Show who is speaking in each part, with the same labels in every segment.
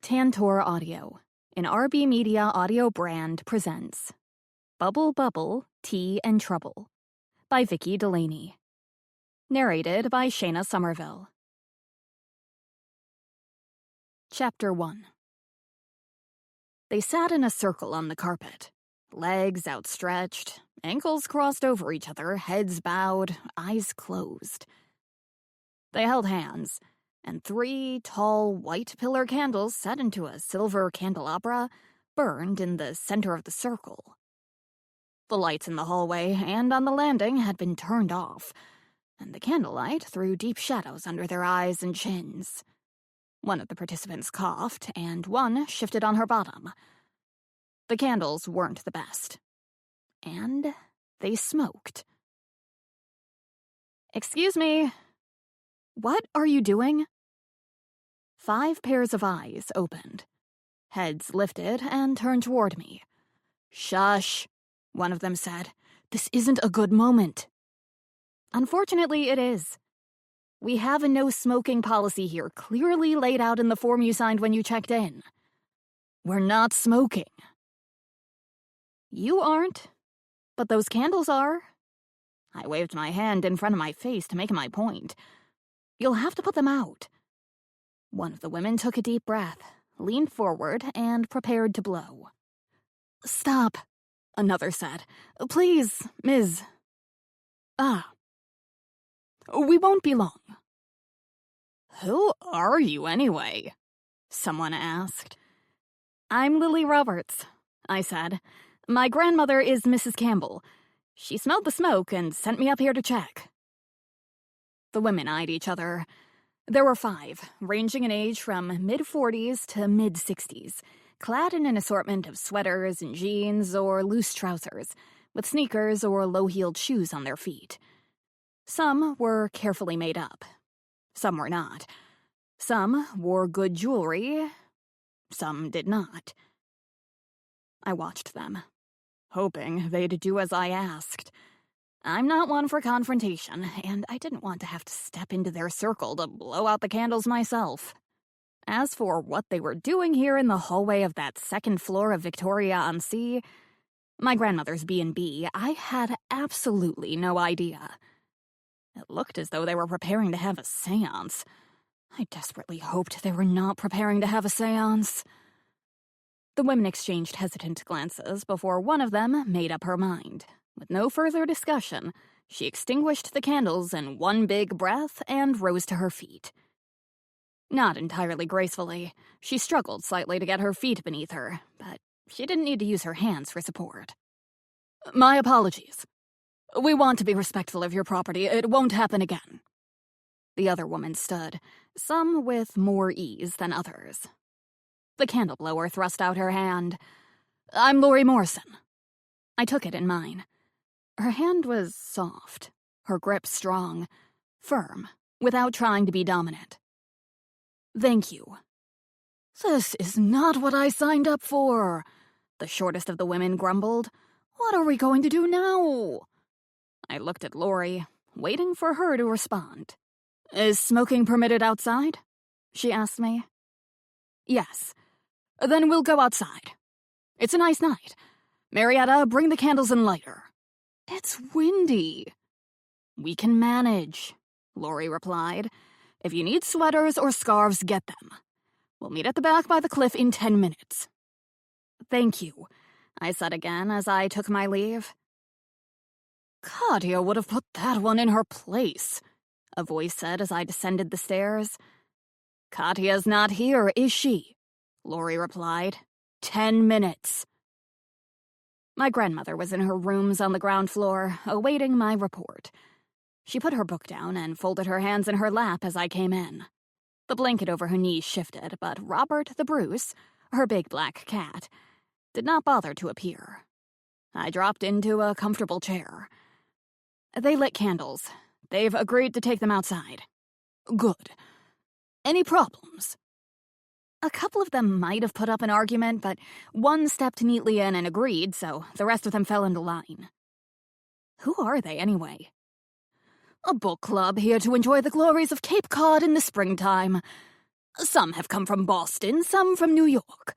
Speaker 1: Tantor Audio, an RB Media audio brand, presents Bubble Bubble, Tea and Trouble by Vicki Delany. Narrated by Shayna Somerville. Chapter 1. They sat in a circle on the carpet, legs outstretched, ankles crossed over each other, heads bowed, eyes closed. They held hands, and 3 tall white pillar candles set into a silver candelabra burned in the center of the circle. The lights in the hallway and on the landing had been turned off, and the candlelight threw deep shadows under their eyes and chins. One of the participants coughed, and one shifted on her bottom. The candles weren't the best, and they smoked. "Excuse me, what are you doing?" 5 pairs of eyes opened. Heads lifted and turned toward me. "Shush," one of them said. "This isn't a good moment." "Unfortunately, it is. We have a no-smoking policy here, clearly laid out in the form you signed when you checked in." "We're not smoking." "You aren't, but those candles are." I waved my hand in front of my face to make my point. "You'll have to put them out." One of the women took a deep breath, leaned forward, and prepared to blow. "Stop," another said. "Please, Ms. We won't be long." "Who are you, anyway?" someone asked. "I'm Lily Roberts," I said. "My grandmother is Mrs. Campbell. She smelled the smoke and sent me up here to check." The women eyed each other. There were 5, ranging in age from mid-40s to mid-60s, clad in an assortment of sweaters and jeans or loose trousers, with sneakers or low-heeled shoes on their feet. Some were carefully made up. Some were not. Some wore good jewelry. Some did not. I watched them, hoping they'd do as I asked. I'm not one for confrontation, and I didn't want to have to step into their circle to blow out the candles myself. As for what they were doing here in the hallway of that second floor of Victoria-on-Sea, my grandmother's B&B, I had absolutely no idea. It looked as though they were preparing to have a séance. I desperately hoped they were not preparing to have a séance. The women exchanged hesitant glances before one of them made up her mind. With no further discussion, she extinguished the candles in one big breath and rose to her feet. Not entirely gracefully, she struggled slightly to get her feet beneath her, but she didn't need to use her hands for support. "My apologies. We want to be respectful of your property. It won't happen again." The other woman stood, some with more ease than others. The candle blower thrust out her hand. "I'm Laurie Morrison." I took it in mine. Her hand was soft, her grip strong, firm, without trying to be dominant. "Thank you." "This is not what I signed up for," the shortest of the women grumbled. "What are we going to do now?" I looked at Laurie, waiting for her to respond. "Is smoking permitted outside?" she asked me. "Yes. Then we'll go outside. It's a nice night. Marietta, bring the candles and lighter." "It's windy." "We can manage," Laurie replied. "If you need sweaters or scarves, get them. We'll meet at the back by the cliff in 10 minutes. "Thank you," I said again as I took my leave. "Katya would have put that one in her place," a voice said as I descended the stairs. "Katya's not here, is she?" Laurie replied. 10 minutes. My grandmother was in her rooms on the ground floor, awaiting my report. She put her book down and folded her hands in her lap as I came in. The blanket over her knees shifted, but Robert the Bruce, her big black cat, did not bother to appear. I dropped into a comfortable chair. They lit candles. They've agreed to take them outside. Good. Any problems? A couple of them might have put up an argument, but one stepped neatly in and agreed, so the rest of them fell into line. Who are they, anyway? "A book club here to enjoy the glories of Cape Cod in the springtime," Some have come from Boston, some from New York.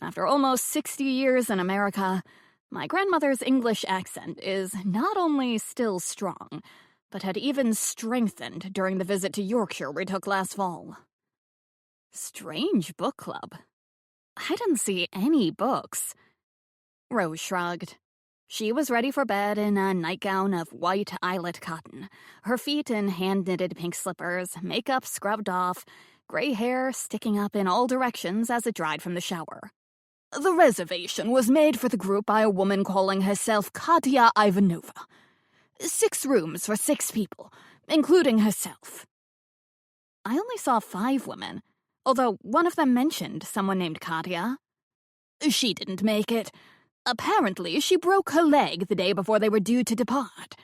Speaker 1: After almost 60 years in America, my grandmother's English accent is not only still strong, but had even strengthened during the visit to Yorkshire we took last fall. Strange book club. I didn't see any books. Rose shrugged. She was ready for bed in a nightgown of white eyelet cotton, her feet in hand-knitted pink slippers, makeup scrubbed off, gray hair sticking up in all directions as it dried from the shower. The reservation was made for the group by a woman calling herself Katya Ivanova. 6 rooms for 6 people, including herself. I only saw 5 women, although one of them mentioned someone named Katya. She didn't make it. Apparently, she broke her leg the day before they were due to depart.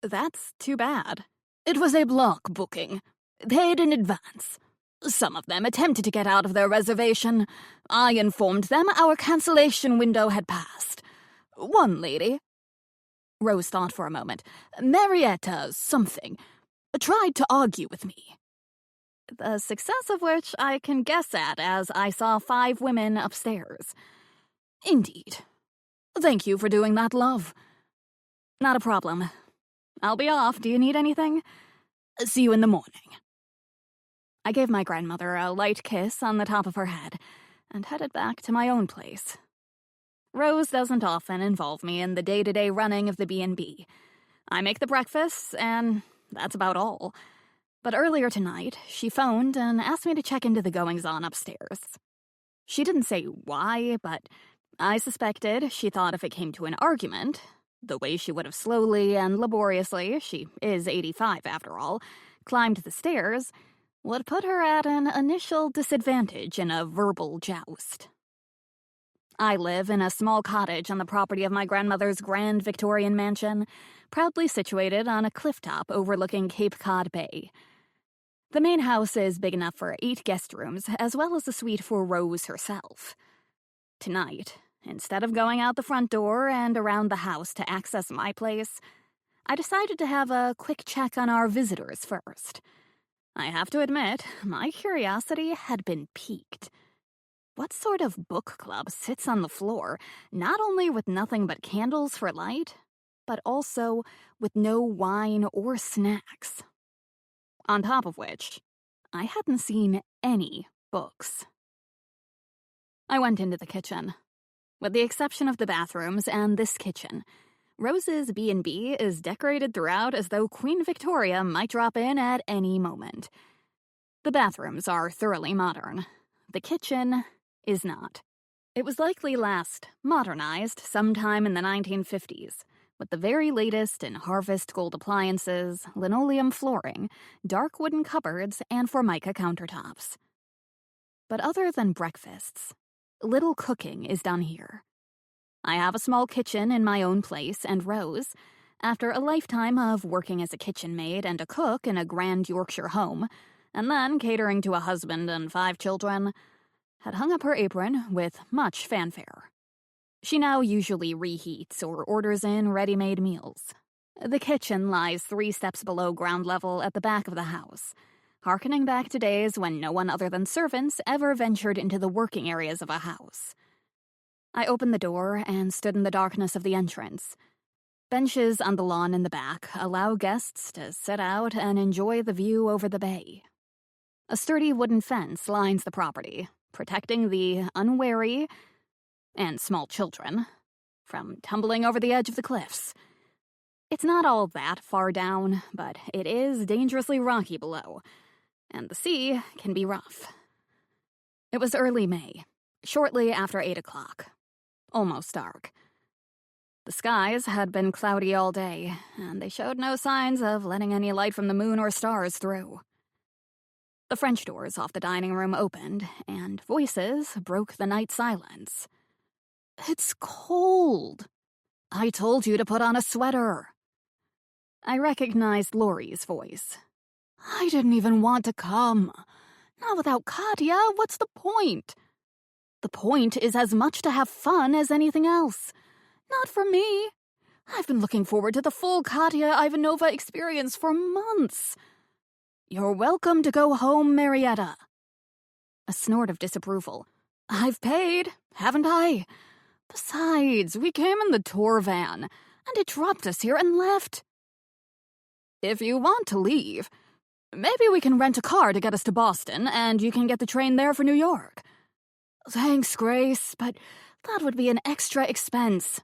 Speaker 1: That's too bad. It was a block booking, paid in advance. Some of them attempted to get out of their reservation. I informed them our cancellation window had passed. One lady, Rose thought for a moment, Marietta something, tried to argue with me. The success of which I can guess at as I saw 5 women upstairs. Indeed. Thank you for doing that, love. Not a problem. I'll be off. Do you need anything? See you in the morning. I gave my grandmother a light kiss on the top of her head and headed back to my own place. Rose doesn't often involve me in the day-to-day running of the B&B. I make the breakfasts, and that's about all. But earlier tonight, she phoned and asked me to check into the goings-on upstairs. She didn't say why, but I suspected she thought if it came to an argument, the way she would have slowly and laboriously, she is 85 after all, climbed the stairs, would put her at an initial disadvantage in a verbal joust. I live in a small cottage on the property of my grandmother's grand Victorian mansion, proudly situated on a clifftop overlooking Cape Cod Bay. The main house is big enough for 8 guest rooms, as well as a suite for Rose herself. Tonight, instead of going out the front door and around the house to access my place, I decided to have a quick check on our visitors first. I have to admit, my curiosity had been piqued. What sort of book club sits on the floor, not only with nothing but candles for light, but also with no wine or snacks? On top of which, I hadn't seen any books. I went into the kitchen. With the exception of the bathrooms and this kitchen, Rose's B&B is decorated throughout as though Queen Victoria might drop in at any moment. The bathrooms are thoroughly modern. The kitchen is not. It was likely last modernized sometime in the 1950s, with the very latest in harvest gold appliances, linoleum flooring, dark wooden cupboards, and Formica countertops. But other than breakfasts, little cooking is done here. I have a small kitchen in my own place, and Rose, after a lifetime of working as a kitchen maid and a cook in a grand Yorkshire home, and then catering to a husband and 5 children, had hung up her apron with much fanfare. She now usually reheats or orders in ready-made meals. The kitchen lies 3 steps below ground level at the back of the house, harkening back to days when no one other than servants ever ventured into the working areas of a house. I opened the door and stood in the darkness of the entrance. Benches on the lawn in the back allow guests to sit out and enjoy the view over the bay. A sturdy wooden fence lines the property, protecting the unwary and small children from tumbling over the edge of the cliffs. It's not all that far down, but it is dangerously rocky below, and the sea can be rough. It was early May, shortly after 8 o'clock. Almost dark. The skies had been cloudy all day, and they showed no signs of letting any light from the moon or stars through. The French doors off the dining room opened, and voices broke the night silence. "It's cold. I told you to put on a sweater." I recognized Laurie's voice. "I didn't even want to come. Not without Katya. What's the point?" "The point is as much to have fun as anything else. Not for me. I've been looking forward to the full Katya Ivanova experience for months." You're welcome to go home, Marietta. A snort of disapproval. I've paid, haven't I? Besides, we came in the tour van, and it dropped us here and left. If you want to leave, maybe we can rent a car to get us to Boston, and you can get the train there for New York. Thanks, Grace, but that would be an extra expense.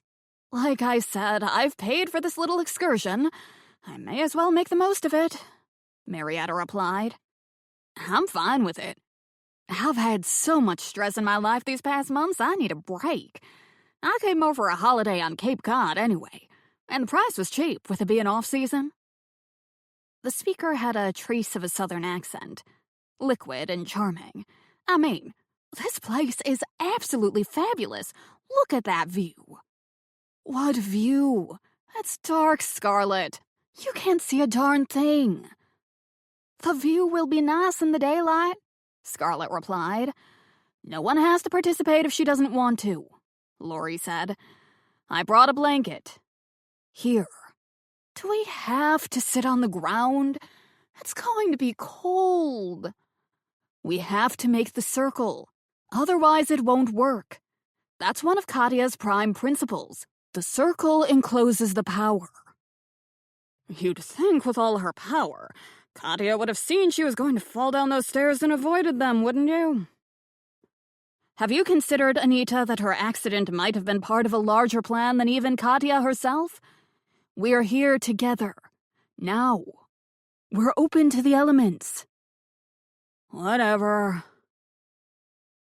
Speaker 1: Like I said, I've paid for this little excursion. I may as well make the most of it, Marietta replied. I'm fine with it. I've had so much stress in my life these past months, I need a break. I came over a holiday on Cape Cod anyway, and the price was cheap with it being off-season. The speaker had a trace of a southern accent, liquid and charming. I mean, this place is absolutely fabulous. Look at that view. What view? It's dark, Scarlet. You can't see a darn thing. The view will be nice in the daylight, Scarlet replied. No one has to participate if she doesn't want to, Lori said. I brought a blanket. Here. Do we have to sit on the ground? It's going to be cold. We have to make the circle. Otherwise it won't work. That's one of Katya's prime principles. The circle encloses the power. You'd think with all her power, Katya would have seen she was going to fall down those stairs and avoided them, wouldn't you? Have you considered, Anita, that her accident might have been part of a larger plan than even Katya herself? We're here together. Now. We're open to the elements. Whatever.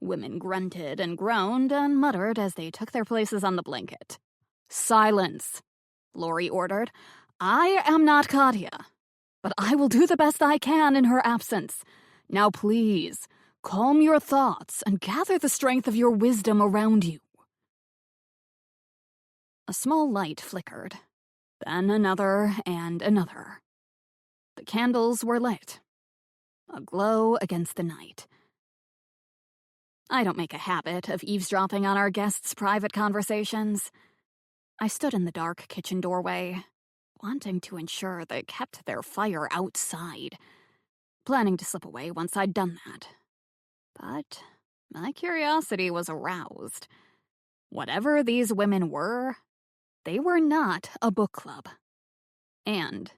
Speaker 1: Women grunted and groaned and muttered as they took their places on the blanket. Silence, Lori ordered. I am not Katya, but I will do the best I can in her absence. Now please, calm your thoughts and gather the strength of your wisdom around you. A small light flickered, then another and another. The candles were lit, a glow against the night. I don't make a habit of eavesdropping on our guests' private conversations. I stood in the dark kitchen doorway, wanting to ensure they kept their fire outside, planning to slip away once I'd done that. But my curiosity was aroused. Whatever these women were, they were not a book club. And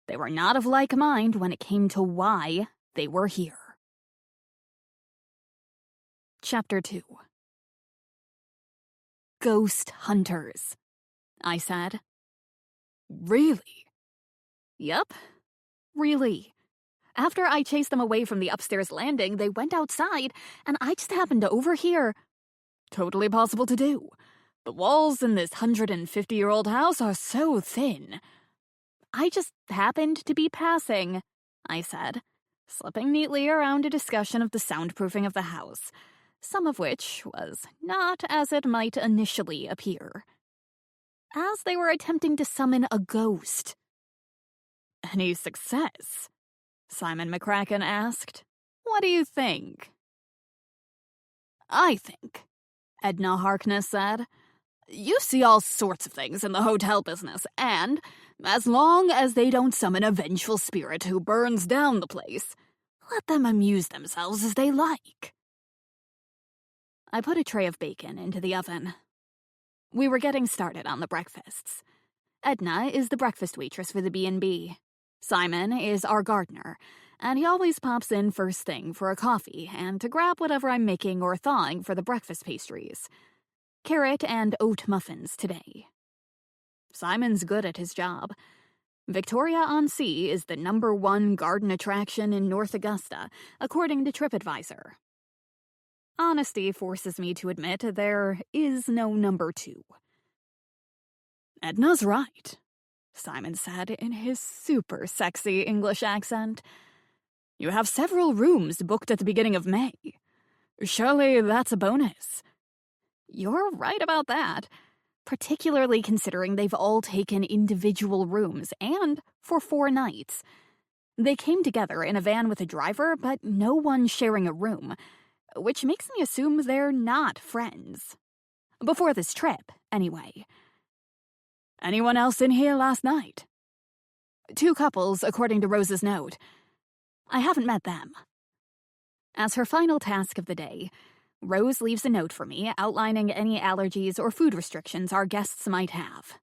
Speaker 1: they were not of like mind when it came to why they were here. Chapter 2. Ghost hunters, I said. Really? Yep, really. After I chased them away from the upstairs landing, they went outside, and I just happened to overhear. Totally possible to do. The walls in this 150-year-old house are so thin. I just happened to be passing, I said, slipping neatly around a discussion of the soundproofing of the house, some of which was not as it might initially appear. As they were attempting to summon a ghost. Any success? Simon McCracken asked. What do you think? I think, Edna Harkness said, you see all sorts of things in the hotel business, and as long as they don't summon a vengeful spirit who burns down the place, let them amuse themselves as they like. I put a tray of bacon into the oven. We were getting started on the breakfasts. Edna is the breakfast waitress for the B&B. Simon is our gardener, and he always pops in first thing for a coffee and to grab whatever I'm making or thawing for the breakfast pastries. Carrot and oat muffins today. Simon's good at his job. Victoria-on-Sea is the #1 garden attraction in North Augusta, according to TripAdvisor. Honesty forces me to admit there is no #2. Edna's right, Simon said in his super sexy English accent. You have several rooms booked at the beginning of May. Surely that's a bonus. You're right about that, particularly considering they've all taken individual rooms and for 4 nights. They came together in a van with a driver, but no one sharing a room, which makes me assume they're not friends. Before this trip, anyway. Anyone else in here last night? 2 couples, according to Rose's note. I haven't met them. As her final task of the day, Rose leaves a note for me outlining any allergies or food restrictions our guests might have.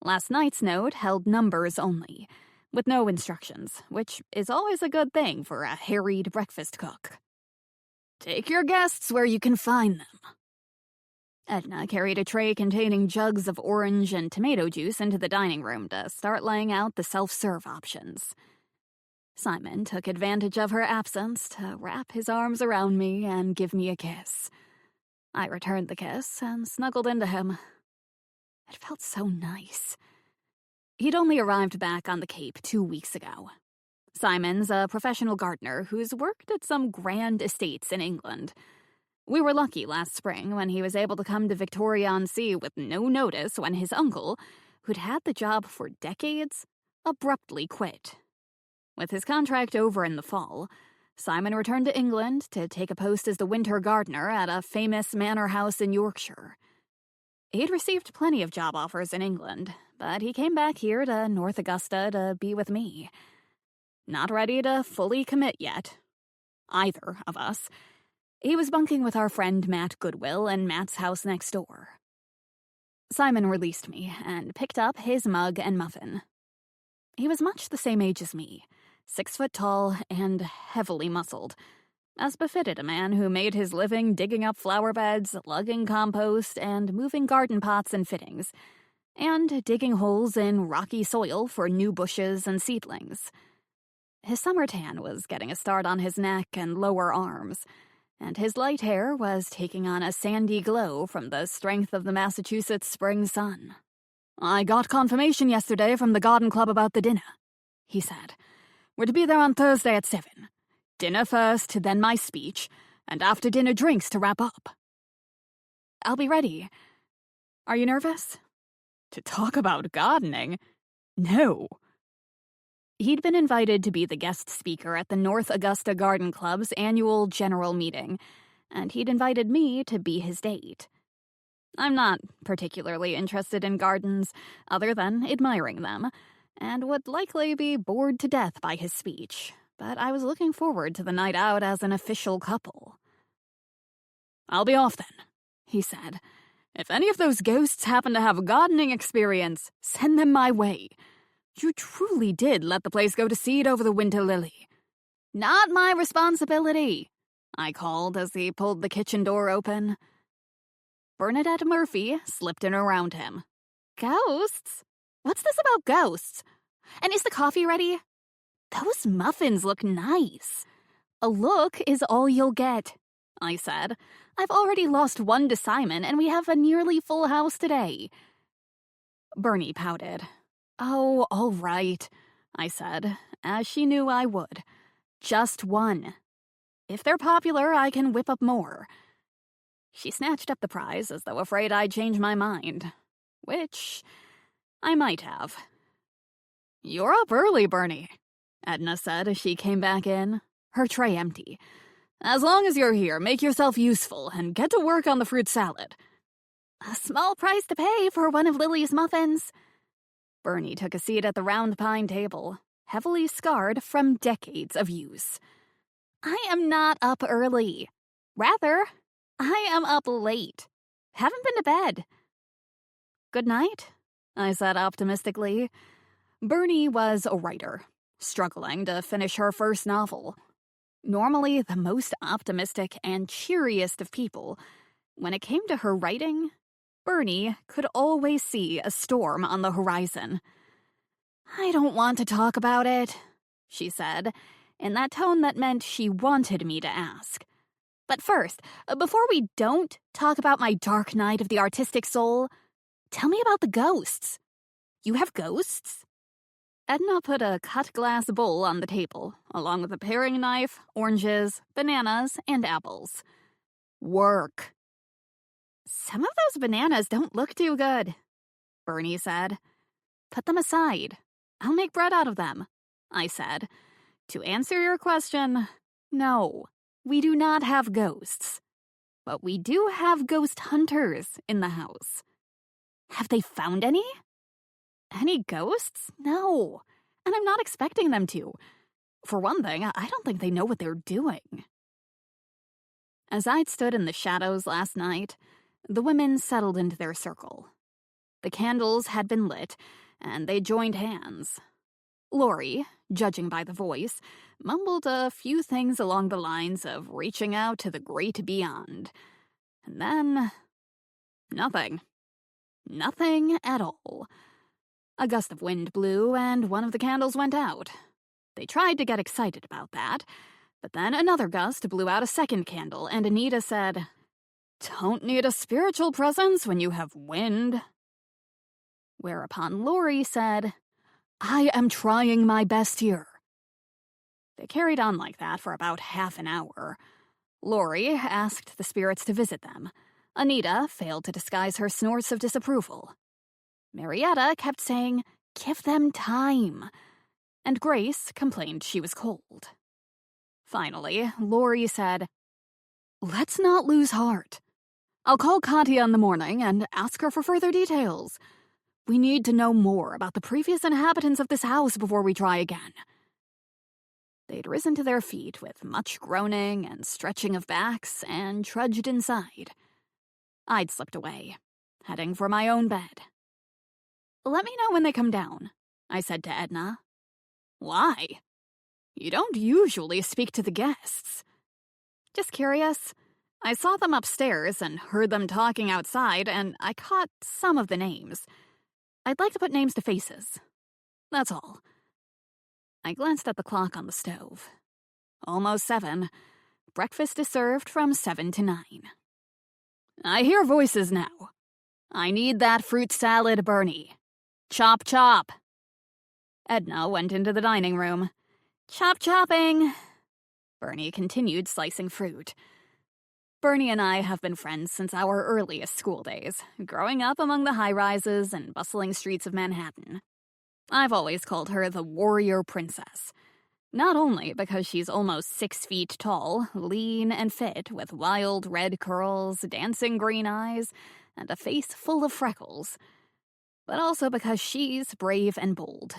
Speaker 1: Last night's note held numbers only, with no instructions, which is always a good thing for a harried breakfast cook. Take your guests where you can find them. Edna carried a tray containing jugs of orange and tomato juice into the dining room to start laying out the self-serve options. Simon took advantage of her absence to wrap his arms around me and give me a kiss. I returned the kiss and snuggled into him. It felt so nice. He'd only arrived back on the Cape 2 weeks ago. Simon's a professional gardener who's worked at some grand estates in England. We were lucky last spring when he was able to come to Victoria-on-Sea with no notice when his uncle, who'd had the job for decades, abruptly quit. With his contract over in the fall, Simon returned to England to take a post as the winter gardener at a famous manor house in Yorkshire. He'd received plenty of job offers in England, but he came back here to North Augusta to be with me. Not ready to fully commit yet. Either of us. He was bunking with our friend Matt Goodwill in Matt's house next door. Simon released me and picked up his mug and muffin. He was much the same age as me, 6 foot tall and heavily muscled, as befitted a man who made his living digging up flower beds, lugging compost, and moving garden pots and fittings, and digging holes in rocky soil for new bushes and seedlings. His summer tan was getting a start on his neck and lower arms, and his light hair was taking on a sandy glow from the strength of the Massachusetts spring sun. "I got confirmation yesterday from the garden club about the dinner," he said. "We're to be there on Thursday at 7. Dinner first, then my speech, and after dinner drinks to wrap up." "I'll be ready. Are you nervous?" "To talk about gardening? No." He'd been invited to be the guest speaker at the North Augusta Garden Club's annual general meeting, and he'd invited me to be his date. I'm not particularly interested in gardens, other than admiring them, and would likely be bored to death by his speech, but I was looking forward to the night out as an official couple. "I'll be off then," he said. "If any of those ghosts happen to have a gardening experience, send them my way. You truly did let the place go to seed over the winter lily." "Not my responsibility," I called as he pulled the kitchen door open. Bernadette Murphy slipped in around him. "Ghosts? What's this about ghosts? And is the coffee ready? Those muffins look nice." "A look is all you'll get," I said. "I've already lost one to Simon, and we have a nearly full house today." Bernie pouted. "Oh, all right," I said, as she knew I would. "Just one. If they're popular, I can whip up more." She snatched up the prize as though afraid I'd change my mind, which I might have. "You're up early, Bernie," Edna said as she came back in, her tray empty. "As long as you're here, make yourself useful and get to work on the fruit salad." "A small price to pay for one of Lily's muffins." Bernie took a seat at the round pine table, heavily scarred from decades of use. "I am not up early. Rather, I am up late. Haven't been to bed." "Good night," I said optimistically. Bernie was a writer, struggling to finish her first novel. Normally the most optimistic and cheeriest of people, when it came to her writing, Bernie could always see a storm on the horizon. "I don't want to talk about it," she said, in that tone that meant she wanted me to ask. "But first, before we don't talk about my dark night of the artistic soul, tell me about the ghosts. You have ghosts?" Edna put a cut glass bowl on the table, along with a paring knife, oranges, bananas, and apples. "Work." "Some of those bananas don't look too good," Bernie said. "Put them aside. I'll make bread out of them," I said. "To answer your question, no, we do not have ghosts. But we do have ghost hunters in the house." "Have they found any?" "Any ghosts? No. And I'm not expecting them to. For one thing, I don't think they know what they're doing. As I'd stood in the shadows last night, the women settled into their circle. The candles had been lit, and they joined hands. Lori, judging by the voice, mumbled a few things along the lines of reaching out to the great beyond. And then... nothing. Nothing at all. A gust of wind blew, and one of the candles went out. They tried to get excited about that, but then another gust blew out a second candle, and Anita said, "Don't need a spiritual presence when you have wind." Whereupon Lori said, "I am trying my best here." They carried on like that for about half an hour. Lori asked the spirits to visit them. Anita failed to disguise her snorts of disapproval. Marietta kept saying, "Give them time." And Grace complained she was cold. Finally, Lori said, "Let's not lose heart. I'll call Katya in the morning and ask her for further details. We need to know more about the previous inhabitants of this house before we try again." They'd risen to their feet with much groaning and stretching of backs and trudged inside. I'd slipped away, heading for my own bed. "Let me know when they come down," I said to Edna. "Why? You don't usually speak to the guests." "Just curious. I saw them upstairs and heard them talking outside, and I caught some of the names. I'd like to put names to faces. That's all." I glanced at the clock on the stove. Almost 7. Breakfast is served from 7 to 9. "I hear voices now. I need that fruit salad, Bernie. Chop, chop." Edna went into the dining room. "Chop, chopping." Bernie continued slicing fruit. Bernie and I have been friends since our earliest school days, growing up among the high-rises and bustling streets of Manhattan. I've always called her the warrior princess. Not only because she's almost 6 feet tall, lean and fit, with wild red curls, dancing green eyes, and a face full of freckles, but also because she's brave and bold,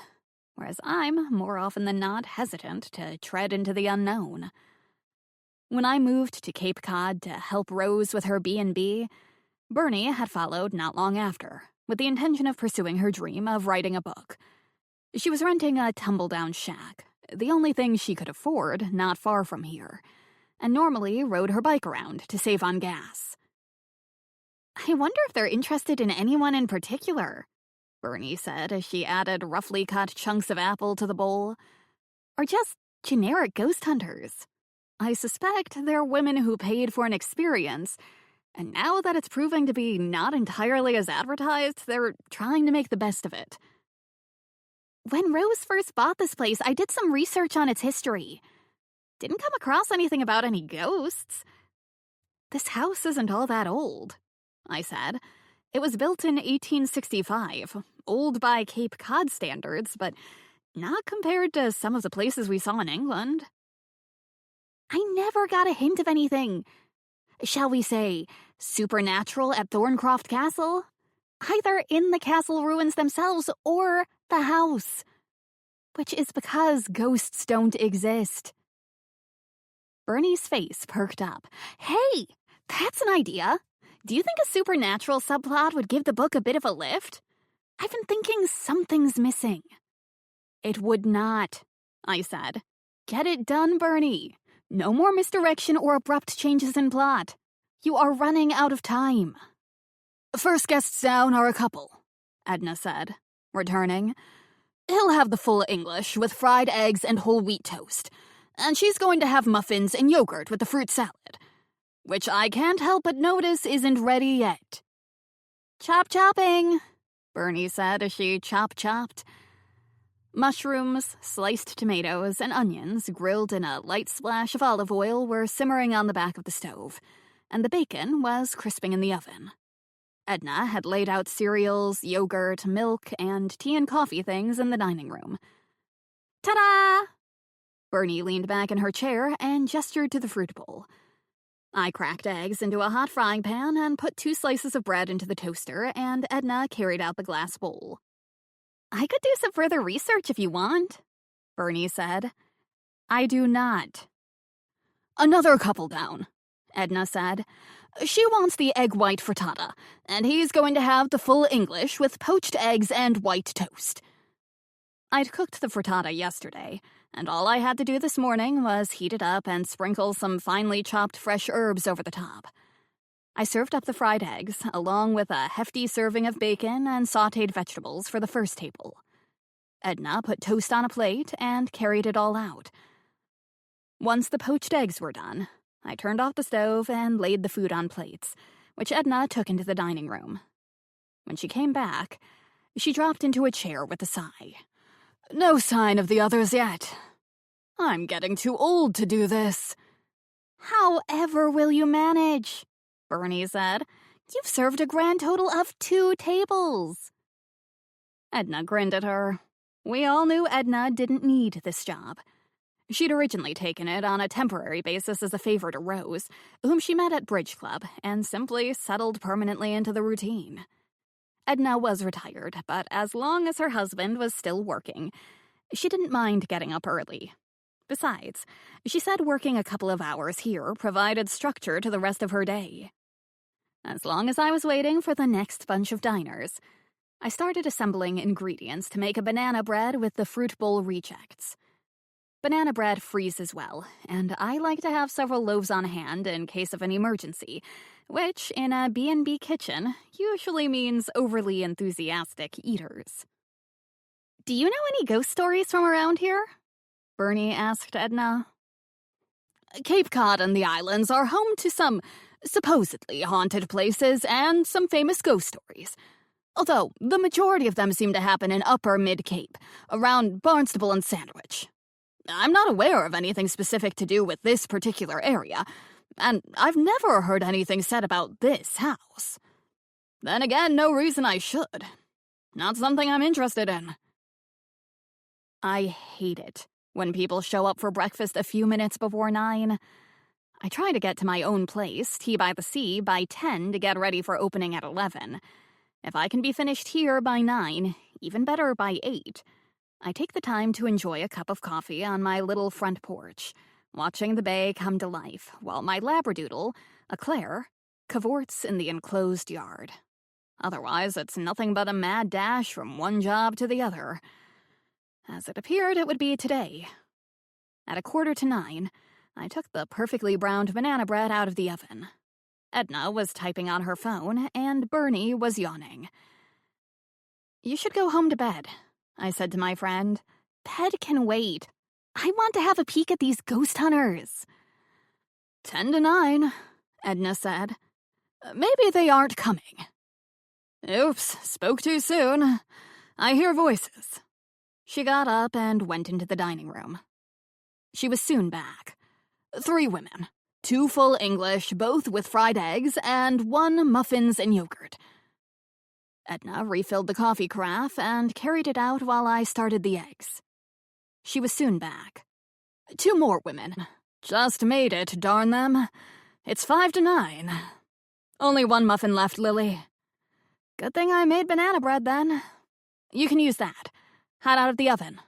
Speaker 1: whereas I'm, more often than not, hesitant to tread into the unknown. When I moved to Cape Cod to help Rose with her B&B, Bernie had followed not long after, with the intention of pursuing her dream of writing a book. She was renting a tumble-down shack, the only thing she could afford not far from here, and normally rode her bike around to save on gas. "I wonder if they're interested in anyone in particular," Bernie said as she added roughly cut chunks of apple to the bowl. "Or just generic ghost hunters. I suspect they're women who paid for an experience, and now that it's proving to be not entirely as advertised, they're trying to make the best of it." "When Rose first bought this place, I did some research on its history. Didn't come across anything about any ghosts. This house isn't all that old," I said. "It was built in 1865, old by Cape Cod standards, but not compared to some of the places we saw in England." "I never got a hint of anything, shall we say, supernatural at Thorncroft Castle, either in the castle ruins themselves or the house, which is because ghosts don't exist." Bernie's face perked up. "Hey, that's an idea. Do you think a supernatural subplot would give the book a bit of a lift? I've been thinking something's missing." "It would not," I said. "Get it done, Bernie. No more misdirection or abrupt changes in plot. You are running out of time." "First guests down are a couple," Edna said, returning. "He'll have the full English with fried eggs and whole wheat toast, and she's going to have muffins and yogurt with the fruit salad, which I can't help but notice isn't ready yet." "Chop chopping," Bernie said as she chopped. Mushrooms, sliced tomatoes, and onions grilled in a light splash of olive oil were simmering on the back of the stove, and the bacon was crisping in the oven. Edna had laid out cereals, yogurt, milk, and tea and coffee things in the dining room. "Ta-da!" Bernie leaned back in her chair and gestured to the fruit bowl. I cracked eggs into a hot frying pan and put 2 slices of bread into the toaster, and Edna carried out the glass bowl. "I could do some further research if you want," Bernie said. I do not. Another couple down, Edna said. She wants the egg white frittata, and he's going to have the full English with poached eggs and white toast. I'd cooked the frittata yesterday, and all I had to do this morning was heat it up and sprinkle some finely chopped fresh herbs over the top. I served up the fried eggs, along with a hefty serving of bacon and sautéed vegetables for the first table. Edna put toast on a plate and carried it all out. Once the poached eggs were done, I turned off the stove and laid the food on plates, which Edna took into the dining room. When she came back, she dropped into a chair with a sigh. No sign of the others yet. I'm getting too old to do this. However will you manage? Bernie said. You've served a grand total of 2 tables. Edna grinned at her. We all knew Edna didn't need this job. She'd originally taken it on a temporary basis as a favor to Rose, whom she met at Bridge Club, and simply settled permanently into the routine. Edna was retired, but as long as her husband was still working, she didn't mind getting up early. Besides, she said working a couple of hours here provided structure to the rest of her day. As long as I was waiting for the next bunch of diners, I started assembling ingredients to make a banana bread with the fruit bowl rejects. Banana bread freezes well, and I like to have several loaves on hand in case of an emergency, which, in a B&B kitchen, usually means overly enthusiastic eaters. Do you know any ghost stories from around here? Bernie asked Edna. Cape Cod and the islands are home to some supposedly haunted places and some famous ghost stories. Although the majority of them seem to happen in Upper Mid-Cape, around Barnstable and Sandwich. I'm not aware of anything specific to do with this particular area, and I've never heard anything said about this house. Then again, no reason I should. Not something I'm interested in. I hate it when people show up for breakfast a few minutes before 9. I try to get to my own place, Tea by the Sea, by 10 to get ready for opening at 11. If I can be finished here by 9, even better by 8, I take the time to enjoy a cup of coffee on my little front porch, watching the bay come to life while my labradoodle, a Claire, cavorts in the enclosed yard. Otherwise, it's nothing but a mad dash from one job to the other. As it appeared it would be today. At 8:45, I took the perfectly browned banana bread out of the oven. Edna was typing on her phone, and Bernie was yawning. You should go home to bed, I said to my friend. Bed can wait. I want to have a peek at these ghost hunters. 10 to 9, Edna said. Maybe they aren't coming. Oops, spoke too soon. I hear voices. She got up and went into the dining room. She was soon back. 3 women. 2 full English, both with fried eggs, and 1 muffins and yogurt. Edna refilled the coffee carafe and carried it out while I started the eggs. She was soon back. 2 more women. Just made it, darn them. It's 5 to 9. Only 1 muffin left, Lily. Good thing I made banana bread, then. You can use that. Hot out of the oven.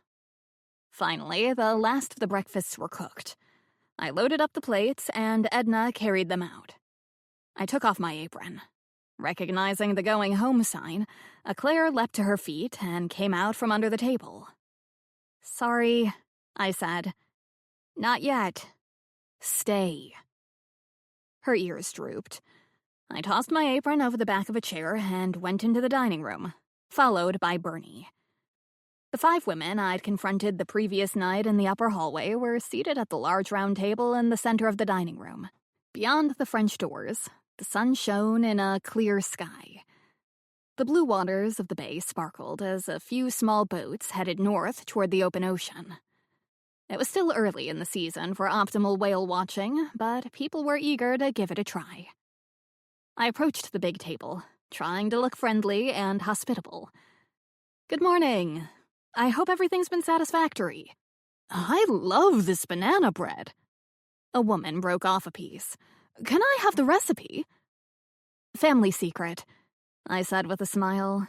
Speaker 1: Finally, the last of the breakfasts were cooked. I loaded up the plates, and Edna carried them out. I took off my apron. Recognizing the going home sign, Claire leapt to her feet and came out from under the table. Sorry, I said. Not yet. Stay. Her ears drooped. I tossed my apron over the back of a chair and went into the dining room, followed by Bernie. The 5 women I'd confronted the previous night in the upper hallway were seated at the large round table in the center of the dining room. Beyond the French doors, the sun shone in a clear sky. The blue waters of the bay sparkled as a few small boats headed north toward the open ocean. It was still early in the season for optimal whale watching, but people were eager to give it a try. I approached the big table, trying to look friendly and hospitable. Good morning. I hope everything's been satisfactory. I love this banana bread. A woman broke off a piece. Can I have the recipe? Family secret, I said with a smile.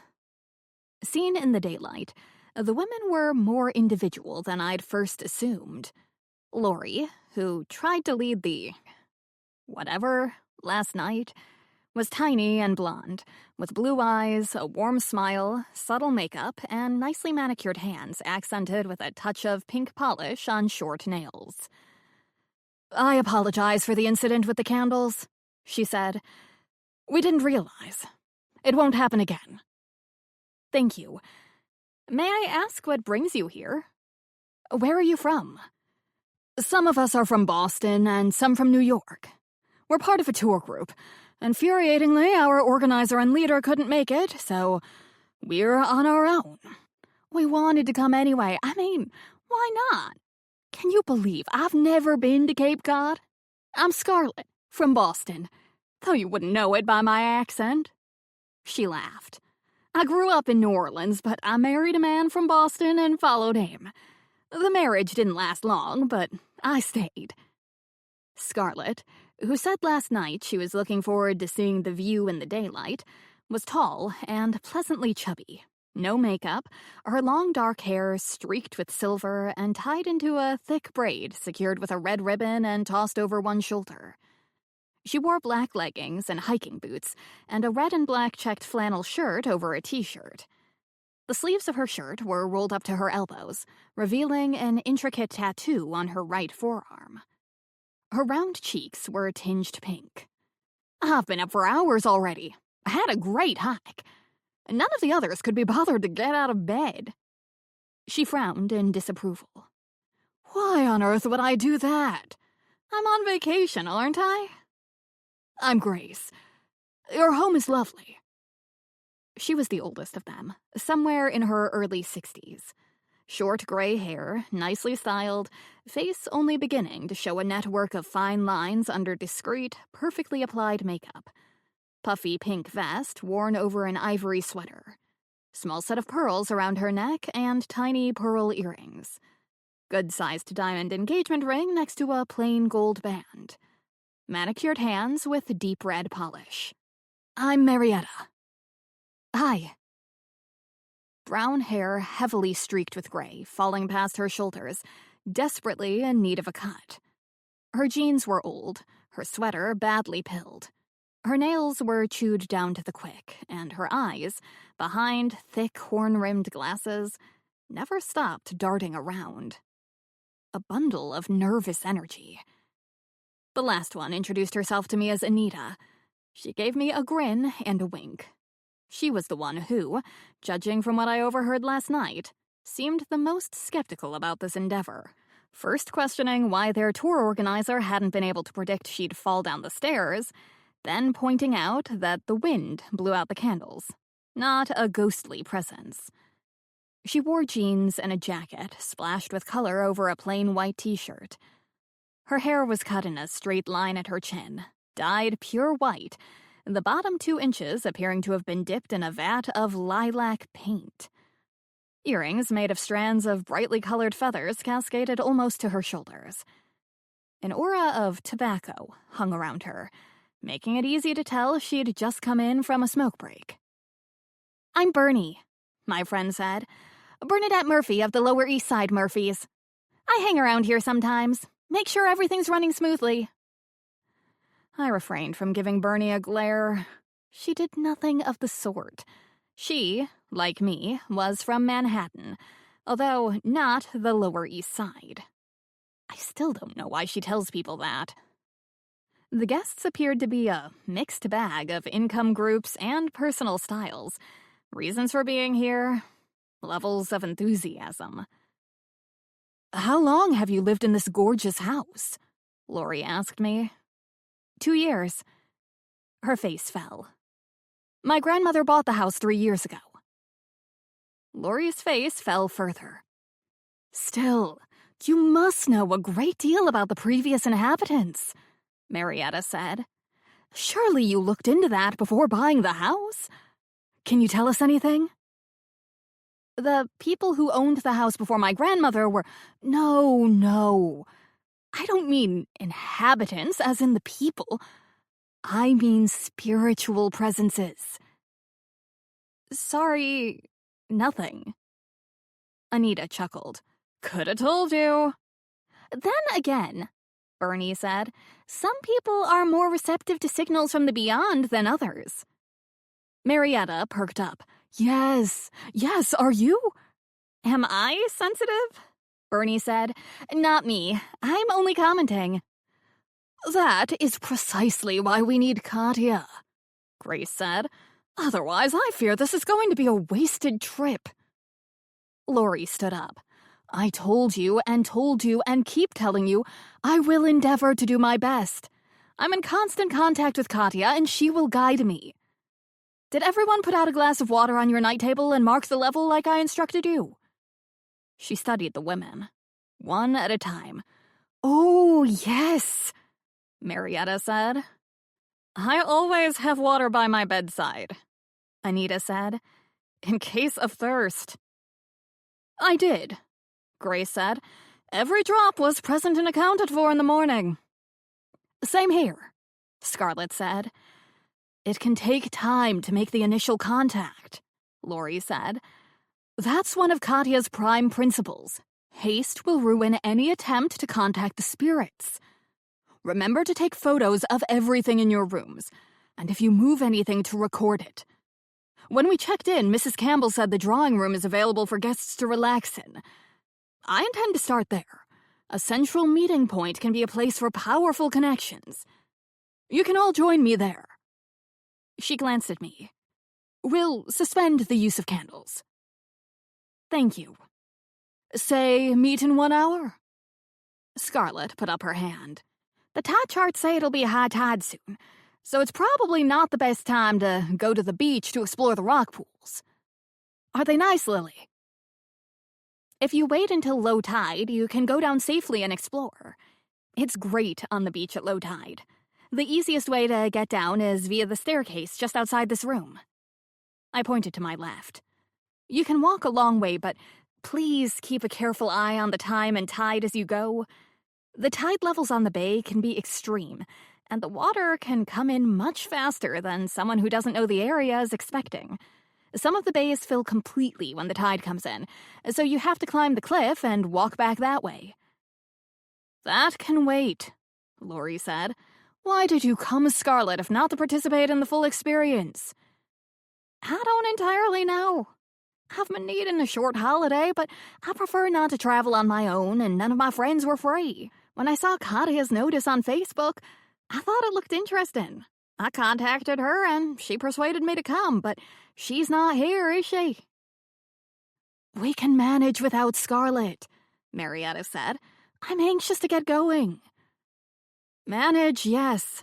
Speaker 1: Seen in the daylight, the women were more individual than I'd first assumed. Lori, who tried to lead the whatever last night, was tiny and blonde, with blue eyes, a warm smile, subtle makeup, and nicely manicured hands accented with a touch of pink polish on short nails. "I apologize for the incident with the candles," she said. "We didn't realize. It won't happen again." "Thank you. May I ask what brings you here? Where are you from?" "Some of us are from Boston and some from New York. We're part of a tour group. Infuriatingly, our organizer and leader couldn't make it, so we're on our own. We wanted to come anyway. I mean, why not? Can you believe I've never been to Cape Cod? I'm Scarlett, from Boston, though you wouldn't know it by my accent." She laughed. "I grew up in New Orleans, but I married a man from Boston and followed him. The marriage didn't last long, but I stayed." Scarlett, who said last night she was looking forward to seeing the view in the daylight, was tall and pleasantly chubby. No makeup, her long dark hair streaked with silver and tied into a thick braid secured with a red ribbon and tossed over one shoulder. She wore black leggings and hiking boots and a red and black checked flannel shirt over a t-shirt. The sleeves of her shirt were rolled up to her elbows, revealing an intricate tattoo on her right forearm. Her round cheeks were tinged pink. "I've been up for hours already. I had a great hike. None of the others could be bothered to get out of bed." She frowned in disapproval. "Why on earth would I do that? I'm on vacation, aren't I?" "I'm Grace. Your home is lovely." She was the oldest of them, somewhere in her early 60s. Short gray hair, nicely styled, face only beginning to show a network of fine lines under discreet, perfectly applied makeup. Puffy pink vest worn over an ivory sweater. Small set of pearls around her neck and tiny pearl earrings. Good-sized diamond engagement ring next to a plain gold band. Manicured hands with deep red polish. "I'm Marietta." "Hi." Brown hair heavily streaked with gray, falling past her shoulders, desperately in need of a cut. Her jeans were old, her sweater badly pilled. Her nails were chewed down to the quick, and her eyes, behind thick horn-rimmed glasses, never stopped darting around. A bundle of nervous energy. The last one introduced herself to me as Anita. She gave me a grin and a wink. She was the one who, judging from what I overheard last night, seemed the most skeptical about this endeavor, first questioning why their tour organizer hadn't been able to predict she'd fall down the stairs, then pointing out that the wind blew out the candles, not a ghostly presence. She wore jeans and a jacket splashed with color over a plain white t-shirt. Her hair was cut in a straight line at her chin, dyed pure white, the bottom 2 inches appearing to have been dipped in a vat of lilac paint. Earrings made of strands of brightly colored feathers cascaded almost to her shoulders. An aura of tobacco hung around her, making it easy to tell she'd just come in from a smoke break. "I'm Bernie," my friend said. "Bernadette Murphy of the Lower East Side Murphys. I hang around here sometimes, make sure everything's running smoothly." I refrained from giving Bernie a glare. She did nothing of the sort. She, like me, was from Manhattan, although not the Lower East Side. I still don't know why she tells people that. The guests appeared to be a mixed bag of income groups and personal styles, reasons for being here, levels of enthusiasm. "How long have you lived in this gorgeous house?" Lori asked me. 2 years. Her face fell. "My grandmother bought the house 3 years ago." Lori's face fell further. "Still, you must know a great deal about the previous inhabitants," Marietta said. "Surely you looked into that before buying the house? Can you tell us anything?" "The people who owned the house before my grandmother were—" No. I don't mean inhabitants, as in the people. I mean spiritual presences." "Sorry, nothing." Anita chuckled. "Coulda told you." Then again, Bernie said, some people are more receptive to signals from the beyond than others. Marietta perked up. Yes, are you? Am I sensitive? Bernie said. Not me. I'm only commenting. That is precisely why we need Katya, Grace said. Otherwise, I fear this is going to be a wasted trip. Lori stood up. I told you and keep telling you, I will endeavor to do my best. I'm in constant contact with Katya, and she will guide me. Did everyone put out a glass of water on your night table and mark the level like I instructed you? She studied the women, one at a time. Oh, yes, Marietta said. I always have water by my bedside, Anita said, in case of thirst. I did, Grace said. Every drop was present and accounted for in the morning. Same here, Scarlett said. It can take time to make the initial contact, Lori said. That's one of Katya's prime principles. Haste will ruin any attempt to contact the spirits. Remember to take photos of everything in your rooms, and if you move anything, to record it. When we checked in, Mrs. Campbell said the drawing room is available for guests to relax in. I intend to start there. A central meeting point can be a place for powerful connections. You can all join me there. She glanced at me. We'll suspend the use of candles. Thank you. Say, meet in 1 hour? Scarlett put up her hand. The tide charts say it'll be high tide soon, so it's probably not the best time to go to the beach to explore the rock pools. Are they nice, Lily? If you wait until low tide, you can go down safely and explore. It's great on the beach at low tide. The easiest way to get down is via the staircase just outside this room. I pointed to my left. You can walk a long way, but please keep a careful eye on the time and tide as you go. The tide levels on the bay can be extreme, and the water can come in much faster than someone who doesn't know the area is expecting. Some of the bays fill completely when the tide comes in, so you have to climb the cliff and walk back that way. That can wait, Lori said. Why did you come, Scarlett, if not to participate in the full experience? I don't entirely know. I've been needing a short holiday, but I prefer not to travel on my own, and none of my friends were free. When I saw Katya's notice on Facebook, I thought it looked interesting. I contacted her, and she persuaded me to come, but she's not here, is she? We can manage without Scarlett, Marietta said. I'm anxious to get going. Manage, yes,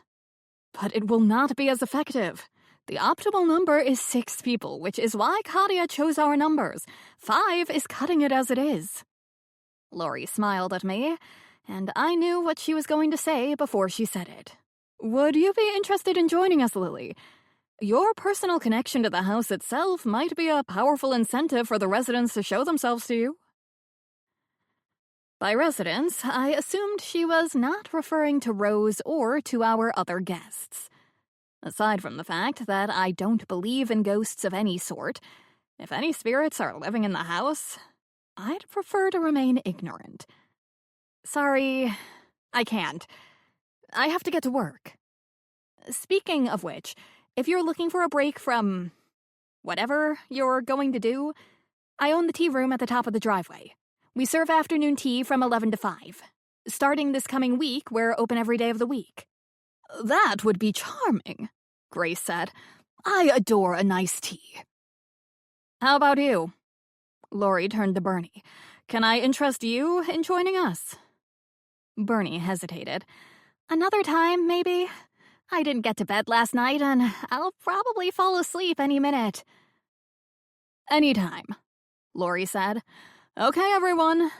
Speaker 1: but it will not be as effective. The optimal number is 6 people, which is why Katya chose our numbers. 5 is cutting it as it is. Lori smiled at me, and I knew what she was going to say before she said it. Would you be interested in joining us, Lily? Your personal connection to the house itself might be a powerful incentive for the residents to show themselves to you. By residents, I assumed she was not referring to Rose or to our other guests. Aside from the fact that I don't believe in ghosts of any sort, if any spirits are living in the house, I'd prefer to remain ignorant. Sorry, I can't. I have to get to work. Speaking of which, if you're looking for a break from whatever you're going to do, I own the tea room at the top of the driveway. We serve afternoon tea from 11 to 5. Starting this coming week, we're open every day of the week. That would be charming, Grace said. I adore a nice tea. How about you? Lori turned to Bernie. Can I interest you in joining us? Bernie hesitated. Another time, maybe? I didn't get to bed last night, and I'll probably fall asleep any minute. Anytime, Lori said. Okay, everyone.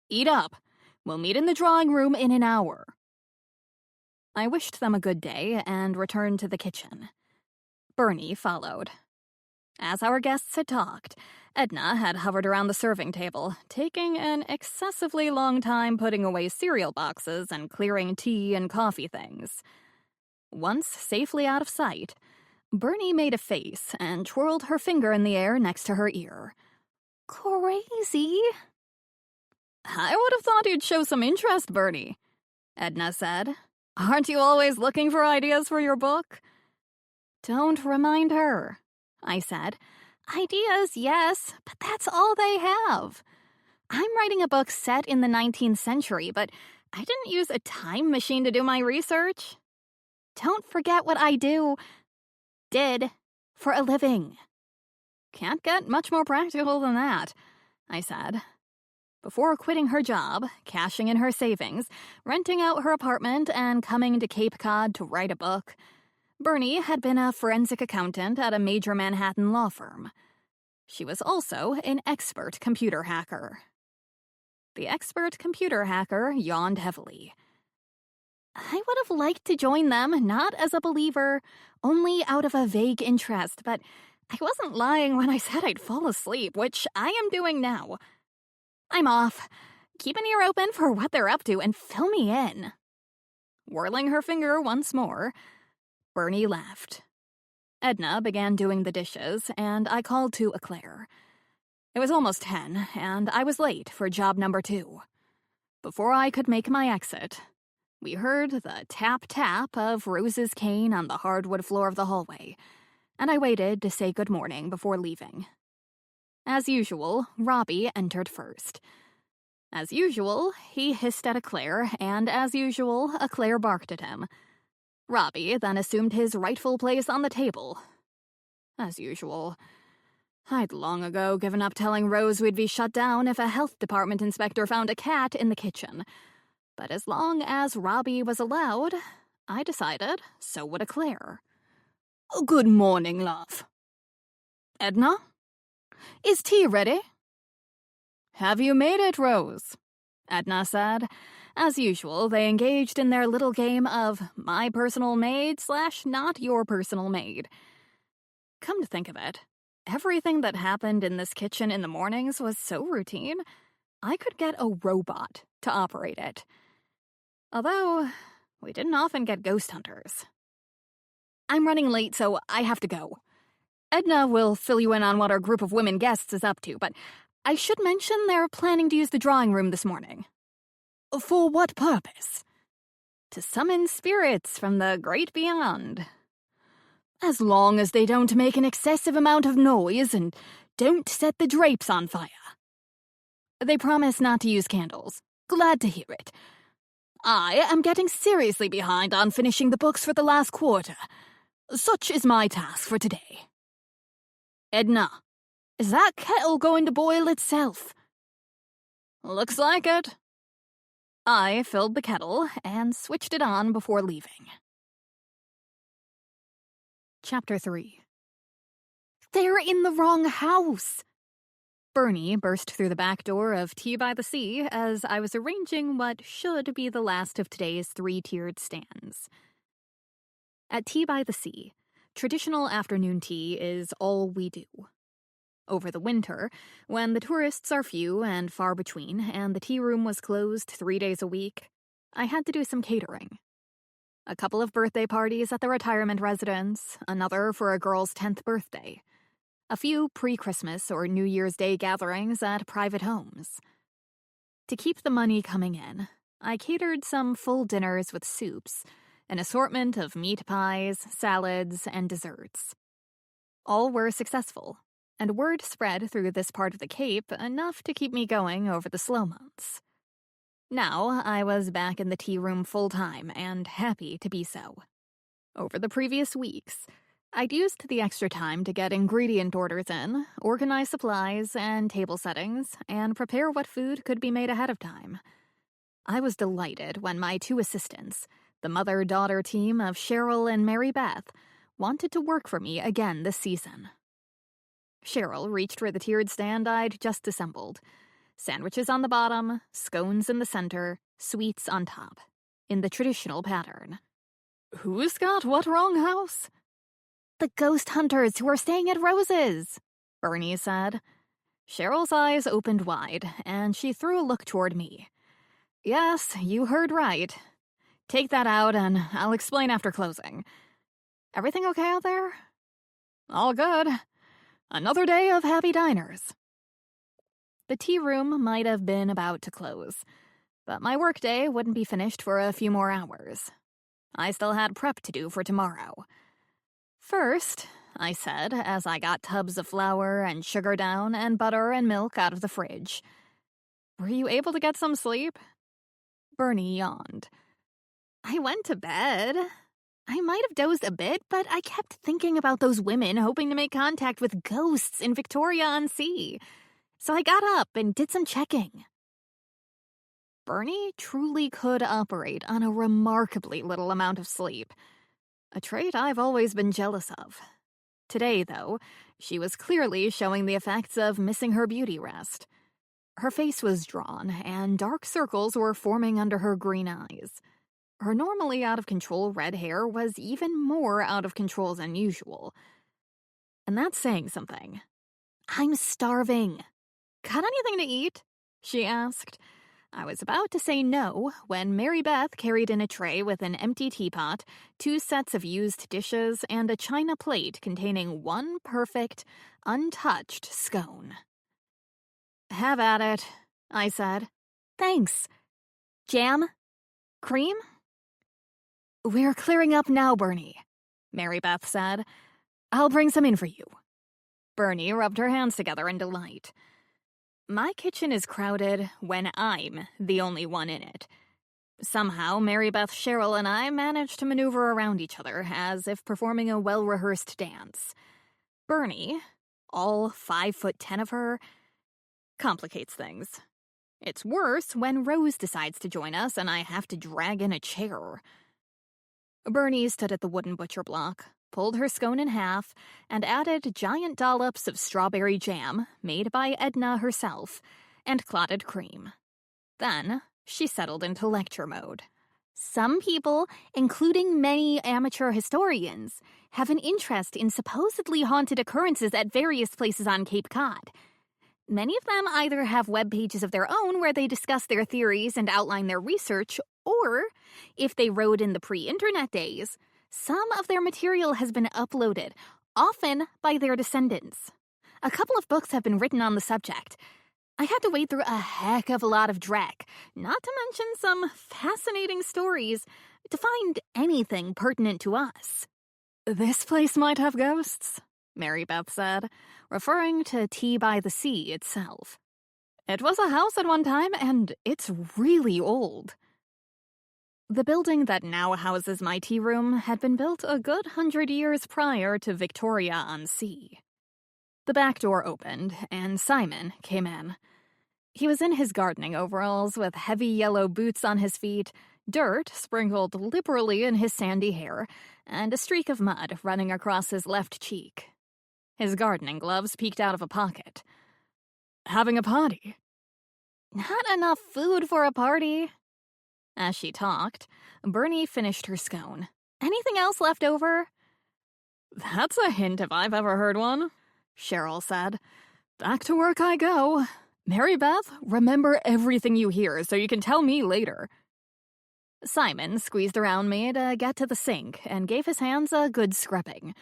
Speaker 1: Eat up. We'll meet in the drawing room in an hour. I wished them a good day and returned to the kitchen. Bernie followed. As our guests had talked, Edna had hovered around the serving table, taking an excessively long time putting away cereal boxes and clearing tea and coffee things. Once safely out of sight, Bernie made a face and twirled her finger in the air next to her ear. Crazy. I would have thought you'd show some interest, Bernie, Edna said. Aren't you always looking for ideas for your book? Don't remind her, I said. Ideas, yes, but that's all they have. I'm writing a book set in the 19th century, but I didn't use a time machine to do my research. Don't forget what I did for a living. Can't get much more practical than that, I said. Before quitting her job, cashing in her savings, renting out her apartment, and coming to Cape Cod to write a book, Bernie had been a forensic accountant at a major Manhattan law firm. She was also an expert computer hacker. The expert computer hacker yawned heavily. I would have liked to join them, not as a believer, only out of a vague interest, but I wasn't lying when I said I'd fall asleep, which I am doing now. I'm off. Keep an ear open for what they're up to and fill me in. Whirling her finger once more, Bernie left. Edna began doing the dishes, and I called to Eclair. It was almost 10, and I was late for job number 2. Before I could make my exit, we heard the tap-tap of Rose's cane on the hardwood floor of the hallway, and I waited to say good morning before leaving. As usual, Robbie entered first. As usual, he hissed at Eclair, and as usual, Eclair barked at him. Robbie then assumed his rightful place on the table. As usual, I'd long ago given up telling Rose we'd be shut down if a health department inspector found a cat in the kitchen. But as long as Robbie was allowed, I decided so would Eclair. Good morning, love. Edna? Is tea ready? Have you made it, Rose? Edna said. As usual, they engaged in their little game of my personal maid / not your personal maid. Come to think of it, everything that happened in this kitchen in the mornings was so routine, I could get a robot to operate it. Although, we didn't often get ghost hunters. I'm running late, so I have to go. Edna will fill you in on what our group of women guests is up to, but I should mention they're planning to use the drawing room this morning. For what purpose? To summon spirits from the great beyond. As long as they don't make an excessive amount of noise and don't set the drapes on fire. They promise not to use candles. Glad to hear it. I am getting seriously behind on finishing the books for the last quarter. Such is my task for today. Edna, is that kettle going to boil itself? Looks like it. I filled the kettle and switched it on before leaving. Chapter 3. They're in the wrong house. Bernie burst through the back door of Tea by the Sea as I was arranging what should be the last of today's 3-tiered stands. At Tea by the Sea, traditional afternoon tea is all we do. Over the winter, when the tourists are few and far between and the tea room was closed 3 days a week, I had to do some catering. A couple of birthday parties at the retirement residence, another for a girl's 10th birthday. A few pre-Christmas or New Year's Day gatherings at private homes. To keep the money coming in, I catered some full dinners with soups, an assortment of meat pies, salads, and desserts. All were successful, and word spread through this part of the Cape enough to keep me going over the slow months. Now I was back in the tea room full-time and happy to be so. Over the previous weeks, I'd used the extra time to get ingredient orders in, organize supplies and table settings, and prepare what food could be made ahead of time. I was delighted when my 2 assistants, the mother-daughter team of Cheryl and Mary Beth, wanted to work for me again this season. Cheryl reached for the tiered stand I'd just assembled. Sandwiches on the bottom, scones in the center, sweets on top, in the traditional pattern. Who's got what wrong house? The ghost hunters who are staying at Rose's, Bernie said. Cheryl's eyes opened wide, and she threw a look toward me. Yes, you heard right. Take that out, and I'll explain after closing. Everything okay out there? All good. Another day of happy diners. The tea room might have been about to close, but my workday wouldn't be finished for a few more hours. I still had prep to do for tomorrow. First, I said, as I got tubs of flour and sugar down and butter and milk out of the fridge. Were you able to get some sleep? Bernie yawned. I went to bed. I might have dozed a bit, but I kept thinking about those women hoping to make contact with ghosts in Victoria-on-Sea. So I got up and did some checking. Bernie truly could operate on a remarkably little amount of sleep, a trait I've always been jealous of. Today, though, she was clearly showing the effects of missing her beauty rest. Her face was drawn, and dark circles were forming under her green eyes. Her normally out-of-control red hair was even more out of control than usual. And that's saying something. I'm starving. Got anything to eat? She asked. I was about to say no when Mary Beth carried in a tray with an empty teapot, 2 sets of used dishes, and a china plate containing one perfect, untouched scone. Have at it, I said. Thanks. Jam? Cream? We're clearing up now, Bernie, Mary Beth said. I'll bring some in for you. Bernie rubbed her hands together in delight. My kitchen is crowded when I'm the only one in it. Somehow, Mary Beth, Cheryl, and I managed to maneuver around each other as if performing a well-rehearsed dance. Bernie, all 5'10" of her, complicates things. It's worse when Rose decides to join us and I have to drag in a chair. Bernie stood at the wooden butcher block, pulled her scone in half, and added giant dollops of strawberry jam, made by Edna herself, and clotted cream. Then, she settled into lecture mode. Some people, including many amateur historians, have an interest in supposedly haunted occurrences at various places on Cape Cod. Many of them either have web pages of their own where they discuss their theories and outline their research, or, if they wrote in the pre-internet days, some of their material has been uploaded, often by their descendants. A couple of books have been written on the subject. I had to wade through a heck of a lot of dreck, not to mention some fascinating stories, to find anything pertinent to us. This place might have ghosts, Mary Beth said, referring to Tea by the Sea itself. It was a house at one time, and it's really old. The building that now houses my tea room had been built a good 100 years prior to Victoria-on-Sea. The back door opened, and Simon came in. He was in his gardening overalls with heavy yellow boots on his feet, dirt sprinkled liberally in his sandy hair, and a streak of mud running across his left cheek. His gardening gloves peeked out of a pocket. Having a party? Not enough food for a party. As she talked, Bernie finished her scone. Anything else left over? That's a hint if I've ever heard one, Cheryl said. Back to work I go. Mary Beth, remember everything you hear so you can tell me later. Simon squeezed around me to get to the sink and gave his hands a good scrubbing.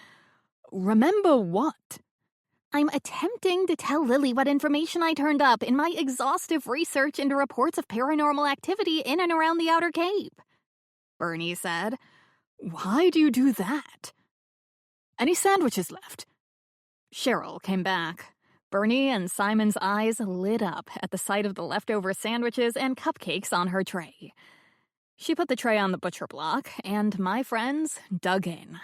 Speaker 1: Remember what? I'm attempting to tell Lily what information I turned up in my exhaustive research into reports of paranormal activity in and around the Outer Cape, Bernie said. Why do you do that? Any sandwiches left? Cheryl came back. Bernie and Simon's eyes lit up at the sight of the leftover sandwiches and cupcakes on her tray. She put the tray on the butcher block, and my friends dug in.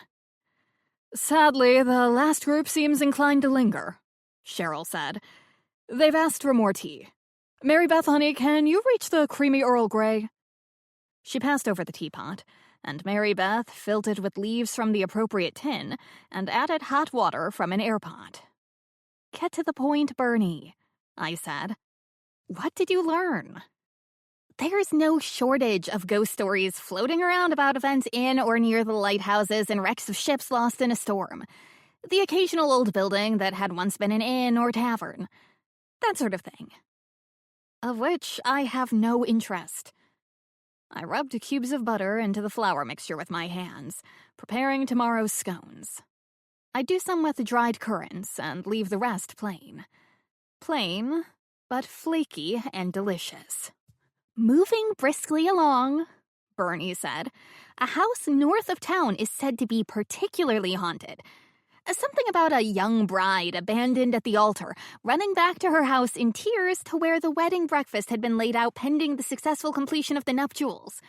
Speaker 1: Sadly, the last group seems inclined to linger, Cheryl said. They've asked for more tea. Mary Beth, honey, can you reach the creamy Earl Grey? She passed over the teapot, and Mary Beth filled it with leaves from the appropriate tin and added hot water from an air pot. Get to the point, Bernie, I said. What did you learn? There's no shortage of ghost stories floating around about events in or near the lighthouses and wrecks of ships lost in a storm. The occasional old building that had once been an inn or tavern. That sort of thing. Of which I have no interest. I rubbed cubes of butter into the flour mixture with my hands, preparing tomorrow's scones. I'd do some with dried currants and leave the rest plain. Plain, but flaky and delicious. "Moving briskly along," Bernie said. "A house north of town is said to be particularly haunted. Something about a young bride abandoned at the altar, running back to her house in tears to where the wedding breakfast had been laid out pending the successful completion of the nuptials.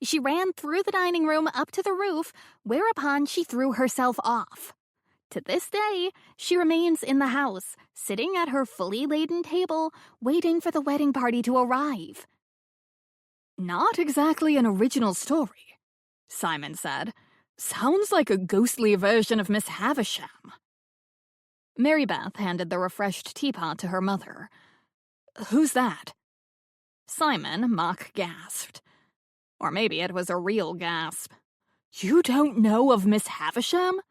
Speaker 1: She ran through the dining room up to the roof, whereupon she threw herself off. To this day, she remains in the house, sitting at her fully laden table, waiting for the wedding party to arrive." "Not exactly an original story," Simon said. "Sounds like a ghostly version of Miss Havisham." Mary Beth handed the refreshed teapot to her mother. "Who's that?" Simon mock gasped. Or maybe it was a real gasp. "You don't know of Miss Havisham?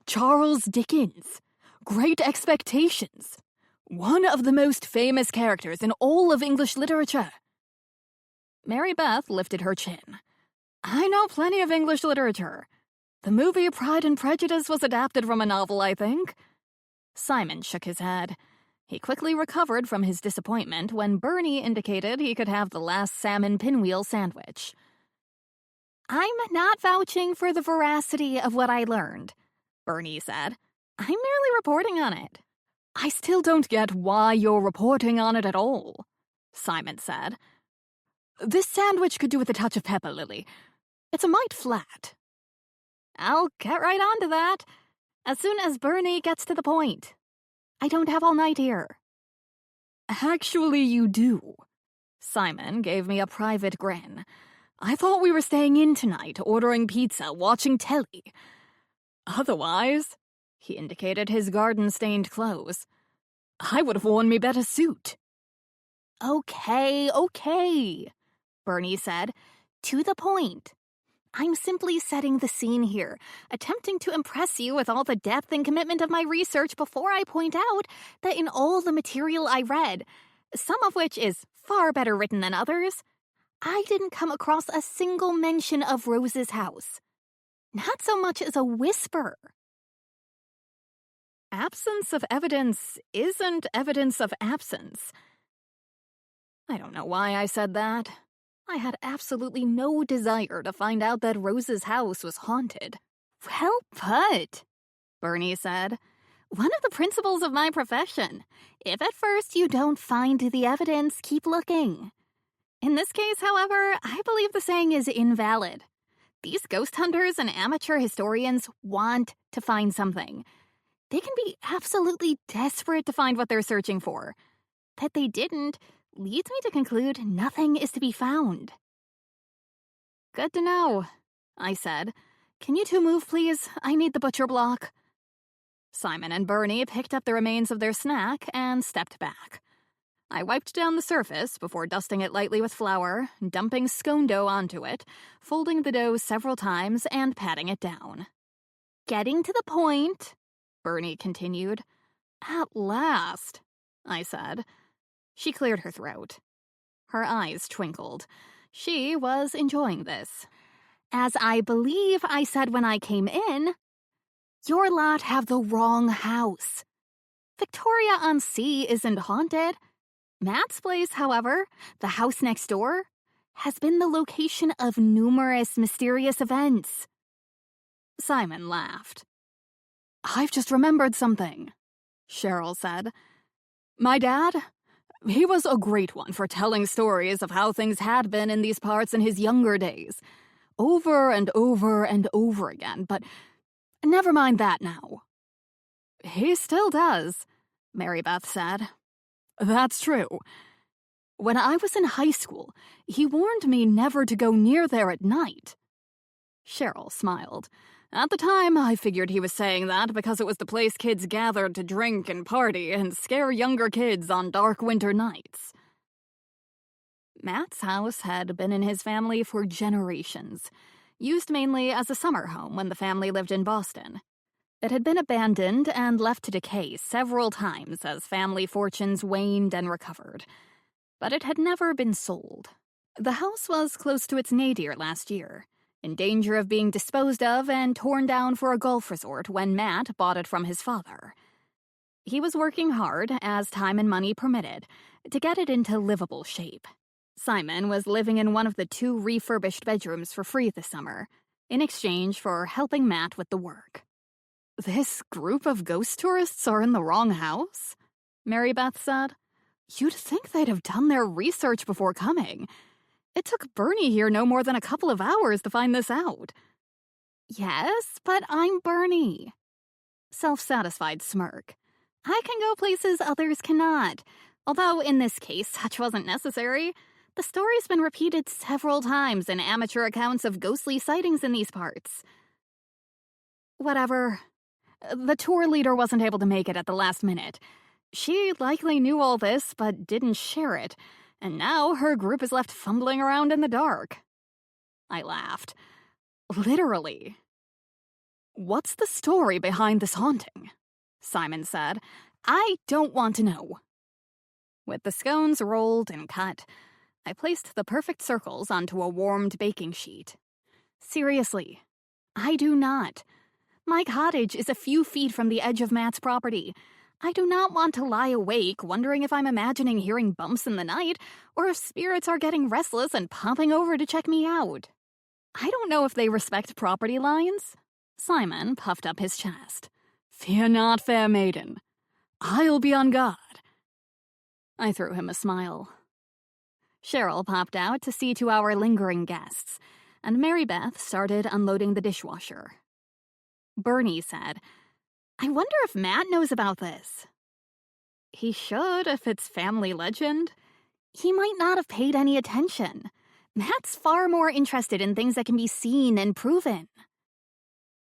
Speaker 1: Charles Dickens. Great Expectations. One of the most famous characters in all of English literature." Mary Beth lifted her chin. "I know plenty of English literature. The movie Pride and Prejudice was adapted from a novel, I think." Simon shook his head. He quickly recovered from his disappointment when Bernie indicated he could have the last salmon pinwheel sandwich. "I'm not vouching for the veracity of what I learned," Bernie said. "I'm merely reporting on it." "I still don't get why you're reporting on it at all," Simon said. "This sandwich could do with a touch of pepper, Lily. It's a mite flat." "I'll get right on to that, as soon as Bernie gets to the point. I don't have all night here." "Actually, you do." Simon gave me a private grin. "I thought we were staying in tonight, ordering pizza, watching telly. Otherwise," he indicated his garden-stained clothes, "I would have worn me better suit." Okay, Bernie said. "To the point. I'm simply setting the scene here, attempting to impress you with all the depth and commitment of my research before I point out that in all the material I read, some of which is far better written than others, I didn't come across a single mention of Rose's house. Not so much as a whisper." Absence of evidence isn't evidence of absence. I don't know why I said that. I had absolutely no desire to find out that Rose's house was haunted. "Well put," Bernie said. "One of the principles of my profession. If at first you don't find the evidence, keep looking. In this case, however, I believe the saying is invalid. These ghost hunters and amateur historians want to find something. They can be absolutely desperate to find what they're searching for. That they didn't leads me to conclude nothing is to be found." "Good to know," I said. "Can you two move, please? I need the butcher block." Simon and Bernie picked up the remains of their snack and stepped back. I wiped down the surface before dusting it lightly with flour, dumping scone dough onto it, folding the dough several times and patting it down. "Getting to the point," Bernie continued. "At last," I said. She cleared her throat. Her eyes twinkled. She was enjoying this. "As I believe I said when I came in, your lot have the wrong house. Victoria-on-Sea isn't haunted. Matt's place, however, the house next door, has been the location of numerous mysterious events." Simon laughed. "I've just remembered something," Cheryl said. "My dad, he was a great one for telling stories of how things had been in these parts in his younger days, over and over and over again, but never mind that now." "He still does," Mary Beth said. "That's true. When I was in high school, he warned me never to go near there at night." Cheryl smiled. "At the time, I figured he was saying that because it was the place kids gathered to drink and party and scare younger kids on dark winter nights." Matt's house had been in his family for generations, used mainly as a summer home when the family lived in Boston. It had been abandoned and left to decay several times as family fortunes waned and recovered. But it had never been sold. The house was close to its nadir last year, in danger of being disposed of and torn down for a golf resort when Matt bought it from his father. He was working hard as time and money permitted, to get it into livable shape. Simon was living in one of the 2 refurbished bedrooms for free this summer, in exchange for helping Matt with the work. "This group of ghost tourists are in the wrong house," Mary Beth said. "You'd think they'd have done their research before coming. It took Bernie here no more than a couple of hours to find this out." "Yes, but I'm Bernie." Self-satisfied smirk. "I can go places others cannot. Although in this case such wasn't necessary. The story's been repeated several times in amateur accounts of ghostly sightings in these parts." "Whatever. The tour leader wasn't able to make it at the last minute. She likely knew all this but didn't share it, and now her group is left fumbling around in the dark." I laughed. "Literally." "What's the story behind this haunting?" Simon said. "I don't want to know." With the scones rolled and cut, I placed the perfect circles onto a warmed baking sheet. "Seriously, I do not. My cottage is a few feet from the edge of Matt's property. I do not want to lie awake wondering if I'm imagining hearing bumps in the night or if spirits are getting restless and popping over to check me out. I don't know if they respect property lines." Simon puffed up his chest. "Fear not, fair maiden. I'll be on guard." I threw him a smile. Cheryl popped out to see to our lingering guests, and Mary Beth started unloading the dishwasher. Bernie said, "I wonder if Matt knows about this." "He should if it's family legend." "He might not have paid any attention. Matt's far more interested in things that can be seen and proven."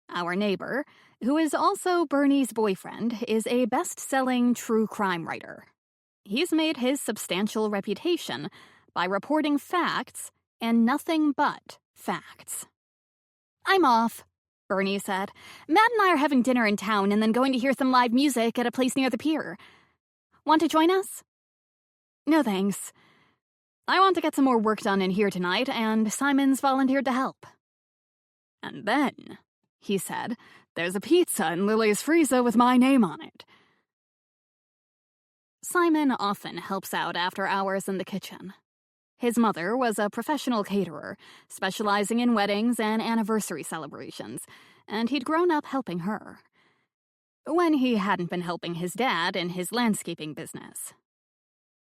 Speaker 1: Our neighbor, who is also Bernie's boyfriend, is a best-selling true crime writer. He's made his substantial reputation by reporting facts and nothing but facts. "I'm off," Bernie said. "Matt and I are having dinner in town and then going to hear some live music at a place near the pier. Want to join us?" "No thanks. I want to get some more work done in here tonight, and Simon's volunteered to help." "And then," he said, "there's a pizza in Lily's freezer with my name on it." Simon often helps out after hours in the kitchen. His mother was a professional caterer, specializing in weddings and anniversary celebrations, and he'd grown up helping her. When he hadn't been helping his dad in his landscaping business.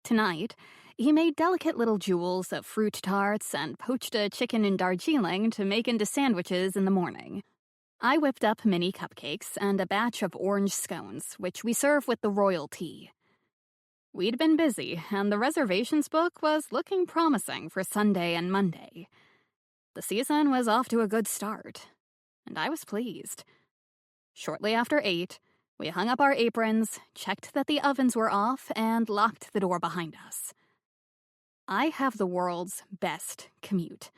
Speaker 1: Tonight, he made delicate little jewels of fruit tarts and poached a chicken in Darjeeling to make into sandwiches in the morning. I whipped up mini cupcakes and a batch of orange scones, which we serve with the royal tea. We'd been busy, and the reservations book was looking promising for Sunday and Monday. The season was off to a good start, and I was pleased. Shortly after 8, we hung up our aprons, checked that the ovens were off, and locked the door behind us. I have the world's best commute.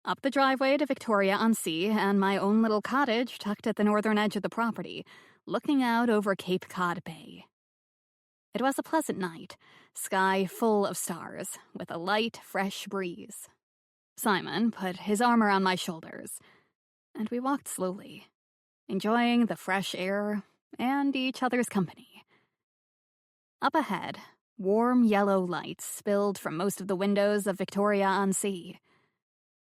Speaker 1: Up the driveway to Victoria-on-Sea and my own little cottage tucked at the northern edge of the property, looking out over Cape Cod Bay. It was a pleasant night, sky full of stars, with a light, fresh breeze. Simon put his arm around my shoulders, and we walked slowly, enjoying the fresh air and each other's company. Up ahead, warm yellow lights spilled from most of the windows of Victoria-on-Sea.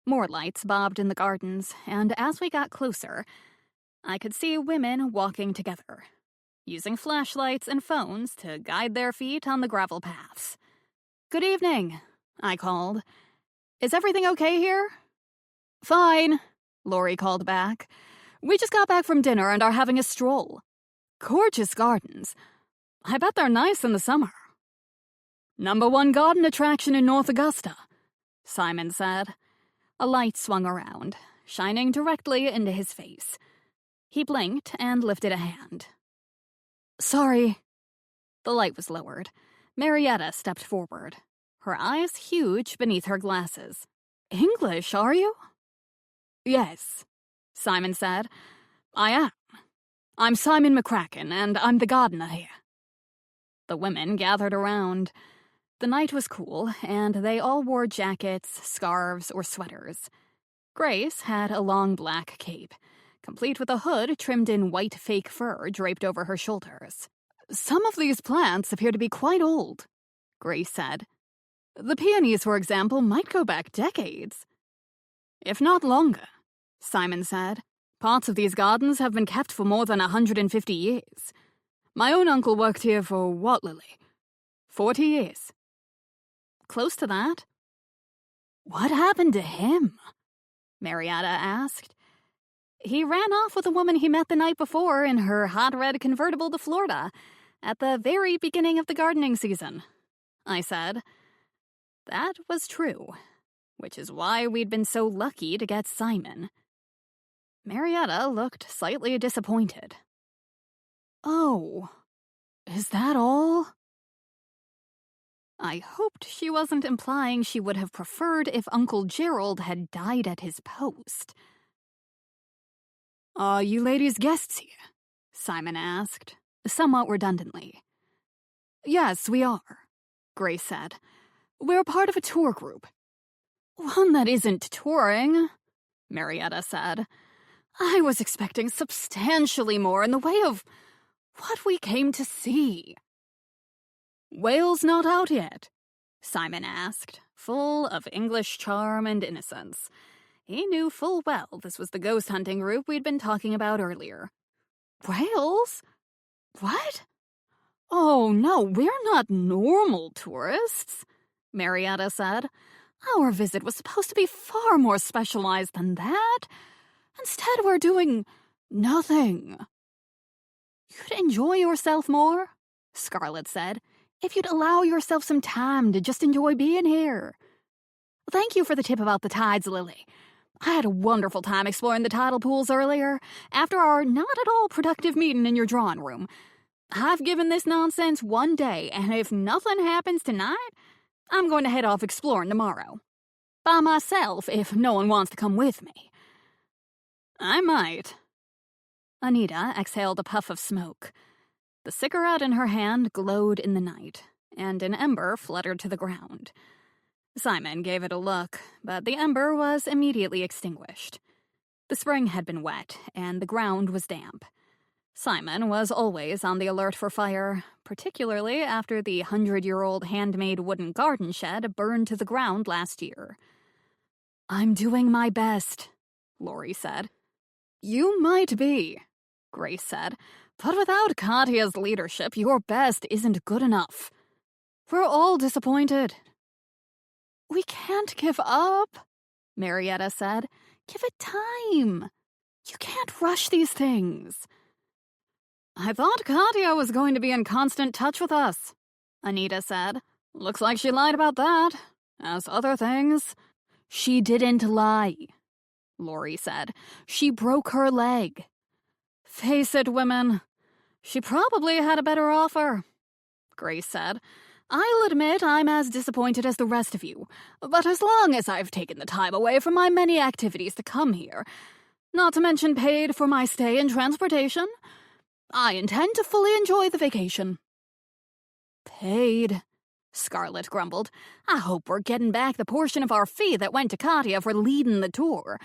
Speaker 1: More lights bobbed in the gardens, and as we got closer, I could see women walking together, using flashlights and phones to guide their feet on the gravel paths. "Good evening," I called. "Is everything okay here?" "Fine," Lori called back. "We just got back from dinner and are having a stroll. Gorgeous gardens. I bet they're nice in the summer." "#1 garden attraction in North Augusta," Simon said. A light swung around, shining directly into his face. He blinked and lifted a hand. "Sorry." The light was lowered. Marietta stepped forward, her eyes huge beneath her glasses. "English, are you?" "Yes," Simon said. "I am. I'm Simon McCracken, and I'm the gardener here." The women gathered around. The night was cool, and they all wore jackets, scarves, or sweaters. Grace had a long black cape, complete with a hood trimmed in white fake fur draped over her shoulders. "Some of these plants appear to be quite old," Grace said. The peonies, for example, might go back decades. If not longer, Simon said. Parts of these gardens have been kept for more than 150 years. My own uncle worked here for what, Lily? 40 years. Close to that. What happened to him? Marietta asked. He ran off with a woman he met the night before in her hot red convertible to Florida at the very beginning of the gardening season, I said. That was true, which is why we'd been so lucky to get Simon. Marietta looked slightly disappointed. Oh, is that all? I hoped she wasn't implying she would have preferred if Uncle Gerald had died at his post. Are you ladies guests here? Simon asked, somewhat redundantly. Yes, we are, Grace said. We're part of a tour group. One that isn't touring, Marietta said. I was expecting substantially more in the way of what we came to see. Whale's not out yet? Simon asked, full of English charm and innocence. He knew full well this was the ghost hunting group we'd been talking about earlier. Whales? What? Oh, no, we're not normal tourists, Marietta said. Our visit was supposed to be far more specialized than that. Instead, we're doing nothing. You'd enjoy yourself more, Scarlett said, if you'd allow yourself some time to just enjoy being here. Thank you for the tip about the tides, Lily. I had a wonderful time exploring the tidal pools earlier, after our not at all productive meeting in your drawing room. I've given this nonsense one day, and if nothing happens tonight, I'm going to head off exploring tomorrow. By myself, if no one wants to come with me. I might. Anita exhaled a puff of smoke. The cigarette in her hand glowed in the night, and an ember fluttered to the ground. Simon gave it a look, but the ember was immediately extinguished. The spring had been wet, and the ground was damp. Simon was always on the alert for fire, particularly after the 100-year-old handmade wooden garden shed burned to the ground last year. I'm doing my best, Laurie said. You might be, Grace said, but without Katya's leadership, your best isn't good enough. We're all disappointed. We can't give up, Marietta said. Give it time. You can't rush these things. I thought Katya was going to be in constant touch with us, Anita said. Looks like she lied about that, as other things. She didn't lie, Laurie said. She broke her leg. Face it, women. She probably had a better offer, Grace said. I'll admit I'm as disappointed as the rest of you, but as long as I've taken the time away from my many activities to come here, not to mention paid for my stay and transportation, I intend to fully enjoy the vacation. Paid, Scarlett grumbled. I hope we're getting back the portion of our fee that went to Katya for leading the tour.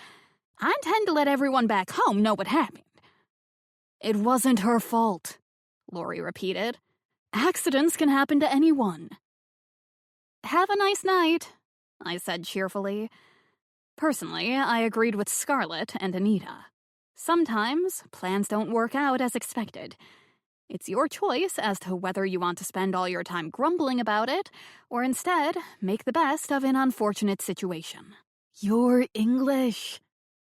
Speaker 1: I intend to let everyone back home know what happened. It wasn't her fault, Laurie repeated. Accidents can happen to anyone. Have a nice night, I said cheerfully. Personally, I agreed with Scarlett and Anita. Sometimes plans don't work out as expected. It's your choice as to whether you want to spend all your time grumbling about it, or instead make the best of an unfortunate situation. You're English,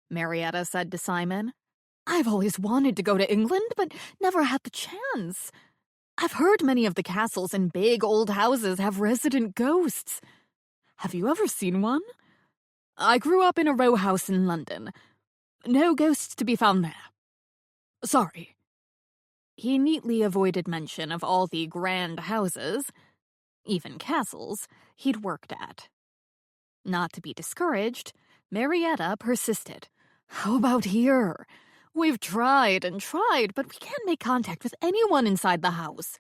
Speaker 1: Marietta said to Simon. I've always wanted to go to England, but never had the chance. I've heard many of the castles and big old houses have resident ghosts. Have you ever seen one? I grew up in a row house in London. No ghosts to be found there. Sorry. He neatly avoided mention of all the grand houses, even castles, he'd worked at. Not to be discouraged, Marietta persisted. How about here? We've tried and tried, but we can't make contact with anyone inside the house.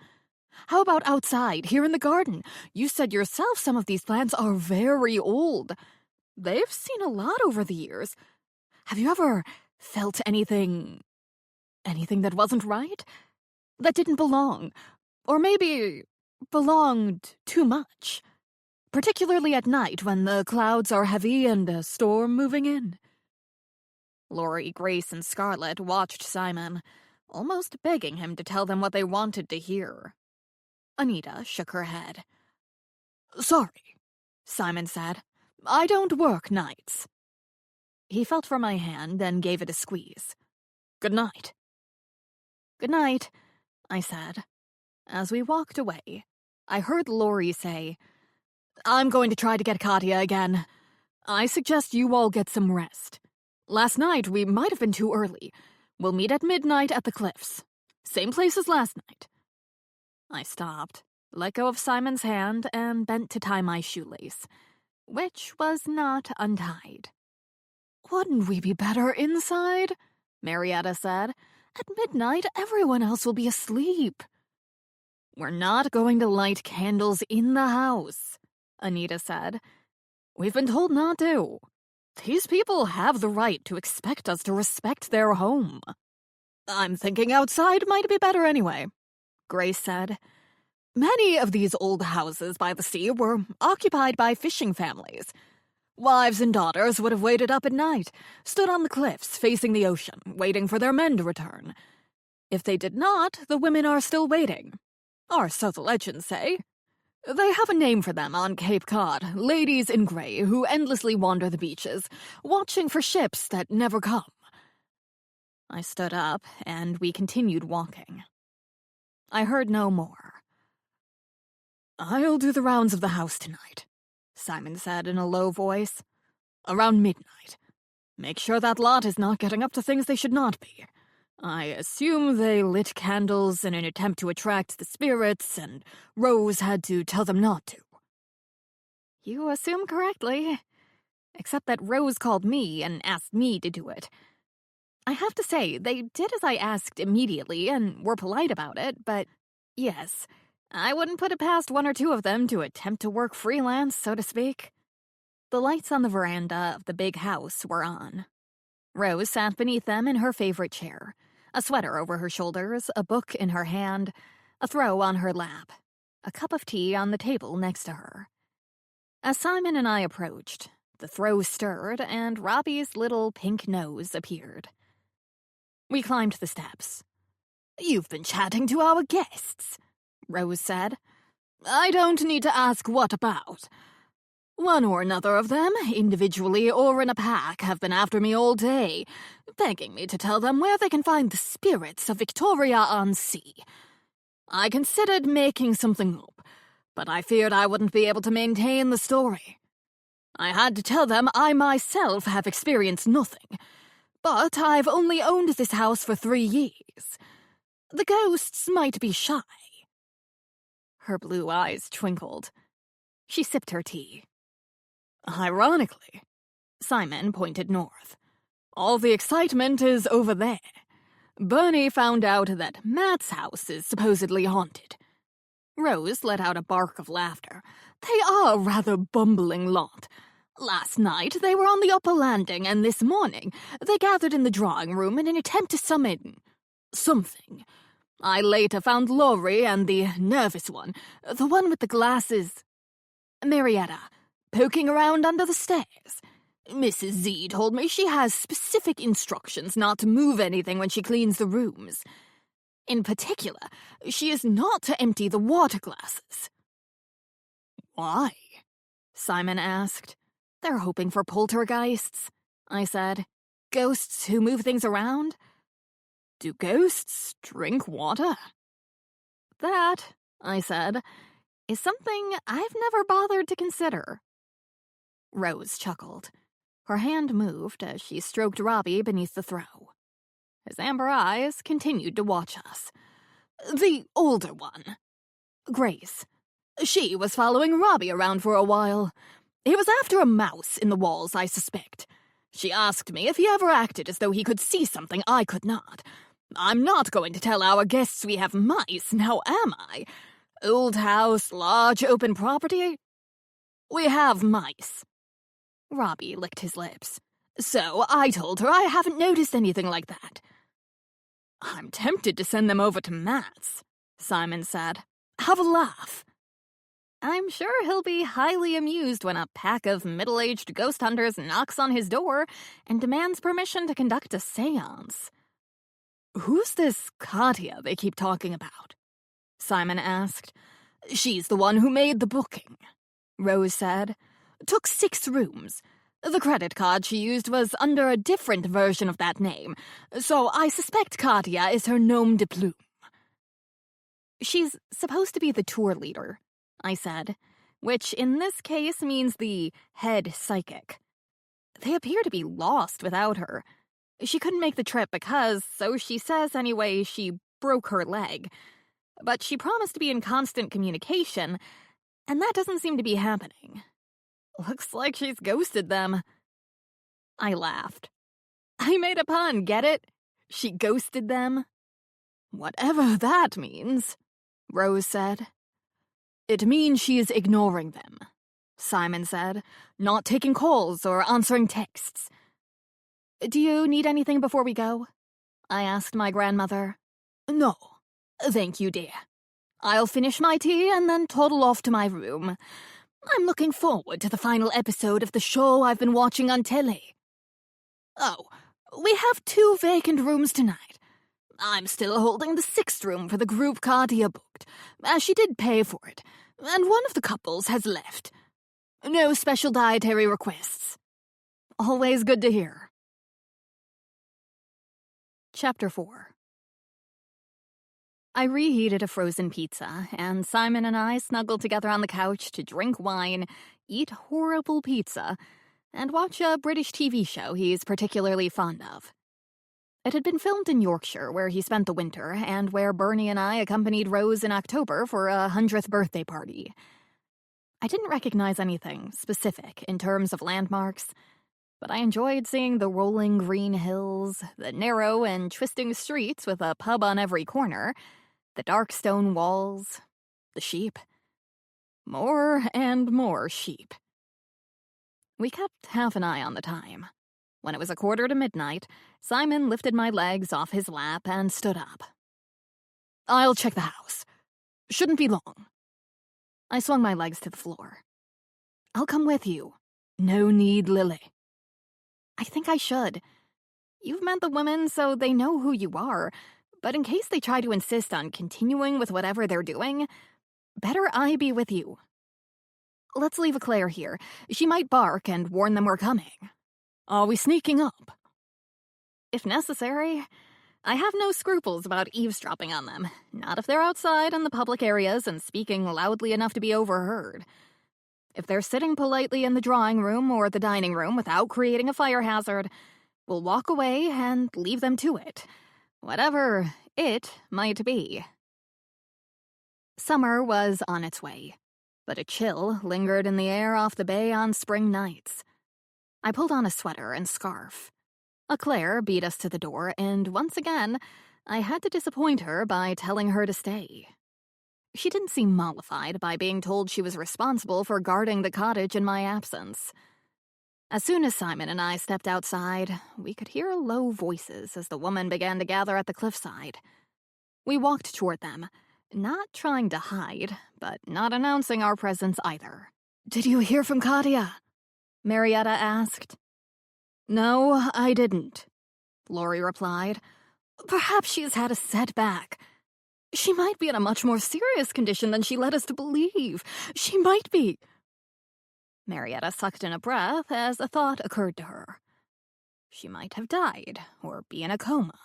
Speaker 1: How about outside, here in the garden? You said yourself some of these plants are very old. They've seen a lot over the years. Have you ever felt anything that wasn't right? That didn't belong? Or maybe belonged too much, particularly at night when the clouds are heavy and a storm moving in. Lori, Grace, and Scarlett watched Simon, almost begging him to tell them what they wanted to hear. Anita shook her head. "Sorry," Simon said. "I don't work nights." He felt for my hand and gave it a squeeze. "Good night." "Good night," I said. As we walked away, I heard Lori say, "I'm going to try to get Katya again. I suggest you all get some rest. Last night we might have been too early. We'll meet at midnight at the cliffs. Same place as last night." I stopped, let go of Simon's hand, and bent to tie my shoelace, which was not untied. "Wouldn't we be better inside?" Marietta said. "At midnight, everyone else will be asleep." "We're not going to light candles in the house," Anita said. "We've been told not to. These people have the right to expect us to respect their home." "I'm thinking outside might be better anyway," Grace said. "Many of these old houses by the sea were occupied by fishing families. Wives and daughters would have waited up at night, stood on the cliffs facing the ocean, waiting for their men to return. If they did not, the women are still waiting. Or so the legends say. They have a name for them on Cape Cod, ladies in gray who endlessly wander the beaches, watching for ships that never come." I stood up, and we continued walking. I heard no more. "I'll do the rounds of the house tonight," Simon said in a low voice. "Around midnight. Make sure that lot is not getting up to things they should not be. I assume they lit candles in an attempt to attract the spirits, and Rose had to tell them not to." "You assume correctly. Except that Rose called me and asked me to do it. I have to say, they did as I asked immediately and were polite about it, but yes, I wouldn't put it past one or two of them to attempt to work freelance, so to speak." The lights on the veranda of the big house were on. Rose sat beneath them in her favorite chair, a sweater over her shoulders, a book in her hand, a throw on her lap, a cup of tea on the table next to her. As Simon and I approached, the throw stirred and Robbie's little pink nose appeared. We climbed the steps. "You've been chatting to our guests," Rose said. "I don't need to ask what about. One or another of them, individually or in a pack, have been after me all day, begging me to tell them where they can find the spirits of Victoria-on-Sea. I considered making something up, but I feared I wouldn't be able to maintain the story. I had to tell them I myself have experienced nothing, but I've only owned this house for 3 years. The ghosts might be shy." Her blue eyes twinkled. She sipped her tea. "Ironically," Simon pointed north, "all the excitement is over there. Bernie found out that Matt's house is supposedly haunted." Rose let out a bark of laughter. "They are a rather bumbling lot. Last night they were on the upper landing, and this morning they gathered in the drawing room in an attempt to summon something. I later found Laurie and the nervous one, the one with the glasses, Marietta, poking around under the stairs. Mrs. Z told me she has specific instructions not to move anything when she cleans the rooms. In particular, she is not to empty the water glasses." "Why?" Simon asked. "They're hoping for poltergeists," I said. "Ghosts who move things around." "Do ghosts drink water?" "That," I said, "is something I've never bothered to consider." Rose chuckled. Her hand moved as she stroked Robbie beneath the throw. His amber eyes continued to watch us. "The older one. Grace. She was following Robbie around for a while. He was after a mouse in the walls, I suspect. She asked me if he ever acted as though he could see something I could not. I'm not going to tell our guests we have mice, now am I? Old house, large open property. We have mice." Robbie licked his lips. "So I told her I haven't noticed anything like that." "I'm tempted to send them over to Matt's," Simon said. "Have a laugh." I'm sure he'll be highly amused when a pack of middle-aged ghost hunters knocks on his door and demands permission to conduct a seance. "Who's this Katya they keep talking about?" Simon asked. "She's the one who made the booking," Rose said. "Took 6 rooms. The credit card she used was under a different version of that name, so I suspect Katya is her nom de plume." "She's supposed to be the tour leader," I said, which in this case means the head psychic. They appear to be lost without her. She couldn't make the trip because, so she says anyway, she broke her leg. But she promised to be in constant communication, and that doesn't seem to be happening. Looks like she's ghosted them. I laughed. I made a pun, get it? She ghosted them? "Whatever that means," Rose said. "It means she is ignoring them," Simon said, "not taking calls or answering texts." "Do you need anything before we go?" I asked my grandmother. "No, thank you, dear. I'll finish my tea and then toddle off to my room. I'm looking forward to the final episode of the show I've been watching on telly. Oh, we have 2 vacant rooms tonight. I'm still holding the 6th room for the group Katya booked, as she did pay for it, and one of the couples has left. No special dietary requests. Always good to hear." Chapter 4. I reheated a frozen pizza, and Simon and I snuggled together on the couch to drink wine, eat horrible pizza, and watch a British TV show he's particularly fond of. It had been filmed in Yorkshire, where he spent the winter, and where Bernie and I accompanied Rose in October for a 100th birthday party. I didn't recognize anything specific in terms of landmarks, but I enjoyed seeing the rolling green hills, the narrow and twisting streets with a pub on every corner, the dark stone walls, the sheep. More and more sheep. We kept half an eye on the time. When it was 1:45, Simon lifted my legs off his lap and stood up. "I'll check the house. Shouldn't be long." I swung my legs to the floor. "I'll come with you." "No need, Lily." "I think I should. You've met the women, so they know who you are, but in case they try to insist on continuing with whatever they're doing, better I be with you. Let's leave Eclair here. She might bark and warn them we're coming." "Are we sneaking up?" "If necessary. I have no scruples about eavesdropping on them, not if they're outside in the public areas and speaking loudly enough to be overheard. If they're sitting politely in the drawing room or the dining room without creating a fire hazard, we'll walk away and leave them to it, whatever it might be." Summer was on its way, but a chill lingered in the air off the bay on spring nights. I pulled on a sweater and scarf. Eclair beat us to the door, and once again, I had to disappoint her by telling her to stay. She didn't seem mollified by being told she was responsible for guarding the cottage in my absence. As soon as Simon and I stepped outside, we could hear low voices as the woman began to gather at the cliffside. We walked toward them, not trying to hide, but not announcing our presence either. "Did you hear from Katya?" Marietta asked. "No, I didn't," Lori replied. "Perhaps she's had a setback. She might be in a much more serious condition than she led us to believe. She might be." Marietta sucked in a breath as a thought occurred to her. She might have died, or be in a coma.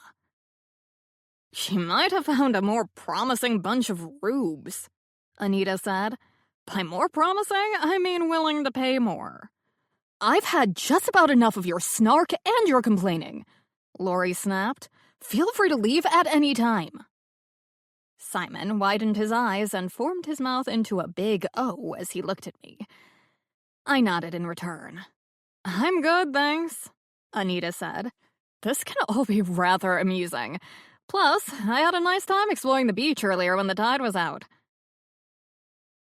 Speaker 1: "She might have found a more promising bunch of rubes," Anita said. "By more promising, I mean willing to pay more." "I've had just about enough of your snark and your complaining," Lori snapped. "Feel free to leave at any time." Simon widened his eyes and formed his mouth into a big O as he looked at me. I nodded in return. "I'm good, thanks," Anita said. "This can all be rather amusing. Plus, I had a nice time exploring the beach earlier when the tide was out."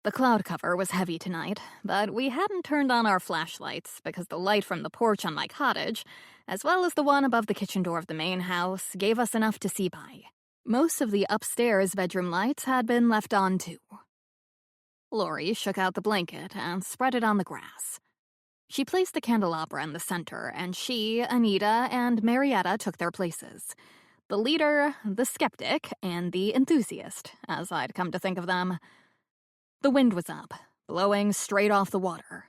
Speaker 1: The cloud cover was heavy tonight, but we hadn't turned on our flashlights because the light from the porch on my cottage, as well as the one above the kitchen door of the main house, gave us enough to see by. Most of the upstairs bedroom lights had been left on too. Lori shook out the blanket and spread it on the grass. She placed the candelabra in the center, and she, Anita, and Marietta took their places. The leader, the skeptic, and the enthusiast, as I'd come to think of them. The wind was up, blowing straight off the water.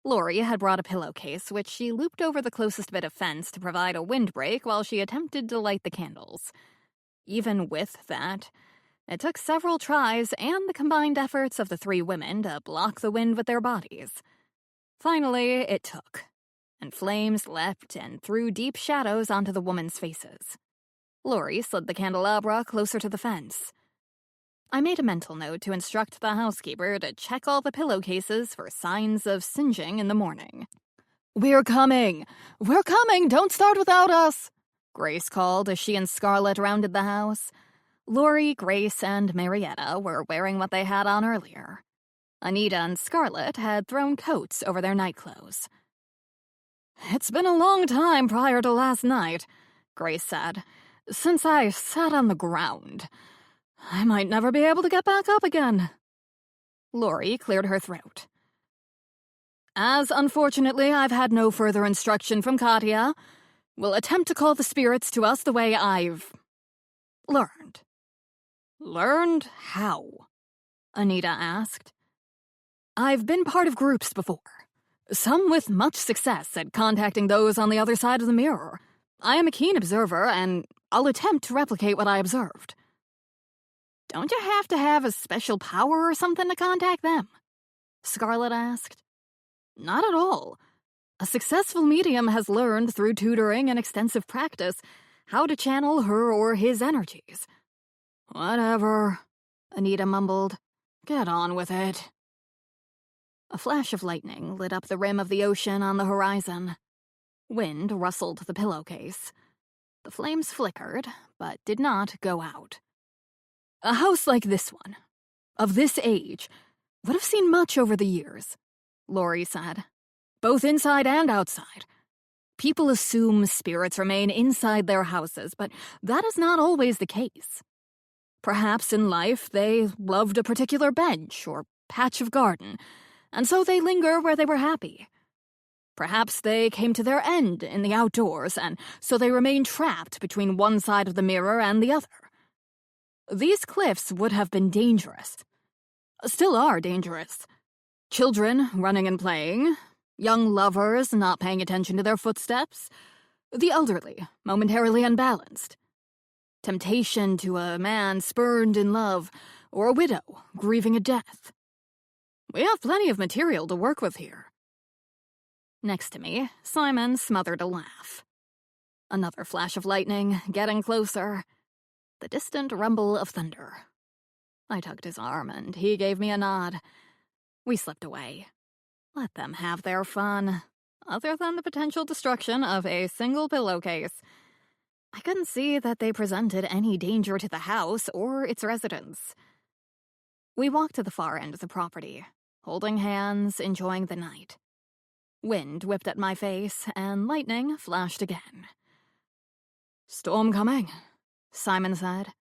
Speaker 1: Lori had brought a pillowcase, which she looped over the closest bit of fence to provide a windbreak while she attempted to light the candles. Even with that, it took several tries and the combined efforts of the three women to block the wind with their bodies. Finally, it took, and flames leapt and threw deep shadows onto the women's faces. Lori slid the candelabra closer to the fence. I made a mental note to instruct the housekeeper to check all the pillowcases for signs of singeing in the morning. "We're coming! We're coming! Don't start without us!" Grace called as she and Scarlett rounded the house. Lori, Grace, and Marietta were wearing what they had on earlier. Anita and Scarlett had thrown coats over their nightclothes. "It's been a long time prior to last night," Grace said, "since I sat on the ground. I might never be able to get back up again." Lori cleared her throat. "As unfortunately I've had no further instruction from Katya, we'll attempt to call the spirits to us the way I've learned." "Learned how?" Anita asked. "I've been part of groups before, some with much success at contacting those on the other side of the mirror. I am a keen observer, and I'll attempt to replicate what I observed." "Don't you have to have a special power or something to contact them?" Scarlett asked. "Not at all. A successful medium has learned through tutoring and extensive practice how to channel her or his energies." "Whatever," Anita mumbled. "Get on with it." A flash of lightning lit up the rim of the ocean on the horizon. Wind rustled the pillowcase. The flames flickered, but did not go out. "A house like this one, of this age, would have seen much over the years," Lori said. "Both inside and outside. People assume spirits remain inside their houses, but that is not always the case. Perhaps in life they loved a particular bench or patch of garden, and so they linger where they were happy. Perhaps they came to their end in the outdoors, and so they remain trapped between one side of the mirror and the other. These cliffs would have been dangerous. Still are dangerous. Children running and playing, young lovers not paying attention to their footsteps, the elderly momentarily unbalanced. Temptation to a man spurned in love, or a widow grieving a death. We have plenty of material to work with here." Next to me, Simon smothered a laugh. Another flash of lightning, getting closer. The distant rumble of thunder. I tugged his arm, and he gave me a nod. We slipped away. Let them have their fun. Other than the potential destruction of a single pillowcase, I couldn't see that they presented any danger to the house or its residents. We walked to the far end of the property, holding hands, enjoying the night. Wind whipped at my face, and lightning flashed again. "Storm coming," Simon said.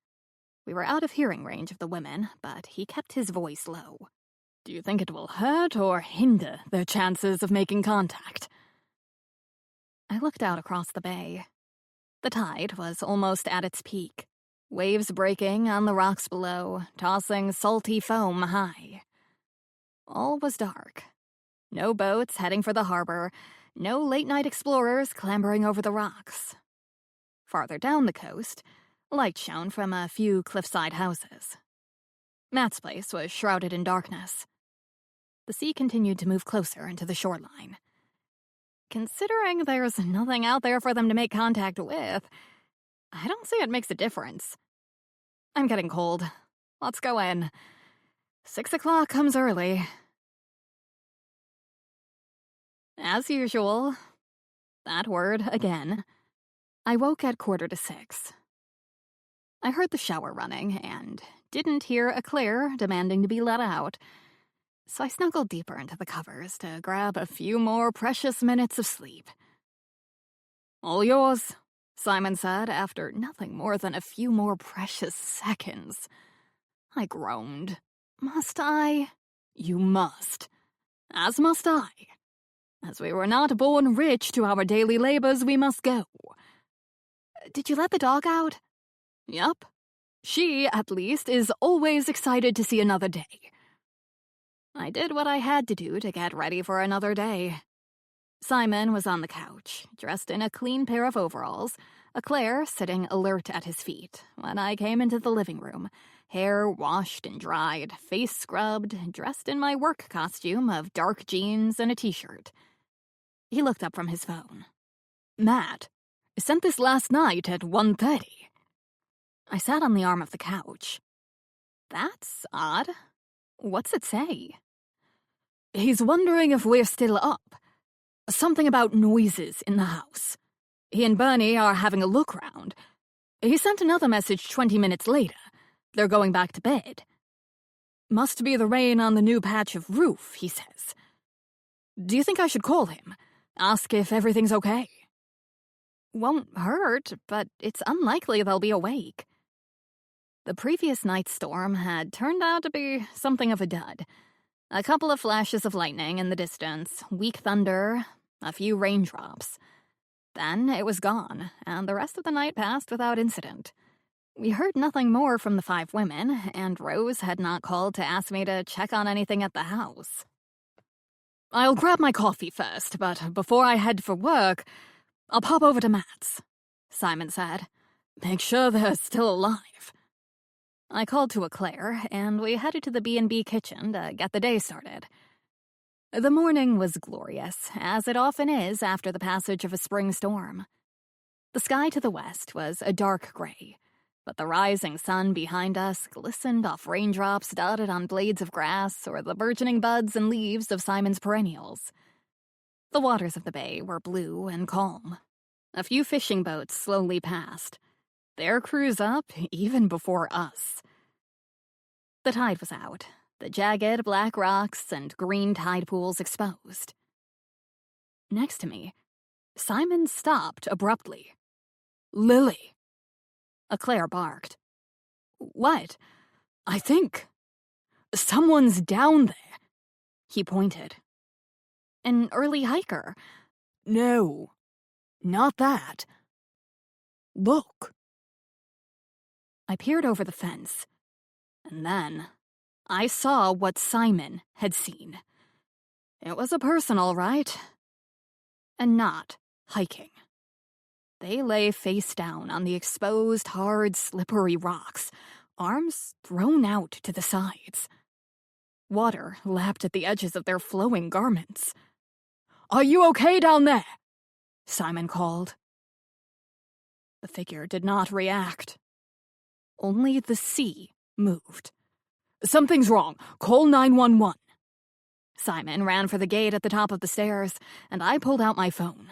Speaker 1: We were out of hearing range of the women, but he kept his voice low. "Do you think it will hurt or hinder their chances of making contact?" I looked out across the bay. The tide was almost at its peak, waves breaking on the rocks below, tossing salty foam high. All was dark. No boats heading for the harbor, no late-night explorers clambering over the rocks. Farther down the coast, light shone from a few cliffside houses. Matt's place was shrouded in darkness. The sea continued to move closer into the shoreline. Considering there's nothing out there for them to make contact with, I don't see it makes a difference. I'm getting cold. Let's go in. 6 o'clock comes early. As usual, that word again, I woke at 5:45. I heard the shower running and didn't hear a Claire demanding to be let out, so I snuggled deeper into the covers to grab a few more precious minutes of sleep. "All yours," Simon said after nothing more than a few more precious seconds. I groaned. Must I? You must. As must I. As we were not born rich to our daily labors, we must go. Did you let the dog out? Yup. She, at least, is always excited to see another day. I did what I had to do to get ready for another day. Simon was on the couch, dressed in a clean pair of overalls, Claire sitting alert at his feet when I came into the living room, hair washed and dried, face scrubbed, dressed in my work costume of dark jeans and a t-shirt. He looked up from his phone. Matt, sent this last night at 1:30. I sat on the arm of the couch. That's odd. What's it say? He's wondering if we're still up. Something about noises in the house. He and Bernie are having a look round. He sent another message 20 minutes later. They're going back to bed. Must be the rain on the new patch of roof, he says. Do you think I should call him? Ask if everything's okay? Won't hurt, but it's unlikely they'll be awake. The previous night's storm had turned out to be something of a dud. A couple of flashes of lightning in the distance, weak thunder, a few raindrops. Then it was gone, and the rest of the night passed without incident. We heard nothing more from the 5 women, and Rose had not called to ask me to check on anything at the house. I'll grab my coffee first, but before I head for work, I'll pop over to Matt's, Simon said. Make sure they're still alive. I called to Claire, and we headed to the B&B kitchen to get the day started. The morning was glorious, as it often is after the passage of a spring storm. The sky to the west was a dark gray, but the rising sun behind us glistened off raindrops dotted on blades of grass or the burgeoning buds and leaves of Simon's perennials. The waters of the bay were blue and calm. A few fishing boats slowly passed, their crews up even before us. The tide was out, the jagged black rocks and green tide pools exposed. Next to me, Simon stopped abruptly. Lily! Claire barked. What? I think someone's down there. He pointed. An early hiker. No, not that. Look. I peered over the fence, and then I saw what Simon had seen. It was a person, all right, and not hiking. They lay face down on the exposed, hard, slippery rocks, arms thrown out to the sides. Water lapped at the edges of their flowing garments. Are you okay down there? Simon called. The figure did not react. Only the sea moved. Something's wrong. Call 911. Simon ran for the gate at the top of the stairs, and I pulled out my phone.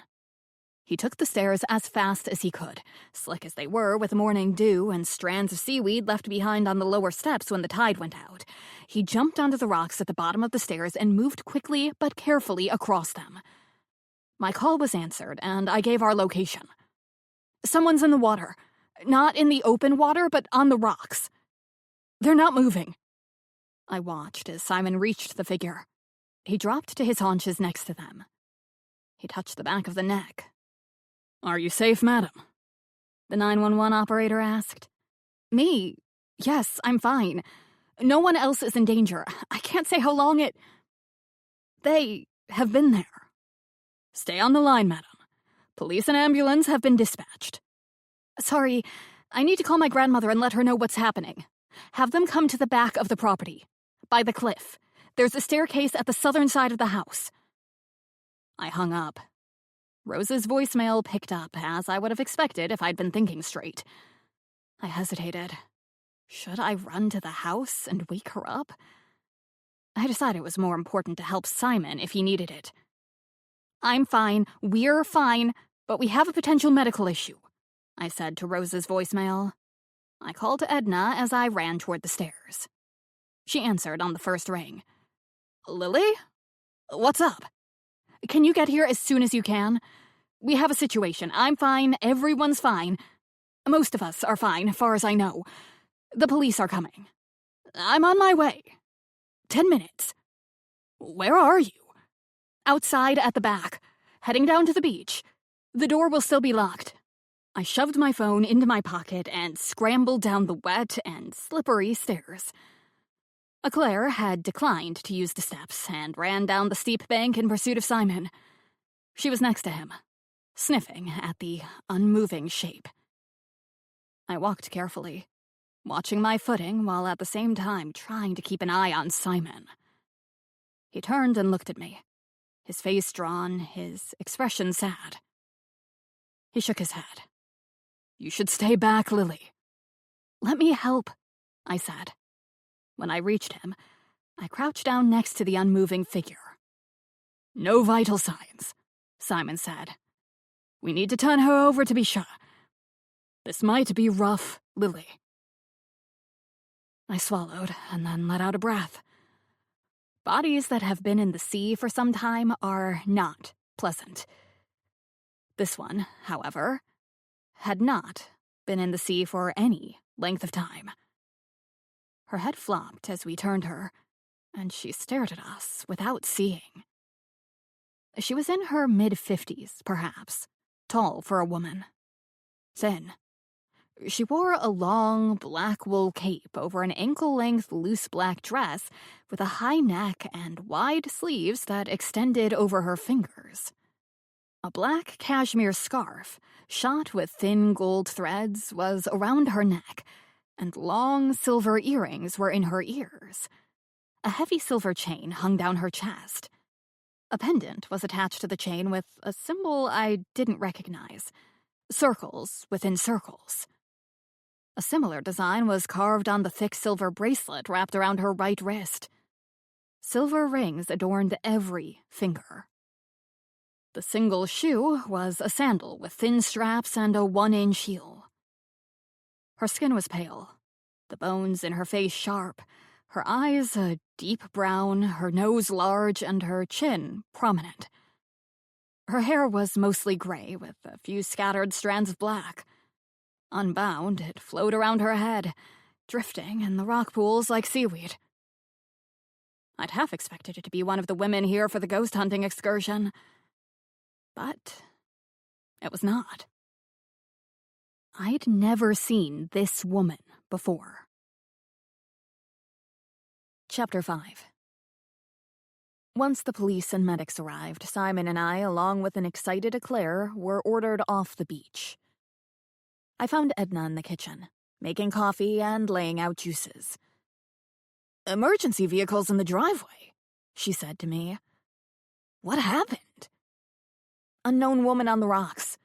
Speaker 1: He took the stairs as fast as he could, slick as they were with morning dew and strands of seaweed left behind on the lower steps when the tide went out. He jumped onto the rocks at the bottom of the stairs and moved quickly but carefully across them. My call was answered, and I gave our location. Someone's in the water. Not in the open water, but on the rocks. They're not moving. I watched as Simon reached the figure. He dropped to his haunches next to them. He touched the back of the neck. Are you safe, madam? The 911 operator asked. Me? Yes, I'm fine. No one else is in danger. I can't say how long it... They have been there. Stay on the line, madam. Police and ambulance have been dispatched. Sorry, I need to call my grandmother and let her know what's happening. Have them come to the back of the property, by the cliff. There's a staircase at the southern side of the house. I hung up. Rose's voicemail picked up, as I would have expected if I'd been thinking straight. I hesitated. Should I run to the house and wake her up? I decided it was more important to help Simon if he needed it. I'm fine, we're fine, but we have a potential medical issue, I said to Rose's voicemail. I called to Edna as I ran toward the stairs. She answered on the first ring. Lily? What's up? Can you get here as soon as you can? We have a situation. I'm fine. Everyone's fine. Most of us are fine, far as I know. The police are coming. I'm on my way. 10 minutes. Where are you? Outside at the back, heading down to the beach. The door will still be locked. I shoved my phone into my pocket and scrambled down the wet and slippery stairs. Claire had declined to use the steps and ran down the steep bank in pursuit of Simon. She was next to him, sniffing at the unmoving shape. I walked carefully, watching my footing while at the same time trying to keep an eye on Simon. He turned and looked at me, his face drawn, his expression sad. He shook his head. You should stay back, Lily. Let me help, I said. When I reached him, I crouched down next to the unmoving figure. No vital signs, Simon said. We need to turn her over to be sure. This might be rough, Lily. I swallowed and then let out a breath. Bodies that have been in the sea for some time are not pleasant. This one, however, had not been in the sea for any length of time. Her head flopped as we turned her, and she stared at us without seeing. She was in her mid-50s, perhaps, tall for a woman. Thin. She wore a long, black wool cape over an ankle-length loose black dress with a high neck and wide sleeves that extended over her fingers. A black cashmere scarf, shot with thin gold threads, was around her neck, and long silver earrings were in her ears. A heavy silver chain hung down her chest. A pendant was attached to the chain with a symbol I didn't recognize. Circles within circles. A similar design was carved on the thick silver bracelet wrapped around her right wrist. Silver rings adorned every finger. The single shoe was a sandal with thin straps and a 1-inch heel. Her skin was pale, the bones in her face sharp, her eyes a deep brown, her nose large, and her chin prominent. Her hair was mostly gray, with a few scattered strands of black. Unbound, it flowed around her head, drifting in the rock pools like seaweed. I'd half expected it to be one of the women here for the ghost hunting excursion. But it was not. I'd never seen this woman before. Chapter 5. Once the police and medics arrived, Simon and I, along with an excited Claire, were ordered off the beach. I found Edna in the kitchen, making coffee and laying out juices. "Emergency vehicles in the driveway," she said to me. "What happened?" "Unknown woman on the rocks.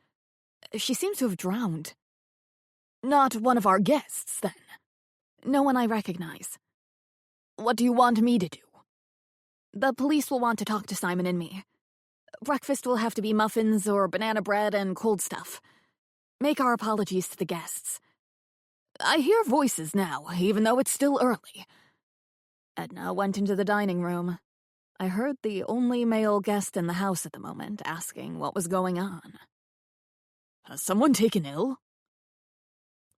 Speaker 1: She seems to have drowned." "Not one of our guests, then?" "No one I recognize." "What do you want me to do?" "The police will want to talk to Simon and me. Breakfast will have to be muffins or banana bread and cold stuff. Make our apologies to the guests." "I hear voices now, even though it's still early." Edna went into the dining room. I heard the only male guest in the house at the moment asking what was going on. "Has someone taken ill?"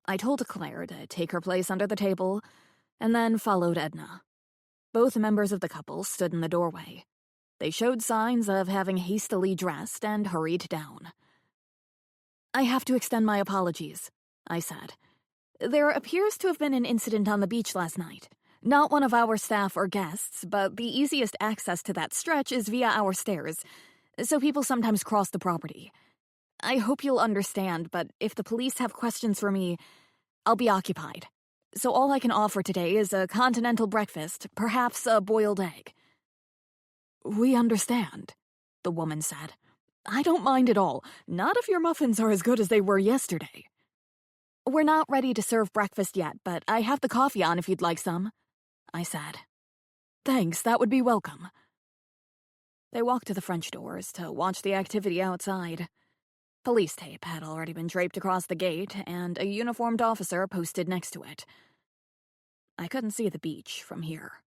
Speaker 1: I told Claire to take her place under the table, and then followed Edna. Both members of the couple stood in the doorway. They showed signs of having hastily dressed and hurried down. "I have to extend my apologies," I said. "There appears to have been an incident on the beach last night. Not one of our staff or guests, but the easiest access to that stretch is via our stairs, so people sometimes cross the property. I hope you'll understand, but if the police have questions for me, I'll be occupied. So all I can offer today is a continental breakfast, perhaps a boiled egg." "We understand," the woman said. "I don't mind at all, not if your muffins are as good as they were yesterday." "We're not ready to serve breakfast yet, but I have the coffee on if you'd like some," I said. "Thanks, that would be welcome." They walked to the French doors to watch the activity outside. Police tape had already been draped across the gate, and a uniformed officer posted next to it. I couldn't see the beach from here.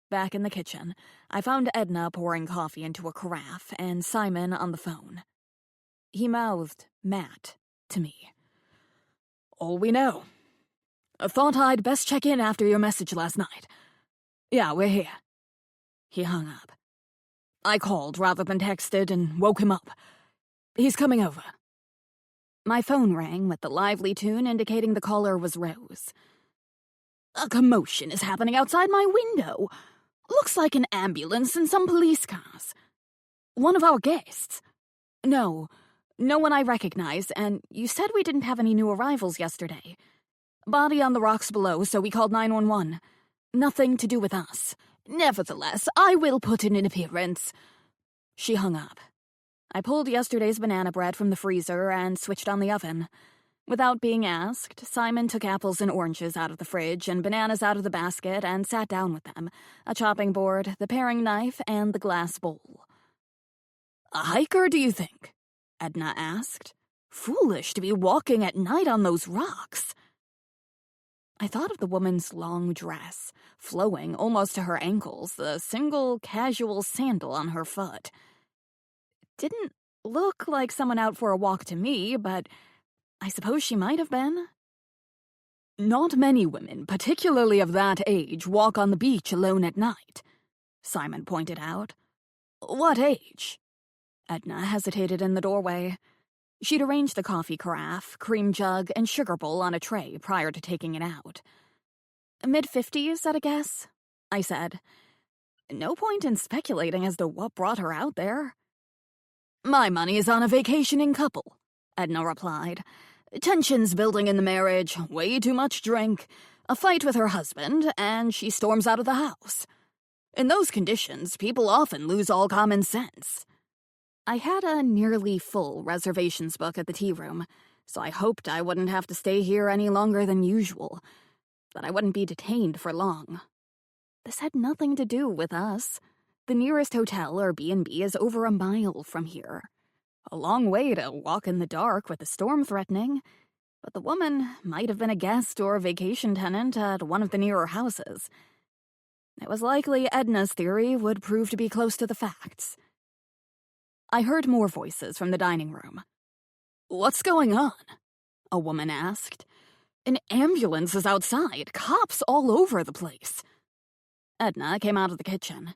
Speaker 1: Back in the kitchen, I found Edna pouring coffee into a carafe and Simon on the phone. He mouthed Matt to me. "All we know. I thought I'd best check in after your message last night. Yeah, we're here." He hung up. I called rather than texted and woke him up. He's coming over. My phone rang with the lively tune indicating the caller was Rose. A commotion is happening outside my window. Looks like an ambulance and some police cars. One of our guests. No one I recognize, and you said we didn't have any new arrivals yesterday. Body on the rocks below, so we called 911. Nothing to do with us. Nevertheless, I will put in an appearance. She hung up. I pulled yesterday's banana bread from the freezer and switched on the oven. Without being asked, Simon took apples and oranges out of the fridge and bananas out of the basket and sat down with them, a chopping board, the paring knife, and the glass bowl. A hiker, do you think? Edna asked. Foolish to be walking at night on those rocks. I thought of the woman's long dress, flowing almost to her ankles, the single casual sandal on her foot. Didn't look like someone out for a walk to me, but I suppose she might have been. Not many women, particularly of that age, walk on the beach alone at night, Simon pointed out. What age? Edna hesitated in the doorway. She'd arranged the coffee carafe, cream jug, and sugar bowl on a tray prior to taking it out. Mid-50s, at a guess, I said. No point in speculating as to what brought her out there. My money is on a vacationing couple, Edna replied. Tensions building in the marriage, way too much drink, a fight with her husband, and she storms out of the house. In those conditions, people often lose all common sense. I had a nearly full reservations book at the tea room, so I hoped I wouldn't have to stay here any longer than usual, that I wouldn't be detained for long. This had nothing to do with us. The nearest hotel or B&B is over a mile from here. A long way to walk in the dark with a storm threatening, but the woman might have been a guest or a vacation tenant at one of the nearer houses. It was likely Edna's theory would prove to be close to the facts. I heard more voices from the dining room. What's going on? A woman asked. An ambulance is outside, cops all over the place. Edna came out of the kitchen.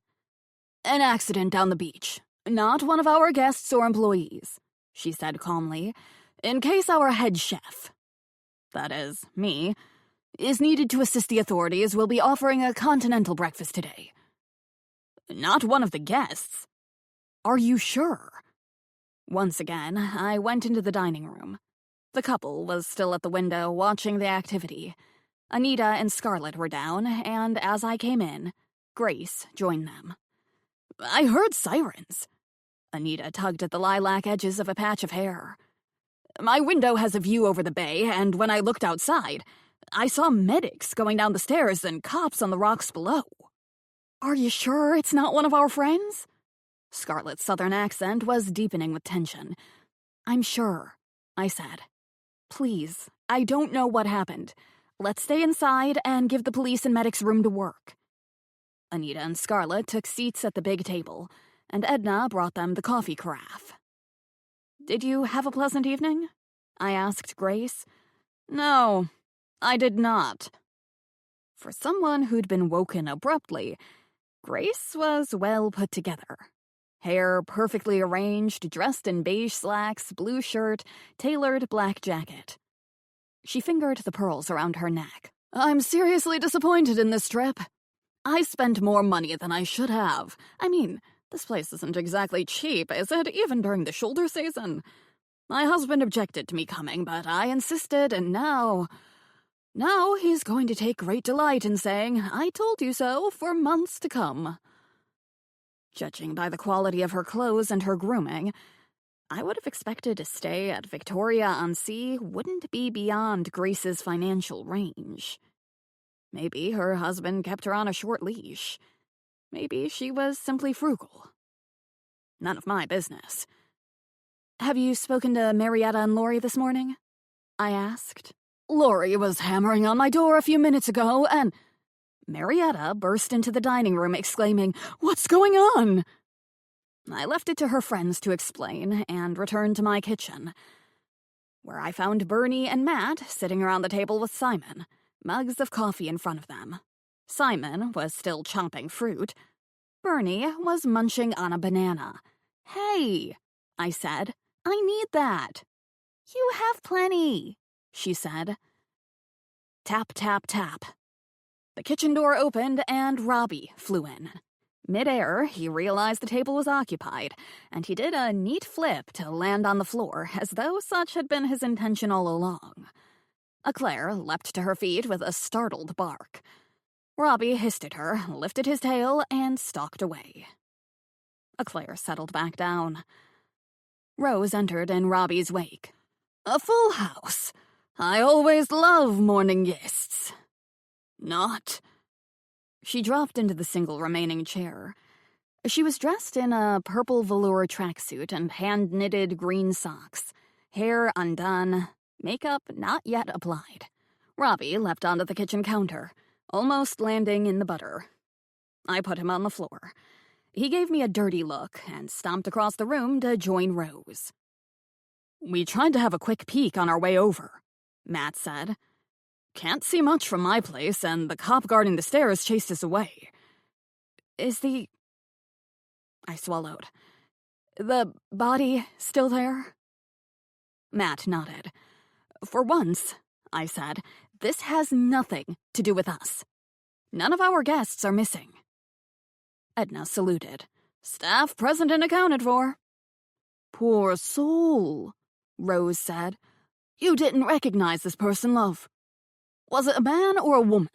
Speaker 1: An accident down the beach. Not one of our guests or employees, she said calmly, in case our head chef, that is, me, is needed to assist the authorities. We'll be offering a continental breakfast today. Not one of the guests. Are you sure? Once again, I went into the dining room. The couple was still at the window watching the activity. Anita and Scarlett were down, and as I came in, Grace joined them. I heard sirens. Anita tugged at the lilac edges of a patch of hair. My window has a view over the bay, and when I looked outside, I saw medics going down the stairs and cops on the rocks below. Are you sure it's not one of our friends? Scarlett's southern accent was deepening with tension. I'm sure, I said. Please, I don't know what happened. Let's stay inside and give the police and medics room to work. Anita and Scarlett took seats at the big table, and Edna brought them the coffee carafe. Did you have a pleasant evening? I asked Grace. No, I did not. For someone who'd been woken abruptly, Grace was well put together. Hair perfectly arranged, dressed in beige slacks, blue shirt, tailored black jacket. She fingered the pearls around her neck. I'm seriously disappointed in this trip. I spent more money than I should have. I mean, this place isn't exactly cheap, is it, even during the shoulder season? My husband objected to me coming, but I insisted, and now he's going to take great delight in saying, I told you so, for months to come. Judging by the quality of her clothes and her grooming, I would have expected a stay at Victoria-on-Sea wouldn't be beyond Grace's financial range. Maybe her husband kept her on a short leash. Maybe she was simply frugal. None of my business. Have you spoken to Marietta and Laurie this morning? I asked. Laurie was hammering on my door a few minutes ago, and Marietta burst into the dining room exclaiming, What's going on? I left it to her friends to explain and returned to my kitchen, where I found Bernie and Matt sitting around the table with Simon, mugs of coffee in front of them. Simon was still chomping fruit. Bernie was munching on a banana. "Hey," I said, "I need that." "You have plenty," she said. Tap, tap, tap. The kitchen door opened and Robbie flew in. Mid-air, he realized the table was occupied, and he did a neat flip to land on the floor, as though such had been his intention all along. Eclair leapt to her feet with a startled bark. Robbie hissed at her, lifted his tail, and stalked away. Eclair settled back down. Rose entered in Robbie's wake. "A full house. I always love morning guests." "Not." She dropped into the single remaining chair. She was dressed in a purple velour tracksuit and hand-knitted green socks, hair undone, makeup not yet applied. Robbie leapt onto the kitchen counter, almost landing in the butter. I put him on the floor. He gave me a dirty look and stomped across the room to join Rose. "We tried to have a quick peek on our way over," Matt said. "Can't see much from my place, and the cop guarding the stairs chased us away." "Is the..." I swallowed. "The body still there?" Matt nodded. "For once," I said, "this has nothing to do with us. None of our guests are missing." Edna saluted. "Staff present and accounted for." "Poor soul," Rose said. "You didn't recognize this person, love. Was it a man or a woman?"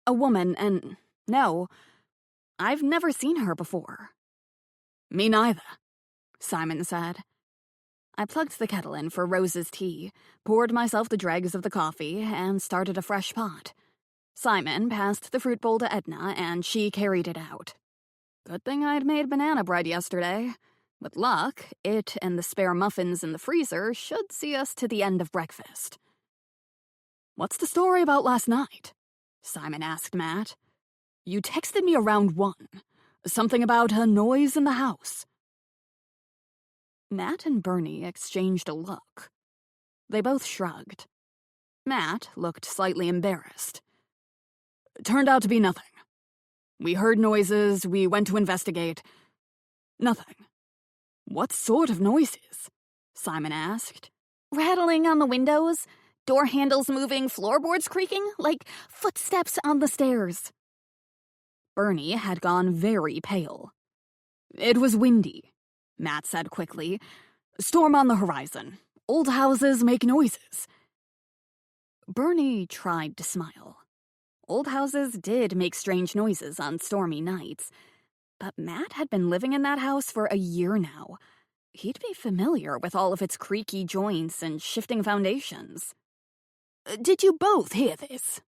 Speaker 1: "A woman, and no, I've never seen her before." "Me neither," Simon said. I plugged the kettle in for Rose's tea, poured myself the dregs of the coffee, and started a fresh pot. Simon passed the fruit bowl to Edna, and she carried it out. Good thing I'd made banana bread yesterday. With luck, it and the spare muffins in the freezer should see us to the end of breakfast. "What's the story about last night?" Simon asked Matt. "You texted me around 1. Something about a noise in the house." Matt and Bernie exchanged a look. They both shrugged. Matt looked slightly embarrassed. "Turned out to be nothing. We heard noises, we went to investigate. Nothing." "What sort of noises?" Simon asked. "Rattling on the windows, door handles moving, floorboards creaking, like footsteps on the stairs." Bernie had gone very pale. "It was windy," Matt said quickly. "Storm on the horizon. Old houses make noises." Bernie tried to smile. Old houses did make strange noises on stormy nights, but Matt had been living in that house for a year now. He'd be familiar with all of its creaky joints and shifting foundations. "Did you both hear this?"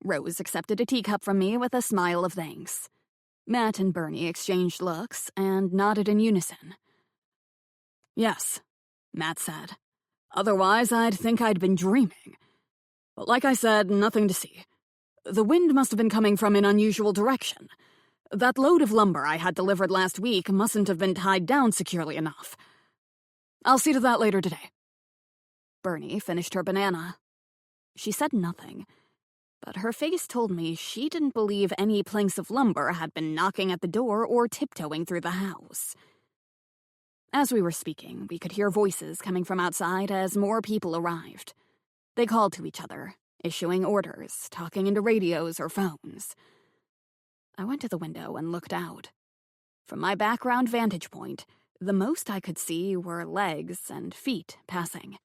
Speaker 1: Rose accepted a teacup from me with a smile of thanks. Matt and Bernie exchanged looks and nodded in unison. "Yes," Matt said. "Otherwise, I'd think I'd been dreaming. But like I said, nothing to see. The wind must have been coming from an unusual direction. That load of lumber I had delivered last week mustn't have been tied down securely enough. I'll see to that later today." Bernie finished her banana. She said nothing, but her face told me she didn't believe any planks of lumber had been knocking at the door or tiptoeing through the house. As we were speaking, we could hear voices coming from outside as more people arrived. They called to each other, issuing orders, talking into radios or phones. I went to the window and looked out. From my background vantage point, the most I could see were legs and feet passing.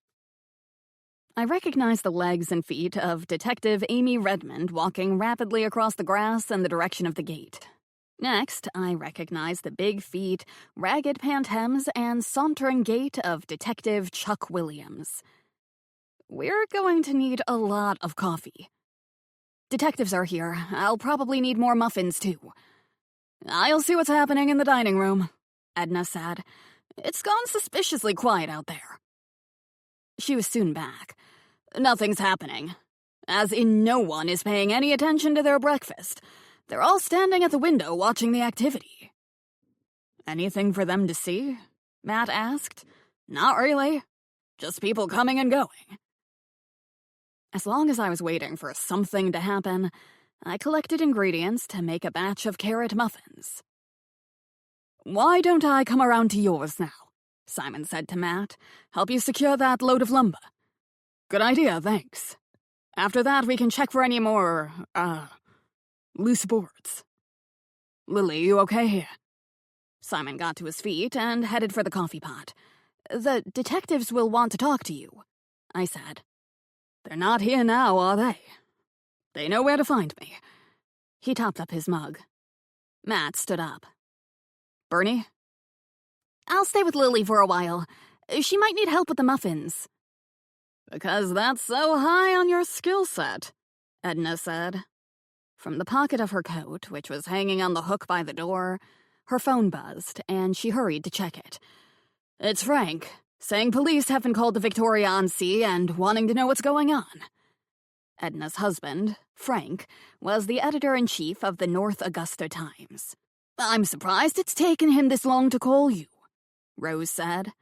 Speaker 1: I recognized the legs and feet of Detective Amy Redmond walking rapidly across the grass in the direction of the gate. Next, I recognized the big feet, ragged pant hems, and sauntering gait of Detective Chuck Williams. We're going to need a lot of coffee. Detectives are here. I'll probably need more muffins, too. I'll see what's happening in the dining room, Edna said. It's gone suspiciously quiet out there. She was soon back. Nothing's happening. As in, no one is paying any attention to their breakfast. They're all standing at the window watching the activity. Anything for them to see? Matt asked. Not really. Just people coming and going. As long as I was waiting for something to happen, I collected ingredients to make a batch of carrot muffins. "Why don't I come around to yours now?" Simon said to Matt. "Help you secure that load of lumber." "Good idea, thanks. After that, we can check for any more, loose boards. Lily, you okay here?" Simon got to his feet and headed for the coffee pot. "The detectives will want to talk to you," I said. "They're not here now, are they? They know where to find me." He topped up his mug. Matt stood up. "Bernie?" "I'll stay with Lily for a while. She might need help with the muffins." "Because that's so high on your skill set," Edna said. From the pocket of her coat, which was hanging on the hook by the door, her phone buzzed, and she hurried to check it. "It's Frank, saying police have been called to Victoria-on-Sea and wanting to know what's going on." Edna's husband, Frank, was the editor-in-chief of the North Augusta Times. "I'm surprised it's taken him this long to call you," Rose said.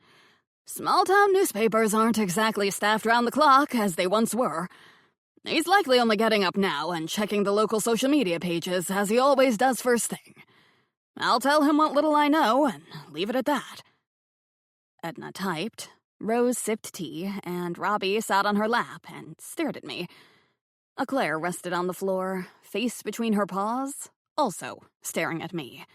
Speaker 1: "Small-town newspapers aren't exactly staffed round the clock as they once were. He's likely only getting up now and checking the local social media pages, as he always does first thing. I'll tell him what little I know and leave it at that." Edna typed, Rose sipped tea, and Robbie sat on her lap and stared at me. Eclair rested on the floor, face between her paws, also staring at me.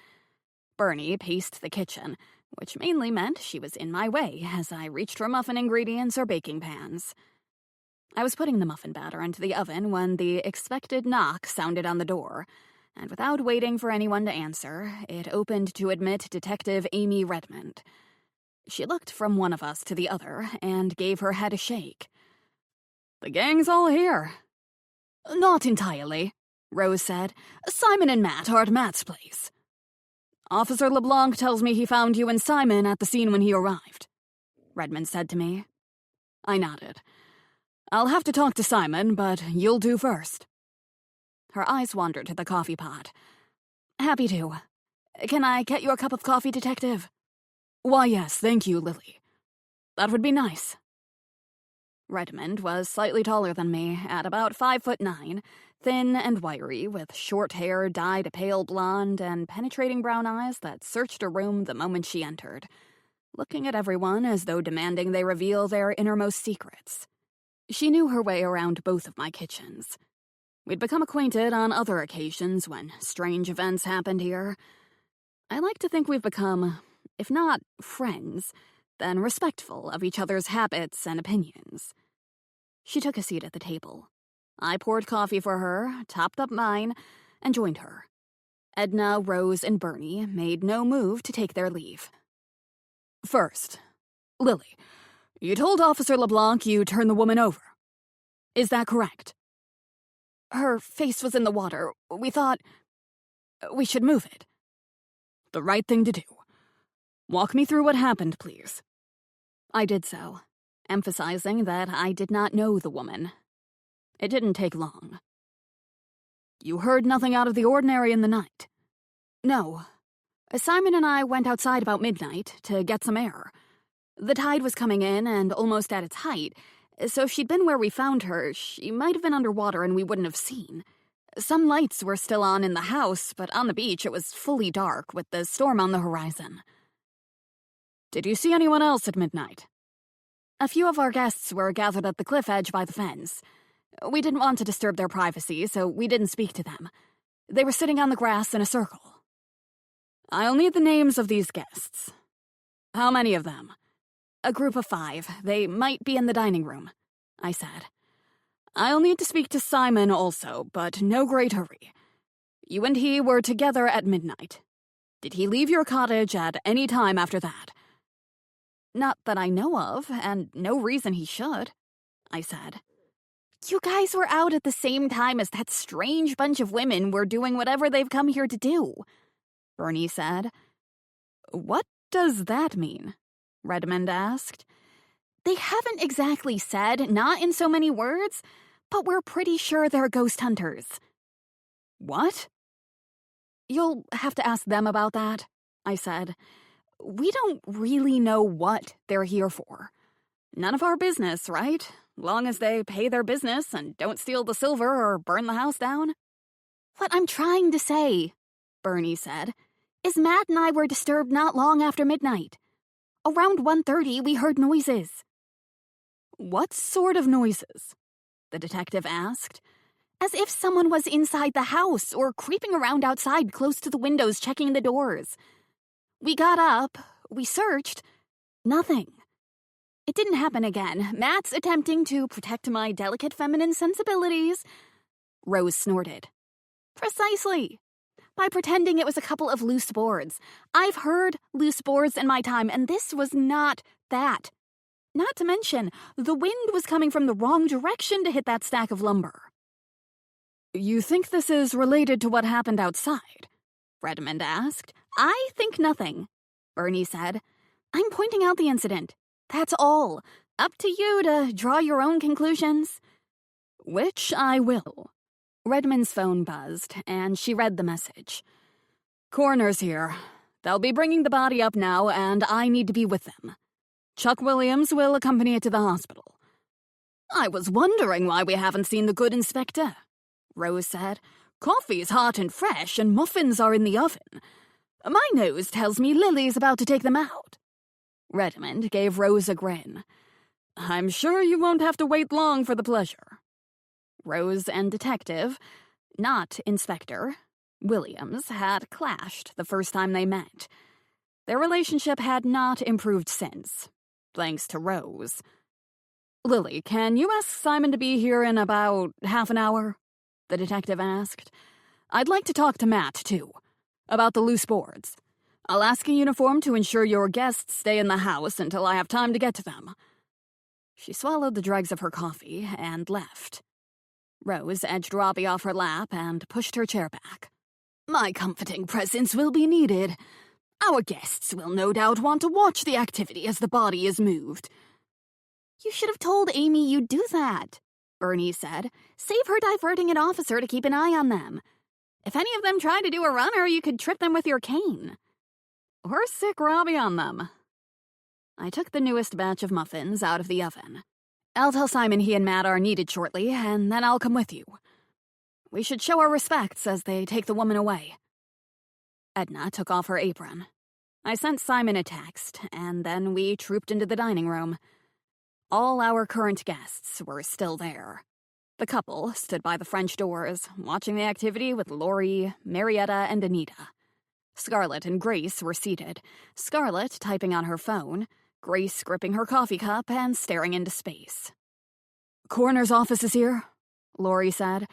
Speaker 1: Bernie paced the kitchen, which mainly meant she was in my way as I reached for muffin ingredients or baking pans. I was putting the muffin batter into the oven when the expected knock sounded on the door, and without waiting for anyone to answer, it opened to admit Detective Amy Redmond. She looked from one of us to the other and gave her head a shake. "The gang's all here." "Not entirely," Rose said. "Simon and Matt are at Matt's place." "Officer LeBlanc tells me he found you and Simon at the scene when he arrived," Redmond said to me. I nodded. "I'll have to talk to Simon, but you'll do first." Her eyes wandered to the coffee pot. "Happy to. Can I get you a cup of coffee, Detective?" "Why, yes, thank you, Lily. That would be nice." Redmond was slightly taller than me, at about 5'9", thin and wiry, with short hair dyed a pale blonde and penetrating brown eyes that searched a room the moment she entered, looking at everyone as though demanding they reveal their innermost secrets. She knew her way around both of my kitchens. We'd become acquainted on other occasions when strange events happened here. I like to think we've become, if not friends, then respectful of each other's habits and opinions. She took a seat at the table. I poured coffee for her, topped up mine, and joined her. Edna, Rose, and Bernie made no move to take their leave. "First, Lily, you told Officer LeBlanc you turned the woman over. Is that correct?" "Her face was in the water. We thought we should move it." "The right thing to do. Walk me through what happened, please." I did so, emphasizing that I did not know the woman. It didn't take long. "You heard nothing out of the ordinary in the night?" "No. Simon and I went outside about midnight to get some air. The tide was coming in and almost at its height, so if she'd been where we found her, she might have been underwater and we wouldn't have seen. Some lights were still on in the house, but on the beach it was fully dark with the storm on the horizon." "Did you see anyone else at midnight?" "A few of our guests were gathered at the cliff edge by the fence. We didn't want to disturb their privacy, so we didn't speak to them. They were sitting on the grass in a circle." "I'll need the names of these guests. How many of them?" "A group of 5. They might be in the dining room," I said. "I'll need to speak to Simon also, but no great hurry. You and he were together at midnight. Did he leave your cottage at any time after that?" "Not that I know of, and no reason he should," I said. "You guys were out at the same time as that strange bunch of women were doing whatever they've come here to do," Bernie said. "What does that mean?" Redmond asked. "They haven't exactly said, not in so many words, but we're pretty sure they're ghost hunters." "What?" "You'll have to ask them about that," I said. "We don't really know what they're here for. None of our business, right? Long as they pay their business and don't steal the silver or burn the house down." What I'm trying to say, Bernie said, is Matt and I were disturbed not long after midnight. Around 1:30, we heard noises.
Speaker 2: What sort of noises? The detective asked.
Speaker 1: As if someone was inside the house or creeping around outside close to the windows checking the doors. We got up, we searched. Nothing. It didn't happen again. Matt's attempting to protect my delicate feminine sensibilities.
Speaker 2: Rose snorted.
Speaker 1: Precisely. By pretending it was a couple of loose boards. I've heard loose boards in my time, and this was not that. Not to mention, the wind was coming from the wrong direction to hit that stack of lumber.
Speaker 2: You think this is related to what happened outside? Redmond asked.
Speaker 1: I think nothing, Bernie said. I'm pointing out the incident. That's all. Up to you to draw your own conclusions.
Speaker 2: Which I will. Redmond's phone buzzed, and she read the message. Coroner's here. They'll be bringing the body up now, and I need to be with them. Chuck Williams will accompany it to the hospital. I was wondering why we haven't seen the good inspector, Rose said. Coffee's hot and fresh, and muffins are in the oven. My nose tells me Lily's about to take them out. Redmond gave Rose a grin. I'm sure you won't have to wait long for the pleasure. Rose and Detective, not Inspector, Williams had clashed the first time they met. Their relationship had not improved since, thanks to Rose. Lily, can you ask Simon to be here in about half an hour? The detective asked. I'd like to talk to Matt, too, about the loose boards. I'll ask a uniform to ensure your guests stay in the house until I have time to get to them. She swallowed the dregs of her coffee and left. Rose edged Robbie off her lap and pushed her chair back. My comforting presence will be needed. Our guests will no doubt want to watch the activity as the body is moved.
Speaker 1: You should have told Amy you'd do that, Bernie said. Save her diverting an officer to keep an eye on them. If any of them try to do a runner, you could trip them with your cane.
Speaker 2: Or sick Robbie on them. I took the newest batch of muffins out of the oven. I'll tell Simon he and Matt are needed shortly, and then I'll come with you. We should show our respects as they take the woman away. Edna took off her apron. I sent Simon a text, and then we trooped into the dining room. All our current guests were still there. The couple stood by the French doors, watching the activity with Lori, Marietta, and Anita. Scarlett and Grace were seated, Scarlett typing on her phone, Grace gripping her coffee cup and staring into space. Coroner's office is here, Lori said.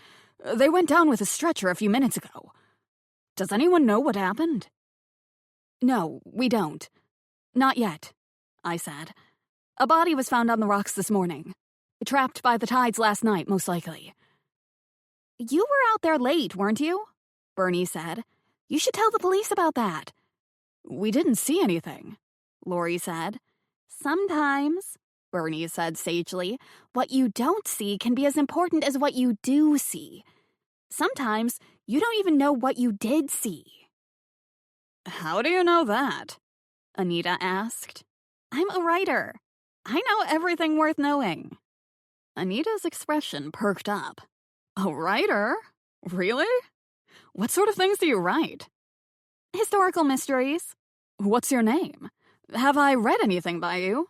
Speaker 2: They went down with a stretcher a few minutes ago. Does anyone know what happened? No, we don't. Not yet, I said. A body was found on the rocks this morning. Trapped by the tides last night, most likely.
Speaker 1: You were out there late, weren't you? Bernie said. You should tell the police about that.
Speaker 2: We didn't see anything, Lori said.
Speaker 1: Sometimes, Bernie said sagely, what you don't see can be as important as what you do see. Sometimes you don't even know what you did see.
Speaker 2: How do you know that? Anita asked.
Speaker 1: I'm a writer. I know everything worth knowing.
Speaker 2: Anita's expression perked up. A writer? Really? What sort of things do you write?
Speaker 1: Historical mysteries.
Speaker 2: What's your name? Have I read anything by you?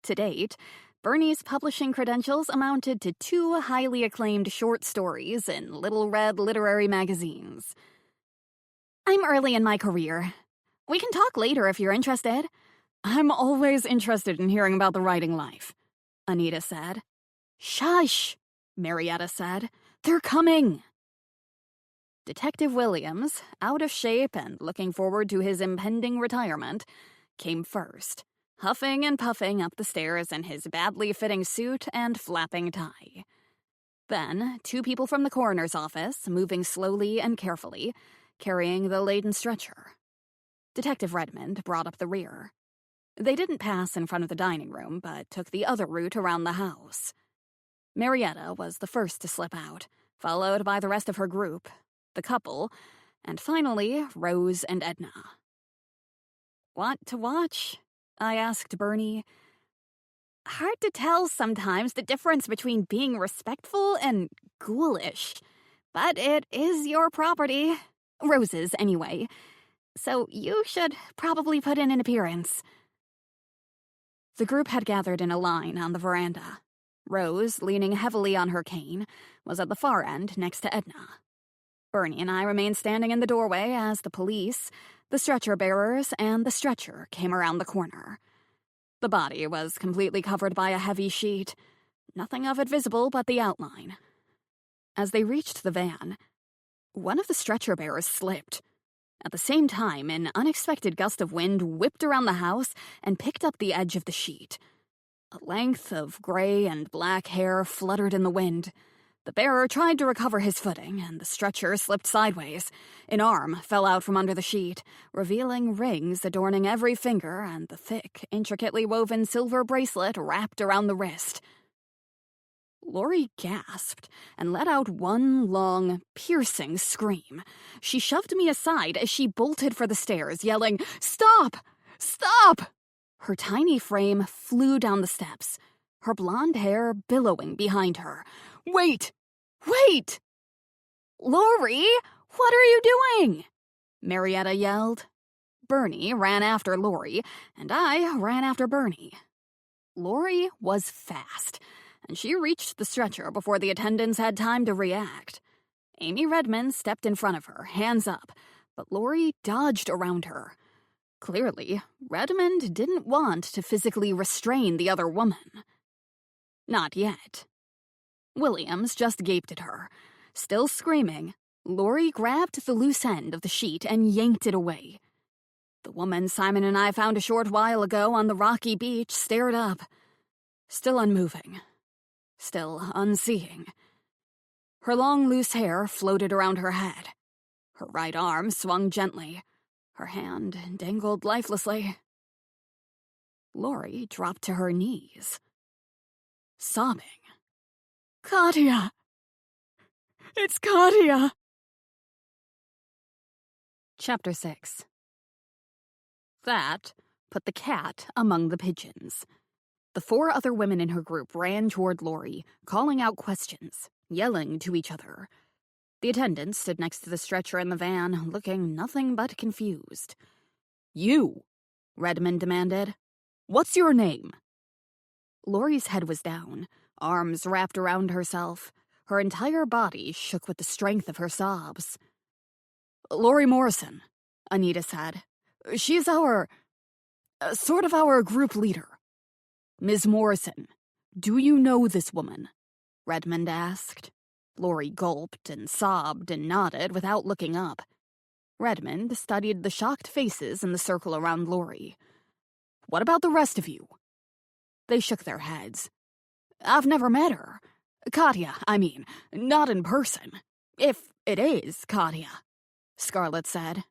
Speaker 1: To date, Bernie's publishing credentials amounted to 2 highly acclaimed short stories in Little Red literary magazines. I'm early in my career. We can talk later if you're interested.
Speaker 2: I'm always interested in hearing about the writing life, Anita said.
Speaker 1: Shush, Marietta said. They're coming.
Speaker 2: Detective Williams, out of shape and looking forward to his impending retirement, came first, huffing and puffing up the stairs in his badly fitting suit and flapping tie. Then, 2 people from the coroner's office, moving slowly and carefully, carrying the laden stretcher. Detective Redmond brought up the rear. They didn't pass in front of the dining room, but took the other route around the house. Marietta was the first to slip out, followed by the rest of her group, the couple, and finally, Rose and Edna. What to watch? I asked Bernie.
Speaker 1: Hard to tell sometimes the difference between being respectful and ghoulish. But it is your property. Rose's, anyway. So you should probably put in an appearance.
Speaker 2: The group had gathered in a line on the veranda. Rose, leaning heavily on her cane, was at the far end next to Edna. Bernie and I remained standing in the doorway as the police, the stretcher bearers, and the stretcher came around the corner. The body was completely covered by a heavy sheet, nothing of it visible but the outline. As they reached the van, one of the stretcher bearers slipped. At the same time, an unexpected gust of wind whipped around the house and picked up the edge of the sheet. A length of gray and black hair fluttered in the wind. The bearer tried to recover his footing, and the stretcher slipped sideways. An arm fell out from under the sheet, revealing rings adorning every finger and the thick, intricately woven silver bracelet wrapped around the wrist. Lori gasped and let out one long, piercing scream. She shoved me aside as she bolted for the stairs, yelling, "Stop! Stop!" Her tiny frame flew down the steps, her blonde hair billowing behind her. "Wait! Wait!"
Speaker 1: "Lori, what are you doing?"
Speaker 2: Marietta yelled. Bernie ran after Lori, and I ran after Bernie. Lori was fast, and she reached the stretcher before the attendants had time to react. Amy Redmond stepped in front of her, hands up, but Lori dodged around her. Clearly, Redmond didn't want to physically restrain the other woman. Not yet. Williams just gaped at her. Still screaming, Lori grabbed the loose end of the sheet and yanked it away. The woman Simon and I found a short while ago on the rocky beach stared up, still unmoving, still unseeing. Her long, loose hair floated around her head. Her right arm swung gently. Her hand dangled lifelessly. Lori dropped to her knees, sobbing.
Speaker 1: "Katya! It's Katya!"
Speaker 2: Chapter 6. That put the cat among the pigeons. The 4 other women in her group ran toward Lori, calling out questions, yelling to each other. The attendant stood next to the stretcher in the van, looking nothing but confused. "You," Redmond demanded. "What's your name?" Lori's head was down, arms wrapped around herself. Her entire body shook with the strength of her sobs. "Lori Morrison," Anita said. "She's our group leader." "Ms. Morrison, do you know this woman?" Redmond asked. Lori gulped and sobbed and nodded without looking up. Redmond studied the shocked faces in the circle around Lori. "What about the rest of you?" They shook their heads. "I've never met her. Katya, I mean, not in person. If it is Katya," Scarlett said.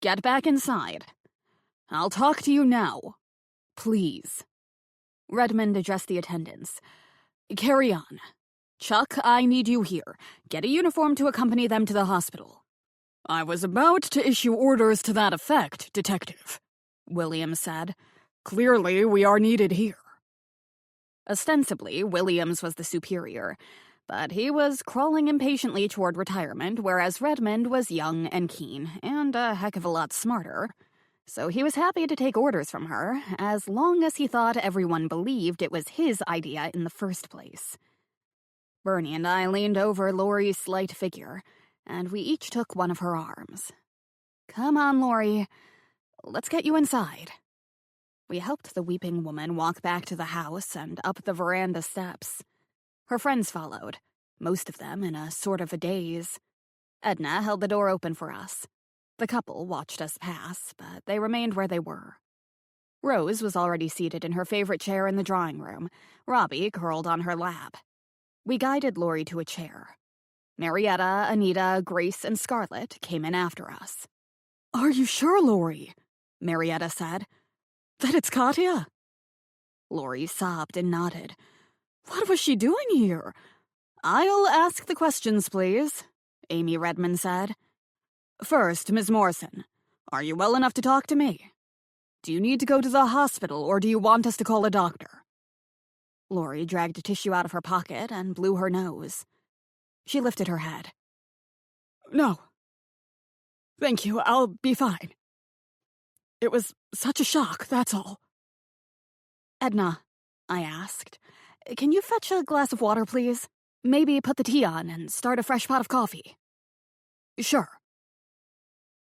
Speaker 2: "Get back inside. I'll talk to you now. Please." Redmond addressed the attendants. "Carry on. Chuck, I need you here. Get a uniform to accompany them to the hospital." "I was about to issue orders to that effect, Detective," Williams said. "Clearly, we are needed here." Ostensibly, Williams was the superior, but he was crawling impatiently toward retirement, whereas Redmond was young and keen, and a heck of a lot smarter. So he was happy to take orders from her, as long as he thought everyone believed it was his idea in the first place. Bernie and I leaned over Lori's slight figure, and we each took one of her arms. "Come on, Lori. Let's get you inside." We helped the weeping woman walk back to the house and up the veranda steps. Her friends followed, most of them in a sort of a daze. Edna held the door open for us. The couple watched us pass, but they remained where they were. Rose was already seated in her favorite chair in the drawing room, Robbie curled on her lap. We guided Lori to a chair. Marietta, Anita, Grace, and Scarlett came in after us. "Are you sure, Lori?" Marietta said. "That it's Katya?" Lori sobbed and nodded. "What was she doing here?" "I'll ask the questions, please," Amy Redmond said. "First, Miss Morrison, are you well enough to talk to me? Do you need to go to the hospital, or do you want us to call a doctor?" Lori dragged a tissue out of her pocket and blew her nose. She lifted her head. No. Thank you, I'll be fine. It was such a shock, that's all. Edna, I asked, can you fetch a glass of water, please? Maybe put the tea on and start a fresh pot of coffee. Sure.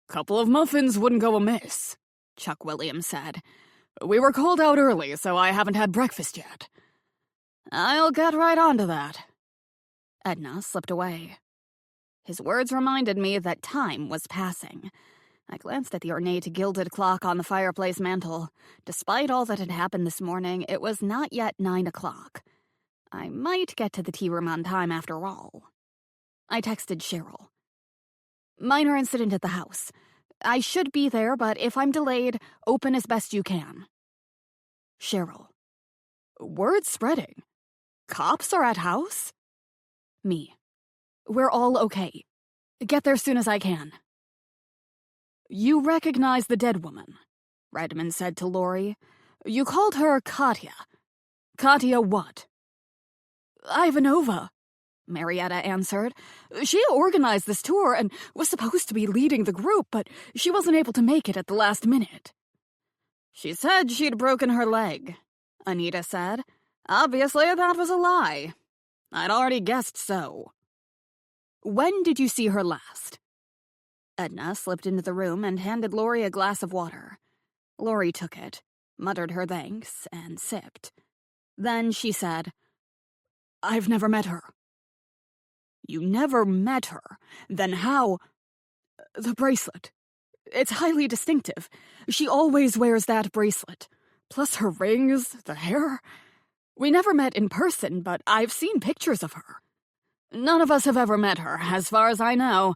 Speaker 2: Couple of muffins wouldn't go amiss, Chuck Williams said. We were called out early, so I haven't had breakfast yet. I'll get right onto that. Edna slipped away. His words reminded me that time was passing. I glanced at the ornate gilded clock on the fireplace mantel. Despite all that had happened this morning, it was not yet 9 o'clock. I might get to the tea room on time after all. I texted Cheryl. Minor incident at the house. I should be there, but if I'm delayed, open as best you can. Cheryl. Word spreading. Cops are at house? Me. We're all okay. Get there soon as I can. You recognize the dead woman, Redmond said to Lori. You called her Katya. Katya what? Ivanova, Marietta answered. She organized this tour and was supposed to be leading the group, but she wasn't able to make it at the last minute. She said she'd broken her leg, Anita said. Obviously, that was a lie. I'd already guessed so. When did you see her last? Edna slipped into the room and handed Lori a glass of water. Lori took it, muttered her thanks, and sipped. Then she said, I've never met her. You never met her? Then how? The bracelet. It's highly distinctive. She always wears that bracelet. Plus her rings, the hair. We never met in person, but I've seen pictures of her. None of us have ever met her, as far as I know.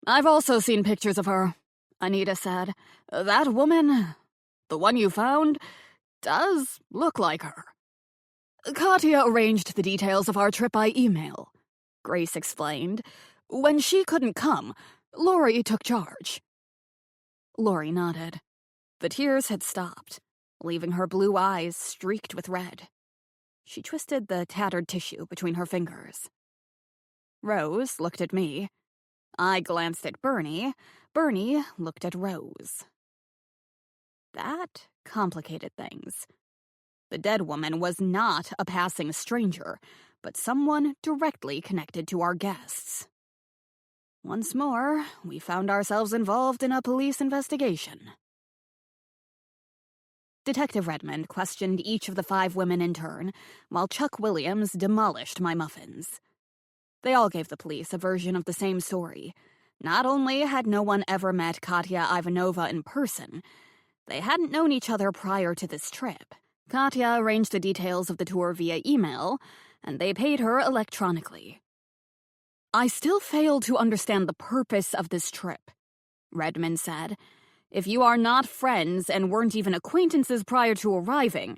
Speaker 2: I've also seen pictures of her, Anita said. That woman, the one you found, does look like her. Katya arranged the details of our trip by email, Grace explained. When she couldn't come, Lori took charge. Lori nodded. The tears had stopped, leaving her blue eyes streaked with red. She twisted the tattered tissue between her fingers. Rose looked at me. I glanced at Bernie. Bernie looked at Rose. That complicated things. The dead woman was not a passing stranger, but someone directly connected to our guests. Once more, we found ourselves involved in a police investigation. Detective Redmond questioned each of the 5 women in turn, while Chuck Williams demolished my muffins. They all gave the police a version of the same story. Not only had no one ever met Katya Ivanova in person, they hadn't known each other prior to this trip. Katya arranged the details of the tour via email, and they paid her electronically. I still fail to understand the purpose of this trip, Redmond said. If you are not friends and weren't even acquaintances prior to arriving,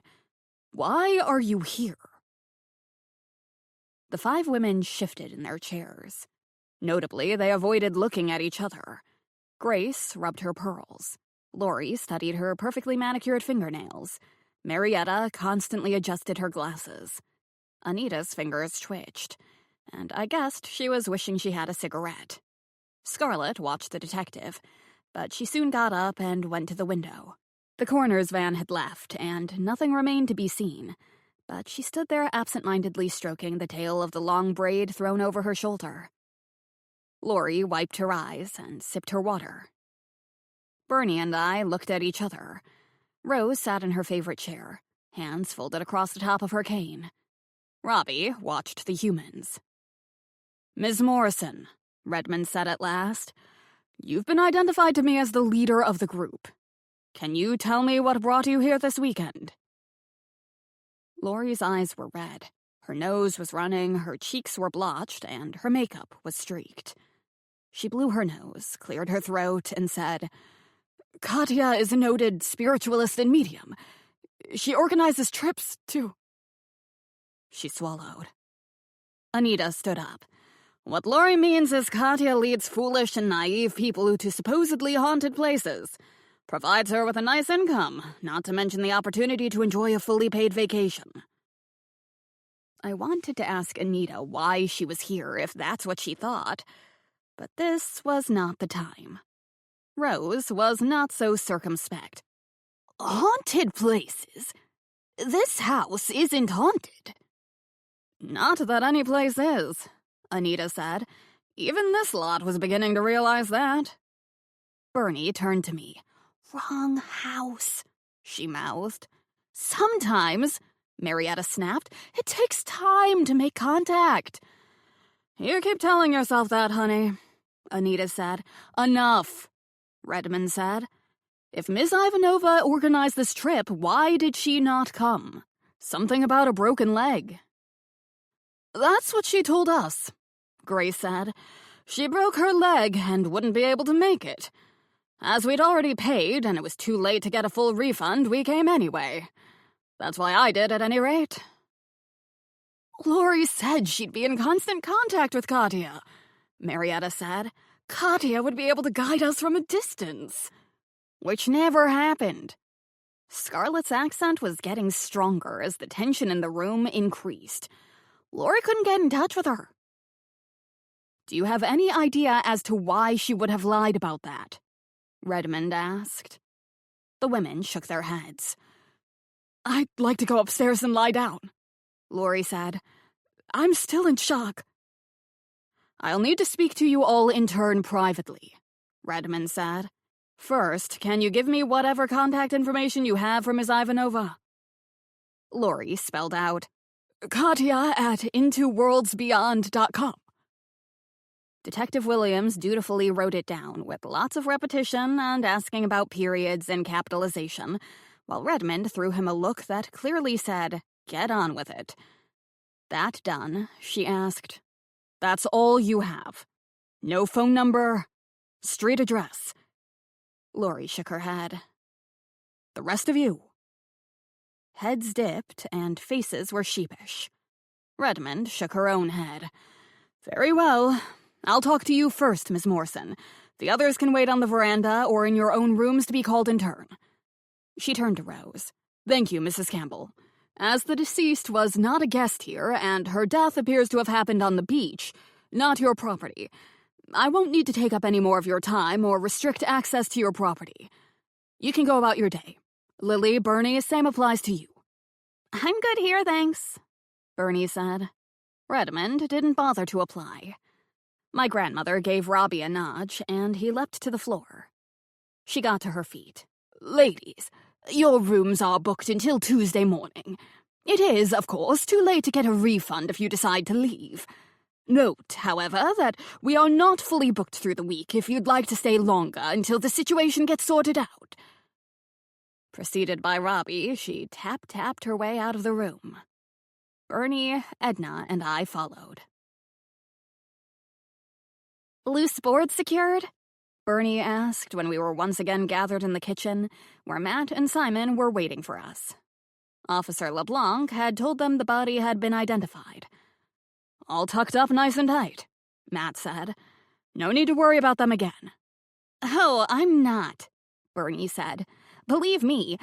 Speaker 2: why are you here? The 5 women shifted in their chairs. Notably, they avoided looking at each other. Grace rubbed her pearls. Lori studied her perfectly manicured fingernails. Marietta constantly adjusted her glasses. Anita's fingers twitched, and I guessed she was wishing she had a cigarette. Scarlett watched the detective, but she soon got up and went to the window. The coroner's van had left, and nothing remained to be seen, but she stood there absent-mindedly stroking the tail of the long braid thrown over her shoulder. Lori wiped her eyes and sipped her water. Bernie and I looked at each other. Rose sat in her favorite chair, hands folded across the top of her cane. Robbie watched the humans. Ms. Morrison, Redmond said at last, you've been identified to me as the leader of the group. Can you tell me what brought you here this weekend? Lori's eyes were red. Her nose was running, her cheeks were blotched, and her makeup was streaked. She blew her nose, cleared her throat, and said, Katya is a noted spiritualist and medium. She organizes trips, too. She swallowed. Anita stood up. What Lori means is Katya leads foolish and naive people to supposedly haunted places. Provides her with a nice income, not to mention the opportunity to enjoy a fully paid vacation. I wanted to ask Anita why she was here if that's what she thought, But this was not the time. Rose was not so circumspect.
Speaker 1: Haunted places? This house isn't haunted.
Speaker 2: Not that any place is, Anita said. Even this lot was beginning to realize that. Bernie turned to me.
Speaker 1: Wrong house,
Speaker 2: she mouthed.
Speaker 1: Sometimes, Marietta snapped, it takes time to make contact.
Speaker 2: You keep telling yourself that, honey, Anita said.
Speaker 1: Enough,
Speaker 2: Redmond said. If Miss Ivanova organized this trip, why did she not come? Something about a broken leg.
Speaker 1: That's what she told us, Grace said.
Speaker 2: She broke her leg and wouldn't be able to make it. As we'd already paid and it was too late to get a full refund, we came anyway. That's why I did, at any rate.
Speaker 1: Lori said she'd be in constant contact with Katya, Marietta said. Katya would be able to guide us from a distance.
Speaker 2: Which never happened. Scarlett's accent was getting stronger as the tension in the room increased.
Speaker 1: Lori couldn't get in touch with her.
Speaker 2: Do you have any idea as to why she would have lied about that? Redmond asked. The women shook their heads.
Speaker 1: I'd like to go upstairs and lie down, Lori said. I'm still in shock.
Speaker 2: I'll need to speak to you all in turn privately, Redmond said. First, can you give me whatever contact information you have for Miss Ivanova? Lori spelled out,
Speaker 1: Katya at intoworldsbeyond.com.
Speaker 2: Detective Williams dutifully wrote it down with lots of repetition and asking about periods and capitalization, while Redmond threw him a look that clearly said, get on with it. That done, she asked, that's all you have? No phone number? Street address? Lori shook her head. The rest of you? Heads dipped and faces were sheepish. Redmond shook her own head. Very well. I'll talk to you first, Miss Morrison. The others can wait on the veranda or in your own rooms to be called in turn. She turned to Rose. Thank you, Mrs. Campbell. As the deceased was not a guest here, and her death appears to have happened on the beach, not your property, I won't need to take up any more of your time or restrict access to your property. You can go about your day. Lily, Bernie, same applies to you.
Speaker 1: I'm good here, thanks,
Speaker 2: Bernie said. Redmond didn't bother to apply. My grandmother gave Robbie a nudge, and he leapt to the floor. She got to her feet.
Speaker 1: Ladies, your rooms are booked until Tuesday morning. It is, of course, too late to get a refund if you decide to leave. Note, however, that we are not fully booked through the week if you'd like to stay longer until the situation gets sorted out.
Speaker 2: Preceded by Robbie, she tap-tapped her way out of the room. Bernie, Edna, and I followed.
Speaker 1: Loose boards secured?
Speaker 2: Bernie asked when we were once again gathered in the kitchen, where Matt and Simon were waiting for us. Officer LeBlanc had told them the body had been identified. All tucked up nice and tight, Matt said. No need to worry about them again.
Speaker 1: Oh, I'm not, Bernie said. Believe me,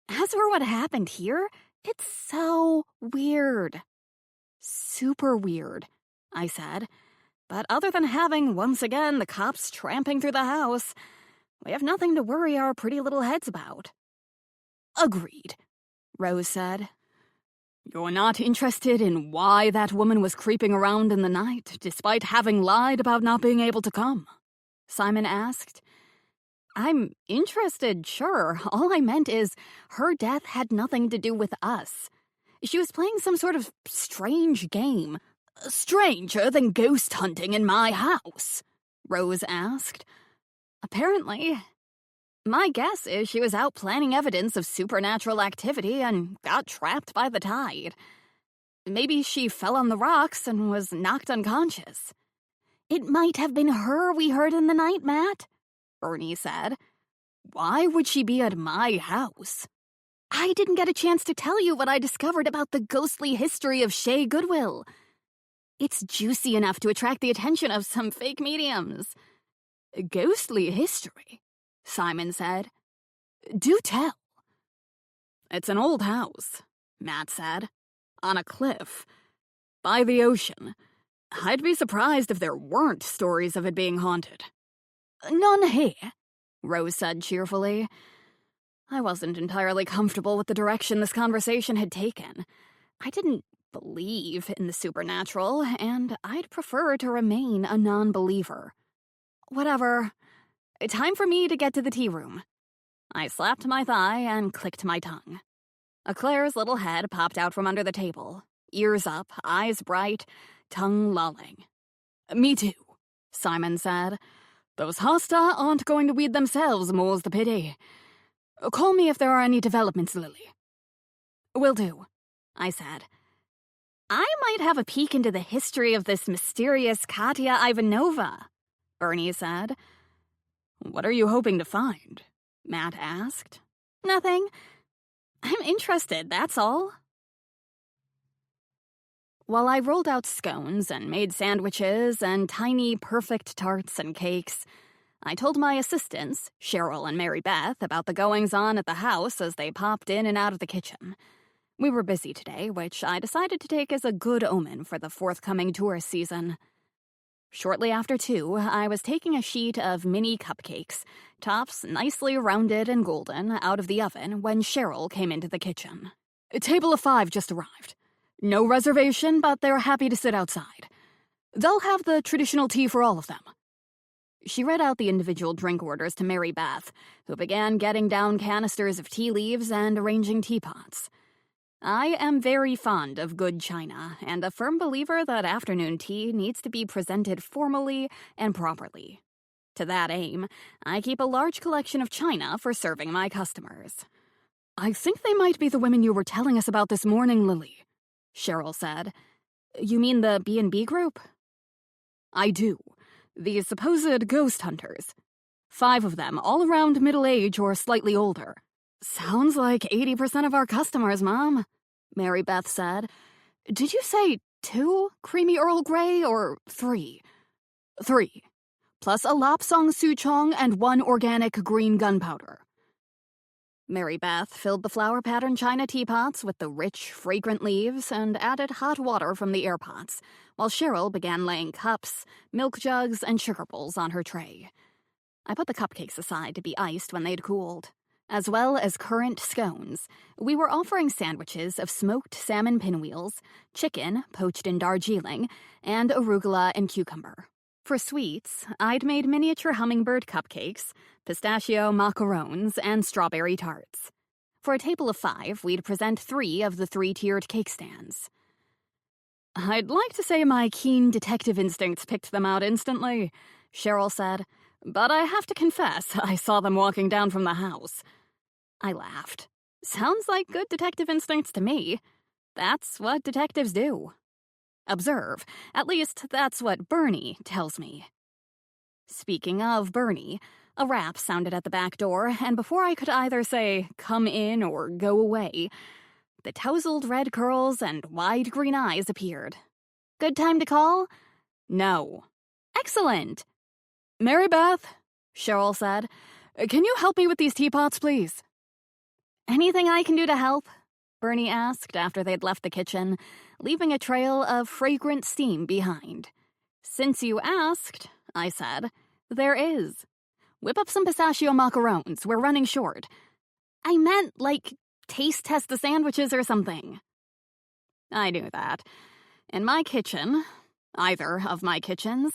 Speaker 1: as for what happened here, it's so weird.
Speaker 2: Super weird, I said. But other than having, once again, the cops tramping through the house, we have nothing to worry our pretty little heads about.
Speaker 1: Agreed,
Speaker 2: Rose said. You're not interested in why that woman was creeping around in the night, despite having lied about not being able to come? Simon asked. I'm interested, sure. All I meant is her death had nothing to do with us. She was playing some sort of strange game.
Speaker 1: Stranger than ghost hunting in my house?
Speaker 2: Rose asked. Apparently. My guess is she was out planning evidence of supernatural activity and got trapped by the tide. Maybe she fell on the rocks and was knocked unconscious.
Speaker 1: It might have been her we heard in the night, Matt,
Speaker 2: Bernie said. Why would she be at my house?
Speaker 1: I didn't get a chance to tell you what I discovered about the ghostly history of Shea Goodwill. It's juicy enough to attract the attention of some fake mediums.
Speaker 2: Ghostly history, Simon said.
Speaker 1: Do tell.
Speaker 2: It's an old house, Matt said. On a cliff. By the ocean. I'd be surprised if there weren't stories of it being haunted.
Speaker 1: None here,
Speaker 2: Rose said cheerfully. I wasn't entirely comfortable with the direction this conversation had taken. I didn't believe in the supernatural, and I'd prefer to remain a non-believer. Whatever. Time for me to get to the tea room. I slapped my thigh and clicked my tongue. Claire's little head popped out from under the table, ears up, eyes bright, tongue lolling.
Speaker 1: Me too,
Speaker 2: Simon said. Those Hosta aren't going to weed themselves, more's the pity.
Speaker 1: Call me if there are any developments, Lily.
Speaker 2: Will do, I said. I might have a peek into the history of this mysterious Katya Ivanova, Bernie said.
Speaker 1: What are you hoping to find?
Speaker 2: Matt asked. Nothing. I'm interested, that's all. While I rolled out scones and made sandwiches and tiny perfect tarts and cakes, I told my assistants, Cheryl and Mary Beth, about the goings-on at the house as they popped in and out of the kitchen. We were busy today, which I decided to take as a good omen for the forthcoming tourist season. Shortly after 2, I was taking a sheet of mini cupcakes, tops nicely rounded and golden, out of the oven when Cheryl came into the kitchen.
Speaker 1: A table of 5 just arrived. No reservation, but they're happy to sit outside. They'll have the traditional tea for all of them.
Speaker 2: She read out the individual drink orders to Mary Beth, who began getting down canisters of tea leaves and arranging teapots. I am very fond of good china, and a firm believer that afternoon tea needs to be presented formally and properly. To that aim, I keep a large collection of china for serving my customers.
Speaker 1: I think they might be the women you were telling us about this morning, Lily, Cheryl said.
Speaker 2: You mean the B&B group?
Speaker 1: I do. The supposed ghost hunters. 5 of them, all around middle age or slightly older.
Speaker 2: Sounds like 80% of our customers, Mom, Mary Beth said.
Speaker 1: Did you say 2 creamy Earl Grey or 3? 3. Plus a Lapsang Souchong and 1 organic green gunpowder.
Speaker 2: Mary Beth filled the flower-patterned china teapots with the rich, fragrant leaves and added hot water from the air pots, while Cheryl began laying cups, milk jugs, and sugar bowls on her tray. I put the cupcakes aside to be iced when they'd cooled. As well as currant scones, we were offering sandwiches of smoked salmon pinwheels, chicken poached in Darjeeling, and arugula and cucumber. For sweets, I'd made miniature hummingbird cupcakes, pistachio macarons, and strawberry tarts. For a table of 5, we'd present 3 of the 3-tiered cake stands.
Speaker 1: I'd like to say my keen detective instincts picked them out instantly, Cheryl said, but I have to confess I saw them walking down from the house.
Speaker 2: I laughed. Sounds like good detective instincts to me. That's what detectives do. Observe. At least that's what Bernie tells me. Speaking of Bernie, a rap sounded at the back door, and before I could either say, come in or go away, the tousled red curls and wide green eyes appeared. Good time to call? No. Excellent.
Speaker 1: Mary Beth, Cheryl said, can you help me with these teapots, please?
Speaker 2: Anything I can do to help? Bernie asked after they'd left the kitchen, leaving a trail of fragrant steam behind. Since you asked, I said, there is. Whip up some pistachio macarons. We're running short. I meant, like, taste test the sandwiches or something. I knew that. In my kitchen, either of my kitchens,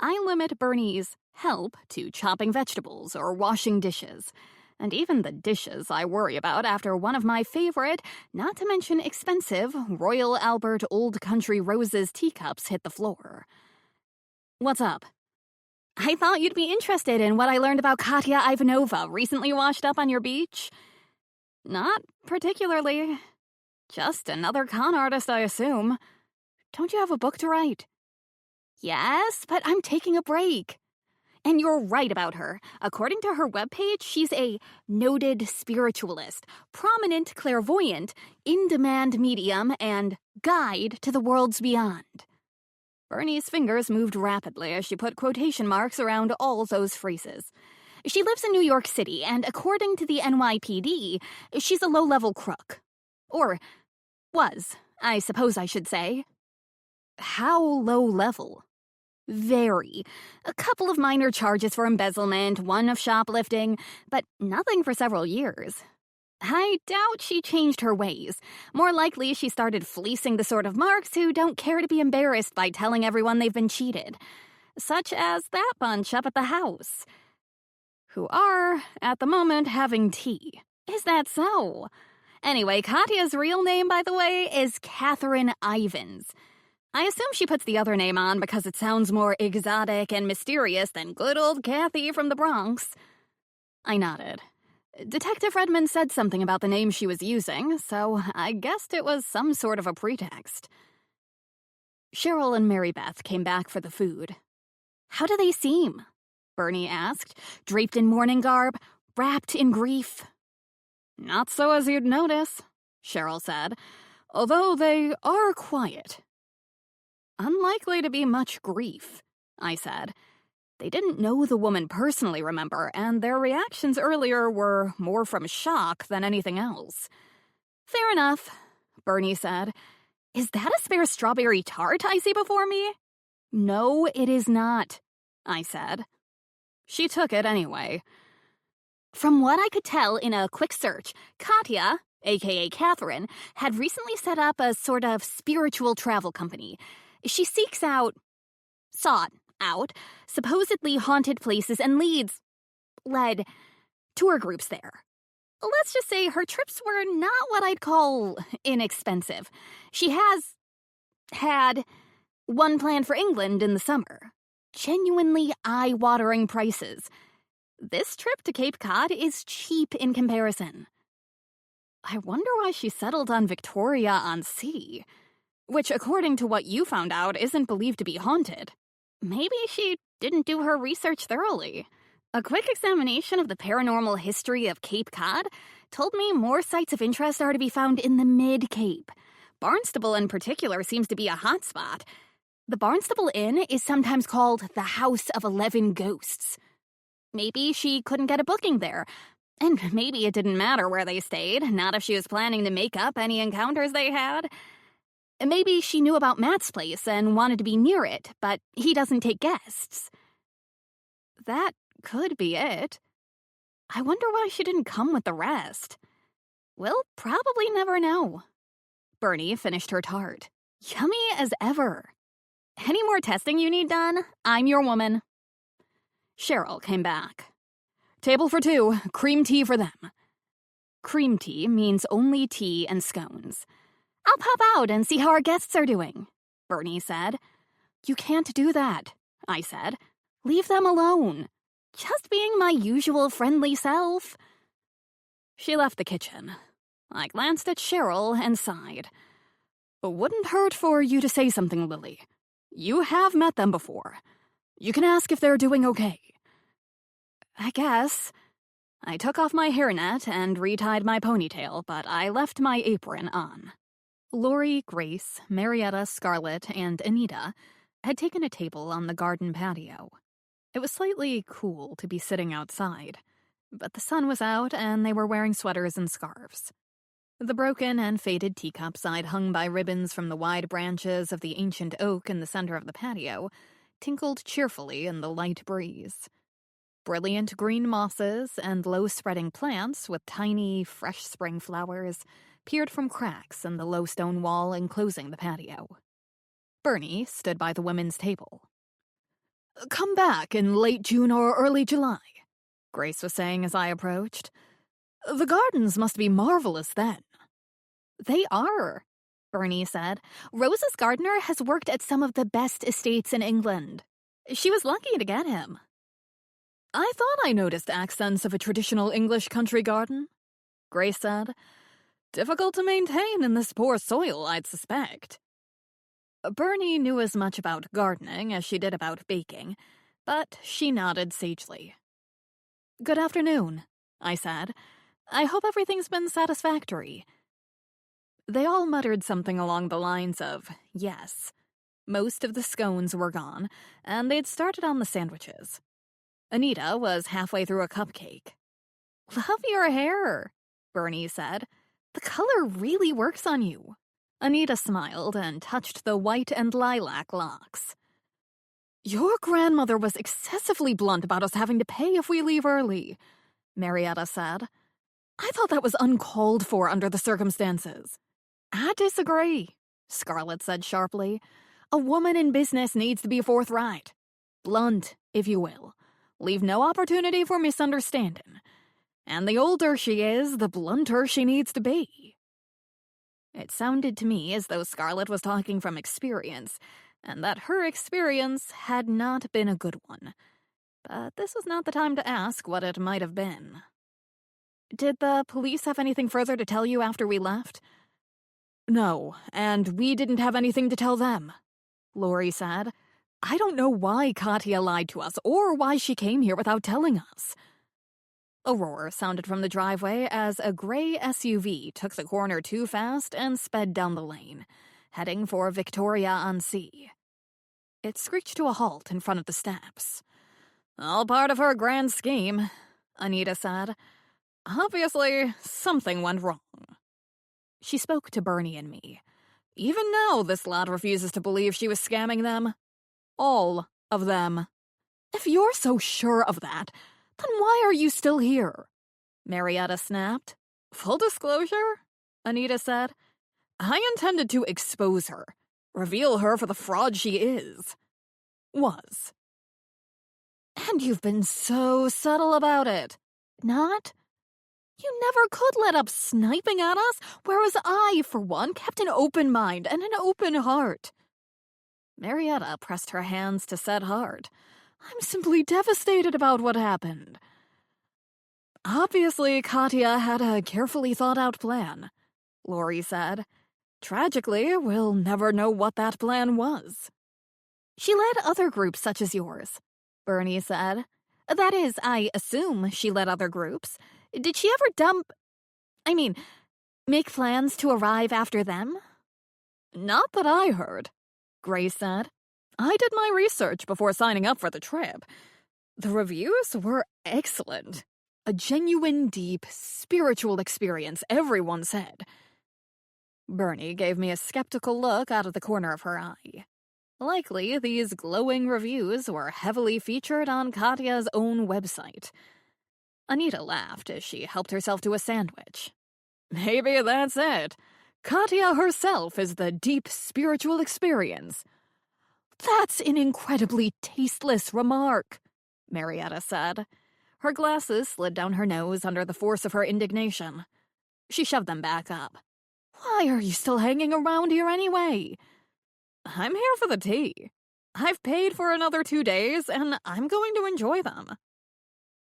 Speaker 2: I limit Bernie's help to chopping vegetables or washing dishes. And even the dishes I worry about after one of my favorite, not to mention expensive, Royal Albert Old Country Roses teacups hit the floor. What's up? I thought you'd be interested in what I learned about Katya Ivanova recently washed up on your beach. Not particularly. Just another con artist, I assume. Don't you have a book to write? Yes, but I'm taking a break. And you're right about her. According to her webpage, she's a noted spiritualist, prominent clairvoyant, in-demand medium, and guide to the worlds beyond. Bernie's fingers moved rapidly as she put quotation marks around all those phrases. She lives in New York City, and according to the NYPD, she's a low-level crook. Or was, I suppose I should say.
Speaker 1: How low level? Very. A couple of minor charges for embezzlement, one of shoplifting, but nothing for several years. I doubt she changed her ways. More likely, she started fleecing the sort of marks who don't care to be embarrassed by telling everyone they've been cheated. Such as that bunch up at the house. Who are, at the moment, having tea. Is that so? Anyway, Katya's real name, by the way, is Catherine Ivins. I assume she puts the other name on because it sounds more exotic and mysterious than good old Kathy from the Bronx. I nodded. Detective Redmond said something about the name she was using, so I guessed it was some sort of a pretext. Cheryl and Mary Beth came back for the food. "How do they seem?" Bernie asked, draped in mourning garb, wrapped in grief. "Not so as you'd notice," Cheryl said, "although they are quiet." "Unlikely to be much grief," I said. They didn't know the woman personally, remember, and their reactions earlier were more from shock than anything else. "Fair enough," Bernie said. "Is that a spare strawberry tart I see before me?" "No, it is not," I said. She took it anyway. "From what I could tell in a quick search, Katya, aka Catherine, had recently set up a sort of spiritual travel company. She sought out supposedly haunted places and led tour groups there. Let's just say her trips were not what I'd call inexpensive. She has had one planned for England in the summer. Genuinely eye-watering prices. This trip to Cape Cod is cheap in comparison. I wonder why she settled on Victoria-on-Sea, which, according to what you found out, isn't believed to be haunted. Maybe she didn't do her research thoroughly. A quick examination of the paranormal history of Cape Cod told me more sites of interest are to be found in the Mid-Cape. Barnstable in particular seems to be a hotspot. The Barnstable Inn is sometimes called the House of 11 Ghosts. Maybe she couldn't get a booking there. And maybe it didn't matter where they stayed, not if she was planning to make up any encounters they had. Maybe she knew about Matt's place and wanted to be near it, but he doesn't take guests. That could be it. I wonder why she didn't come with the rest. We'll probably never know. Bernie finished her tart. Yummy as ever. Any more testing you need done? I'm your woman. Cheryl came back. Table for 2, cream tea for them. Cream tea means only tea and scones. I'll pop out and see how our guests are doing, Bernie said. You can't do that, I said. Leave them alone. Just being my usual friendly self. She left the kitchen. I glanced at Cheryl and sighed. Wouldn't hurt for you to say something, Lily. You have met them before. You can ask if they're doing okay. I guess. I took off my hairnet and retied my ponytail, but I left my apron on. Lori, Grace, Marietta, Scarlett, and Anita had taken a table on the garden patio. It was slightly cool to be sitting outside, but the sun was out and they were wearing sweaters and scarves. The broken and faded teacups I'd hung by ribbons from the wide branches of the ancient oak in the center of the patio tinkled cheerfully in the light breeze. Brilliant green mosses and low-spreading plants with tiny, fresh spring flowers peered from cracks in the low stone wall enclosing the patio. Bernie stood by the women's table. Come back in late June or early July, Grace was saying as I approached. The gardens must be marvelous then. They are, Bernie said. Rose's gardener has worked at some of the best estates in England. She was lucky to get him. I thought I noticed accents of a traditional English country garden, Grace said. Difficult to maintain in this poor soil, I'd suspect. Bernie knew as much about gardening as she did about baking, but she nodded sagely. Good afternoon, I said. I hope everything's been satisfactory. They all muttered something along the lines of yes. Most of the scones were gone, and they'd started on the sandwiches. Anita was halfway through a cupcake. Love your hair, Bernie said. The color really works on you. Anita smiled and touched the white and lilac locks. Your grandmother was excessively blunt about us having to pay if we leave early, Marietta said. I thought that was uncalled for under the circumstances. I disagree, Scarlett said sharply. A woman in business needs to be forthright. Blunt, if you will. Leave no opportunity for misunderstanding. And the older she is, the blunter she needs to be. It sounded to me as though Scarlett was talking from experience, and that her experience had not been a good one. But this was not the time to ask what it might have been. Did the police have anything further to tell you after we left? No, and we didn't have anything to tell them, Lori said. I don't know why Katya lied to us, or why she came here without telling us. A roar sounded from the driveway as a gray SUV took the corner too fast and sped down the lane, heading for Victoria-on-Sea. It screeched to a halt in front of the steps. All part of her grand scheme, Anita said. Obviously, something went wrong. She spoke to Bernie and me. Even now, this lad refuses to believe she was scamming them. All of them. If you're so sure of that, then why are you still here? Marietta snapped. Full disclosure, Anita said. I intended to expose her, reveal her for the fraud she is. Was. And you've been so subtle about it. Not? You never could let up sniping at us, whereas I, for one, kept an open mind and an open heart. Marietta pressed her hands to said heart. I'm simply devastated about what happened. Obviously, Katya had a carefully thought-out plan, Lori said. Tragically, we'll never know what that plan was. She led other groups such as yours, Bernie said. That is, I assume she led other groups. Did she ever make plans to arrive after them? Not that I heard, Grace said. I did my research before signing up for the trip. The reviews were excellent. A genuine, deep, spiritual experience, everyone said. Bernie gave me a skeptical look out of the corner of her eye. Likely, these glowing reviews were heavily featured on Katya's own website. Anita laughed as she helped herself to a sandwich. Maybe that's it. Katya herself is the deep spiritual experience. That's an incredibly tasteless remark, Marietta said. Her glasses slid down her nose under the force of her indignation. She shoved them back up. Why are you still hanging around here anyway? I'm here for the tea. I've paid for another 2 days, and I'm going to enjoy them.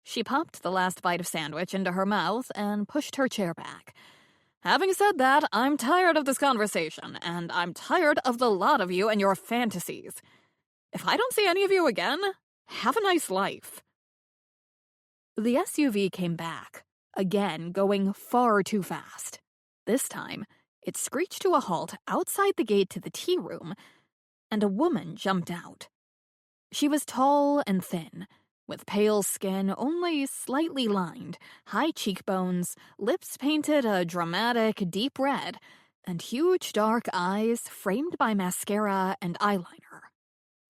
Speaker 1: She popped the last bite of sandwich into her mouth and pushed her chair back. Having said that, I'm tired of this conversation, and I'm tired of the lot of you and your fantasies. If I don't see any of you again, have a nice life. The SUV came back, again going far too fast. This time, it screeched to a halt outside the gate to the tea room, and a woman jumped out. She was tall and thin, with pale skin only slightly lined, high cheekbones, lips painted a dramatic deep red, and huge dark eyes framed by mascara and eyeliner.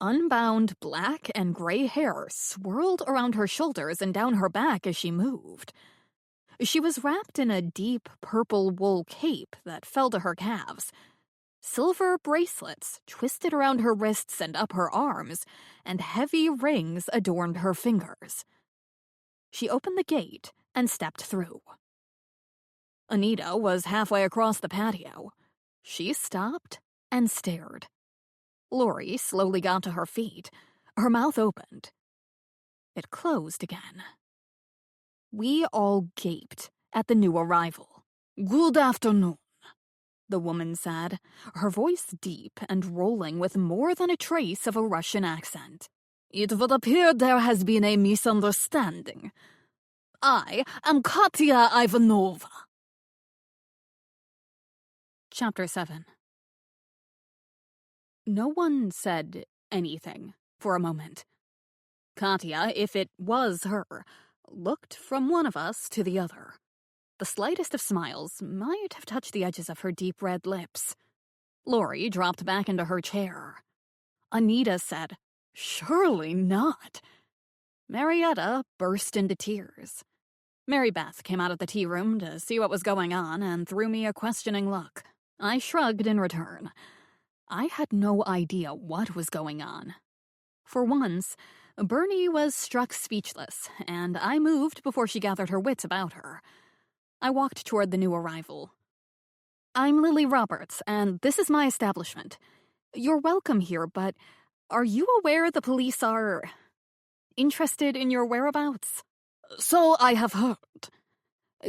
Speaker 1: Unbound black and gray hair swirled around her shoulders and down her back as she moved. She was wrapped in a deep purple wool cape that fell to her calves. Silver bracelets twisted around her wrists and up her arms, and heavy rings adorned her fingers. She opened the gate and stepped through. Anita was halfway across the patio. She stopped and stared. Lori slowly got to her feet. Her mouth opened. It closed again. We all gaped at the new arrival. Good afternoon, the woman said, her voice deep and rolling with more than a trace of a Russian accent. It would appear there has been a misunderstanding. I am Katya Ivanova. Chapter 7. No one said anything for a moment. Katya, if it was her, looked from one of us to the other. The slightest of smiles might have touched the edges of her deep red lips.
Speaker 2: Lori dropped back into her chair. Anita said, "Surely not." Marietta burst into tears. Mary Beth came out of the tea room to see what was going on and threw me a questioning look. I shrugged in return. I had no idea what was going on. For once, Bernie was struck speechless, and I moved before she gathered her wits about her. I walked toward the new arrival. "I'm Lily Roberts, and this is my establishment. You're welcome here, but are you aware the police are interested in your whereabouts?" "So I have heard."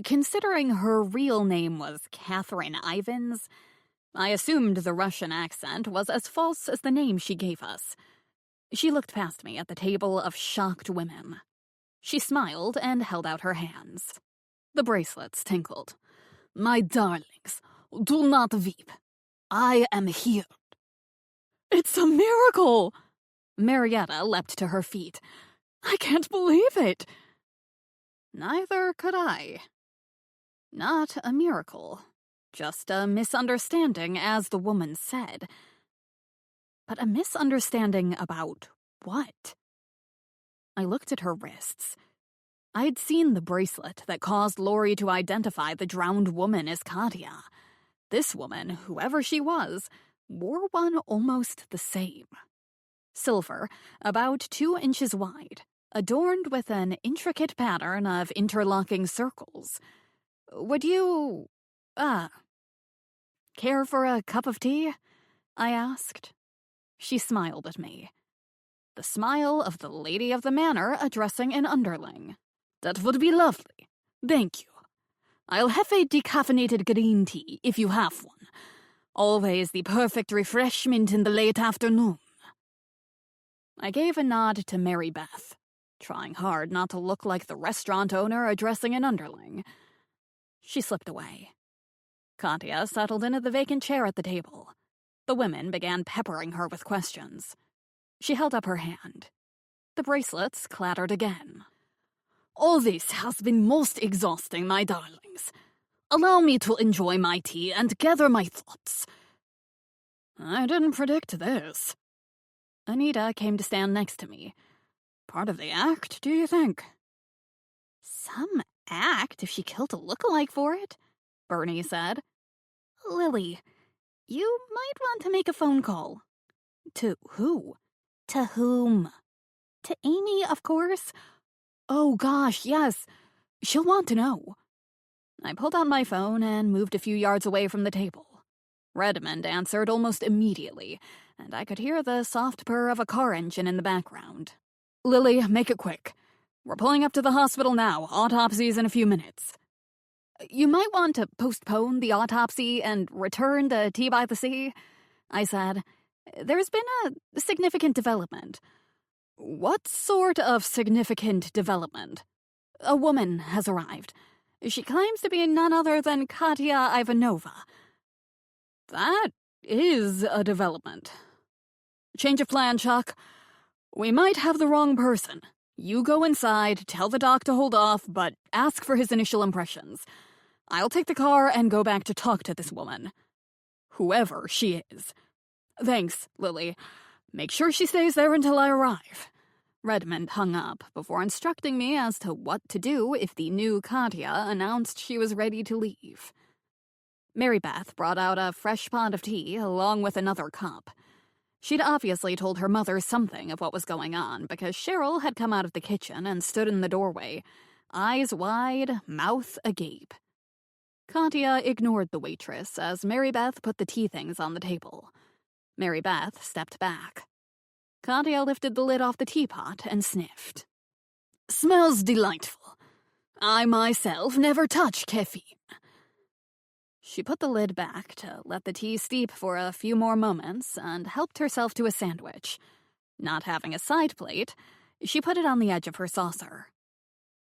Speaker 2: Considering her real name was Catherine Ivins, I assumed the Russian accent was as false as the name she gave us. She looked past me at the table of shocked women. She smiled and held out her hands. The bracelets tinkled. "My darlings, do not weep. I am here." "It's a miracle!" Marietta leapt to her feet. "I can't believe it." Neither could I. Not a miracle. Just a misunderstanding, as the woman said. But a misunderstanding about what? I looked at her wrists. I'd seen the bracelet that caused Lori to identify the drowned woman as Katya. This woman, whoever she was, wore one almost the same. Silver, about 2 inches wide, adorned with an intricate pattern of interlocking circles. "Would you, care for a cup of tea?" I asked. She smiled at me. The smile of the lady of the manor addressing an underling. "That would be lovely. Thank you. I'll have a decaffeinated green tea, if you have one. Always the perfect refreshment in the late afternoon." I gave a nod to Mary Beth, trying hard not to look like the restaurant owner addressing an underling. She slipped away. Katya settled into the vacant chair at the table. The women began peppering her with questions. She held up her hand. The bracelets clattered again. "All this has been most exhausting, my darlings. Allow me to enjoy my tea and gather my thoughts." I didn't predict this. Anita came to stand next to me. "Part of the act, do you think?" "Some act if she killed a lookalike for it," Bernie said. "Lily, you might want to make a phone call." "To who?" "To whom?" "To Amy, of course." "Oh gosh, yes. She'll want to know." I pulled out my phone and moved a few yards away from the table. Redmond answered almost immediately, and I could hear the soft purr of a car engine in the background. "Lily, make it quick. We're pulling up to the hospital now. Autopsy's in a few minutes." "You might want to postpone the autopsy and return to Tea by the Sea," I said. "There's been a significant development." "What sort of significant development?" "A woman has arrived. She claims to be none other than Katya Ivanova." "That is a development. Change of plan, Chuck. We might have the wrong person. You go inside, tell the doc to hold off, but ask for his initial impressions. I'll take the car and go back to talk to this woman. Whoever she is. Thanks, Lily. Make sure she stays there until I arrive." Redmond hung up before instructing me as to what to do if the new Katya announced she was ready to leave. Mary Beth brought out a fresh pot of tea along with another cup. She'd obviously told her mother something of what was going on because Cheryl had come out of the kitchen and stood in the doorway, eyes wide, mouth agape. Katya ignored the waitress as Mary Beth put the tea things on the table. Mary Beth stepped back. Katya lifted the lid off the teapot and sniffed. "Smells delightful. I myself never touch caffeine." She put the lid back to let the tea steep for a few more moments and helped herself to a sandwich. Not having a side plate, she put it on the edge of her saucer.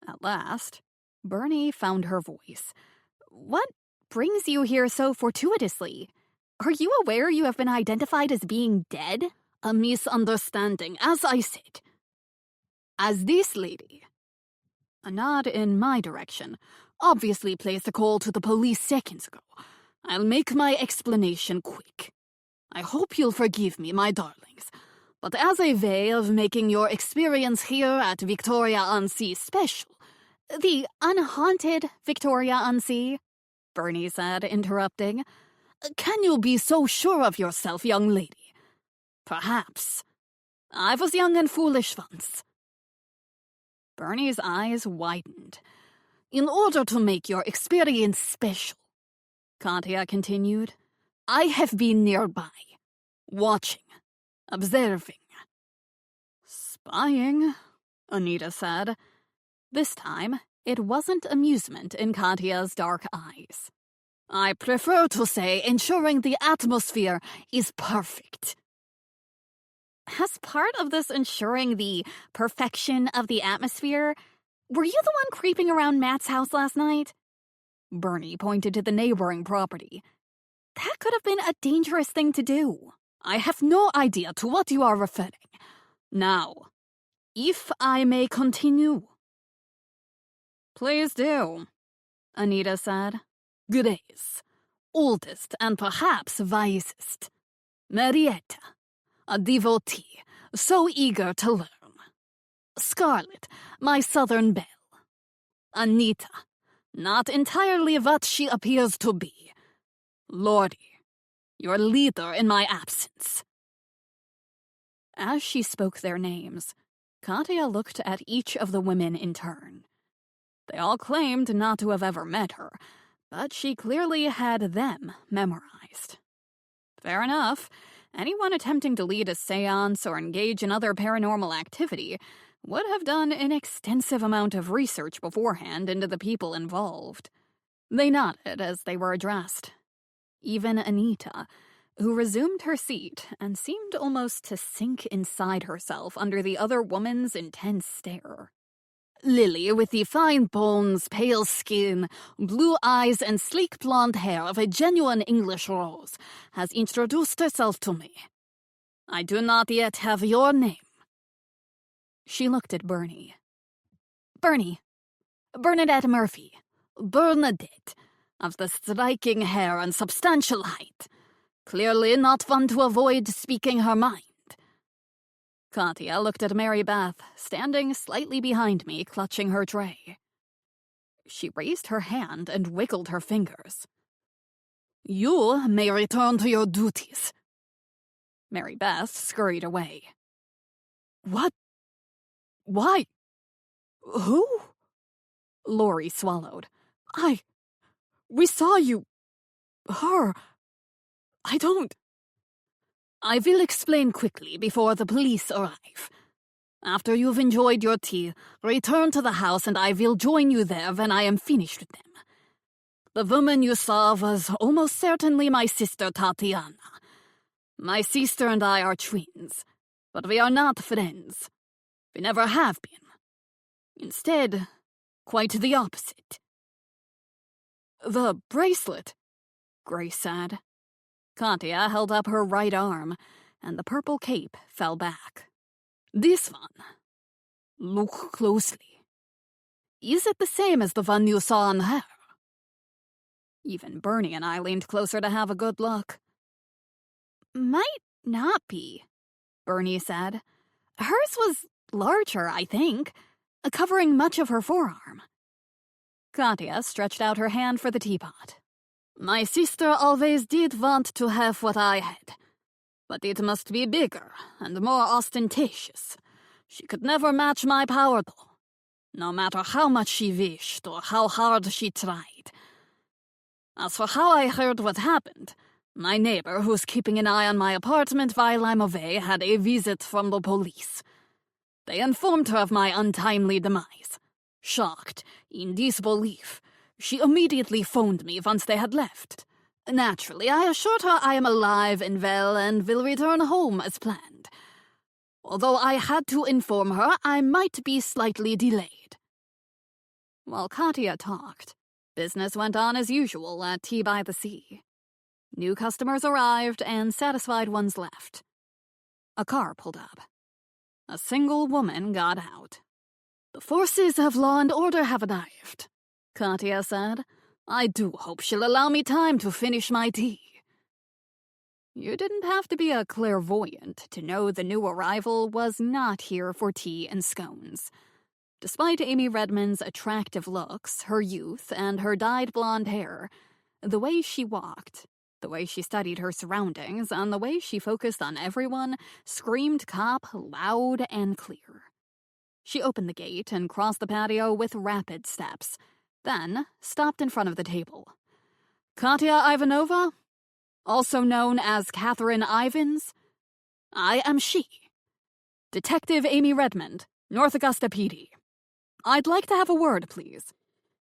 Speaker 2: At last, Bernie found her voice. "What brings you here so fortuitously? Are you aware you have been identified as being dead?" "A misunderstanding, as I said. As this lady," a nod in my direction, "obviously placed a call to the police seconds ago. I'll make my explanation quick. I hope you'll forgive me, my darlings, but as a way of making your experience here at Victoria-on-Sea special—"
Speaker 1: "The unhaunted Victoria-on-Sea," Bernie said, interrupting.
Speaker 2: "Can you be so sure of yourself, young lady? Perhaps. I was young and foolish once."
Speaker 1: Bernie's eyes widened.
Speaker 2: "In order to make your experience special," Katya continued, "I have been nearby, watching, observing."
Speaker 1: "Spying," Anita said. This time, it wasn't amusement in Katya's dark eyes.
Speaker 2: "I prefer to say ensuring the atmosphere is perfect."
Speaker 1: As part of this ensuring the perfection of the atmosphere, were you the one creeping around Matt's house last night? Bernie pointed to the neighboring property. That could have been a dangerous thing to do.
Speaker 2: "I have no idea to what you are referring. Now, if I may continue."
Speaker 1: "Please do," Anita said.
Speaker 2: "Grace, oldest and perhaps wisest. Marietta, a devotee, so eager to learn. Scarlett, my southern belle. Anita, not entirely what she appears to be. Lordy, your leader in my absence."
Speaker 1: As she spoke their names, Katya looked at each of the women in turn. They all claimed not to have ever met her, but she clearly had them memorized. Fair enough. Anyone attempting to lead a seance or engage in other paranormal activity would have done an extensive amount of research beforehand into the people involved. They nodded as they were addressed. Even Anita, who resumed her seat and seemed almost to sink inside herself under the other woman's intense stare.
Speaker 2: "Lily, with the fine bones, pale skin, blue eyes, and sleek blonde hair of a genuine English rose, has introduced herself to me. I do not yet have your name."
Speaker 1: She looked at Bernie. "Bernie. Bernadette Murphy."
Speaker 2: "Bernadette, of the striking hair and substantial height. Clearly not one to avoid speaking her mind."
Speaker 1: Katya looked at Mary Beth, standing slightly behind me, clutching her tray. She raised her hand and wiggled her fingers.
Speaker 2: "You may return to your duties."
Speaker 1: Mary Beth scurried away.
Speaker 2: "What? Why? Who?"
Speaker 1: Lori swallowed.
Speaker 2: We saw you. Her. I don't. "I will explain quickly before the police arrive. After you've enjoyed your tea, return to the house and I will join you there when I am finished with them. The woman you saw was almost certainly my sister Tatiana. My sister and I are twins, but we are not friends. We never have been. Instead, quite the opposite."
Speaker 1: "The bracelet," Grace said. Katya held up her right arm, and the purple cape fell back.
Speaker 2: "This one. Look closely. Is it the same as the one you saw on her?"
Speaker 1: Even Bernie and I leaned closer to have a good look. "Might not be," Bernie said. "Hers was larger, I think, covering much of her forearm." Katya stretched out her hand for the teapot.
Speaker 2: "My sister always did want to have what I had, but it must be bigger and more ostentatious. She could never match my power, though, no matter how much she wished or how hard she tried. As for how I heard what happened, my neighbor who's keeping an eye on my apartment while I'm away had a visit from the police. They informed her of my untimely demise. Shocked, in disbelief, she immediately phoned me once they had left. Naturally, I assured her I am alive and well and will return home as planned. Although I had to inform her I might be slightly delayed."
Speaker 1: While Katya talked, business went on as usual at Tea by the Sea. New customers arrived and satisfied ones left. A car pulled up. A single woman got out.
Speaker 2: "The forces of law and order have arrived," Katya said. "I do hope she'll allow me time to finish my tea." You didn't have to be a clairvoyant to know the new arrival was not here for tea and scones. Despite Amy Redmond's attractive looks, her youth, and her dyed blonde hair, the way she walked, the way she studied her surroundings, and the way she focused on everyone screamed cop loud and clear. She opened the gate and crossed the patio with rapid steps, then stopped in front of the table. Katya Ivanova, also known as Catherine Ivins, I am she. Detective Amy Redmond, North Augusta PD. I'd like to have a word, please.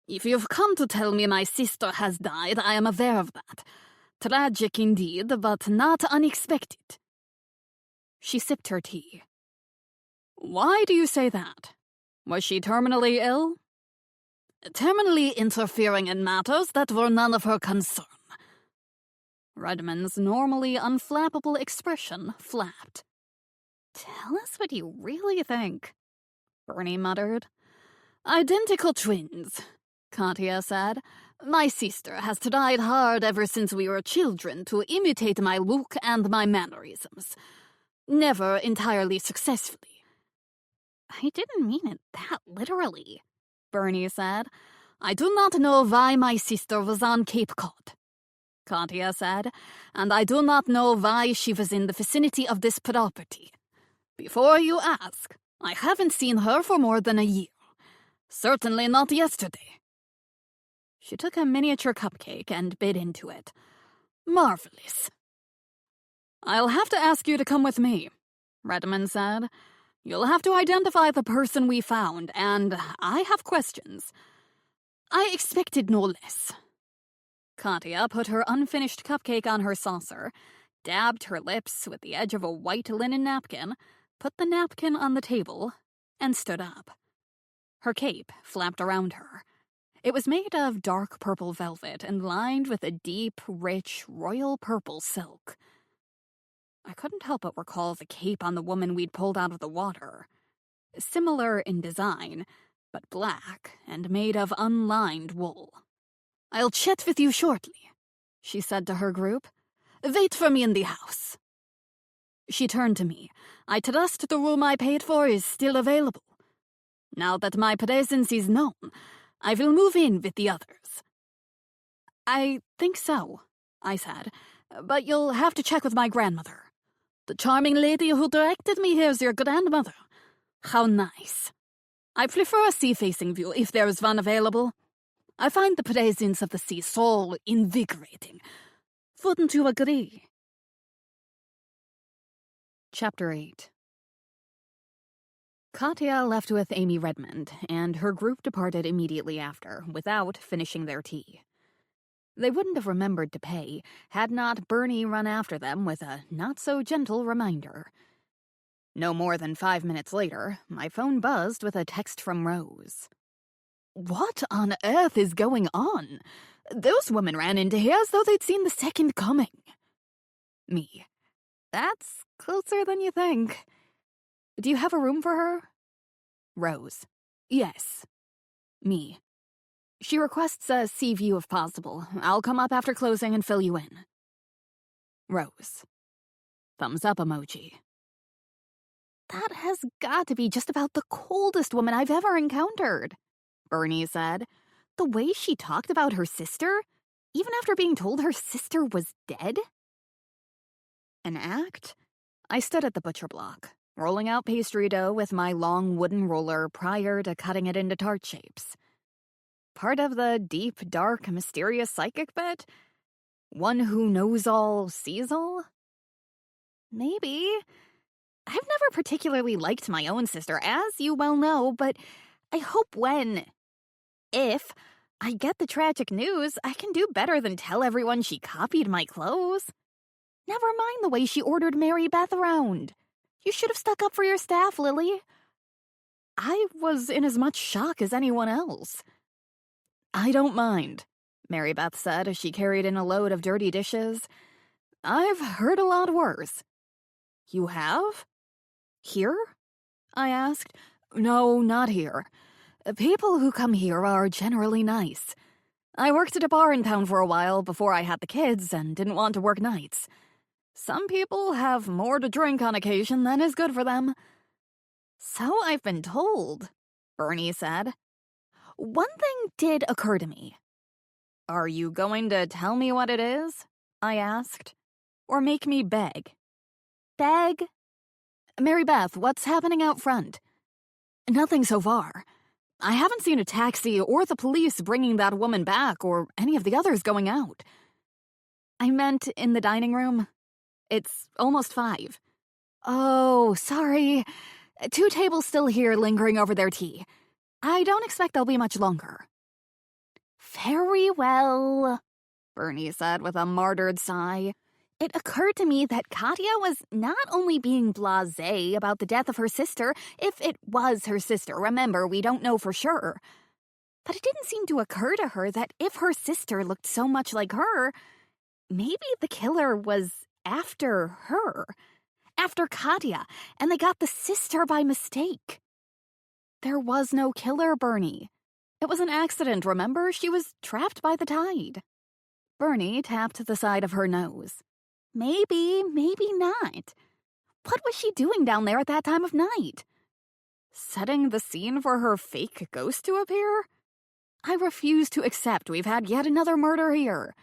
Speaker 2: If you've come to tell me my sister has died, I am aware of that. Tragic indeed, but not unexpected. She sipped her tea. Why do you say that? Was she terminally ill? Terminally interfering in matters that were none of her concern. Redmond's normally unflappable expression flapped. Tell us what you really think, Bernie muttered. Identical twins, Katya said. My sister has tried hard ever since we were children to imitate my look and my mannerisms. Never entirely successfully. I didn't mean it that literally, Bernie said. I do not know why my sister was on Cape Cod, Katya said, and I do not know why she was in the vicinity of this property. Before you ask, I haven't seen her for more than a year. Certainly not yesterday. She took a miniature cupcake and bit into it. Marvelous. I'll have to ask you to come with me, Redmond said. You'll have to identify the person we found, and I have questions. I expected no less. Katya put her unfinished cupcake on her saucer, dabbed her lips with the edge of a white linen napkin, put the napkin on the table, and stood up. Her cape flapped around her. It was made of dark purple velvet and lined with a deep, rich, royal purple silk. I couldn't help but recall the cape on the woman we'd pulled out of the water. Similar in design, but black and made of unlined wool. I'll chat with you shortly, she said to her group. Wait for me in the house. She turned to me. I trust the room I paid for is still available. Now that my presence is known, I will move in with the others. I think so, I said, but you'll have to check with my grandmother. The charming lady who directed me here is your grandmother. How nice. I prefer a sea-facing view if there is one available. I find the presence of the sea so invigorating. Wouldn't you agree? Chapter 8. Katya left with Amy Redmond, and her group departed immediately after, without finishing their tea. They wouldn't have remembered to pay, had not Bernie run after them with a not-so-gentle reminder. No more than 5 minutes later, my phone buzzed with a text from Rose. What on earth is going on? Those women ran into here as though they'd seen the second coming. Me. That's closer than you think. Do you have a room for her? Rose. Yes. Me. She requests a sea view if possible. I'll come up after closing and fill you in. Rose. Thumbs up emoji. That has got to be just about the coldest woman I've ever encountered, Bernie said. The way she talked about her sister, even after being told her sister was dead. An act? I stood at the butcher block, rolling out pastry dough with my long wooden roller prior to cutting it into tart shapes. Part of the deep, dark, mysterious psychic bit? One who knows all, sees all? Maybe. I've never particularly liked my own sister, as you well know, but I hope if I get the tragic news, I can do better than tell everyone she copied my clothes. Never mind the way she ordered Mary Beth around. You should have stuck up for your staff, Lily. I was in as much shock as anyone else. I don't mind, Mary Beth said as she carried in a load of dirty dishes. I've heard a lot worse. You have? Here? I asked. No, not here. People who come here are generally nice. I worked at a bar in town for a while before I had the kids and didn't want to work nights.
Speaker 1: Some people have more to drink on occasion than is good for them.
Speaker 2: So I've been told, Bernie said. One thing did occur to me.
Speaker 1: Are you going to tell me what it is? I asked. Or make me beg?
Speaker 2: Beg?
Speaker 1: Mary Beth, what's happening out front?
Speaker 2: Nothing so far.
Speaker 1: I haven't seen a taxi or the police bringing that woman back or any of the others going out.
Speaker 2: I meant in the dining room.
Speaker 1: It's almost 5.
Speaker 2: Oh, sorry. 2 tables still here lingering over their tea. I don't expect they'll be much longer. Very well, Bernie said with a martyred sigh. It occurred to me that Katya was not only being blasé about the death of her sister, if it was her sister, remember, we don't know for sure. But it didn't seem to occur to her that if her sister looked so much like her, maybe the killer was after her. After Katya, and they got the sister by mistake.
Speaker 1: There was no killer, Bernie. It was an accident, remember? She was trapped by the tide. Bernie tapped the side of her nose.
Speaker 2: Maybe, maybe not. What was she doing down there at that time of night?
Speaker 1: Setting the scene for her fake ghost to appear? I refuse to accept we've had yet another murder here.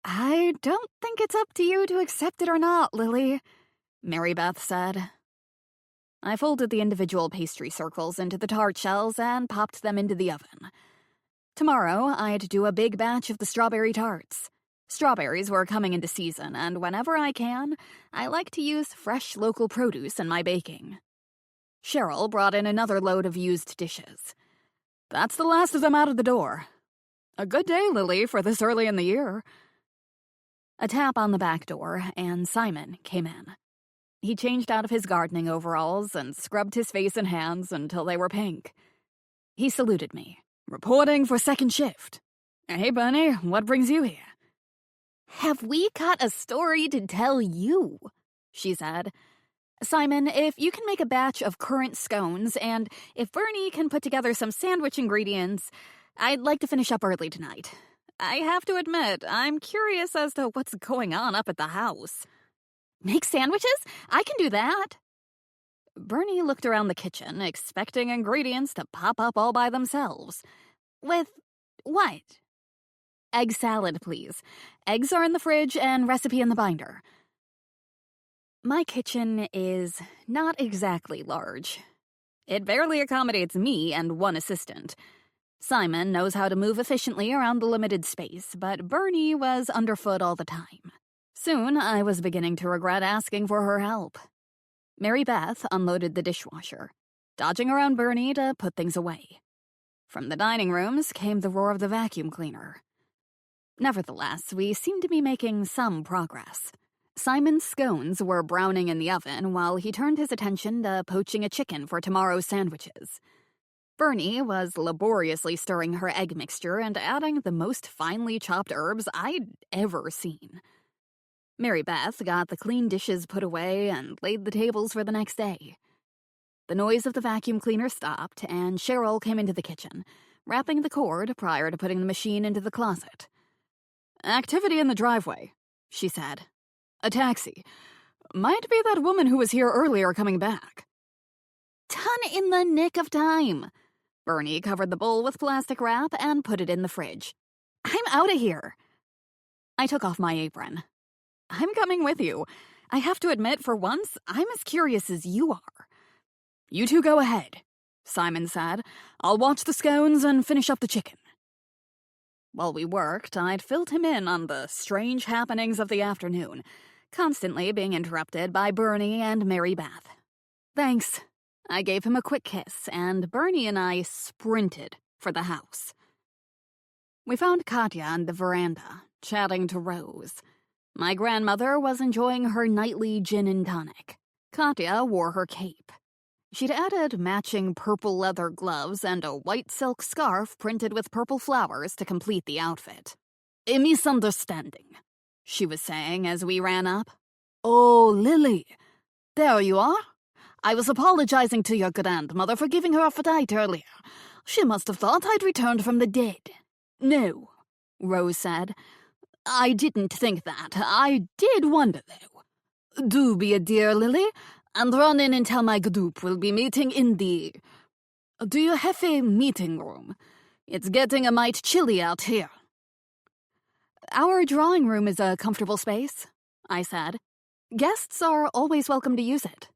Speaker 2: I don't think it's up to you to accept it or not, Lily,
Speaker 1: Mary Beth said. I folded the individual pastry circles into the tart shells and popped them into the oven. Tomorrow, I'd do a big batch of the strawberry tarts. Strawberries were coming into season, and whenever I can, I like to use fresh local produce in my baking. Cheryl brought in another load of used dishes. That's the last of them out of the door. A good day, Lily, for this early in the year. A tap on the back door, and Simon came in. He changed out of his gardening overalls and scrubbed his face and hands until they were pink. He saluted me. Reporting for second shift. Hey, Bernie, what brings you here?
Speaker 2: Have we got a story to tell you? She said. Simon, if you can make a batch of currant scones, and if Bernie can put together some sandwich ingredients, I'd like to finish up early tonight.
Speaker 1: I have to admit, I'm curious as to what's going on up at the house.
Speaker 2: Make sandwiches? I can do that.
Speaker 1: Bernie looked around the kitchen, expecting ingredients to pop up all by themselves.
Speaker 2: With what?
Speaker 1: Egg salad, please. Eggs are in the fridge and recipe in the binder. My kitchen is not exactly large. It barely accommodates me and one assistant. Simon knows how to move efficiently around the limited space, but Bernie was underfoot all the time. Soon, I was beginning to regret asking for her help. Mary Beth unloaded the dishwasher, dodging around Bernie to put things away. From the dining rooms came the roar of the vacuum cleaner. Nevertheless, we seemed to be making some progress. Simon's scones were browning in the oven while he turned his attention to poaching a chicken for tomorrow's sandwiches. Bernie was laboriously stirring her egg mixture and adding the most finely chopped herbs I'd ever seen. Mary Beth got the clean dishes put away and laid the tables for the next day. The noise of the vacuum cleaner stopped, and Cheryl came into the kitchen, wrapping the cord prior to putting the machine into the closet. Activity in the driveway, she said. A taxi. Might be that woman who was here earlier coming back.
Speaker 2: Done in the nick of time.
Speaker 1: Bernie covered the bowl with plastic wrap and put it in the fridge.
Speaker 2: I'm out of here.
Speaker 1: I took off my apron. I'm coming with you. I have to admit, for once, I'm as curious as you are. You two go ahead, Simon said. I'll watch the scones and finish up the chicken. While we worked, I'd filled him in on the strange happenings of the afternoon, constantly being interrupted by Bernie and Mary Beth. Thanks. I gave him a quick kiss, and Bernie and I sprinted for the house. We found Katya on the veranda, chatting to Rose. My grandmother was enjoying her nightly gin and tonic. Katya wore her cape. She'd added matching purple leather gloves and a white silk scarf printed with purple flowers to complete the outfit. A misunderstanding, she was saying as we ran up. Oh, Lily, there you are. I was apologizing to your grandmother for giving her a fright earlier. She must have thought I'd returned from the dead. No, Rose said.
Speaker 2: I didn't think that. I did wonder, though. Do be a dear, Lily, and run in and tell my group we'll be meeting in the... Do you have a meeting room? It's getting a mite chilly out here.
Speaker 1: Our drawing room is a comfortable space, I said. Guests are always welcome to use it.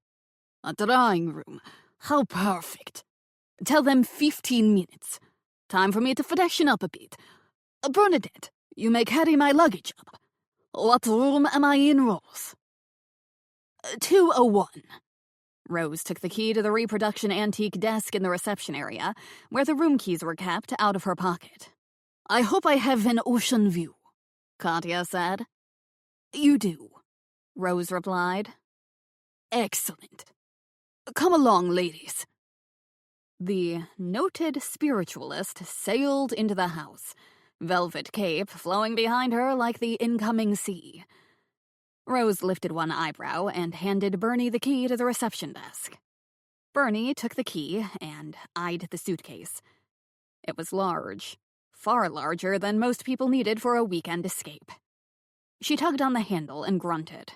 Speaker 2: A drawing room? How perfect. Tell them 15 minutes. Time for me to freshen up a bit. Bernadette, you may carry my luggage up. What room am I in, Rose? 201.
Speaker 1: Rose took the key to the reproduction antique desk in the reception area, where the room keys were kept, out of her pocket.
Speaker 2: I hope I have an ocean view, Katya said.
Speaker 1: You do, Rose replied.
Speaker 2: Excellent. Come along, ladies.
Speaker 1: The noted spiritualist sailed into the house, velvet cape flowing behind her like the incoming sea. Rose lifted one eyebrow and handed Bernie the key to the reception desk. Bernie took the key and eyed the suitcase. It was large, far larger than most people needed for a weekend escape. She tugged on the handle and grunted.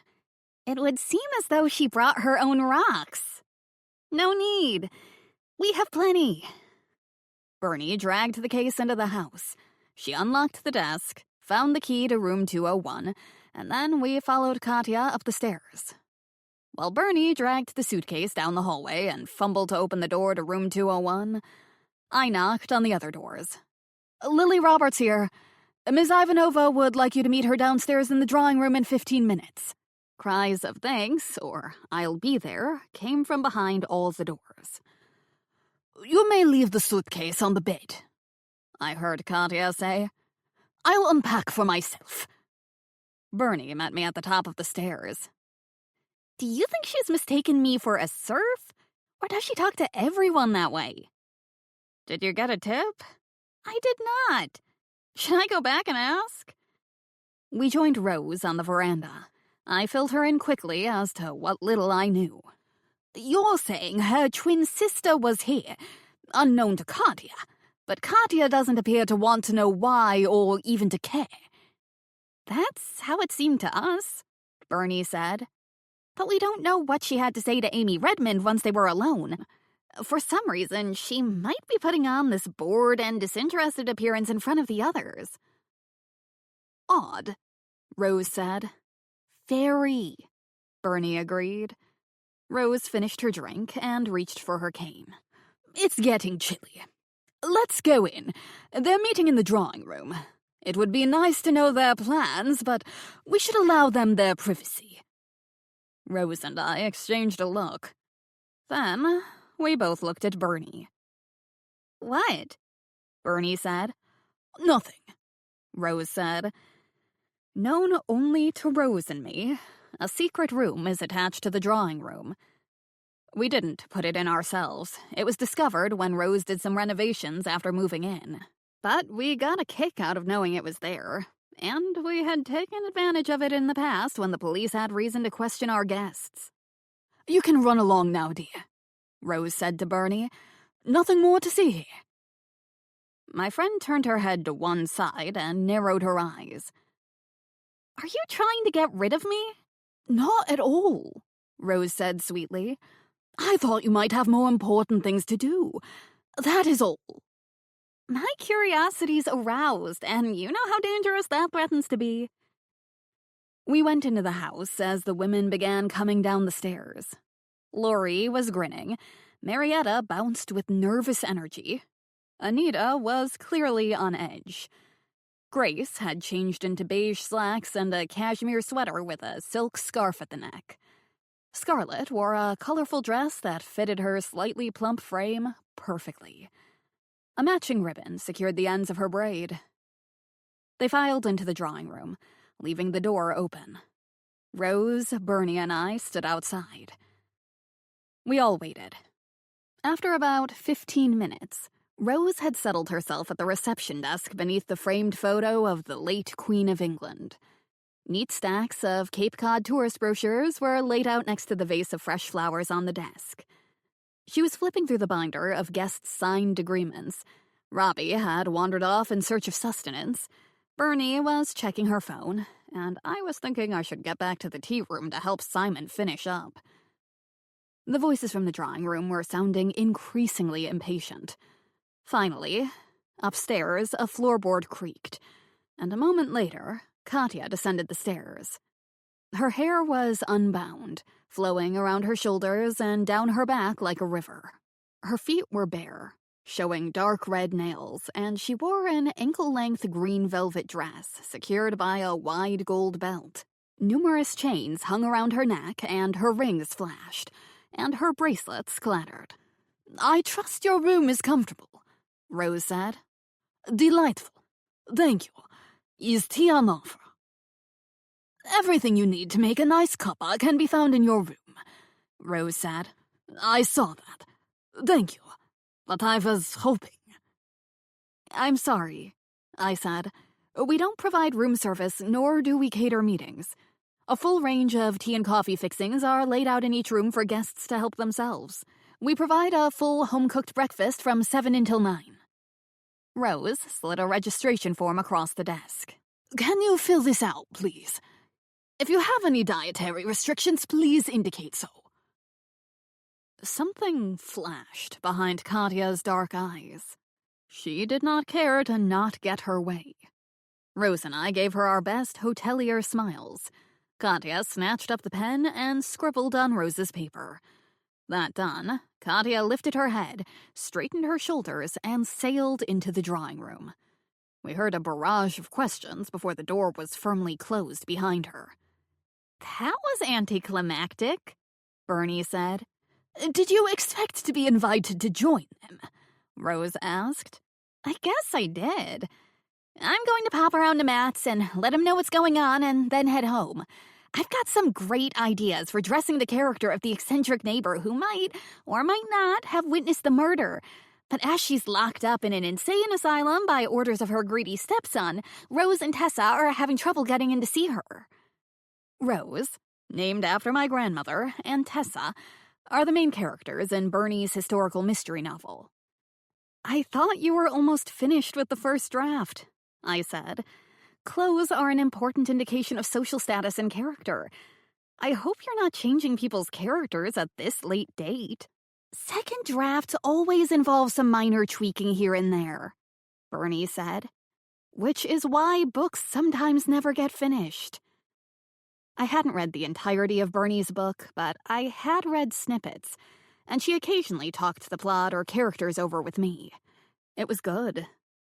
Speaker 1: It would seem as though she brought her own rocks. No need. We have plenty. Bernie dragged the case into the house. She unlocked the desk, found the key to room 201, and then we followed Katya up the stairs. While Bernie dragged the suitcase down the hallway and fumbled to open the door to room 201, I knocked on the other doors.
Speaker 2: Lily Roberts here. Ms. Ivanova would like you to meet her downstairs in the drawing room in 15 minutes.
Speaker 1: Cries of thanks, or I'll be there, came from behind all the doors.
Speaker 2: You may leave the suitcase on the bed, I heard Katya say. I'll unpack for myself.
Speaker 1: Bernie met me at the top of the stairs. Do you think she's mistaken me for a serf? Or does she talk to everyone that way? Did you get a tip? I did not. Should I go back and ask? We joined Rose on the veranda. I filled her in quickly as to what little I knew.
Speaker 2: You're saying her twin sister was here, unknown to Katya, but Katya doesn't appear to want to know why or even to care.
Speaker 1: That's how it seemed to us, Bernie said. But we don't know what she had to say to Amy Redmond once they were alone. For some reason, she might be putting on this bored and disinterested appearance in front of the others.
Speaker 2: Odd, Rose said.
Speaker 1: Very, Bernie agreed. Rose finished her drink and reached for her cane.
Speaker 2: It's getting chilly. Let's go in. They're meeting in the drawing room. It would be nice to know their plans, but we should allow them their privacy.
Speaker 1: Rose and I exchanged a look. Then we both looked at Bernie. What? Bernie said.
Speaker 2: Nothing,
Speaker 1: Rose said. Known only to Rose and me, a secret room is attached to the drawing room. We didn't put it in ourselves. It was discovered when Rose did some renovations after moving in. But we got a kick out of knowing it was there, and we had taken advantage of it in the past when the police had reason to question our guests.
Speaker 2: You can run along now, dear, Rose said to Bernie. Nothing more to see here.
Speaker 1: My friend turned her head to one side and narrowed her eyes. Are you trying to get rid of me?
Speaker 2: Not at all, Rose said sweetly. I thought you might have more important things to do. That is all.
Speaker 1: My curiosity's aroused, and you know how dangerous that threatens to be. We went into the house as the women began coming down the stairs. Lori was grinning. Marietta bounced with nervous energy. Anita was clearly on edge. Grace had changed into beige slacks and a cashmere sweater with a silk scarf at the neck. Scarlett wore a colorful dress that fitted her slightly plump frame perfectly. A matching ribbon secured the ends of her braid. They filed into the drawing room, leaving the door open. Rose, Bernie, and I stood outside. We all waited. After about 15 minutes, Rose had settled herself at the reception desk beneath the framed photo of the late Queen of England. Neat stacks of Cape Cod tourist brochures were laid out next to the vase of fresh flowers on the desk. She was flipping through the binder of guests' signed agreements. Robbie had wandered off in search of sustenance.
Speaker 2: Bernie was checking her phone, and I was thinking I should get back to the tea room to help Simon finish up. The voices from the drawing room were sounding increasingly impatient. Finally, upstairs, a floorboard creaked, and a moment later, Katya descended the stairs. Her hair was unbound, flowing around her shoulders and down her back like a river. Her feet were bare, showing dark red nails, and she wore an ankle-length green velvet dress secured by a wide gold belt. Numerous chains hung around her neck, and her rings flashed, and her bracelets clattered. "I trust your room is comfortable," Rose said. "Delightful. Thank you. Is tea on offer?" "Everything you need to make a nice cuppa can be found in your room," Rose said. "I saw that. Thank you. But I was hoping." "I'm sorry," I said. "We don't provide room service, nor do we cater meetings. A full range of tea and coffee fixings are laid out in each room for guests to help themselves. We provide a full home-cooked breakfast from 7 until 9. Rose slid a registration form across the desk. "Can you fill this out, please? If you have any dietary restrictions, please indicate so." Something flashed behind Katya's dark eyes. She did not care to not get her way. Rose and I gave her our best hotelier smiles. Katya snatched up the pen and scribbled on Rose's paper. That done, Katya lifted her head, straightened her shoulders, and sailed into the drawing room. We heard a barrage of questions before the door was firmly closed behind her. "That was anticlimactic," Bernie said. "Did you expect to be invited to join them?" Rose asked. "I guess I did. I'm going to pop around to Matt's and let him know what's going on and then head home. I've got some great ideas for dressing the character of the eccentric neighbor who might, or might not, have witnessed the murder. But as she's locked up in an insane asylum by orders of her greedy stepson, Rose and Tessa are having trouble getting in to see her." Rose, named after my grandmother, and Tessa are the main characters in Bernie's historical mystery novel. "I thought you were almost finished with the first draft," I said. "Clothes are an important indication of social status and character. I hope you're not changing people's characters at this late date." "Second drafts always involve some minor tweaking here and there," Bernie said. "Which is why books sometimes never get finished." I hadn't read the entirety of Bernie's book, but I had read snippets, and she occasionally talked the plot or characters over with me. It was good.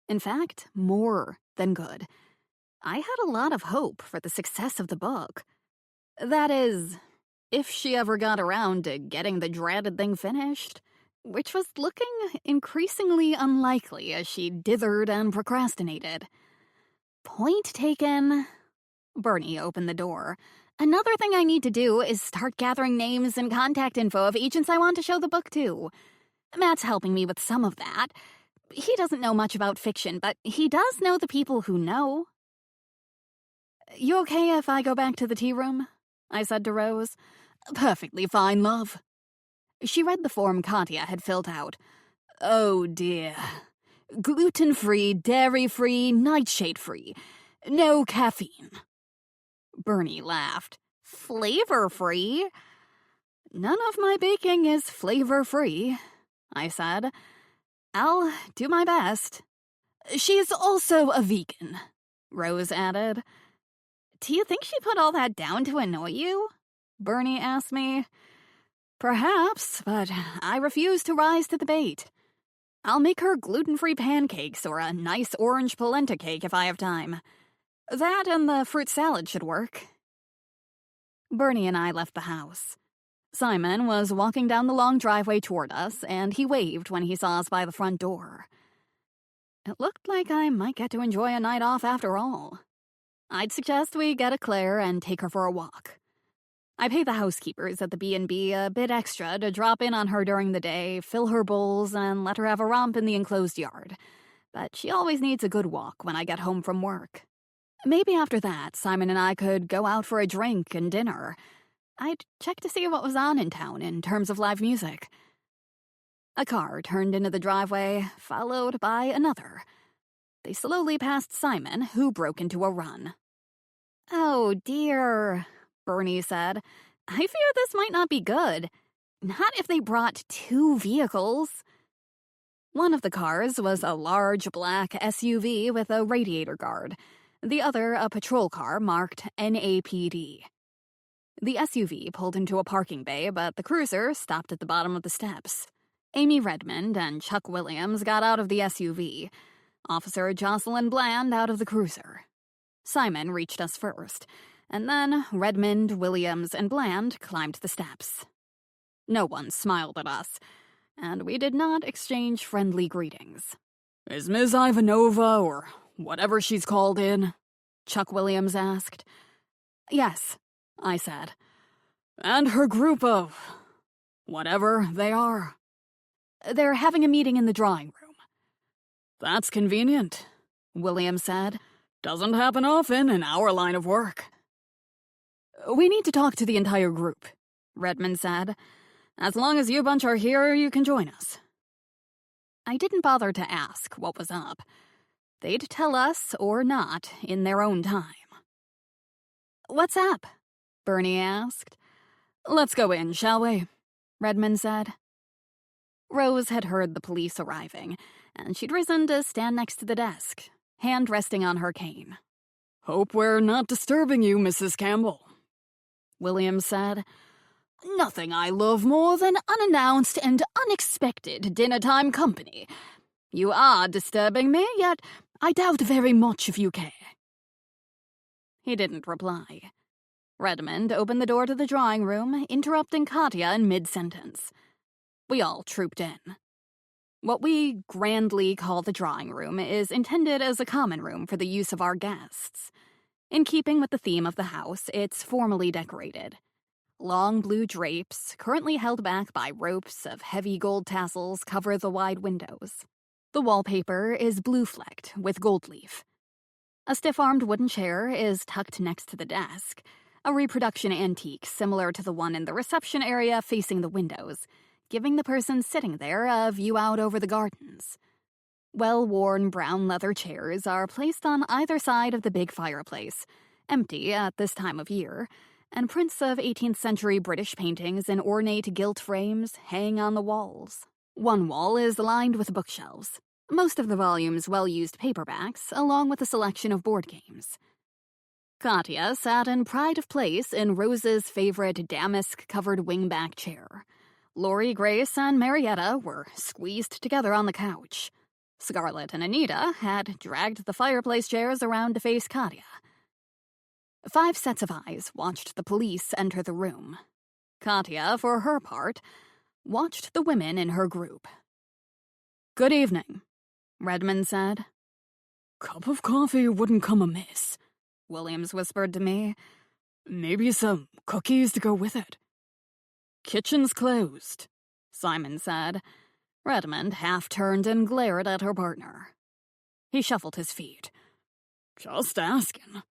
Speaker 2: In fact, more than good. I had a lot of hope for the success of the book. That is, if she ever got around to getting the dreaded thing finished, which was looking increasingly unlikely as she dithered and procrastinated. "Point taken." Bernie opened the door. "Another thing I need to do is start gathering names and contact info of agents I want to show the book to. Matt's helping me with some of that. He doesn't know much about fiction, but he does know the people who know." "You okay if I go back to the tea room?" I said to Rose. "Perfectly fine, love." She read the form Katya had filled out. "Oh dear. Gluten-free, dairy-free, nightshade-free. No caffeine." Bernie laughed. "Flavor-free?" "None of my baking is flavor-free," I said. "I'll do my best." "She's also a vegan," Rose added. "Do you think she put all that down to annoy you?" Bernie asked me. "Perhaps, but I refuse to rise to the bait. I'll make her gluten-free pancakes or a nice orange polenta cake if I have time. That and the fruit salad should work." Bernie and I left the house. Simon was walking down the long driveway toward us, and he waved when he saw us by the front door. It looked like I might get to enjoy a night off after all. I'd suggest we get a Claire and take her for a walk. I pay the housekeepers at the B&B a bit extra to drop in on her during the day, fill her bowls, and let her have a romp in the enclosed yard. But she always needs a good walk when I get home from work. Maybe after that, Simon and I could go out for a drink and dinner. I'd check to see what was on in town in terms of live music. A car turned into the driveway, followed by another. They slowly passed Simon, who broke into a run. "Oh, dear," Bernie said. "I fear this might not be good. Not if they brought 2 vehicles." One of the cars was a large black SUV with a radiator guard. The other, a patrol car marked NAPD. The SUV pulled into a parking bay, but the cruiser stopped at the bottom of the steps. Amy Redmond and Chuck Williams got out of the SUV. Officer Jocelyn Bland out of the cruiser. Simon reached us first, and then Redmond, Williams, and Bland climbed the steps. No one smiled at us, and we did not exchange friendly greetings. "Is Ms. Ivanova, or whatever she's called, in?" Chuck Williams asked. "Yes," I said. "And her group of whatever they are?" "They're having a meeting in the drawing room." "That's convenient," Williams said. "Doesn't happen often in our line of work." "We need to talk to the entire group," Redmond said. "As long as you bunch are here, you can join us." I didn't bother to ask what was up. They'd tell us or not in their own time. "What's up?" Bernie asked. "Let's go in, shall we?" Redmond said. Rose had heard the police arriving, and she'd risen to stand next to the desk, hand resting on her cane. "Hope we're not disturbing you, Mrs. Campbell," Williams said. "Nothing I love more than unannounced and unexpected dinner-time company. You are disturbing me, yet I doubt very much if you care." He didn't reply. Redmond opened the door to the drawing room, interrupting Katya in mid-sentence. We all trooped in. What we grandly call the drawing room is intended as a common room for the use of our guests. In keeping with the theme of the house, it's formally decorated. Long blue drapes, currently held back by ropes of heavy gold tassels, cover the wide windows. The wallpaper is blue-flecked with gold leaf. A stiff-armed wooden chair is tucked next to the desk, a reproduction antique similar to the one in the reception area facing the windows, giving the person sitting there a view out over the gardens. Well-worn brown leather chairs are placed on either side of the big fireplace, empty at this time of year, and prints of 18th century British paintings in ornate gilt frames hang on the walls. One wall is lined with bookshelves, most of the volumes well-used paperbacks, along with a selection of board games. Katya sat in pride of place in Rose's favorite damask-covered wingback chair. Lori, Grace, and Marietta were squeezed together on the couch. Scarlett and Anita had dragged the fireplace chairs around to face Katya. 5 sets of eyes watched the police enter the room. Katya, for her part, watched the women in her group. "Good evening," Redmond said. "Cup of coffee wouldn't come amiss," Williams whispered to me. "Maybe some cookies to go with it." "Kitchen's closed," Simon said. Redmond half-turned and glared at her partner. He shuffled his feet. "Just asking."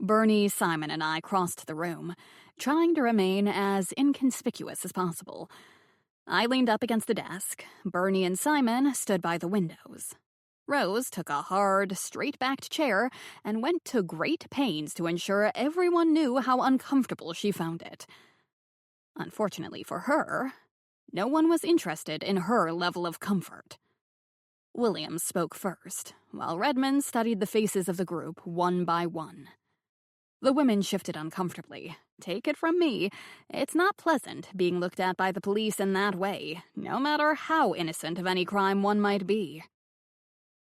Speaker 2: Bernie, Simon, and I crossed the room, trying to remain as inconspicuous as possible. I leaned up against the desk. Bernie and Simon stood by the windows. Rose took a hard, straight-backed chair and went to great pains to ensure everyone knew how uncomfortable she found it. Unfortunately for her, no one was interested in her level of comfort. Williams spoke first, while Redmond studied the faces of the group one by one. The women shifted uncomfortably. Take it from me, it's not pleasant being looked at by the police in that way, no matter how innocent of any crime one might be.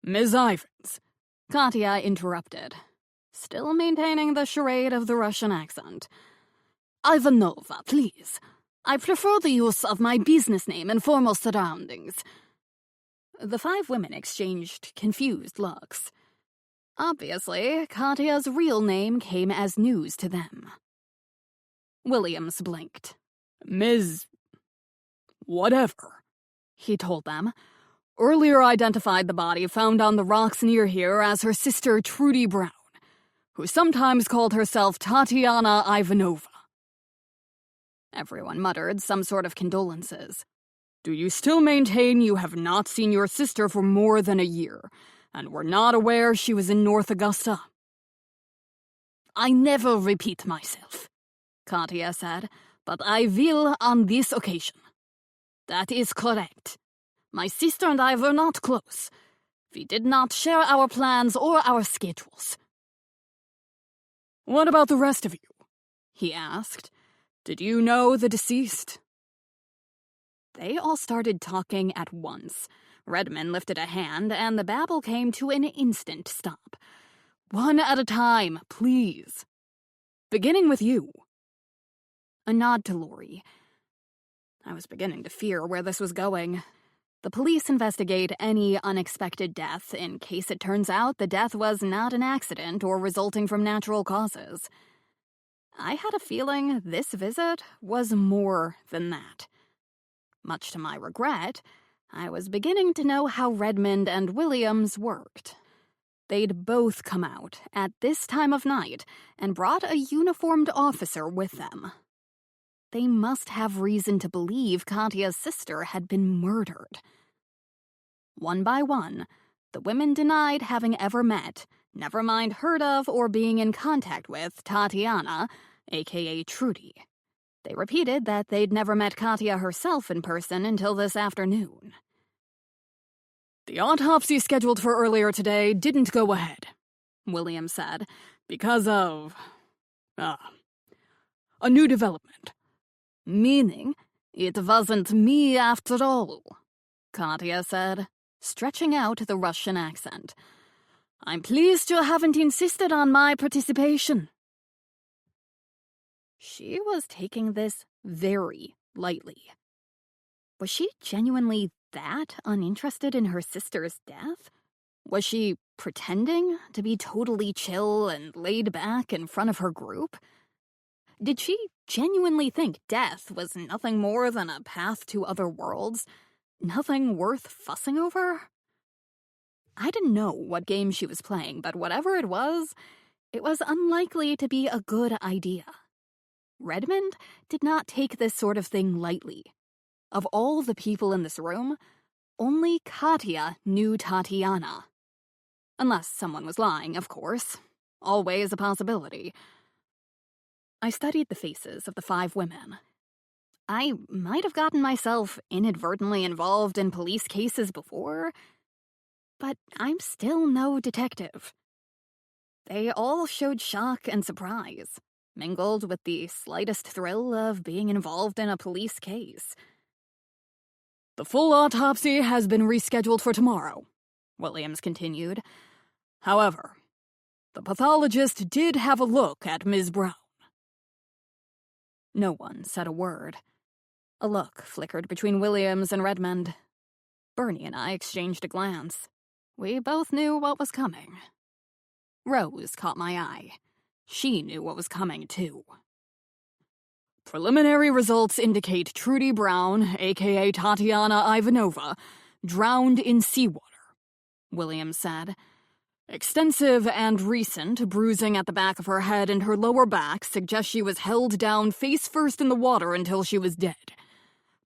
Speaker 2: "Ms. Ivans," Katya interrupted, still maintaining the charade of the Russian accent. "Ivanova, please. I prefer the use of my business name in formal surroundings." The 5 women exchanged confused looks. Obviously, Katya's real name came as news to them. Williams blinked. "Ms. Whatever," he told them. "Earlier identified the body found on the rocks near here as her sister Trudy Brown, who sometimes called herself Tatiana Ivanova." Everyone muttered some sort of condolences. "Do you still maintain you have not seen your sister for more than a year? and were not aware she was in North Augusta.
Speaker 1: I never repeat myself, Katya said, but I will on this occasion. That is correct. My sister and I were not close. We did not share our plans or our schedules.
Speaker 2: What about the rest of you? He asked. Did you know the deceased?
Speaker 1: They all started talking at once. Redmond lifted a hand, and the babble came to an instant stop.
Speaker 2: One at a time, please. Beginning with you.
Speaker 1: A nod to Lori. I was beginning to fear where this was going. The police investigate any unexpected death in case it turns out the death was not an accident or resulting from natural causes. I had a feeling this visit was more than that. Much to my regret, I was beginning to know how Redmond and Williams worked. They'd both come out at this time of night and brought a uniformed officer with them. They must have reason to believe Katya's sister had been murdered. One by one, the women denied having ever met, never mind heard of or being in contact with Tatiana, aka Trudy. They repeated that they'd never met Katya herself in person until this afternoon.
Speaker 2: The autopsy scheduled for earlier today didn't go ahead, William said, because of a new development.
Speaker 1: Meaning, it wasn't me after all, Katya said, stretching out the Russian accent. I'm pleased you haven't insisted on my participation. She was taking this very lightly. Was she genuinely that uninterested in her sister's death? Was she pretending to be totally chill and laid back in front of her group? Did she genuinely think death was nothing more than a path to other worlds? Nothing worth fussing over? I didn't know what game she was playing, but whatever it was unlikely to be a good idea. Redmond did not take this sort of thing lightly. Of all the people in this room, only Katya knew Tatiana. Unless someone was lying, of course. Always a possibility. I studied the faces of the 5 women. I might have gotten myself inadvertently involved in police cases before, but I'm still no detective. They all showed shock and surprise, mingled with the slightest thrill of being involved in a police case.
Speaker 2: The full autopsy has been rescheduled for tomorrow, Williams continued. However, the pathologist did have a look at Ms. Brown.
Speaker 1: No one said a word. A look flickered between Williams and Redmond. Bernie and I exchanged a glance. We both knew what was coming. Rose caught my eye. She knew what was coming, too.
Speaker 2: Preliminary results indicate Trudy Brown, a.k.a. Tatiana Ivanova, drowned in seawater, Williams said. Extensive and recent bruising at the back of her head and her lower back suggests she was held down face first in the water until she was dead.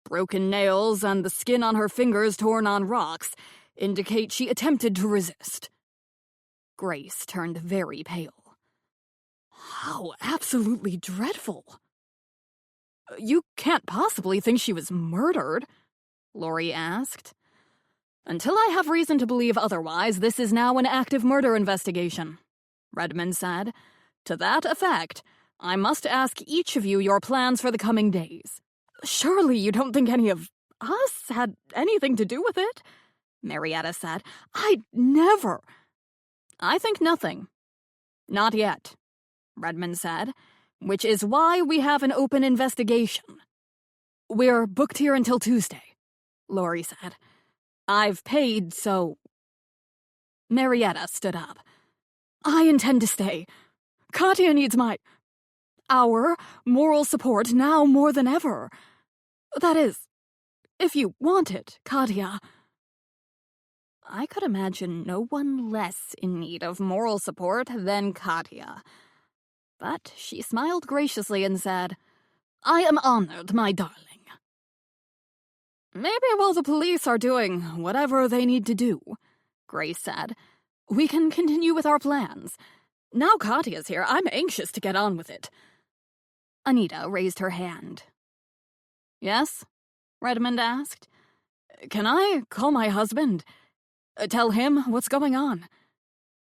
Speaker 2: Broken nails and the skin on her fingers torn on rocks indicate she attempted to resist.
Speaker 1: Grace turned very pale.
Speaker 2: How absolutely dreadful. You can't possibly think she was murdered, Lori asked.
Speaker 1: Until I have reason to believe otherwise, this is now an active murder investigation, Redmond said. To that effect, I must ask each of you your plans for the coming days.
Speaker 2: Surely you don't think any of us had anything to do with it?
Speaker 1: Marietta said.
Speaker 2: I'd never.
Speaker 1: I think nothing. Not yet, Redmond said, which is why we have an open investigation.
Speaker 2: We're booked here until Tuesday, Lori said.
Speaker 1: I've paid, so...
Speaker 2: Marietta stood up. I intend to stay. Katya needs our moral support now more than ever. That is, if you want it, Katya.
Speaker 1: I could imagine no one less in need of moral support than Katya. But she smiled graciously and said, I am honored, my darling.
Speaker 2: Maybe while the police are doing whatever they need to do, Grace said, We can continue with our plans. Now Katya's here, I'm anxious to get on with it. Anita raised her hand.
Speaker 1: Yes? Redmond asked.
Speaker 2: Can I call my husband? Tell him what's going on?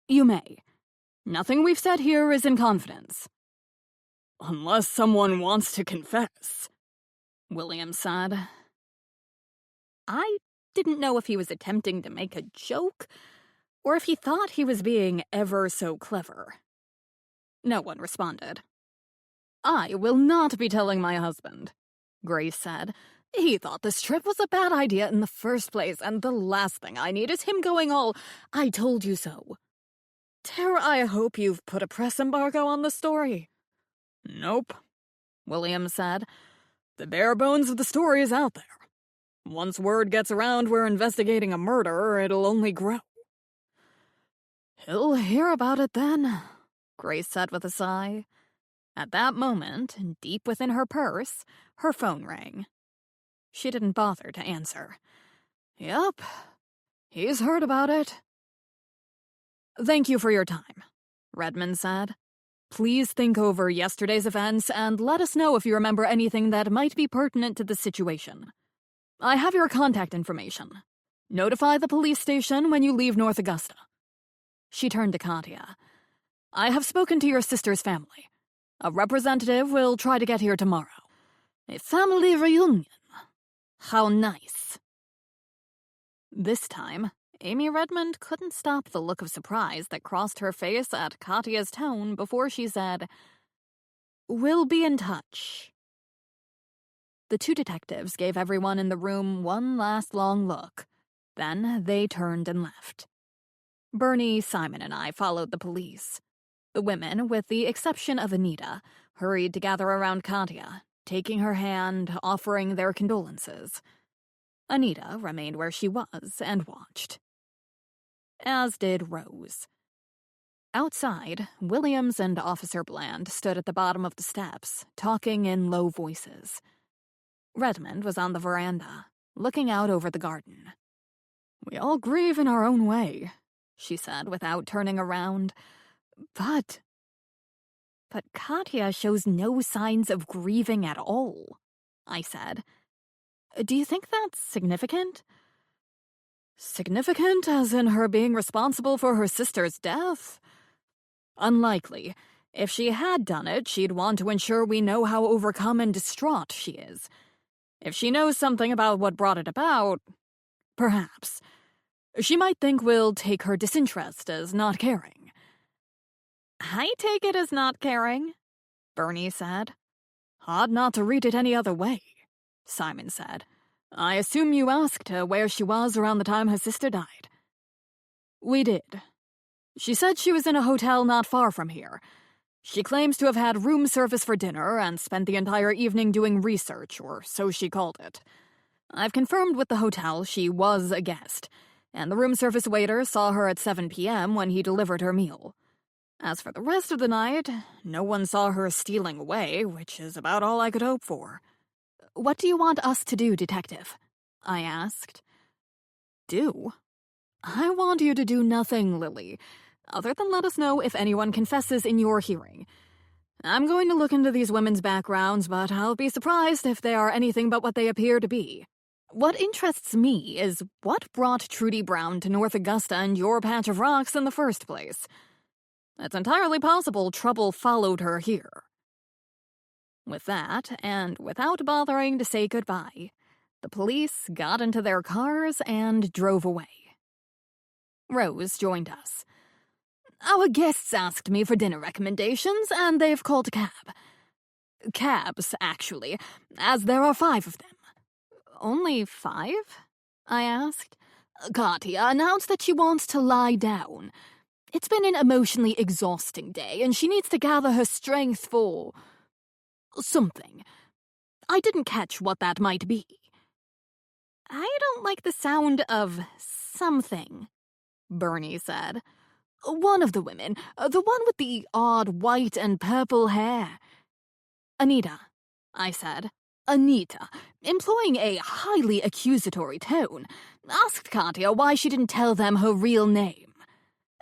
Speaker 2: You may. Nothing we've said here is in confidence. Unless someone wants to confess, William said.
Speaker 1: I didn't know if he was attempting to make a joke, or if he thought he was being ever so clever. No one responded.
Speaker 2: I will not be telling my husband, Grace said. He thought this trip was a bad idea in the first place, and the last thing I need is him going all, I told you so. Tara, I hope you've put a press embargo on the story. Nope, William said. The bare bones of the story is out there. Once word gets around we're investigating a murder, it'll only grow. He'll hear about it then, Grace said with a sigh. At that moment, deep within her purse, her phone rang. She didn't bother to answer. Yup, he's heard about it. Thank you for your time, Redmond said. Please think over yesterday's events and let us know if you remember anything that might be pertinent to the situation. I have your contact information. Notify the police station when you leave North Augusta. She turned to Katya. I have spoken to your sister's family. A representative will try to get here tomorrow. A family reunion. How nice. This time, Amy Redmond couldn't stop the look of surprise that crossed her face at Katya's tone before she said, We'll be in touch. The two detectives gave everyone in the room one last long look. Then they turned and left. Bernie, Simon, and I followed the police. The women, with the exception of Anita, hurried to gather around Katya, taking her hand, offering their condolences. Anita remained where she was and watched. As did Rose. Outside, Williams and Officer Bland stood at the bottom of the steps, talking in low voices. Redmond was on the veranda, looking out over the garden. We all grieve in our own way, she said without turning around. But Katya shows no signs of grieving at all, I said. Do you think that's significant? Significant as in her being responsible for her sister's death? Unlikely. If she had done it, she'd want to ensure we know how overcome and distraught she is. If she knows something about what brought it about, perhaps. She might think we'll take her disinterest as not caring. I take it as not caring, Bernie said. Hard not to read it any other way, Simon said. I assume you asked her where she was around the time her sister died. We did. She said she was in a hotel not far from here. She claims to have had room service for dinner and spent the entire evening doing research, or so she called it. I've confirmed with the hotel she was a guest, and the room service waiter saw her at 7 p.m. when he delivered her meal. As for the rest of the night, no one saw her stealing away, which is about all I could hope for. What do you want us to do, Detective? I asked. Do? I want you to do nothing, Lily, other than let us know if anyone confesses in your hearing. I'm going to look into these women's backgrounds, but I'll be surprised if they are anything but what they appear to be. What interests me is what brought Trudy Brown to North Augusta and your patch of rocks in the first place. It's entirely possible trouble followed her here. With that, and without bothering to say goodbye, the police got into their cars and drove away. Rose joined us. Our guests asked me for dinner recommendations, and they've called a cab. Cabs, actually, as there are 5 of them. Only 5? I asked. Katya announced that she wants to lie down. It's been an emotionally exhausting day, and she needs to gather her strength for something. I didn't catch what that might be. I don't like the sound of something, Bernie said. One of the women, the one with the odd white and purple hair. Anita, I said. Anita, employing a highly accusatory tone, asked Katya why she didn't tell them her real name.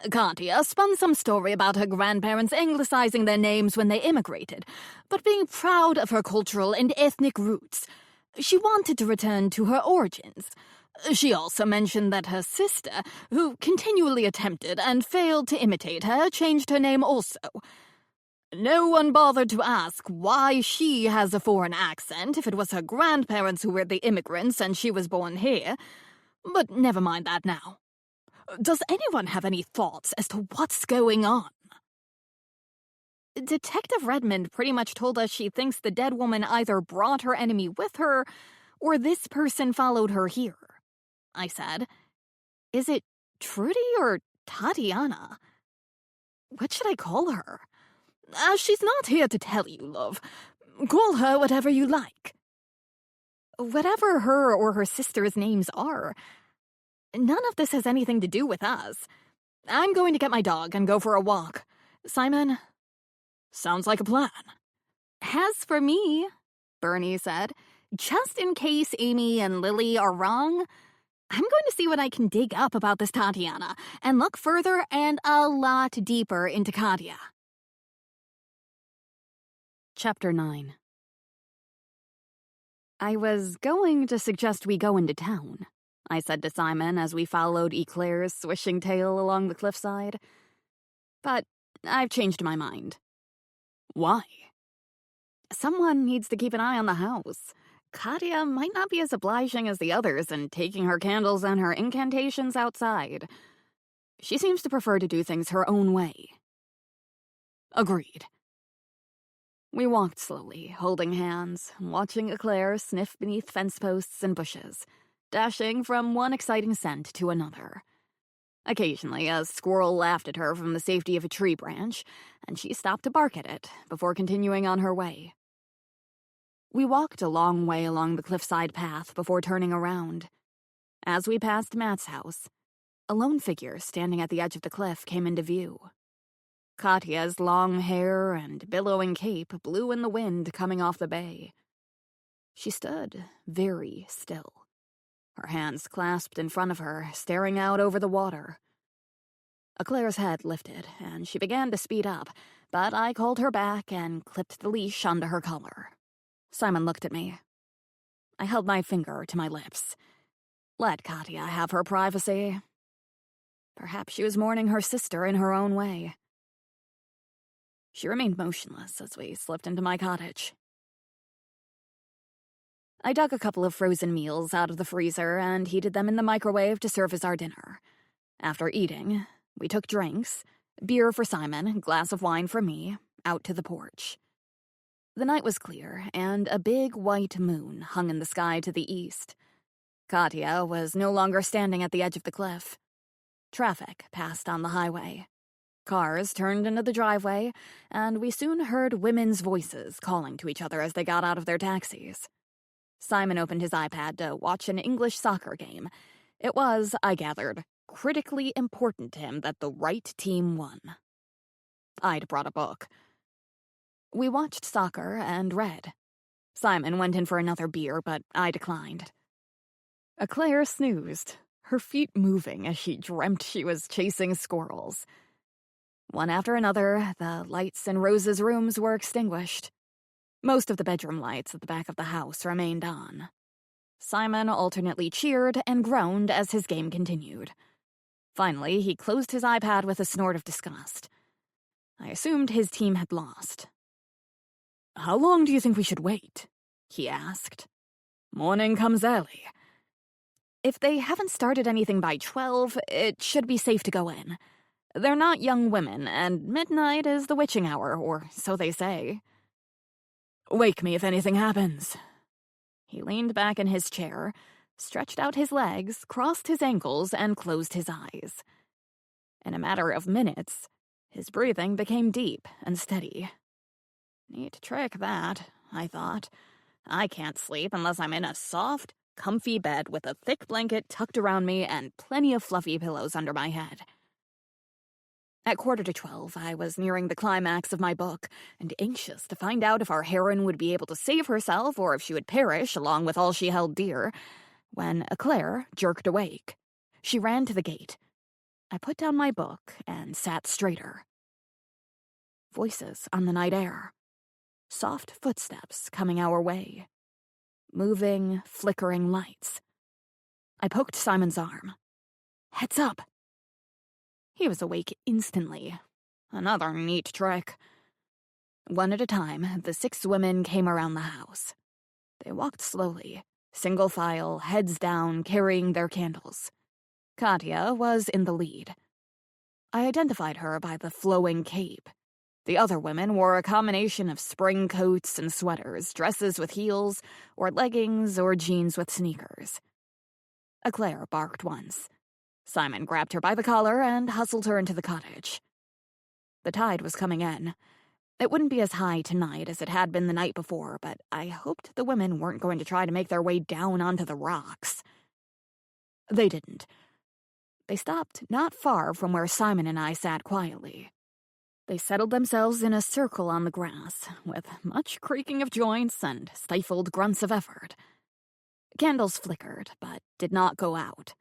Speaker 1: Katya spun some story about her grandparents anglicizing their names when they immigrated, but being proud of her cultural and ethnic roots. She wanted to return to her origins. She also mentioned that her sister, who continually attempted and failed to imitate her, changed her name also. No one bothered to ask why she has a foreign accent if it was her grandparents who were the immigrants and she was born here. But never mind that now. Does anyone have any thoughts as to what's going on? Detective Redmond pretty much told us she thinks the dead woman either brought her enemy with her or this person followed her here, I said. Is it Trudy or Tatiana? What should I call her? She's not here to tell you, love. Call her whatever you like. Whatever her or her sister's names are, none of this has anything to do with us. I'm going to get my dog and go for a walk. Simon? Sounds like a plan. As for me, Bernie said, just in case Amy and Lily are wrong, I'm going to see what I can dig up about this Tatiana and look further and a lot deeper into Katya.
Speaker 2: Chapter 9. I was going to suggest we go into town, I said to Simon as we followed Eclair's swishing tail along the cliffside. But I've changed my mind.
Speaker 1: Why?
Speaker 2: Someone needs to keep an eye on the house. Katya might not be as obliging as the others in taking her candles and her incantations outside. She seems to prefer to do things her own way.
Speaker 1: Agreed.
Speaker 2: We walked slowly, holding hands, watching Eclair sniff beneath fence posts and bushes, dashing from one exciting scent to another. Occasionally, a squirrel laughed at her from the safety of a tree branch, and she stopped to bark at it before continuing on her way. We walked a long way along the cliffside path before turning around. As we passed Matt's house, a lone figure standing at the edge of the cliff came into view. Katya's long hair and billowing cape blew in the wind coming off the bay. She stood very still, her hands clasped in front of her, staring out over the water. Eclair's head lifted, and she began to speed up, but I called her back and clipped the leash onto her collar. Simon looked at me. I held my finger to my lips. Let Katya have her privacy. Perhaps she was mourning her sister in her own way. She remained motionless as we slipped into my cottage. I dug a couple of frozen meals out of the freezer and heated them in the microwave to serve as our dinner. After eating, we took drinks, beer for Simon, glass of wine for me, out to the porch. The night was clear, and a big white moon hung in the sky to the east. Katya was no longer standing at the edge of the cliff. Traffic passed on the highway. Cars turned into the driveway, and we soon heard women's voices calling to each other as they got out of their taxis. Simon opened his iPad to watch an English soccer game. It was, I gathered, critically important to him that the right team won. I'd brought a book. We watched soccer and read. Simon went in for another beer, but I declined. Eclair snoozed, her feet moving as she dreamt she was chasing squirrels. One after another, the lights in Rose's rooms were extinguished. Most of the bedroom lights at the back of the house remained on. Simon alternately cheered and groaned as his game continued. Finally, he closed his iPad with a snort of disgust. I assumed his team had lost.
Speaker 1: How long do you think we should wait? He asked. Morning comes early.
Speaker 2: If they haven't started anything by 12, it should be safe to go in. They're not young women, and midnight is the witching hour, or so they say.
Speaker 1: Wake me if anything happens.
Speaker 2: He leaned back in his chair, stretched out his legs, crossed his ankles, and closed his eyes. In a matter of minutes, his breathing became deep and steady. Neat trick, that, I thought. I can't sleep unless I'm in a soft, comfy bed with a thick blanket tucked around me and plenty of fluffy pillows under my head. At 11:45, I was nearing the climax of my book, and anxious to find out if our heroine would be able to save herself or if she would perish along with all she held dear, when Eclair jerked awake. She ran to the gate. I put down my book and sat straighter. Voices on the night air. Soft footsteps coming our way. Moving, flickering lights. I poked Simon's arm. Heads up. He was awake instantly. Another neat trick. One at a time, the 6 women came around the house. They walked slowly, single file, heads down, carrying their candles. Katya was in the lead. I identified her by the flowing cape. The other women wore a combination of spring coats and sweaters, dresses with heels, or leggings or jeans with sneakers. Eclair barked once. Simon grabbed her by the collar and hustled her into the cottage. The tide was coming in. It wouldn't be as high tonight as it had been the night before, but I hoped the women weren't going to try to make their way down onto the rocks. They didn't. They stopped not far from where Simon and I sat quietly. They settled themselves in a circle on the grass, with much creaking of joints and stifled grunts of effort. Candles flickered, but did not go out.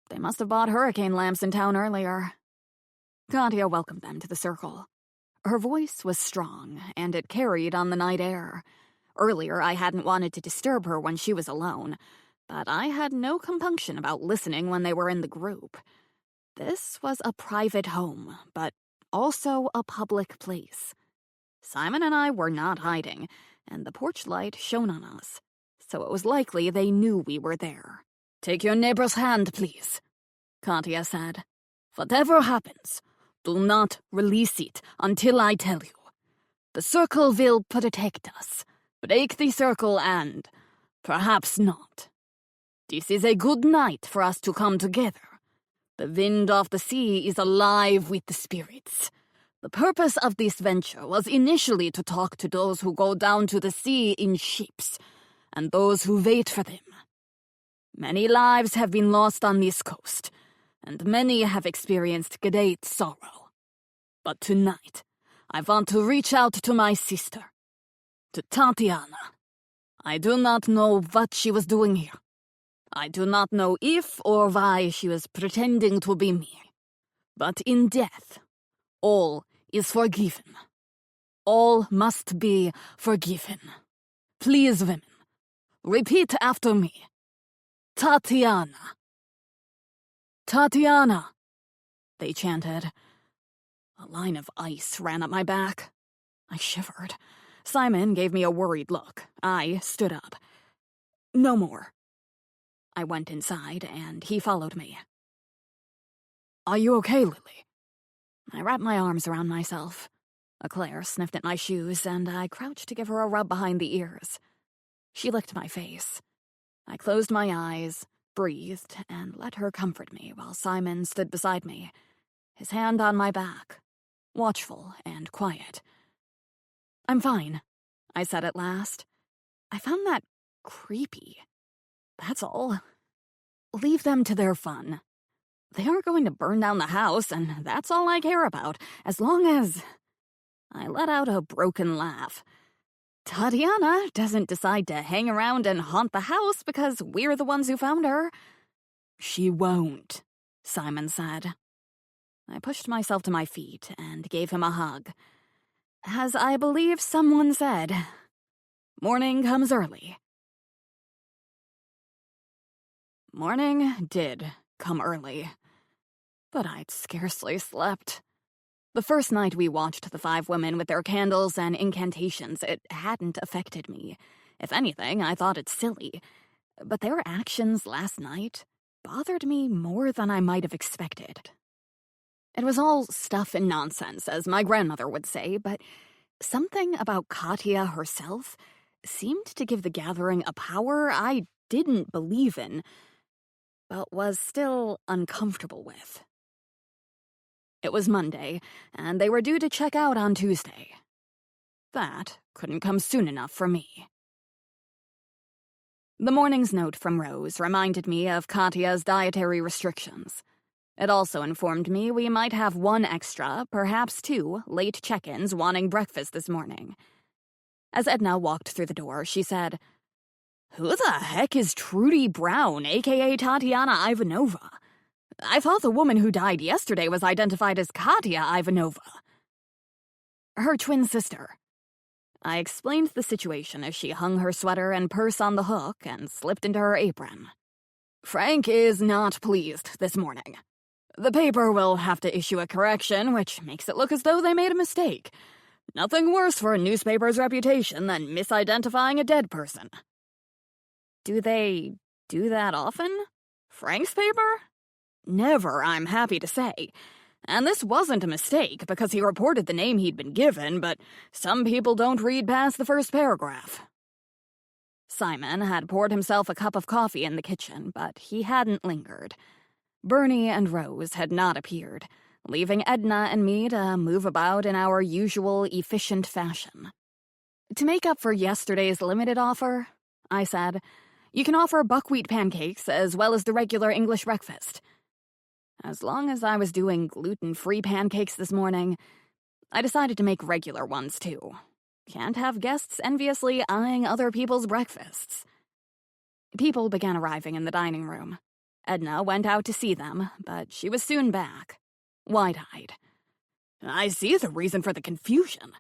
Speaker 2: They must have bought hurricane lamps in town earlier. Katya welcomed them to the circle. Her voice was strong, and it carried on the night air. Earlier, I hadn't wanted to disturb her when she was alone, but I had no compunction about listening when they were in the group. This was a private home, but also a public place. Simon and I were not hiding, and the porch light shone on us, so it was likely they knew we were there. "Take your neighbor's hand, please," Katya said. "Whatever happens, do not release it until I tell you. The circle will protect us. Break the circle and perhaps not. This is a good night for us to come together. The wind of the sea is alive with the spirits. The purpose of this venture was initially to talk to those who go down to the sea in ships, and those who wait for them. Many lives have been lost on this coast, and many have experienced great sorrow. But tonight, I want to reach out to my sister, to Tatiana. I do not know what she was doing here. I do not know if or why she was pretending to be me. But in death, all is forgiven. All must be forgiven. Please, women, repeat after me. Tatiana. Tatiana, they chanted. A line of ice ran up my back. I shivered. Simon gave me a worried look. I stood up. No more. I went inside, and he followed me. "Are you okay, Lily?" I wrapped my arms around myself. Eclair sniffed at my shoes, and I crouched to give her a rub behind the ears. She licked my face. I closed my eyes, breathed, and let her comfort me while Simon stood beside me, his hand on my back, watchful and quiet. "I'm fine," I said at last. I found that creepy. That's all. Leave them to their fun. They are going to burn down the house, and that's all I care about, as long as... I let out a broken laugh. Tatiana doesn't decide to hang around and haunt the house because we're the ones who found her. "She won't," Simon said. I pushed myself to my feet and gave him a hug. As I believe someone said, morning comes early. Morning did come early, but I'd scarcely slept. The first night we watched the 5 women with their candles and incantations, it hadn't affected me. If anything, I thought it silly. But their actions last night bothered me more than I might have expected. It was all stuff and nonsense, as my grandmother would say, but something about Katya herself seemed to give the gathering a power I didn't believe in, but was still uncomfortable with. It was Monday, and they were due to check out on Tuesday. That couldn't come soon enough for me. The morning's note from Rose reminded me of Katya's dietary restrictions. It also informed me we might have 1 extra, perhaps 2, late check-ins wanting breakfast this morning. As Edna walked through the door, she said, "Who the heck is Trudy Brown, a.k.a. Tatiana Ivanova? I thought the woman who died yesterday was identified as Katya Ivanova. Her twin sister. I explained the situation as she hung her sweater and purse on the hook and slipped into her apron. Frank is not pleased this morning. The paper will have to issue a correction, which makes it look as though they made a mistake. Nothing worse for a newspaper's reputation than misidentifying a dead person. Do they do that often? Frank's paper? Never, I'm happy to say. And this wasn't a mistake because he reported the name he'd been given, but some people don't read past the first paragraph. Simon had poured himself a cup of coffee in the kitchen, but he hadn't lingered. Bernie and Rose had not appeared, leaving Edna and me to move about in our usual efficient fashion. To make up for yesterday's limited offer, I said, you can offer buckwheat pancakes as well as the regular English breakfast. As long as I was doing gluten-free pancakes this morning, I decided to make regular ones too. Can't have guests enviously eyeing other people's breakfasts. People began arriving in the dining room. Edna went out to see them, but she was soon back, wide-eyed. I see the reason for the confusion.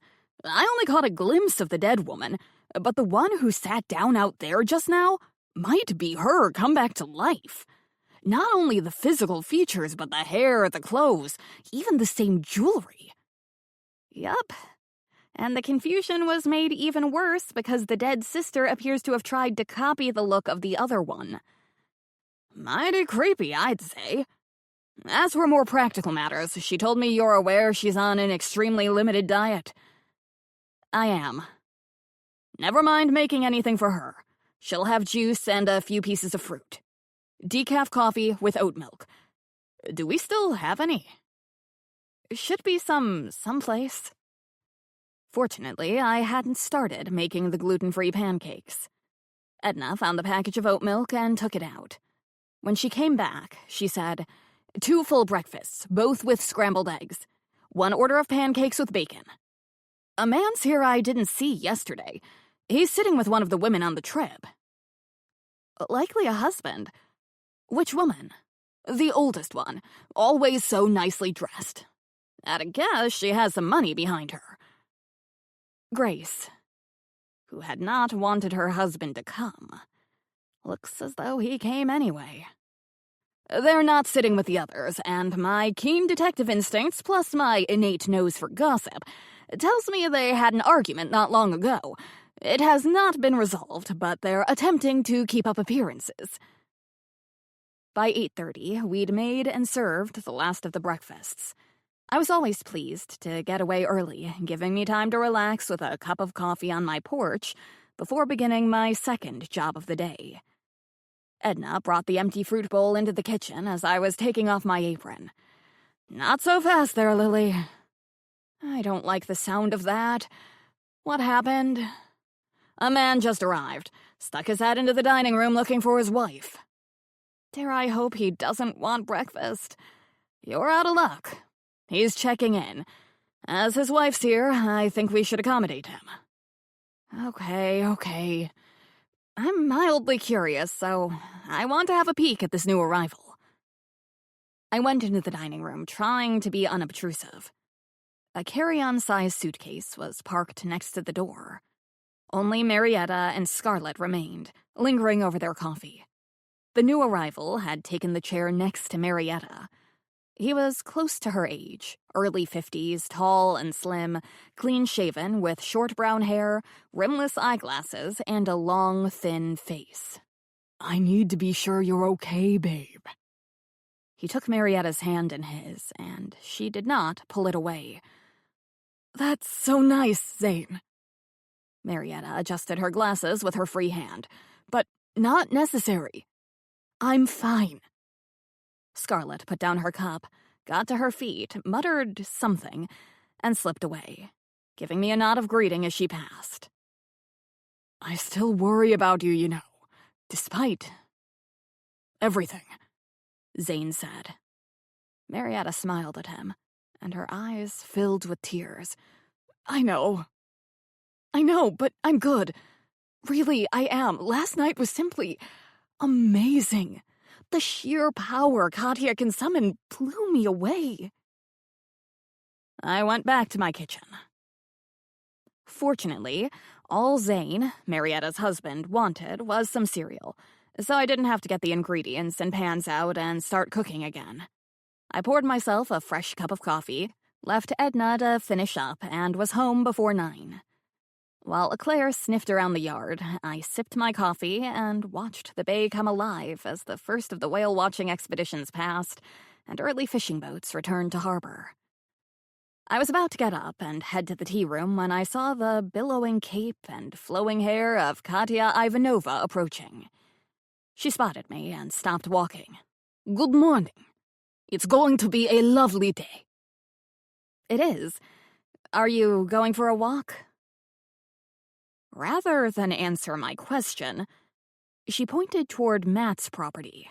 Speaker 2: I only caught a glimpse of the dead woman, but the one who sat down out there just now might be her come back to life. Not only the physical features, but the hair, the clothes, even the same jewelry. Yup. And the confusion was made even worse because the dead sister appears to have tried to copy the look of the other one. Mighty creepy, I'd say. As for more practical matters, she told me you're aware she's on an extremely limited diet. I am. Never mind making anything for her. She'll have juice and a few pieces of fruit. Decaf coffee with oat milk. Do we still have any? Should be someplace. Fortunately, I hadn't started making the gluten-free pancakes. Edna found the package of oat milk and took it out. When she came back, she said, 2 full breakfasts, both with scrambled eggs. 1 order of pancakes with bacon. A man's here I didn't see yesterday. He's sitting with one of the women on the trip. Likely a husband. Which woman? The oldest one, always so nicely dressed. At a guess, she has some money behind her. Grace, who had not wanted her husband to come. Looks as though he came anyway. They're not sitting with the others, and my keen detective instincts plus my innate nose for gossip tells me they had an argument not long ago. It has not been resolved, but they're attempting to keep up appearances. By 8:30, we'd made and served the last of the breakfasts. I was always pleased to get away early, giving me time to relax with a cup of coffee on my porch before beginning my second job of the day. Edna brought the empty fruit bowl into the kitchen as I was taking off my apron. Not so fast there, Lily. I don't like the sound of that. What happened? A man just arrived, stuck his head into the dining room looking for his wife. Dare I hope he doesn't want breakfast? You're out of luck. He's checking in. As his wife's here, I think we should accommodate him. Okay. I'm mildly curious, so I want to have a peek at this new arrival. I went into the dining room, trying to be unobtrusive. A carry-on-size suitcase was parked next to the door. Only Marietta and Scarlett remained, lingering over their coffee. The new arrival had taken the chair next to Marietta. He was close to her age, early 50s, tall and slim, clean-shaven with short brown hair, rimless eyeglasses, and a long, thin face. I need to be sure you're okay, babe. He took Marietta's hand in his, and she did not pull it away. That's so nice, Zane. Marietta adjusted her glasses with her free hand. But not necessary. I'm fine. Scarlett put down her cup, got to her feet, muttered something, and slipped away, giving me a nod of greeting as she passed. I still worry about you, you know, despite everything, Zane said. Marietta smiled at him, and her eyes filled with tears. I know, but I'm good. Really, I am. Last night was simply amazing.
Speaker 1: the sheer power Katya can summon blew me away. I went back to my kitchen. Fortunately, all Zane, Marietta's husband, wanted was some cereal, so I didn't have to get the ingredients and pans out and start cooking again. I poured myself a fresh cup of coffee, left Edna to finish up, and was home before 9. While Claire sniffed around the yard, I sipped my coffee and watched the bay come alive as the first of the whale-watching expeditions passed and early fishing boats returned to harbor. I was about to get up and head to the tea room when I saw the billowing cape and flowing hair of Katya Ivanova approaching. She spotted me and stopped walking.
Speaker 2: "Good morning. It's going to be a lovely day."
Speaker 1: "It is. Are you going for a walk?" Rather than answer my question, she pointed toward Matt's property.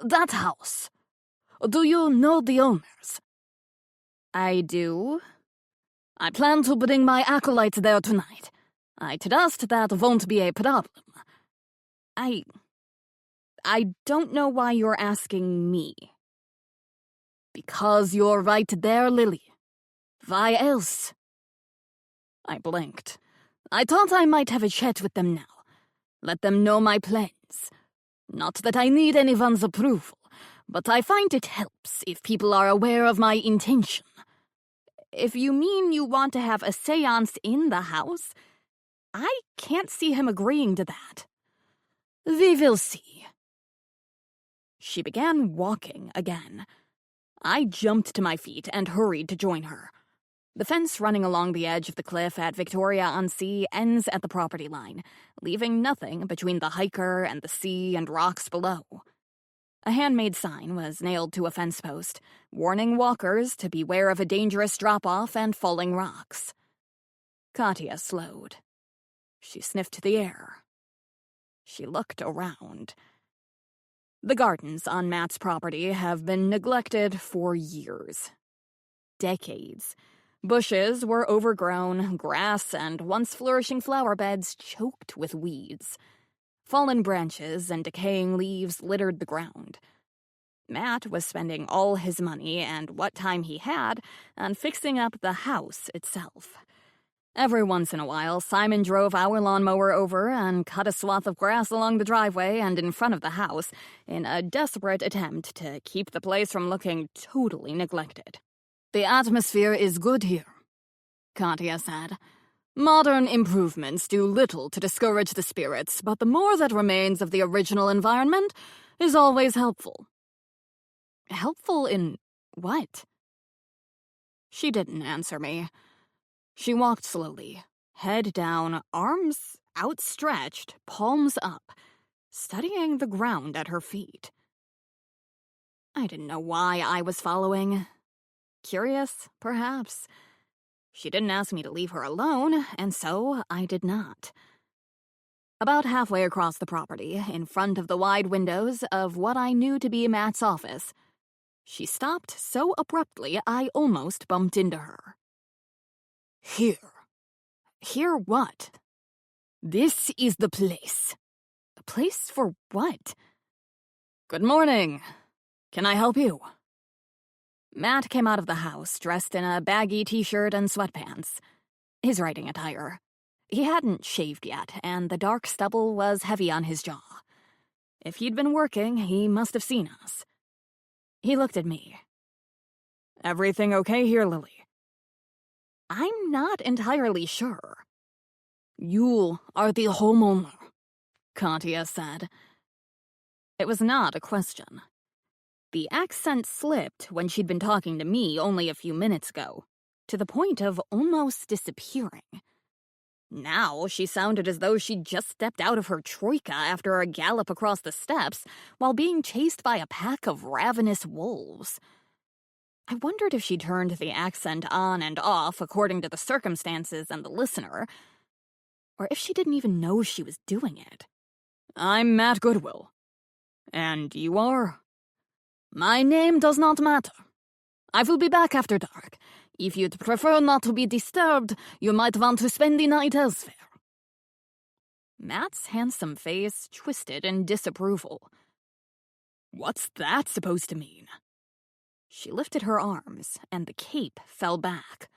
Speaker 2: "That house. Do you know the owners?"
Speaker 1: "I do."
Speaker 2: "I plan to bring my acolytes there tonight. I trust that won't be a problem."
Speaker 1: I don't know why you're asking me."
Speaker 2: "Because you're right there, Lily. Why else?" I blinked. I thought I might have a chat with them now. Let them know my plans. Not that I need anyone's approval, but I find it helps if people are aware of my intention.
Speaker 1: If you mean you want to have a seance in the house, I can't see him agreeing to that.
Speaker 2: We will see.
Speaker 1: She began walking again. I jumped to my feet and hurried to join her. The fence running along the edge of the cliff at Victoria-on-Sea ends at the property line, leaving nothing between the hiker and the sea and rocks below. A handmade sign was nailed to a fence post, warning walkers to beware of a dangerous drop-off and falling rocks. Katya slowed. She sniffed the air. She looked around. The gardens on Matt's property have been neglected for years. Decades. Bushes were overgrown, grass and once flourishing flower beds choked with weeds. Fallen branches and decaying leaves littered the ground. Matt was spending all his money and what time he had on fixing up the house itself. Every once in a while, Simon drove our lawnmower over and cut a swath of grass along the driveway and in front of the house in a desperate attempt to keep the place from looking totally neglected.
Speaker 2: "The atmosphere is good here," Katya said. "Modern improvements do little to discourage the spirits, but the more that remains of the original environment is always helpful."
Speaker 1: Helpful in what? She didn't answer me. She walked slowly, head down, arms outstretched, palms up, studying the ground at her feet. I didn't know why I was following. Curious, perhaps. She didn't ask me to leave her alone, and so I did not. About halfway across the property, in front of the wide windows of what I knew to be Matt's office, she stopped so abruptly I almost bumped into her.
Speaker 2: "Here."
Speaker 1: "Here what?"
Speaker 2: "This is the place."
Speaker 1: "A place for what?"
Speaker 2: "Good morning. Can I help you?"
Speaker 1: Matt came out of the house dressed in a baggy t-shirt and sweatpants. His writing attire. He hadn't shaved yet, and the dark stubble was heavy on his jaw. If he'd been working, he must have seen us. He looked at me.
Speaker 2: "Everything okay here, Lily?"
Speaker 1: "I'm not entirely sure."
Speaker 2: "You are the homeowner," Katya said.
Speaker 1: It was not a question. The accent slipped when she'd been talking to me only a few minutes ago, to the point of almost disappearing. Now she sounded as though she'd just stepped out of her troika after a gallop across the steppes while being chased by a pack of ravenous wolves. I wondered if she turned the accent on and off according to the circumstances and the listener, or if she didn't even know she was doing it.
Speaker 2: "I'm Matt Goodwill. And you are?"
Speaker 1: "My name does not matter. I will be back after dark. If you'd prefer not to be disturbed, you might want to spend the night elsewhere." Matt's handsome face twisted in disapproval.
Speaker 2: What's that supposed to mean? She lifted her arms, and the cape fell back.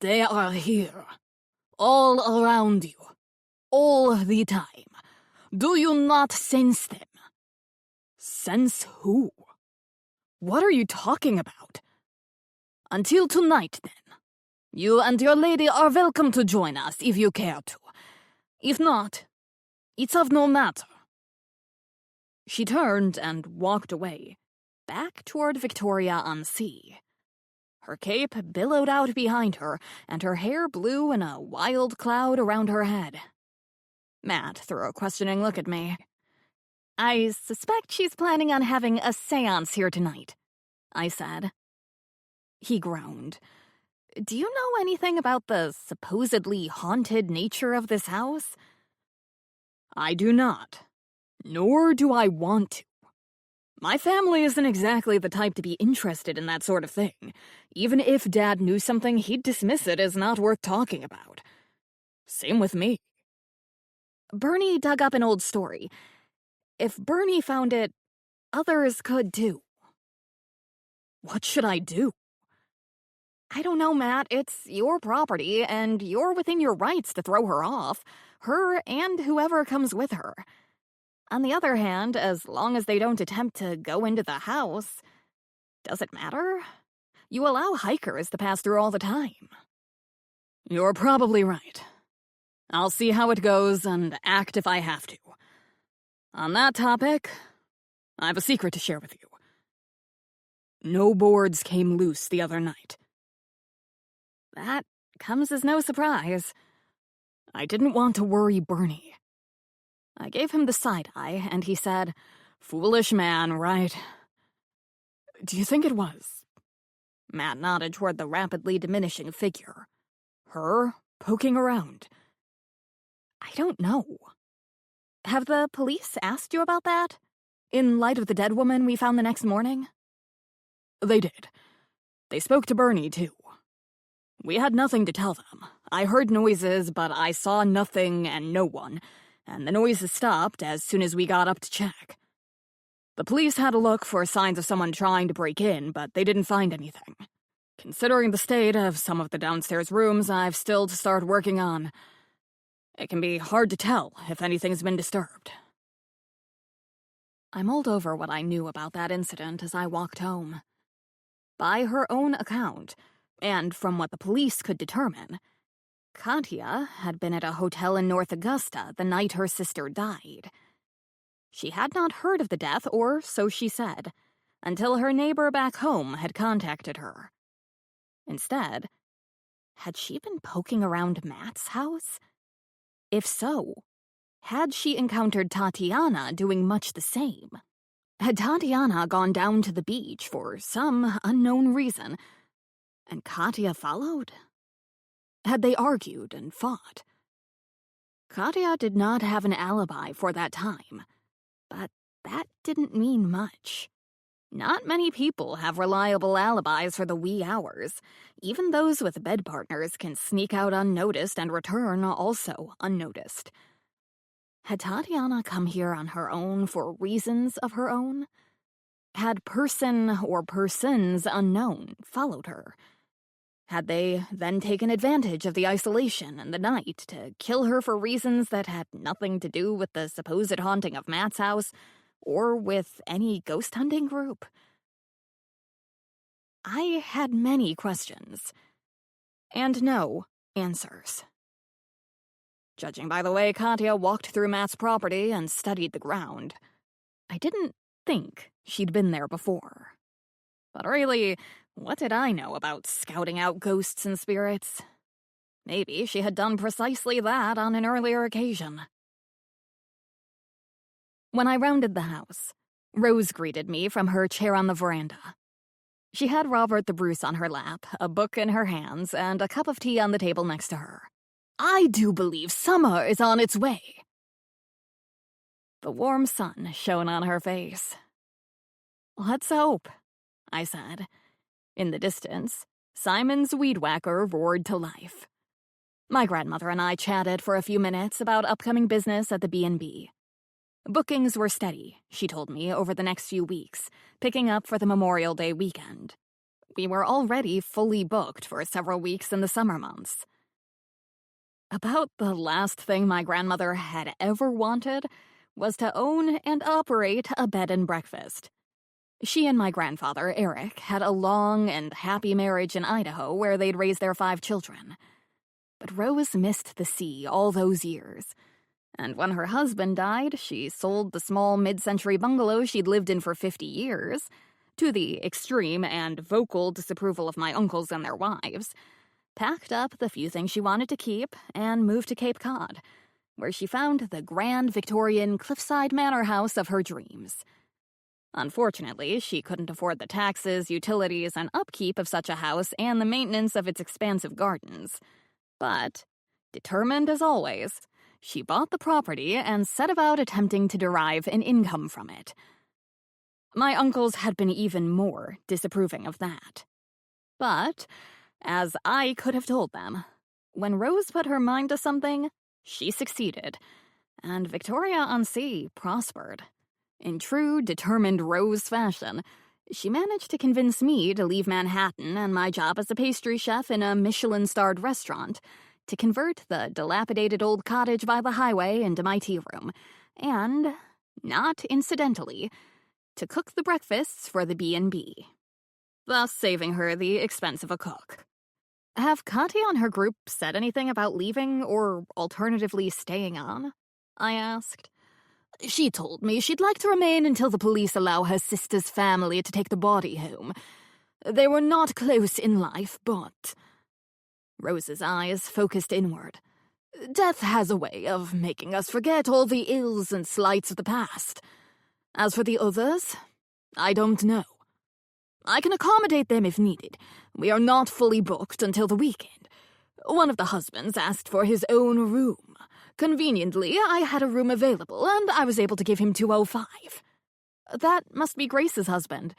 Speaker 2: They are here. All around you. All the time. Do you not sense them? Sense who? What are you talking about? Until tonight, then. You and your lady are welcome to join us if you care to. If not, it's of no matter. She turned and walked away, back toward Victoria-on-Sea. Her cape billowed out behind her, and her hair blew in a wild cloud around her head. Matt threw a questioning look at me. I suspect she's planning on having a séance here tonight, I said. He groaned. Do you know anything about the supposedly haunted nature of this house? I do not. Nor do I want to. My family isn't exactly the type to be interested in that sort of thing. Even if Dad knew something, he'd dismiss it as not worth talking about. Same with me. Bernie dug up an old story. If Bernie found it, others could too. What should I do? I don't know, Matt. It's your property, and you're within your rights to throw her off. Her and whoever comes with her. On the other hand, as long as they don't attempt to go into the house, does it matter? You allow hikers to pass through all the time. You're probably right. I'll see how it goes and act if I have to. On that topic, I have a secret to share with you. No boards came loose the other night. That comes as no surprise. I didn't want to worry Bernie. I gave him the side-eye, and he said, Foolish man, right? Do you think it was? Matt nodded toward the rapidly diminishing figure. Her poking around. I don't know. Have the police asked you about that? In light of the dead woman we found the next morning? They did. They spoke to Bernie, too. We had nothing to tell them. I heard noises, but I saw nothing and no one, and the noises stopped as soon as we got up to check. The police had a look for signs of someone trying to break in, but they didn't find anything. Considering the state of some of the downstairs rooms, I've still to start working on. It can be hard to tell if anything's been disturbed. I mulled over what I knew about that incident as I walked home. By her own account, and from what the police could determine, Katya had been at a hotel in North Augusta the night her sister died. She had not heard of the death, or so she said, until her neighbor back home had contacted her. Instead, had she been poking around Matt's house? If so, had she encountered Tatiana doing much the same? Had Tatiana gone down to the beach for some unknown reason, and Katya followed? Had they argued and fought? Katya did not have an alibi for that time, but that didn't mean much. Not many people have reliable alibis for the wee hours. Even those with bed partners can sneak out unnoticed and return also unnoticed. Had Tatiana come here on her own for reasons of her own? Had person or persons unknown followed her? Had they then taken advantage of the isolation and the night to kill her for reasons that had nothing to do with the supposed haunting of Matt's house or with any ghost hunting group? I had many questions, and no answers. Judging by the way Katya walked through Matt's property and studied the ground, I didn't think she'd been there before. But really, what did I know about scouting out ghosts and spirits? Maybe she had done precisely that on an earlier occasion. When I rounded the house, Rose greeted me from her chair on the veranda. She had Robert the Bruce on her lap, a book in her hands, and a cup of tea on the table next to her. I do believe summer is on its way. The warm sun shone on her face. Let's hope, I said. In the distance, Simon's weed whacker roared to life. My grandmother and I chatted for a few minutes about upcoming business at the B&B.
Speaker 1: Bookings were steady, she told me, over the next few weeks, picking up for the Memorial Day weekend. We were already fully booked for several weeks in the summer months. About the last thing my grandmother had ever wanted was to own and operate a bed and breakfast. She and my grandfather, Eric, had a long and happy marriage in Idaho where they'd raised their 5 children. But Rose missed the sea all those years. And when her husband died, she sold the small mid-century bungalow she'd lived in for 50 years, to the extreme and vocal disapproval of my uncles and their wives, packed up the few things she wanted to keep, and moved to Cape Cod, where she found the grand Victorian cliffside manor house of her dreams. Unfortunately, she couldn't afford the taxes, utilities, and upkeep of such a house and the maintenance of its expansive gardens. But, determined as always, she bought the property and set about attempting to derive an income from it. My uncles had been even more disapproving of that. But, as I could have told them, when Rose put her mind to something, she succeeded, and Victoria-on-Sea prospered. In true, determined Rose fashion, she managed to convince me to leave Manhattan and my job as a pastry chef in a Michelin-starred restaurant to convert the dilapidated old cottage by the highway into my tea room, and, not incidentally, to cook the breakfasts for the B&B, thus saving her the expense of a cook. Have Katya and her group said anything about leaving or alternatively staying on? I asked. She told me she'd like to remain until the police allow her sister's family to take the body home. They were not close in life, but... Rose's eyes focused inward. Death has a way of making us forget all the ills and slights of the past. As for the others, I don't know. I can accommodate them if needed. We are not fully booked until the weekend. One of the husbands asked for his own room. Conveniently, I had a room available, and I was able to give him 205. That must be Grace's husband.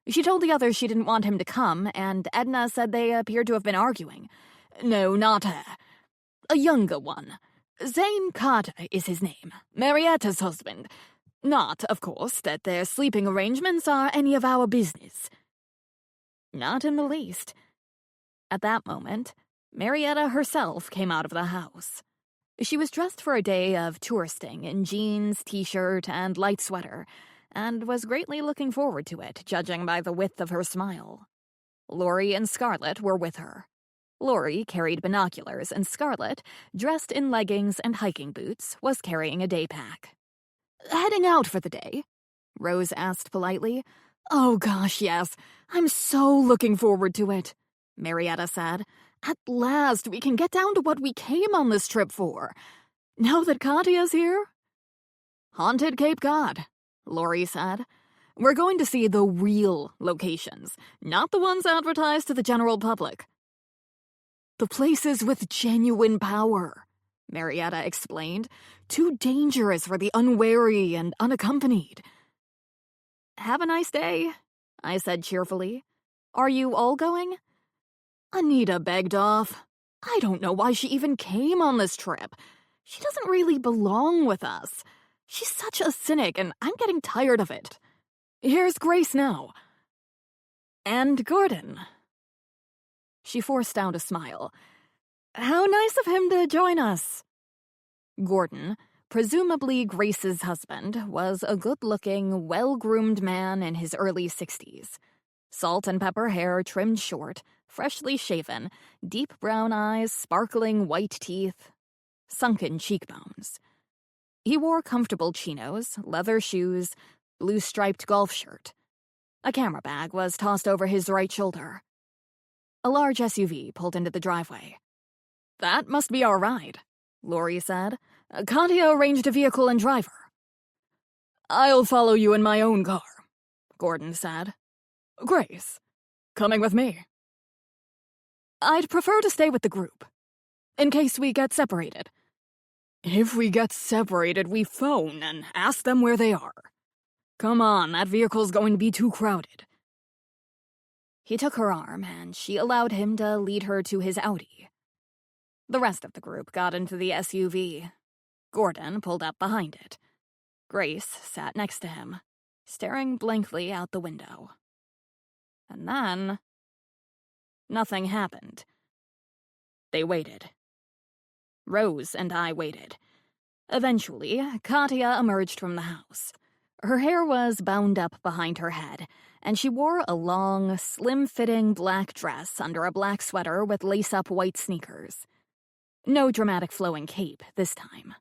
Speaker 1: She told the others she didn't want him to come, and Edna said they appeared to have been arguing. No, not her. A younger one. Zane Carter is his name, Marietta's husband. Not, of course, that their sleeping arrangements are any of our business. Not in the least. At that moment, Marietta herself came out of the house. She was dressed for a day of touristing in jeans, t-shirt, and light sweater, and was greatly looking forward to it, judging by the width of her smile. Lori and Scarlett were with her. Lori carried binoculars, and Scarlett, dressed in leggings and hiking boots, was carrying a day pack. Heading out for the day? Rose asked politely. Oh gosh, yes. I'm so looking forward to it, Marietta said. At last, we can get down to what we came on this trip for. Now that Katya's here? Haunted Cape Cod, Lori said. We're going to see the real locations, not the ones advertised to the general public. The places with genuine power, Marietta explained. Too dangerous for the unwary and unaccompanied. Have a nice day, I said cheerfully. Are you all going? Anita begged off. I don't know why she even came on this trip. She doesn't really belong with us. She's such a cynic, and I'm getting tired of it. Here's Grace now. And Gordon. She forced out a smile. How nice of him to join us. Gordon, presumably Grace's husband, was a good-looking, well-groomed man in his early 60s. Salt and pepper hair trimmed short, freshly shaven, deep brown eyes, sparkling white teeth, sunken cheekbones. He wore comfortable chinos, leather shoes, blue-striped golf shirt. A camera bag was tossed over his right shoulder. A large SUV pulled into the driveway. That must be our ride, Lori said. Katya arranged a vehicle and driver. I'll follow you in my own car, Gordon said. Grace, coming with me? I'd prefer to stay with the group, in case we get separated. If we get separated, we phone and ask them where they are. Come on, that vehicle's going to be too crowded. He took her arm, and she allowed him to lead her to his Audi. The rest of the group got into the SUV. Gordon pulled up behind it. Grace sat next to him, staring blankly out the window. And then, nothing happened. They waited. Rose and I waited. Eventually, Katya emerged from the house. Her hair was bound up behind her head, and she wore a long, slim-fitting black dress under a black sweater with lace-up white sneakers. No dramatic flowing cape this time.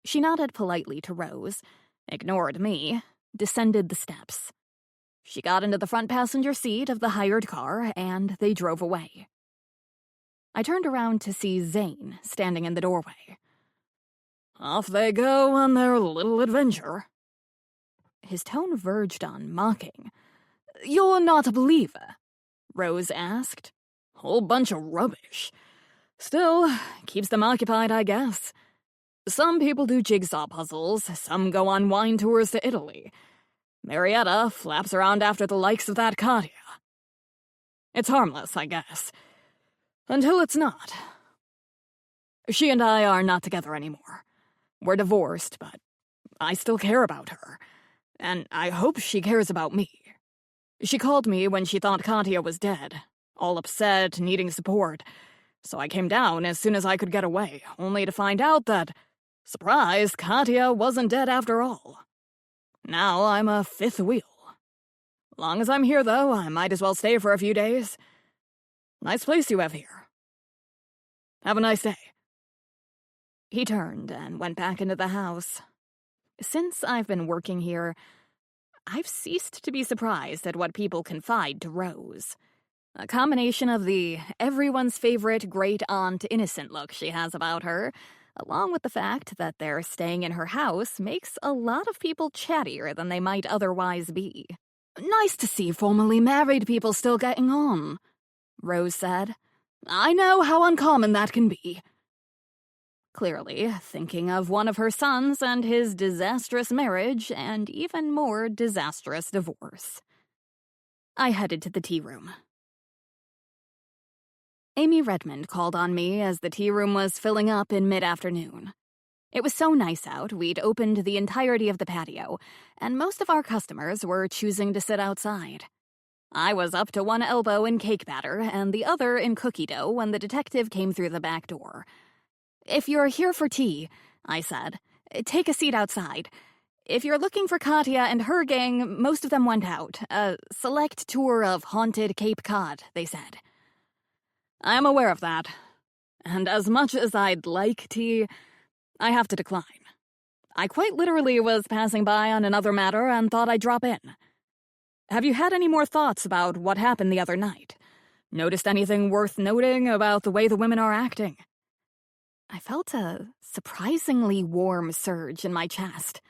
Speaker 1: She nodded politely to Rose, ignored me, descended the steps. She got into the front passenger seat of the hired car, and they drove away. I turned around to see Zane standing in the doorway. Off they go on their little adventure. His tone verged on mocking. You're not a believer? Rose asked. Whole bunch of rubbish. Still, keeps them occupied, I guess. Some people do jigsaw puzzles, some go on wine tours to Italy. Marietta flaps around after the likes of that Katya. It's harmless, I guess. Until it's not. She and I are not together anymore. We're divorced, but I still care about her. And I hope she cares about me. She called me when she thought Katya was dead, all upset, needing support. So I came down as soon as I could get away, only to find out that, surprise, Katya wasn't dead after all. Now I'm a fifth wheel. Long as I'm here, though, I might as well stay for a few days. Nice place you have here. Have a nice day. He turned and went back into the house. Since I've been working here, I've ceased to be surprised at what people confide to Rose. A combination of the everyone's favorite great-aunt innocent look she has about her, along with the fact that they're staying in her house, makes a lot of people chattier than they might otherwise be. Nice to see formerly married people still getting on, Rose said. I know how uncommon that can be. Clearly thinking of one of her sons and his disastrous marriage and even more disastrous divorce. I headed to the tea room. Amy Redmond called on me as the tea room was filling up in mid-afternoon. It was so nice out, we'd opened the entirety of the patio, and most of our customers were choosing to sit outside. I was up to one elbow in cake batter and the other in cookie dough when the detective came through the back door. If you're here for tea, I said, take a seat outside. If you're looking for Katya and her gang, most of them went out. A select tour of haunted Cape Cod, they said. I am aware of that. And as much as I'd like tea, I have to decline. I quite literally was passing by on another matter and thought I'd drop in. Have you had any more thoughts about what happened the other night? Noticed anything worth noting about the way the women are acting? I felt a surprisingly warm surge in my chest.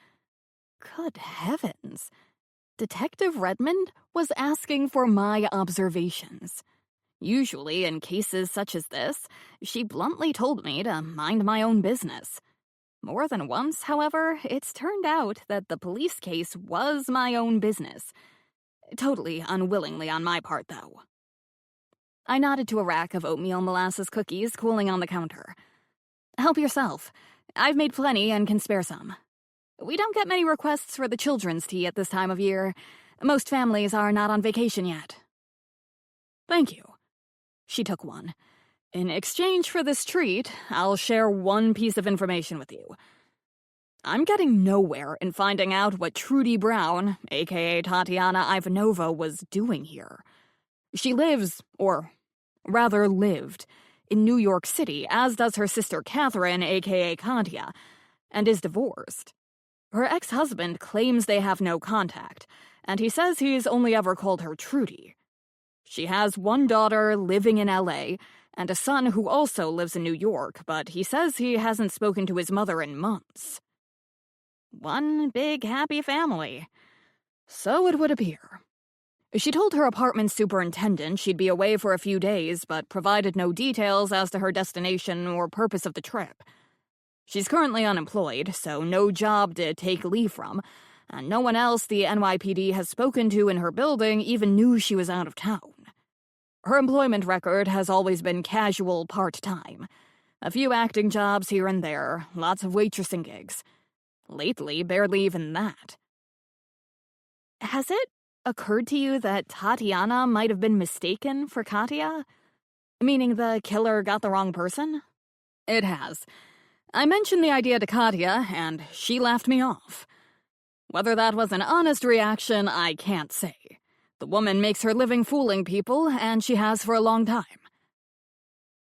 Speaker 1: Good heavens. Detective Redmond was asking for my observations. Usually, in cases such as this, she bluntly told me to mind my own business. More than once, however, it's turned out that the police case was my own business. Totally unwillingly on my part, though. I nodded to a rack of oatmeal molasses cookies cooling on the counter. Help yourself. I've made plenty and can spare some. We don't get many requests for the children's tea at this time of year. Most families are not on vacation yet. Thank you. She took one. In exchange for this treat, I'll share one piece of information with you. I'm getting nowhere in finding out what Trudy Brown, aka Tatiana Ivanova, was doing here. She lives, or rather lived, in New York City, as does her sister Catherine, aka Katya, and is divorced. Her ex-husband claims they have no contact, and he says he's only ever called her Trudy. She has one daughter living in L.A., and a son who also lives in New York, but he says he hasn't spoken to his mother in months. One big happy family. So it would appear. She told her apartment superintendent she'd be away for a few days, but provided no details as to her destination or purpose of the trip. She's currently unemployed, so no job to take leave from, and no one else the NYPD has spoken to in her building even knew she was out of town. Her employment record has always been casual part-time. A few acting jobs here and there, lots of waitressing gigs.
Speaker 2: Lately, barely even that. Has it occurred to you that Tatiana might have been mistaken for Katya? Meaning the killer got the wrong person? It has. I mentioned the idea to Katya, and she laughed me off. Whether that was an honest reaction, I can't say. The woman makes her living fooling people, and she has for a long time.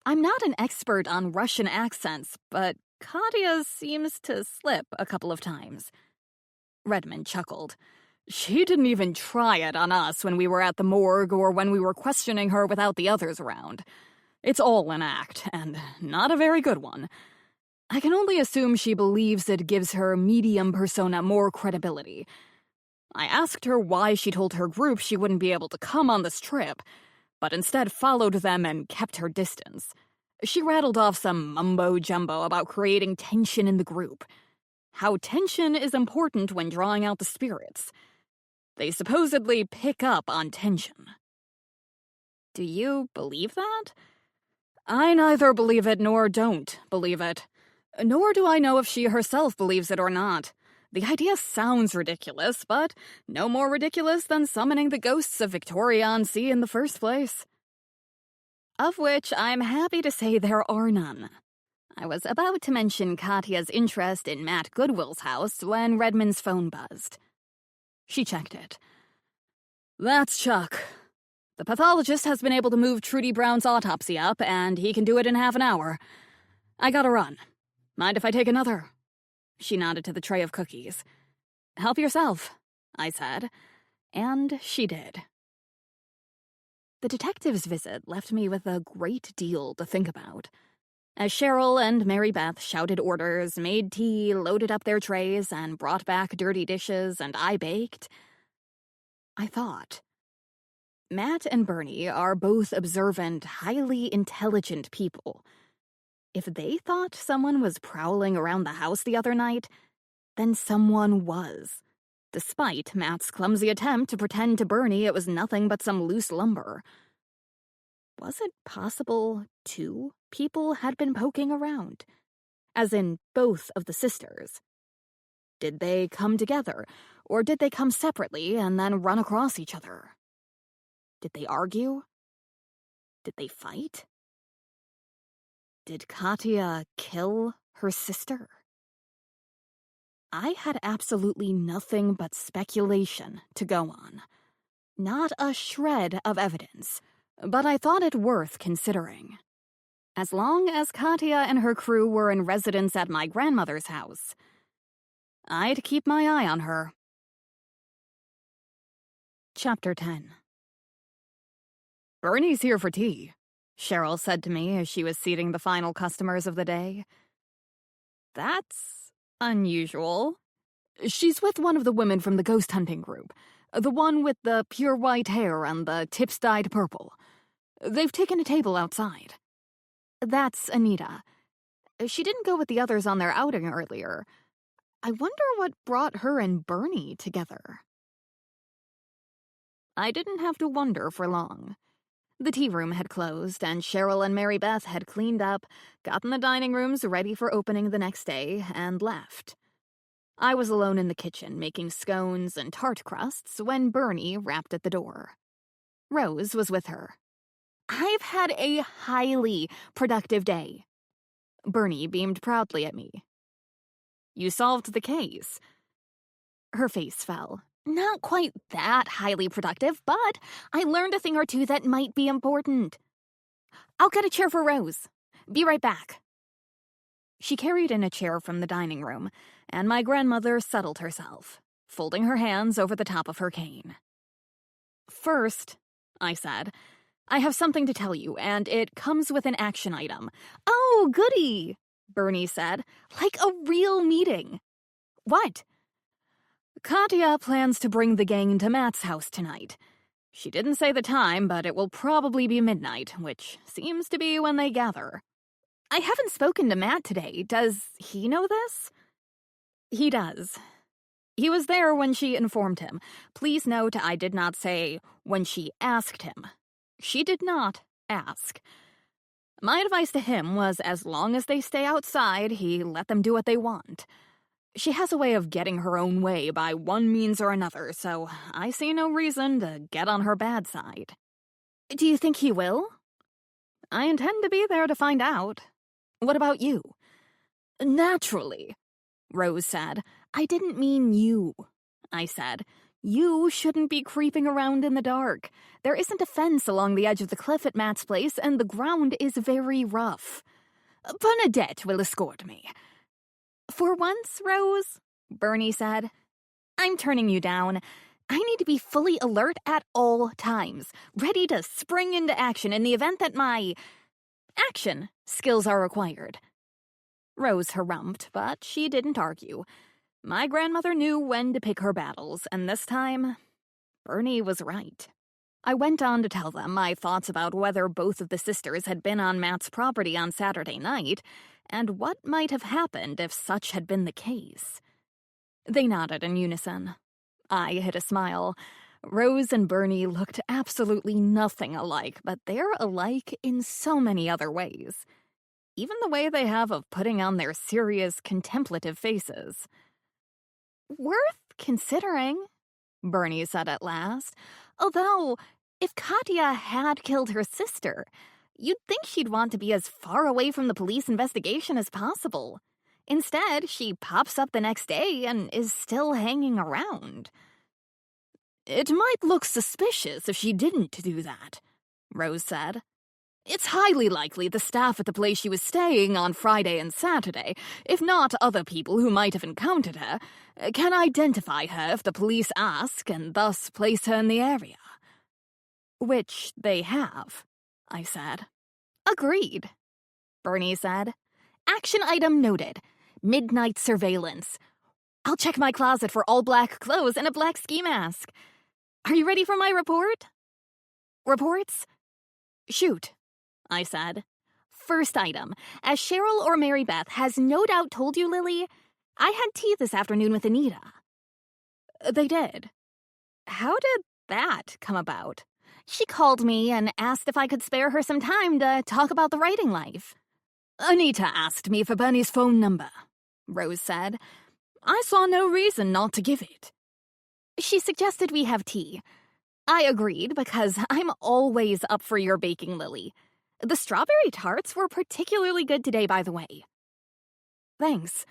Speaker 2: I'm not an expert on Russian accents, but Katya seems to slip a couple of times. Redmond chuckled. She didn't even try it on us when we were at the morgue or when we were questioning her without the others around. It's all an act, and not a very good one. I can only assume she believes it gives her medium persona more credibility. I asked her why she told her group she wouldn't be able to come on this trip, but instead followed them and kept her distance. She rattled off some mumbo-jumbo about creating tension in the group. How tension is important when drawing out the spirits. They supposedly pick up on tension. Do you believe that? I neither believe it nor don't believe it. Nor do I know if she herself believes it or not. The idea sounds ridiculous, but no more ridiculous than summoning the ghosts of Victoria-on-Sea in the first place. Of which I'm happy to say there are none. I was about to mention Katya's interest in Matt Goodwill's house when Redmond's phone buzzed. She checked it. That's Chuck. The pathologist has been able to move Trudy Brown's autopsy up, and he can do it in half an hour. I gotta run. Mind if I take another? She nodded to the tray of cookies. Help yourself, I said, and she did. The detective's visit left me with a great deal to think about. As Cheryl and Mary Beth shouted orders, made tea, loaded up their trays, and brought back dirty dishes, and I baked, I thought, Matt and Bernie are both observant, highly intelligent people. If they thought someone was prowling around the house the other night, then someone was, despite Matt's clumsy attempt to pretend to Bernie it was nothing but some loose lumber. Was it possible 2 people had been poking around? As in both of the sisters. Did they come together, or did they come separately and then run across each other? Did they argue? Did they fight? Did Katya kill her sister? I had absolutely nothing but speculation to go on. Not a shred of evidence, but I thought it worth considering. As long as Katya and her crew were in residence at my grandmother's house, I'd keep my eye on her. Chapter 10. Bernie's here for tea, Cheryl said to me as she was seating the final customers of the day. That's unusual. She's with one of the women from the ghost hunting group, the one with the pure white hair and the tips dyed purple. They've taken a table outside. That's Anita. She didn't go with the others on their outing earlier. I wonder what brought her and Bernie together. I didn't have to wonder for long. The tea room had closed, and Cheryl and Mary Beth had cleaned up, gotten the dining rooms ready for opening the next day, and left. I was alone in the kitchen making scones and tart crusts when Bernie rapped at the door. Rose was with her. I've had a highly productive day. Bernie beamed proudly at me. You solved the case. Her face fell. Not quite that highly productive, but I learned a thing or two that might be important. I'll get a chair for Rose. Be right back. She carried in a chair from the dining room, and my grandmother settled herself, folding her hands over the top of her cane. First, I said, I have something to tell you, and it comes with an action item. Oh, goody, Bernie said, like a real meeting. What? Katya plans to bring the gang to Matt's house tonight. She didn't say the time, but it will probably be midnight, which seems to be when they gather. I haven't spoken to Matt today. Does he know this? He does. He was there when she informed him. Please note I did not say when she asked him. She did not ask. My advice to him was as long as they stay outside, he let them do what they want.
Speaker 1: She has a way of getting her own way by one means or another, so I see no reason to get on her bad side.
Speaker 2: Do you think he will?
Speaker 1: I intend to be there to find out. What about you?
Speaker 2: Naturally, Rose said.
Speaker 1: I didn't mean you, I said. You shouldn't be creeping around in the dark. There isn't a fence along the edge of the cliff at Matt's place, and the ground is very rough.
Speaker 2: Bernadette will escort me.
Speaker 1: For once, Rose, Bernie said, I'm turning you down. I need to be fully alert at all times, ready to spring into action in the event that my action skills are required. Rose harumphed, but she didn't argue. My grandmother knew when to pick her battles, and this time, Bernie was right. I went on to tell them my thoughts about whether both of the sisters had been on Matt's property on Saturday night, and what might have happened if such had been the case. They nodded in unison. I hid a smile. Rose and Bernie looked absolutely nothing alike, but they're alike in so many other ways. Even the way they have of putting on their serious, contemplative faces.
Speaker 2: Worth considering, Bernie said at last. Although, if Katya had killed her sister, you'd think she'd want to be as far away from the police investigation as possible. Instead, she pops up the next day and is still hanging around.
Speaker 1: It might look suspicious if she didn't do that, Rose said. It's highly likely the staff at the place she was staying on Friday and Saturday, if not other people who might have encountered her, can identify her if the police ask and thus place her in the area. Which they have, I said.
Speaker 2: Agreed, Bernie said. Action item noted. Midnight surveillance. I'll check my closet for all black clothes and a black ski mask. Are you ready for my report?
Speaker 1: Reports? Shoot, I said.
Speaker 2: First item. As Cheryl or Mary Beth has no doubt told you, Lily, I had tea this afternoon with Anita.
Speaker 1: They did. How did that come about?
Speaker 2: She called me and asked if I could spare her some time to talk about the writing life.
Speaker 1: Anita asked me for Bernie's phone number, Rose said. I saw no reason not to give it.
Speaker 2: She suggested we have tea. I agreed because I'm always up for your baking, Lily. The strawberry tarts were particularly good today, by the way.
Speaker 1: Thanks.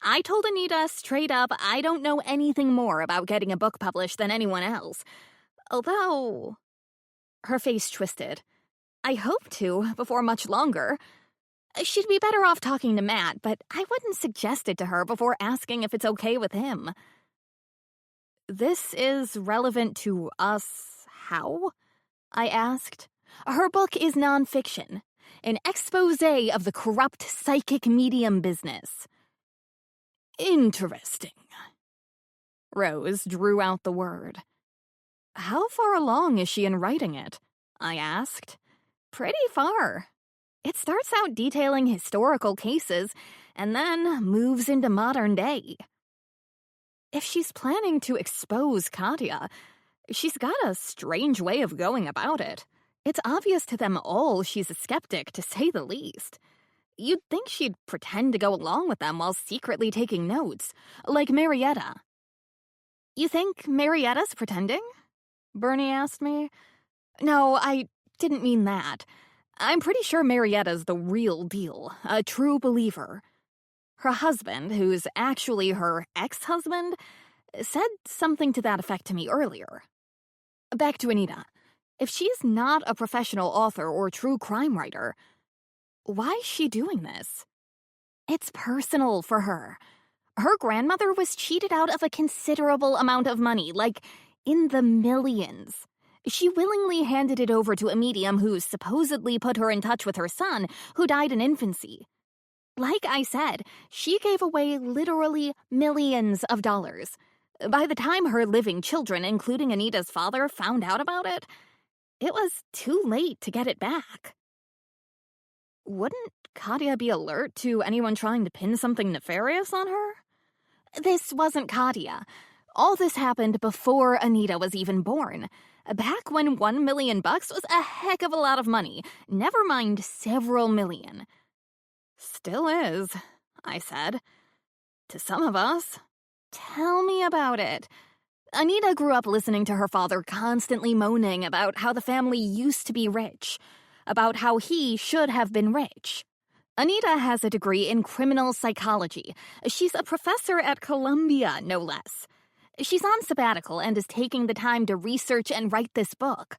Speaker 2: I told Anita straight up I don't know anything more about getting a book published than anyone else. Although... Her face twisted. I hope to, before much longer. She'd be better off talking to Matt, but I wouldn't suggest it to her before asking if it's okay with him.
Speaker 1: This is relevant to us how? I asked.
Speaker 2: Her book is nonfiction, an exposé of the corrupt psychic medium business.
Speaker 1: Interesting. Rose drew out the word. How far along is she in writing it? I asked.
Speaker 2: Pretty far. It starts out detailing historical cases and then moves into modern day.
Speaker 1: If she's planning to expose Katya, she's got a strange way of going about it. It's obvious to them all she's a skeptic, to say the least. You'd think she'd pretend to go along with them while secretly taking notes, like Marietta.
Speaker 2: You think Marietta's pretending?
Speaker 1: Bernie asked me. No, I didn't mean that. I'm pretty sure Marietta's the real deal, a true believer. Her husband, who's actually her ex-husband, said something to that effect to me earlier. Back to Anita. If she's not a professional author or true crime writer, why is she doing this?
Speaker 2: It's personal for her. Her grandmother was cheated out of a considerable amount of money, like in the millions. She willingly handed it over to a medium who supposedly put her in touch with her son, who died in infancy. Like I said, she gave away literally millions of dollars. By the time her living children, including Anita's father, found out about it, it was too late to get it back.
Speaker 1: Wouldn't Katya be alert to anyone trying to pin something nefarious on her?
Speaker 2: This wasn't Katya. All this happened before Anita was even born. Back when $1 million was a heck of a lot of money, never mind several million.
Speaker 1: Still is, I said. To some of us. Tell me about it. Anita grew up listening to her father constantly moaning about how the family used to be rich, about how he should have been rich. Anita has a degree in criminal psychology. She's a professor at Columbia, no less. She's on sabbatical and is taking the time to research and write this book.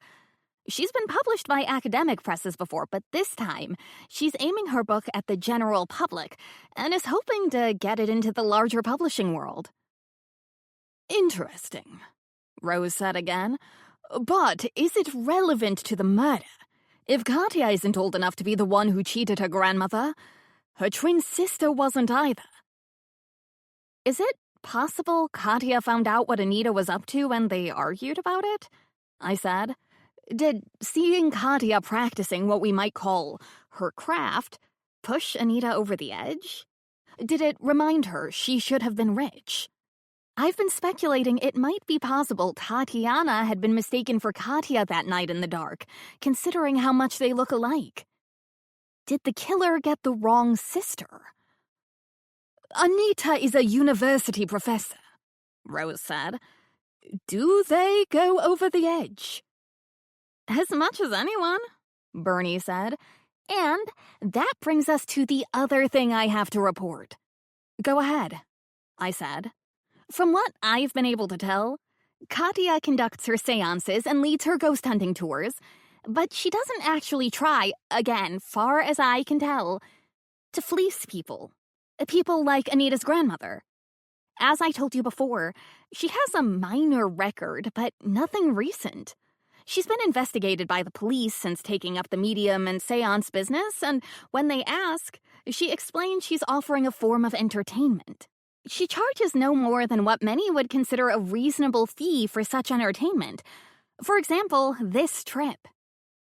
Speaker 1: She's been published by academic presses before, but this time, she's aiming her book at the general public and is hoping to get it into the larger publishing world.
Speaker 2: Interesting, Rose said again. But is it relevant to the murder? If Katya isn't old enough to be the one who cheated her grandmother, her twin sister wasn't either.
Speaker 1: Is it possible Katya found out what Anita was up to and they argued about it? I said. Did seeing Katya practicing what we might call her craft push Anita over the edge? Did it remind her she should have been rich? I've been speculating it might be possible Tatiana had been mistaken for Katya that night in the dark, considering how much they look alike. Did the killer get the wrong sister?
Speaker 2: Anita is a university professor, Rose said. Do they go over the edge?
Speaker 1: As much as anyone, Bernie said. And that brings us to the other thing I have to report.
Speaker 2: Go ahead, I said.
Speaker 1: From what I've been able to tell, Katya conducts her seances and leads her ghost hunting tours, but she doesn't actually try, again, far as I can tell, to fleece people. People like Anita's grandmother. As I told you before, she has a minor record, but nothing recent. She's been investigated by the police since taking up the medium and seance business, and when they ask, she explains she's offering a form of entertainment. She charges no more than what many would consider a reasonable fee for such entertainment. For example, this trip.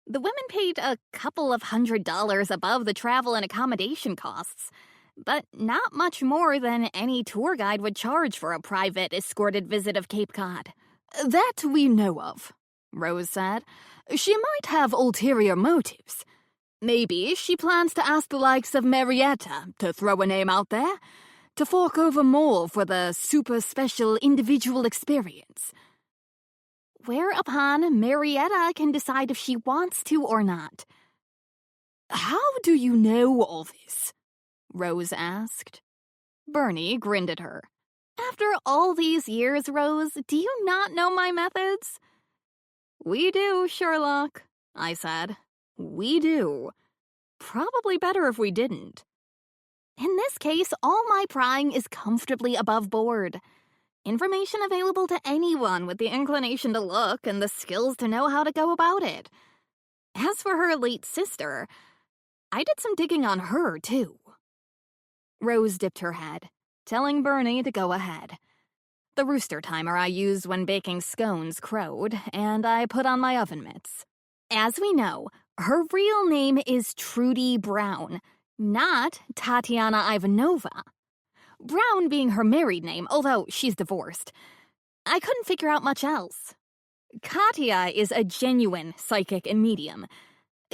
Speaker 1: The women paid a couple of $100 above the travel and accommodation costs, but not much more than any tour guide would charge for a private, escorted visit of Cape Cod.
Speaker 2: That we know of, Rose said. She might have ulterior motives. Maybe she plans to ask the likes of Marietta, to throw a name out there, to fork over more for the super special individual experience.
Speaker 1: Whereupon Marietta can decide if she wants to or not.
Speaker 2: How do you know all this? Rose asked.
Speaker 1: Bernie grinned at her. After all these years, Rose, do you not know my methods?
Speaker 2: We do, Sherlock, I said. We do. Probably better if we didn't.
Speaker 1: In this case, all my prying is comfortably above board. Information available to anyone with the inclination to look and the skills to know how to go about it. As for her late sister, I did some digging on her, too.
Speaker 2: Rose dipped her head, telling Bernie to go ahead. The rooster timer I used when baking scones crowed, and I put on my oven mitts.
Speaker 1: As we know, her real name is Trudy Brown, not Tatiana Ivanova. Brown being her married name, although she's divorced. I couldn't figure out much else. Katya is a genuine psychic and medium.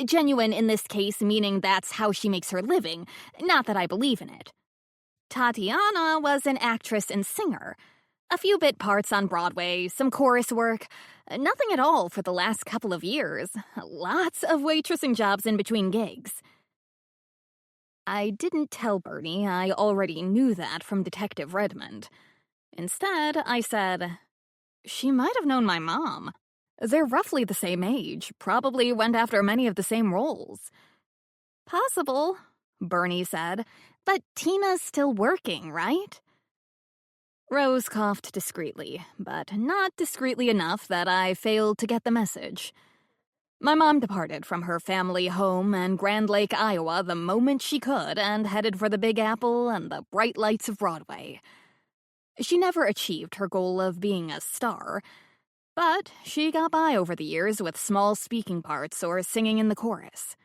Speaker 1: Genuine in this case meaning that's how she makes her living, not that I believe in it. Tatiana was an actress and singer. A few bit parts on Broadway, some chorus work, nothing at all for the last couple of years. Lots of waitressing jobs in between gigs. I didn't tell Bernie I already knew that from Detective Redmond. Instead, I said, she might have known my mom. They're roughly the same age, probably went after many of the same roles. Possible, Bernie said, but Tina's still working, right? Rose coughed discreetly, but not discreetly enough that I failed to get the message. My mom departed from her family home in Grand Lake, Iowa the moment she could and headed for the Big Apple and the bright lights of Broadway. She never achieved her goal of being a star, but she got by over the years with small speaking parts or singing in the chorus.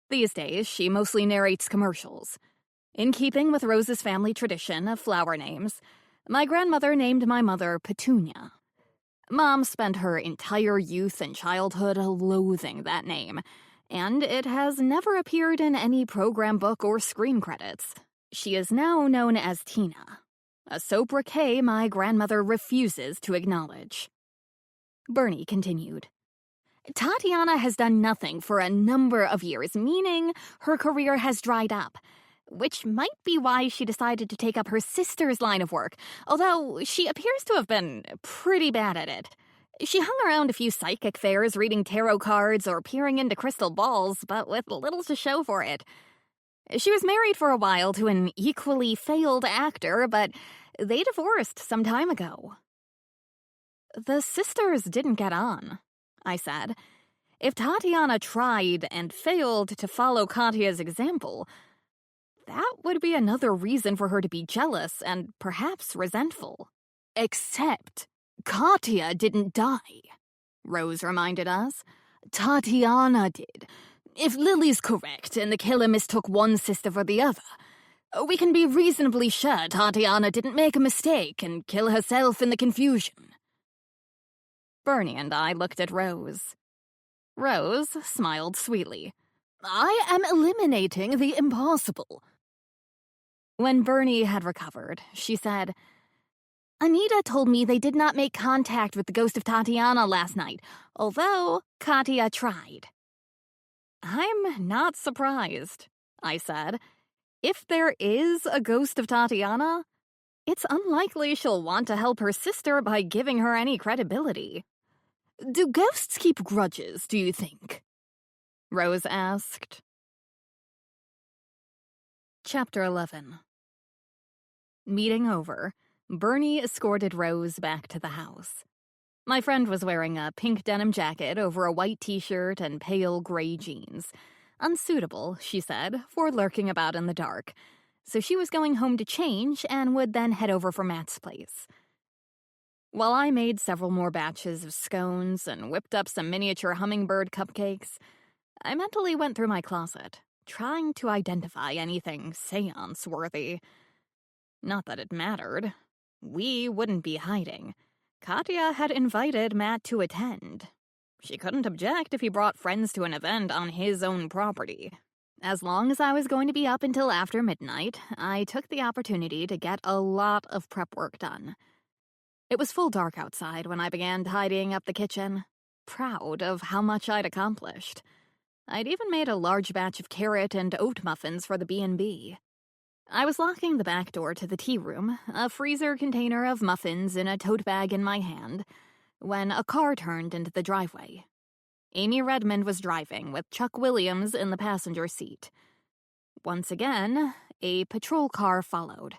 Speaker 1: These days, she mostly narrates commercials. In keeping with Rose's family tradition of flower names, my grandmother named my mother Petunia. Mom spent her entire youth and childhood loathing that name, and it has never appeared in any program book or screen credits. She is now known as Tina. a sobriquet my grandmother refuses to acknowledge. Bernie continued. Tatiana has done nothing for a number of years, meaning her career has dried up, which might be why she decided to take up her sister's line of work, although she appears to have been pretty bad at it. She hung around a few psychic fairs reading tarot cards or peering into crystal balls, but with little to show for it. She was married for a while to an equally failed actor, but they divorced some time ago. The sisters didn't get on, I said. If Tatiana tried and failed to follow Katya's example, that would be another reason for her to be jealous and perhaps resentful. Except Katya didn't die, Rose reminded us. Tatiana did. If Lily's correct and the killer mistook one sister for the other, we can be reasonably sure Tatiana didn't make a mistake and kill herself in the confusion. Bernie and I looked at Rose. Rose smiled sweetly. I am eliminating the impossible. When Bernie had recovered, she said, Anita told me they did not make contact with the ghost of Tatiana last night, although Katya tried. I'm not surprised, I said. If there is a ghost of Tatiana, it's unlikely she'll want to help her sister by giving her any credibility. Do ghosts keep grudges, do you think? Rose asked. Chapter 11. Meeting over, Bernie escorted Rose back to the house. My friend was wearing a pink denim jacket over a white t-shirt and pale gray jeans. Unsuitable, she said, for lurking about in the dark. So she was going home to change and would then head over for Matt's place. While I made several more batches of scones and whipped up some miniature hummingbird cupcakes, I mentally went through my closet, trying to identify anything seance-worthy. Not that it mattered. We wouldn't be hiding. Katya had invited Matt to attend. She couldn't object if he brought friends to an event on his own property. As long as I was going to be up until after midnight, I took the opportunity to get a lot of prep work done. It was full dark outside when I began tidying up the kitchen, proud of how much I'd accomplished. I'd even made a large batch of carrot and oat muffins for the B&B. I was locking the back door to the tea room, a freezer container of muffins in a tote bag in my hand, when a car turned into the driveway. Amy Redmond was driving, with Chuck Williams in the passenger seat. Once again, a patrol car followed.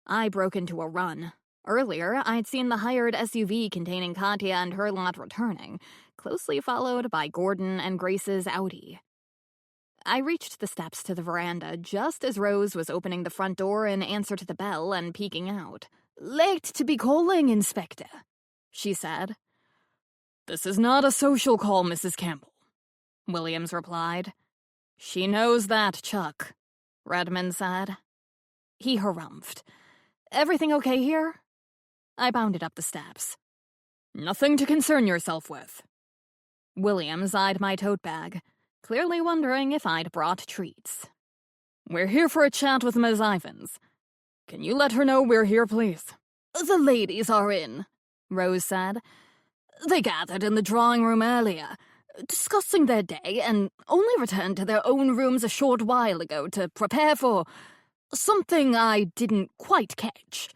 Speaker 1: I broke into a run. Earlier, I'd seen the hired SUV containing Katya and her lot returning, closely followed by Gordon and Grace's Audi. I reached the steps to the veranda just as Rose was opening the front door in answer to the bell and peeking out. "Late to be calling, Inspector," she said. "This is not a social call, Mrs. Campbell," Williams replied. "She knows that, Chuck," Redmond said. He harumphed. "Everything okay here?" I bounded up the steps. "Nothing to concern yourself with." Williams eyed my tote bag, clearly wondering if I'd brought treats. "We're here for a chat with Ms. Ivins. Can you let her know we're here, please?" "The ladies are in," Rose said. "They gathered in the drawing room earlier, discussing their day, and only returned to their own rooms a short while ago to prepare for something I didn't quite catch.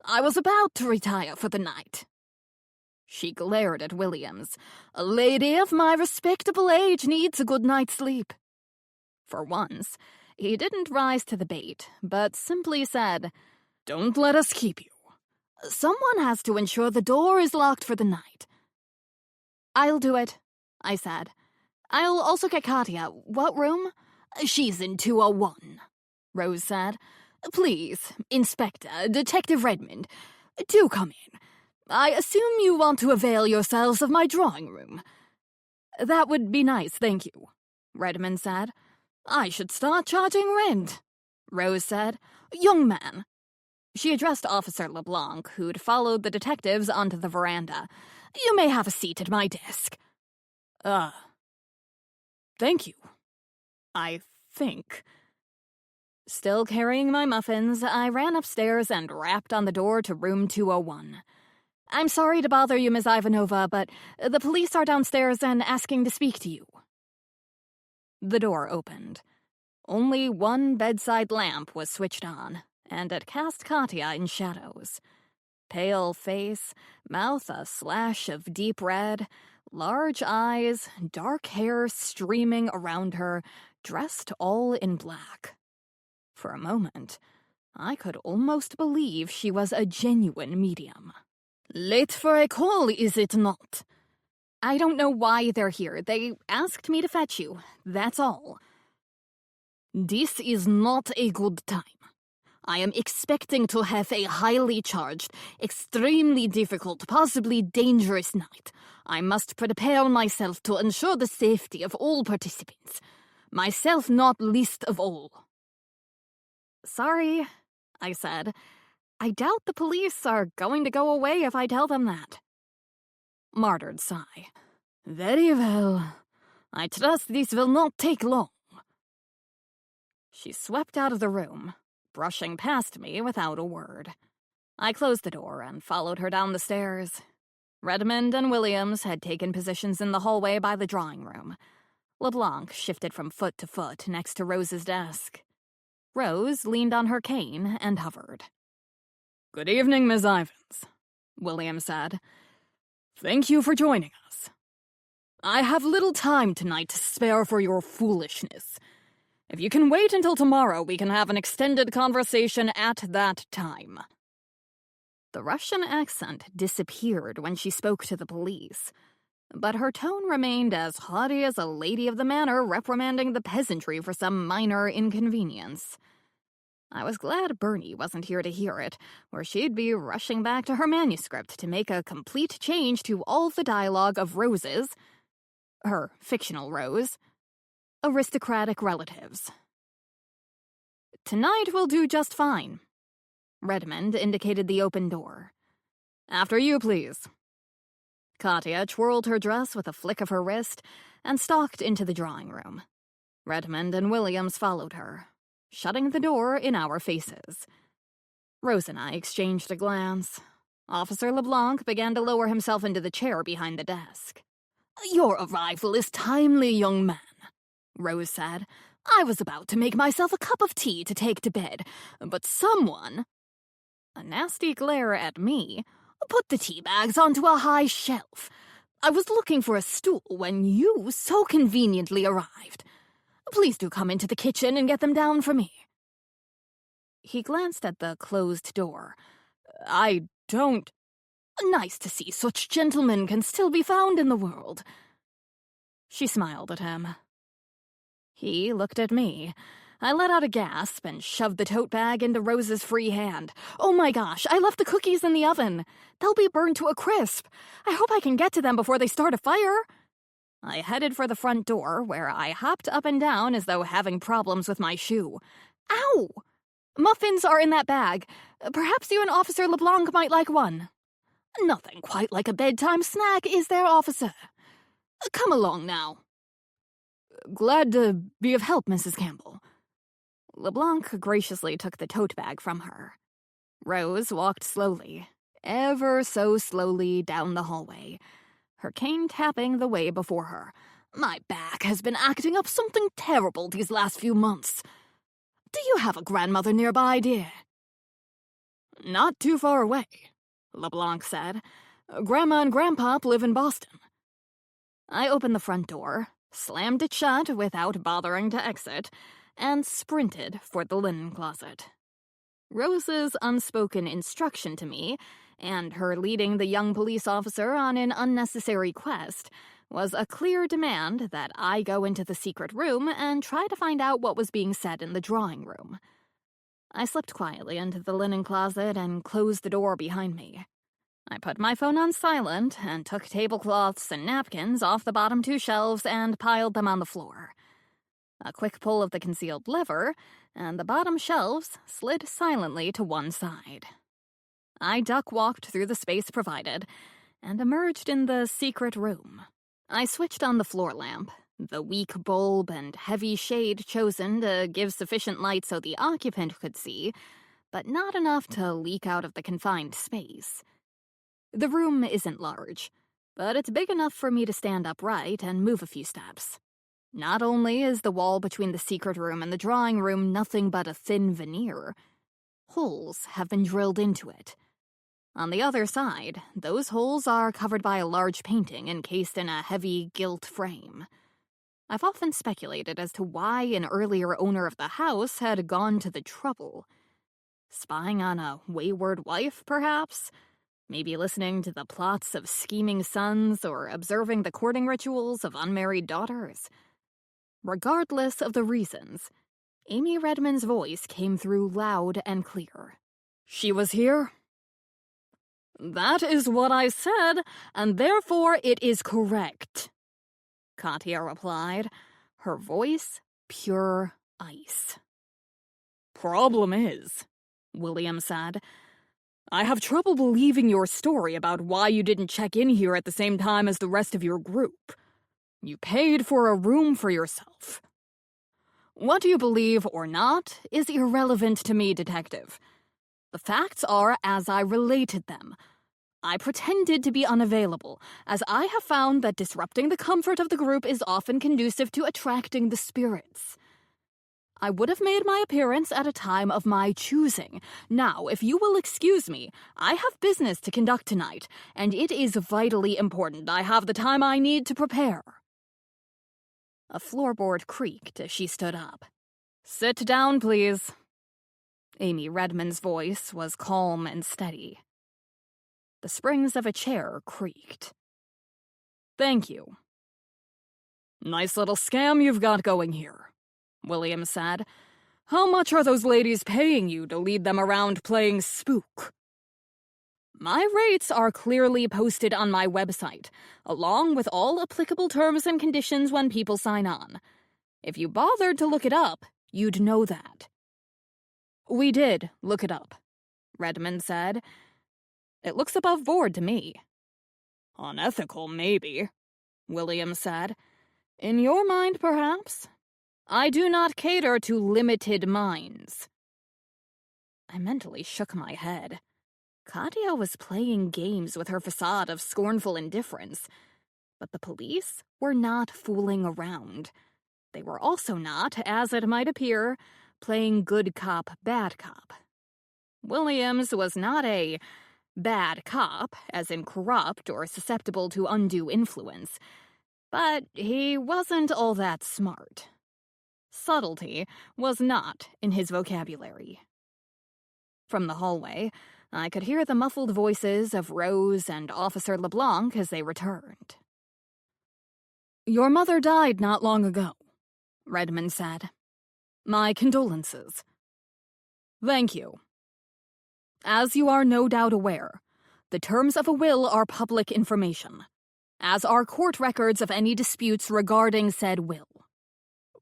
Speaker 1: I was about to retire for the night." She glared at Williams. "A lady of my respectable age needs a good night's sleep." For once, he didn't rise to the bait, but simply said, "Don't let us keep you. Someone has to ensure the door is locked for the night." "I'll do it," I said. "I'll also get Katya. What room?" "She's in 201, Rose said. "Please, Inspector, Detective Redmond, do come in. I assume you want to avail yourselves of my drawing room." "That would be nice, thank you," Redmond said. "I should start charging rent," Rose said. "Young man." She addressed Officer LeBlanc, who'd followed the detectives onto the veranda. "You may have a seat at my desk." Thank you. I think. Still carrying my muffins, I ran upstairs and rapped on the door to room 201. "I'm sorry to bother you, Miss Ivanova, but the police are downstairs and asking to speak to you." The door opened. Only one bedside lamp was switched on, and it cast Katya in shadows. Pale face, mouth a slash of deep red, large eyes, dark hair streaming around her, dressed all in black. For a moment, I could almost believe she was a genuine medium. "Late for a call, is it not?" "I don't know why they're here. They asked me to fetch you. That's all." "This is not a good time. I am expecting to have a highly charged, extremely difficult, possibly dangerous night. I must prepare myself to ensure the safety of all participants. Myself not least of all." "Sorry," I said. "I doubt the police are going to go away if I tell them that." Martyred sigh. "Very well. I trust this will not take long." She swept out of the room, brushing past me without a word. I closed the door and followed her down the stairs. Redmond and Williams had taken positions in the hallway by the drawing room. LeBlanc shifted from foot to foot next to Rose's desk. Rose leaned on her cane and hovered. "Good evening, Miss Ivins," William said. "Thank you for joining us. I have little time tonight to spare for your foolishness. If you can wait until tomorrow, we can have an extended conversation at that time." The Russian accent disappeared when she spoke to the police, but her tone remained as haughty as a lady of the manor reprimanding the peasantry for some minor inconvenience. I was glad Bernie wasn't here to hear it, or she'd be rushing back to her manuscript to make a complete change to all the dialogue of Rose's, her fictional Rose, aristocratic relatives. "Tonight will do just fine." Redmond indicated the open door. "After you, please." Katya twirled her dress with a flick of her wrist and stalked into the drawing room. Redmond and Williams followed her, shutting the door in our faces. Rose and I exchanged a glance. Officer LeBlanc began to lower himself into the chair behind the desk. "Your arrival is timely, young man," Rose said. "I was about to make myself a cup of tea to take to bed, but someone," a nasty glare at me, "put the tea bags onto a high shelf. I was looking for a stool when you so conveniently arrived. Please do come into the kitchen and get them down for me." He glanced at the closed door. "I don't—" "Nice to see such gentlemen can still be found in the world." She smiled at him. He looked at me. I let out a gasp and shoved the tote bag into Rose's free hand. "Oh my gosh, I left the cookies in the oven. They'll be burned to a crisp. I hope I can get to them before they start a fire." I headed for the front door, where I hopped up and down as though having problems with my shoe. "Ow! Muffins are in that bag. Perhaps you and Officer LeBlanc might like one." "Nothing quite like a bedtime snack, is there, officer? Come along now." "Glad to be of help, Mrs. Campbell." LeBlanc graciously took the tote bag from her. Rose walked slowly, ever so slowly, down the hallway, her cane tapping the way before her. "My back has been acting up something terrible these last few months. Do you have a grandmother nearby, dear?" "Not too far away," LeBlanc said. "Grandma and Grandpop live in Boston." I opened the front door, slammed it shut without bothering to exit, and sprinted for the linen closet. Rose's unspoken instruction to me, and her leading the young police officer on an unnecessary quest, was a clear demand that I go into the secret room and try to find out what was being said in the drawing room. I slipped quietly into the linen closet and closed the door behind me. I put my phone on silent and took tablecloths and napkins off the bottom two shelves and piled them on the floor. A quick pull of the concealed lever, and the bottom shelves slid silently to one side. I duck-walked through the space provided and emerged in the secret room. I switched on the floor lamp, The weak bulb and heavy shade chosen to give sufficient light so the occupant could see, but not enough to leak out of the confined space. The room isn't large, but it's big enough for me to stand upright and move a few steps. Not only is the wall between the secret room and the drawing room nothing but a thin veneer, holes have been drilled into it. On the other side, those holes are covered by a large painting encased in a heavy gilt frame. I've often speculated as to why an earlier owner of the house had gone to the trouble. Spying on a wayward wife, perhaps? Maybe listening to the plots of scheming sons or observing the courting rituals of unmarried daughters. Regardless of the reasons, Amy Redmond's voice came through loud and clear. "She was here?" "That is what I said, and therefore it is correct," Katya replied, her voice pure ice. "Problem is," William said, "I have trouble believing your story about why you didn't check in here at the same time as the rest of your group. You paid for a room for yourself." "What you believe or not is irrelevant to me, Detective. The facts are as I related them. I pretended to be unavailable, as I have found that disrupting the comfort of the group is often conducive to attracting the spirits. I would have made my appearance at a time of my choosing. Now, if you will excuse me, I have business to conduct tonight, and it is vitally important I have the time I need to prepare." A floorboard creaked as she stood up. "Sit down, please." Amy Redmond's voice was calm and steady. The springs of a chair creaked. "Thank you." "Nice little scam you've got going here," William said. "How much are those ladies paying you to lead them around playing spook?" "My rates are clearly posted on my website, along with all applicable terms and conditions when people sign on. If you bothered to look it up, you'd know that." "We did look it up," Redmond said. "It looks above board to me." "Unethical, maybe," William said. "In your mind, perhaps? I do not cater to limited minds." I mentally shook my head. Katya was playing games with her facade of scornful indifference, but the police were not fooling around. They were also not, as it might appear, playing good cop, bad cop. Williams was not a bad cop, as in corrupt or susceptible to undue influence, but he wasn't all that smart. Subtlety was not in his vocabulary. From the hallway, I could hear the muffled voices of Rose and Officer LeBlanc as they returned. "Your mother died not long ago," Redmond said. "My condolences." "Thank you." "As you are no doubt aware, the terms of a will are public information, as are court records of any disputes regarding said will."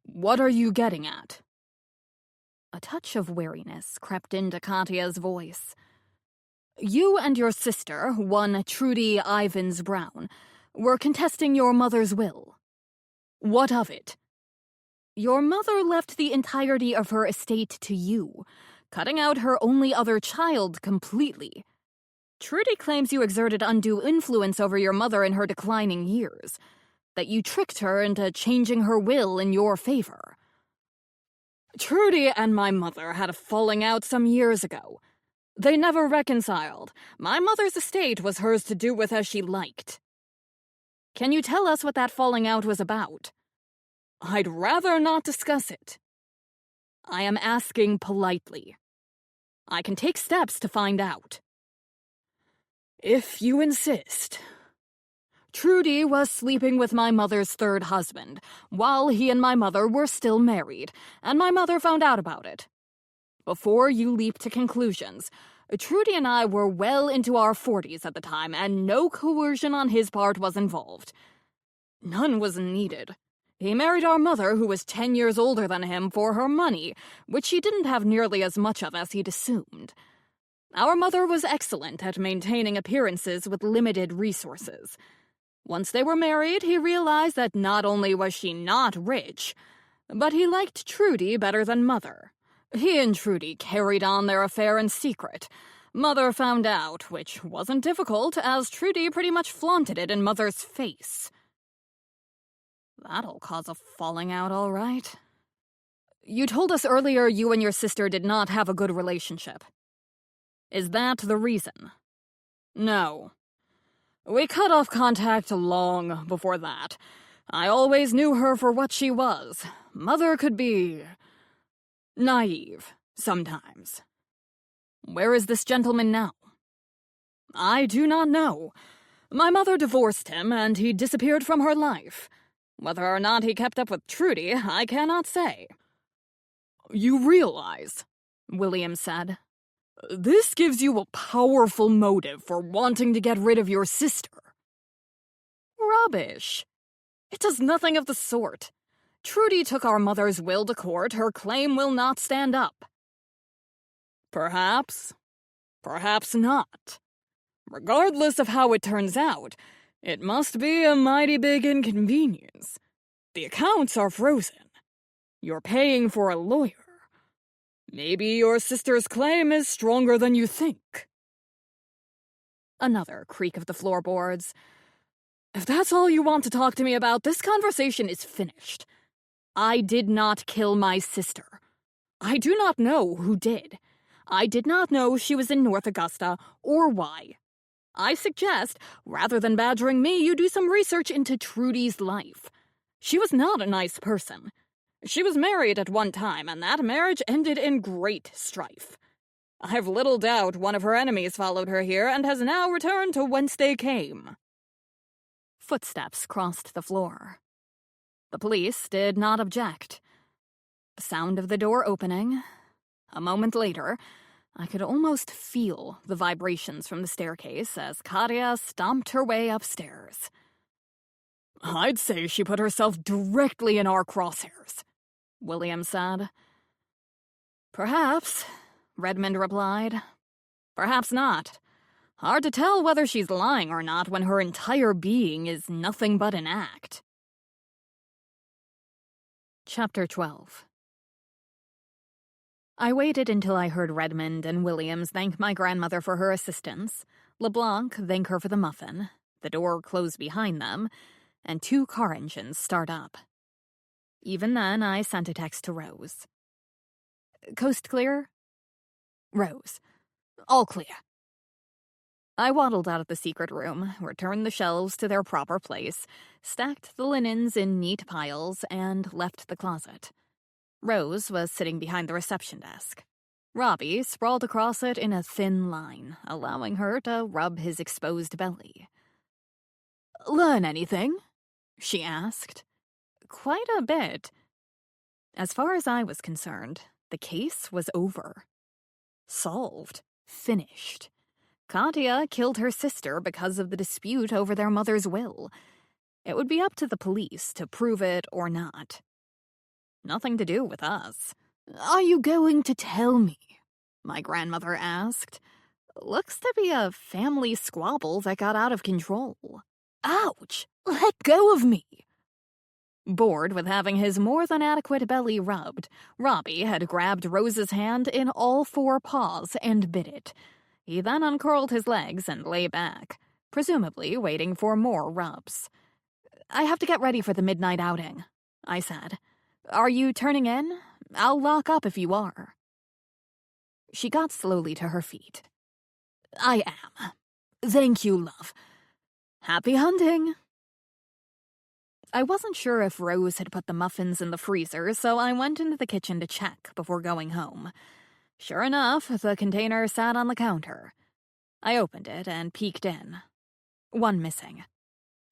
Speaker 1: "What are you getting at?" A touch of weariness crept into Katya's voice. "You and your sister, one Trudy Ivins Brown, were contesting your mother's will." "What of it?" "Your mother left the entirety of her estate to you, cutting out her only other child completely. Trudy claims you exerted undue influence over your mother in her declining years, that you tricked her into changing her will in your favor." "Trudy and my mother had a falling out some years ago. They never reconciled. My mother's estate was hers to do with as she liked." "Can you tell us what that falling out was about?" "I'd rather not discuss it." "I am asking politely. I can take steps to find out." "If you insist." "Trudy was sleeping with my mother's third husband, while he and my mother were still married, and my mother found out about it. Before you leap to conclusions, Trudy and I were well into our 40s at the time, and no coercion on his part was involved. None was needed. He married our mother, who was 10 years older than him, for her money, which she didn't have nearly as much of as he'd assumed. Our mother was excellent at maintaining appearances with limited resources.
Speaker 2: Once they were married, he realized that not only was she not rich, but he liked Trudy better than Mother. He and Trudy carried on their affair in secret. Mother found out, which wasn't difficult, as Trudy pretty much flaunted it in Mother's face. That'll cause a falling out, all right. You told us earlier you and your sister did not have a good relationship. Is that the reason? No. We cut off contact long before that. I always knew her for what she was. Mother could be naive sometimes. Where is this gentleman now? I do not know. My mother divorced him, and he disappeared from her life. Whether or not he kept up with Trudy, I cannot say. You realize, William said, this gives you a powerful motive for wanting to get rid of your sister. Rubbish. It does nothing of the sort. Trudy took our mother's will to court. Her claim will not stand up. Perhaps. Perhaps not. Regardless of how it turns out, it must be a mighty big inconvenience. The accounts are frozen. You're paying for a lawyer. Maybe your sister's claim is stronger than you think. Another creak of the floorboards. If that's all you want to talk to me about, this conversation is finished. I did not kill my sister. I do not know who did. I did not know she was in North Augusta or why. I suggest, rather than badgering me, you do some research into Trudy's life. She was not a nice person. She was married at one time, and that marriage ended in great strife. I've little doubt one of her enemies followed her here and has now returned to whence they came. Footsteps crossed the floor. The police did not object. The sound of the door opening. A moment later, I could almost feel the vibrations from the staircase as Katya stomped her way upstairs. I'd say she put herself directly in our crosshairs, William said. Perhaps, Redmond replied. Perhaps not. Hard to tell whether she's lying or not when her entire being is nothing but an act. Chapter 12. I waited until I heard Redmond and Williams thank my grandmother for her assistance, LeBlanc thank her for the muffin, the door close behind them, and 2 car engines start up. Even then, I sent a text to Rose. Coast clear? Rose. All clear. I waddled out of the secret room, returned the shelves to their proper place, stacked the linens in neat piles, and left the closet. Rose was sitting behind the reception desk. Robbie sprawled across it in a thin line, allowing her to rub his exposed belly. Learn anything? She asked. Quite a bit. As far as I was concerned, the case was over. Solved. Finished. Katya killed her sister because of the dispute over their mother's will. It would be up to the police to prove it or not. Nothing to do with us. Are you going to tell me? My grandmother asked. Looks to be a family squabble that got out of control. Ouch! Let go of me! Bored with having his more than adequate belly rubbed, Robbie had grabbed Rose's hand in all 4 paws and bit it. He then uncurled his legs and lay back, presumably waiting for more rubs. I have to get ready for the midnight outing, I said. Are you turning in? I'll lock up if you are. She got slowly to her feet. I am. Thank you, love. Happy hunting. I wasn't sure if Rose had put the muffins in the freezer, so I went into the kitchen to check before going home. Sure enough, the container sat on the counter. I opened it and peeked in. 1 missing.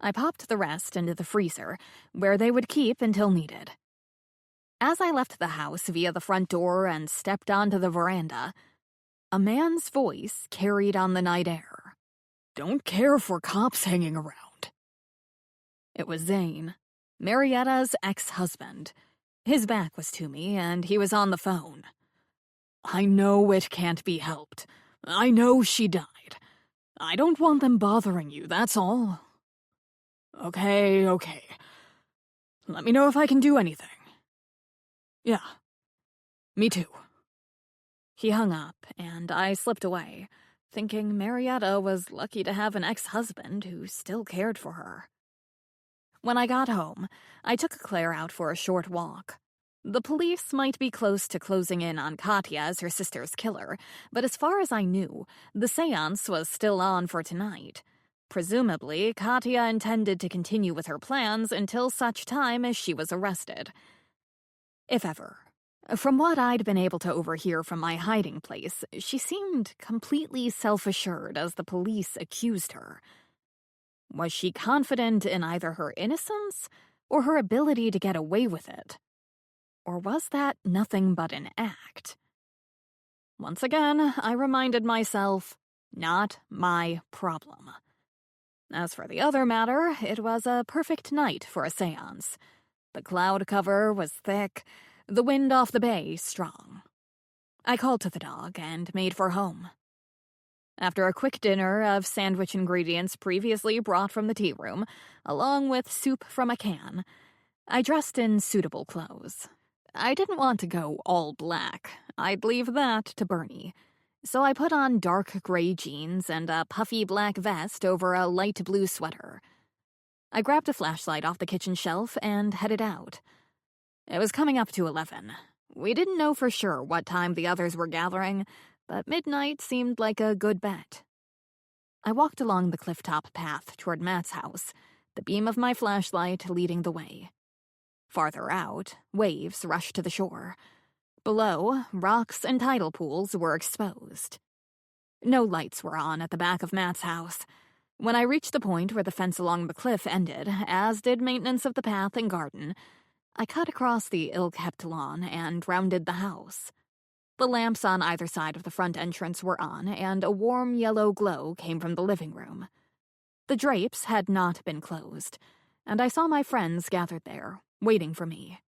Speaker 2: I popped the rest into the freezer, where they would keep until needed. As I left the house via the front door and stepped onto the veranda, a man's voice carried on the night air. Don't care for cops hanging around. It was Zane, Marietta's ex-husband. His back was to me, and he was on the phone. I know it can't be helped. I know she died. I don't want them bothering you, that's all. Okay. Let me know if I can do anything. Yeah. Me too. He hung up, and I slipped away, thinking Marietta was lucky to have an ex-husband who still cared for her. When I got home, I took Claire out for a short walk. The police might be close to closing in on Katya as her sister's killer, but as far as I knew, the seance was still on for tonight. Presumably, Katya intended to continue with her plans until such time as she was arrested. If ever. From what I'd been able to overhear from my hiding place, she seemed completely self-assured as the police accused her. Was she confident in either her innocence or her ability to get away with it? Or was that nothing but an act? Once again, I reminded myself, not my problem. As for the other matter, it was a perfect night for a seance. The cloud cover was thick, the wind off the bay strong. I called to the dog and made for home. After a quick dinner of sandwich ingredients previously brought from the tea room, along with soup from a can, I dressed in suitable clothes. I didn't want to go all black. I'd leave that to Bernie. So I put on dark gray jeans and a puffy black vest over a light blue sweater. I grabbed a flashlight off the kitchen shelf and headed out. It was coming up to 11. We didn't know for sure what time the others were gathering, but midnight seemed like a good bet. I walked along the clifftop path toward Matt's house, the beam of my flashlight leading the way. Farther out, waves rushed to the shore. Below, rocks and tidal pools were exposed. No lights were on at the back of Matt's house. When I reached the point where the fence along the cliff ended, as did maintenance of the path and garden, I cut across the ill-kept lawn and rounded the house. The lamps on either side of the front entrance were on, and a warm yellow glow came from the living room. The drapes had not been closed, and I saw my friends gathered there, waiting for me.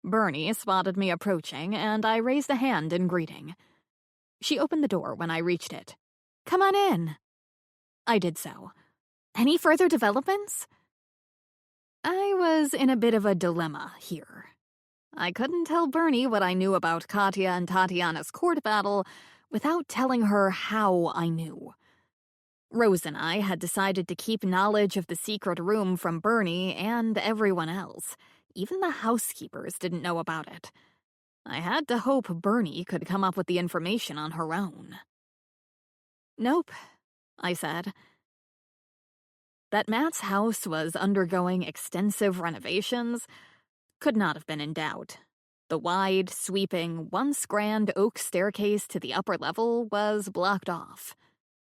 Speaker 2: Bernie spotted me approaching, and I raised a hand in greeting. She opened the door when I reached it. "Come on in." I did so. "Any further developments?" I was in a bit of a dilemma here. I couldn't tell Bernie what I knew about Katya and Tatiana's court battle without telling her how I knew. Rose and I had decided to keep knowledge of the secret room from Bernie and everyone else. Even the housekeepers didn't know about it. I had to hope Bernie could come up with the information on her own. "Nope," I said. That Matt's house was undergoing extensive renovations could not have been in doubt. The wide, sweeping, once grand oak staircase to the upper level was blocked off.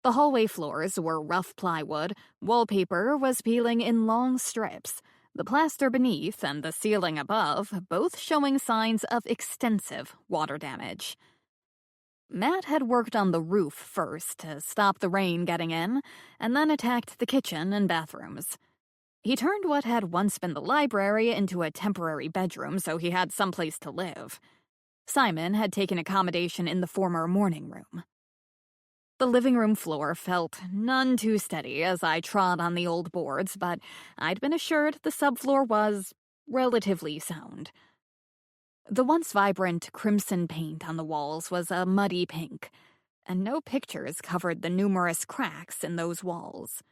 Speaker 2: The hallway floors were rough plywood, wallpaper was peeling in long strips, the plaster beneath and the ceiling above both showing signs of extensive water damage. Matt had worked on the roof first to stop the rain getting in, and then attacked the kitchen and bathrooms. He turned what had once been the library into a temporary bedroom so he had someplace to live. Simon had taken accommodation in the former morning room. The living room floor felt none too steady as I trod on the old boards, but I'd been assured the subfloor was relatively sound. The once vibrant crimson paint on the walls was a muddy pink, and no pictures covered the numerous cracks in those walls.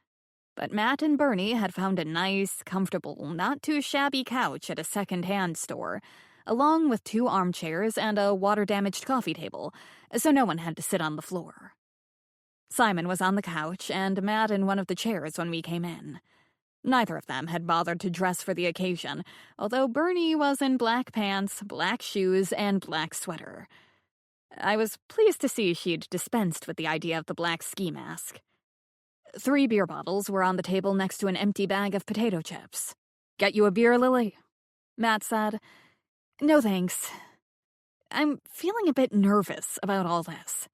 Speaker 2: But Matt and Bernie had found a nice, comfortable, not-too-shabby couch at a second-hand store, along with 2 armchairs and a water-damaged coffee table, so no one had to sit on the floor. Simon was on the couch and Matt in one of the chairs when we came in. Neither of them had bothered to dress for the occasion, although Bernie was in black pants, black shoes, and black sweater. I was pleased to see she'd dispensed with the idea of the black ski mask. 3 beer bottles were on the table next to an empty bag of potato chips. "Get you a beer, Lily?" Matt said. "No thanks. I'm feeling a bit nervous about all this."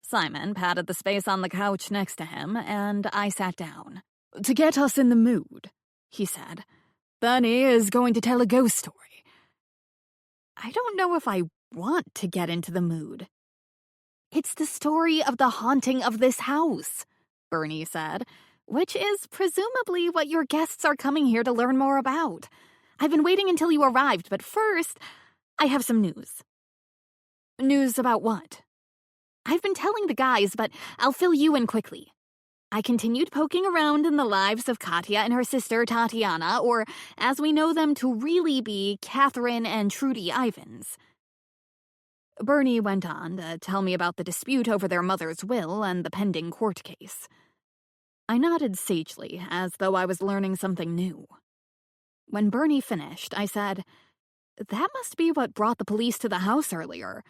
Speaker 2: Simon patted the space on the couch next to him, and I sat down. "To get us in the mood," he said, "Bernie is going to tell a ghost story." I don't know if I want to get into the mood. "It's the story of the haunting of this house," Bernie said,
Speaker 1: which is presumably what your guests are coming here to learn more about. I've been waiting until you arrived, but first, I have some news. News about what? I've been telling the guys, but I'll fill you in quickly. I continued poking around in the lives of Katya and her sister Tatiana, or as we know them to really be, Catherine and Trudy Ivans. Bernie went on to tell me about the dispute over their mother's will and the pending court case. I nodded sagely, as though I was learning something new. When Bernie finished, I said, "That must be what brought the police to the house earlier.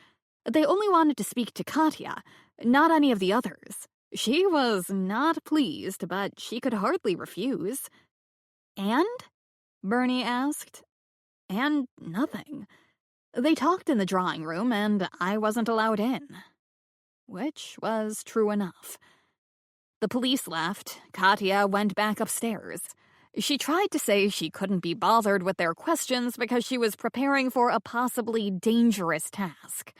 Speaker 1: They only wanted to speak to Katya, not any of the others. She was not pleased, but she could hardly refuse." "And?" Bernie asked. "And nothing. They talked in the drawing room, and I wasn't allowed in." Which was true enough. The police left. Katya went back upstairs. She tried to say she couldn't be bothered with their questions because she was preparing for a possibly dangerous task.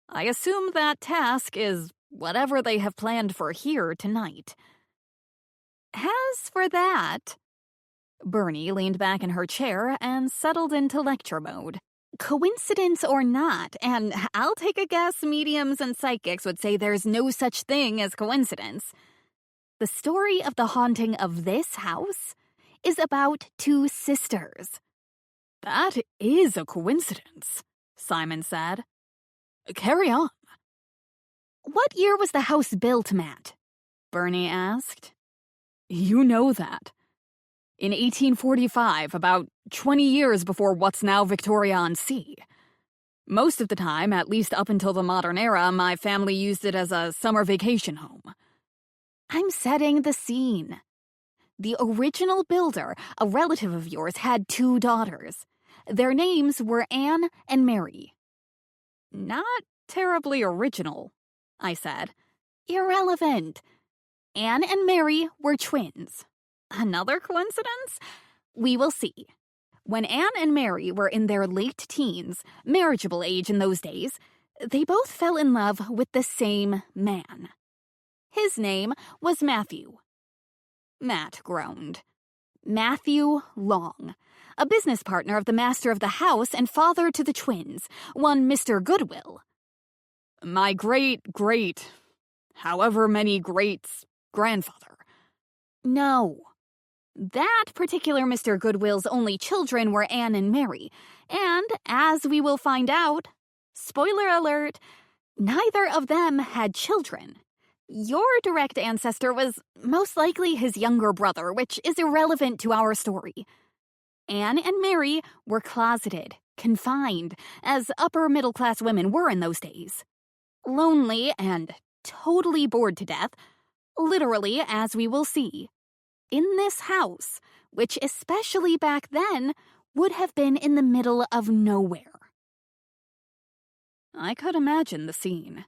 Speaker 1: I assume that task is whatever they have planned for here tonight. As for that, Bernie leaned back in her chair and settled into lecture mode. Coincidence or not, and I'll take a guess mediums and psychics would say there's no such thing as coincidence. The story of the haunting of this house is about two sisters. "That is a coincidence," Simon said. "Carry on." "What year was the house built, Matt?" Bernie asked. "You know that. In 1845, about 20 years before what's now Victoria-on-Sea. Most of the time, at least up until the modern era, my family used it as a summer vacation home." "I'm setting the scene. The original builder, a relative of yours, had two daughters. Their names were Anne and Mary." "Not terribly original," I said. "Irrelevant. Anne and Mary were twins. Another coincidence? We will see. When Anne and Mary were in their late teens, marriageable age in those days, they both fell in love with the same man. His name was Matthew." Matt groaned. "Matthew Long, a business partner of the master of the house and father to the twins, one Mr. Goodwill." "My great, however many greats, grandfather." "No. That particular Mr. Goodwill's only children were Anne and Mary, and, as we will find out, spoiler alert, neither of them had children. Your direct ancestor was most likely his younger brother, which is irrelevant to our story. Anne and Mary were closeted, confined, as upper-middle-class women were in those days. Lonely and totally bored to death, literally, as we will see. In this house, which especially back then would have been in the middle of nowhere." I could imagine the scene.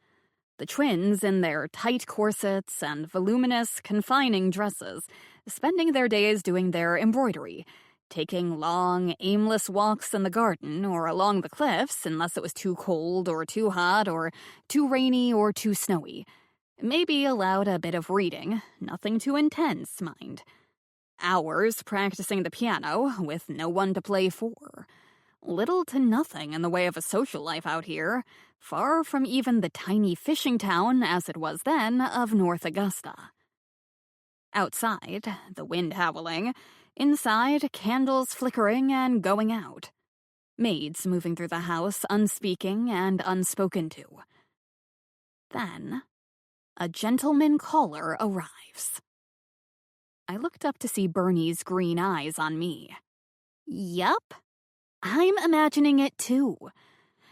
Speaker 1: The twins in their tight corsets and voluminous, confining dresses, spending their days doing their embroidery, taking long, aimless walks in the garden or along the cliffs unless it was too cold or too hot or too rainy or too snowy. Maybe allowed a bit of reading, nothing too intense, mind. Hours practicing the piano with no one to play for. Little to nothing in the way of a social life out here, far from even the tiny fishing town, as it was then, of North Augusta. Outside, the wind howling. Inside, candles flickering and going out. Maids moving through the house, unspeaking and unspoken to. Then, a gentleman caller arrives. I looked up to see Bernie's green eyes on me. Yup, I'm imagining it too.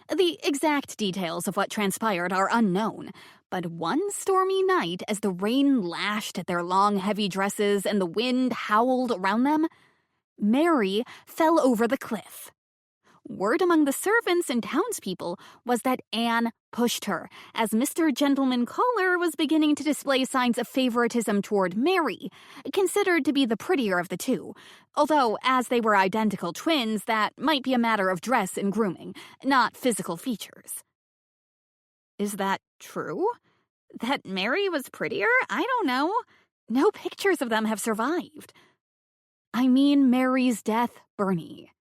Speaker 1: The exact details of what transpired are unknown, but one stormy night as the rain lashed at their long, heavy dresses and the wind howled around them, Mary fell over the cliff. Word among the servants and townspeople was that Anne pushed her, as Mr. Gentleman Caller was beginning to display signs of favoritism toward Mary, considered to be the prettier of the two, although, as they were identical twins, that might be a matter of dress and grooming, not physical features. Is that true? That Mary was prettier? I don't know. No pictures of them have survived. I mean Mary's death, Bernie.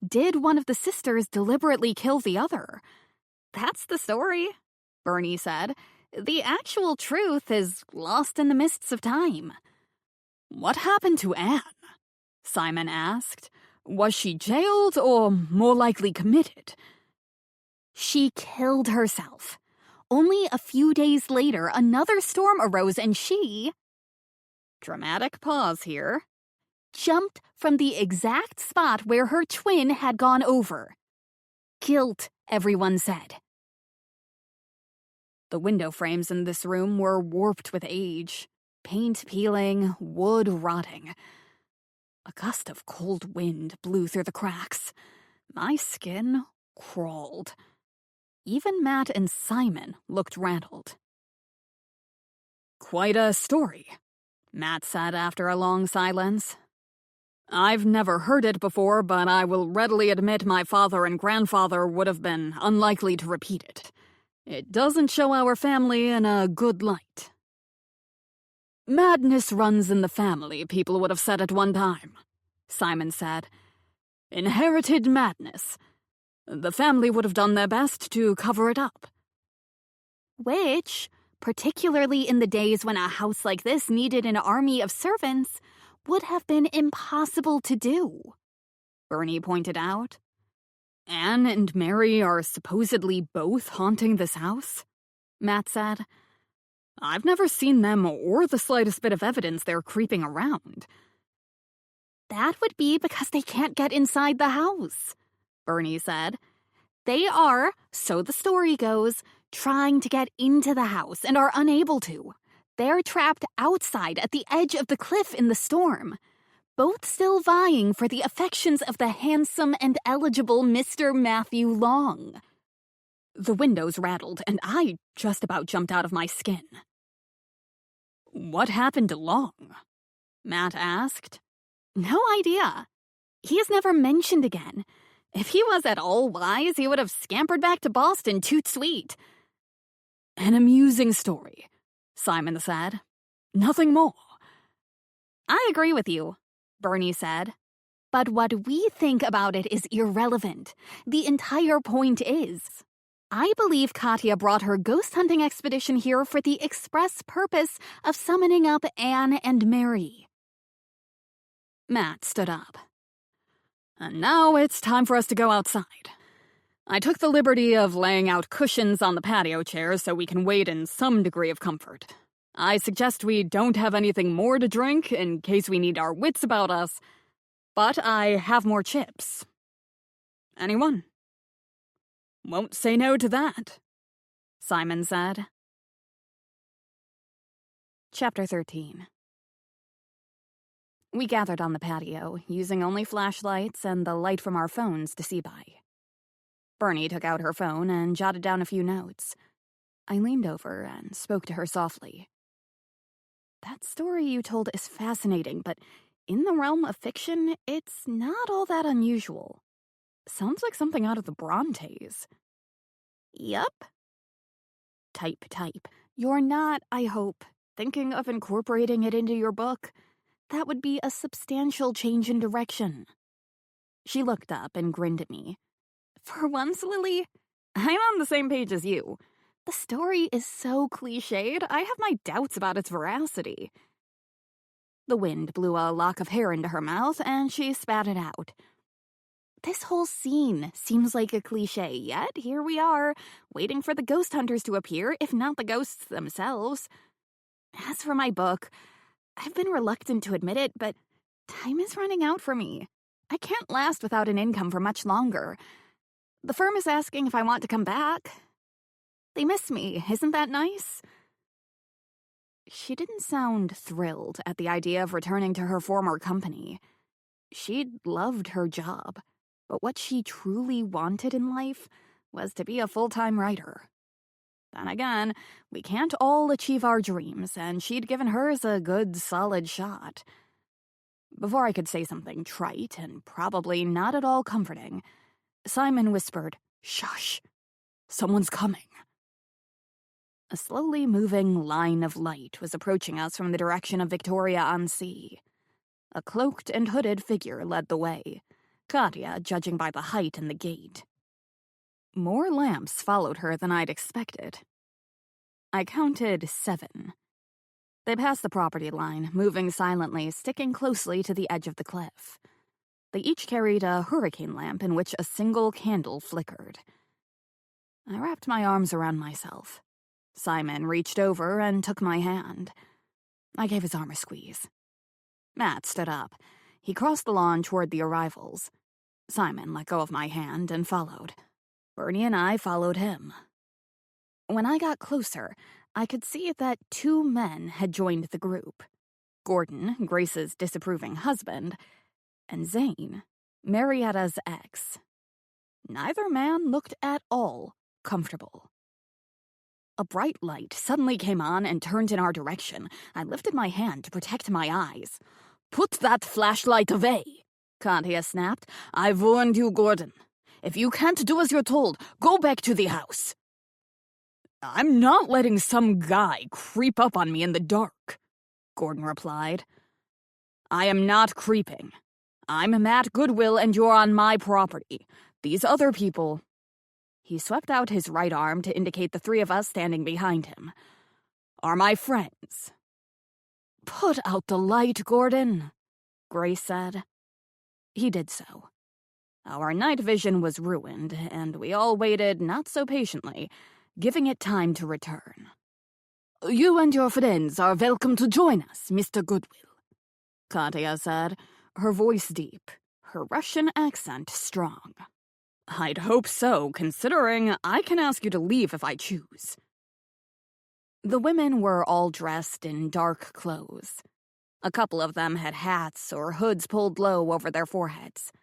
Speaker 1: Did one of the sisters deliberately kill the other? That's the story, Bernie said. The actual truth is lost in the mists of time.
Speaker 2: What happened to Anne? Simon asked. Was she jailed or more likely committed?
Speaker 1: She killed herself. Only a few days later, another storm arose and she...
Speaker 2: Dramatic pause here.
Speaker 1: Jumped from the exact spot where her twin had gone over. Guilt, everyone said.
Speaker 2: The window frames in this room were warped with age, paint peeling, wood rotting. A gust of cold wind blew through the cracks. My skin crawled. Even Matt and Simon looked rattled.
Speaker 3: Quite a story, Matt said after a long silence. I've never heard it before, but I will readily admit my father and grandfather would have been unlikely to repeat it. It doesn't show our family in a good light. Madness runs in the family, people would have said at one time, Simon said. Inherited madness. The family would have done their best to cover it up.
Speaker 1: Which, particularly in the days when a house like this needed an army of servants, would have been impossible to do, Bernie pointed out.
Speaker 2: Anne and Mary are supposedly both haunting this house, Matt said. I've never seen them or the slightest bit of evidence they're creeping around.
Speaker 1: That would be because they can't get inside the house, Bernie said. They are, so the story goes, trying to get into the house and are unable to. They're trapped outside at the edge of the cliff in the storm, both still vying for the affections of the handsome and eligible Mr. Matthew Long.
Speaker 2: The windows rattled, and I just about jumped out of my skin. What happened to Long? Matt asked.
Speaker 1: No idea. He is never mentioned again. If he was at all wise, he would have scampered back to Boston toot sweet.
Speaker 3: An amusing story, Simon said. Nothing more.
Speaker 1: I agree with you, Bernie said. But what we think about it is irrelevant. The entire point is, I believe Katya brought her ghost hunting expedition here for the express purpose of summoning up Anne and Mary.
Speaker 2: Matt stood up. And now it's time for us to go outside. I took the liberty of laying out cushions on the patio chairs so we can wait in some degree of comfort. I suggest we don't have anything more to drink in case we need our wits about us, but I have more chips. Anyone?
Speaker 3: Won't say no to that,
Speaker 2: Simon said.
Speaker 1: Chapter 13.
Speaker 2: We gathered on the patio, using only flashlights and the light from our phones to see by. Bernie took out her phone and jotted down a few notes. I leaned over and spoke to her softly. That story you told is fascinating, but in the realm of fiction, it's not all that unusual. Sounds like something out of the Brontes.
Speaker 1: Yup.
Speaker 2: Type. You're not, I hope, thinking of incorporating it into your book? That would be a substantial change in direction. She looked up and grinned at me.
Speaker 1: For once, Lily, I'm on the same page as you. The story is so cliched, I have my doubts about its veracity.
Speaker 2: The wind blew a lock of hair into her mouth, and she spat it out.
Speaker 1: This whole scene seems like a cliche, yet here we are, waiting for the ghost hunters to appear, if not the ghosts themselves. As for my book, I've been reluctant to admit it, but time is running out for me. I can't last without an income for much longer. The firm is asking if I want to come back. They miss me, isn't that nice?
Speaker 2: She didn't sound thrilled at the idea of returning to her former company. She'd loved her job, but what she truly wanted in life was to be a full-time writer. Then again, we can't all achieve our dreams, and she'd given hers a good, solid shot. Before I could say something trite and probably not at all comforting, Simon whispered, "Shush! Someone's coming." A slowly moving line of light was approaching us from the direction of Victoria-on-Sea. A cloaked and hooded figure led the way, Katya judging by the height and the gait. More lamps followed her than I'd expected. I counted 7. They passed the property line, moving silently, sticking closely to the edge of the cliff. They each carried a hurricane lamp in which a single candle flickered. I wrapped my arms around myself. Simon reached over and took my hand. I gave his arm a squeeze. Matt stood up. He crossed the lawn toward the arrivals. Simon let go of my hand and followed. Bernie and I followed him. When I got closer, I could see that 2 men had joined the group. Gordon, Grace's disapproving husband, and Zane, Marietta's ex. Neither man looked at all comfortable. A bright light suddenly came on and turned in our direction. I lifted my hand to protect my eyes.
Speaker 3: "Put that flashlight away," Katya snapped. "I've warned you, Gordon. If you can't do as you're told, go back to the house." "I'm not letting some guy creep up on me in the dark," Gordon replied. "I am not creeping. I'm Matt Goodwill and you're on my property. These other people..." He swept out his right arm to indicate the 3 of us standing behind him. "Are my friends." "Put out the light, Gordon," Grace said. He did so. Our night vision was ruined, and we all waited not so patiently, giving it time to return. "You and your friends are welcome to join us, Mr. Goodwill," Katya said, her voice deep, her Russian accent strong. "I'd hope so, considering I can ask you to leave if I choose." The women were all dressed in dark clothes. A couple of them had hats or hoods pulled low over their foreheads.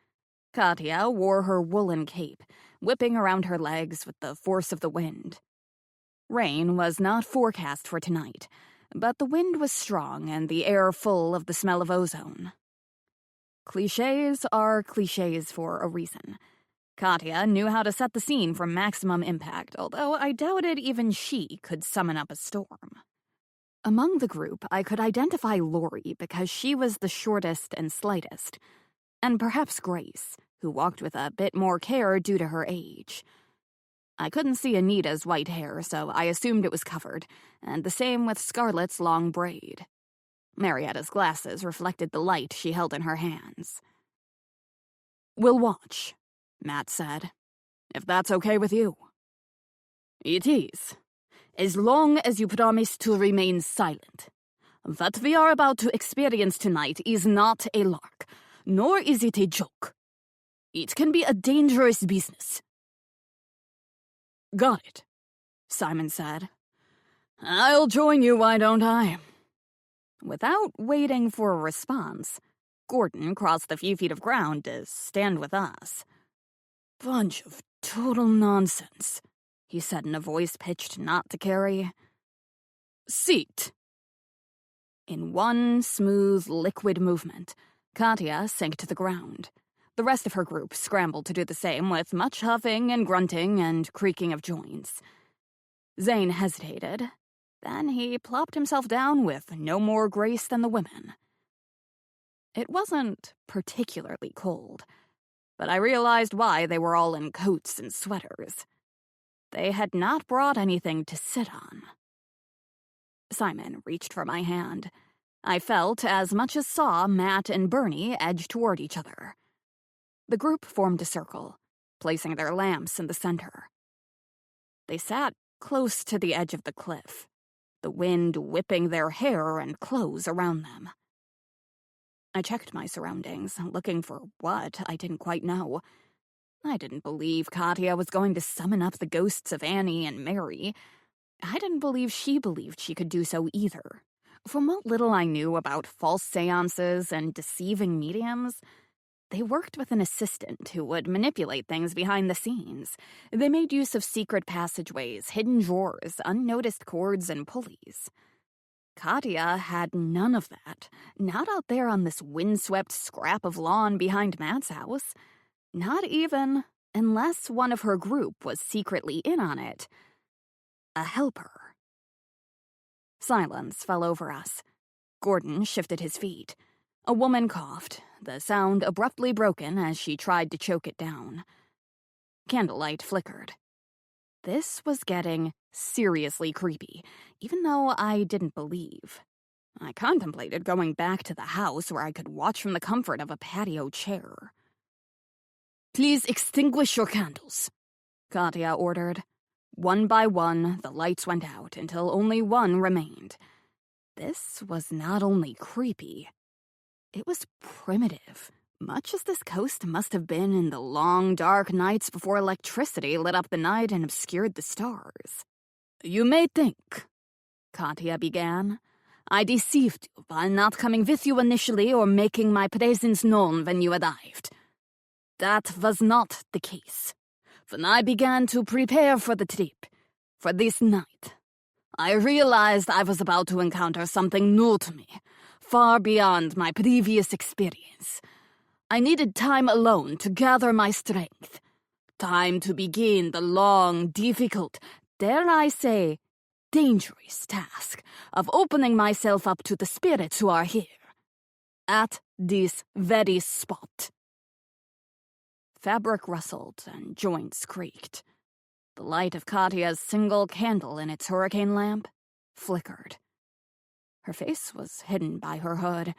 Speaker 3: Katya wore her woolen cape, whipping around her legs with the force of the wind. Rain was not forecast for tonight, but the wind was strong and the air full of the smell of ozone. Clichés are clichés for a reason. Katya knew how to set the scene for maximum impact, although I doubted even she could summon up a storm. Among the group, I could identify Lori because she was the shortest and slightest, and perhaps Grace, who walked with a bit more care due to her age. I couldn't see Anita's white hair, so I assumed it was covered, and the same with Scarlett's long braid. Marietta's glasses reflected the light she held in her hands. "We'll watch," Matt said, "if that's okay with you." "It is, as long as you promise to remain silent. What we are about to experience tonight is not a lark, nor is it a joke. It can be a dangerous business." "Got it," Simon said. "I'll join you, why don't I?" Without waiting for a response, Gordon crossed the few feet of ground to stand with us. "Bunch of total nonsense," he said in a voice pitched not to carry. "Seat." In one smooth, liquid movement, Katya sank to the ground. The rest of her group scrambled to do the same with much huffing and grunting and creaking of joints. Zane hesitated. Then he plopped himself down with no more grace than the women. It wasn't particularly cold, but I realized why they were all in coats and sweaters. They had not brought anything to sit on. Simon reached for my hand. I felt as much as saw Matt and Bernie edge toward each other. The group formed a circle, placing their lamps in the center. They sat close to the edge of the cliff, the wind whipping their hair and clothes around them. I checked my surroundings, looking for what I didn't quite know. I didn't believe Katya was going to summon up the ghosts of Annie and Mary. I didn't believe she believed she could do so either. From what little I knew about false seances and deceiving mediums, they worked with an assistant who would manipulate things behind the scenes. They made use of secret passageways, hidden drawers, unnoticed cords, and pulleys. Katya had none of that. Not out there on this windswept scrap of lawn behind Matt's house. Not even, unless one of her group was secretly in on it. A helper.
Speaker 2: Silence fell over us. Gordon shifted his feet. A woman coughed, the sound abruptly broken as she tried to choke it down. Candlelight flickered. This was getting seriously creepy, even though I didn't believe. I contemplated going back to the house where I could watch from the comfort of a patio chair. "Please extinguish your candles," Katya ordered. One by one, the lights went out until only one remained. This was not only creepy, it was primitive, much as this coast must have been in the long, dark nights before electricity lit up the night and obscured the stars. "You may think," Katya began, "I deceived you by not coming with you initially or making my presence known when you arrived. That was not the case. When I began to prepare for the trip, for this night, I realized I was about to encounter something new to me, far beyond my previous experience. I needed time alone to gather my strength, time to begin the long, difficult, dare I say, dangerous task of opening myself up to the spirits who are here, at this very spot." Fabric rustled and joints creaked. The light of Katya's single candle in its hurricane lamp flickered. Her face was hidden by her hood,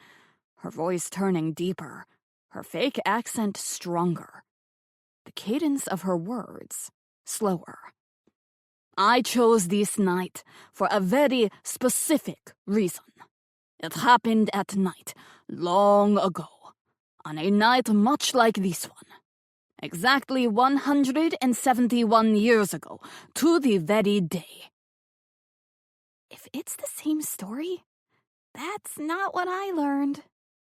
Speaker 2: her voice turning deeper, her fake accent stronger, the cadence of her words slower. "I chose this night for a very specific reason. It happened at night, long ago, on a night much like this one. Exactly 171 years ago, to the very day."
Speaker 1: "If it's the same story, that's not what I learned,"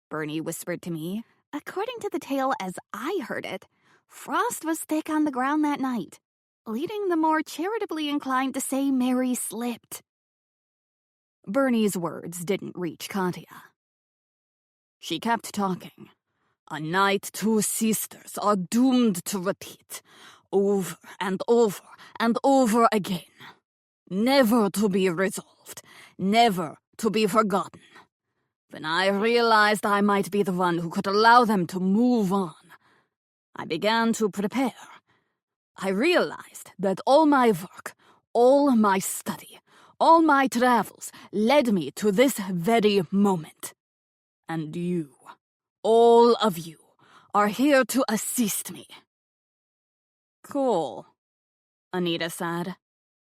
Speaker 1: Bernie whispered to me. "According to the tale as I heard it, frost was thick on the ground that night, leading the more charitably inclined to say Mary slipped."
Speaker 2: Bernie's words didn't reach Katya. She kept talking. "A night two sisters are doomed to repeat, over and over and over again. Never to be resolved, never to be forgotten. When I realized I might be the one who could allow them to move on, I began to prepare. I realized that all my work, all my study, all my travels led me to this very moment. And you, all of you, are here to assist me." "Cool," Anita said.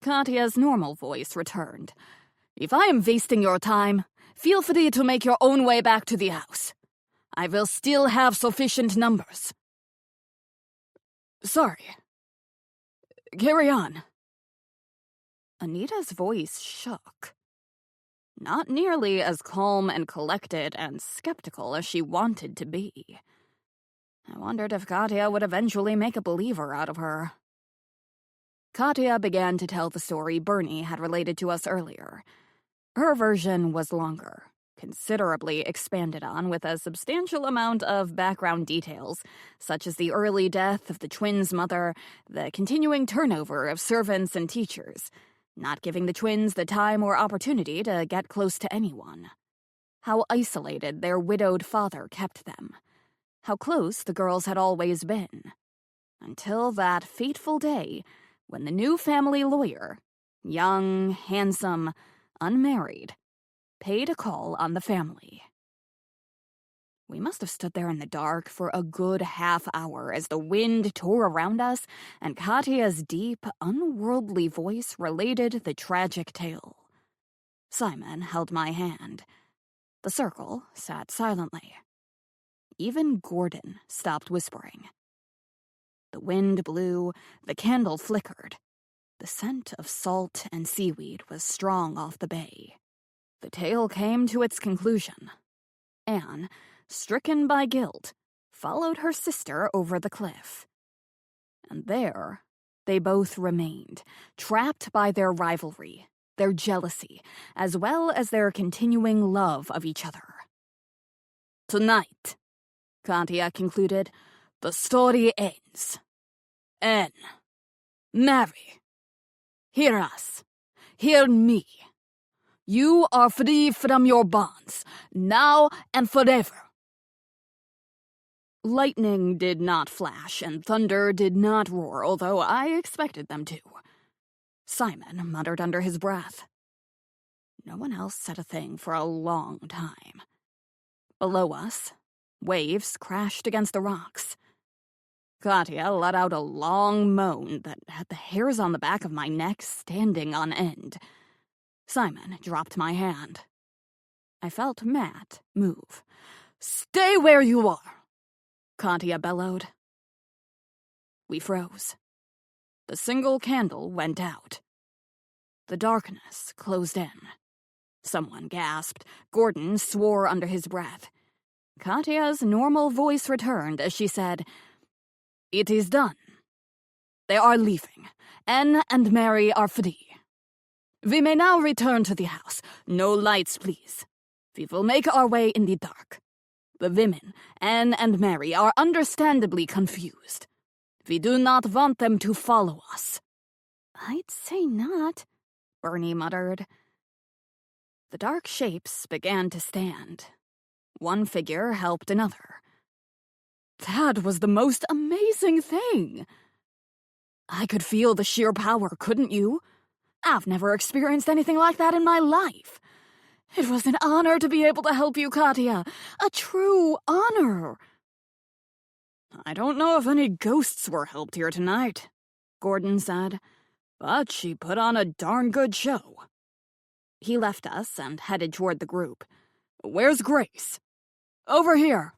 Speaker 2: Katya's normal voice returned. "If I am wasting your time, feel free to make your own way back to the house. I will still have sufficient numbers." "Sorry. Carry on." Anita's voice shook. Not nearly as calm and collected and skeptical as she wanted to be. I wondered if Katya would eventually make a believer out of her. Katya began to tell the story Bernie had related to us earlier. Her version was longer, considerably expanded on with a substantial amount of background details, such as the early death of the twins' mother, the continuing turnover of servants and teachers, not giving the twins the time or opportunity to get close to anyone, how isolated their widowed father kept them, how close the girls had always been, until that fateful day when the new family lawyer, young, handsome, unmarried, paid a call on the family. We must have stood there in the dark for a good half hour as the wind tore around us and Katya's deep, unworldly voice related the tragic tale. Simon held my hand. The circle sat silently. Even Gordon stopped whispering. The wind blew, the candle flickered. The scent of salt and seaweed was strong off the bay. The tale came to its conclusion. Anne, stricken by guilt, followed her sister over the cliff. And there they both remained, trapped by their rivalry, their jealousy, as well as their continuing love of each other. "Tonight," Katya concluded, "the story ends. Anne, Mary, hear us, hear me.
Speaker 3: You are free from your bonds, now and forever. Lightning did not flash, and thunder did not roar, although I expected them to. Simon muttered under his breath. No one else said a thing for a long time. Below us, waves crashed against the rocks. Katya let out a long moan that had the hairs on the back of my neck standing on end. Simon dropped my hand. I felt Matt move. "Stay where you are!" Katya bellowed. We froze. The single candle went out. The darkness closed in. Someone gasped. Gordon swore under his breath. Katya's normal voice returned as she said, "It is done. They are leaving. Anne and Mary are free. We may now return to the house. No lights, please. We will make our way in the dark. The women, Anne and Mary, are understandably confused. We do not want them to follow us."
Speaker 1: "I'd say not,"
Speaker 3: Bernie muttered. The dark shapes began to stand. One figure helped another. That was the most amazing thing. I could feel the sheer power, couldn't you? I've never experienced anything like that in my life. It was an honor to be able to help you, Katya. A true honor. "I don't know if any ghosts were helped here tonight," Gordon said, "but she put on a darn good show." He left us and headed toward the group. "Where's Grace?" "Over here."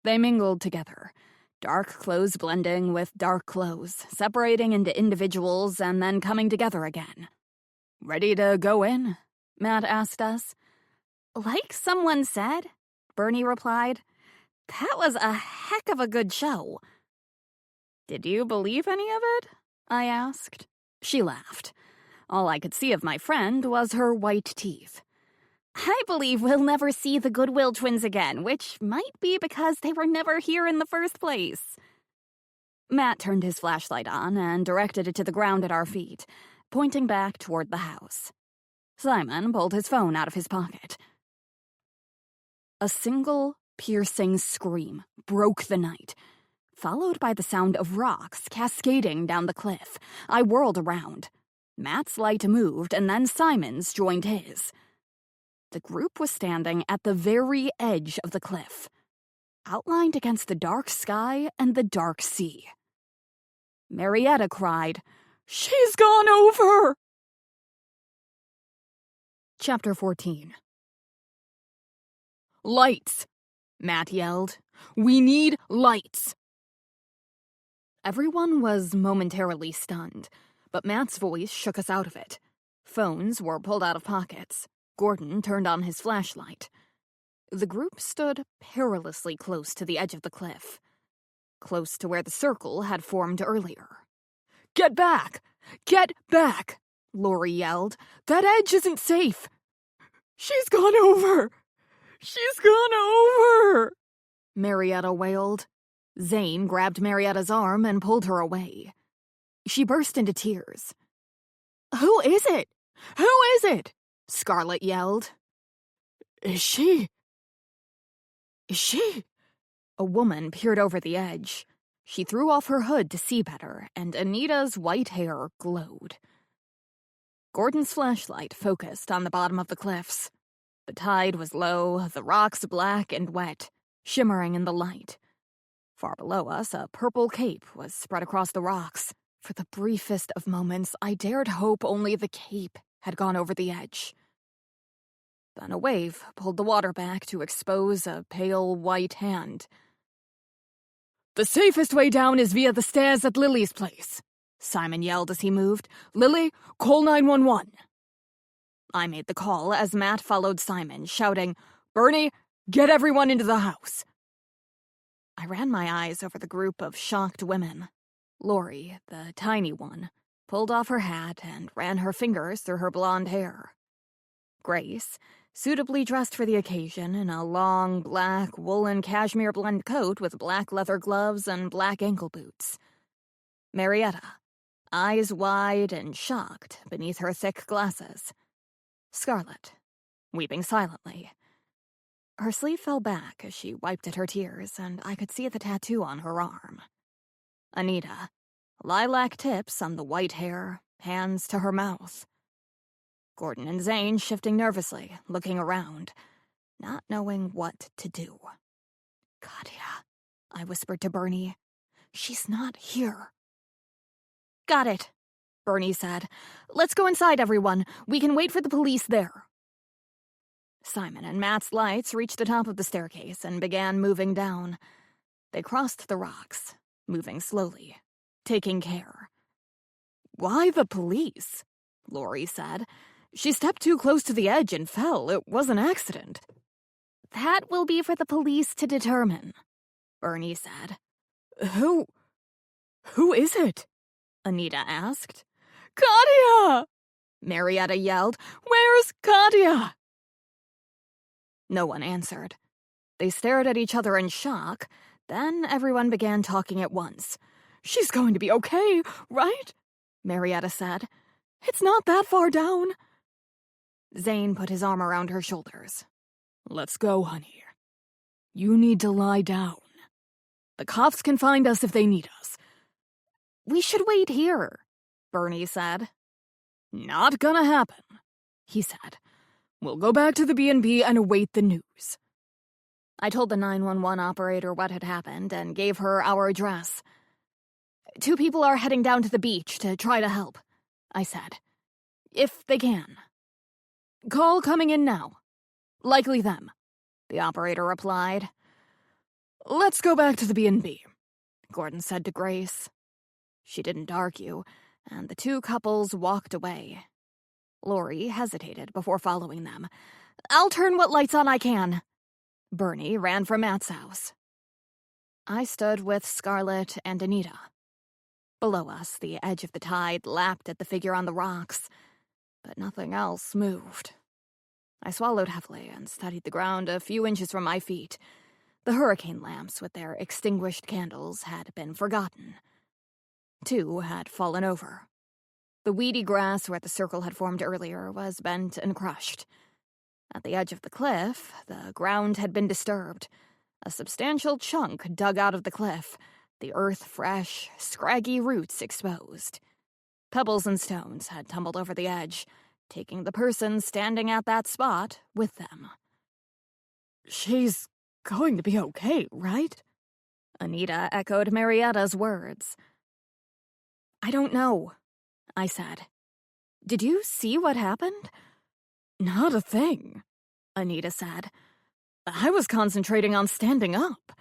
Speaker 3: They mingled together, dark clothes blending with dark clothes, separating into individuals and then coming together again. "Ready to go in?" Matt asked us.
Speaker 1: "Like someone said," Bernie replied, "that was a heck of a good show."
Speaker 3: "Did you believe any of it?" I asked. She laughed. All I could see of my friend was her white teeth.
Speaker 1: "I believe we'll never see the Goodwill twins again, which might be because they were never here in the first place."
Speaker 3: Matt turned his flashlight on and directed it to the ground at our feet, pointing back toward the house. Simon pulled his phone out of his pocket. A single, piercing scream broke the night, followed by the sound of rocks cascading down the cliff. I whirled around. Matt's light moved, and then Simon's joined his. The group was standing at the very edge of the cliff, outlined against the dark sky and the dark sea. Marietta cried, "She's gone over!" Chapter 14. "Lights!" Matt yelled. "We need lights!" Everyone was momentarily stunned, but Matt's voice shook us out of it. Phones were pulled out of pockets. Gordon turned on his flashlight. The group stood perilously close to the edge of the cliff, close to where the circle had formed earlier. "Get back! Get back!" Lori yelled. "That edge isn't safe!" "She's gone over! She's gone over!" Marietta wailed. Zane grabbed Marietta's arm and pulled her away. She burst into tears. "Who is it? Who is it?" Scarlett yelled. Is she? A woman peered over the edge. She threw off her hood to see better, and Anita's white hair glowed. Gordon's flashlight focused on the bottom of the cliffs. The tide was low, the rocks black and wet, shimmering in the light. Far below us, a purple cape was spread across the rocks. For the briefest of moments, I dared hope only the cape had gone over the edge. Then a wave pulled the water back to expose a pale white hand. "The safest way down is via the stairs at Lily's place," Simon yelled as he moved. "Lily, call 911. I made the call as Matt followed Simon, shouting, "Bernie, get everyone into the house." I ran my eyes over the group of shocked women. Lori, the tiny one, pulled off her hat and ran her fingers through her blonde hair. Grace, suitably dressed for the occasion in a long, black, woolen cashmere blend coat with black leather gloves and black ankle boots. Marietta, eyes wide and shocked beneath her thick glasses.
Speaker 1: Scarlett, weeping silently. Her sleeve fell back as she wiped at her tears, and I could see the tattoo on her arm. Anita, lilac tips on the white hair, hands to her mouth. Gordon and Zane shifting nervously, looking around, not knowing what to do. "Katya," I whispered to Bernie. "She's not here." "Got it," Bernie said. "Let's go inside, everyone. We can wait for the police there." Simon and Matt's lights reached the top of the staircase and began moving down. They crossed the rocks, moving slowly, taking care. "Why the police?" Lori said. "She stepped too close to the edge and fell. It was an accident." "That will be for the police to determine," Bernie said. Who is it?" Anita asked. "Katya!" Marietta yelled. "Where's Katya?" No one answered. They stared at each other in shock. Then everyone began talking at once. "She's going to be okay, right?" Marietta said. "It's not that far down." Zane put his arm around her shoulders. "Let's go, honey. You need to lie down. The cops can find us if they need us." "We should wait here," Bernie said. "Not gonna happen," he said. "We'll go back to the B&B and await the news." I told the 911 operator what had happened and gave her our address. "2 people are heading down to the beach to try to help," I said. "If they can." "Call coming in now." "Likely them," the operator replied. "Let's go back to the B&B," Gordon said to Grace. She didn't argue, and the 2 couples walked away. Lori hesitated before following them. "I'll turn what lights on I can." Bernie ran for Matt's house. I stood with Scarlett and Anita. Below us, the edge of the tide lapped at the figure on the rocks, but nothing else moved. I swallowed heavily and studied the ground a few inches from my feet. The hurricane lamps with their extinguished candles had been forgotten. 2 had fallen over. The weedy grass where the circle had formed earlier was bent and crushed. At the edge of the cliff, the ground had been disturbed. A substantial chunk dug out of the cliff, the earth fresh, scraggy roots exposed. Pebbles and stones had tumbled over the edge, taking the person standing at that spot with them. "She's going to be okay, right?" Anita echoed Marietta's words. "I don't know," I said. "Did you see what happened?" "Not a thing," Anita said. "I was concentrating on standing up.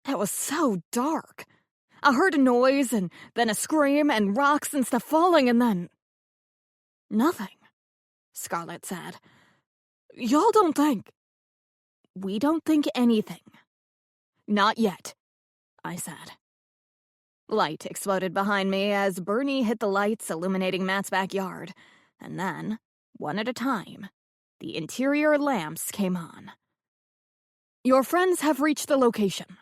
Speaker 1: It was so dark. I heard a noise and then a scream and rocks and stuff falling and then..." "Nothing," Scarlett said. "Y'all don't think..." "We don't think anything." "Not yet," I said. Light exploded behind me as Bernie hit the lights illuminating Matt's backyard, and then, one at a time, the interior lamps came on. "Your friends have reached the location,"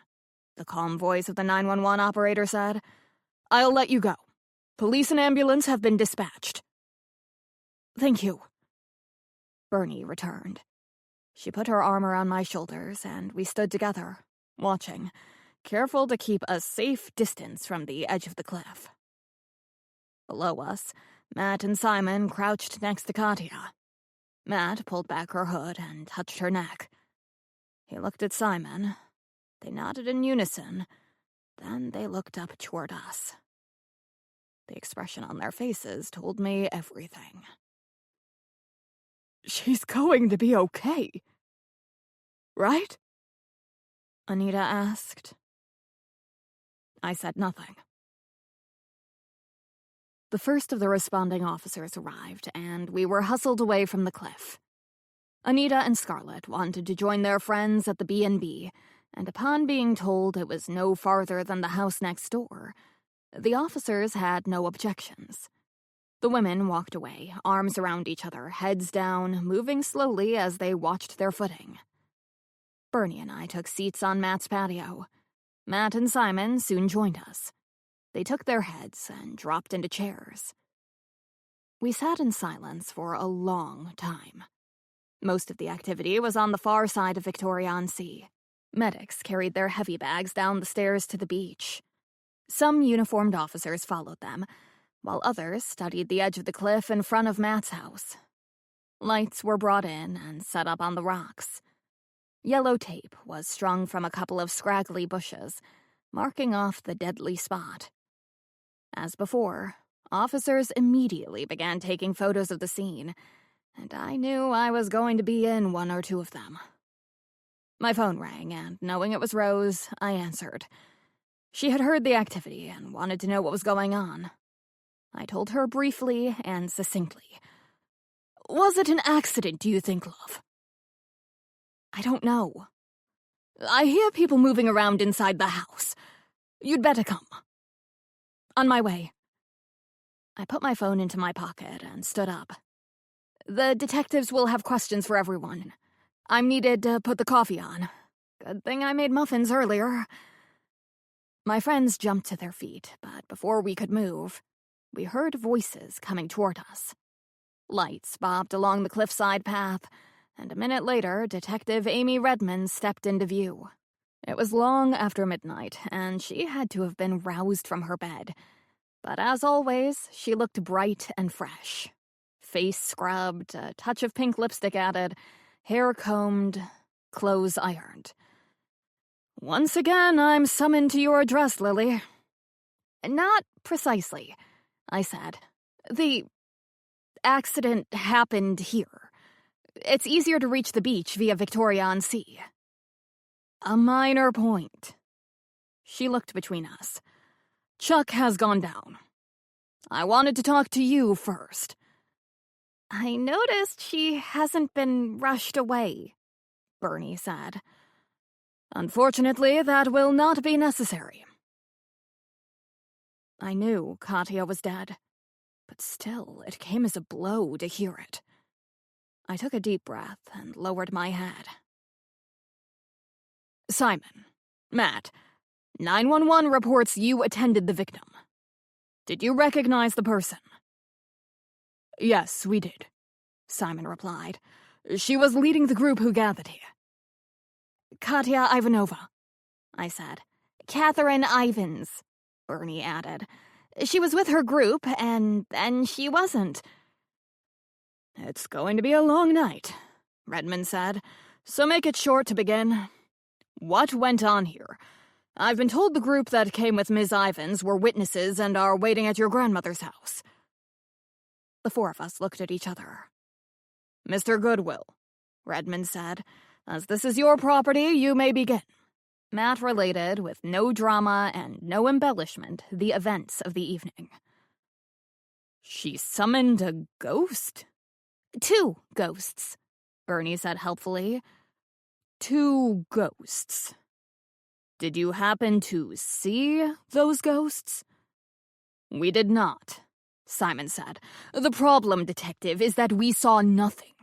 Speaker 1: the calm voice of the 911 operator said. "I'll let you go. Police and ambulance have been dispatched." "Thank you." Bernie returned. She put her arm around my shoulders, and we stood together, watching, careful to keep a safe distance from the edge of the cliff. Below us, Matt and Simon crouched next to Katya. Matt pulled back her hood and touched her neck. He looked at Simon. They nodded in unison. Then they looked up toward us. The expression on their faces told me everything. "She's going to be okay, right?" Anita asked. I said nothing. The first of the responding officers arrived, and we were hustled away from the cliff. Anita and Scarlett wanted to join their friends at the B&B, and upon being told it was no farther than the house next door, the officers had no objections. The women walked away, arms around each other, heads down, moving slowly as they watched their footing. Bernie and I took seats on Matt's patio. Matt and Simon soon joined us. They took their heads and dropped into chairs. We sat in silence for a long time. Most of the activity was on the far side of Victoria-on-Sea. Medics carried their heavy bags down the stairs to the beach. Some uniformed officers followed them, while others studied the edge of the cliff in front of Matt's house. Lights were brought in and set up on the rocks. Yellow tape was strung from a couple of scraggly bushes, marking off the deadly spot. As before, officers immediately began taking photos of the scene, and I knew I was going to be in one or two of them. My phone rang, and knowing it was Rose, I answered. She had heard the activity and wanted to know what was going on. I told her briefly and succinctly. "Was it an accident, do you think, love?" "I don't know. I hear people moving around inside the house. You'd better come." "On my way." I put my phone into my pocket and stood up. "The detectives will have questions for everyone. I'm needed to put the coffee on. Good thing I made muffins earlier." My friends jumped to their feet, but before we could move, we heard voices coming toward us. Lights bobbed along the cliffside path, and a minute later, Detective Amy Redmond stepped into view. It was long after midnight, and she had to have been roused from her bed. But as always, she looked bright and fresh. Face scrubbed, a touch of pink lipstick added, hair combed, clothes ironed. "Once again, I'm summoned to your address, Lily." "Not precisely," I said. "The accident happened here. It's easier to reach the beach via Victoria-on-Sea." "A minor point." She looked between us. "Chuck has gone down. I wanted to talk to you first." "I noticed she hasn't been rushed away," Bernie said. "Unfortunately, that will not be necessary." I knew Katya was dead, but still it came as a blow to hear it. I took a deep breath and lowered my head. "Simon, Matt, 911 reports you attended the victim. Did you recognize the person?" "Yes, we did," Simon replied. "She was leading the group who gathered here." "Katya Ivanova," I said. "Catherine Ivans," Bernie added. "She was with her group, and then she wasn't." "It's going to be a long night," Redmond said, "so make it short to begin. What went on here? I've been told the group that came with Ms. Ivans were witnesses and are waiting at your grandmother's house." The four of us looked at each other. "Mr. Goodwill," Redmond said, "as this is your property, you may begin." Matt related, with no drama and no embellishment, the events of the evening. "She summoned a ghost?" "Two ghosts," Bernie said helpfully. "Two ghosts. Did you happen to see those ghosts?" "We did not," Simon said. "The problem, Detective, is that we saw nothing.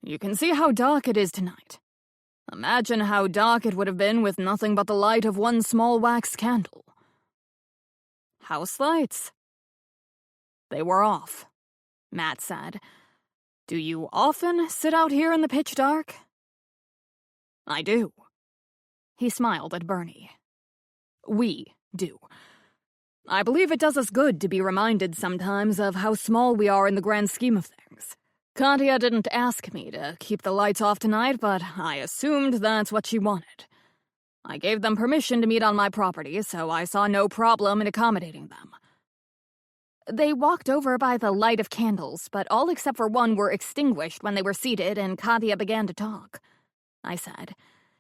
Speaker 1: You can see how dark it is tonight. Imagine how dark it would have been with nothing but the light of one small wax candle." "House lights?" "They were off," Matt said. "Do you often sit out here in the pitch dark?" "I do." He smiled at Bernie. "We do. I believe it does us good to be reminded sometimes of how small we are in the grand scheme of things. Katya didn't ask me to keep the lights off tonight, but I assumed that's what she wanted. I gave them permission to meet on my property, so I saw no problem in accommodating them." "They walked over by the light of candles, but all except for one were extinguished when they were seated and Katya began to talk," I said.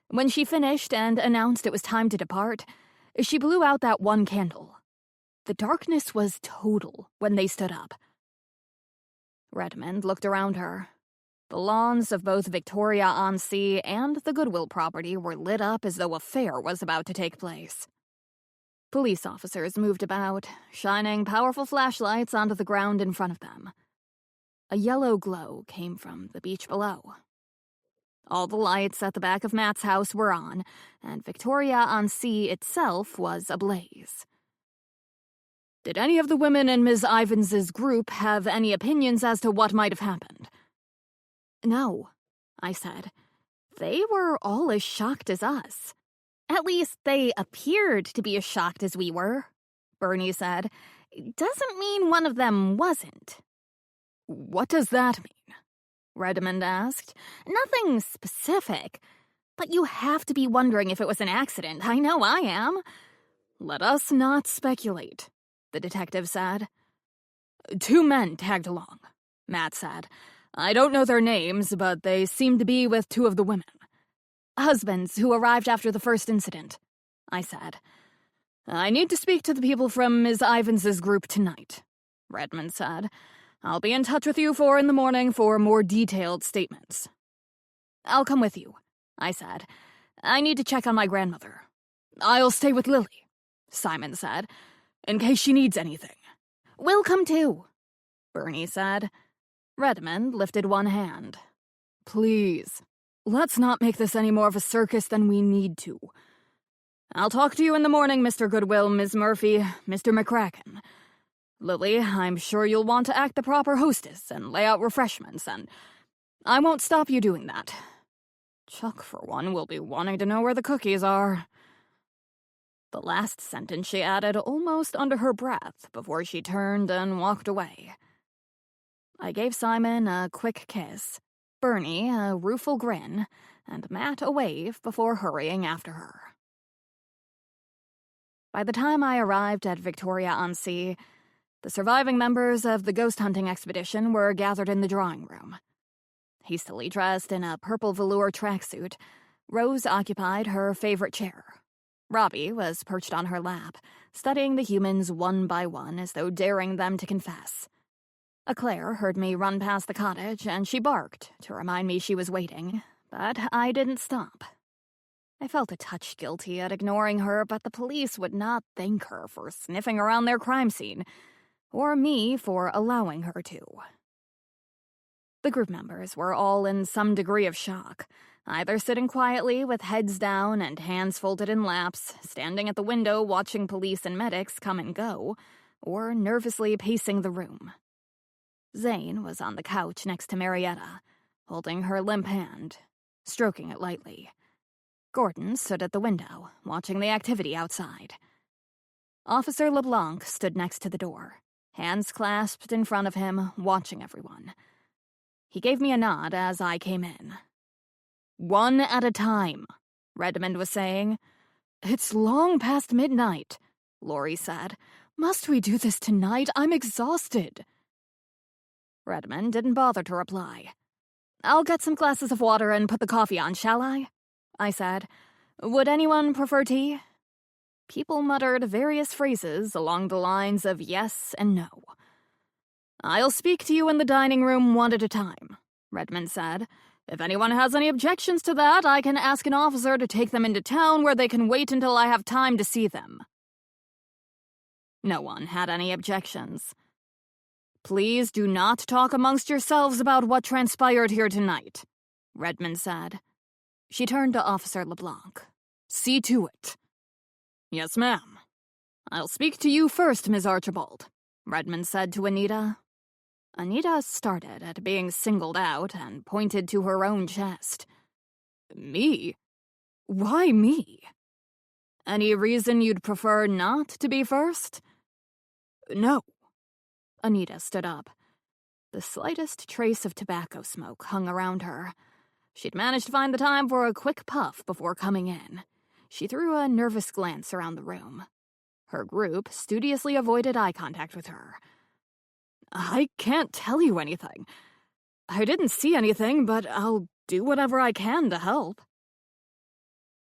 Speaker 1: "When she finished and announced it was time to depart, she blew out that one candle. The darkness was total when they stood up." Redmond looked around her. The lawns of both Victoria-on-Sea and the Goodwill property were lit up as though a fair was about to take place. Police officers moved about, shining powerful flashlights onto the ground in front of them. A yellow glow came from the beach below. All the lights at the back of Matt's house were on, and Victoria-on-Sea itself was ablaze.
Speaker 3: Did any of the women in Ms. Ivans's group have any opinions as to what might have happened?
Speaker 2: No, I said. They were all as shocked as us. At least they appeared to be as shocked as we were, Bernie said. Doesn't mean one of them wasn't.
Speaker 3: What does that mean?
Speaker 2: Redmond asked. Nothing specific. But you have to be wondering if it was an accident. I know I am.
Speaker 3: Let us not speculate, the detective said. 2 men tagged along, Matt said. I don't know their names, but they seem to be with 2 of the women.
Speaker 2: Husbands who arrived after the first incident, I said.
Speaker 3: I need to speak to the people from Ms. Ivans's group tonight, Redmond said. I'll be in touch with you 4 in the morning for more detailed statements.
Speaker 2: I'll come with you, I said. I need to check on my grandmother.
Speaker 3: I'll stay with Lily, Simon said, in case she needs anything.
Speaker 2: We'll come too,
Speaker 3: Bernie said. Redmond lifted one hand. Please, let's not make this any more of a circus than we need to. I'll talk to you in the morning, Mr. Goodwill, Ms. Murphy, Mr. McCracken. Lily, I'm sure you'll want to act the proper hostess and lay out refreshments, and I won't stop you doing that. Chuck, for one, will be wanting to know where the cookies are. The last sentence she added almost under her breath before she turned and walked away. I gave Simon a quick kiss, Bernie a rueful grin, and Matt a wave before hurrying after her. By the time I arrived at Victoria-on-Sea, the surviving members of the ghost hunting expedition were gathered in the drawing room. Hastily dressed in a purple velour tracksuit, Rose occupied her favorite chair. Robbie was perched on her lap, studying the humans one by one as though daring them to confess. Claire heard me run past the cottage, and she barked to remind me she was waiting, but I didn't stop. I felt a touch guilty at ignoring her, but the police would not thank her for sniffing around their crime scene, or me for allowing her to. The group members were all in some degree of shock, either sitting quietly with heads down and hands folded in laps, standing at the window watching police and medics come and go, or nervously pacing the room. Zane was on the couch next to Marietta, holding her limp hand, stroking it lightly. Gordon stood at the window, watching the activity outside. Officer LeBlanc stood next to the door, hands clasped in front of him, watching everyone. He gave me a nod as I came in. "One at a time," Redmond was saying. "It's long past midnight," Lori said. "Must we do this tonight? I'm exhausted."
Speaker 2: Redmond didn't bother to reply. "I'll get some glasses of water and put the coffee on, shall I?" I said. "Would anyone prefer tea?" People muttered various phrases along the lines of yes and no.
Speaker 3: "I'll speak to you in the dining room one at a time," Redmond said. "If anyone has any objections to that, I can ask an officer to take them into town where they can wait until I have time to see them." No one had any objections. "Please do not talk amongst yourselves about what transpired here tonight," Redmond said. She turned to Officer LeBlanc. "See to it." "Yes, ma'am." "I'll speak to you first, Ms. Archibald," Redmond said to Anita. Anita started at being singled out and pointed to her own chest. "Me? Why me? Any reason you'd prefer not to be first?" "No." Anita stood up. The slightest trace of tobacco smoke hung around her. She'd managed to find the time for a quick puff before coming in. She threw a nervous glance around the room. Her group studiously avoided eye contact with her. "I can't tell you anything. I didn't see anything, but I'll do whatever I can to help."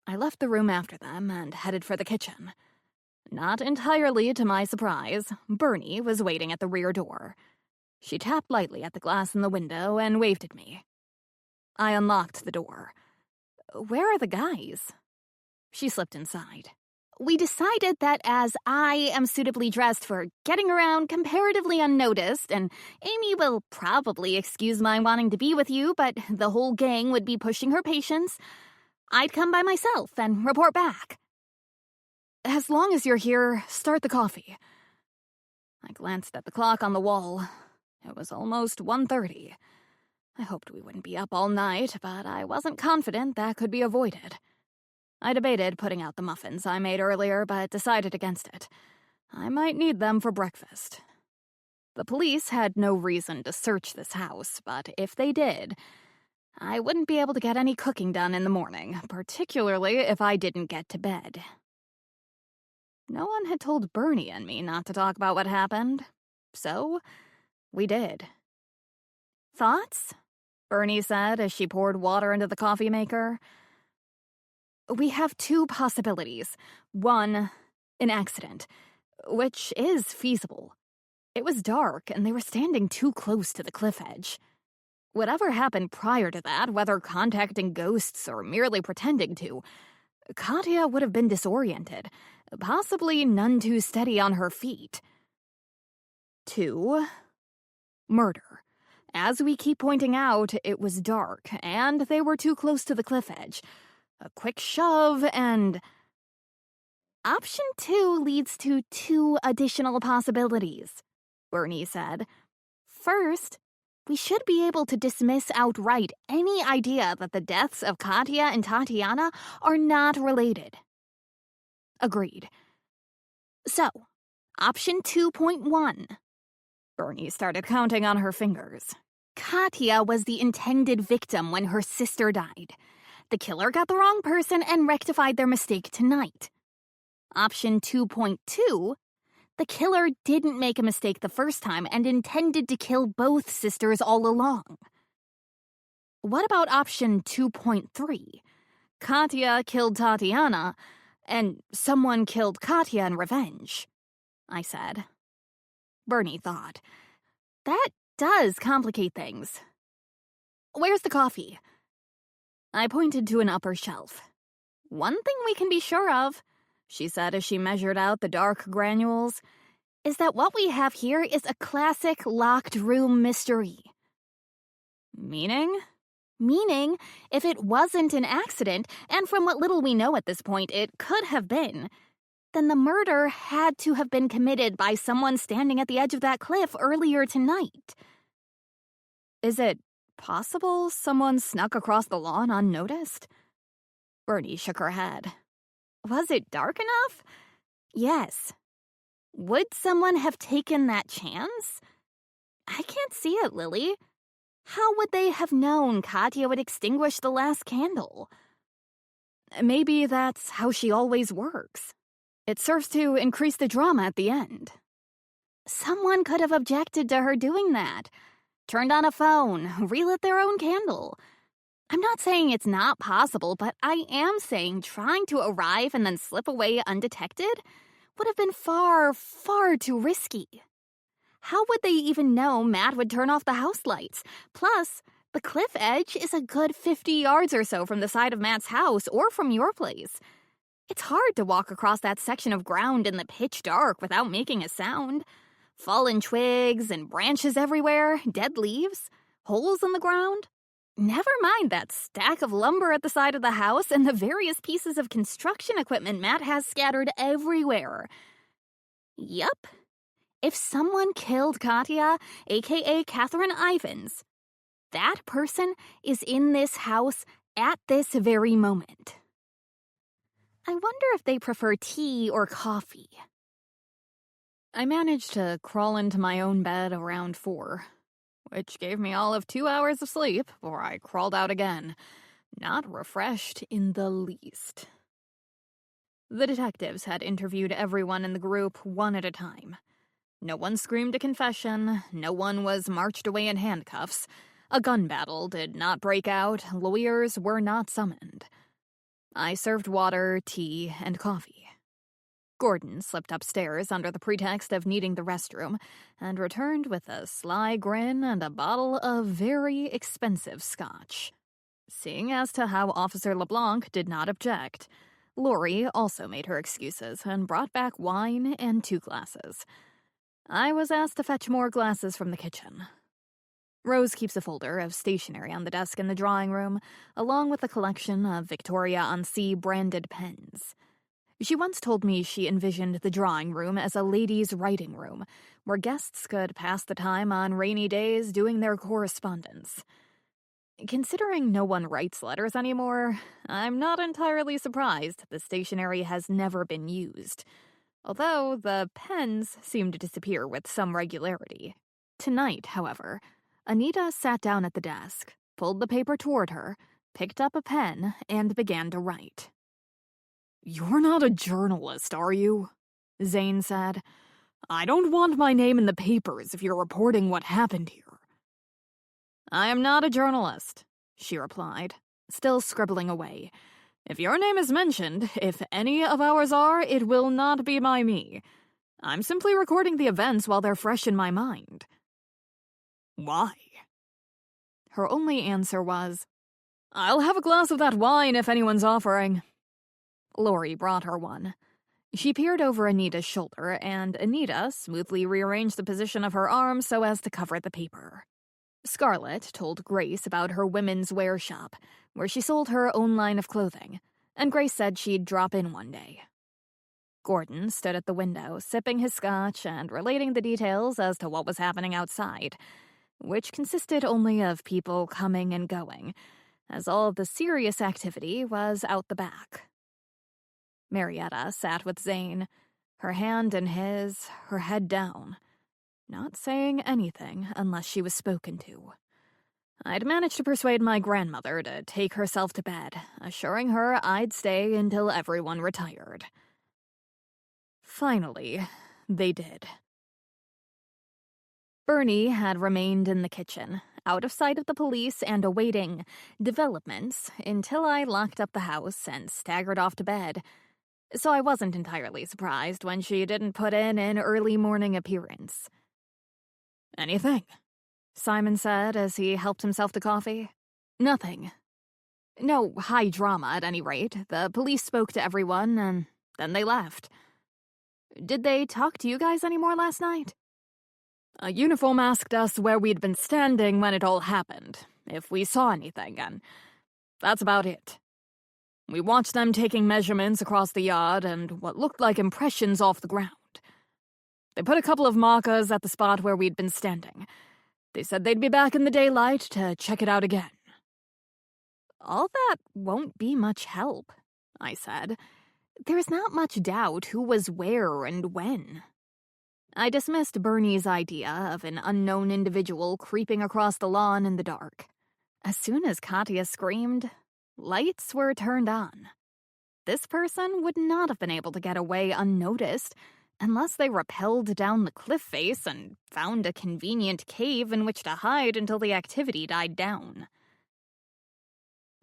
Speaker 3: I left the room after them and headed for the kitchen. Not entirely to my surprise, Bernie was waiting at the rear door. She tapped lightly at the glass in the window and waved at me. I unlocked the door. "Where are the guys?" She slipped inside. "We decided that as I am suitably dressed for getting around comparatively unnoticed, and Amy will probably excuse my wanting to be with you, but the whole gang would be pushing her patience, I'd come by myself and report back." "As long as you're here, start the coffee."
Speaker 1: glanced at the clock on the wall. It was almost 1:30. I hoped we wouldn't be up all night, but I wasn't confident that could be avoided. I debated putting out the muffins I made earlier, but decided against it. I might need them for breakfast. The police had no reason to search this house, but if they did, I wouldn't be able to get any cooking done in the morning, particularly if I didn't get to bed. No one had told Bernie and me not to talk about what happened, so we did. "Thoughts?" Bernie said as she poured water into the coffee maker. "We have two possibilities. One, an accident, which is feasible. It was dark, and they were standing too close to the cliff edge. Whatever happened prior to that, whether contacting ghosts or merely pretending to, Katya would have been disoriented, possibly none too steady on her feet. Two, murder. As we keep pointing out, it was dark, and they were too close to the cliff edge. A quick shove, and... Option 2 leads to 2 additional possibilities," Bernie said. "First, we should be able to dismiss outright any idea that the deaths of Katya and Tatiana are not related." Agreed. So, option 2.1. Bernie started counting on her fingers. Katya was the intended victim when her sister died. The killer got the wrong person and rectified their mistake tonight. Option 2.2. The killer didn't make a mistake the first time and intended to kill both sisters all along. What about option 2.3? Katya killed Tatiana, and someone killed Katya in revenge, I said. Bernie thought. That does complicate things. Where's the coffee? I pointed to an upper shelf. One thing we can be sure of, she said as she measured out the dark granules, is that what we have here is a classic locked room mystery. Meaning? Meaning, if it wasn't an accident, and from what little we know at this point it could have been, then the murder had to have been committed by someone standing at the edge of that cliff earlier tonight. Is it possible someone snuck across the lawn unnoticed? Bernie shook her head. Was it dark enough? Yes. Would someone have taken that chance? I can't see it, Lily. How would they have known Katya would extinguish the last candle? Maybe that's how she always works. It serves to increase the drama at the end. Someone could have objected to her doing that. Turned on a phone, relit their own candle. I'm not saying it's not possible, but I am saying trying to arrive and then slip away undetected would have been far, far too risky. How would they even know Matt would turn off the house lights? Plus, the cliff edge is a good 50 yards or so from the side of Matt's house or from your place. It's hard to walk across that section of ground in the pitch dark without making a sound. Fallen twigs and branches everywhere, dead leaves, holes in the ground. Never mind that stack of lumber at the side of the house and the various pieces of construction equipment Matt has scattered everywhere. Yup. If someone killed Katya, aka Catherine Ivins, that person is in this house at this very moment. I wonder if they prefer tea or coffee. I managed to crawl into my own bed around 4, which gave me all of 2 hours of sleep before I crawled out again, not refreshed in the least. The detectives had interviewed everyone in the group one at a time. No one screamed a confession, no one was marched away in handcuffs, a gun battle did not break out, lawyers were not summoned. I served water, tea, and coffee. Gordon slipped upstairs under the pretext of needing the restroom and returned with a sly grin and a bottle of very expensive scotch. Seeing as to how Officer LeBlanc did not object, Lori also made her excuses and brought back wine and 2 glasses. I was asked to fetch more glasses from the kitchen. Rose keeps a folder of stationery on the desk in the drawing room, along with a collection of Victoria on Sea branded pens. She once told me she envisioned the drawing room as a ladies' writing room, where guests could pass the time on rainy days doing their correspondence. Considering no one writes letters anymore, I'm not entirely surprised the stationery has never been used, although the pens seem to disappear with some regularity. Tonight, however, Anita sat down at the desk, pulled the paper toward her, picked up a pen, and began to write.
Speaker 3: "You're not a journalist, are you?" Zane said. "I don't want my name in the papers if you're reporting what happened here."
Speaker 1: "I am not a journalist," she replied, still scribbling away. "If your name is mentioned, if any of ours are, it will not be by me. I'm simply recording the events while they're fresh in my mind."
Speaker 3: "Why?"
Speaker 1: Her only answer was, "I'll have a glass of that wine if anyone's offering." Lori brought her one. She peered over Anita's shoulder, and Anita smoothly rearranged the position of her arm so as to cover the paper. Scarlett told Grace about her women's wear shop, where she sold her own line of clothing, and Grace said she'd drop in one day. Gordon stood at the window, sipping his scotch and relating the details as to what was happening outside, which consisted only of people coming and going, as all of the serious activity was out the back. Marietta sat with Zane, her hand in his, her head down, not saying anything unless she was spoken to. I'd managed to persuade my grandmother to take herself to bed, assuring her I'd stay until everyone retired. Finally, they did. Bernie had remained in the kitchen, out of sight of the police and awaiting developments until I locked up the house and staggered off to bed, so I wasn't entirely surprised when she didn't put in an early morning appearance.
Speaker 3: "Anything?"
Speaker 1: Simon said as he helped himself to coffee. "Nothing. No high drama, at any rate. The police spoke to everyone, and then they left. Did they talk to you guys any more last night?"
Speaker 3: "A uniform asked us where we'd been standing when it all happened, if we saw anything, and that's about it. We watched them taking measurements across the yard and what looked like impressions off the ground. They put a couple of markers at the spot where we'd been standing. They said they'd be back in the daylight to check it out again."
Speaker 1: "All that won't be much help," I said. "There's not much doubt who was where and when." I dismissed Bernie's idea of an unknown individual creeping across the lawn in the dark. As soon as Katya screamed, lights were turned on. This person would not have been able to get away unnoticed unless they rappelled down the cliff face and found a convenient cave in which to hide until the activity died down.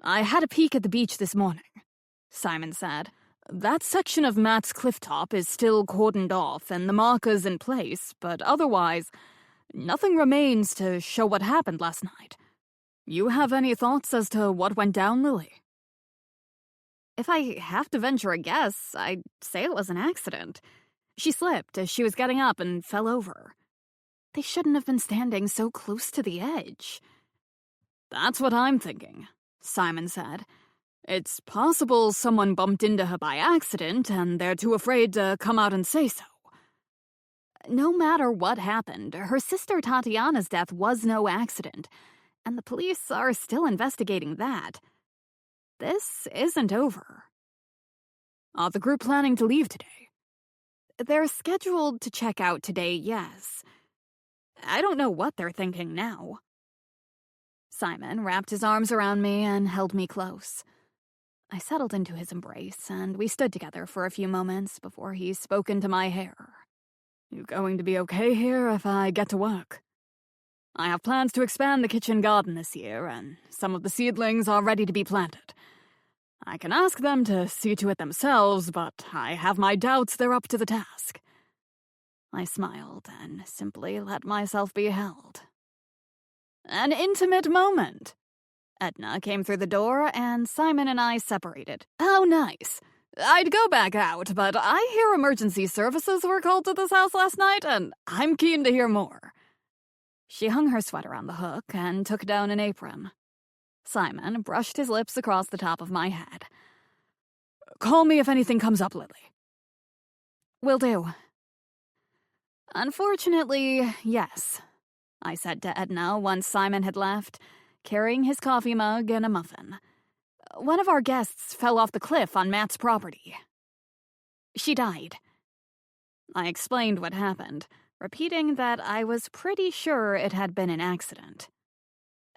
Speaker 3: "I had a peek at the beach this morning," Simon said. "That section of Matt's clifftop is still cordoned off and the markers in place, but otherwise, nothing remains to show what happened last night. You have any thoughts as to what went down, Lily?"
Speaker 1: "If I have to venture a guess, I'd say it was an accident. She slipped as she was getting up and fell over. They shouldn't have been standing so close to the edge."
Speaker 3: "That's what I'm thinking," Simon said. "It's possible someone bumped into her by accident and they're too afraid to come out and say so."
Speaker 1: "No matter what happened, her sister Tatiana's death was no accident, and the police are still investigating that. This isn't over."
Speaker 3: "Are the group planning to leave today?"
Speaker 1: "They're scheduled to check out today, yes. I don't know what they're thinking now." Simon wrapped his arms around me and held me close. I settled into his embrace, and we stood together for a few moments before he spoke into my hair.
Speaker 3: "You going to be okay here if I get to work? I have plans to expand the kitchen garden this year, and some of the seedlings are ready to be planted. I can ask them to see to it themselves, but I have my doubts they're up to the task."
Speaker 1: I smiled and simply let myself be held. An intimate moment. Edna came through the door, and Simon and I separated. "How nice. I'd go back out, but I hear emergency services were called to this house last night, and I'm keen to hear more." She hung her sweater on the hook and took down an apron. Simon brushed his lips across the top of my head.
Speaker 3: Call me if anything comes up, Lily.
Speaker 2: Will do. Unfortunately, yes, I said to Edna once Simon had left, carrying his coffee mug and a muffin. One of our guests fell off the cliff on Matt's property. She died. I explained what happened, repeating that I was pretty sure it had been an accident.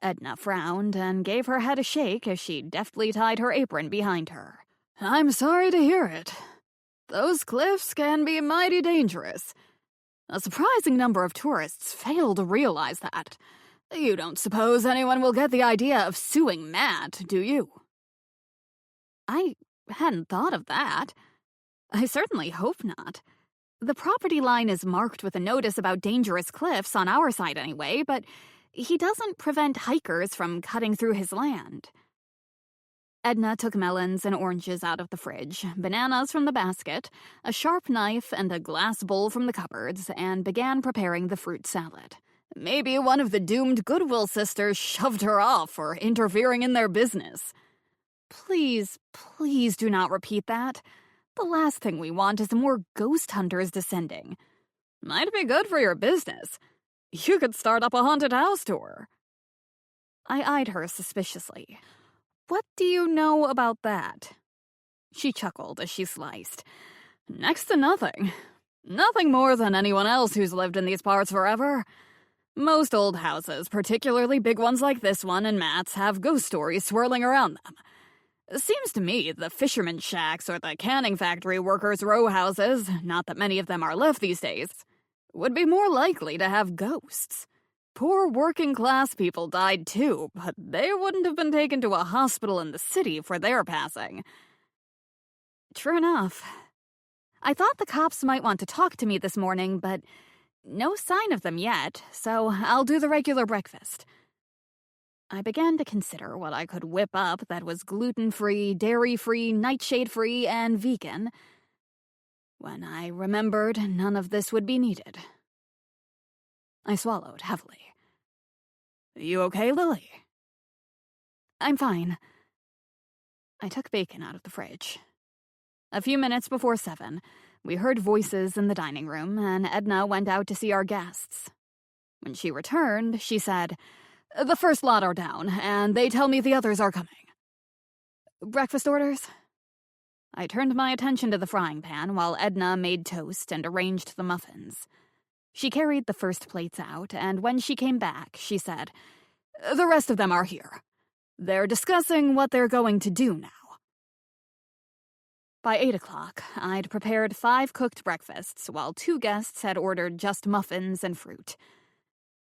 Speaker 2: Edna frowned and gave her head a shake as she deftly tied her apron behind her.
Speaker 3: I'm sorry to hear it. Those cliffs can be mighty dangerous. A surprising number of tourists fail to realize that. You don't suppose anyone will get the idea of suing Matt, do you?
Speaker 2: I hadn't thought of that. I certainly hope not. The property line is marked with a notice about dangerous cliffs on our side anyway, but he doesn't prevent hikers from cutting through his land. Edna took melons and oranges out of the fridge, bananas from the basket, a sharp knife and a glass bowl from the cupboards, and began preparing the fruit salad.
Speaker 3: Maybe one of the doomed Goodwill sisters shoved her off for interfering in their business.
Speaker 2: Please, please do not repeat that. The last thing we want is more ghost hunters descending.
Speaker 3: Might be good for your business. You could start up a haunted house tour.
Speaker 2: I eyed her suspiciously. What do you know about that? She chuckled as she sliced.
Speaker 3: Next to nothing. Nothing more than anyone else who's lived in these parts forever. Most old houses, particularly big ones like this one and Matt's, have ghost stories swirling around them. It seems to me the fishermen's shacks or the canning factory workers' row houses, not that many of them are left these days, would be more likely to have ghosts. Poor working-class people died too, but they wouldn't have been taken to a hospital in the city for their passing.
Speaker 2: True enough. I thought the cops might want to talk to me this morning, but no sign of them yet, so I'll do the regular breakfast. I began to consider what I could whip up that was gluten-free, dairy-free, nightshade-free, and vegan, when I remembered none of this would be needed. I swallowed heavily.
Speaker 3: You okay, Lily?
Speaker 2: I'm fine. I took bacon out of the fridge. A few minutes before 7, we heard voices in the dining room, and Edna went out to see our guests. When she returned, she said,
Speaker 3: "The first lot are down, and they tell me the others are coming."
Speaker 2: Breakfast orders? I turned my attention to the frying pan while Edna made toast and arranged the muffins. She carried the first plates out, and when she came back, she said,
Speaker 3: "The rest of them are here. They're discussing what they're going to do now."
Speaker 2: By 8 o'clock, I'd prepared 5 cooked breakfasts while 2 guests had ordered just muffins and fruit.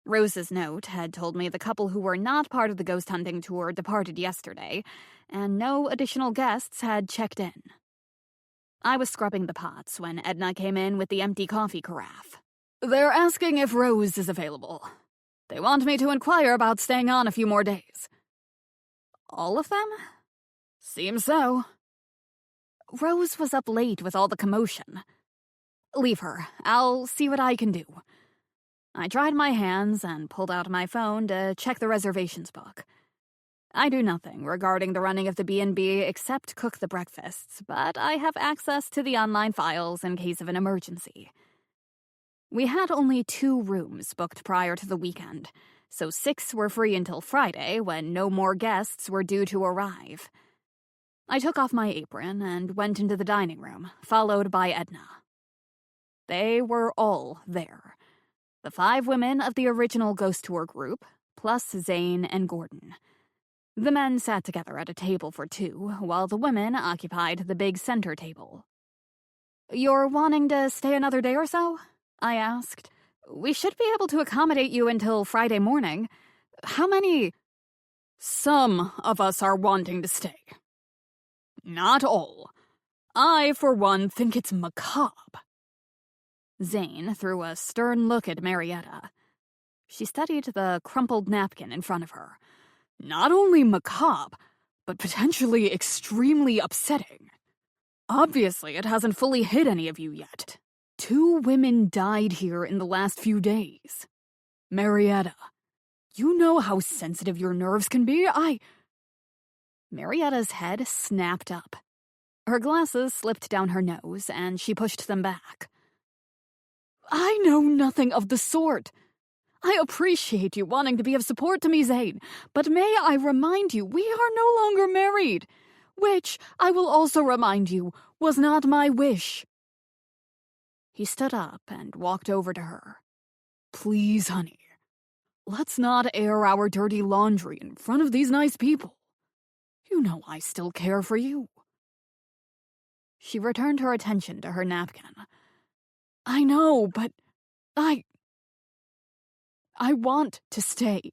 Speaker 2: Rose's note had told me the couple who were not part of the ghost hunting tour departed yesterday, and no additional guests had checked in. I was scrubbing the pots when Edna came in with the empty coffee carafe.
Speaker 3: "They're asking if Rose is available. They want me to inquire about staying on a few more days."
Speaker 2: All of them?
Speaker 3: Seems so.
Speaker 2: Rose was up late with all the commotion. Leave her. I'll see what I can do. I dried my hands and pulled out my phone to check the reservations book. I do nothing regarding the running of the B&B except cook the breakfasts, but I have access to the online files in case of an emergency. We had only 2 rooms booked prior to the weekend, so 6 were free until Friday when no more guests were due to arrive. I took off my apron and went into the dining room, followed by Edna. They were all there. The 5 women of the original ghost tour group, plus Zane and Gordon. The men sat together at a table for 2, while the women occupied the big center table. "You're wanting to stay another day or so?" I asked. "We should be able to accommodate you until Friday morning. How many—"
Speaker 3: "Some of us are wanting to stay. Not all. I, for one, think it's macabre."
Speaker 2: Zane threw a stern look at Marietta. She studied the crumpled napkin in front of her.
Speaker 3: "Not only macabre, but potentially extremely upsetting. Obviously, it hasn't fully hit any of you yet. 2 women died here in the last few days. Marietta, you know how sensitive your nerves can be.
Speaker 2: Marietta's head snapped up. Her glasses slipped down her nose, and she pushed them back. I know nothing of the sort. I appreciate you wanting to be of support to me, Zane, but may I remind you we are no longer married, which, I will also remind you, was not my wish. He stood up and walked over to her. Please, honey, let's not air our dirty laundry in front of these nice people. You know I still care for you. She returned her attention to her napkin. I know, but I want to stay.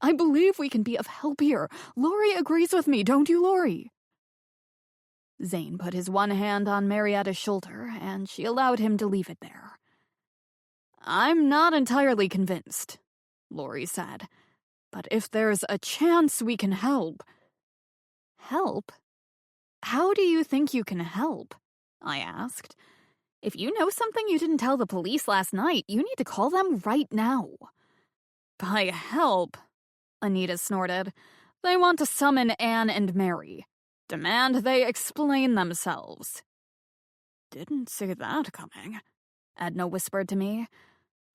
Speaker 2: I believe we can be of help here. Laurie agrees with me, don't you, Laurie? Zane put his one hand on Marietta's shoulder, and she allowed him to leave it there. I'm not entirely convinced, Laurie said, but if there's a chance we can help... Help? How do you think you can help? I asked. If you know something you didn't tell the police last night, you need to call them right now. By help, Anita snorted. They want to summon Anne and Mary. Demand they explain themselves. Didn't see that coming, Edna whispered to me.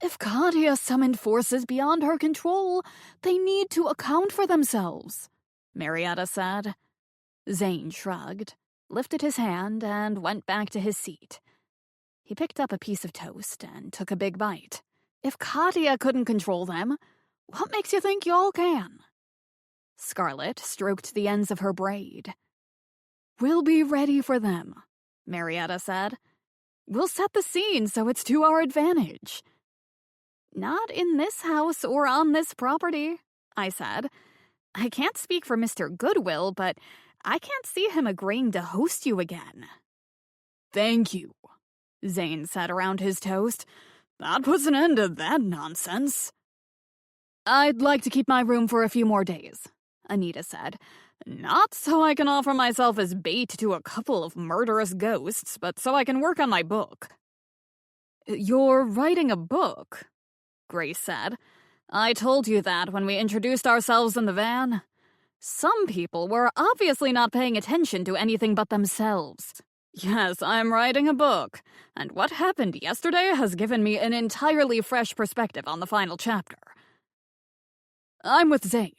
Speaker 2: If Katia summoned forces beyond her control, they need to account for themselves, Marietta said. Zane shrugged, lifted his hand, and went back to his seat. He picked up a piece of toast and took a big bite. If Katia couldn't control them, what makes you think y'all can? Scarlet stroked the ends of her braid. We'll be ready for them, Marietta said. We'll set the scene so it's to our advantage. Not in this house or on this property, I said. I can't speak for Mr. Goodwill, but I can't see him agreeing to host you again. Thank you, Zane said around his toast. That puts an end to that nonsense. I'd like to keep my room for a few more days, Anita said. Not so I can offer myself as bait to a couple of murderous ghosts, but so I can work on my book. You're writing a book, Grace said. I told you that when we introduced ourselves in the van. Some people were obviously not paying attention to anything but themselves. Yes, I'm writing a book, and what happened yesterday has given me an entirely fresh perspective on the final chapter. I'm with Zane,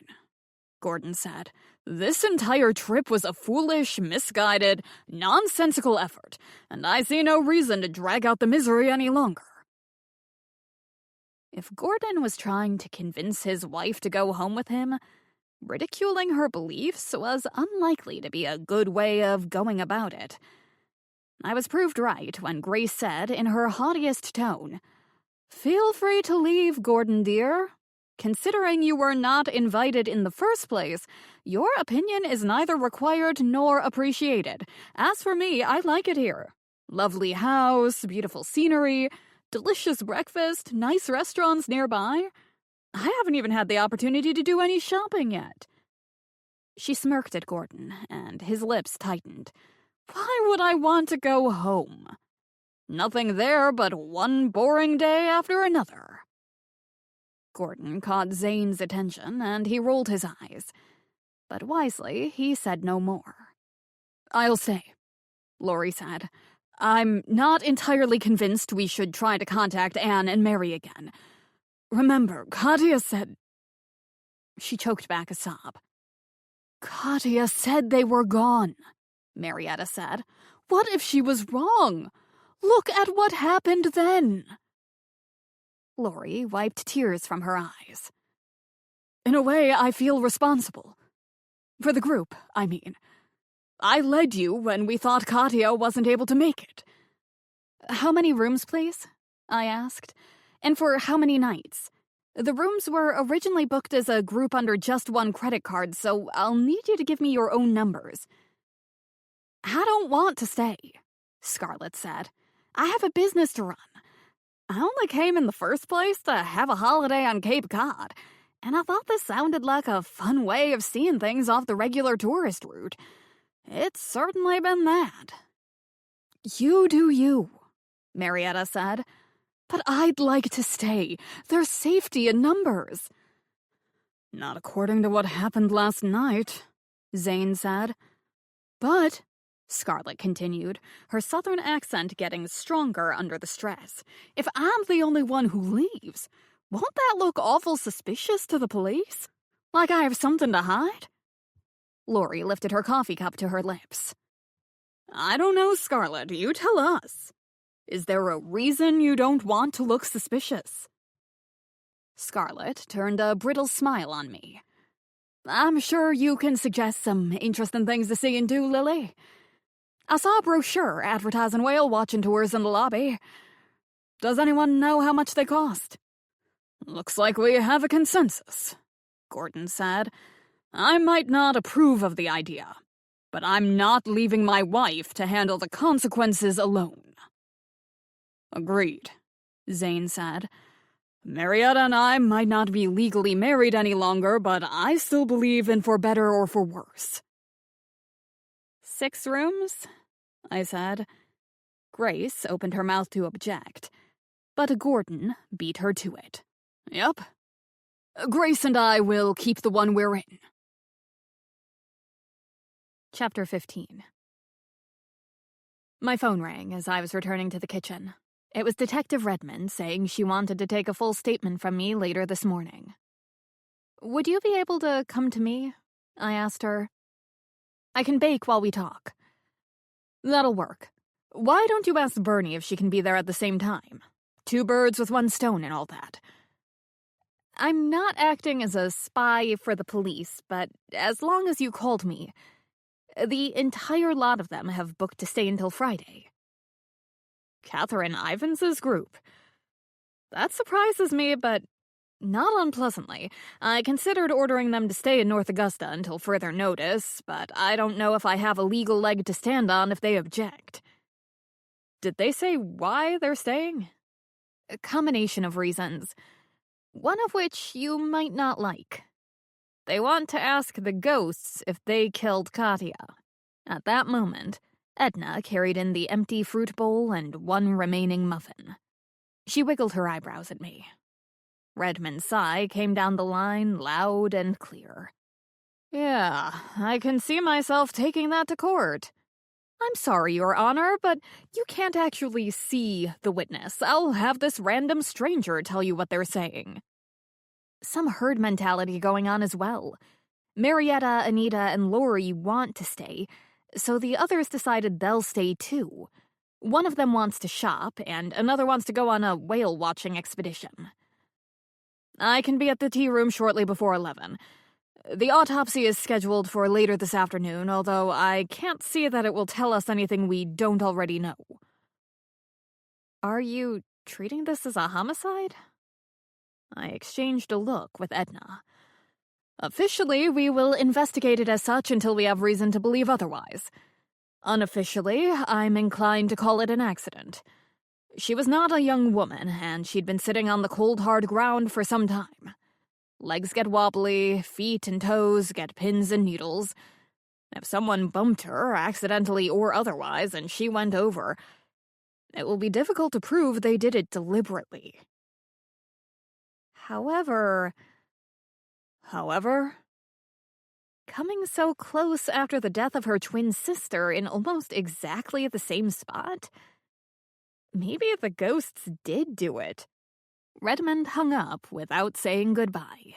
Speaker 2: Gordon said. This entire trip was a foolish, misguided, nonsensical effort, and I see no reason to drag out the misery any longer. If Gordon was trying to convince his wife to go home with him, ridiculing her beliefs was unlikely to be a good way of going about it. I was proved right when Grace said in her haughtiest tone, Feel free to leave, Gordon dear. Considering you were not invited in the first place, your opinion is neither required nor appreciated. As for me, I like it here. Lovely house, beautiful scenery, delicious breakfast, nice restaurants nearby. I haven't even had the opportunity to do any shopping yet. She smirked at Gordon, and his lips tightened. Why would I want to go home? Nothing there but one boring day after another. Gordon caught Zane's attention, and he rolled his eyes. But wisely, he said no more. I'll say, Laurie said. I'm not entirely convinced we should try to contact Anne and Mary again. Remember, Katia said... She choked back a sob. Katia said they were gone, Marietta said. What if she was wrong? Look at what happened then. Laurie wiped tears from her eyes. In a way, I feel responsible. For the group, I mean. I led you when we thought Katia wasn't able to make it. How many rooms, please? I asked. And for how many nights? The rooms were originally booked as a group under just one credit card, so I'll need you to give me your own numbers. I don't want to stay, Scarlett said. I have a business to run. I only came in the first place to have a holiday on Cape Cod, and I thought this sounded like a fun way of seeing things off the regular tourist route. It's certainly been that. You do you, Marietta said. But I'd like to stay. There's safety in numbers. Not according to what happened last night, Zane said. But
Speaker 1: Scarlett continued, her southern accent getting stronger under the stress. If I'm the only one who leaves, won't that look awful suspicious to the police? Like I have something to hide? Lori lifted her coffee cup to her lips. I don't know, Scarlett. You tell us. Is there a reason you don't want to look suspicious? Scarlett turned a brittle smile on me. I'm sure you can suggest some interesting things to see and do, Lily. I saw a brochure advertising whale watching tours in the lobby. Does anyone know how much they cost? Looks like we have a consensus, Gordon said. I might not approve of the idea, but I'm not leaving my wife to handle the consequences alone. Agreed, Zane said. Marietta and I might not be legally married any longer, but I still believe in for better or for worse. 6 rooms? I said. Grace opened her mouth to object, but Gordon beat her to it. Yep. Grace and I will keep the one we're in. Chapter 15. My phone rang as I was returning to the kitchen. It was Detective Redmond saying she wanted to take a full statement from me later this morning. Would you be able to come to me? I asked her. I can bake while we talk. That'll work. Why don't you ask Bernie if she can be there at the same time? 2 birds with 1 stone and all that. I'm not acting as a spy for the police, but as long as you called me, the entire lot of them have booked to stay until Friday. Catherine Ivans's group. That surprises me, but not unpleasantly. I considered ordering them to stay in North Augusta until further notice, but I don't know if I have a legal leg to stand on if they object. Did they say why they're staying? A combination of reasons, one of which you might not like. They want to ask the ghosts if they killed Katya. At that moment, Edna carried in the empty fruit bowl and 1 remaining muffin. She wiggled her eyebrows at me. Redmond's sigh came down the line loud and clear. Yeah, I can see myself taking that to court. I'm sorry, Your Honor, but you can't actually see the witness. I'll have this random stranger tell you what they're saying. Some herd mentality going on as well. Marietta, Anita, and Lori want to stay, so the others decided they'll stay too. One of them wants to shop, and another wants to go on a whale-watching expedition. I can be at the tea room shortly before 11. The autopsy is scheduled for later this afternoon, although I can't see that it will tell us anything we don't already know. Are you treating this as a homicide? I exchanged a look with Edna. Officially, we will investigate it as such until we have reason to believe otherwise. Unofficially, I'm inclined to call it an accident. She was not a young woman, and she'd been sitting on the cold, hard ground for some time. Legs get wobbly, feet and toes get pins and needles. If someone bumped her, accidentally or otherwise, and she went over, it will be difficult to prove they did it deliberately. However, coming so close after the death of her twin sister in almost exactly the same spot? Maybe the ghosts did do it. Redmond hung up without saying goodbye.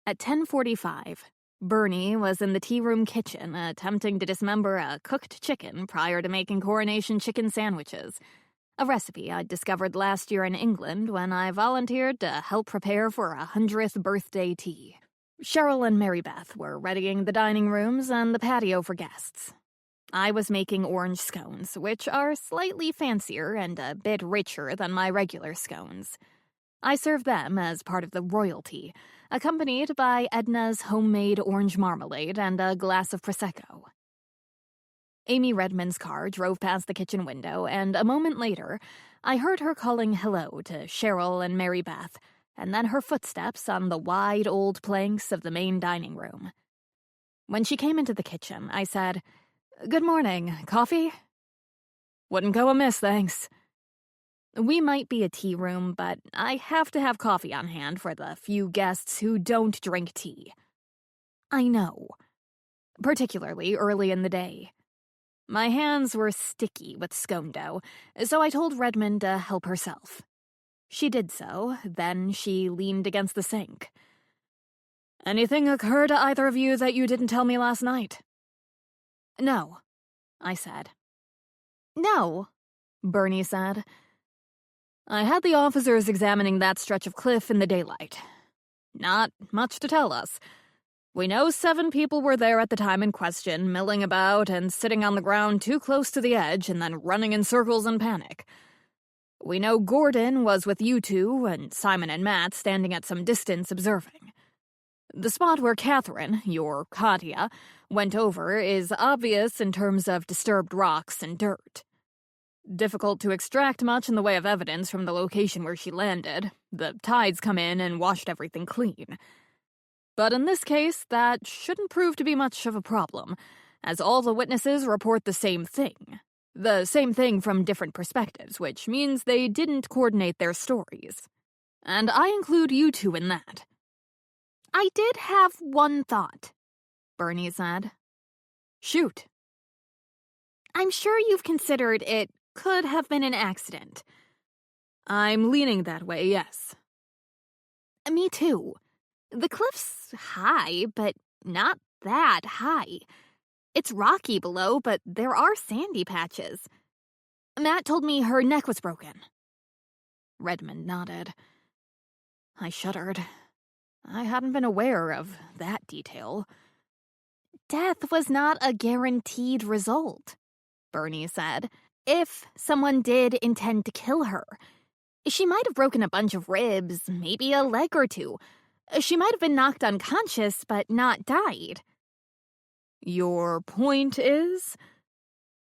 Speaker 1: At 10:45, Bernie was in the tea room kitchen attempting to dismember a cooked chicken prior to making coronation chicken sandwiches, a recipe I'd discovered last year in England when I volunteered to help prepare for a 100th birthday tea. Cheryl and Mary Beth were readying the dining rooms and the patio for guests. I was making orange scones, which are slightly fancier and a bit richer than my regular scones. I served them as part of the royalty, accompanied by Edna's homemade orange marmalade and a glass of Prosecco. Amy Redmond's car drove past the kitchen window, and a moment later, I heard her calling hello to Cheryl and Mary Beth, and then her footsteps on the wide old planks of the main dining room. When she came into the kitchen, I said, "Good morning. Coffee?" "Wouldn't go amiss, thanks." We might be a tea room, but I have to have coffee on hand for the few guests who don't drink tea. I know. particularly early in the day. My hands were sticky with scone dough, so I told Redmond to help herself. She did so, then she leaned against the sink. "Anything occur to either of you that you didn't tell me last night?" "No," I said. "No," Bernie said. "I had the officers examining that stretch of cliff in the daylight. Not much to tell us. We know 7 people were there at the time in question, milling about and sitting on the ground too close to the edge and then running in circles in panic. We know Gordon was with you two and Simon and Matt standing at some distance observing. The spot where Catherine, your Katya, went over is obvious in terms of disturbed rocks and dirt. Difficult to extract much in the way of evidence from the location where she landed. The tides come in and washed everything clean. But in this case, that shouldn't prove to be much of a problem, as all the witnesses report the same thing. The same thing from different perspectives, which means they didn't coordinate their stories. And I include you two in that." "I did have one thought," Bernie said. "Shoot." "I'm sure you've considered it could have been an accident." "I'm leaning that way, yes." "Me too. The cliff's high, but not that high. It's rocky below, but there are sandy patches. Matt told me her neck was broken." Redmond nodded. I shuddered. I hadn't been aware of that detail. "Death was not a guaranteed result," Bernie said. "If someone did intend to kill her, she might have broken a bunch of ribs, maybe a leg or two. She might have been knocked unconscious, but not died." "Your point is?"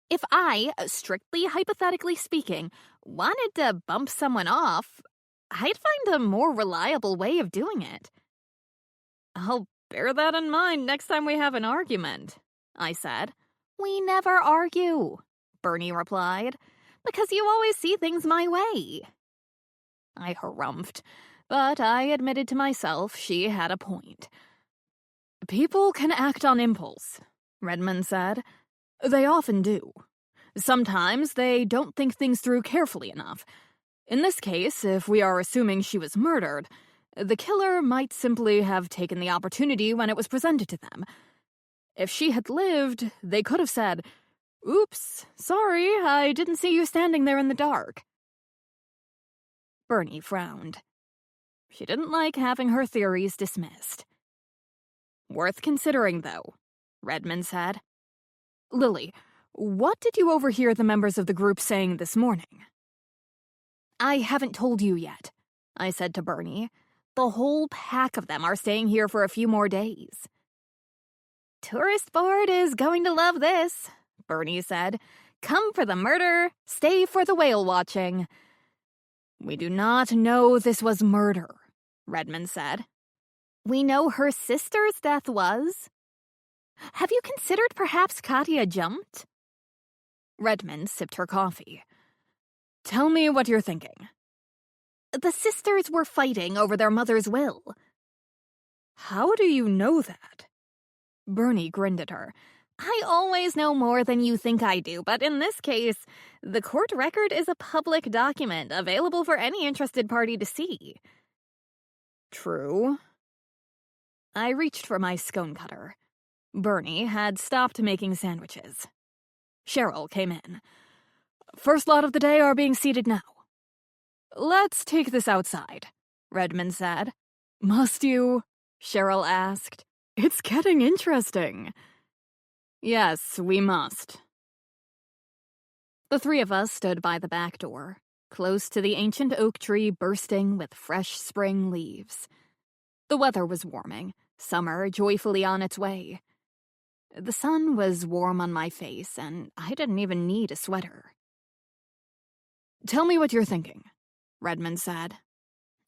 Speaker 1: "If I, strictly hypothetically speaking, wanted to bump someone off, I'd find a more reliable way of doing it." "I'll bear that in mind next time we have an argument," I said. "We never argue," Bernie replied, "because you always see things my way." I harumphed, but I admitted to myself she had a point. "People can act on impulse," Redmond said. "They often do. Sometimes they don't think things through carefully enough. In this case, if we are assuming she was murdered, the killer might simply have taken the opportunity when it was presented to them. If she had lived, they could have said, 'Oops, sorry, I didn't see you standing there in the dark.'" Bernie frowned. She didn't like having her theories dismissed. "Worth considering, though," Redmond said. "Lily, what did you overhear the members of the group saying this morning?" "I haven't told you yet," I said to Bernie. "The whole pack of them are staying here for a few more days." "Tourist board is going to love this," Bernie said. "Come for the murder, stay for the whale watching." "We do not know this was murder," Redmond said. "We know her sister's death was." "Have you considered perhaps Katya jumped?" Redmond sipped her coffee. "Tell me what you're thinking." "The sisters were fighting over their mother's will." "How do you know that?" Bernie grinned at her. "I always know more than you think I do, but in this case, the court record is a public document available for any interested party to see." "True." I reached for my scone cutter. Bernie had stopped making sandwiches. Cheryl came in. "First lot of the day are being seated now." "Let's take this outside," Redmond said. "Must you?" Cheryl asked. "It's getting interesting." "Yes, we must." The three of us stood by the back door, close to the ancient oak tree bursting with fresh spring leaves. The weather was warming, summer joyfully on its way. The sun was warm on my face, and I didn't even need a sweater. "Tell me what you're thinking," Redmond said.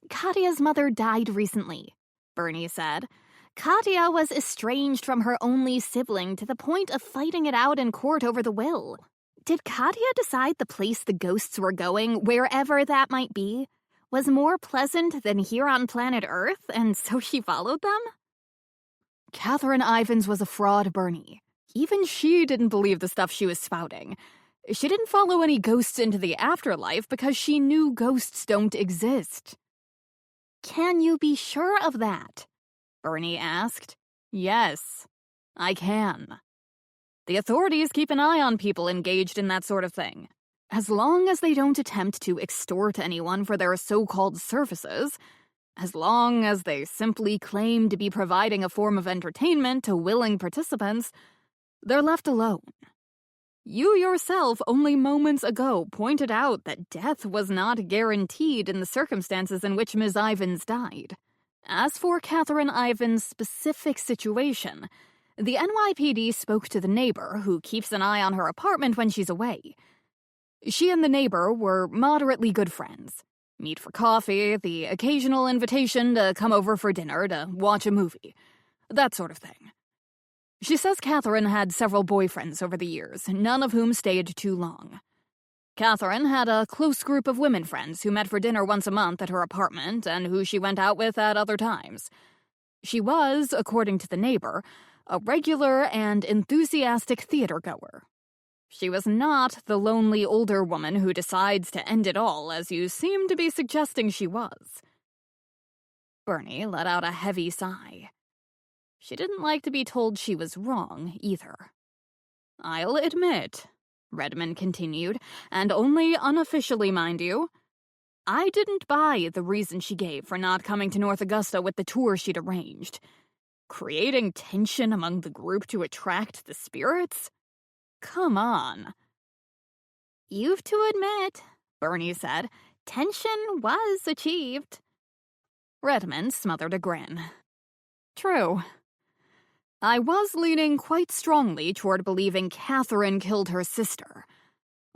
Speaker 1: "Katya's mother died recently," Bernie said. "Katya was estranged from her only sibling to the point of fighting it out in court over the will. Did Katya decide the place the ghosts were going, wherever that might be, was more pleasant than here on planet Earth, and so she followed them?" Catherine Ivins was a fraud, Bernie. Even she didn't believe the stuff she was spouting. She didn't follow any ghosts into the afterlife because she knew ghosts don't exist.
Speaker 2: Can you be sure of that? Bernie asked.
Speaker 1: Yes, I can. The authorities keep an eye on people engaged in that sort of thing. As long as they don't attempt to extort anyone for their so-called services, as long as they simply claim to be providing a form of entertainment to willing participants, they're left alone. You yourself only moments ago pointed out that death was not guaranteed in the circumstances in which Ms. Ivins died. As for Catherine Ivins' specific situation, the NYPD spoke to the neighbor who keeps an eye on her apartment when she's away. She and the neighbor were moderately good friends. Meet for coffee, the occasional invitation to come over for dinner to watch a movie. That sort of thing. She says Catherine had several boyfriends over the years, none of whom stayed too long. Catherine had a close group of women friends who met for dinner once a month at her apartment and who she went out with at other times. She was, according to the neighbor, a regular and enthusiastic theater-goer. She was not the lonely older woman who decides to end it all, as you seem to be suggesting she was. Bernie let out a heavy sigh. She didn't like to be told she was wrong, either. I'll admit, Redmond continued, and only unofficially, mind you, I didn't buy the reason she gave for not coming to North Augusta with the tour she'd arranged. Creating tension among the group to attract the spirits? Come on.
Speaker 2: You've to admit, Bernie said, tension was achieved.
Speaker 1: Redmond smothered a grin. True. I was leaning quite strongly toward believing Catherine killed her sister.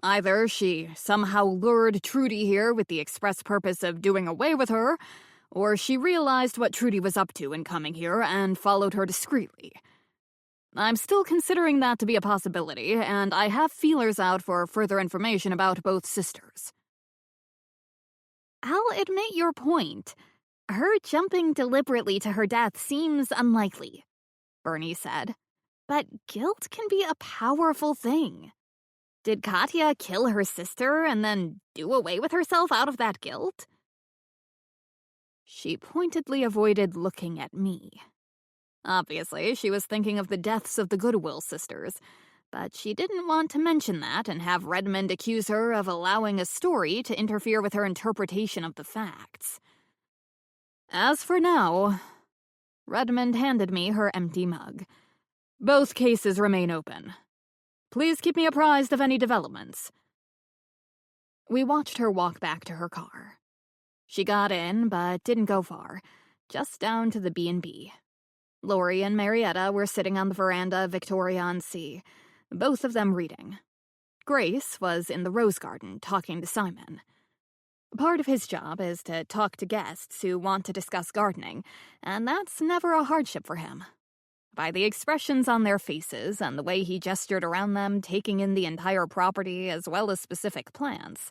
Speaker 1: Either she somehow lured Trudy here with the express purpose of doing away with her, or she realized what Trudy was up to in coming here and followed her discreetly. I'm still considering that to be a possibility, and I have feelers out for further information about both sisters.
Speaker 2: I'll admit your point. Her jumping deliberately to her death seems unlikely, Bernie said. But guilt can be a powerful thing. Did Katya kill her sister and then do away with herself out of that guilt?
Speaker 1: She pointedly avoided looking at me. Obviously, she was thinking of the deaths of the Goodwill sisters, but she didn't want to mention that and have Redmond accuse her of allowing a story to interfere with her interpretation of the facts. As for now, Redmond handed me her empty mug. Both cases remain open. Please keep me apprised of any developments. We watched her walk back to her car. She got in, but didn't go far, just down to the B&B. Lori and Marietta were sitting on the veranda of Victoria-on-Sea, both of them reading. Grace was in the rose garden talking to Simon. Part of his job is to talk to guests who want to discuss gardening, and that's never a hardship for him. By the expressions on their faces and the way he gestured around them, taking in the entire property as well as specific plants,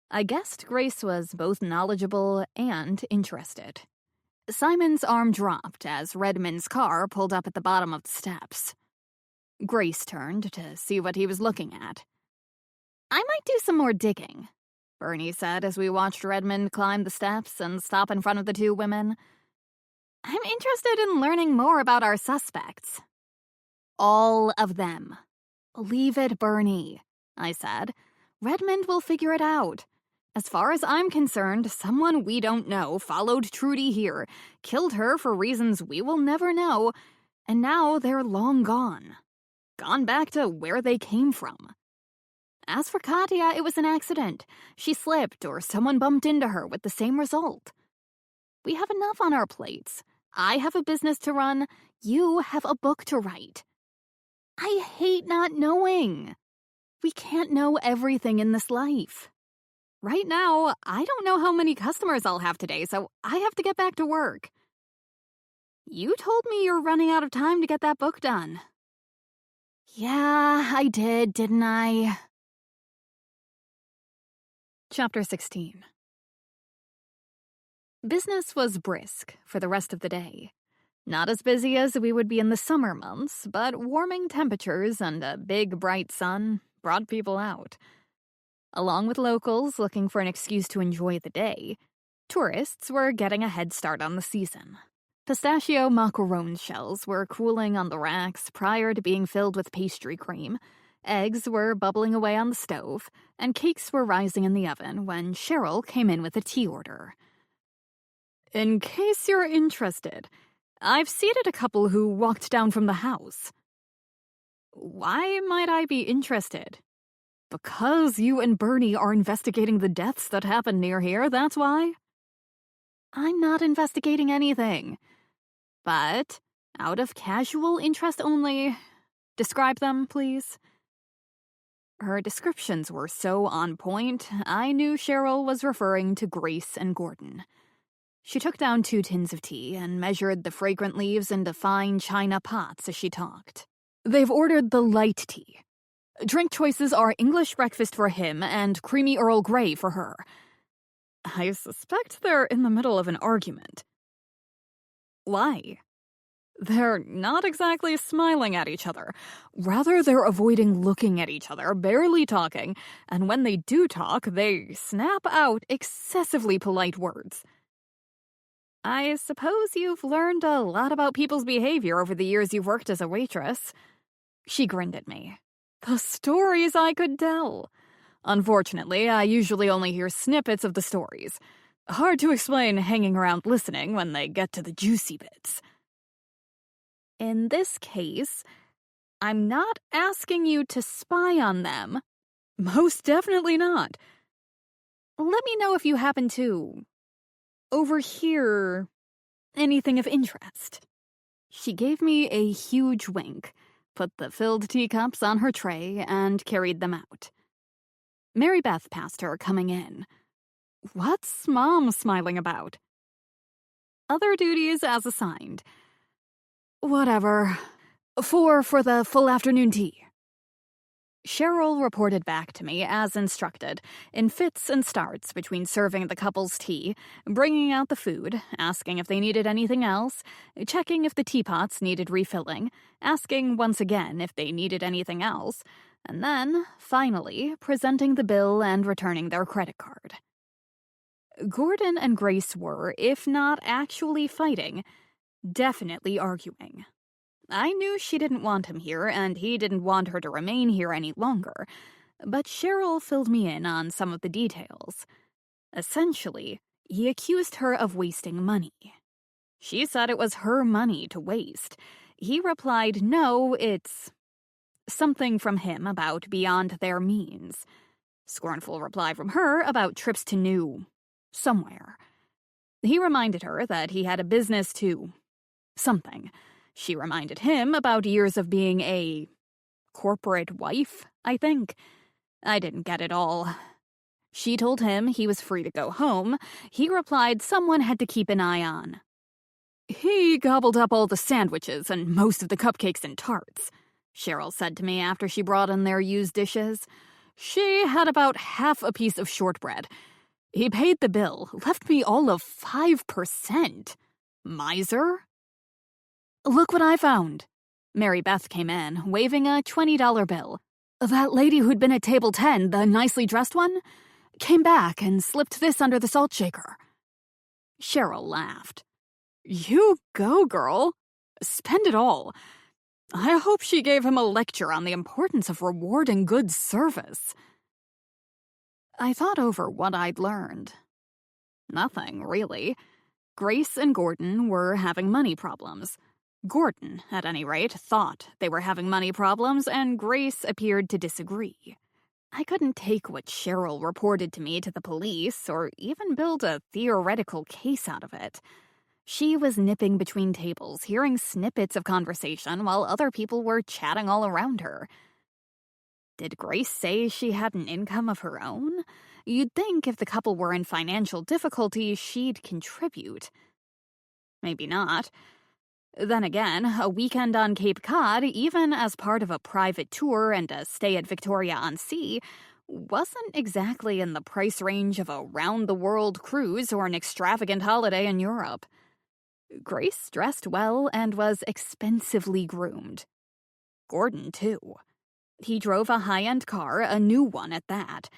Speaker 1: I guessed Grace was both knowledgeable and interested. Simon's arm dropped as Redmond's car pulled up at the bottom of the steps. Grace turned to see what he was looking at.
Speaker 2: I might do some more digging,
Speaker 1: Bernie said as we watched Redmond climb the steps and stop in front of the two women.
Speaker 2: I'm interested in learning more about our suspects.
Speaker 1: All of them. Leave it, Bernie, I said. Redmond will figure it out. As far as I'm concerned, someone we don't know followed Trudy here, killed her for reasons we will never know, and now they're long gone. Gone back to where they came from. As for Katya, it was an accident. She slipped or someone bumped into her with the same result. We have enough on our plates. I have a business to run. You have a book to write. I hate not knowing. We can't know everything in this life. Right now, I don't know how many customers I'll have today, so I have to get back to work. You told me you're running out of time to get that book done.
Speaker 2: Yeah, I did, didn't I?
Speaker 1: Chapter 16. Business was brisk for the rest of the day. Not as busy as we would be in the summer months, but warming temperatures and a big bright sun brought people out. Along with locals looking for an excuse to enjoy the day, tourists were getting a head start on the season. Pistachio macaron shells were cooling on the racks prior to being filled with pastry cream. Eggs were bubbling away on the stove, and cakes were rising in the oven when Cheryl came in with a tea order. "In case you're interested, I've seated a couple who walked down from the house." "Why might I be interested?" "Because you and Bernie are investigating the deaths that happened near here, that's why." "I'm not investigating anything. But, out of casual interest only, describe them, please." Her descriptions were so on point, I knew Cheryl was referring to Grace and Gordon. She took down 2 tins of tea and measured the fragrant leaves into fine china pots as she talked. "They've ordered the light tea. Drink choices are English breakfast for him and creamy Earl Grey for her. I suspect they're in the middle of an argument." "Why?" "They're not exactly smiling at each other. Rather, they're avoiding looking at each other, barely talking, and when they do talk, they snap out excessively polite words." "I suppose you've learned a lot about people's behavior over the years you've worked as a waitress." She grinned at me. "The stories I could tell. Unfortunately, I usually only hear snippets of the stories. Hard to explain hanging around listening when they get to the juicy bits." "In this case, I'm not asking you to spy on them." "Most definitely not." "Let me know if you happen to overhear anything of interest." She gave me a huge wink, put the filled teacups on her tray, and carried them out. Mary Beth passed her coming in. "What's Mom smiling about?" "Other duties as assigned." "Whatever. 4 for the full afternoon tea." Cheryl reported back to me as instructed, in fits and starts between serving the couple's tea, bringing out the food, asking if they needed anything else, checking if the teapots needed refilling, asking once again if they needed anything else, and then, finally, presenting the bill and returning their credit card. Gordon and Grace were, if not actually fighting, definitely arguing. I knew she didn't want him here, and he didn't want her to remain here any longer, but Cheryl filled me in on some of the details. Essentially, he accused her of wasting money. She said it was her money to waste. He replied, no, it's something from him about beyond their means. Scornful reply from her about trips to somewhere. He reminded her that he had a business to something. She reminded him about years of being a corporate wife, I think. I didn't get it all. She told him he was free to go home. He replied someone had to keep an eye on. He gobbled up all the sandwiches and most of the cupcakes and tarts, Cheryl said to me after she brought in their used dishes. She had about half a piece of shortbread. He paid the bill, left me all of 5%. Miser? Look what I found. Mary Beth came in, waving a $20 bill. That lady who'd been at table 10, the nicely dressed one, came back and slipped this under the salt shaker. Cheryl laughed. You go, girl. Spend it all. I hope she gave him a lecture on the importance of rewarding good service. I thought over what I'd learned. Nothing, really. Grace and Gordon were having money problems. Gordon, at any rate, thought they were having money problems, and Grace appeared to disagree. I couldn't take what Cheryl reported to me to the police, or even build a theoretical case out of it. She was nipping between tables, hearing snippets of conversation while other people were chatting all around her. Did Grace say she had an income of her own? You'd think if the couple were in financial difficulty, she'd contribute. Maybe not. Then again, a weekend on Cape Cod, even as part of a private tour and a stay at Victoria-on-Sea, wasn't exactly in the price range of a round-the-world cruise or an extravagant holiday in Europe. Grace dressed well and was expensively groomed. Gordon, too. He drove a high-end car, a new one at that.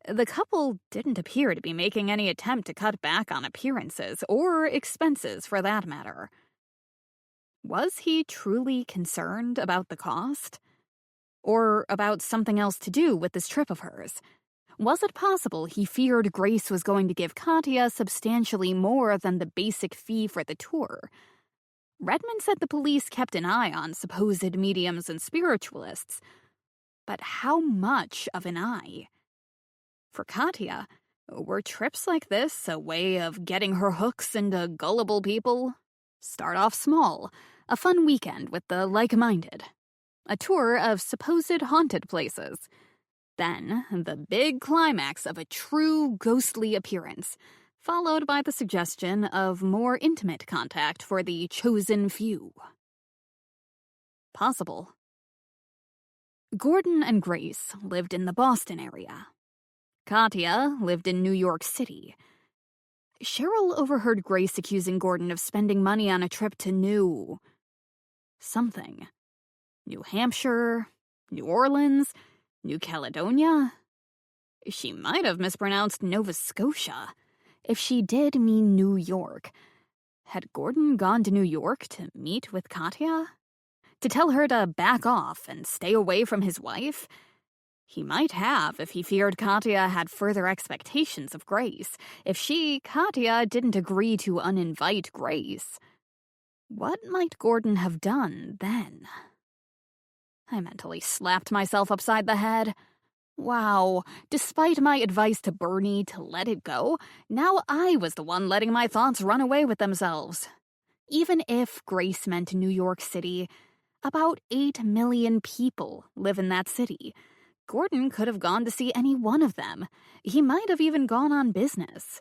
Speaker 1: The couple didn't appear to be making any attempt to cut back on appearances, or expenses for that matter. Was he truly concerned about the cost? Or about something else to do with this trip of hers? Was it possible he feared Grace was going to give Katya substantially more than the basic fee for the tour? Redmond said the police kept an eye on supposed mediums and spiritualists. But how much of an eye? For Katya, were trips like this a way of getting her hooks into gullible people? Start off small, a fun weekend with the like-minded. A tour of supposed haunted places. Then, the big climax of a true ghostly appearance, followed by the suggestion of more intimate contact for the chosen few. Possible. Gordon and Grace lived in the Boston area. Katya lived in New York City. Cheryl overheard Grace accusing Gordon of spending money on a trip to New Hampshire, New Orleans, New Caledonia? She might have mispronounced Nova Scotia. If she did mean New York, had Gordon gone to New York to meet with Katya? To tell her to back off and stay away from his wife? He might have if he feared Katya had further expectations of Grace, if Katya, didn't agree to uninvite Grace. What might Gordon have done then? I mentally slapped myself upside the head. Wow, despite my advice to Bernie to let it go, now I was the one letting my thoughts run away with themselves. Even if Grace meant New York City, about 8 million people live in that city. Gordon could have gone to see any one of them. He might have even gone on business.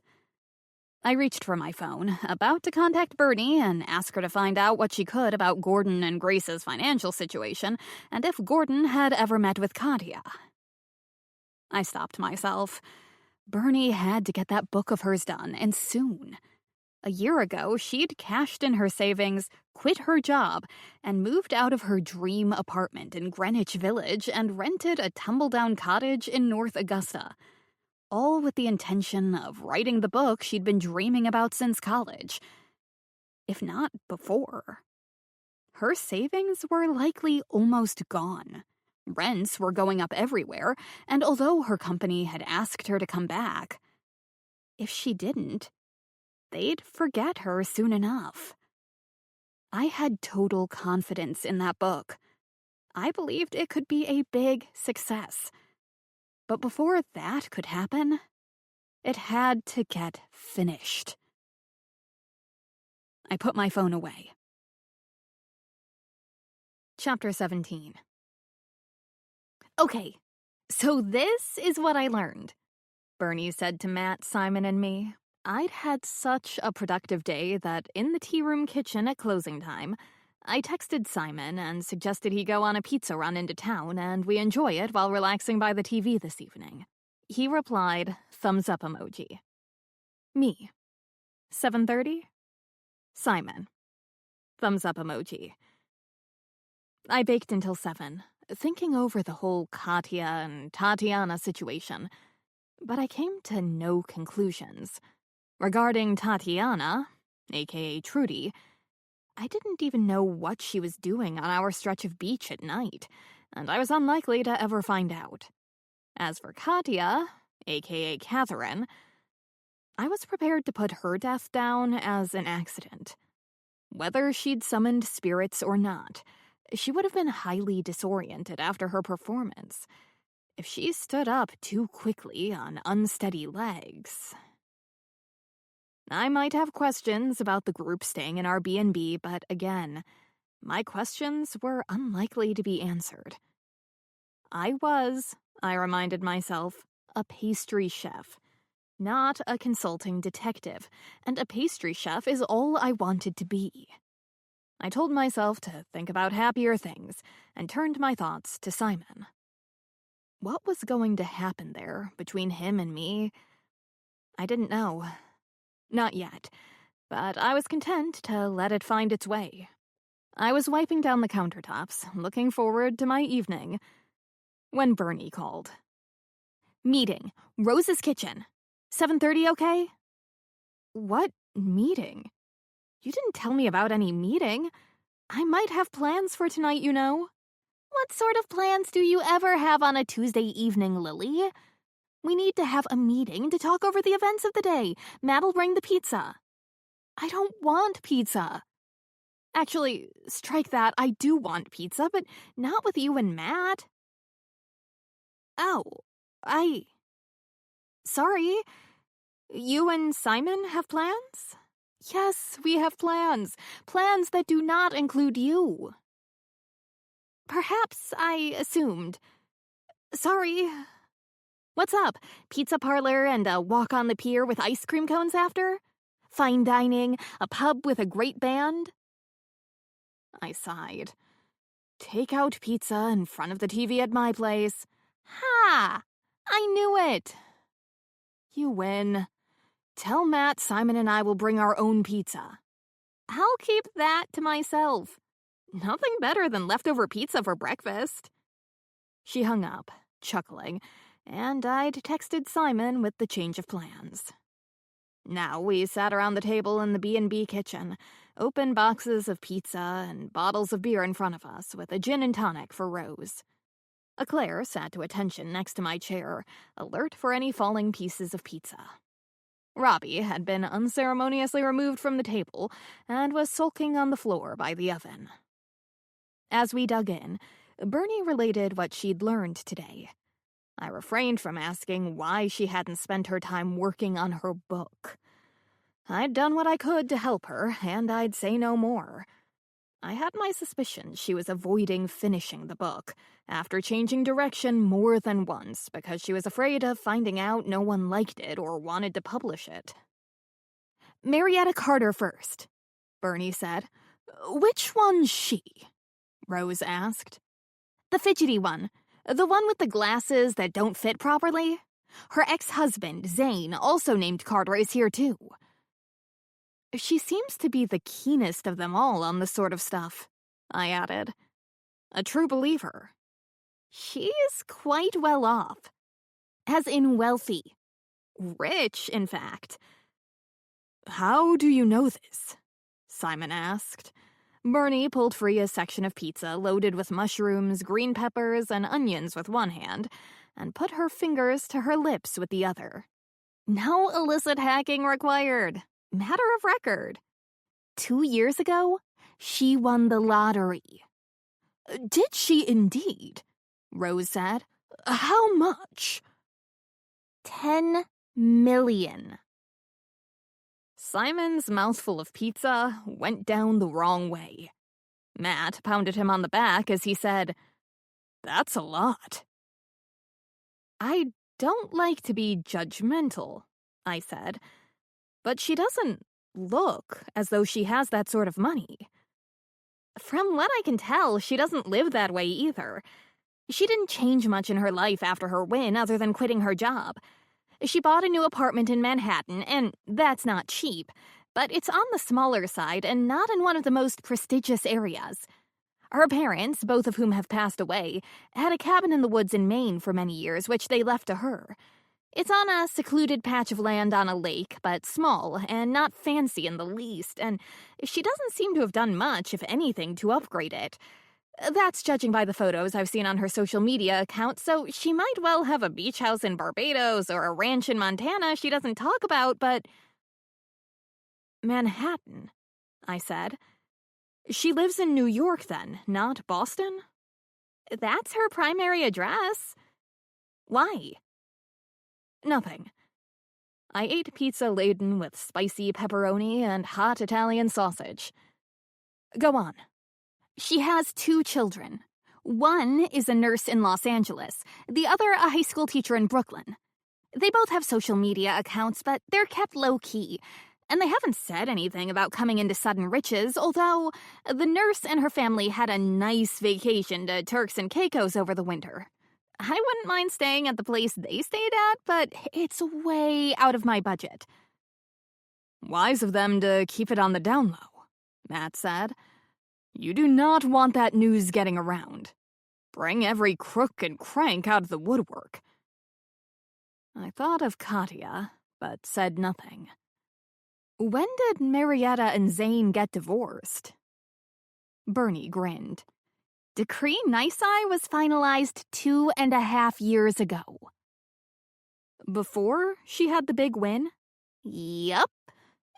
Speaker 1: I reached for my phone, about to contact Bernie and ask her to find out what she could about Gordon and Grace's financial situation, and if Gordon had ever met with Katya. I stopped myself. Bernie had to get that book of hers done, and soon. A year ago, she'd cashed in her savings, quit her job, and moved out of her dream apartment in Greenwich Village and rented a tumble-down cottage in North Augusta. All with the intention of writing the book she'd been dreaming about since college. If not before. Her savings were likely almost gone. Rents were going up everywhere, and although her company had asked her to come back, if she didn't, they'd forget her soon enough. I had total confidence in that book. I believed it could be a big success. But before that could happen, it had to get finished. I put my phone away. Chapter 17. Okay, so this is what I learned, Bernie said to Matt, Simon, and me. I'd had such a productive day that in the tea room kitchen at closing time, I texted Simon and suggested he go on a pizza run into town and we enjoy it while relaxing by the TV this evening. He replied, thumbs up emoji. Me. 7:30? Simon. Thumbs up emoji. I baked until 7, thinking over the whole Katya and Tatiana situation, but I came to no conclusions. Regarding Tatiana, aka Trudy, I didn't even know what she was doing on our stretch of beach at night, and I was unlikely to ever find out. As for Katya, aka Catherine, I was prepared to put her death down as an accident. Whether she'd summoned spirits or not, she would have been highly disoriented after her performance. If she stood up too quickly on unsteady legs... I might have questions about the group staying in our B&B, but again, my questions were unlikely to be answered. I reminded myself, a pastry chef, not a consulting detective, and a pastry chef is all I wanted to be. I told myself to think about happier things and turned my thoughts to Simon. What was going to happen there between him and me? I didn't know. Not yet, but I was content to let it find its way. I was wiping down the countertops, looking forward to my evening, when Bernie called. "Meeting. Rose's kitchen. 7:30, okay?" "What meeting? You didn't tell me about any meeting. I might have plans for tonight, you know." "What sort of plans do you ever have on a Tuesday evening, Lily? We need to have a meeting to talk over the events of the day. Matt'll bring the pizza." "I don't want pizza." "Actually, strike that. I do want pizza, but not with you and Matt." "Oh, Sorry. You and Simon have plans?" "Yes, we have plans. Plans that do not include you." "Perhaps I assumed. Sorry. What's up? Pizza parlor and a walk on the pier with ice cream cones after? Fine dining, a pub with a great band?" I sighed. "Take-out pizza in front of the TV at my place." "Ha! I knew it." "You win. Tell Matt Simon and I will bring our own pizza." "I'll keep that to myself. Nothing better than leftover pizza for breakfast." She hung up, chuckling, and I'd texted Simon with the change of plans. Now we sat around the table in the B&B kitchen, open boxes of pizza and bottles of beer in front of us, with a gin and tonic for Rose. Eclair sat to attention next to my chair, alert for any falling pieces of pizza. Robbie had been unceremoniously removed from the table and was sulking on the floor by the oven. As we dug in, Bernie related what she'd learned today. I refrained from asking why she hadn't spent her time working on her book. I'd done what I could to help her, and I'd say no more. I had my suspicions she was avoiding finishing the book, after changing direction more than once because she was afraid of finding out no one liked it or wanted to publish it. "Marietta Carter first," Bernie said. "Which one's she?" Rose asked. "The fidgety one. The one with the glasses that don't fit properly. Her ex-husband, Zane, also named Carter, is here too." "She seems to be the keenest of them all on this sort of stuff," I added. "A true believer." "She's quite well off. As in wealthy. Rich, in fact." "How do you know this?" Simon asked. Bernie pulled free a section of pizza loaded with mushrooms, green peppers, and onions with one hand, and put her fingers to her lips with the other. "No illicit hacking required. Matter of record. 2 years ago, she won the lottery." "Did she indeed?" Rose said. "How much?" 10 million. Simon's mouthful of pizza went down the wrong way. Matt pounded him on the back as he said, "That's a lot." "I don't like to be judgmental," I said, "but she doesn't look as though she has that sort of money." "From what I can tell, she doesn't live that way either. She didn't change much in her life after her win other than quitting her job. She bought a new apartment in Manhattan, and that's not cheap, but it's on the smaller side and not in one of the most prestigious areas. Her parents, both of whom have passed away, had a cabin in the woods in Maine for many years, which they left to her. It's on a secluded patch of land on a lake, but small and not fancy in the least, and she doesn't seem to have done much, if anything, to upgrade it. That's judging by the photos I've seen on her social media account, so she might well have a beach house in Barbados or a ranch in Montana she doesn't talk about, but—" "Manhattan," I said. "She lives in New York, then, not Boston?" "That's her primary address." "Why?" "Nothing." I ate pizza laden with spicy pepperoni and hot Italian sausage. "Go on." "She has 2 children. One is a nurse in Los Angeles, the other a high school teacher in Brooklyn. They both have social media accounts, but they're kept low-key, and they haven't said anything about coming into sudden riches, although the nurse and her family had a nice vacation to Turks and Caicos over the winter. I wouldn't mind staying at the place they stayed at, but it's way out of my budget."
Speaker 3: Wise of them to keep it on the down low, Matt said. You do not want that news getting around. Bring every crook and crank out of the woodwork. I thought of Katya, but said nothing. When did Marietta and Zane get divorced? Bernie grinned. Decree Nisi was finalized 2.5 years ago. Before she had the big win? Yup.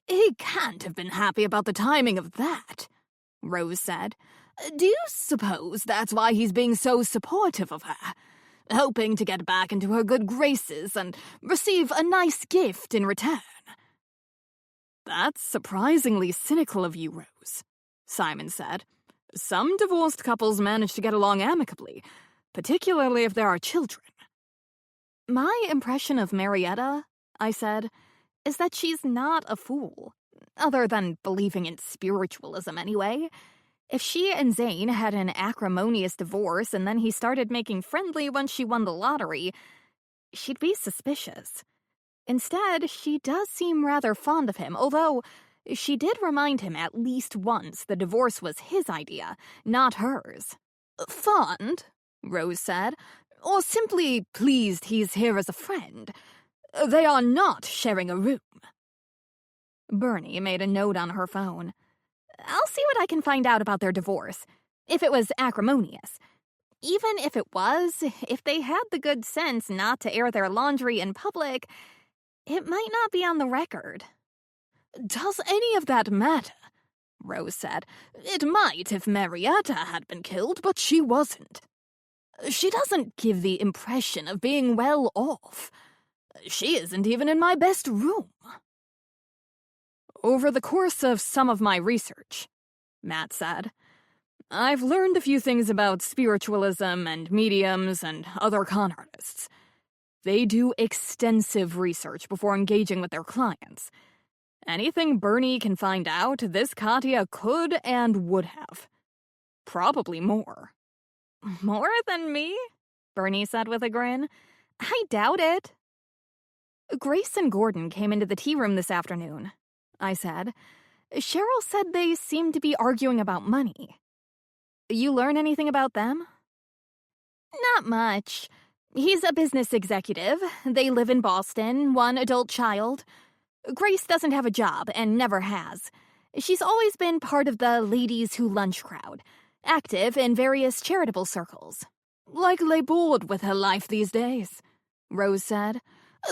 Speaker 3: He can't have been happy about the timing of that, Rose said. Do you suppose that's why he's being so supportive of her? Hoping to get back into her good graces and receive a nice gift in return? That's surprisingly cynical of you, Rose, Simon said. Some divorced couples manage to get along amicably, particularly if there are children. My impression of Marietta, I said, is that she's not a fool, other than believing in spiritualism anyway. If she and Zane had an acrimonious divorce and then he started making friendly when she won the lottery, she'd be suspicious. Instead, she does seem rather fond of him, although she did remind him at least once the divorce was his idea, not hers. Fond, Rose said, or simply pleased he's here as a friend. They are not sharing a room. Bernie made a note on her phone. I'll see what I can find out about their divorce, if it was acrimonious. Even if it was, if they had the good sense not to air their laundry in public, it might not be on the record. Does any of that matter? Rose said. It might if Marietta had been killed, but she wasn't. She doesn't give the impression of being well off. She isn't even in my best room. Over the course of some of my research, Matt said, I've learned a few things about spiritualism and mediums and other con artists. They do extensive research before engaging with their clients. Anything Bernie can find out, this Katya could and would have. Probably more. More than me? Bernie said with a grin. I doubt it. Grace and Gordon came into the tea room this afternoon, I said. Cheryl said they seemed to be arguing about money. You learn anything about them? Not much. He's a business executive. They live in Boston, one adult child. Grace doesn't have a job and never has. She's always been part of the ladies who lunch crowd, active in various charitable circles. Likely bored with her life these days, Rose said.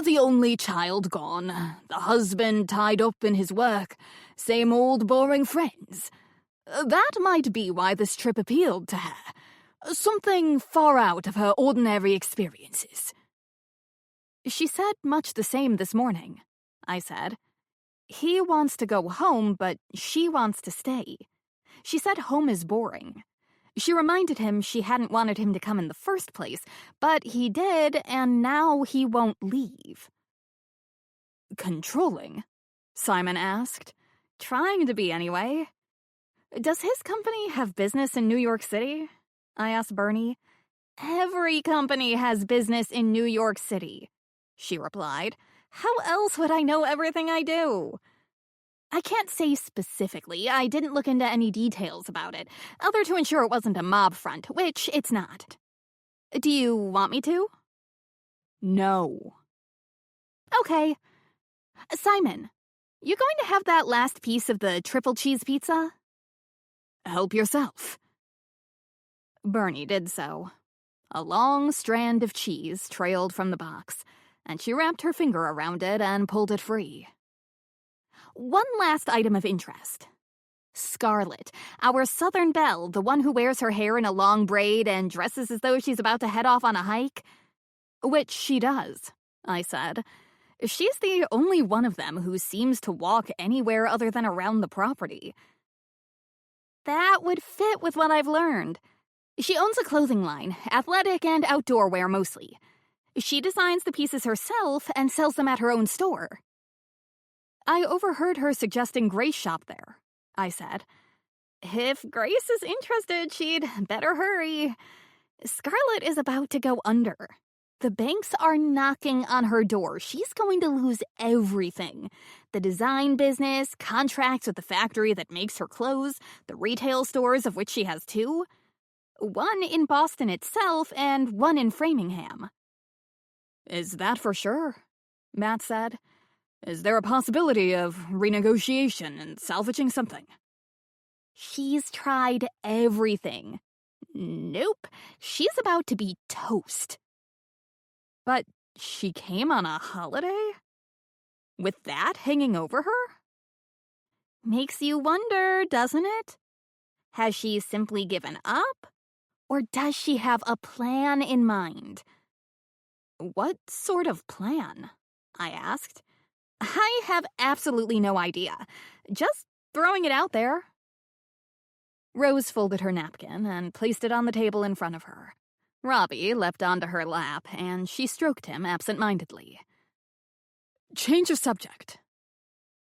Speaker 3: The only child gone, the husband tied up in his work, same old boring friends. That might be why this trip appealed to her. Something far out of her ordinary experiences. She said much the same this morning, I said. He wants to go home, but she wants to stay. She said home is boring. She reminded him she hadn't wanted him to come in the first place, but he did, and now he won't leave. Controlling? Simon asked. Trying to be, anyway. Does his company have business in New York City? I asked Bernie. Every company has business in New York City, she replied. How else would I know everything I do? I can't say specifically. I didn't look into any details about it, other to ensure it wasn't a mob front, which it's not. Do you want me to? No. Okay. Simon, you going to have that last piece of the triple cheese pizza? Help yourself. Bernie did so. A long strand of cheese trailed from the box, and she wrapped her finger around it and pulled it free. One last item of interest. Scarlet, our Southern belle, the one who wears her hair in a long braid and dresses as though she's about to head off on a hike. Which she does, I said. She's the only one of them who seems to walk anywhere other than around the property. That would fit with what I've learned. She owns a clothing line, athletic and outdoor wear mostly. She designs the pieces herself and sells them at her own store. I overheard her suggesting Grace shop there, I said. If Grace is interested, she'd better hurry. Scarlet is about to go under.
Speaker 1: The banks are knocking on her door. She's going to lose everything. The design business, contracts with the factory that makes her clothes, the retail stores of which she has two. One in Boston itself and one in Framingham.
Speaker 3: Is that for sure? Matt said. Is there a possibility of renegotiation and salvaging something?
Speaker 1: She's tried everything. Nope, she's about to be toast.
Speaker 3: But she came on a holiday? With that hanging over her?
Speaker 1: Makes you wonder, doesn't it? Has she simply given up? Or does she have a plan in mind?
Speaker 3: What sort of plan? I asked.
Speaker 1: I have absolutely no idea. Just throwing it out there.
Speaker 3: Rose folded her napkin and placed it on the table in front of her. Robbie leapt onto her lap, and she stroked him absent-mindedly. Change of subject.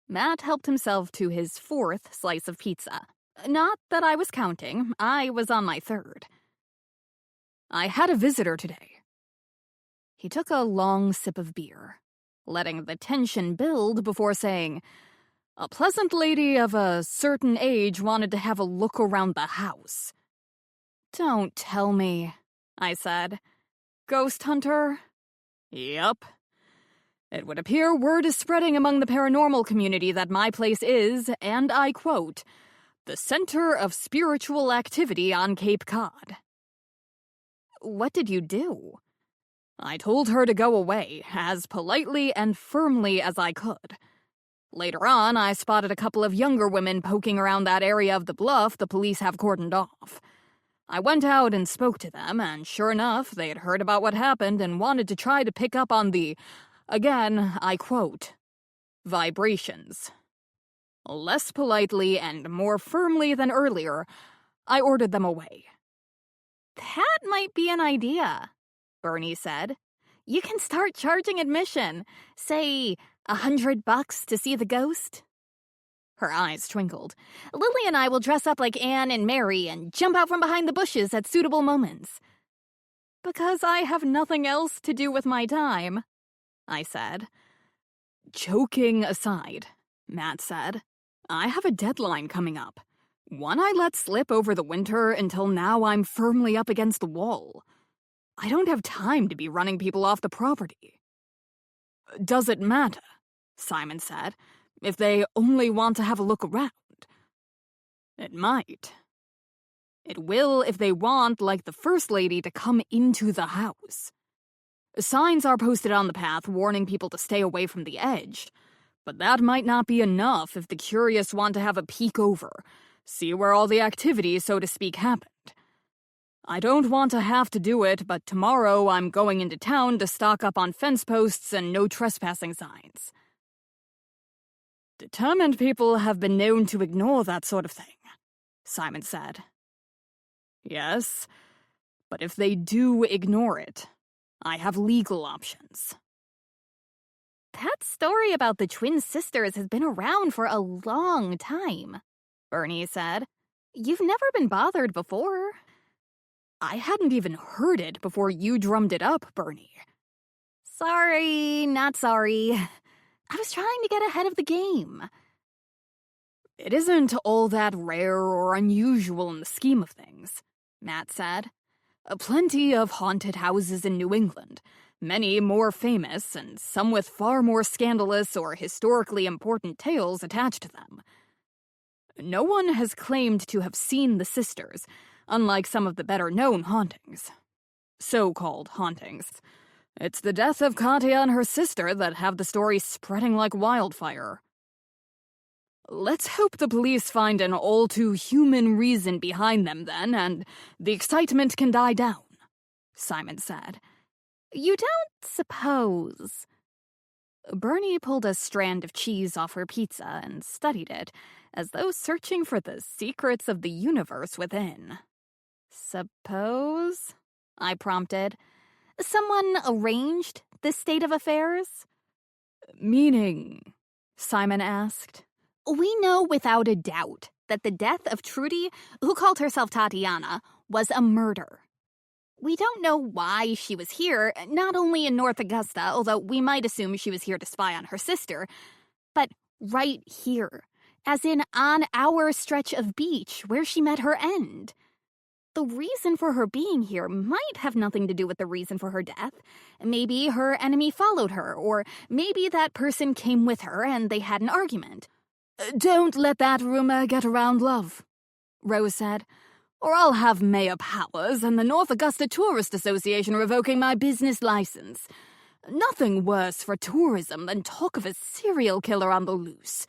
Speaker 3: Matt helped himself to his 4th slice of pizza. Not that I was counting. I was on my 3rd. I had a visitor today. He took a long sip of beer, letting the tension build before saying, "A pleasant lady of a certain age wanted to have a look around the house." "Don't tell me," I said. "Ghost hunter?" "Yup. It would appear word is spreading among the paranormal community that my place is, and I quote, the center of spiritual activity on Cape Cod." "What did you do?" "I told her to go away, as politely and firmly as I could. Later on, I spotted a couple of younger women poking around that area of the bluff the police have cordoned off. I went out and spoke to them, and sure enough, they had heard about what happened and wanted to try to pick up on the, again, I quote, vibrations. Less politely and more firmly than earlier, I ordered them away."
Speaker 1: "That might be an idea," Bernie said. "You can start charging admission. Say, $100 to see the ghost?"
Speaker 3: Her eyes twinkled.
Speaker 1: "Lily and I will dress up like Anne and Mary and jump out from behind the bushes at suitable moments."
Speaker 3: "Because I have nothing else to do with my time," I said. "Joking aside," Matt said, "I have a deadline coming up. One I let slip over the winter until now I'm firmly up against the wall. I don't have time to be running people off the property." "Does it matter," Simon said, "if they only want to have a look around?" "It might. It will if they want, like the First Lady, to come into the house. Signs are posted on the path warning people to stay away from the edge, but that might not be enough if the curious want to have a peek over, see where all the activity, so to speak, happened. I don't want to have to do it, but tomorrow I'm going into town to stock up on fence posts and no trespassing signs." "Determined people have been known to ignore that sort of thing," Simon said. "Yes, but if they do ignore it, I have legal options."
Speaker 1: "That story about the twin sisters has been around for a long time," Bernie said. "You've never been bothered before."
Speaker 3: "I hadn't even heard it before you drummed it up, Bernie."
Speaker 1: "Sorry, not sorry. I was trying to get ahead of the game."
Speaker 3: "It isn't all that rare or unusual in the scheme of things," Matt said. "Plenty of haunted houses in New England, many more famous and some with far more scandalous or historically important tales attached to them. No one has claimed to have seen the sisters, unlike some of the better-known hauntings. So-called hauntings. It's the death of Katya and her sister that have the story spreading like wildfire." "Let's hope the police find an all-too-human reason behind them, then, and the excitement can die down," Simon said.
Speaker 1: "You don't suppose?"
Speaker 3: Bernie pulled a strand of cheese off her pizza and studied it, as though searching for the secrets of the universe within.
Speaker 1: "Suppose?" I prompted. "Someone arranged this state of affairs?"
Speaker 3: "Meaning?" Simon asked.
Speaker 1: "We know without a doubt that the death of Trudy, who called herself Tatiana, was a murder. We don't know why she was here, not only in North Augusta, although we might assume she was here to spy on her sister, but right here, as in on our stretch of beach where she met her end. The reason for her being here might have nothing to do with the reason for her death. Maybe her enemy followed her, or maybe that person came with her and they had an argument.
Speaker 3: Don't let that rumor get around, love, Rose said, or I'll have Mayor Powers and the North Augusta Tourist Association revoking my business license. Nothing worse for tourism than talk of a serial killer on the loose.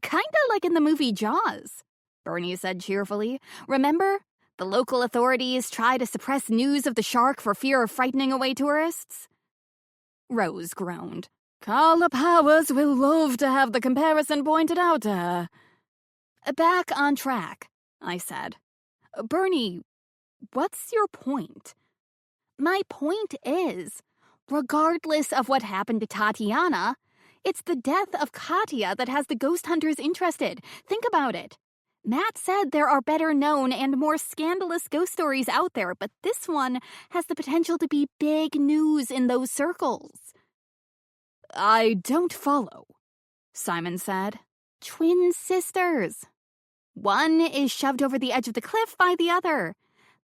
Speaker 1: Kinda like in the movie Jaws, Bernie said cheerfully. Remember? The local authorities try to suppress news of the shark for fear of frightening away tourists.
Speaker 3: Rose groaned. Carla Powers will love to have the comparison pointed out to her.
Speaker 1: Back on track, I said. Bernie, what's your point? My point is, regardless of what happened to Tatiana, it's the death of Katya that has the ghost hunters interested. Think about it. Matt said there are better known and more scandalous ghost stories out there, but this one has the potential to be big news in those circles.
Speaker 3: I don't follow, Simon said.
Speaker 1: Twin sisters. One is shoved over the edge of the cliff by the other.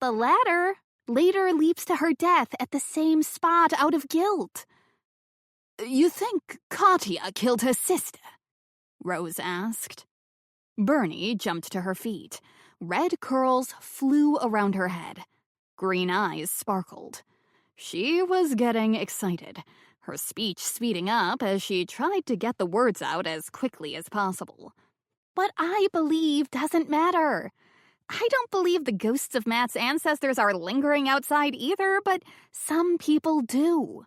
Speaker 1: The latter later leaps to her death at the same spot out of guilt.
Speaker 3: You think Katya killed her sister? Rose asked.
Speaker 2: Bernie jumped to her feet. Red curls flew around her head. Green eyes sparkled. She was getting excited, her speech speeding up as she tried to get the words out as quickly as possible.
Speaker 1: What I believe doesn't matter. I don't believe the ghosts of Matt's ancestors are lingering outside either, but some people do.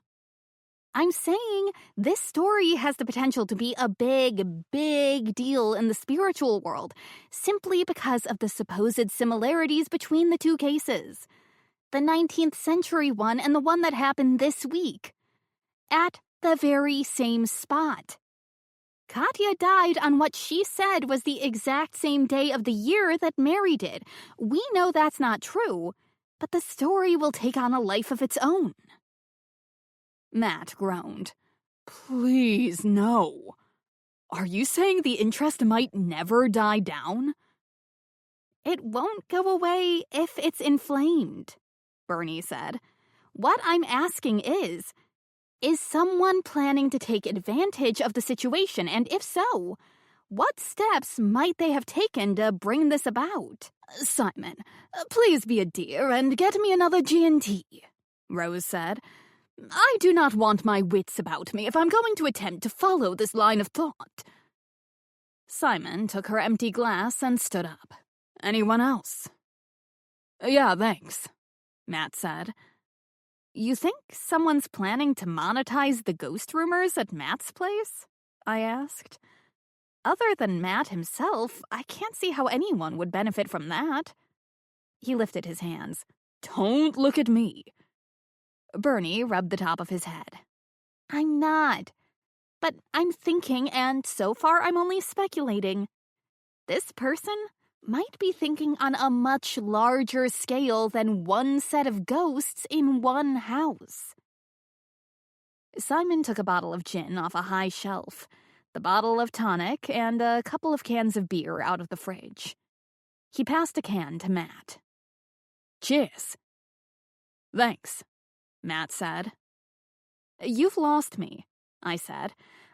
Speaker 1: I'm saying this story has the potential to be a big, big deal in the spiritual world, simply because of the supposed similarities between the two cases. The 19th century one and the one that happened this week. At the very same spot. Katya died on what she said was the exact same day of the year that Mary did. We know that's not true, but the story will take on a life of its own.
Speaker 2: Matt groaned.
Speaker 3: Please, no. Are you saying the interest might never die down?
Speaker 1: It won't go away if it's inflamed, Bernie said. What I'm asking is someone planning to take advantage of the situation? And if so, what steps might they have taken to bring this about?
Speaker 3: Simon, please be a dear and get me another G&T, Rose said. I do not want my wits about me if I'm going to attempt to follow this line of thought.
Speaker 2: Simon took her empty glass and stood up.
Speaker 3: Anyone else? Yeah, thanks, Matt said.
Speaker 2: You think someone's planning to monetize the ghost rumors at Matt's place? I asked. Other than Matt himself, I can't see how anyone would benefit from that. He lifted his hands.
Speaker 3: Don't look at me.
Speaker 2: Bernie rubbed the top of his head.
Speaker 1: I'm not. But I'm thinking, and so far I'm only speculating. This person might be thinking on a much larger scale than one set of ghosts in one house.
Speaker 2: Simon took a bottle of gin off a high shelf, the bottle of tonic, and a couple of cans of beer out of the fridge. He passed a can to Matt.
Speaker 3: Cheers.
Speaker 2: Thanks, Matt said. You've lost me, I said.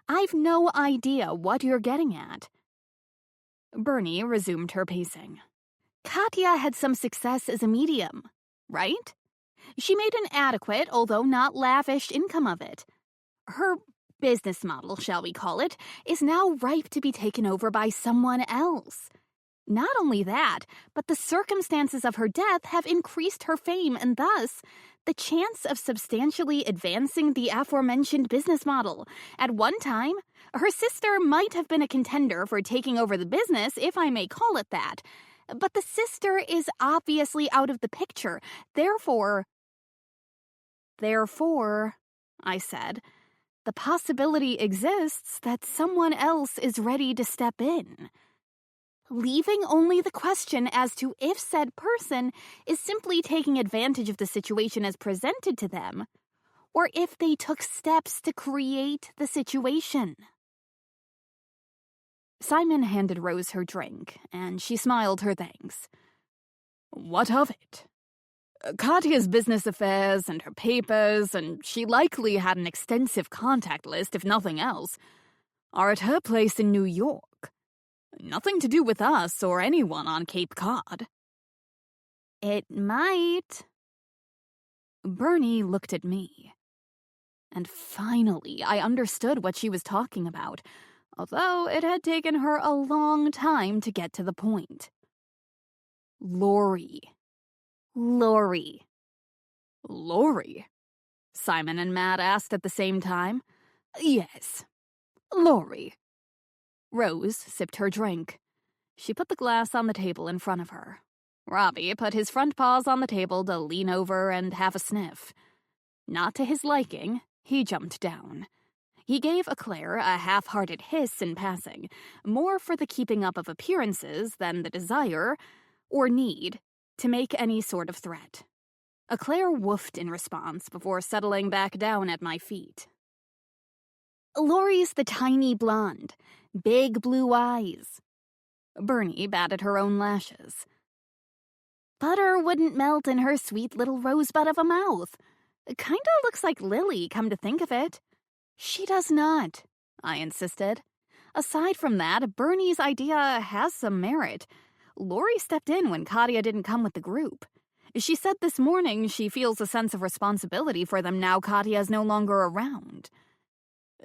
Speaker 2: I've no idea what you're getting at. Bernie resumed her pacing. Katya had some success as a medium, right? She made an adequate, although not lavish, income of it. Her business model, shall we call it, is now ripe to be taken over by someone else. Not only that, but the circumstances of her death have increased her fame and thus the chance of substantially advancing the aforementioned business model. At one time, her sister might have been a contender for taking over the business, if I may call it that. But the sister is obviously out of the picture. Therefore, I said, the possibility exists that someone else is ready to step in.
Speaker 1: leaving only the question as to if said person is simply taking advantage of the situation as presented to them, or if they took steps to create the situation.
Speaker 2: Simon handed Rose her drink, and she smiled her thanks. What of it? Katya's business affairs and her papers, and she likely had an extensive contact list, if nothing else, are at her place in New York. Nothing to do with us or anyone on Cape Cod.
Speaker 1: It might.
Speaker 2: Bernie looked at me. And finally, I understood what she was talking about, although it had taken her a long time to get to the point. Lori.
Speaker 1: Lori.
Speaker 2: Lori? Simon and Matt asked at the same time. Yes, Lori. Rose sipped her drink. She put the glass on the table in front of her. Robbie put his front paws on the table to lean over and have a sniff. Not to his liking, he jumped down. He gave Eclair a half-hearted hiss in passing, more for the keeping up of appearances than the desire, or need, to make any sort of threat. Eclair woofed in response before settling back down at my feet.
Speaker 1: Lori's the tiny blonde, big blue eyes.
Speaker 2: Bernie batted her own lashes.
Speaker 1: Butter wouldn't melt in her sweet little rosebud of a mouth. Kinda looks like Lily, come to think of it.
Speaker 2: She does not, I insisted. Aside from that, Bernie's idea has some merit. Lori stepped in when Katya didn't come with the group. She said this morning she feels a sense of responsibility for them now Katya is no longer around.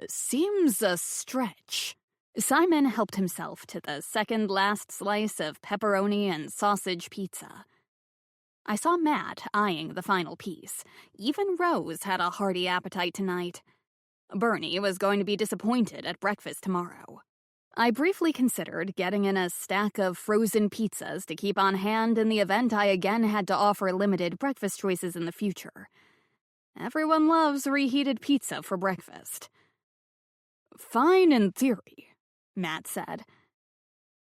Speaker 2: Seems a stretch. Simon helped himself to the second last slice of pepperoni and sausage pizza. I saw Matt eyeing the final piece. Even Rose had a hearty appetite tonight. Bernie was going to be disappointed at breakfast tomorrow. I briefly considered getting in a stack of frozen pizzas to keep on hand in the event I again had to offer limited breakfast choices in the future. Everyone loves reheated pizza for breakfast. Fine in theory, Matt said.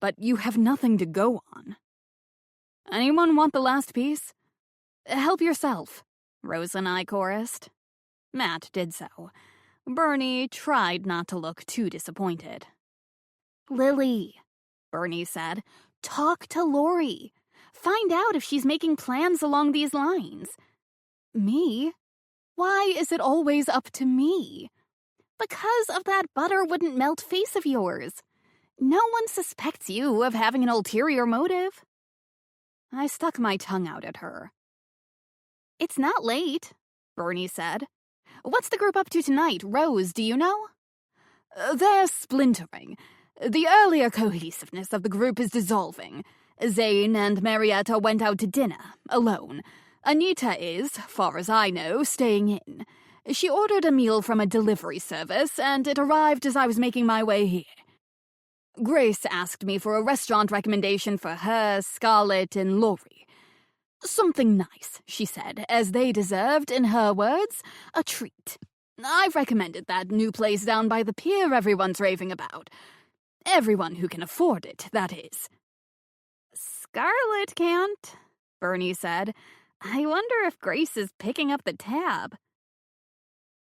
Speaker 2: But you have nothing to go on. Anyone want the last piece? Help yourself, Rose and I chorused. Matt did so. Bernie tried not to look too disappointed.
Speaker 1: Lily, Bernie said, talk to Lori. Find out if she's making plans along these lines.
Speaker 2: Me? Why is it always up to me?
Speaker 1: Because of that butter wouldn't melt face of yours. No one suspects you of having an ulterior motive.
Speaker 2: I stuck my tongue out at her.
Speaker 1: It's not late, Bernie said. What's the group up to tonight, Rose, do you know?
Speaker 2: They're splintering. The earlier cohesiveness of the group is dissolving. Zane and Marietta went out to dinner, alone. Anita is, far as I know, staying in. She ordered a meal from a delivery service, and it arrived as I was making my way here. Grace asked me for a restaurant recommendation for her, Scarlett, and Lori. Something nice, she said, as they deserved, in her words, a treat. I recommended that new place down by the pier everyone's raving about. Everyone who can afford it, that is.
Speaker 1: Scarlett can't, Bernie said. I wonder if Grace is picking up the tab.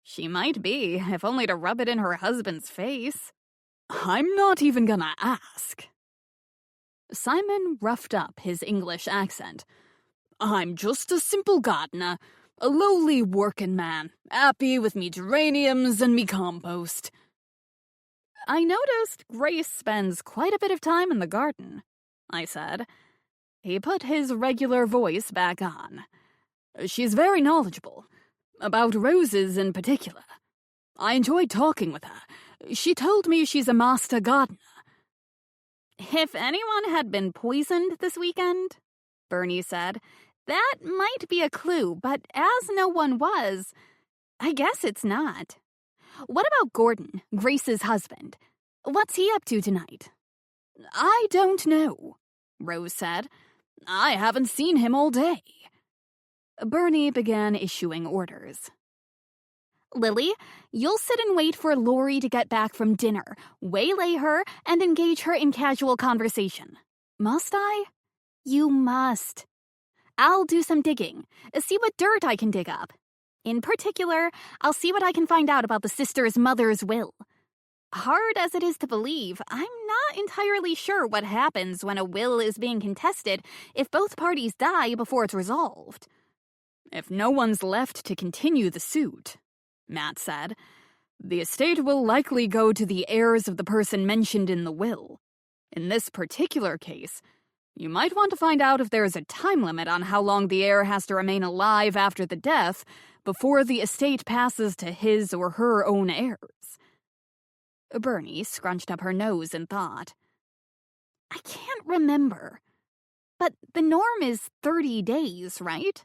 Speaker 2: She might be, if only to rub it in her husband's face. I'm not even gonna ask. Simon roughed up his English accent. I'm just a simple gardener, a lowly working man, happy with me geraniums and me compost. I noticed Grace spends quite a bit of time in the garden, I said. He put his regular voice back on. She's very knowledgeable, about roses in particular. I enjoyed talking with her. She told me she's a master gardener.
Speaker 1: If anyone had been poisoned this weekend, Bernie said, that might be a clue, but as no one was, I guess it's not. What about Gordon, Grace's husband? What's he up to tonight?
Speaker 2: I don't know, Rose said. I haven't seen him all day. Bernie began issuing orders.
Speaker 1: Lily, you'll sit and wait for Lori to get back from dinner, waylay her, and engage her in casual conversation. Must I? You must. I'll do some digging, see what dirt I can dig up. In particular, I'll see what I can find out about the sister's mother's will. Hard as it is to believe, I'm not entirely sure what happens when a will is being contested if both parties die before it's resolved.
Speaker 3: If no one's left to continue the suit, Matt said, the estate will likely go to the heirs of the person mentioned in the will. In this particular case, you might want to find out if there's a time limit on how long the heir has to remain alive after the death before the estate passes to his or her own heirs.
Speaker 1: Bernie scrunched up her nose in thought. I can't remember. But the norm is 30 days, right?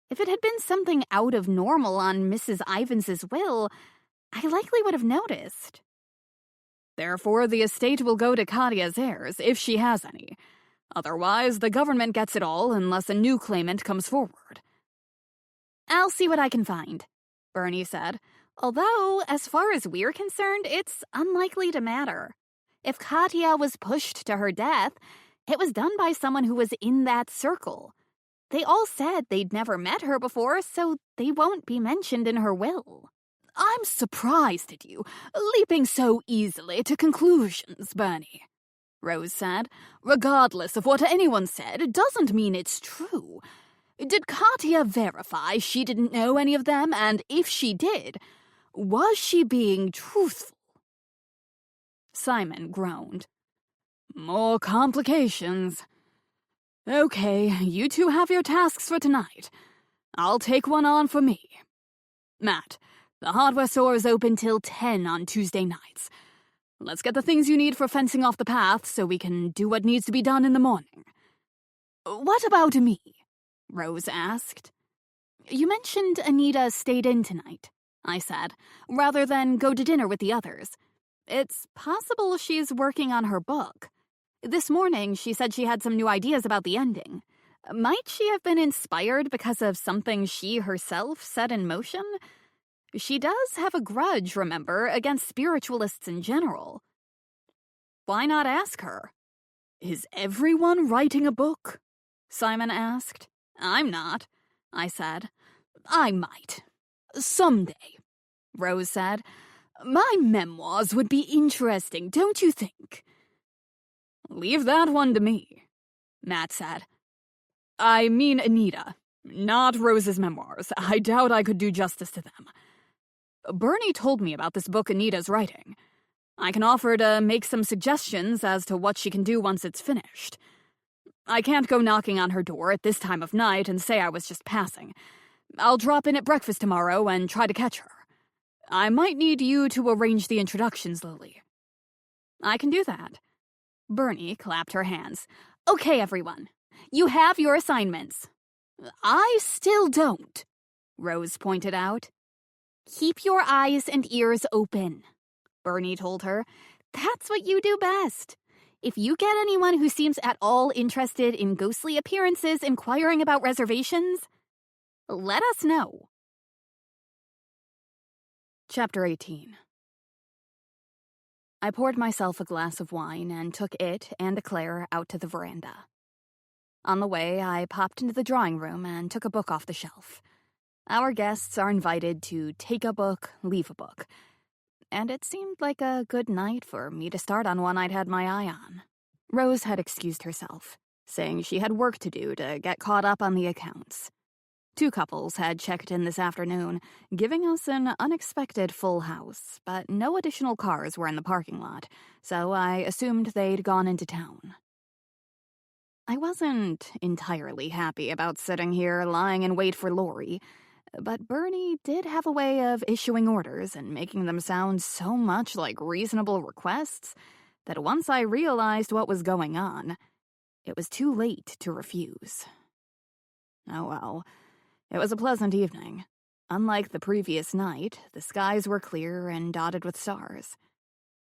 Speaker 1: If it had been something out of normal on Mrs. Ivens's will, I likely would have noticed.
Speaker 3: Therefore, the estate will go to Katya's heirs, if she has any. Otherwise, the government gets it all unless a new claimant comes forward.
Speaker 1: I'll see what I can find, Bernie said. Although, as far as we're concerned, it's unlikely to matter. If Katya was pushed to her death, it was done by someone who was in that circle. They all said they'd never met her before, so they won't be mentioned in her will.
Speaker 2: I'm surprised at you, leaping so easily to conclusions, Bernie, Rose said. Regardless of what anyone said, it doesn't mean it's true. Did Katya verify she didn't know any of them, and if she did, was she being truthful?
Speaker 3: Simon groaned. More complications. Okay, you two have your tasks for tonight. I'll take one on for me. Matt, the hardware store is open till 10 on Tuesday nights. Let's get the things you need for fencing off the path so we can do what needs to be done in the morning.
Speaker 2: What about me? Rose asked.
Speaker 1: You mentioned Anita stayed in tonight, I said, rather than go to dinner with the others. It's possible she's working on her book. This morning, she said she had some new ideas about the ending. Might she have been inspired because of something she herself set in motion? She does have a grudge, remember, against spiritualists in general. Why not ask her?
Speaker 3: Is everyone writing a book?
Speaker 1: Simon asked. I'm not, I said.
Speaker 2: I might. Someday, Rose said. My memoirs would be interesting, don't you think?
Speaker 3: Leave that one to me, Matt said. I mean Anita, not Rose's memoirs. I doubt I could do justice to them. Bernie told me about this book Anita's writing. I can offer to make some suggestions as to what she can do once it's finished. I can't go knocking on her door at this time of night and say I was just passing. I'll drop in at breakfast tomorrow and try to catch her. I might need you to arrange the introductions, Lily.
Speaker 1: I can do that. Bernie clapped her hands. Okay, everyone. You have your assignments.
Speaker 2: I still don't,
Speaker 1: Rose pointed out. Keep your eyes and ears open, Bernie told her. That's what you do best. If you get anyone who seems at all interested in ghostly appearances inquiring about reservations, let us know.
Speaker 3: Chapter 18. I poured myself a glass of wine and took it and Eclair out to the veranda. On the way, I popped into the drawing room and took a book off the shelf. Our guests are invited to take a book, leave a book. And it seemed like a good night for me to start on one I'd had my eye on. Rose had excused herself, saying she had work to do to get caught up on the accounts. 2 couples had checked in this afternoon, giving us an unexpected full house, but no additional cars were in the parking lot, so I assumed they'd gone into town. I wasn't entirely happy about sitting here lying in wait for Lori, but Bernie did have a way of issuing orders and making them sound so much like reasonable requests that once I realized what was going on, it was too late to refuse. Oh well. It was a pleasant evening. Unlike the previous night, the skies were clear and dotted with stars.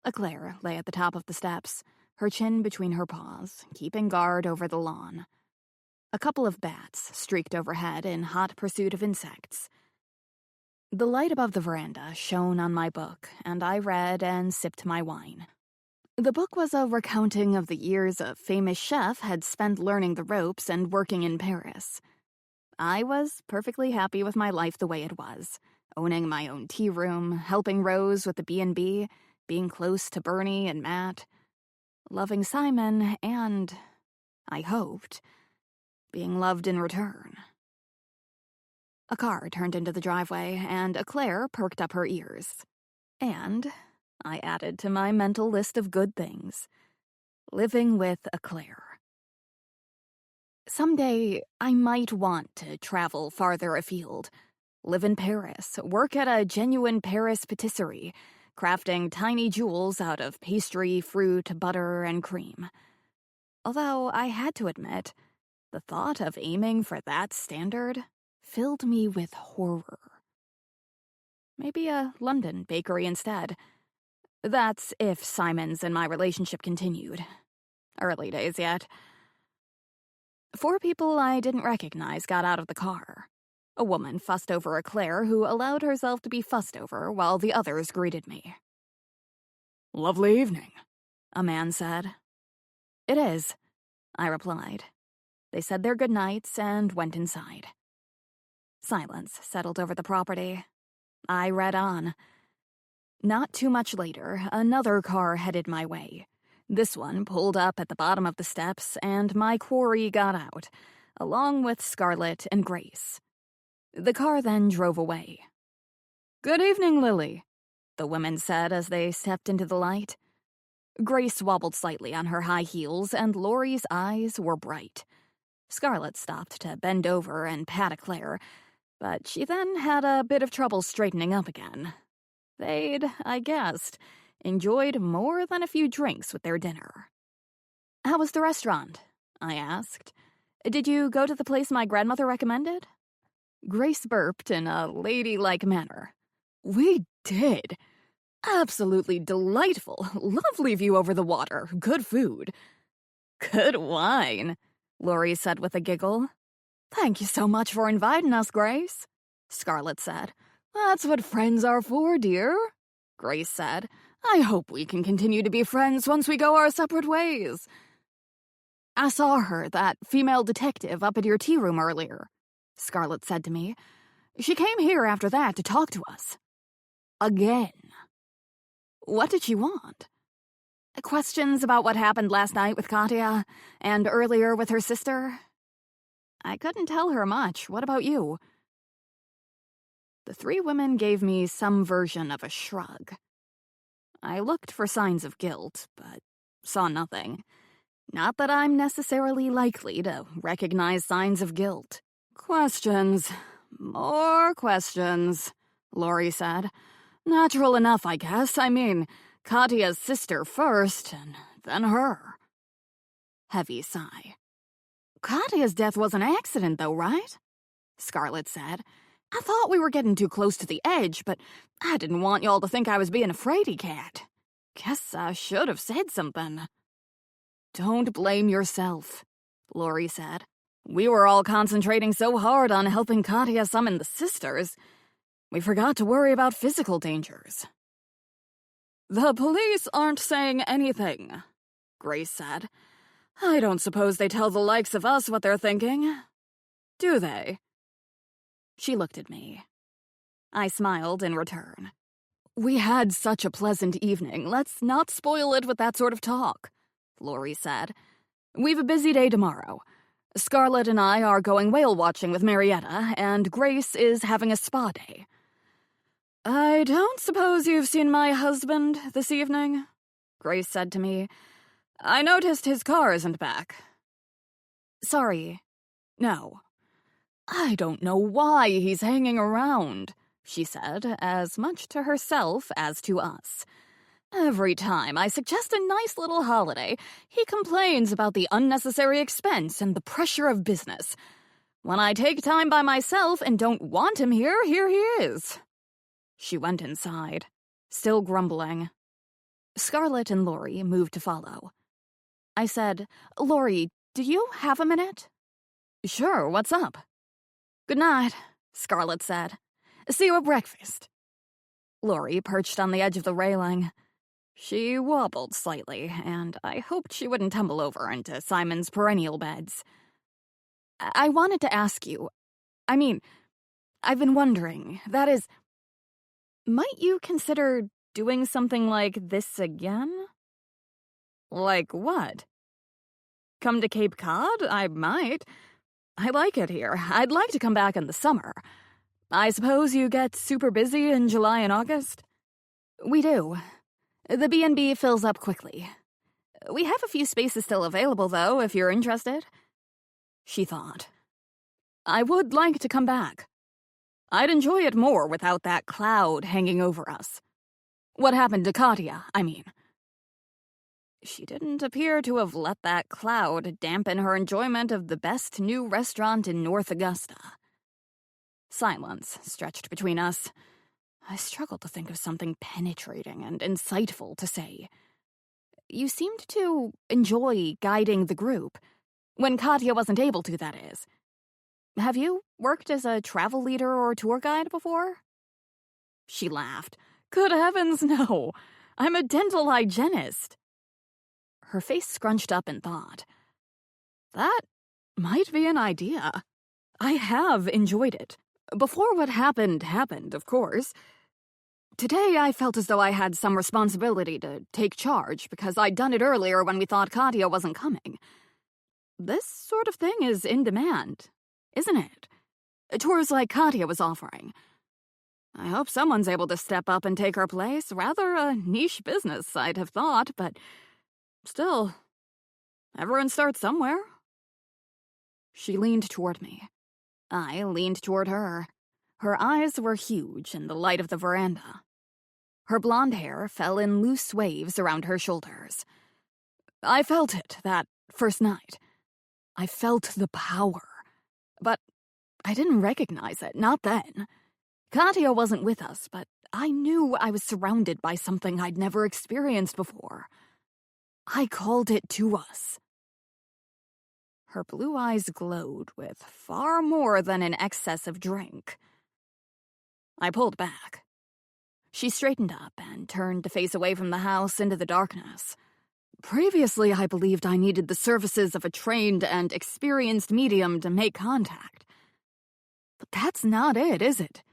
Speaker 3: Eclair lay at the top of the steps, her chin between her paws, keeping guard over the lawn. A couple of bats streaked overhead in hot pursuit of insects. The light above the veranda shone on my book, and I read and sipped my wine.
Speaker 1: The book was a recounting of the years a famous chef had spent learning the ropes and working in Paris. I was perfectly happy with my life the way it was, owning my own tea room, helping Rose with the B&B, being close to Bernie and Matt, loving Simon, and, I hoped, being loved in return. A car turned into the driveway, and Eclair perked up her ears. And I added to my mental list of good things, living with Eclair. Someday, I might want to travel farther afield, live in Paris, work at a genuine Paris patisserie, crafting tiny jewels out of pastry, fruit, butter, and cream. Although I had to admit, the thought of aiming for that standard filled me with horror. Maybe a London bakery instead. That's if Simon's and my relationship continued. Early days yet. 4 people I didn't recognize got out of the car. A woman fussed over Eclair who allowed herself to be fussed over while the others greeted me.
Speaker 3: "Lovely evening,"
Speaker 1: a man said. "It is," I replied. They said their goodnights and went inside. Silence settled over the property. I read on. Not too much later, another car headed my way. This one pulled up at the bottom of the steps, and my quarry got out, along with Scarlett and Grace. The car then drove away.
Speaker 3: "Good evening, Lily,"
Speaker 1: the women said as they stepped into the light. Grace wobbled slightly on her high heels, and Laurie's eyes were bright. Scarlett stopped to bend over and pat Eclair, but she then had a bit of trouble straightening up again. They'd, I guessed, enjoyed more than a few drinks with their dinner. "How was the restaurant?" I asked. "Did you go to the place my grandmother recommended?" Grace burped in a ladylike manner.
Speaker 3: "We did. Absolutely delightful. Lovely view over the water. Good food."
Speaker 1: "Good wine," Laurie said with a giggle.
Speaker 3: "Thank you so much for inviting us, Grace," Scarlett said. "That's what friends are for, dear," Grace said. "I hope we can continue to be friends once we go our separate ways."
Speaker 1: "I saw her, that female detective, up at your tea room earlier," Scarlett said to me. "She came here after that to talk to us. Again." "What did she want?" "Questions about what happened last night with Katya, and earlier with her sister." I couldn't tell her much. What about you? The 3 women gave me some version of a shrug. I looked for signs of guilt, but saw nothing. Not that I'm necessarily likely to recognize signs of guilt.
Speaker 3: "Questions. More questions," Laurie said. "Natural enough, I guess. I mean, Katya's sister first, and then her."
Speaker 1: Heavy sigh. "Katya's death was an accident, though, right?" Scarlett said. "I thought we were getting too close to the edge, but I didn't want y'all to think I was being a fraidy cat. Guess I should have said something."
Speaker 3: "Don't blame yourself," Laurie said. "We were all concentrating so hard on helping Katya summon the sisters, we forgot to worry about physical dangers." "The police aren't saying anything," Grace said. "I don't suppose they tell the likes of us what they're thinking. Do they?"
Speaker 1: She looked at me. I smiled in return.
Speaker 3: "We had such a pleasant evening. Let's not spoil it with that sort of talk," Laurie said. "We've a busy day tomorrow. Scarlett and I are going whale watching with Marietta, and Grace is having a spa day." "I don't suppose you've seen my husband this evening?" Grace said to me. "I noticed his car isn't back."
Speaker 1: "Sorry. No."
Speaker 3: "I don't know why he's hanging around," she said, as much to herself as to us. "Every time I suggest a nice little holiday, he complains about the unnecessary expense and the pressure of business. When I take time by myself and don't want him here he is." She went inside, still grumbling.
Speaker 1: Scarlett and Laurie moved to follow. I said, "Laurie, do you have a minute?"
Speaker 3: "Sure, what's up?"
Speaker 1: "Good night," Scarlett said. "See you at breakfast." Laurie perched on the edge of the railing.
Speaker 3: She wobbled slightly, and I hoped she wouldn't tumble over into Simon's perennial beds. I wanted to ask you, I've been wondering, that is, might you consider doing something like this again? Like what? Come to Cape Cod? I might. I like it here. I'd like to come back in the summer. I suppose you get super busy in July and August?
Speaker 2: We do. The B&B fills up quickly. We have a few spaces still available, though, if you're interested.
Speaker 3: She thought. I would like to come back. I'd enjoy it more without that cloud hanging over us. What happened to Katya, I mean? She didn't appear to have let that cloud dampen her enjoyment of the best new restaurant in North Augusta. Silence stretched between us. I struggled to think of something penetrating and insightful to say. You seemed to enjoy guiding the group. When Katya wasn't able to, that is. Have you worked as a travel leader or tour guide before? She laughed. Good heavens, no. I'm a dental hygienist. Her face scrunched up in thought. That might be an idea. I have enjoyed it. Before what happened, of course. Today I felt as though I had some responsibility to take charge because I'd done it earlier when we thought Katya wasn't coming. This sort of thing is in demand, isn't it? Tours like Katya was offering. I hope someone's able to step up and take her place. Rather a niche business, I'd have thought, but still, everyone starts somewhere. She leaned toward me. I leaned toward her. Her eyes were huge in the light of the veranda. Her blonde hair fell in loose waves around her shoulders. I felt it that first night. I felt the power. But I didn't recognize it, not then. Katya wasn't with us, but I knew I was surrounded by something I'd never experienced before. I called it to us. Her blue eyes glowed with far more than an excess of drink. I pulled back. She straightened up and turned to face away from the house into the darkness. Previously, I believed I needed the services of a trained and experienced medium to make contact. But that's not it, is it?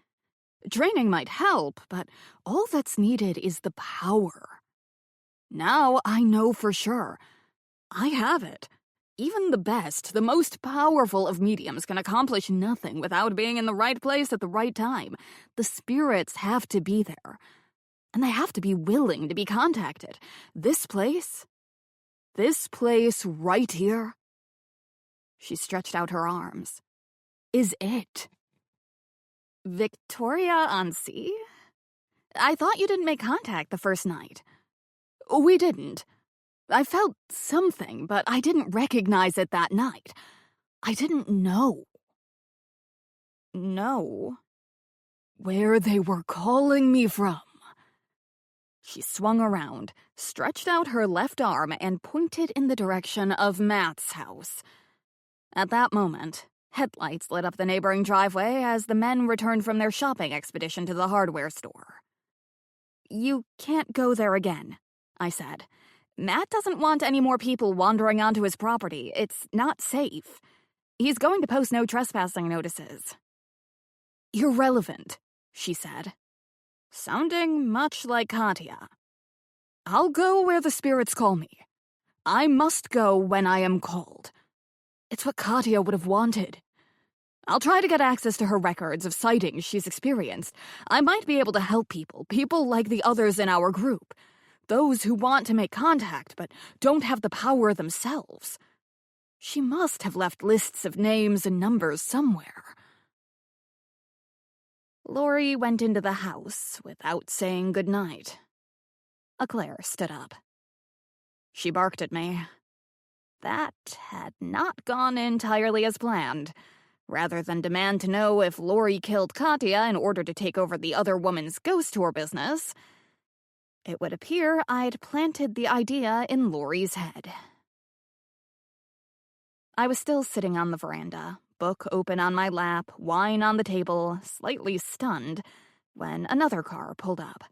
Speaker 3: Training might help, but all that's needed is the power. Now I know for sure. I have it. Even the best, the most powerful of mediums can accomplish nothing without being in the right place at the right time. The spirits have to be there. And they have to be willing to be contacted. This place right here, she stretched out her arms, is it. Victoria-on-Sea? I thought you didn't make contact the first night. We didn't. I felt something, but I didn't recognize it that night. I didn't know. Know where they were calling me from. She swung around, stretched out her left arm, and pointed in the direction of Matt's house. At that moment, headlights lit up the neighboring driveway as the men returned from their shopping expedition to the hardware store. You can't go there again, I said. Matt doesn't want any more people wandering onto his property. It's not safe. He's going to post no trespassing notices. Irrelevant, she said, sounding much like Katya. I'll go where the spirits call me. I must go when I am called. It's what Katya would have wanted. I'll try to get access to her records of sightings she's experienced. I might be able to help people like the others in our group. Those who want to make contact but don't have the power themselves. She must have left lists of names and numbers somewhere. Lori went into the house without saying goodnight. Eclair stood up. She barked at me. That had not gone entirely as planned. Rather than demand to know if Lori killed Katya in order to take over the other woman's ghost tour business, it would appear I'd planted the idea in Lori's head. I was still sitting on the veranda, book open on my lap, wine on the table, slightly stunned, when another car pulled up.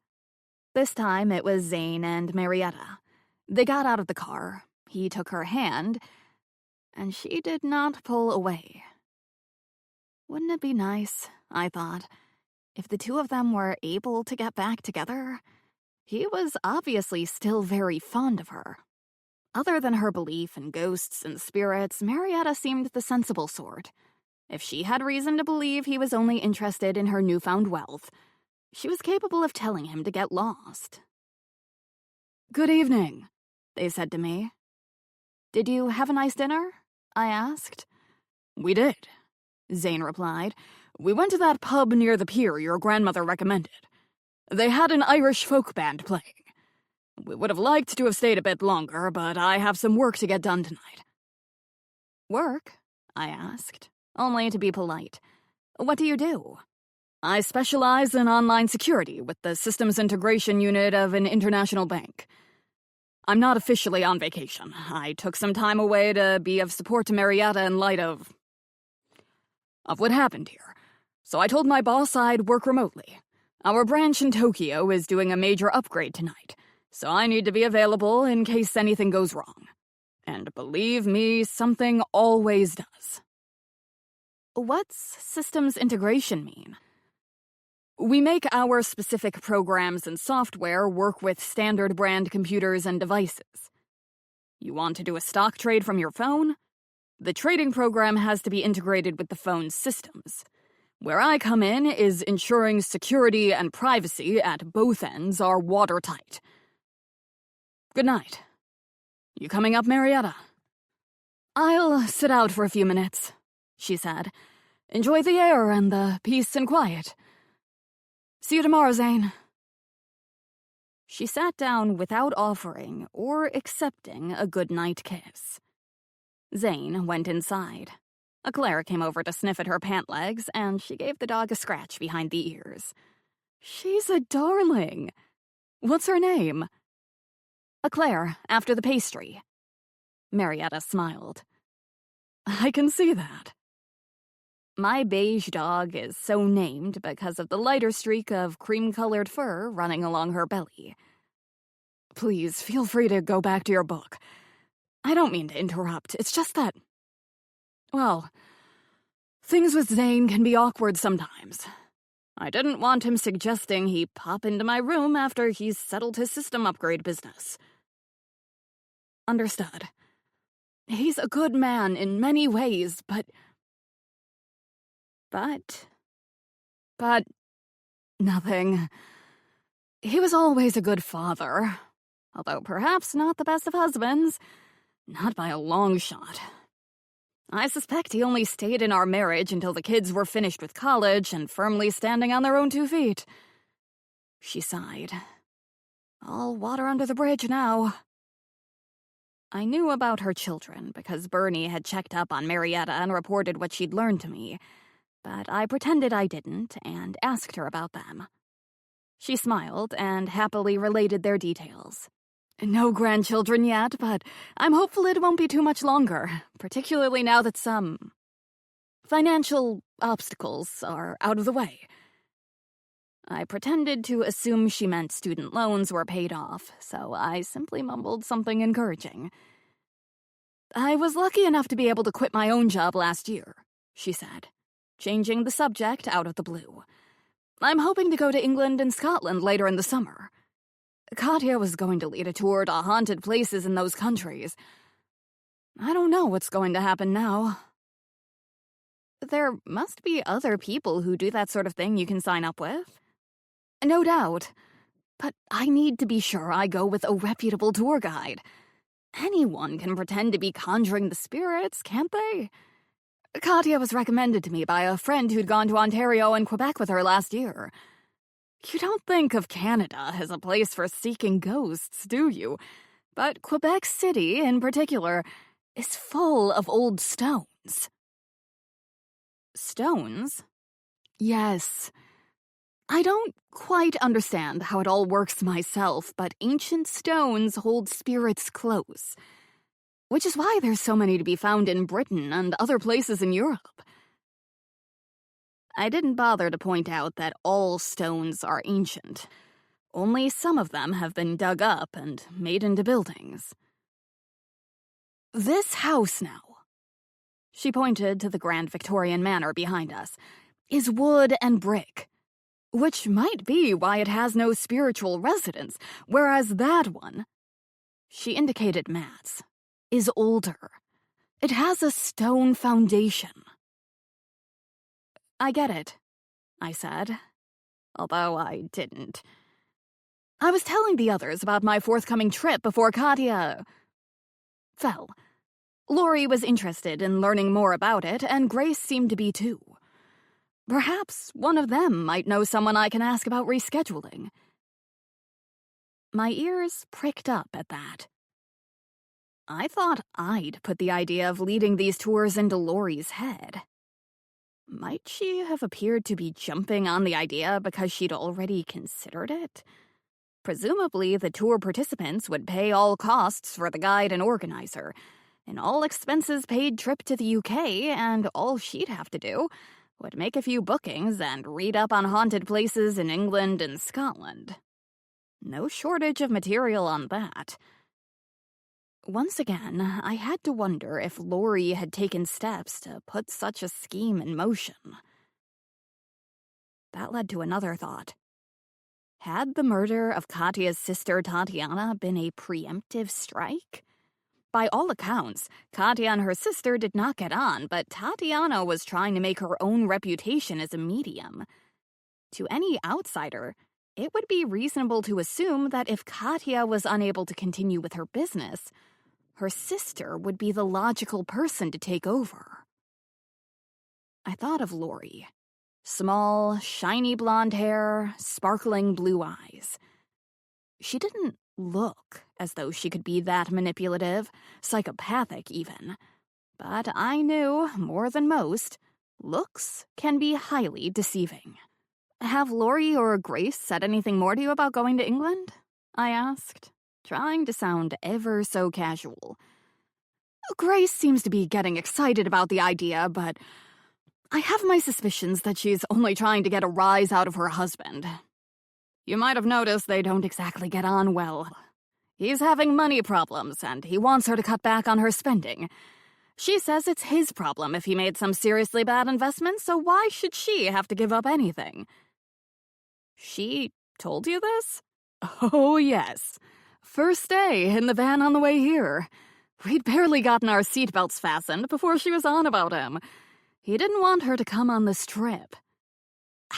Speaker 1: This time it was Zane and Marietta. They got out of the car. He took her hand, and she did not pull away. Wouldn't it be nice, I thought, if the two of them were able to get back together? He was obviously still very fond of her. Other than her belief in ghosts and spirits, Marietta seemed the sensible sort. If she had reason to believe he was only interested in her newfound wealth, she was capable of telling him to get lost.
Speaker 2: "Good evening,"
Speaker 1: they said to me. "Did you have a nice dinner?" I asked.
Speaker 2: "We did," Zane replied. "We went to that pub near the pier your grandmother recommended. They had an Irish folk band playing. We would have liked to have stayed a bit longer, but I have some work to get done tonight."
Speaker 1: "Work?" I asked, only to be polite. "What do you do?"
Speaker 2: "I specialize in online security with the systems integration unit of an international bank. I'm not officially on vacation. I took some time away to be of support to Marietta in light of what happened here. So I told my boss I'd work remotely. Our branch in Tokyo is doing a major upgrade tonight, so I need to be available in case anything goes wrong. And believe me, something always does."
Speaker 1: "What's systems integration mean?"
Speaker 2: "We make our specific programs and software work with standard brand computers and devices. You want to do a stock trade from your phone? The trading program has to be integrated with the phone's systems. Where I come in is ensuring security and privacy at both ends are watertight. Good night. You coming up, Marietta?"
Speaker 1: "I'll sit out for a few minutes," she said. "Enjoy the air and the peace and quiet. See you tomorrow, Zane." She sat down without offering or accepting a goodnight kiss. Zane went inside. Claire came over to sniff at her pant legs, and she gave the dog a scratch behind the ears.
Speaker 2: "She's a darling. What's her name?"
Speaker 1: Claire, after the pastry. Marietta smiled.
Speaker 2: "I can see that."
Speaker 1: My beige dog is so named because of the lighter streak of cream-colored fur running along her belly.
Speaker 2: "Please, feel free to go back to your book. I don't mean to interrupt. It's just that, well, things with Zane can be awkward sometimes. I didn't want him suggesting he pop into my room after he's settled his system upgrade business."
Speaker 1: "Understood."
Speaker 2: "He's a good man in many ways, but nothing. He was always a good father, although perhaps not the best of husbands. Not by a long shot. I suspect he only stayed in our marriage until the kids were finished with college and firmly standing on their own 2 feet. She sighed. All water under the bridge now.
Speaker 1: I knew about her children because Bernie had checked up on Marietta and reported what she'd learned to me, but I pretended I didn't and asked her about them. She smiled and happily related their details.
Speaker 2: No grandchildren yet, but I'm hopeful it won't be too much longer, particularly now that some financial obstacles are out of the way.
Speaker 1: I pretended to assume she meant student loans were paid off, so I simply mumbled something encouraging.
Speaker 2: I was lucky enough to be able to quit my own job last year, she said, changing the subject out of the blue. I'm hoping to go to England and Scotland later in the summer. Katya was going to lead a tour to haunted places in those countries. I don't know what's going to happen now.
Speaker 1: There must be other people who do that sort of thing you can sign up with.
Speaker 2: No doubt. But I need to be sure I go with a reputable tour guide. Anyone can pretend to be conjuring the spirits, can't they? Katya was recommended to me by a friend who'd gone to Ontario and Quebec with her last year. You don't think of Canada as a place for seeking ghosts, do you? But Quebec City, in particular, is full of old stones.
Speaker 1: Stones?
Speaker 2: Yes. I don't quite understand how it all works myself, but ancient stones hold spirits close. Which is why there's so many to be found in Britain and other places in Europe.
Speaker 1: I didn't bother to point out that all stones are ancient. Only some of them have been dug up and made into buildings. This house now," she pointed to the grand Victorian manor behind us, "is wood and brick, which might be why it has no spiritual residence, whereas that one," she indicated Matt's, "is older. It has a stone foundation." "I get it," I said, although I didn't. I was telling the others about my forthcoming trip before Katya fell. Lori was interested in learning more about it, and Grace seemed to be too. Perhaps one of them might know someone I can ask about rescheduling. My ears pricked up at that. I thought I'd put the idea of leading these tours into Lori's head. Might she have appeared to be jumping on the idea because she'd already considered it? Presumably, the tour participants would pay all costs for the guide and organizer, an all-expenses-paid trip to the UK, and all she'd have to do would make a few bookings and read up on haunted places in England and Scotland. No shortage of material on that. Once again, I had to wonder if Lori had taken steps to put such a scheme in motion. That led to another thought. Had the murder of Katya's sister Tatiana been a preemptive strike? By all accounts, Katya and her sister did not get on, but Tatiana was trying to make her own reputation as a medium. To any outsider, it would be reasonable to assume that if Katya was unable to continue with her business, her sister would be the logical person to take over. I thought of Lori. Small, shiny blonde hair, sparkling blue eyes. She didn't look as though she could be that manipulative, psychopathic even. But I knew, more than most, looks can be highly deceiving. "Have Lori or Grace said anything more to you about going to England?" I asked, trying to sound ever so casual. "Grace seems to be getting excited about the idea, but I have my suspicions that she's only trying to get a rise out of her husband. You might have noticed they don't exactly get on well. He's having money problems, and he wants her to cut back on her spending. She says it's his problem if he made some seriously bad investment, so why should she have to give up anything?" "She told you this?" "Oh, yes. First day in the van on the way here. We'd barely gotten our seatbelts fastened before she was on about him. He didn't want her to come on this trip.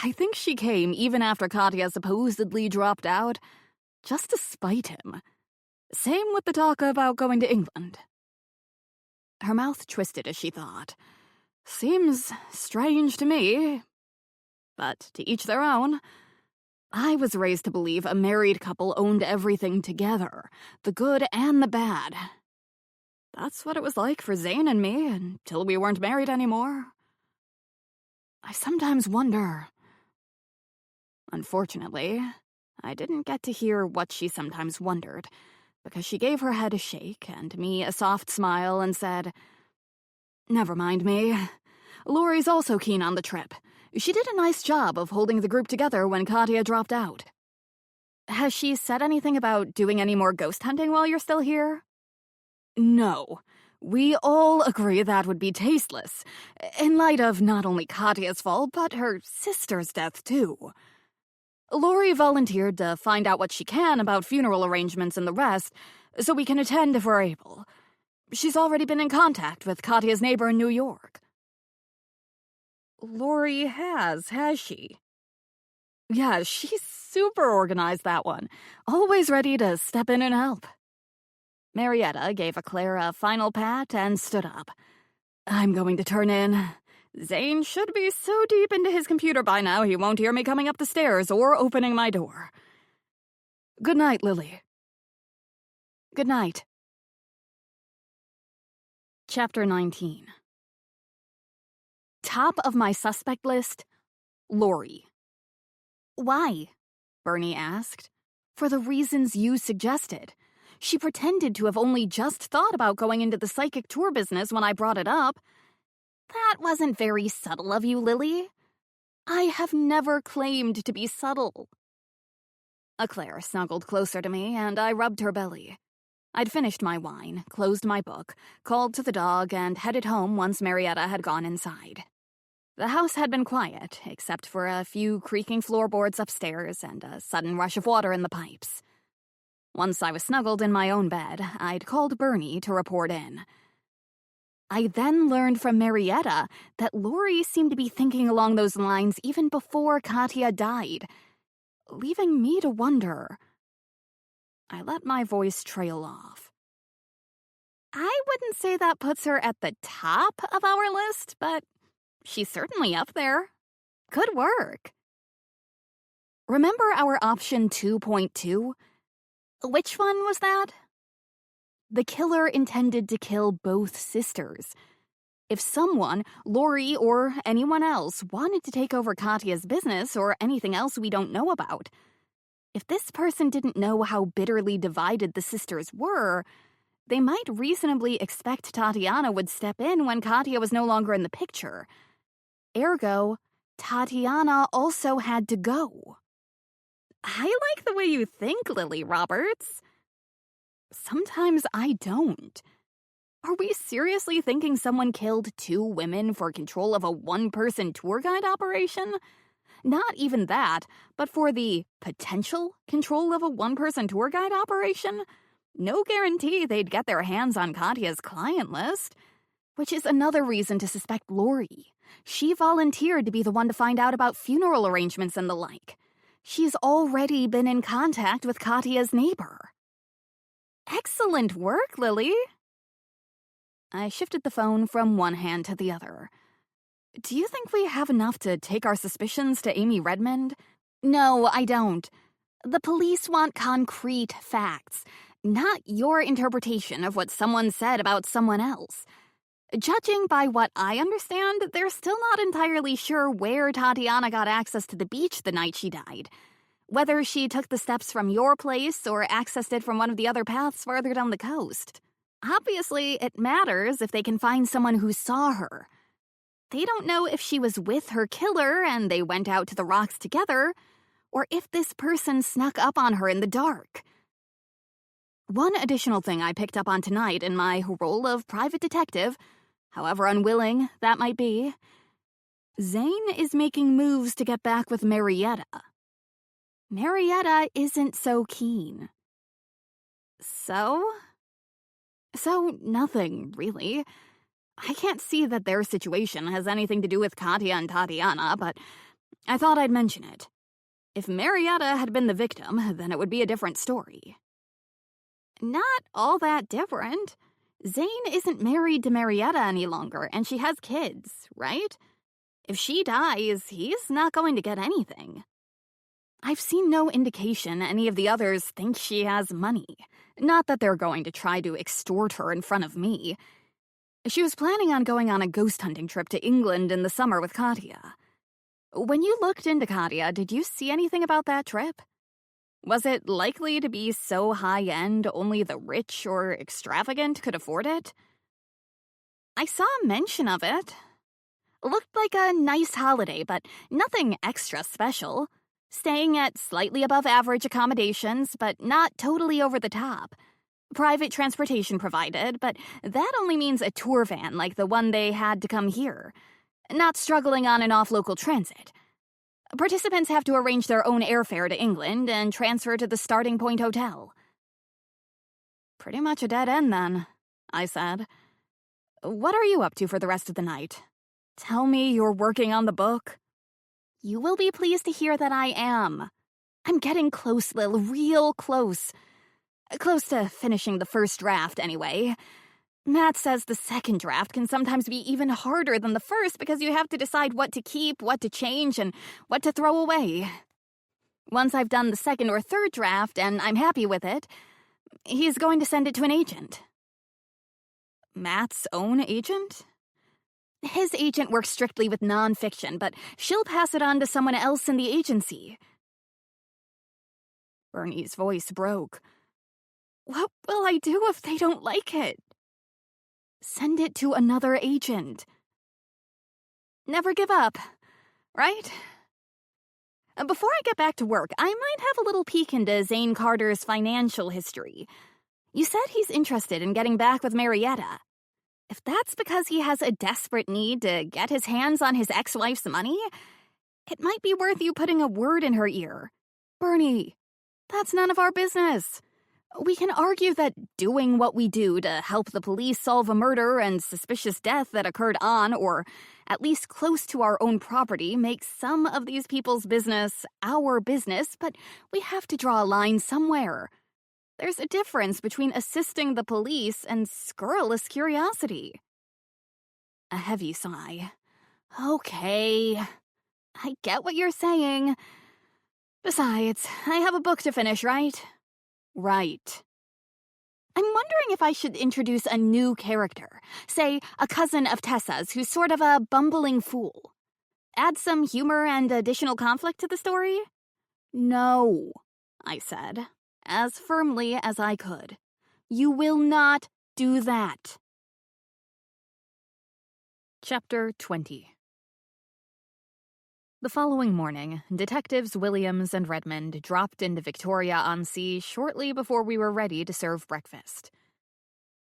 Speaker 1: I think she came even after Katya supposedly dropped out, just to spite him. Same with the talk about going to England." Her mouth twisted as she thought. Seems strange to me. But to each their own. I was raised to believe a married couple owned everything together, the good and the bad. That's what it was like for Zane and me until we weren't married anymore. I sometimes wonder. Unfortunately, I didn't get to hear what she sometimes wondered, because she gave her head a shake and me a soft smile and said, "Never mind me. Lori's also keen on the trip. She did a nice job of holding the group together when Katya dropped out." "Has she said anything about doing any more ghost hunting while you're still here?" "No. We all agree that would be tasteless, in light of not only Katya's fault, but her sister's death, too. Lori volunteered to find out what she can about funeral arrangements and the rest, so we can attend if we're able. She's already been in contact with Katya's neighbor in New York." "Lori has she?" "Yeah, she's super organized, that one. Always ready to step in and help." Marietta gave Claire a final pat and stood up. "I'm going to turn in. Zane should be so deep into his computer by now he won't hear me coming up the stairs or opening my door. Good night, Lily." "Good night." Chapter 19. Top of my suspect list, Lori. "Why?" Bernie asked. "For the reasons you suggested. She pretended to have only just thought about going into the psychic tour business when I brought it up. That wasn't very subtle of you, Lily. I have never claimed to be subtle."
Speaker 2: Claire snuggled closer to me, and I rubbed her belly. I'd finished my wine, closed my book, called to the dog, and headed home once Marietta had gone inside. The house had been quiet, except for a few creaking floorboards upstairs and a sudden rush of water in the pipes. Once I was snuggled in my own bed, I'd called Bernie to report in. I then learned from Marietta that Lori seemed to be thinking along those lines even before Katya died, leaving me to wonder. I let my voice trail off. I wouldn't say that puts her at the top of our list, but she's certainly up there. Good work. Remember our option 2.2? Which one was that? The killer intended to kill both sisters. If someone, Lori or anyone else, wanted to take over Katya's business or anything else we don't know about, if this person didn't know how bitterly divided the sisters were, they might reasonably expect Tatiana would step in when Katya was no longer in the picture. Ergo, Tatiana also had to go. I like the way you think, Lily Roberts. Sometimes I don't. Are we seriously thinking someone killed 2 women for control of a one-person tour guide operation? Not even that, but for the potential control of a one-person tour guide operation? No guarantee they'd get their hands on Katya's client list. Which is another reason to suspect Lori. She volunteered to be the one to find out about funeral arrangements and the like. She's already been in contact with Katya's neighbor. Excellent work, Lily. I shifted the phone from one hand to the other. Do you think we have enough to take our suspicions to Amy Redmond? No, I don't. The police want concrete facts, not your interpretation of what someone said about someone else. Judging by what I understand, they're still not entirely sure where Tatiana got access to the beach the night she died. Whether she took the steps from your place or accessed it from one of the other paths farther down the coast. Obviously, it matters if they can find someone who saw her. They don't know if she was with her killer and they went out to the rocks together, or if this person snuck up on her in the dark. One additional thing I picked up on tonight in my role of private detective, however unwilling that might be, Zane is making moves to get back with Marietta. Marietta isn't so keen. So nothing, really. I can't see that their situation has anything to do with Katya and Tatiana, but I thought I'd mention it. If Marietta had been the victim, then it would be a different story. Not all that different. Zane isn't married to Marietta any longer, and she has kids, right? If she dies, he's not going to get anything. I've seen no indication any of the others think she has money. Not that they're going to try to extort her in front of me. She was planning on going on a ghost hunting trip to England in the summer with Katya. When you looked into Katya, did you see anything about that trip? Was it likely to be so high-end only the rich or extravagant could afford it? I saw a mention of it. Looked like a nice holiday, but nothing extra special. Staying at slightly above average accommodations, but not totally over the top. Private transportation provided, but that only means a tour van like the one they had to come here. Not struggling on and off local transit. Participants have to arrange their own airfare to England and transfer to the starting point hotel. Pretty much a dead end then, I said. What are you up to for the rest of the night? Tell me you're working on the book. You will be pleased to hear that I am. I'm getting close, Lil, real close. Close to finishing the first draft, anyway. Matt says the second draft can sometimes be even harder than the first because you have to decide what to keep, what to change, and what to throw away. Once I've done the second or third draft and I'm happy with it, he's going to send it to an agent. Matt's own agent? His agent works strictly with nonfiction, but she'll pass it on to someone else in the agency. Bernie's voice broke. What will I do if they don't like it? Send it to another agent. Never give up, right?
Speaker 1: Before I get back to work, I might have a little peek into Zane Carter's financial history. You said he's interested in getting back with Marietta. If that's because he has a desperate need to get his hands on his ex-wife's money, it might be worth you putting a word in her ear. Bernie, that's none of our business. We can argue that doing what we do to help the police solve a murder and suspicious death that occurred on, or at least close to our own property, makes some of these people's business our business, but we have to draw a line somewhere. There's a difference between assisting the police and scurrilous curiosity. A heavy sigh. Okay, I get what you're saying. Besides, I have a book to finish, right? Right. I'm wondering if I should introduce a new character, say a cousin of Tessa's who's sort of a bumbling fool. Add some humor and additional conflict to the story? No, I said, as firmly as I could. You will not do that.
Speaker 3: Chapter 20. The following morning, Detectives Williams and Redmond dropped into Victoria-on-Sea shortly before we were ready to serve breakfast.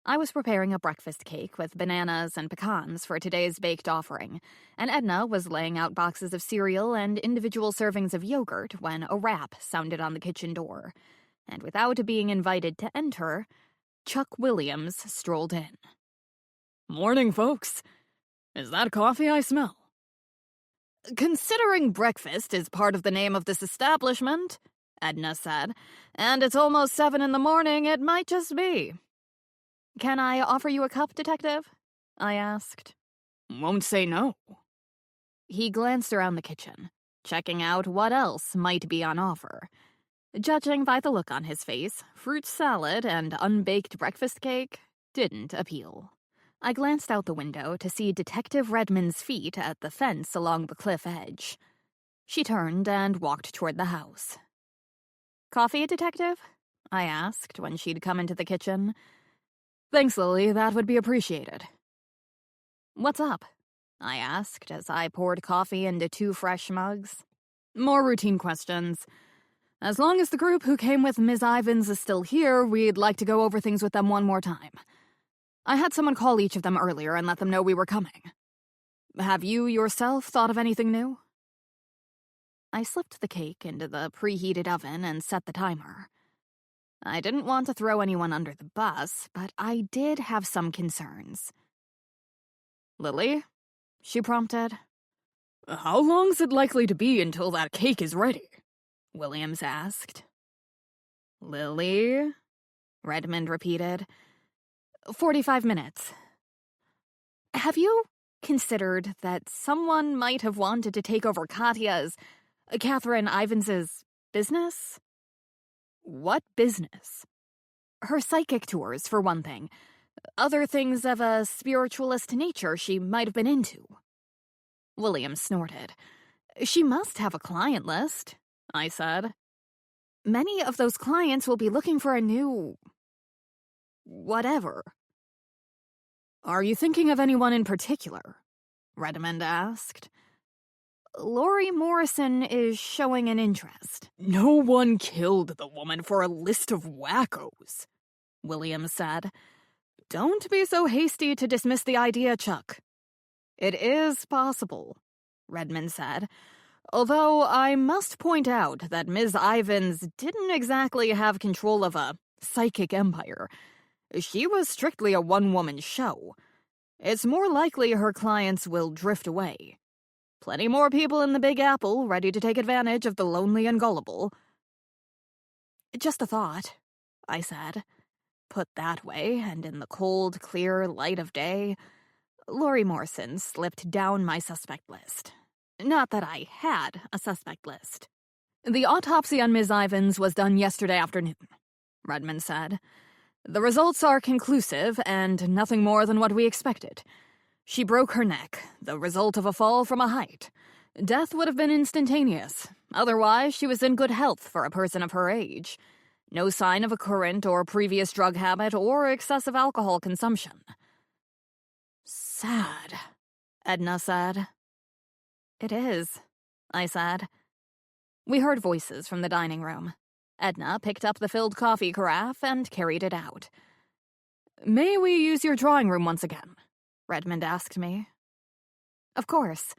Speaker 3: I was preparing a breakfast cake with bananas and pecans for today's baked offering, and Edna was laying out boxes of cereal and individual servings of yogurt when a rap sounded on the kitchen door, and without being invited to enter, Chuck Williams strolled in.
Speaker 2: "Morning, folks. Is that coffee I smell?"
Speaker 3: "Considering breakfast is part of the name of this establishment," Edna said, "and it's almost 7 in the morning, it might just be." "Can I offer you a cup, Detective?" I asked.
Speaker 2: "Won't say no."
Speaker 3: He glanced around the kitchen, checking out what else might be on offer. Judging by the look on his face, fruit salad and unbaked breakfast cake didn't appeal. I glanced out the window to see Detective Redmond's feet at the fence along the cliff edge. She turned and walked toward the house. "Coffee, Detective?" I asked when she'd come into the kitchen.
Speaker 2: "Thanks, Lily, that would be appreciated."
Speaker 3: "What's up?" I asked as I poured coffee into 2 fresh mugs.
Speaker 2: "More routine questions. As long as the group who came with Ms. Ivins is still here, we'd like to go over things with them one more time. I had someone call each of them earlier and let them know we were coming. Have you yourself thought of anything new?"
Speaker 3: I slipped the cake into the preheated oven and set the timer. I didn't want to throw anyone under the bus, but I did have some concerns.
Speaker 2: "Lily?" she prompted.
Speaker 4: "How long's it likely to be until that cake is ready?"
Speaker 3: Williams asked.
Speaker 2: "Lily?"
Speaker 3: Redmond repeated. 45 minutes. Have you considered that someone might have wanted to take over Catherine Ivins' business?
Speaker 2: "What business?"
Speaker 3: Her psychic tours, for one thing. Other things of a spiritualist nature she might have been into. William snorted. "She must have a client list," I said. "Many of those clients will be looking for a new... whatever."
Speaker 2: "Are you thinking of anyone in particular?" Redmond asked.
Speaker 3: Lori Morrison is showing an interest.
Speaker 4: "No one killed the woman for a list of wackos,"
Speaker 3: Williams said.
Speaker 2: "Don't be so hasty to dismiss the idea, Chuck."
Speaker 3: "It is possible," Redmond said.
Speaker 2: "Although I must point out that Ms. Ivins didn't exactly have control of a psychic empire. She was strictly a one-woman show. It's more likely her clients will drift away. Plenty more people in the Big Apple ready to take advantage of the lonely and gullible."
Speaker 3: "Just a thought," I said. Put that way, and in the cold, clear light of day, Lori Morrison slipped down my suspect list. Not that I had a suspect list.
Speaker 2: "The autopsy on Ms. Ivins was done yesterday afternoon," Redmond said. "The results are conclusive and nothing more than what we expected. She broke her neck, the result of a fall from a height. Death would have been instantaneous. Otherwise, she was in good health for a person of her age. No sign of a current or previous drug habit or excessive alcohol consumption."
Speaker 3: "Sad," Edna said. "It is," I said.
Speaker 1: We heard voices from the dining room. Edna picked up the filled coffee carafe and carried it out.
Speaker 3: "May we use your drawing room once again?"
Speaker 1: Redmond asked me. Of course.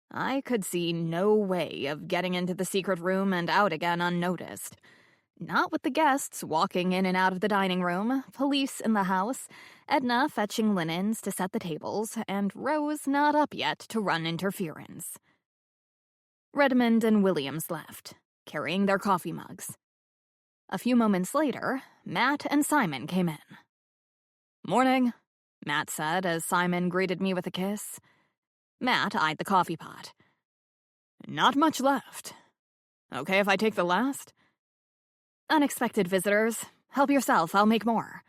Speaker 1: I could see no way of getting into the secret room and out again unnoticed. Not with the guests walking in and out of the dining room, police in the house, Edna fetching linens to set the tables, and Rose not up yet to run interference. Redmond and Williams left, carrying their coffee mugs. A few moments later, Matt and Simon came in.
Speaker 3: "Morning,"
Speaker 1: Matt said as Simon greeted me with a kiss. Matt eyed the coffee pot.
Speaker 3: "Not much left. Okay if I take the last?"
Speaker 1: "Unexpected visitors. Help yourself, I'll make more."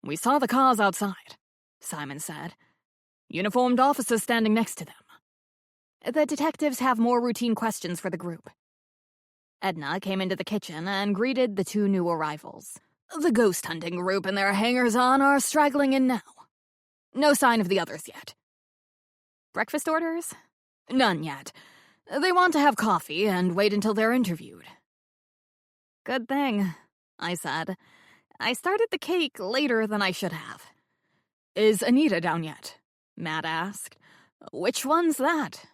Speaker 3: "We saw the cars outside," Simon said. "Uniformed officers standing next to them."
Speaker 1: "The detectives have more routine questions for the group." Edna came into the kitchen and greeted the two new arrivals.
Speaker 3: "The ghost hunting group and their hangers-on are straggling in now. No sign of the others yet."
Speaker 1: "Breakfast orders?"
Speaker 3: "None yet. They want to have coffee and wait until they're interviewed."
Speaker 1: "Good thing," I said. "I started the cake later than I should have."
Speaker 3: "Is Anita down yet?" Matt asked.
Speaker 1: "Which one's that?"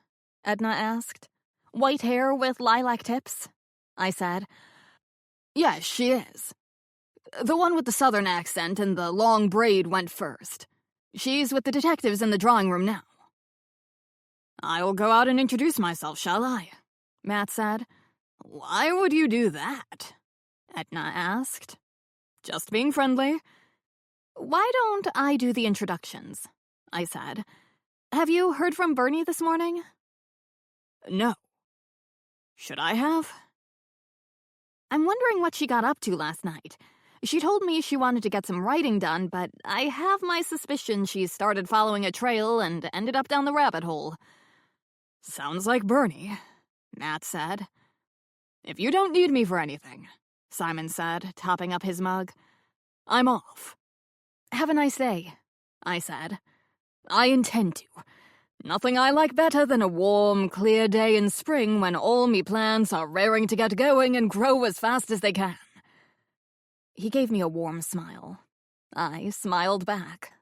Speaker 1: Edna asked. "White hair with lilac tips?" I said.
Speaker 3: "Yes, she is. The one with the southern accent and the long braid went first. She's with the detectives in the drawing room now." "I'll go out and introduce myself, shall I?" Matt said. "Why would you do that?" Edna asked. "Just being friendly."
Speaker 1: "Why don't I do the introductions?" I said. "Have you heard from Bernie this morning?"
Speaker 3: "No. Should I have?"
Speaker 1: "I'm wondering what she got up to last night. She told me she wanted to get some writing done, but I have my suspicion she started following a trail and ended up down the rabbit hole."
Speaker 3: "Sounds like Bernie," Matt said. "If you don't need me for anything," Simon said, topping up his mug, "I'm off."
Speaker 1: "Have a nice day," I said.
Speaker 3: "I intend to. Nothing I like better than a warm, clear day in spring when all me plants are raring to get going and grow as fast as they can."
Speaker 1: He gave me a warm smile. I smiled back.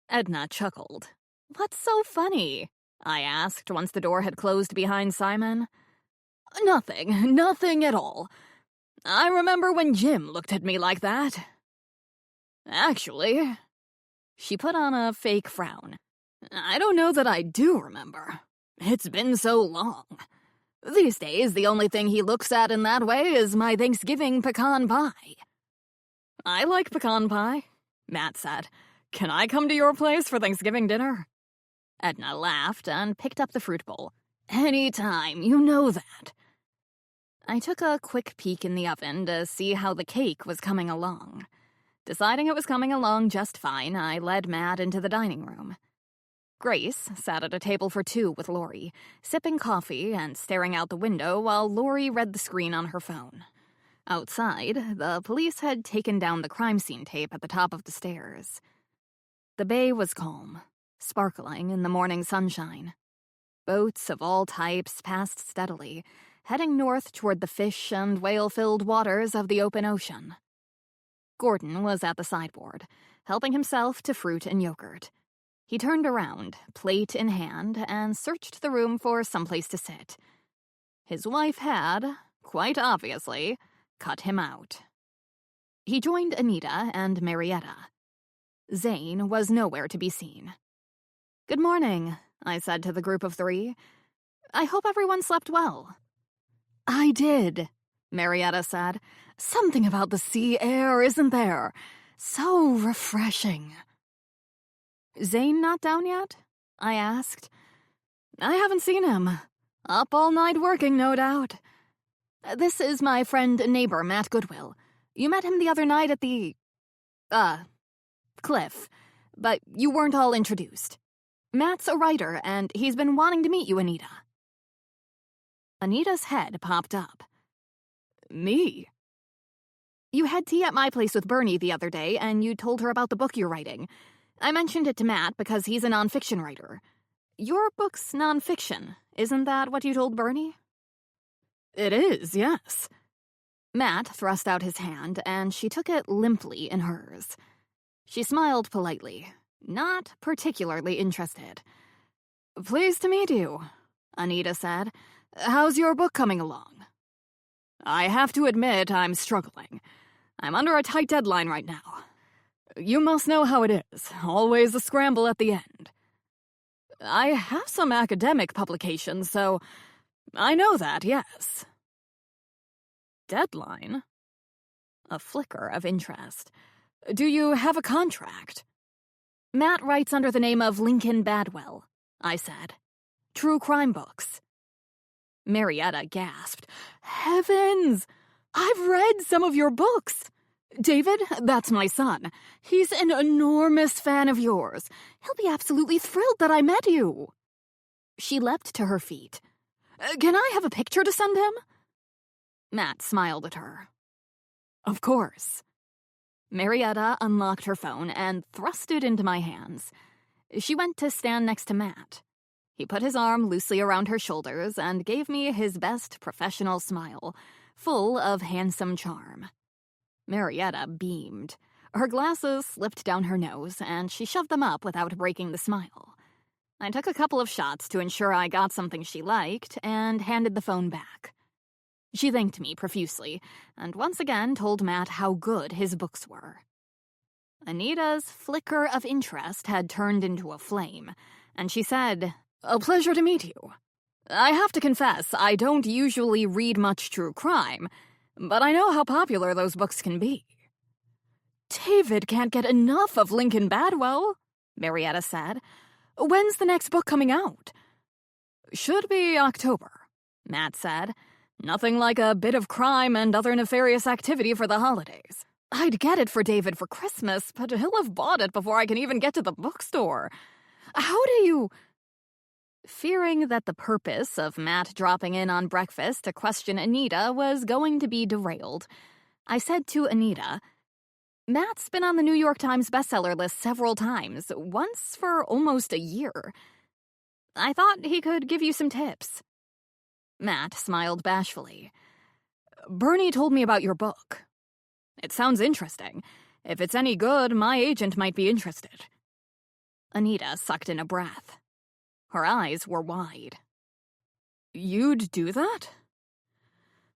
Speaker 1: Edna chuckled. "What's so funny?" I asked once the door had closed behind Simon.
Speaker 3: Nothing at all. I remember when Jim looked at me like that. Actually," she put on a fake frown, "I don't know that I do remember. It's been so long. These days, the only thing he looks at in that way is my Thanksgiving pecan pie." "I like pecan pie," Matt said. "Can I come to your place for Thanksgiving dinner?" Edna laughed and picked up the fruit bowl. "Anytime, you know that." I took a quick peek in the oven to see how the cake was coming along. Deciding it was coming along just fine, I led Matt into the dining room. Grace sat at a table for two with Lori, sipping coffee and staring out the window while Lori read the screen on her phone. Outside, the police had taken down the crime scene tape at the top of the stairs. The bay was calm, sparkling in the morning sunshine. Boats of all types passed steadily, heading north toward the fish and whale-filled waters of the open ocean. Gordon was at the sideboard, helping himself to fruit and yogurt. He turned around, plate in hand, and searched the room for someplace to sit. His wife had, quite obviously, cut him out. He joined Anita and Marietta. Zane was nowhere to be seen. "Good morning," I said to the group of three. "I hope everyone slept well." "I did," Marietta said. "Something about the sea air, isn't there? So refreshing."
Speaker 1: "Zane not down yet?" I asked.
Speaker 3: "I haven't seen him. Up all night working, no doubt."
Speaker 1: "This is my friend and neighbor, Matt Goodwill. You met him the other night at the... cliff. But you weren't all introduced. Matt's a writer, and he's been wanting to meet you, Anita." Anita's head popped up.
Speaker 3: "Me?"
Speaker 1: "You had tea at my place with Bernie the other day, and you told her about the book you're writing. I mentioned it to Matt because he's a nonfiction writer. Your book's nonfiction. Isn't that what you told Bernie?"
Speaker 3: It is, yes.
Speaker 2: Matt thrust out his hand, and she took it limply in hers. She smiled politely, not particularly interested.
Speaker 3: Pleased to meet you, Anita said. How's your book coming along? I have to admit I'm struggling. I'm under a tight deadline right now. You must know how it is, always a scramble at the end. I have some academic publications, so I know that, yes. Deadline? A flicker of interest. Do you have a contract?
Speaker 2: Matt writes under the name of Lincoln Badwell, I said. True crime books.
Speaker 3: Marietta gasped. Heavens! I've read some of your books. David, that's my son. He's an enormous fan of yours. He'll be absolutely thrilled that I met you.
Speaker 2: She leapt to her feet.
Speaker 3: Can I have a picture to send him?
Speaker 2: Matt smiled at her.
Speaker 3: Of course.
Speaker 2: Marietta unlocked her phone and thrust it into my hands. She went to stand next to Matt. He put his arm loosely around her shoulders and gave me his best professional smile, full of handsome charm. Marietta beamed. Her glasses slipped down her nose, and she shoved them up without breaking the smile. I took a couple of shots to ensure I got something she liked and handed the phone back. She thanked me profusely, and once again told Matt how good his books were. Anita's flicker of interest had turned into a flame, and she said,
Speaker 3: "A pleasure to meet you. I have to confess, I don't usually read much true crime, but I know how popular those books can be." "David can't get enough of Lincoln Badwell," Marietta said. "When's the next book coming out?" "Should be October," Matt said. "Nothing like a bit of crime and other nefarious activity for the holidays. I'd get it for David for Christmas, but he'll have bought it before I can even get to the bookstore. How do you—"
Speaker 2: Fearing that the purpose of Matt dropping in on breakfast to question Anita was going to be derailed, I said to Anita, "Matt's been on the New York Times bestseller list several times, once for almost a year. I thought he could give you some tips." Matt smiled bashfully.
Speaker 3: "Bernie told me about your book. It sounds interesting. If it's any good, my agent might be interested."
Speaker 2: Anita sucked in a breath. Her eyes were wide.
Speaker 3: "You'd do that?"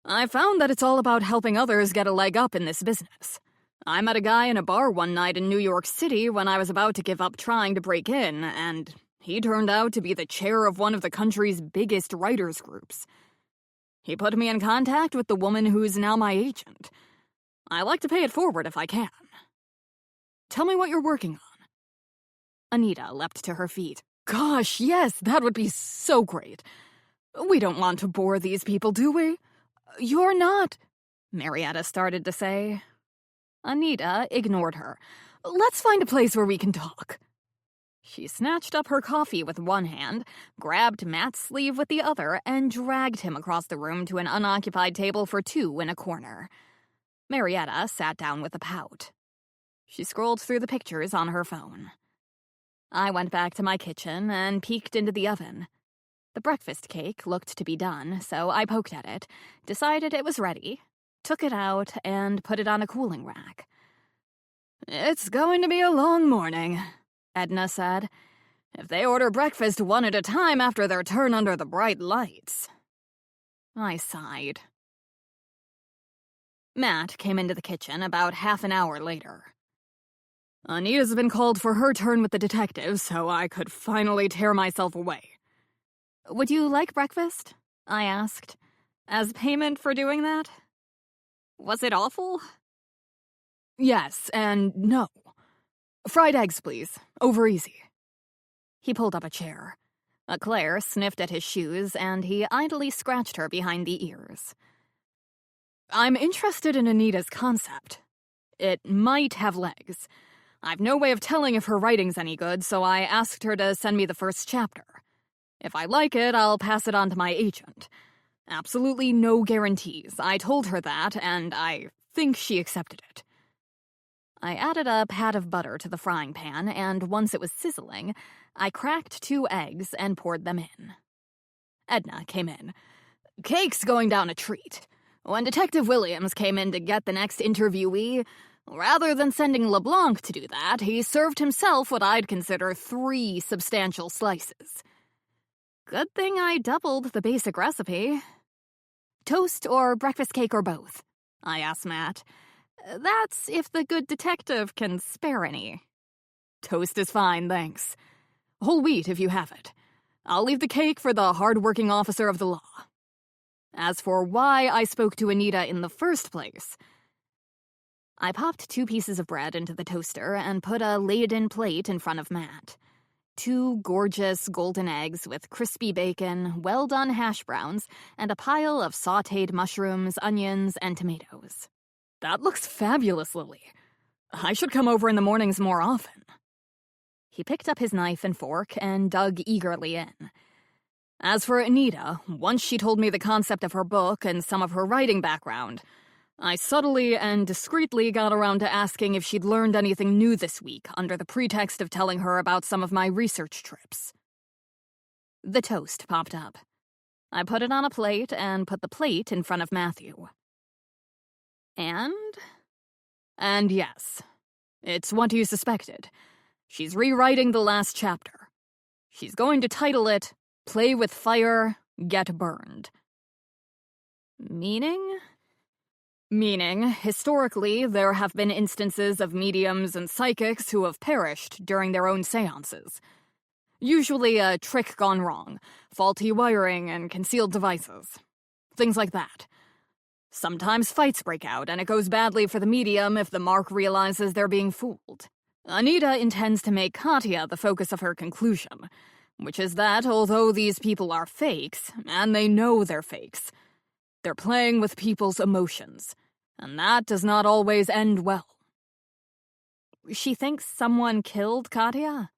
Speaker 3: "I found that it's all about helping others get a leg up in this business. I met a guy in a bar one night in New York City when I was about to give up trying to break in, and he turned out to be the chair of one of the country's biggest writers' groups. He put me in contact with the woman who's now my agent. I like to pay it forward if I can. Tell me what you're working on."
Speaker 2: Anita leapt to her feet.
Speaker 3: "Gosh, yes, that would be so great. We don't want to bore these people, do we? You're not—" Marietta started to say. Anita ignored her. "Let's find a place where we can talk." She snatched up her coffee with one hand, grabbed Matt's sleeve with the other, and dragged him across the room to an unoccupied table for two in a corner. Marietta sat down with a pout. She scrolled through the pictures on her phone. I went back to my kitchen and peeked into the oven. The breakfast cake looked to be done, so I poked at it, decided it was ready, took it out, and put it on a cooling rack. "It's going to be a long morning," Edna said. "If they order breakfast one at a time after their turn under the bright lights." I sighed. Matt came into the kitchen about half an hour later. "Anita's been called for her turn with the detectives, so I could finally tear myself away."
Speaker 2: "Would you like breakfast?" I asked. "As payment for doing that? Was it awful?"
Speaker 3: "Yes and no. Fried eggs, please. Over easy." He pulled up a chair.
Speaker 2: Claire sniffed at his shoes, and he idly scratched her behind the ears.
Speaker 3: "I'm interested in Anita's concept. It might have legs. I've no way of telling if her writing's any good, so I asked her to send me the first chapter. If I like it, I'll pass it on to my agent. Absolutely no guarantees. I told her that, and I think she accepted it."
Speaker 2: I added a pat of butter to the frying pan, and once it was sizzling, I cracked 2 eggs and poured them in. Edna came in.
Speaker 3: Cake's going down a treat. When Detective Williams came in to get the next interviewee, rather than sending LeBlanc to do that, he served himself what I'd consider 3 substantial slices. Good thing I doubled the basic recipe. Toast or breakfast cake or both? I asked Matt. That's if the good detective can spare any. Toast is fine, thanks. Whole wheat if you have it. I'll leave the cake for the hard-working officer of the law. As for why I spoke to Anita in the first place, I popped 2 pieces of bread into the toaster and put a laid-in plate in front of Matt. 2 gorgeous golden eggs with crispy bacon, well-done hash browns, and a pile of sautéed mushrooms, onions, and tomatoes. That looks fabulous, Lily. I should come over in the mornings more often. He picked up his knife and fork and dug eagerly in. As for Anita, once she told me the concept of her book and some of her writing background, I subtly and discreetly got around to asking if she'd learned anything new this week under the pretext of telling her about some of my research trips. The toast popped up. I put it on a plate and put the plate in front of Matthew. And yes, it's what you suspected. She's rewriting the last chapter. She's going to title it, Play with Fire, Get Burned. Meaning, historically, there have been instances of mediums and psychics who have perished during their own seances. Usually a trick gone wrong, faulty wiring and concealed devices. Things like that. Sometimes fights break out, and it goes badly for the medium if the mark realizes they're being fooled. Anita intends to make Katya the focus of her conclusion, which is that although these people are fakes, and they know they're fakes, they're playing with people's emotions, and that does not always end well. She thinks someone killed Katya?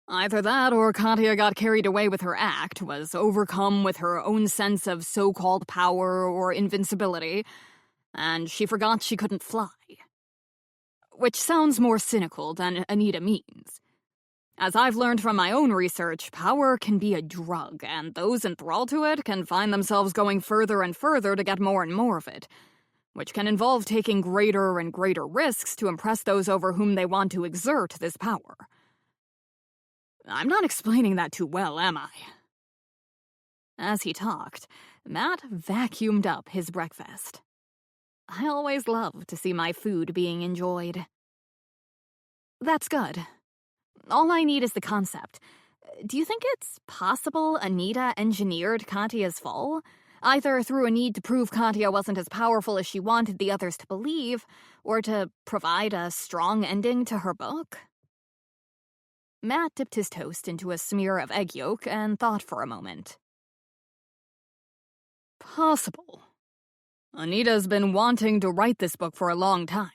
Speaker 3: Either that or Katya got carried away with her act, was overcome with her own sense of so-called power or invincibility, and she forgot she couldn't fly. Which sounds more cynical than Anita means. As I've learned from my own research, power can be a drug, and those enthralled to it can find themselves going further and further to get more and more of it, which can involve taking greater and greater risks to impress those over whom they want to exert this power. I'm not explaining that too well, am I? As he talked, Matt vacuumed up his breakfast. I always love to see my food being enjoyed. That's good. All I need is the concept. Do you think it's possible Anita engineered Katya's fall? Either through a need to prove Katya wasn't as powerful as she wanted the others to believe, or to provide a strong ending to her book? Matt dipped his toast into a smear of egg yolk and thought for a moment. Possible. Anita's been wanting to write this book for a long time.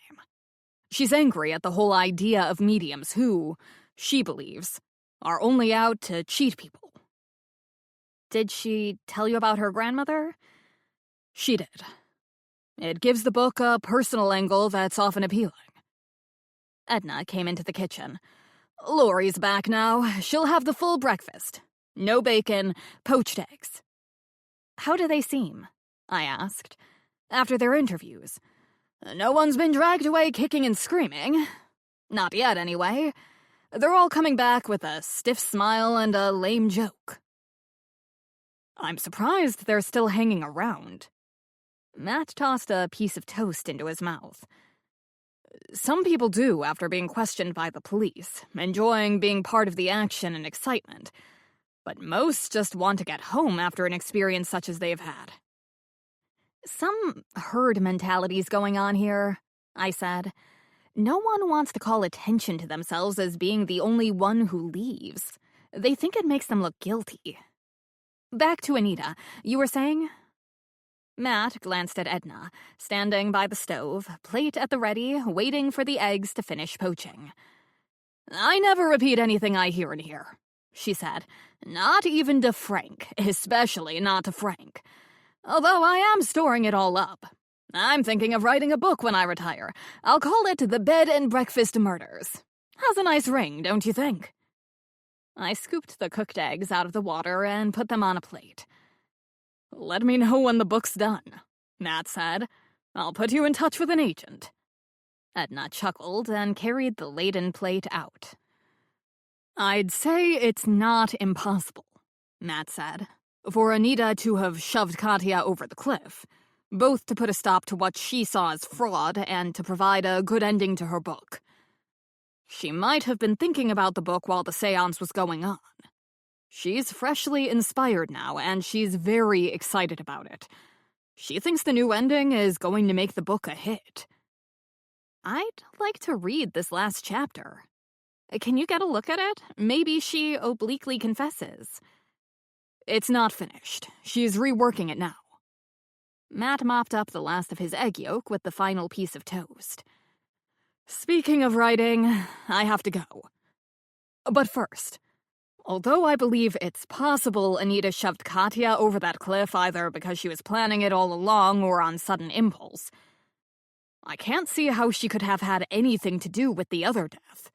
Speaker 3: She's angry at the whole idea of mediums who, she believes, are only out to cheat people. Did she tell you about her grandmother? She did. It gives the book a personal angle that's often appealing. Edna came into the kitchen. Laurie's back now. She'll have the full breakfast. No bacon, poached eggs. How do they seem? I asked. After their interviews. No one's been dragged away kicking and screaming. Not yet, anyway. They're all coming back with a stiff smile and a lame joke. I'm surprised they're still hanging around. Matt tossed a piece of toast into his mouth. Some people do after being questioned by the police, enjoying being part of the action and excitement. But most just want to get home after an experience such as they've had. Some herd mentality's going on here, I said. No one wants to call attention to themselves as being the only one who leaves. They think it makes them look guilty. Back to Anita. You were saying? Matt glanced at Edna, standing by the stove, plate at the ready, waiting for the eggs to finish poaching. I never repeat anything I hear in here, she said. Not even to Frank, especially not to Frank. Although I am storing it all up. I'm thinking of writing a book when I retire. I'll call it The Bed and Breakfast Murders. Has a nice ring, don't you think? I scooped the cooked eggs out of the water and put them on a plate. Let me know when the book's done, Matt said. I'll put you in touch with an agent.
Speaker 2: Edna chuckled and carried the laden plate out.
Speaker 3: I'd say it's not impossible, Matt said, for Anita to have shoved Katya over the cliff, both to put a stop to what she saw as fraud and to provide a good ending to her book. She might have been thinking about the book while the seance was going on. She's freshly inspired now, and she's very excited about it. She thinks the new ending is going to make the book a hit.
Speaker 2: I'd like to read this last chapter. Can you get a look at it? Maybe she obliquely confesses.
Speaker 3: It's not finished. She's reworking it now.
Speaker 2: Matt mopped up the last of his egg yolk with the final piece of toast.
Speaker 3: Speaking of writing, I have to go. But first, although I believe it's possible Anita shoved Katya over that cliff either because she was planning it all along or on sudden impulse, I can't see how she could have had anything to do with the other death.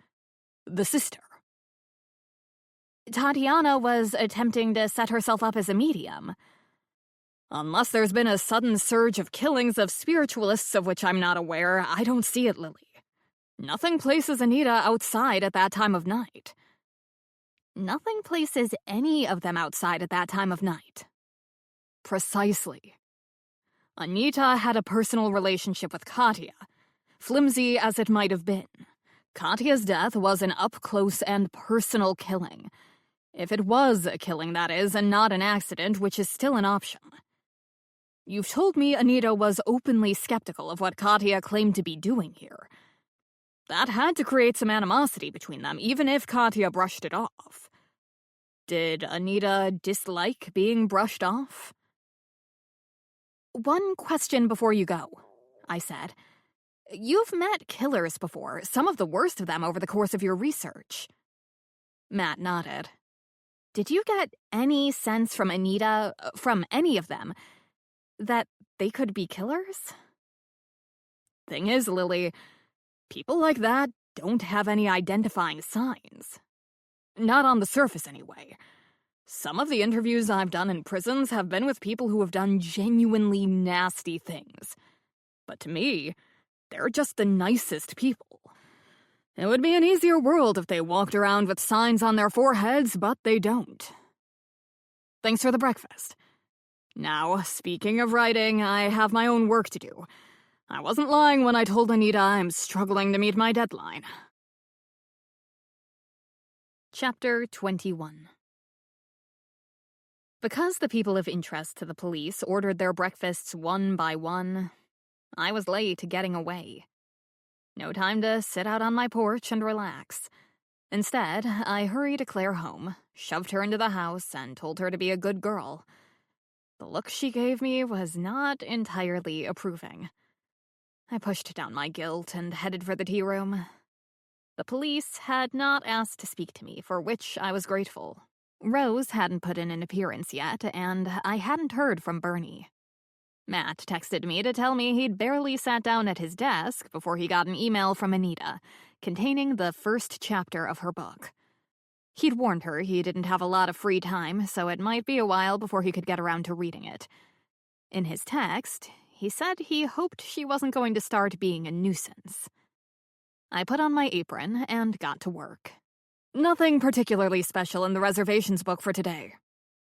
Speaker 3: The sister.
Speaker 2: Tatiana was attempting to set herself up as a medium.
Speaker 3: Unless there's been a sudden surge of killings of spiritualists of which I'm not aware, I don't see it, Lily. Nothing places Anita outside at that time of night.
Speaker 2: Nothing places any of them outside at that time of night.
Speaker 3: Precisely. Anita had a personal relationship with Katya, flimsy as it might have been. Katya's death was an up-close and personal killing. If it was a killing, that is, and not an accident, which is still an option. You've told me Anita was openly skeptical of what Katya claimed to be doing here. That had to create some animosity between them, even if Katya brushed it off. Did Anita dislike being brushed off?
Speaker 2: One question before you go, I said. You've met killers before, some of the worst of them over the course of your research.
Speaker 3: Matt nodded.
Speaker 2: Did you get any sense from Anita, from any of them, that they could be killers?
Speaker 3: Thing is, Lily, people like that don't have any identifying signs. Not on the surface, anyway. Some of the interviews I've done in prisons have been with people who have done genuinely nasty things. But to me, they're just the nicest people. It would be an easier world if they walked around with signs on their foreheads, but they don't. Thanks for the breakfast. Now, speaking of writing, I have my own work to do. I wasn't lying when I told Anita I'm struggling to meet my deadline.
Speaker 2: Chapter 21. Because the people of interest to the police ordered their breakfasts one by one, I was late getting away. No time to sit out on my porch and relax. Instead, I hurried Claire home, shoved her into the house, and told her to be a good girl. The look she gave me was not entirely approving. I pushed down my guilt and headed for the tea room. The police had not asked to speak to me, for which I was grateful. Rose hadn't put in an appearance yet, and I hadn't heard from Bernie. Matt texted me to tell me he'd barely sat down at his desk before he got an email from Anita, containing the first chapter of her book. He'd warned her he didn't have a lot of free time, so it might be a while before he could get around to reading it. In his text, he said he hoped she wasn't going to start being a nuisance. I put on my apron and got to work.
Speaker 3: Nothing particularly special in the reservations book for today,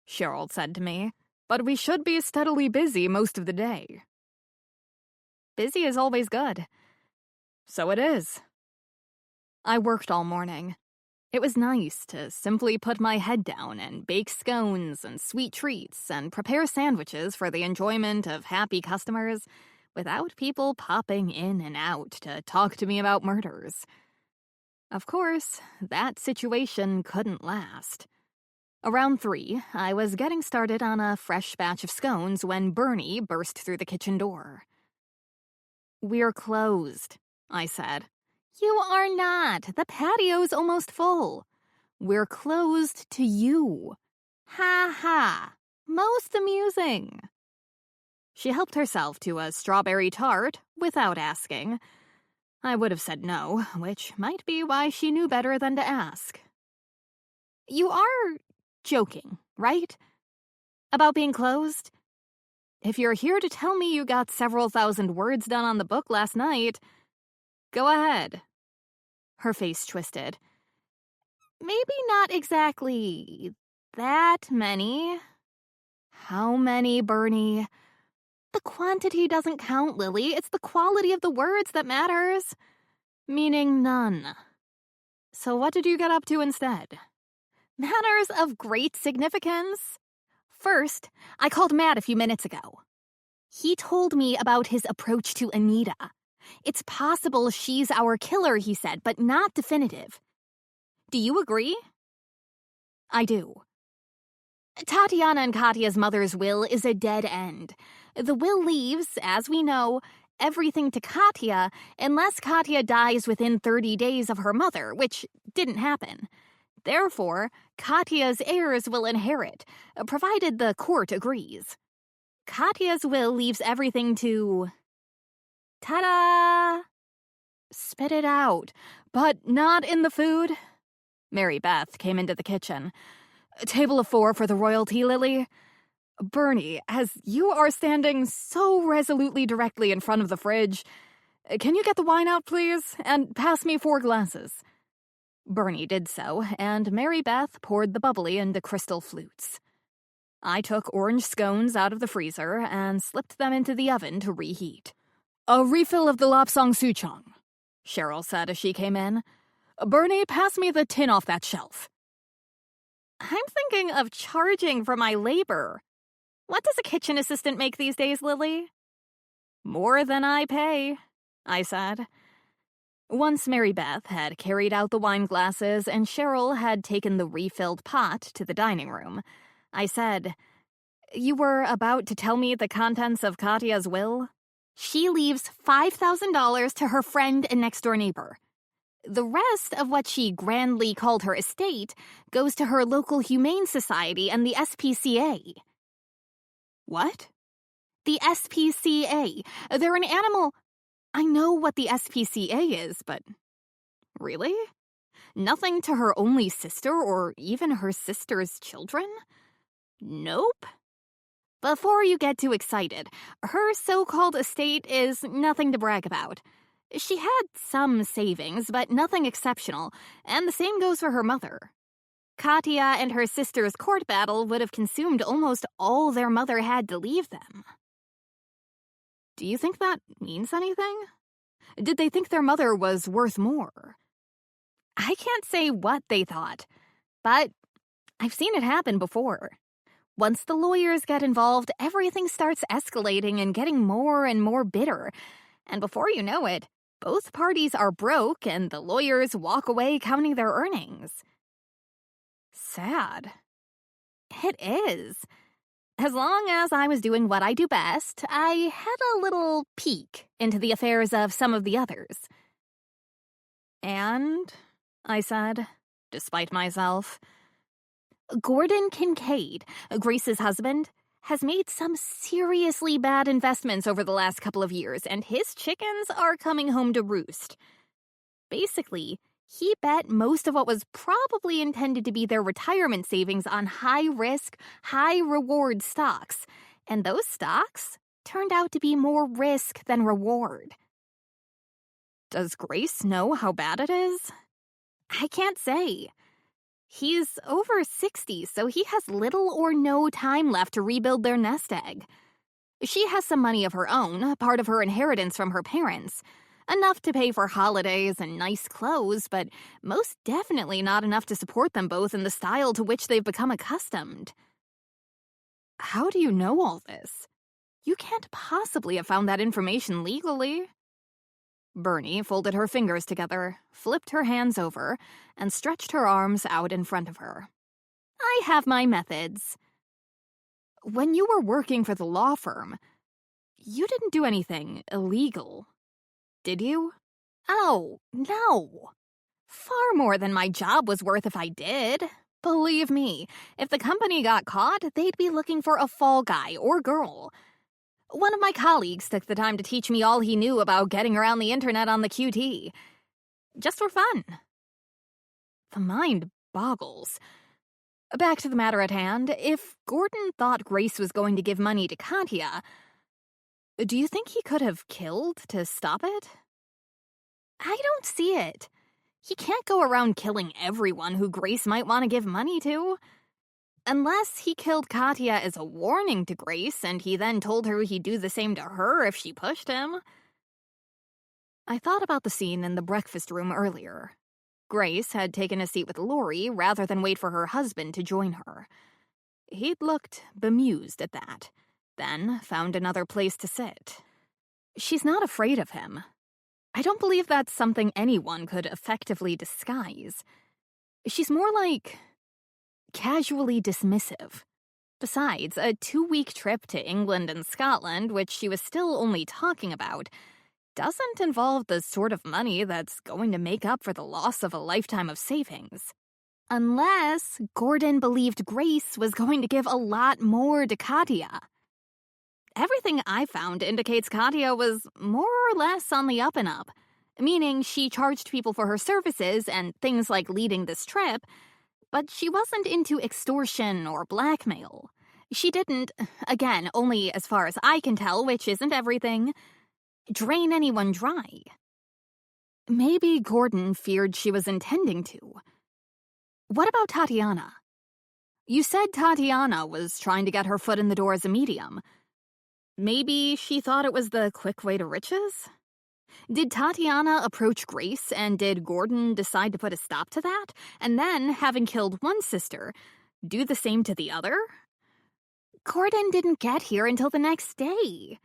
Speaker 3: Cheryl said to me, but we should be steadily busy most of the day.
Speaker 2: Busy is always good.
Speaker 3: So it is.
Speaker 2: I worked all morning. It was nice to simply put my head down and bake scones and sweet treats and prepare sandwiches for the enjoyment of happy customers without people popping in and out to talk to me about murders. Of course, that situation couldn't last. Around 3, I was getting started on a fresh batch of scones when Bernie burst through the kitchen door.
Speaker 1: "We're closed," I said.
Speaker 2: "You are not. The patio's almost full."
Speaker 1: "We're closed to you."
Speaker 2: "Ha ha. Most amusing."
Speaker 1: She helped herself to a strawberry tart without asking. I would have said no, which might be why she knew better than to ask.
Speaker 2: "You are joking, right?
Speaker 1: About being closed?" If you're here to tell me you got several thousand words done on the book last night, go ahead. Her face twisted. Maybe not exactly that many. How many, Bernie? The quantity doesn't count, Lily. It's the quality of the words that matters. Meaning none. So what did you get up to instead? Matters of great significance. First, I called Matt a few minutes ago. He told me about his approach to Anita. It's possible she's our killer, he said, but not definitive. Do you agree? I do. Tatiana and Katya's mother's will is a dead end. The will leaves, as we know, everything to Katya unless Katya dies within 30 days of her mother, which didn't happen. Therefore, Katya's heirs will inherit, provided the court agrees. Katya's will leaves everything to... Ta-da! Spit it out, but not in the food. Mary Beth came into the kitchen. Table of 4 for the royalty, Lily. Bernie, as you are standing so resolutely directly in front of the fridge, can you get the wine out, please, and pass me 4 glasses? Bernie did so, and Mary Beth poured the bubbly into crystal flutes. I took orange scones out of the freezer and slipped them into the oven to reheat. A refill of the Lapsang Souchong, Cheryl said as she came in. Bernie, pass me the tin off that shelf. I'm thinking of charging for my labor. What does a kitchen assistant make these days, Lily? More than I pay, I said. Once Mary Beth had carried out the wine glasses and Cheryl had taken the refilled pot to the dining room, I said, You were about to tell me the contents of Katya's will? She leaves $5,000 to her friend and next-door neighbor. The rest of what she grandly called her estate goes to her local humane society and the SPCA. What? The SPCA. They're an animal... I know what the SPCA is, but... Really? Nothing to her only sister or even her sister's children? Nope. Before you get too excited, her so-called estate is nothing to brag about. She had some savings, but nothing exceptional, and the same goes for her mother. Katya and her sister's court battle would have consumed almost all their mother had to leave them. Do you think that means anything? Did they think their mother was worth more? I can't say what they thought, but I've seen it happen before. Once the lawyers get involved, everything starts escalating and getting more and more bitter, and before you know it, both parties are broke and the lawyers walk away counting their earnings. Sad. It is. As long as I was doing what I do best, I had a little peek into the affairs of some of the others. And, I said, despite myself, Gordon Kincaid, Grace's husband, has made some seriously bad investments over the last couple of years, and his chickens are coming home to roost. Basically, he bet most of what was probably intended to be their retirement savings on high-risk, high-reward stocks, and those stocks turned out to be more risk than reward. Does Grace know how bad it is? I can't say. He's over 60, so he has little or no time left to rebuild their nest egg. She has some money of her own, part of her inheritance from her parents. Enough to pay for holidays and nice clothes, but most definitely not enough to support them both in the style to which they've become accustomed. How do you know all this? You can't possibly have found that information legally. Bernie folded her fingers together, flipped her hands over, and stretched her arms out in front of her. I have my methods. When you were working for the law firm, you didn't do anything illegal, did you? Oh, no. Far more than my job was worth if I did. Believe me, if the company got caught, they'd be looking for a fall guy or girl. One of my colleagues took the time to teach me all he knew about getting around the internet on the QT. Just for fun. The mind boggles. Back to the matter at hand, if Gordon thought Grace was going to give money to Katya, do you think he could have killed to stop it?
Speaker 2: I don't see it. He can't go around killing everyone who Grace might want to give money to. Unless he killed Katya as a warning to Grace, and he then told her he'd do the same to her if she pushed him.
Speaker 1: I thought about the scene in the breakfast room earlier. Grace had taken a seat with Lori rather than wait for her husband to join her. He'd looked bemused at that, then found another place to sit. She's not afraid of him. I don't believe that's something anyone could effectively disguise. She's more like casually dismissive. Besides, a 2-week trip to England and Scotland, which she was still only talking about, doesn't involve the sort of money that's going to make up for the loss of a lifetime of savings.
Speaker 2: Unless Gordon believed Grace was going to give a lot more to Katya. Everything I found indicates Katya was more or less on the up and up, meaning she charged people for her services and things like leading this trip, but she wasn't into extortion or blackmail. She didn't, again, only as far as I can tell, which isn't everything, drain anyone dry.
Speaker 1: Maybe Gordon feared she was intending to. What about Tatiana? You said Tatiana was trying to get her foot in the door as a medium. Maybe she thought it was the quick way to riches? Did Tatiana approach Grace, and did Gordon decide to put a stop to that, and then, having killed one sister, do the same to the other?
Speaker 2: Gordon didn't get here until the next day.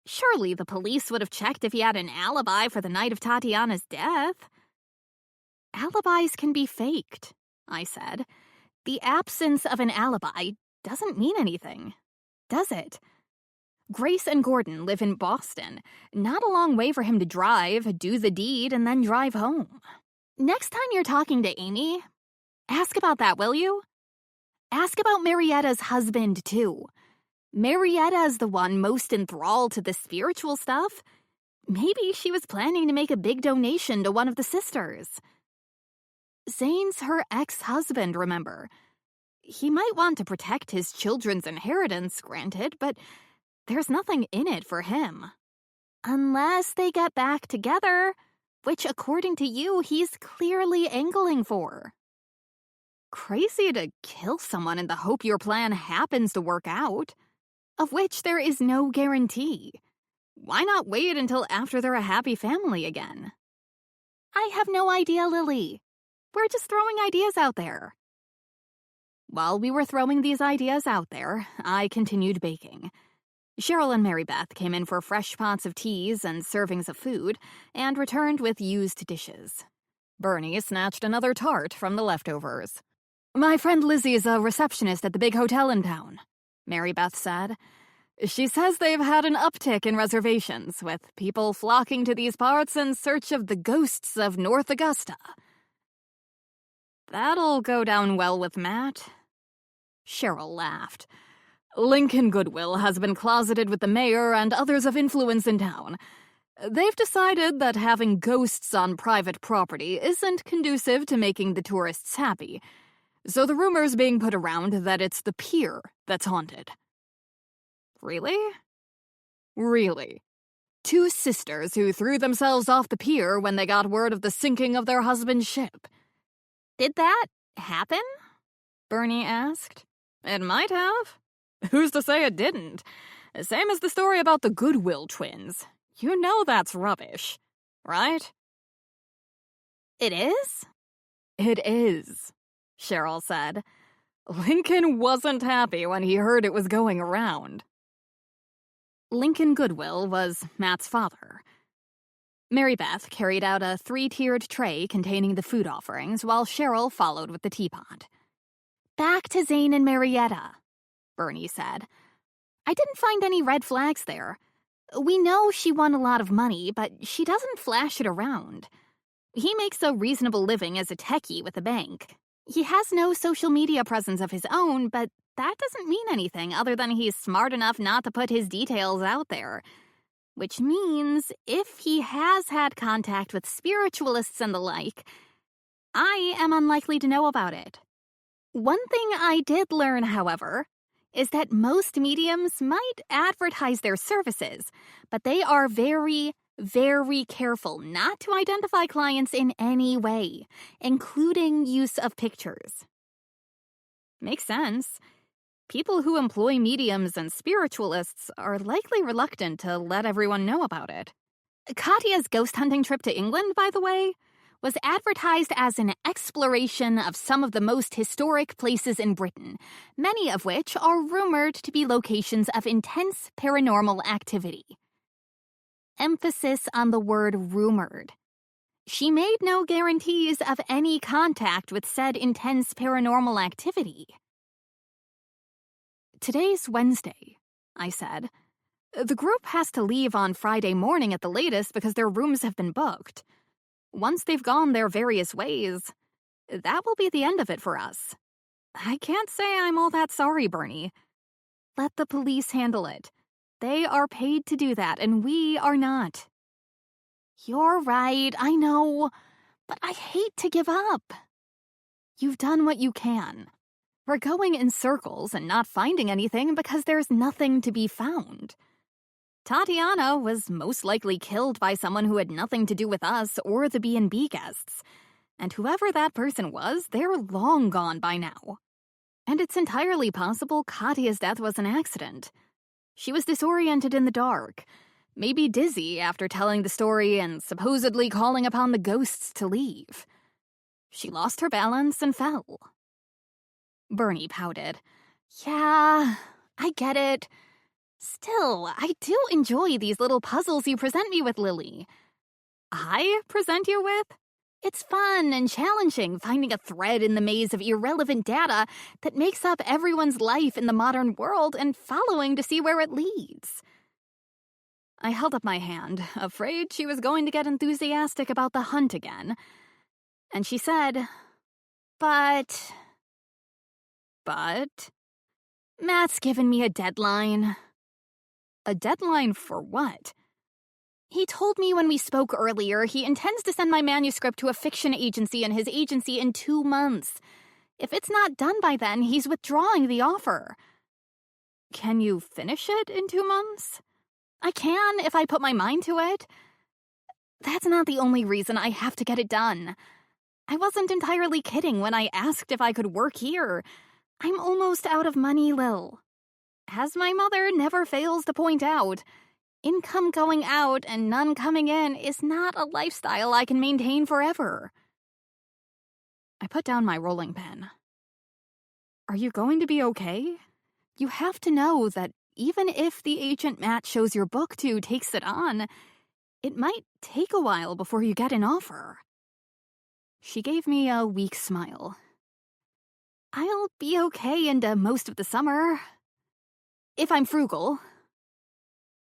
Speaker 2: Surely the police would have checked if he had an alibi for the night of Tatiana's death.
Speaker 1: Alibis can be faked, I said. The absence of an alibi doesn't mean anything, does it? Grace and Gordon live in Boston. Not a long way for him to drive, do the deed, and then drive home.
Speaker 2: Next time you're talking to Amy, ask about that, will you? Ask about Marietta's husband, too. Marietta's the one most enthralled to the spiritual stuff. Maybe she was planning to make a big donation to one of the sisters.
Speaker 1: Zane's her ex-husband, remember? He might want to protect his children's inheritance, granted, but there's nothing in it for him.
Speaker 2: Unless they get back together, which, according to you, he's clearly angling for.
Speaker 1: Crazy to kill someone in the hope your plan happens to work out, of which there is no guarantee. Why not wait until after they're a happy family again?
Speaker 2: I have no idea, Lily. We're just throwing ideas out there.
Speaker 1: While we were throwing these ideas out there, I continued baking. Cheryl and Mary Beth came in for fresh pots of teas and servings of food, and returned with used dishes. Bernie snatched another tart from the leftovers. "My friend Lizzie's a receptionist at the big hotel in town," Mary Beth said. "She says they've had an uptick in reservations, with people flocking to these parts in search of the ghosts of North Augusta." "That'll go down well with Matt." Cheryl laughed. "Lincoln Goodwill has been closeted with the mayor and others of influence in town. They've decided that having ghosts on private property isn't conducive to making the tourists happy, so the rumor's being put around that it's the pier that's haunted." "Really?" "Really. 2 sisters who threw themselves off the pier when they got word of the sinking of their husband's ship."
Speaker 2: "Did that happen?"
Speaker 1: Bernie asked. "It might have. Who's to say it didn't? Same as the story about the Goodwill twins. You know that's rubbish, right?"
Speaker 2: "It is?"
Speaker 1: "It is," Cheryl said. "Lincoln wasn't happy when he heard it was going around." Lincoln Goodwill was Matt's father. Mary Beth carried out a 3-tiered tray containing the food offerings, while Cheryl followed with the teapot.
Speaker 2: "Back to Zane and Marietta," Bernie said. "I didn't find any red flags there. We know she won a lot of money, but she doesn't flash it around. He makes a reasonable living as a techie with a bank. He has no social media presence of his own, but that doesn't mean anything other than he's smart enough not to put his details out there. Which means if he has had contact with spiritualists and the like, I am unlikely to know about it."
Speaker 1: One thing I did learn, however, is that most mediums might advertise their services, but they are very, very careful not to identify clients in any way, including use of pictures.
Speaker 3: Makes sense. People who employ mediums and spiritualists are likely reluctant to let everyone know about it.
Speaker 1: Katya's ghost hunting trip to England, by the way, was advertised as an exploration of some of the most historic places in Britain, many of which are rumored to be locations of intense paranormal activity. Emphasis on the word rumored. She made no guarantees of any contact with said intense paranormal activity.
Speaker 3: Today's Wednesday, I said. The group has to leave on Friday morning at the latest because their rooms have been booked. Once they've gone their various ways, that will be the end of it for us. I can't say I'm all that sorry, Bernie. Let the police handle it. They are paid to do that, and we are not.
Speaker 1: You're right, I know, but I hate to give up.
Speaker 3: You've done what you can. We're going in circles and not finding anything because there's nothing to be found. Tatiana was most likely killed by someone who had nothing to do with us or the B&B guests. And whoever that person was, they're long gone by now. And it's entirely possible Katya's death was an accident. She was disoriented in the dark, maybe dizzy after telling the story and supposedly calling upon the ghosts to leave. She lost her balance and fell.
Speaker 1: Bernie pouted. Yeah, I get it. Still, I do enjoy these little puzzles you present me with, Lily.
Speaker 3: I present you with?
Speaker 1: It's fun and challenging finding a thread in the maze of irrelevant data that makes up everyone's life in the modern world and following to see where it leads.
Speaker 3: I held up my hand, afraid she was going to get enthusiastic about the hunt again. And she said,
Speaker 1: But...
Speaker 3: Matt's given me a deadline. A deadline for what?
Speaker 1: He told me when we spoke earlier he intends to send my manuscript to a fiction agency and his agency in 2 months. If it's not done by then, he's withdrawing the offer.
Speaker 3: Can you finish it in 2 months?
Speaker 1: I can, if I put my mind to it. That's not the only reason I have to get it done. I wasn't entirely kidding when I asked if I could work here. I'm almost out of money, Lil. As my mother never fails to point out, income going out and none coming in is not a lifestyle I can maintain forever.
Speaker 3: I put down my rolling pin. Are you going to be okay? You have to know that even if the agent Matt shows your book to takes it on, it might take a while before you get an offer. She gave me a weak smile.
Speaker 1: I'll be okay into most of the summer. If I'm frugal.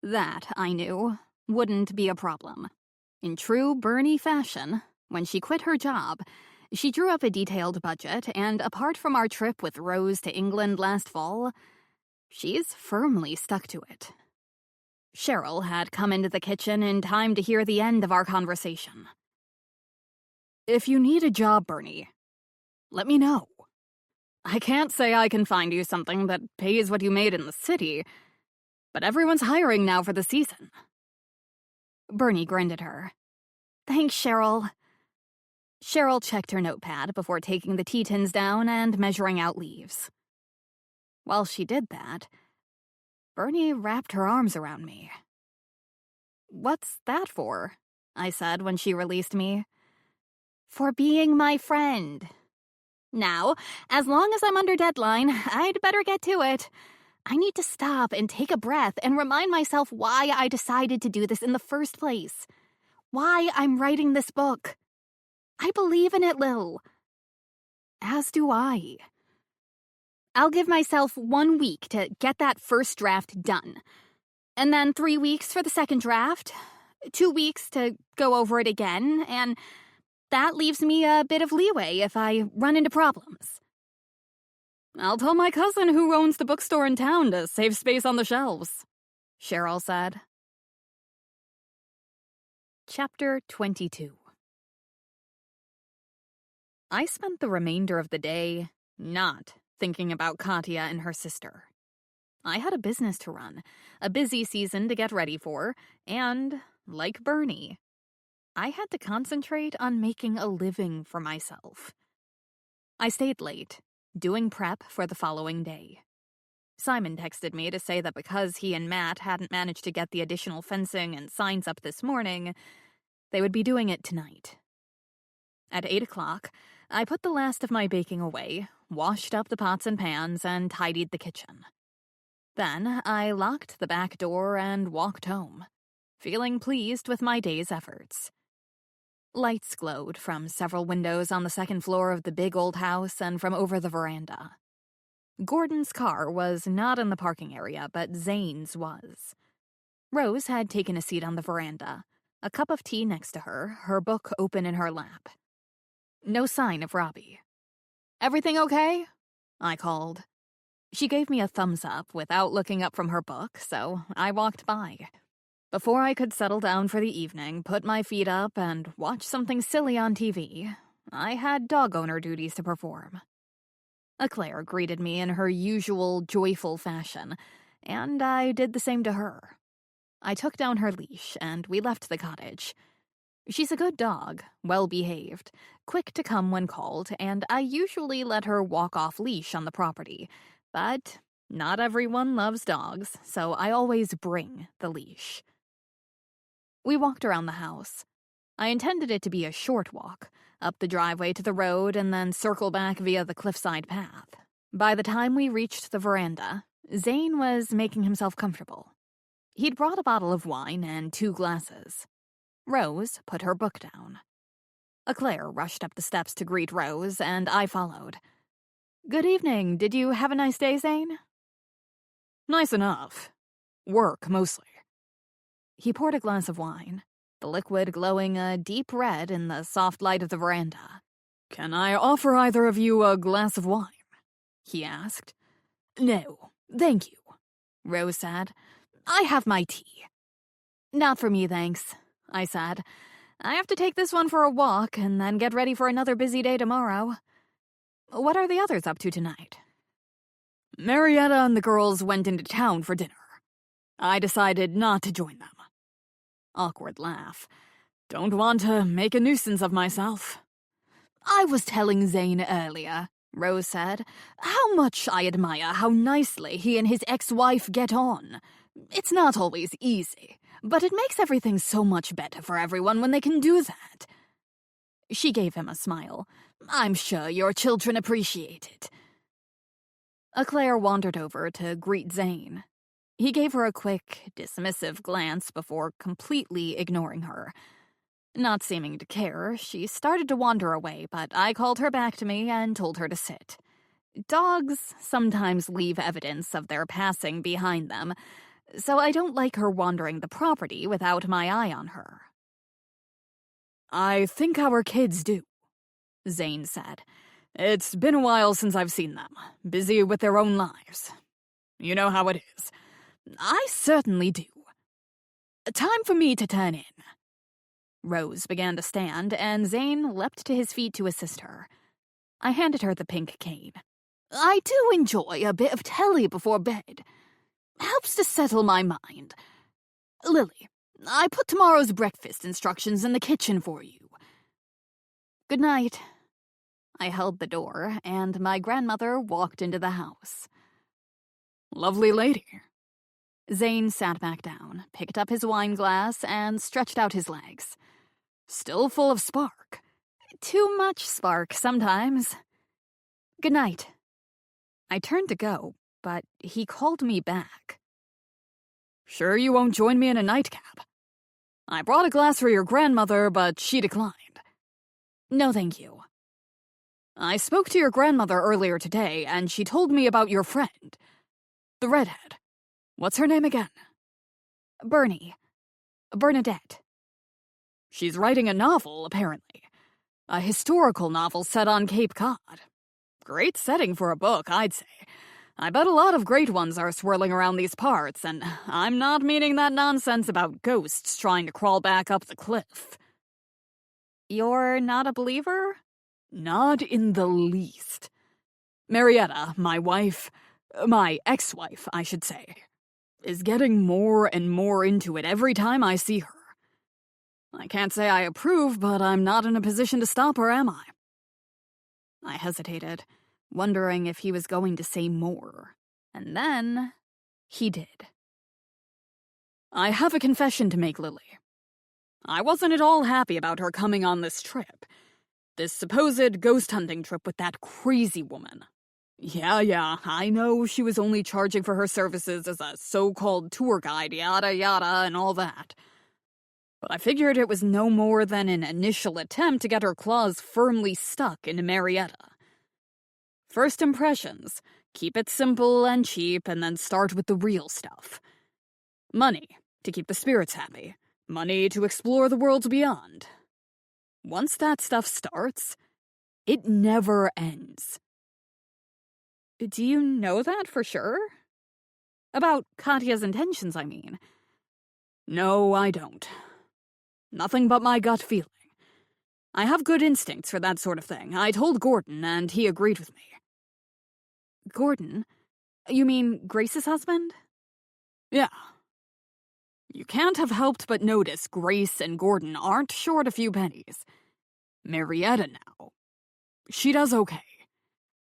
Speaker 3: That, I knew, wouldn't be a problem. In true Bernie fashion, when she quit her job, she drew up a detailed budget, and apart from our trip with Rose to England last fall, she's firmly stuck to it. Cheryl had come into the kitchen in time to hear the end of our conversation. If you need a job, Bernie, let me know. I can't say I can find you something that pays what you made in the city, but everyone's hiring now for the season.
Speaker 1: Bernie grinned at her. Thanks, Cheryl.
Speaker 3: Cheryl checked her notepad before taking the tea tins down and measuring out leaves. While she did that, Bernie wrapped her arms around me. What's that for? I said when she released me.
Speaker 1: For being my friend. Now, as long as I'm under deadline, I'd better get to it. I need to stop and take a breath and remind myself why I decided to do this in the first place. Why I'm writing this book. I believe in it, Lil.
Speaker 3: As do I.
Speaker 1: I'll give myself 1 week to get that first draft done. And then 3 weeks for the second draft. 2 weeks to go over it again, and that leaves me a bit of leeway if I run into problems.
Speaker 3: I'll tell my cousin who owns the bookstore in town to save space on the shelves, Cheryl said. Chapter 22. I spent the remainder of the day
Speaker 1: not thinking about Katya and her sister. I had a business to run, a busy season to get ready for, and, like Bernie, I had to concentrate on making a living for myself. I stayed late, doing prep for the following day. Simon texted me to say that because he and Matt hadn't managed to get the additional fencing and signs up this morning, they would be doing it tonight. At 8 o'clock, I put the last of my baking away, washed up the pots and pans, and tidied the kitchen. Then I locked the back door and walked home, feeling pleased with my day's efforts. Lights glowed from several windows on the second floor of the big old house and from over the veranda. Gordon's car was not in the parking area, but Zane's was. Rose had taken a seat on the veranda, a cup of tea next to her, her book open in her lap. No sign of Robbie. "Everything okay?" I called. She gave me a thumbs up without looking up from her book, so I walked by. Before I could settle down for the evening, put my feet up, and watch something silly on TV, I had dog owner duties to perform. Eclair greeted me in her usual joyful fashion, and I did the same to her. I took down her leash, and we left the cottage. She's a good dog, well-behaved, quick to come when called, and I usually let her walk off leash on the property. But not everyone loves dogs, so I always bring the leash. We walked around the house. I intended it to be a short walk, up the driveway to the road and then circle back via the cliffside path. By the time we reached the veranda, Zane was making himself comfortable. He'd brought a bottle of wine and 2 glasses. Rose put her book down. Eclair rushed up the steps to greet Rose, and I followed. "Good evening. Did you have a nice day, Zane?"
Speaker 4: Nice enough. Work, mostly.
Speaker 1: He poured a glass of wine, the liquid glowing a deep red in the soft light of the veranda.
Speaker 4: "Can I offer either of you a glass of wine?"
Speaker 1: he asked. "No, thank you," Rose said. "I have my tea." "Not for me, thanks," I said. "I have to take this one for a walk and then get ready for another busy day tomorrow. What are the others up to tonight?"
Speaker 4: Marietta and the girls went into town for dinner. I decided not to join them. Awkward laugh. Don't want to make a nuisance of myself.
Speaker 1: "I was telling Zane earlier," Rose said, "how much I admire how nicely he and his ex-wife get on. It's not always easy, but it makes everything so much better for everyone when they can do that." She gave him a smile. "I'm sure your children appreciate it." Eclair wandered over to greet Zane. He gave her a quick, dismissive glance before completely ignoring her. Not seeming to care, she started to wander away, but I called her back to me and told her to sit. Dogs sometimes leave evidence of their passing behind them, so I don't like her wandering the property without my eye on her.
Speaker 4: "I think our kids do," Zane said. "It's been a while since I've seen them, busy with their own lives. You know how it is."
Speaker 1: "I certainly do. Time for me to turn in." Rose began to stand, and Zane leapt to his feet to assist her. I handed her the pink cane. "I do enjoy a bit of telly before bed. Helps to settle my mind. Lily, I put tomorrow's breakfast instructions in the kitchen for you. Good night." I held the door, and my grandmother walked into the house.
Speaker 4: "Lovely lady."
Speaker 1: Zane sat back down, picked up his wine glass, and stretched out his legs. "Still full of spark. Too much spark sometimes. Good night." I turned to go, but he called me back.
Speaker 4: "Sure you won't join me in a nightcap? I brought a glass for your grandmother, but she declined."
Speaker 1: "No, thank you."
Speaker 4: "I spoke to your grandmother earlier today, and she told me about your friend. The redhead. What's her name again?"
Speaker 1: "Bernie. Bernadette."
Speaker 4: "She's writing a novel, apparently. A historical novel set on Cape Cod. Great setting for a book, I'd say. I bet a lot of great ones are swirling around these parts, and I'm not meaning that nonsense about ghosts trying to crawl back up the cliff."
Speaker 1: "You're not a believer?"
Speaker 4: "Not in the least. Marietta, my ex-wife, I should say, is getting more and more into it every time I see her. I can't say I approve, but I'm not in a position to stop her, am I?
Speaker 1: I hesitated, wondering if he was going to say more. And then he did.
Speaker 4: I have a confession to make, Lily. I wasn't at all happy about her coming on this trip. This supposed ghost hunting trip with that crazy woman. Yeah, I know she was only charging for her services as a so-called tour guide, yada yada and all that. But I figured it was no more than an initial attempt to get her claws firmly stuck into Marietta. First impressions, keep it simple and cheap and then start with the real stuff. Money, to keep the spirits happy. Money to explore the worlds beyond. Once that stuff starts, it never ends.
Speaker 1: Do you know that for sure? About Katya's intentions, I mean.
Speaker 4: No, I don't. Nothing but my gut feeling. I have good instincts for that sort of thing. I told Gordon, and he agreed with me.
Speaker 1: Gordon? You mean Grace's husband?
Speaker 4: Yeah. You can't have helped but notice Grace and Gordon aren't short a few pennies. Marietta now. She does okay.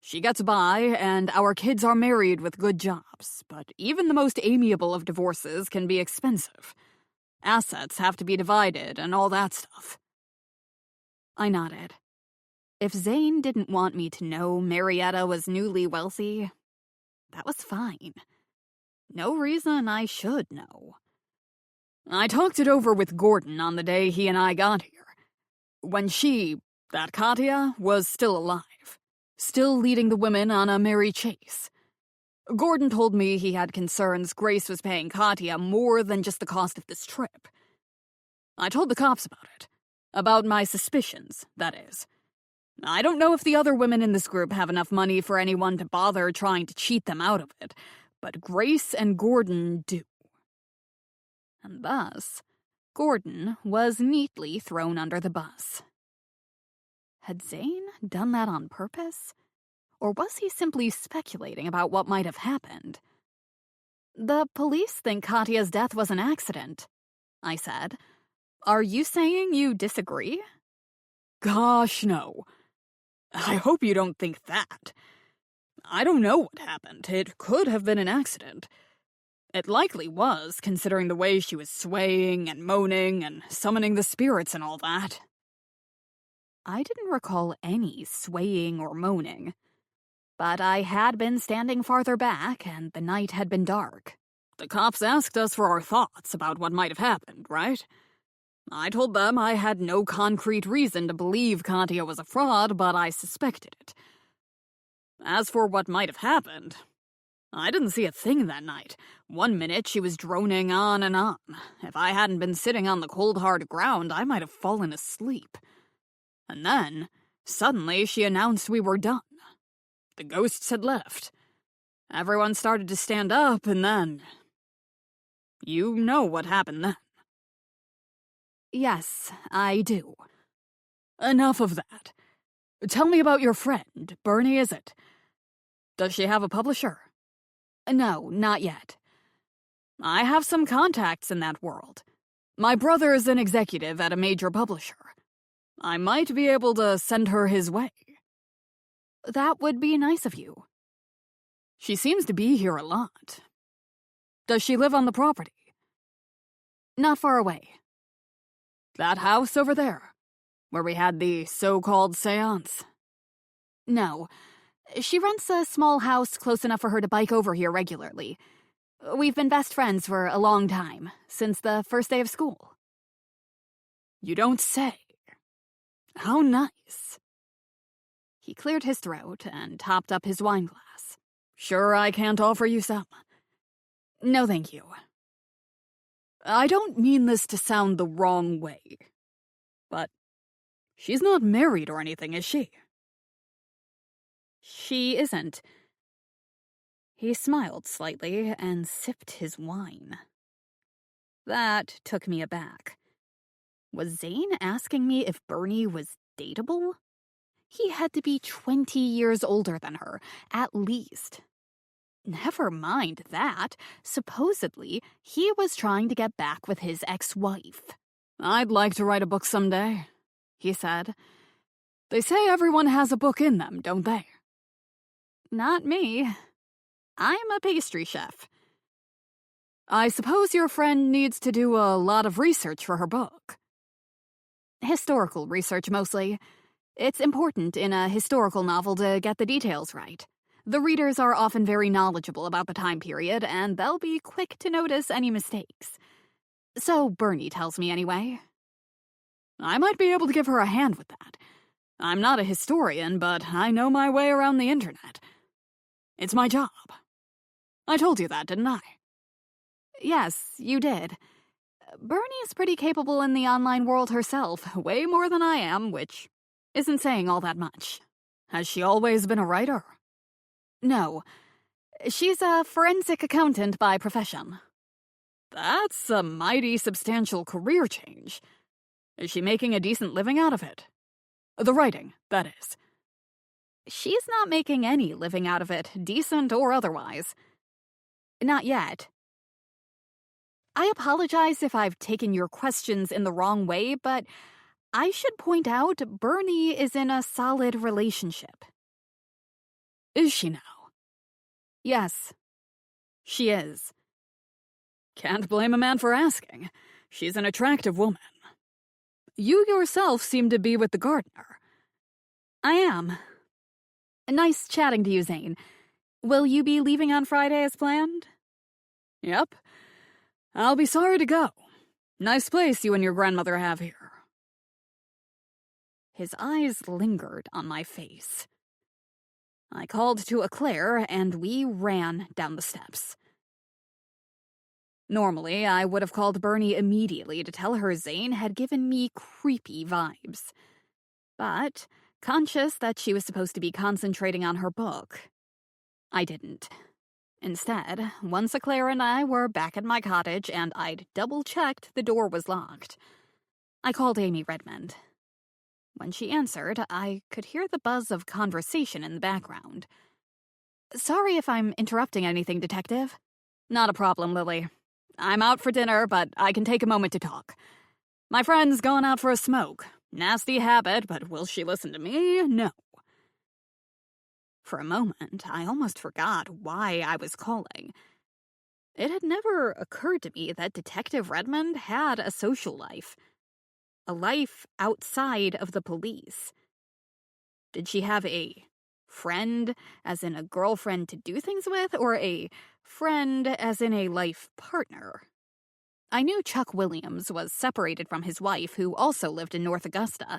Speaker 4: She gets by, and our kids are married with good jobs, but even the most amiable of divorces can be expensive. Assets have to be divided and all that stuff.
Speaker 1: I nodded. If Zane didn't want me to know Marietta was newly wealthy, that was fine. No reason I should know.
Speaker 4: I talked it over with Gordon on the day he and I got here. When she, that Katya, was still alive. Still leading the women on a merry chase. Gordon told me he had concerns Grace was paying Katya more than just the cost of this trip. I told the cops about it. About my suspicions, that is. I don't know if the other women in this group have enough money for anyone to bother trying to cheat them out of it, but Grace and Gordon do.
Speaker 1: And thus, Gordon was neatly thrown under the bus. Had Zane done that on purpose? Or was he simply speculating about what might have happened? The police think Katya's death was an accident, I said. Are you saying you disagree?
Speaker 4: Gosh, no. I hope you don't think that. I don't know what happened. It could have been an accident. It likely was, considering the way she was swaying and moaning and summoning the spirits and all that.
Speaker 1: I didn't recall any swaying or moaning, but I had been standing farther back and the night had been dark.
Speaker 4: The cops asked us for our thoughts about what might have happened, right? I told them I had no concrete reason to believe Katya was a fraud, but I suspected it. As for what might have happened, I didn't see a thing that night. 1 minute she was droning on and on. If I hadn't been sitting on the cold hard ground, I might have fallen asleep. And then, suddenly, she announced we were done. The ghosts had left. Everyone started to stand up, and then... You know what happened then.
Speaker 1: Yes, I do.
Speaker 4: Enough of that. Tell me about your friend, Bernie, is it? Does she have a publisher?
Speaker 1: No, not yet.
Speaker 4: I have some contacts in that world. My brother is an executive at a major publisher. I might be able to send her his way.
Speaker 1: That would be nice of you.
Speaker 4: She seems to be here a lot. Does she live on the property?
Speaker 1: Not far away.
Speaker 4: That house over there, where we had the so-called seance?
Speaker 1: No. She rents a small house close enough for her to bike over here regularly. We've been best friends for a long time, since the first day of school.
Speaker 4: You don't say. How nice.
Speaker 1: He cleared his throat and topped up his wine glass.
Speaker 4: Sure I can't offer you some?
Speaker 1: No, thank you.
Speaker 4: I don't mean this to sound the wrong way, but she's not married or anything, is she?
Speaker 1: She isn't. He smiled slightly and sipped his wine. That took me aback. Was Zane asking me if Bernie was dateable? He had to be 20 years older than her, at least. Never mind that. Supposedly, he was trying to get back with his ex-wife.
Speaker 4: "I'd like to write a book someday," he said. "They say everyone has a book in them, don't they?"
Speaker 1: Not me. I'm a pastry chef.
Speaker 4: "I suppose your friend needs to do a lot of research for her book."
Speaker 1: Historical research, mostly. It's important in a historical novel to get the details right. The readers are often very knowledgeable about the time period, and they'll be quick to notice any mistakes. So Bernie tells me anyway.
Speaker 4: I might be able to give her a hand with that. I'm not a historian, but I know my way around the internet. It's my job. I told you that, didn't I?
Speaker 1: Yes, you did. Bernie's pretty capable in the online world herself, way more than I am, which isn't saying all that much.
Speaker 4: Has she always been a writer?
Speaker 1: No. She's a forensic accountant by profession.
Speaker 4: That's a mighty substantial career change. Is she making a decent living out of it? The writing, that is.
Speaker 1: She's not making any living out of it, decent or otherwise. Not yet. I apologize if I've taken your questions in the wrong way, but I should point out Bernie is in a solid relationship.
Speaker 4: Is she now?
Speaker 1: Yes, she is.
Speaker 4: Can't blame a man for asking. She's an attractive woman. You yourself seem to be with the gardener.
Speaker 1: I am. Nice chatting to you, Zane. Will you be leaving on Friday as planned?
Speaker 4: Yep. I'll be sorry to go. Nice place you and your grandmother have here.
Speaker 1: His eyes lingered on my face. I called to Eclair, and we ran down the steps. Normally, I would have called Bernie immediately to tell her Zane had given me creepy vibes. But, conscious that she was supposed to be concentrating on her book, I didn't. Instead, once Eclair and I were back at my cottage and I'd double-checked the door was locked, I called Amy Redmond. When she answered, I could hear the buzz of conversation in the background. Sorry if I'm interrupting anything, Detective.
Speaker 4: Not a problem, Lily. I'm out for dinner, but I can take a moment to talk. My friend's gone out for a smoke. Nasty habit, but will she listen to me? No.
Speaker 1: For a moment, I almost forgot why I was calling. It had never occurred to me that Detective Redmond had a social life. A life outside of the police. Did she have a friend, as in a girlfriend to do things with, or a friend as in a life partner? I knew Chuck Williams was separated from his wife, who also lived in North Augusta,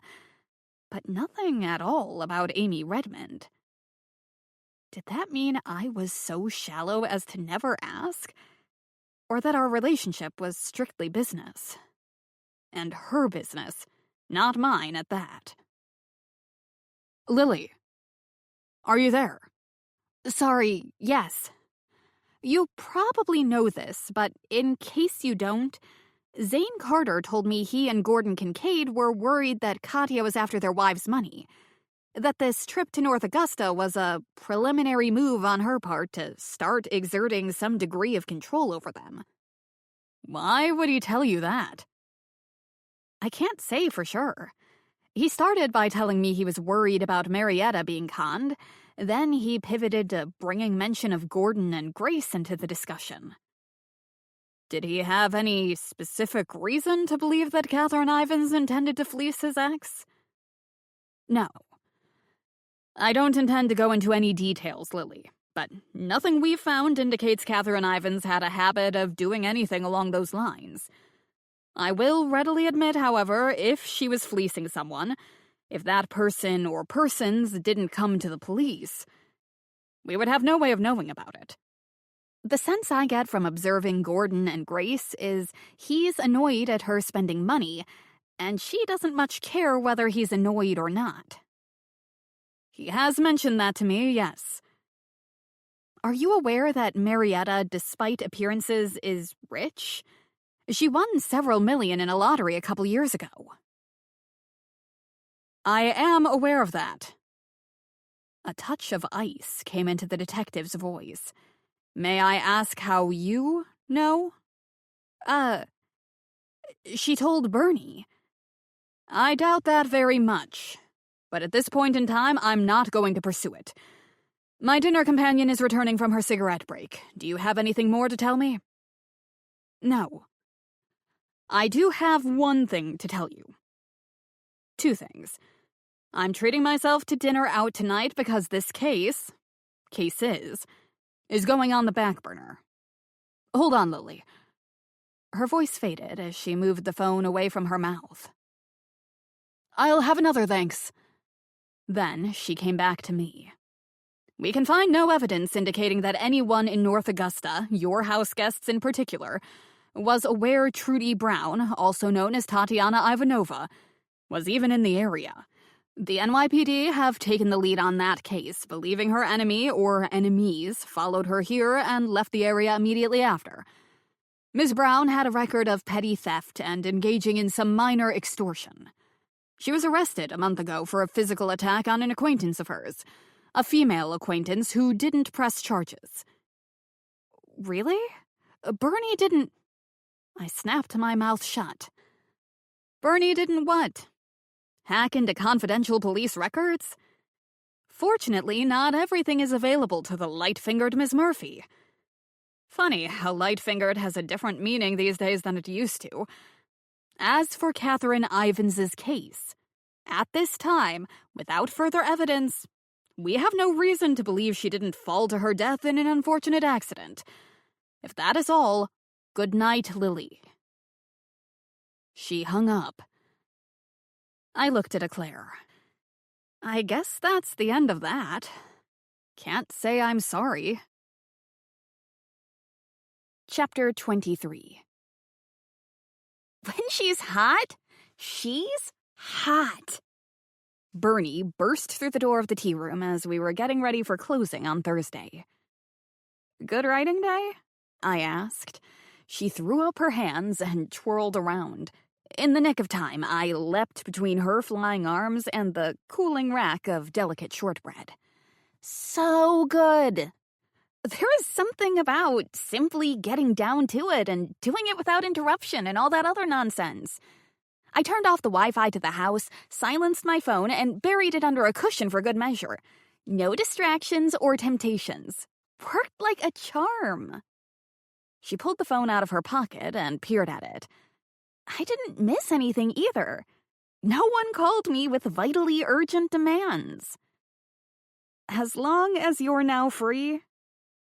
Speaker 1: but nothing at all about Amy Redmond. Did that mean I was so shallow as to never ask? Or that our relationship was strictly business? And her business, not mine at that.
Speaker 4: Lily, are you there?
Speaker 1: Sorry, yes. You probably know this, but in case you don't, Zane Carter told me he and Gordon Kincaid were worried that Katya was after their wives' money. That this trip to North Augusta was a preliminary move on her part to start exerting some degree of control over them.
Speaker 4: Why would he tell you that?
Speaker 1: I can't say for sure. He started by telling me he was worried about Marietta being conned. Then he pivoted to bringing mention of Gordon and Grace into the discussion.
Speaker 4: Did he have any specific reason to believe that Catherine Ivins intended to fleece his ex?
Speaker 1: No.
Speaker 4: I don't intend to go into any details, Lily, but nothing we've found indicates Catherine Ivins had a habit of doing anything along those lines. I will readily admit, however, if she was fleecing someone, if that person or persons didn't come to the police, we would have no way of knowing about it.
Speaker 1: The sense I get from observing Gordon and Grace is he's annoyed at her spending money, and she doesn't much care whether he's annoyed or not.
Speaker 4: He has mentioned that to me, yes.
Speaker 1: Are you aware that Marietta, despite appearances, is rich? She won several million in a lottery a couple years ago.
Speaker 4: I am aware of that,
Speaker 3: A touch of ice came into the detective's voice. "May I ask how you know?" She told Bernie. "I doubt that very much. But at this point in time, I'm not going to pursue it. My dinner companion is returning from her cigarette break. Do you have anything more to tell me?" "No. I do have one thing to tell you. Two things. I'm treating myself to dinner out tonight because this cases, is going on the back burner. Hold on, Lily." Her voice faded as she moved the phone away from her mouth. "I'll have another, thanks." Then she came back to me. "We can find no evidence indicating that anyone in North Augusta, your house guests in particular, was aware Trudy Brown, also known as Tatiana Ivanova, was even in the area. The NYPD have taken the lead on that case, believing her enemy or enemies followed her here and left the area immediately after. Ms. Brown had a record of petty theft and engaging in some minor extortion. She was arrested a month ago for a physical attack on an acquaintance of hers, a female acquaintance who didn't press charges." "Really? Bernie didn't—" I snapped my mouth shut. "Bernie didn't what? Hack into confidential police records? Fortunately, not everything is available to the light-fingered Miss Murphy. Funny how light-fingered has a different meaning these days than it used to. As for Catherine Ivans' case, at this time, without further evidence, we have no reason to believe she didn't fall to her death in an unfortunate accident. If that is all, good night, Lily." She hung up. I looked at Eclair. I guess that's the end of that. Can't say I'm sorry. Chapter 23.
Speaker 1: When she's hot, she's hot.
Speaker 3: Bernie burst through the door of the tea room as we were getting ready for closing on Thursday. "Good writing day?" I asked. She threw up her hands and twirled around. In the nick of time, I leapt between her flying arms and the cooling rack of delicate shortbread.
Speaker 1: "So good. There is something about simply getting down to it and doing it without interruption and all that other nonsense. I turned off the Wi-Fi to the house, silenced my phone, and buried it under a cushion for good measure. No distractions or temptations. Worked like a charm."
Speaker 3: She pulled the phone out of her pocket and peered at it.
Speaker 1: I didn't miss anything either. No one called me with vitally urgent demands.
Speaker 3: "As long as you're now free,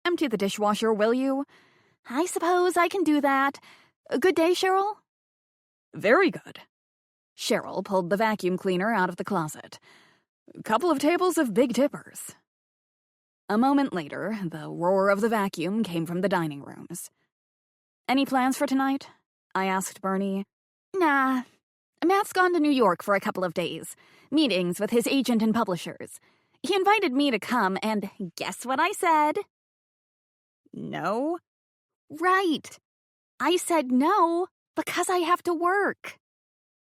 Speaker 3: empty the dishwasher, will you?"
Speaker 1: "I suppose I can do that. Good day, Cheryl?"
Speaker 3: "Very good." Cheryl pulled the vacuum cleaner out of the closet. "Couple of tables of Big Tippers." A moment later, the roar of the vacuum came from the dining rooms. "Any plans for tonight?" I asked Bernie.
Speaker 1: "Nah. Matt's gone to New York for a couple of days. Meetings with his agent and publishers. He invited me to come, and guess what I said?"
Speaker 3: "No?"
Speaker 1: "Right. I said no because I have to work."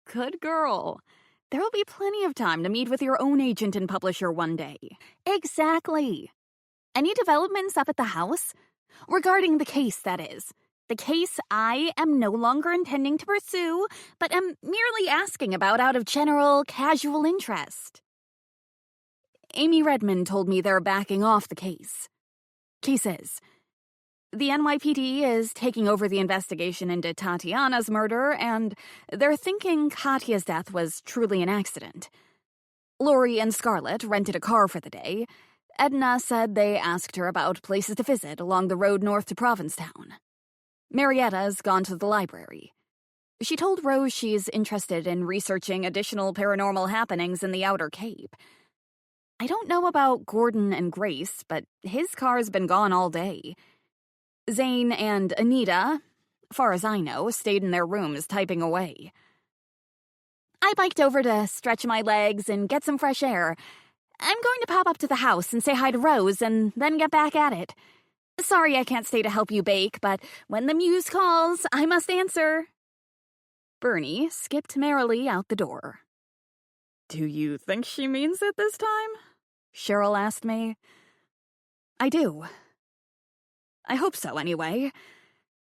Speaker 3: "Good girl. There will be plenty of time to meet with your own agent and publisher one day."
Speaker 1: "Exactly. Any developments up at the house? Regarding the case, that is. The case I am no longer intending to pursue, but am merely asking about out of general, casual interest."
Speaker 3: "Amy Redmond told me they're backing off the case. Cases. The NYPD is taking over the investigation into Tatiana's murder, and they're thinking Katya's death was truly an accident. Lori and Scarlett rented a car for the day. Edna said they asked her about places to visit along the road north to Provincetown. Marietta's gone to the library. She told Rose she's interested in researching additional paranormal happenings in the Outer Cape. I don't know about Gordon and Grace, but his car's been gone all day. Zane and Anita, far as I know, stayed in their rooms typing away."
Speaker 1: "I biked over to stretch my legs and get some fresh air. I'm going to pop up to the house and say hi to Rose and then get back at it. Sorry I can't stay to help you bake, but when the muse calls, I must answer."
Speaker 3: Bernie skipped merrily out the door. "Do you think she means it this time?"
Speaker 2: Cheryl asked me. I do. I hope so, anyway.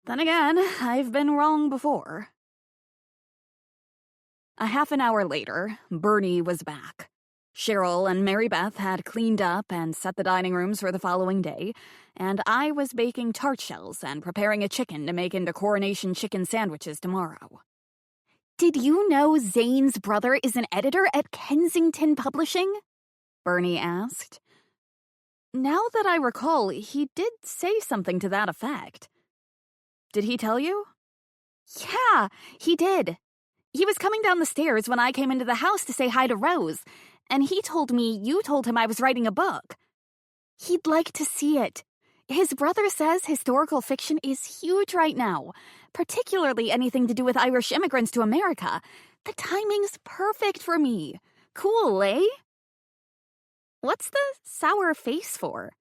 Speaker 2: Then again, I've been wrong before. A half an hour later, Bernie was back. Cheryl and Mary Beth had cleaned up and set the dining rooms for the following day, and I was baking tart shells and preparing a chicken to make into coronation chicken sandwiches tomorrow.
Speaker 1: Did you know Zane's brother is an editor at Kensington Publishing? Bernie asked.
Speaker 2: Now that I recall, he did say something to that effect. Did he tell you?
Speaker 1: Yeah, he did. He was coming down the stairs when I came into the house to say hi to Rose, and he told me you told him I was writing a book. He'd like to see it. His brother says historical fiction is huge right now, particularly anything to do with Irish immigrants to America. The timing's perfect for me. Cool, eh? What's the sour face for?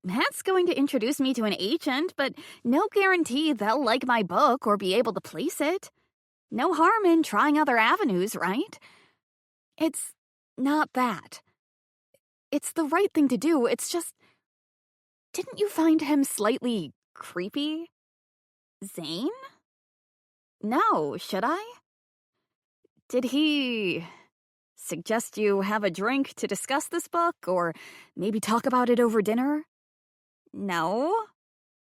Speaker 1: Matt's going to introduce me to an agent, but no guarantee they'll like my book or be able to place it. No harm in trying other avenues, right? It's not that. It's the right thing to do. It's just... Didn't you find him slightly creepy? Zane? No, should I? Did he suggest you have a drink to discuss this book, or maybe talk about it over dinner? No.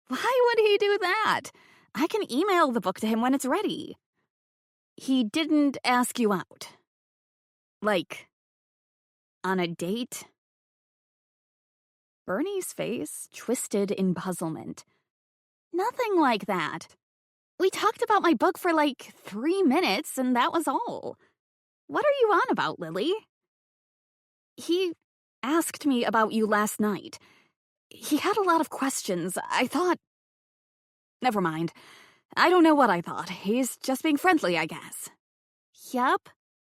Speaker 1: Why would he do that? I can email the book to him when it's ready. He didn't ask you out. Like, on a date? Bernie's face twisted in puzzlement. Nothing like that. We talked about my book for like 3 minutes, and that was all. What are you on about, Lily? He asked me about you last night. He had a lot of questions. I thought... Never mind. I don't know what I thought. He's just being friendly, I guess. Yup.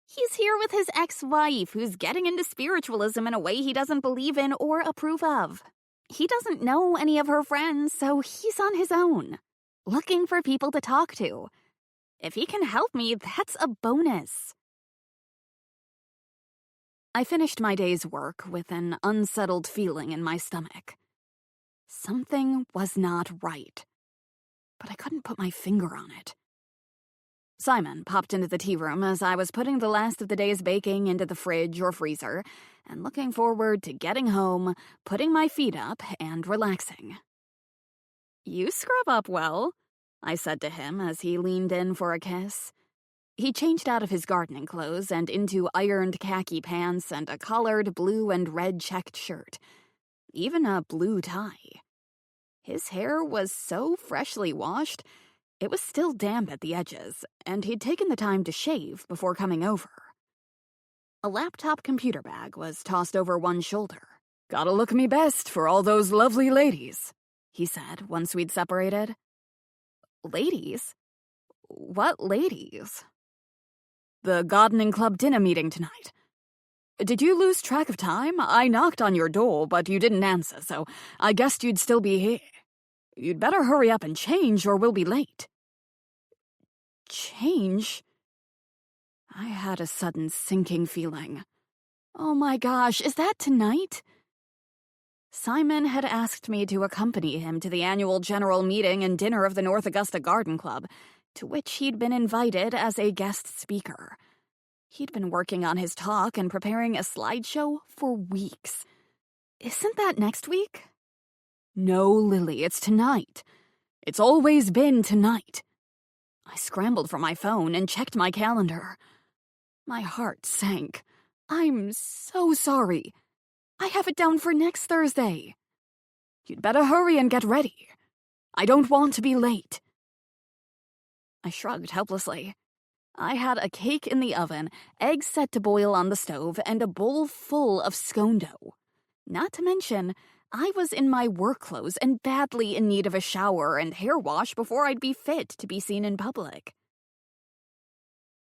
Speaker 1: He's here with his ex-wife, who's getting into spiritualism in a way he doesn't believe in or approve of. He doesn't know any of her friends, so he's on his own, looking for people to talk to. If he can help me, that's a bonus. I finished my day's work with an unsettled feeling in my stomach. Something was not right, but I couldn't put my finger on it. Simon popped into the tea room as I was putting the last of the day's baking into the fridge or freezer and looking forward to getting home, putting my feet up, and relaxing. "You scrub up well," I said to him as he leaned in for a kiss. He changed out of his gardening clothes and into ironed khaki pants and a collared blue and red checked shirt, even a blue tie. His hair was so freshly washed, it was still damp at the edges, and he'd taken the time to shave before coming over. A laptop computer bag was tossed over one shoulder. "Gotta look me best for all those lovely ladies," he said once we'd separated. Ladies? What ladies? The gardening club dinner meeting tonight. Did you lose track of time? I knocked on your door, but you didn't answer, so I guessed you'd still be here. You'd better hurry up and change, or we'll be late. Change? I had a sudden sinking feeling. Oh my gosh, is that tonight? Simon had asked me to accompany him to the annual general meeting and dinner of the North Augusta Garden Club, to which he'd been invited as a guest speaker. He'd been working on his talk and preparing a slideshow for weeks. Isn't that next week? No, Lily, it's tonight. It's always been tonight. I scrambled for my phone and checked my calendar. My heart sank. I'm so sorry. I have it down for next Thursday. You'd better hurry and get ready. I don't want to be late. I shrugged helplessly. I had a cake in the oven, eggs set to boil on the stove, and a bowl full of scone dough. Not to mention, I was in my work clothes and badly in need of a shower and hair wash before I'd be fit to be seen in public.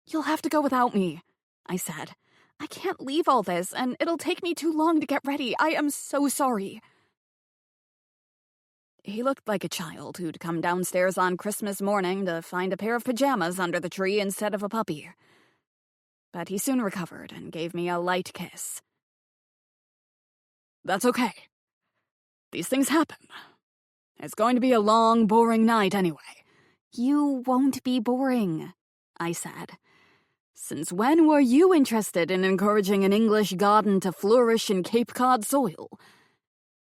Speaker 1: You'll have to go without me, I said. I can't leave all this, and it'll take me too long to get ready. I am so sorry. He looked like a child who'd come downstairs on Christmas morning to find a pair of pajamas under the tree instead of a puppy. But he soon recovered and gave me a light kiss.
Speaker 4: That's okay. These things happen. It's going to be a long, boring night anyway.
Speaker 2: You won't be boring, I said.
Speaker 4: Since when were you interested in encouraging an English garden to flourish in Cape Cod soil?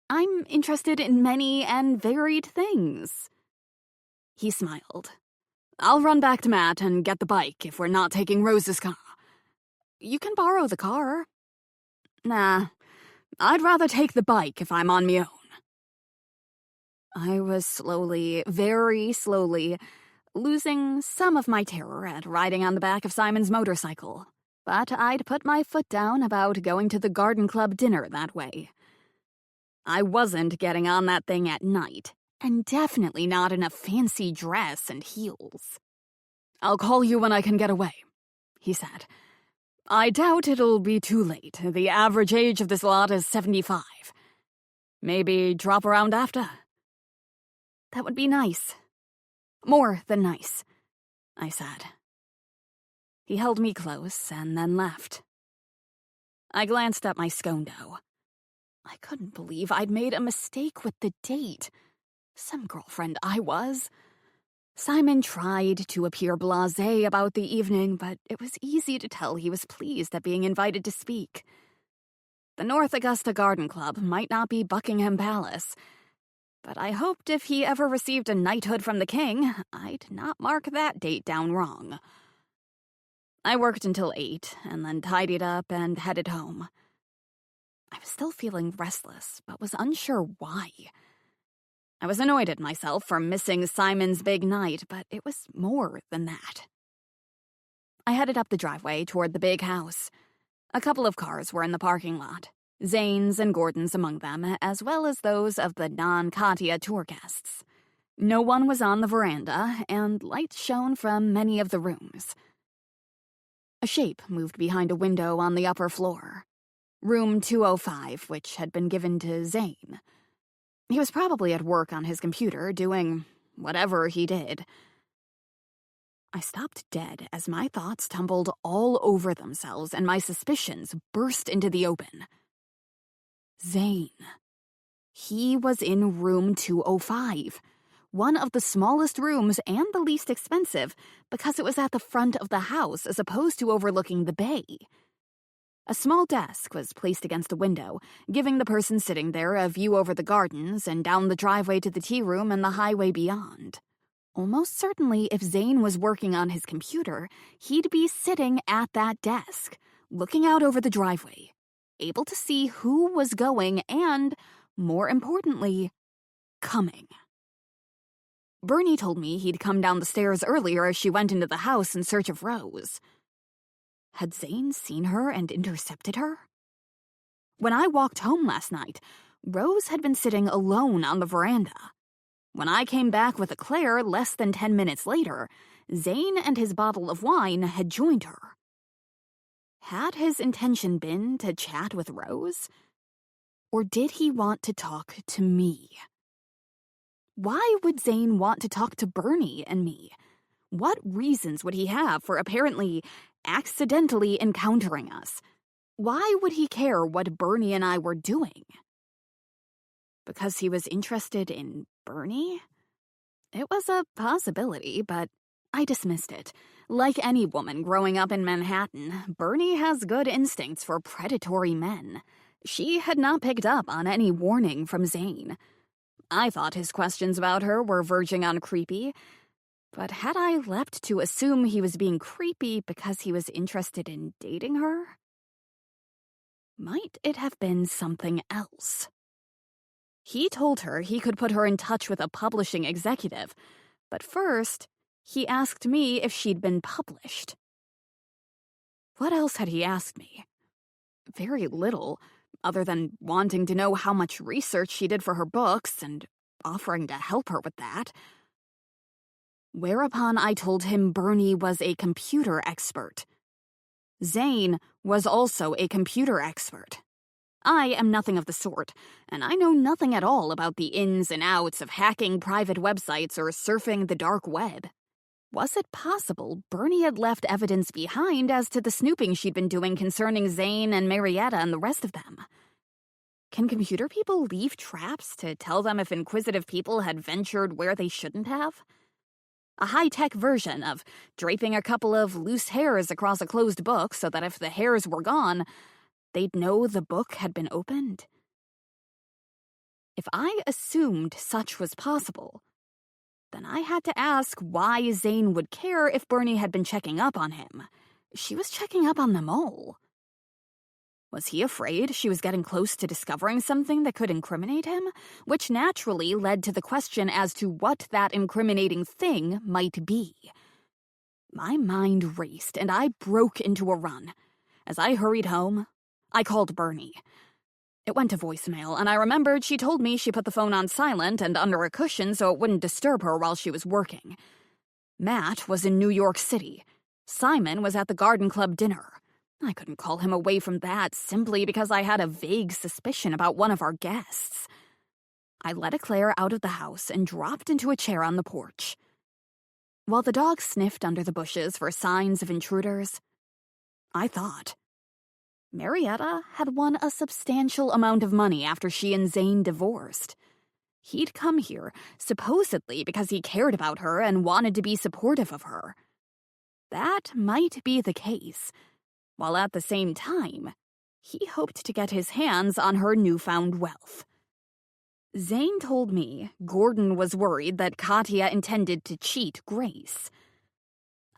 Speaker 2: I'm interested in many and varied things.
Speaker 4: He smiled. I'll run back to Matt and get the bike if we're not taking Rose's car. You can borrow the car. Nah, I'd rather take the bike if I'm on me own.
Speaker 2: I was slowly, very slowly, losing some of my terror at riding on the back of Simon's motorcycle, but I'd put my foot down about going to the garden club dinner that way. I wasn't getting on that thing at night, and definitely not in a fancy dress and heels.
Speaker 4: I'll call you when I can get away, he said. I doubt it'll be too late. The average age of this lot is 75. Maybe drop around after.
Speaker 2: That would be nice. More than nice, I said.
Speaker 4: He held me close and then left. I glanced at my scone dough. I couldn't believe I'd made a mistake with the date. Some girlfriend I was. Simon tried to appear blasé about the evening, but it was easy to tell he was pleased at being invited to speak. The North Augusta Garden Club might not be Buckingham Palace, but I hoped if he ever received a knighthood from the king, I'd not mark that date down wrong. I worked until 8, and then tidied up and headed home. I was still feeling restless, but was unsure why. I was annoyed at myself for missing Simon's big night, but it was more than that. I headed up the driveway toward the big house. A couple of cars were in the parking lot, Zane's and Gordon's among them, as well as those of the non-Katia tour guests. No one was on the veranda, and lights shone from many of the rooms. A shape moved behind a window on the upper floor. Room 205, which had been given to Zane. He was probably at work on his computer, doing whatever he did. I stopped dead as my thoughts tumbled all over themselves and my suspicions burst into the open. Zane. He was in room 205, one of the smallest rooms and the least expensive because it was at the front of the house as opposed to overlooking the bay. A small desk was placed against a window, giving the person sitting there a view over the gardens and down the driveway to the tea room and the highway beyond. Almost certainly, if Zane was working on his computer, he'd be sitting at that desk, looking out over the driveway, able to see who was going and, more importantly, coming. Bernie told me he'd come down the stairs earlier as she went into the house in search of Rose. Had Zane seen her and intercepted her? When I walked home last night, Rose had been sitting alone on the veranda. When I came back with Eclair less than 10 minutes later, Zane and his bottle of wine had joined her. Had his intention been to chat with Rose? Or did he want to talk to me? Why would Zane want to talk to Bernie and me? What reasons would he have for apparently accidentally encountering us? Why would he care what Bernie and I were doing? Because he was interested in Bernie? It was a possibility, but I dismissed it. Like any woman growing up in Manhattan, Bernie has good instincts for predatory men. She had not picked up on any warning from Zane. I thought his questions about her were verging on creepy, but had I leapt to assume he was being creepy because he was interested in dating her? Might it have been something else? He told her he could put her in touch with a publishing executive, but first, he asked me if she'd been published. What else had he asked me? Very little, other than wanting to know how much research she did for her books and offering to help her with that. Whereupon I told him Bernie was a computer expert. Zane was also a computer expert. I am nothing of the sort, and I know nothing at all about the ins and outs of hacking private websites or surfing the dark web. Was it possible Bernie had left evidence behind as to the snooping she'd been doing concerning Zane and Marietta and the rest of them?
Speaker 1: Can computer people leave traps to tell them if inquisitive people had ventured where they shouldn't have? A high-tech version of draping a couple of loose hairs across a closed book so that if the hairs were gone, they'd know the book had been opened. If I assumed such was possible, then I had to ask why Zane would care if Bernie had been checking up on him. She was checking up on them all. Was he afraid she was getting close to discovering something that could incriminate him? Which naturally led to the question as to what that incriminating thing might be. My mind raced, and I broke into a run. As I hurried home, I called Bernie. It went to voicemail, and I remembered she told me she put the phone on silent and under a cushion so it wouldn't disturb her while she was working. Matt was in New York City. Simon was at the garden club dinner. I couldn't call him away from that simply because I had a vague suspicion about one of our guests. I let Eclair out of the house and dropped into a chair on the porch. While the dog sniffed under the bushes for signs of intruders, I thought. Marietta had won a substantial amount of money after she and Zane divorced. He'd come here, supposedly because he cared about her and wanted to be supportive of her. That might be the case, while at the same time, he hoped to get his hands on her newfound wealth. Zane told me Gordon was worried that Katya intended to cheat Grace.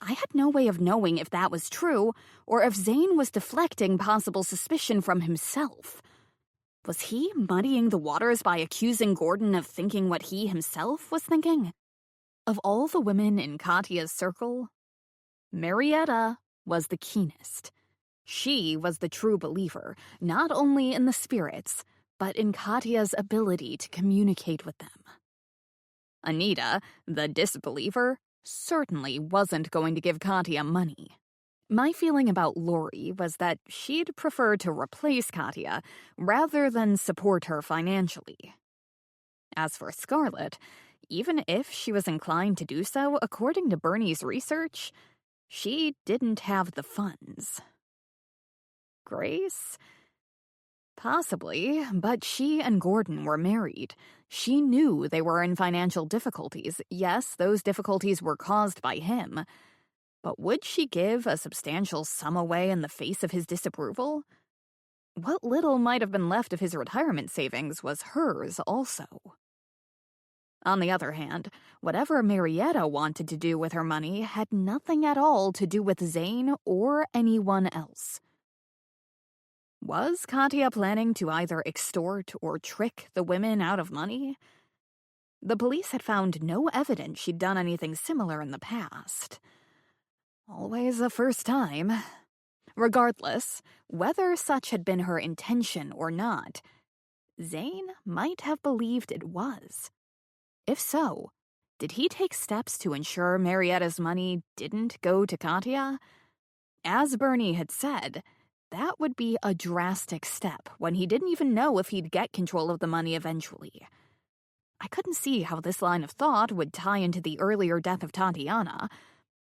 Speaker 1: I had no way of knowing if that was true, or if Zane was deflecting possible suspicion from himself. Was he muddying the waters by accusing Gordon of thinking what he himself was thinking? Of all the women in Katya's circle, Marietta was the keenest. She was the true believer, not only in the spirits, but in Katya's ability to communicate with them. Anita, the disbeliever, certainly wasn't going to give Katya money. My feeling about Lori was that she'd prefer to replace Katya rather than support her financially. As for Scarlett, even if she was inclined to do so, according to Bernie's research, she didn't have the funds. Grace? Possibly, but she and Gordon were married. She knew they were in financial difficulties. Yes, those difficulties were caused by him. But would she give a substantial sum away in the face of his disapproval? What little might have been left of his retirement savings was hers also. On the other hand, whatever Marietta wanted to do with her money had nothing at all to do with Zane or anyone else. Was Katya planning to either extort or trick the women out of money? The police had found no evidence she'd done anything similar in the past. Always a first time. Regardless, whether such had been her intention or not, Zane might have believed it was. If so, did he take steps to ensure Marietta's money didn't go to Katya? As Bernie had said, that would be a drastic step when he didn't even know if he'd get control of the money eventually. I couldn't see how this line of thought would tie into the earlier death of Tatiana,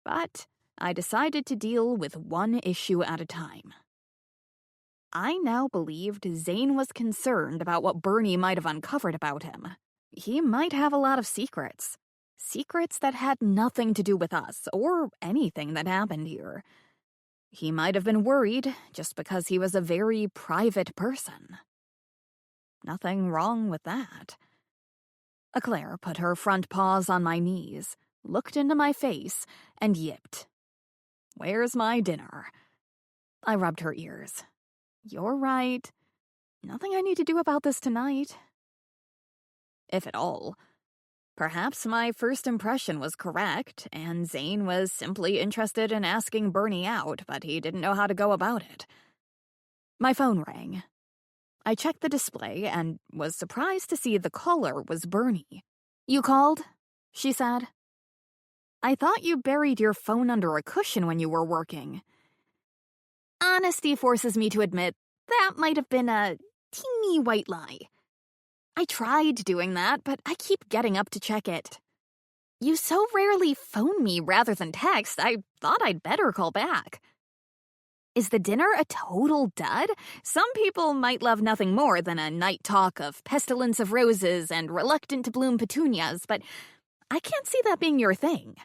Speaker 1: but I decided to deal with one issue at a time. I now believed Zane was concerned about what Bernie might have uncovered about him. He might have a lot of secrets. Secrets that had nothing to do with us or anything that happened here. He might have been worried just because he was a very private person. Nothing wrong with that. Eclair put her front paws on my knees, looked into my face, and yipped. "Where's my dinner?" I rubbed her ears. "You're right. Nothing I need to do about this tonight." If at all. Perhaps my first impression was correct, and Zane was simply interested in asking Bernie out, but he didn't know how to go about it. My phone rang. I checked the display and was surprised to see the caller was Bernie. "You called?" she said. "I thought you buried your phone under a cushion when you were working." Honesty forces me to admit that might have been a teeny white lie. I tried doing that, but I keep getting up to check it. You so rarely phone me rather than text, I thought I'd better call back. Is the dinner a total dud? Some people might love nothing more than a night talk of pestilence of roses and reluctant to bloom petunias, but I can't see that being your thing.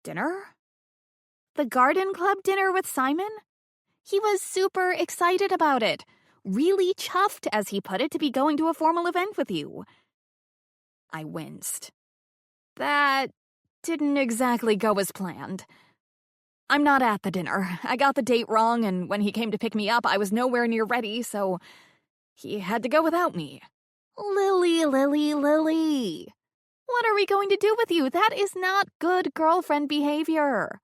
Speaker 3: Dinner?
Speaker 1: The garden club dinner with Simon? He was super excited about it. Really chuffed, as he put it, to be going to a formal event with you.
Speaker 3: I winced. That didn't exactly go as planned. I'm not at the dinner. I got the date wrong, and when he came to pick me up, I was nowhere near ready, so he had to go without me.
Speaker 1: Lily. What are we going to do with you? That is not good girlfriend behavior.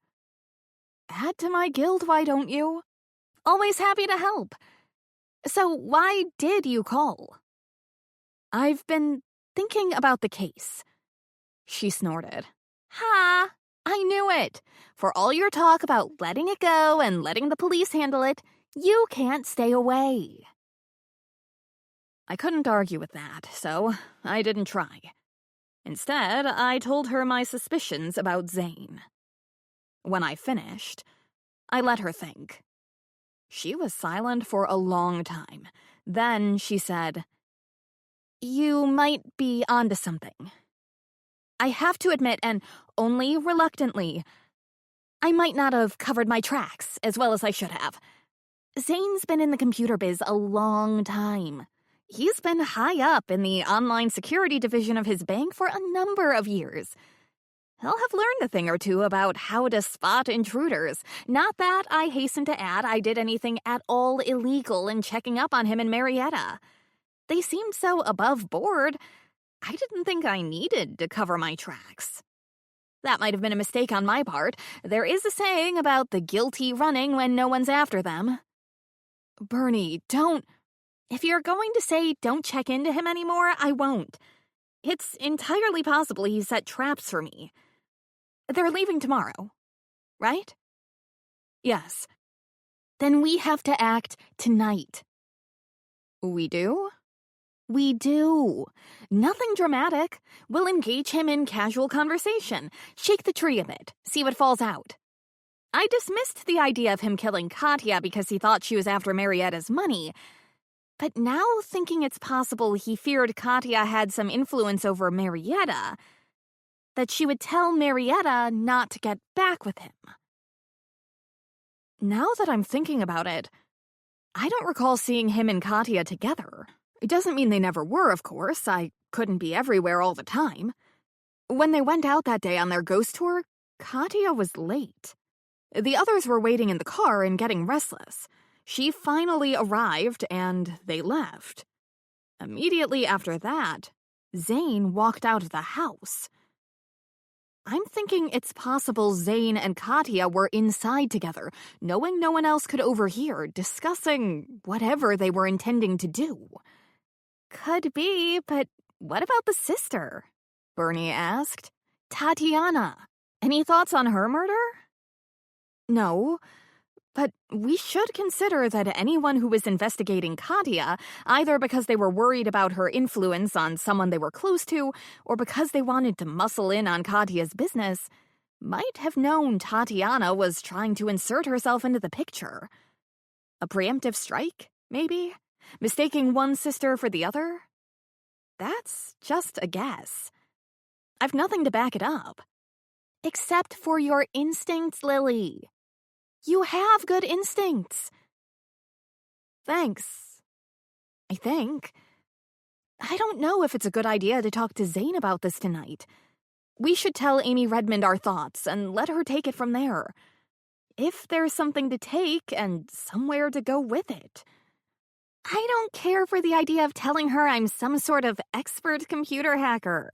Speaker 3: Add to my guild, why don't you?
Speaker 1: Always happy to help. So why did you call?
Speaker 3: I've been thinking about the case. She snorted.
Speaker 1: Ha! I knew it. For all your talk about letting it go and letting the police handle it, you can't stay away.
Speaker 3: I couldn't argue with that, so I didn't try. Instead, I told her my suspicions about Zane. When I finished, I let her think. She was silent for a long time. Then she said,
Speaker 1: You might be onto something. I have to admit, and only reluctantly, I might not have covered my tracks as well as I should have. Zane's been in the computer biz a long time. He's been high up in the online security division of his bank for a number of years. He'll have learned a thing or two about how to spot intruders. Not that, I hasten to add, I did anything at all illegal in checking up on him and Marietta. They seemed so above board, I didn't think I needed to cover my tracks. That might have been a mistake on my part. There is a saying about the guilty running when no one's after them.
Speaker 3: Bernie, don't...
Speaker 1: If you're going to say don't check into him anymore, I won't. It's entirely possible he set traps for me. They're leaving tomorrow, right?
Speaker 3: Yes.
Speaker 1: Then we have to act tonight.
Speaker 3: We do?
Speaker 1: We do. Nothing dramatic. We'll engage him in casual conversation, shake the tree a bit, see what falls out. I dismissed the idea of him killing Katya because he thought she was after Marietta's money. But now, thinking it's possible he feared Katya had some influence over Marietta, that she would tell Marietta not to get back with him.
Speaker 3: Now that I'm thinking about it, I don't recall seeing him and Katya together. It doesn't mean they never were, of course. I couldn't be everywhere all the time. When they went out that day on their ghost tour, Katya was late. The others were waiting in the car and getting restless. She finally arrived, and they left. Immediately after that, Zane walked out of the house. I'm thinking it's possible Zane and Katya were inside together, knowing no one else could overhear, discussing whatever they were intending to do.
Speaker 1: Could be, but what about the sister? Bernie asked. Tatiana. Any thoughts on her murder?
Speaker 3: No, but we should consider that anyone who was investigating Katya, either because they were worried about her influence on someone they were close to, or because they wanted to muscle in on Katya's business, might have known Tatiana was trying to insert herself into the picture. A preemptive strike, maybe? Mistaking one sister for the other? That's just a guess. I've nothing to back it up.
Speaker 1: Except for your instincts, Lily. You have good instincts.
Speaker 3: Thanks. I think.
Speaker 1: I don't know if it's a good idea to talk to Zane about this tonight.
Speaker 3: We should tell Amy Redmond our thoughts and let her take it from there. If there's something to take and somewhere to go with it.
Speaker 1: I don't care for the idea of telling her I'm some sort of expert computer hacker.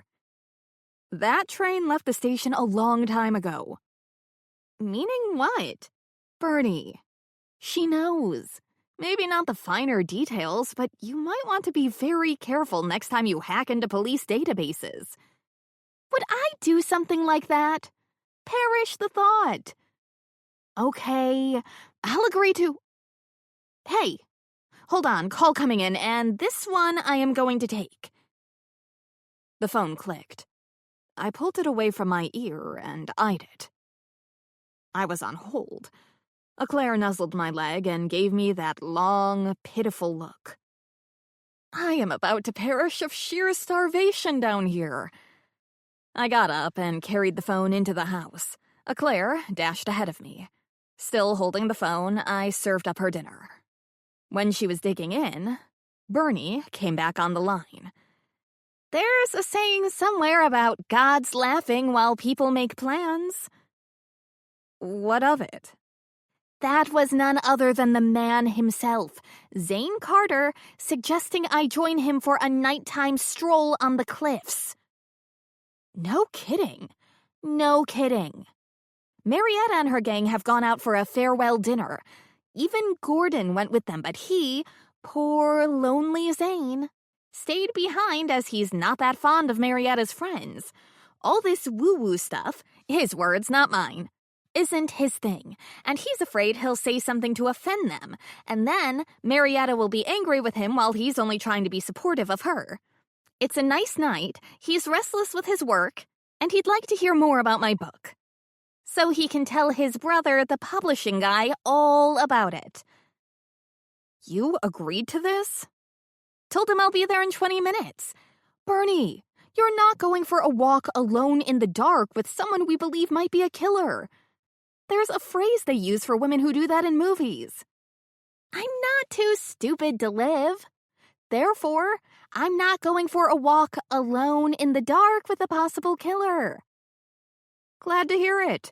Speaker 3: That train left the station a long time ago.
Speaker 1: Meaning what?
Speaker 3: Bernie.
Speaker 1: She knows.
Speaker 3: Maybe not the finer details, but you might want to be very careful next time you hack into police databases.
Speaker 1: Would I do something like that? Perish the thought. Okay, I'll agree to... Hey, hold on, call coming in, and this one I am going to take.
Speaker 3: The phone clicked. I pulled it away from my ear and eyed it. I was on hold.
Speaker 2: Eclair nuzzled my leg and gave me that long, pitiful look. I am about to perish of sheer starvation down here. I got up and carried the phone into the house. Eclair dashed ahead of me. Still holding the phone, I served up her dinner. When she was digging in, Bernie came back on the line.
Speaker 1: There's a saying somewhere about gods laughing while people make plans.
Speaker 2: What of it?
Speaker 1: That was none other than the man himself, Zane Carter, suggesting I join him for a nighttime stroll on the cliffs.
Speaker 2: No kidding.
Speaker 1: No kidding. Marietta and her gang have gone out for a farewell dinner. Even Gordon went with them, but he, poor lonely Zane, stayed behind as he's not that fond of Marietta's friends. All this woo-woo stuff, his words, not mine, isn't his thing, and he's afraid he'll say something to offend them, and then Marietta will be angry with him while he's only trying to be supportive of her. It's a nice night, he's restless with his work, and he'd like to hear more about my book. So he can tell his brother, the publishing guy, all about it.
Speaker 2: You agreed to this?
Speaker 1: Told him I'll be there in 20 minutes. Bernie, you're not going for a walk alone in the dark with someone we believe might be a killer. There's a phrase they use for women who do that in movies. I'm not too stupid to live. Therefore, I'm not going for a walk alone in the dark with a possible killer.
Speaker 2: Glad to hear it.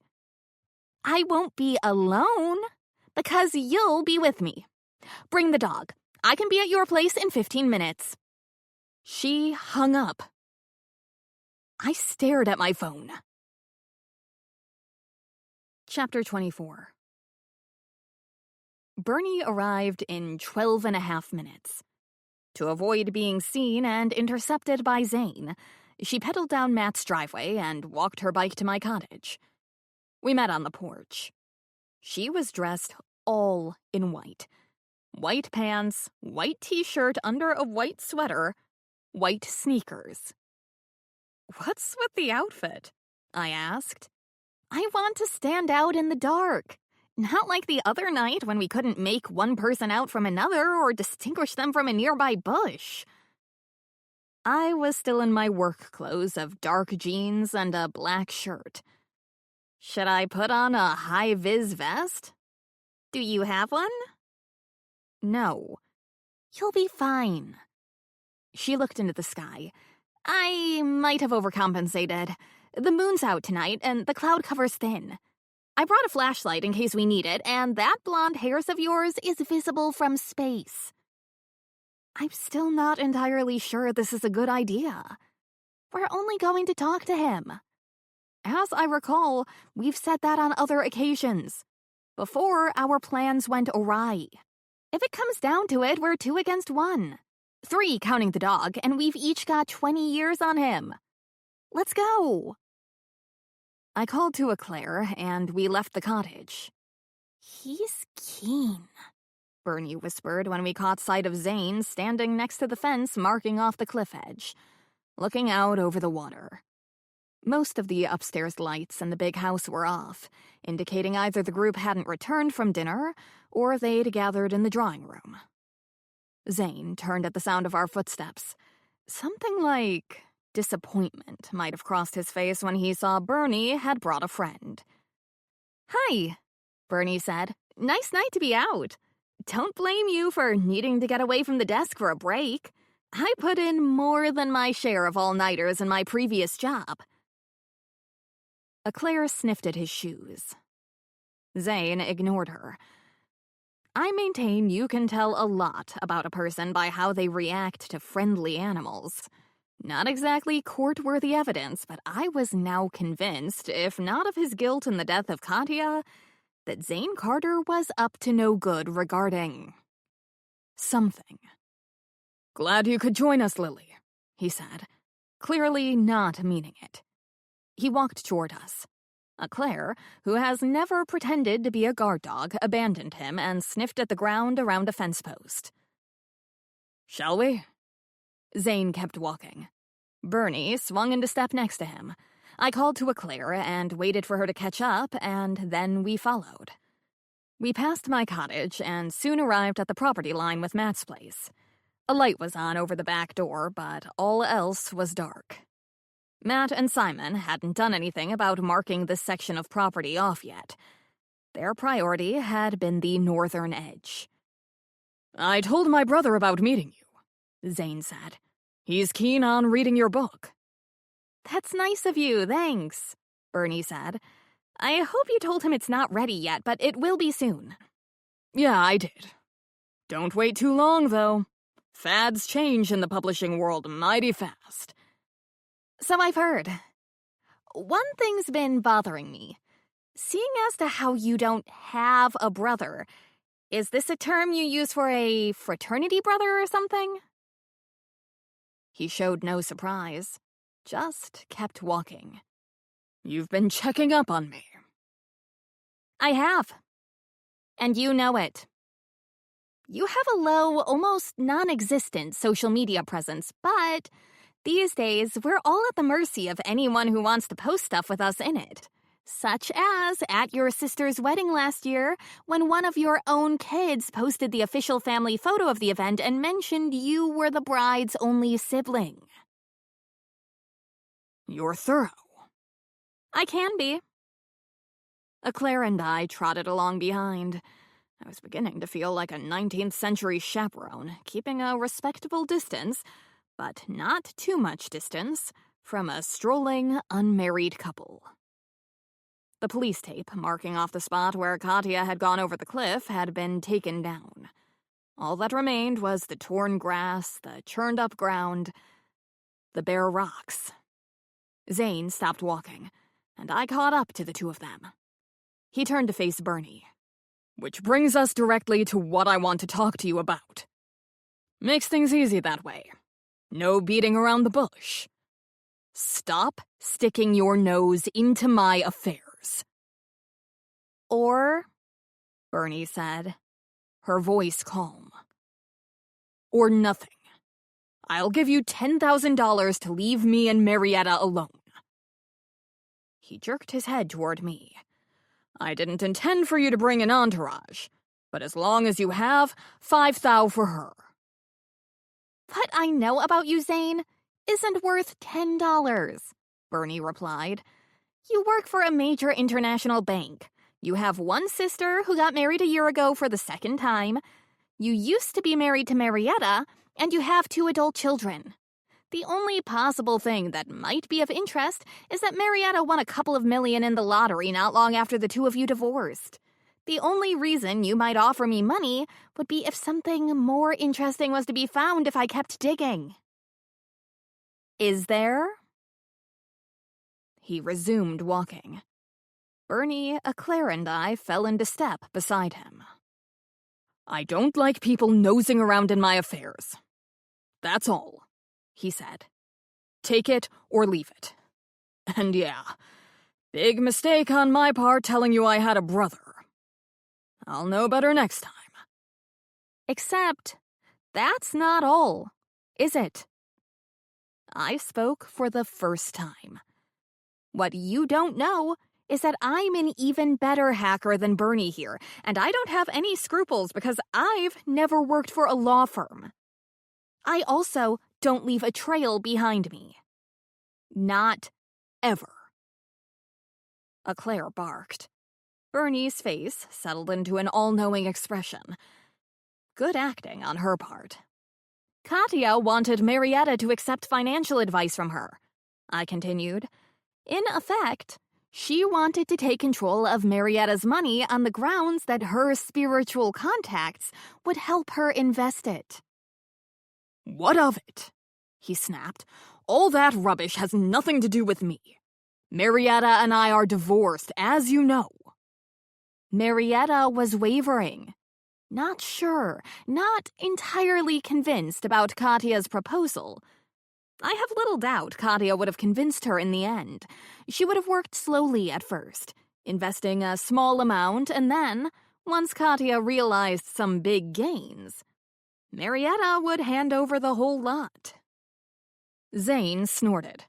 Speaker 1: I won't be alone, because you'll be with me. Bring the dog. I can be at your place in 15 minutes.
Speaker 2: She hung up. I stared at my phone. Chapter 24. Bernie arrived in 12.5 minutes. To avoid being seen and intercepted by Zane, she pedaled down Matt's driveway and walked her bike to my cottage. We met on the porch. She was dressed all in white. White pants, white t-shirt under a white sweater, white sneakers. "What's with the outfit?" I asked.
Speaker 1: I want to stand out in the dark. Not like the other night when we couldn't make one person out from another or distinguish them from a nearby bush.
Speaker 2: I was still in my work clothes of dark jeans and a black shirt. Should I put on a high-vis vest?
Speaker 1: Do you have one?
Speaker 2: No.
Speaker 1: You'll be fine.
Speaker 2: She looked into the sky.
Speaker 1: I might have overcompensated. The moon's out tonight, and the cloud cover's thin. I brought a flashlight in case we need it, and that blonde hair of yours is visible from space.
Speaker 2: I'm still not entirely sure this is a good idea.
Speaker 1: We're only going to talk to him.
Speaker 2: As I recall, we've said that on other occasions. Before our plans went awry.
Speaker 1: If it comes down to it, we're 2 against 1. 3 counting the dog, and we've each got 20 years on him. Let's go.
Speaker 2: I called to Eclair, and we left the cottage.
Speaker 1: He's keen,
Speaker 2: Bernie whispered when we caught sight of Zane standing next to the fence marking off the cliff edge, looking out over the water. Most of the upstairs lights in the big house were off, indicating either the group hadn't returned from dinner or they'd gathered in the drawing room. Zane turned at the sound of our footsteps. Something like disappointment might have crossed his face when he saw Bernie had brought a friend.
Speaker 1: "Hi," Bernie said. "Nice night to be out. Don't blame you for needing to get away from the desk for a break. I put in more than my share of all-nighters in my previous job."
Speaker 2: Eclair sniffed at his shoes. Zane ignored her. I maintain you can tell a lot about a person by how they react to friendly animals. Not exactly court-worthy evidence, but I was now convinced, if not of his guilt in the death of Katya, that Zane Carter was up to no good regarding something. "Glad you could join us, Lily," he said, clearly not meaning it. He walked toward us. Eclair, who has never pretended to be a guard dog, abandoned him and sniffed at the ground around a fence post. "Shall we?" Zane kept walking. Bernie swung into step next to him. I called to Eclair and waited for her to catch up, and then we followed.
Speaker 1: We passed my cottage and soon arrived at the property line with Matt's place. A light was on over the back door, but all else was dark. Matt and Simon hadn't done anything about marking this section of property off yet. Their priority had been the northern edge.
Speaker 4: "I told my brother about meeting you," Zane said. "He's keen on reading your book."
Speaker 1: "That's nice of you, thanks," Bernie said. "I hope you told him it's not ready yet, but it will be soon."
Speaker 4: "Yeah, I did. Don't wait too long, though. Fads change in the publishing world mighty fast."
Speaker 1: "So I've heard. One thing's been bothering me. Seeing as to how you don't have a brother, is this a term you use for a fraternity brother or something?"
Speaker 2: He showed no surprise, just kept walking.
Speaker 4: "You've been checking up on me."
Speaker 1: "I have. And you know it. You have a low, almost non-existent social media presence, but these days we're all at the mercy of anyone who wants to post stuff with us in it. Such as at your sister's wedding last year, when one of your own kids posted the official family photo of the event and mentioned you were the bride's only sibling."
Speaker 4: "You're thorough."
Speaker 1: "I can be."
Speaker 2: Claire and I trotted along behind. I was beginning to feel like a 19th century chaperone, keeping a respectable distance, but not too much distance, from a strolling, unmarried couple. The police tape marking off the spot where Katya had gone over the cliff had been taken down. All that remained was the torn grass, the churned-up ground, the bare rocks. Zane stopped walking, and I caught up to the two of them. He turned to face Bernie.
Speaker 4: "Which brings us directly to what I want to talk to you about. Makes things easy that way. No beating around the bush. Stop sticking your nose into my affairs."
Speaker 1: "Or,"
Speaker 2: Bernie said, her voice calm.
Speaker 4: "Or nothing. I'll give you $10,000 to leave me and Marietta alone."
Speaker 2: He jerked his head toward me.
Speaker 4: "I didn't intend for you to bring an entourage, but as long as you have, $5,000 for her."
Speaker 1: "What I know about you, Zane, isn't worth $10, Bernie replied. "You work for a major international bank. You have one sister who got married a year ago for the second time. You used to be married to Marietta, and you have 2 adult children. The only possible thing that might be of interest is that Marietta won a couple of million in the lottery not long after the two of you divorced. The only reason you might offer me money would be if something more interesting was to be found if I kept digging." "Is there?"
Speaker 2: He resumed walking. Bernie, Claire, and I fell into step beside him.
Speaker 4: "I don't like people nosing around in my affairs. That's all," he said. "Take it or leave it. And yeah, big mistake on my part telling you I had a brother. I'll know better next time."
Speaker 1: "Except, that's not all, is it?" I spoke for the first time. "What you don't know is that I'm an even better hacker than Bernie here, and I don't have any scruples because I've never worked for a law firm. I also don't leave a trail behind me. Not ever."
Speaker 2: Claire barked. Bernie's face settled into an all-knowing expression. Good acting on her part.
Speaker 1: "Katya wanted Marietta to accept financial advice from her," I continued. "In effect, she wanted to take control of Marietta's money on the grounds that her spiritual contacts would help her invest it."
Speaker 4: "What of it?" he snapped. "All that rubbish has nothing to do with me. Marietta and I are divorced, as you know."
Speaker 1: Marietta was wavering. Not sure, not entirely convinced about Katya's proposal. I have little doubt Katya would have convinced her in the end. She would have worked slowly at first, investing a small amount, and then, once Katya realized some big gains, Marietta would hand over the whole lot.
Speaker 4: Zane snorted.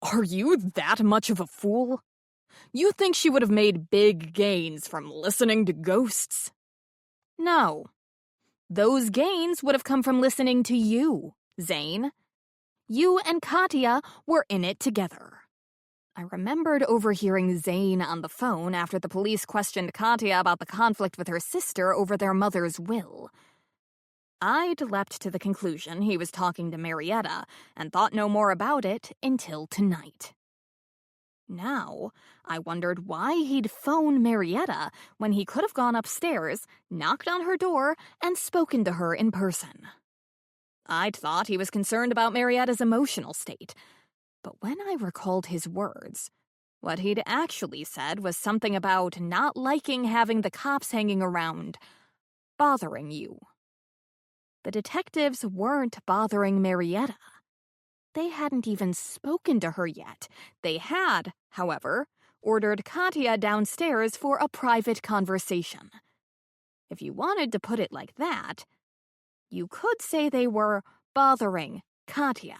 Speaker 4: "Are you that much of a fool? You think she would have made big gains from listening to ghosts?
Speaker 1: No. Those gains would have come from listening to you, Zane. You and Katya were in it together. I remembered overhearing Zane on the phone after the police questioned Katya about the conflict with her sister over their mother's will. I'd leapt to the conclusion he was talking to Marietta and thought no more about it until tonight. Now, I wondered why he'd phone Marietta when he could have gone upstairs, knocked on her door, and spoken to her in person. I'd thought he was concerned about Marietta's emotional state, but when I recalled his words, what he'd actually said was something about not liking having the cops hanging around, bothering you. The detectives weren't bothering Marietta. They hadn't even spoken to her yet. They had, however, ordered Katya downstairs for a private conversation. If you wanted to put it like that, you could say they were bothering Katya.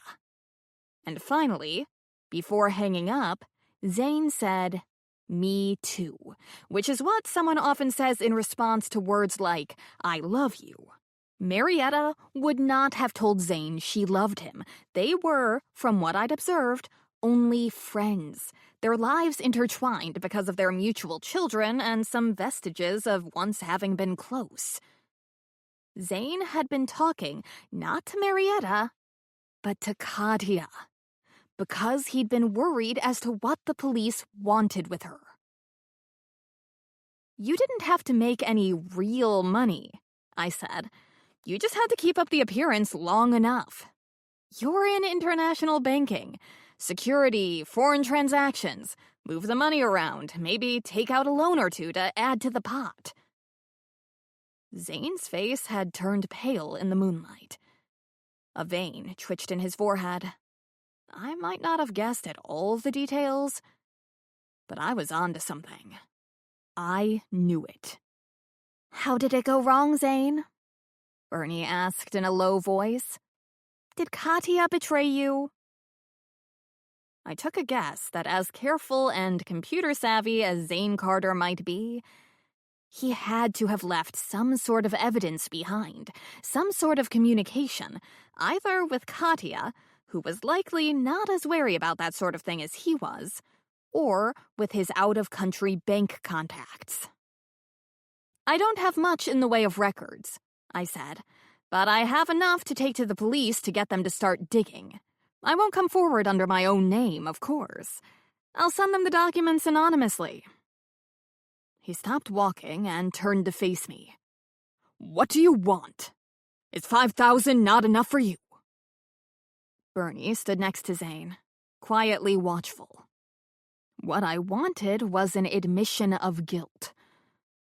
Speaker 1: And finally, before hanging up, Zane said, "Me too," which is what someone often says in response to words like, "I love you." Marietta would not have told Zane she loved him. They were, from what I'd observed, only friends. Their lives intertwined because of their mutual children and some vestiges of once having been close. Zane had been talking not to Marietta, but to Katya, because he'd been worried as to what the police wanted with her. "You didn't have to make any real money," I said. "You just had to keep up the appearance long enough. You're in international banking. Security, foreign transactions. Move the money around, maybe take out a loan or two to add to the pot." Zane's face had turned pale in the moonlight. A vein twitched in his forehead. I might not have guessed at all the details, but I was on to something. I knew it. "How did it go wrong, Zane?" Bernie asked in a low voice. "Did Katya betray you?" I took a guess that as careful and computer-savvy as Zane Carter might be, he had to have left some sort of evidence behind, some sort of communication, either with Katya, who was likely not as wary about that sort of thing as he was, or with his out-of-country bank contacts. "I don't have much in the way of records," I said, "but I have enough to take to the police to get them to start digging. I won't come forward under my own name, of course. I'll send them the documents anonymously." He stopped walking and turned to face me. "What do you want? Is 5,000 not enough for you?" Bernie stood next to Zane, quietly watchful. What I wanted was an admission of guilt.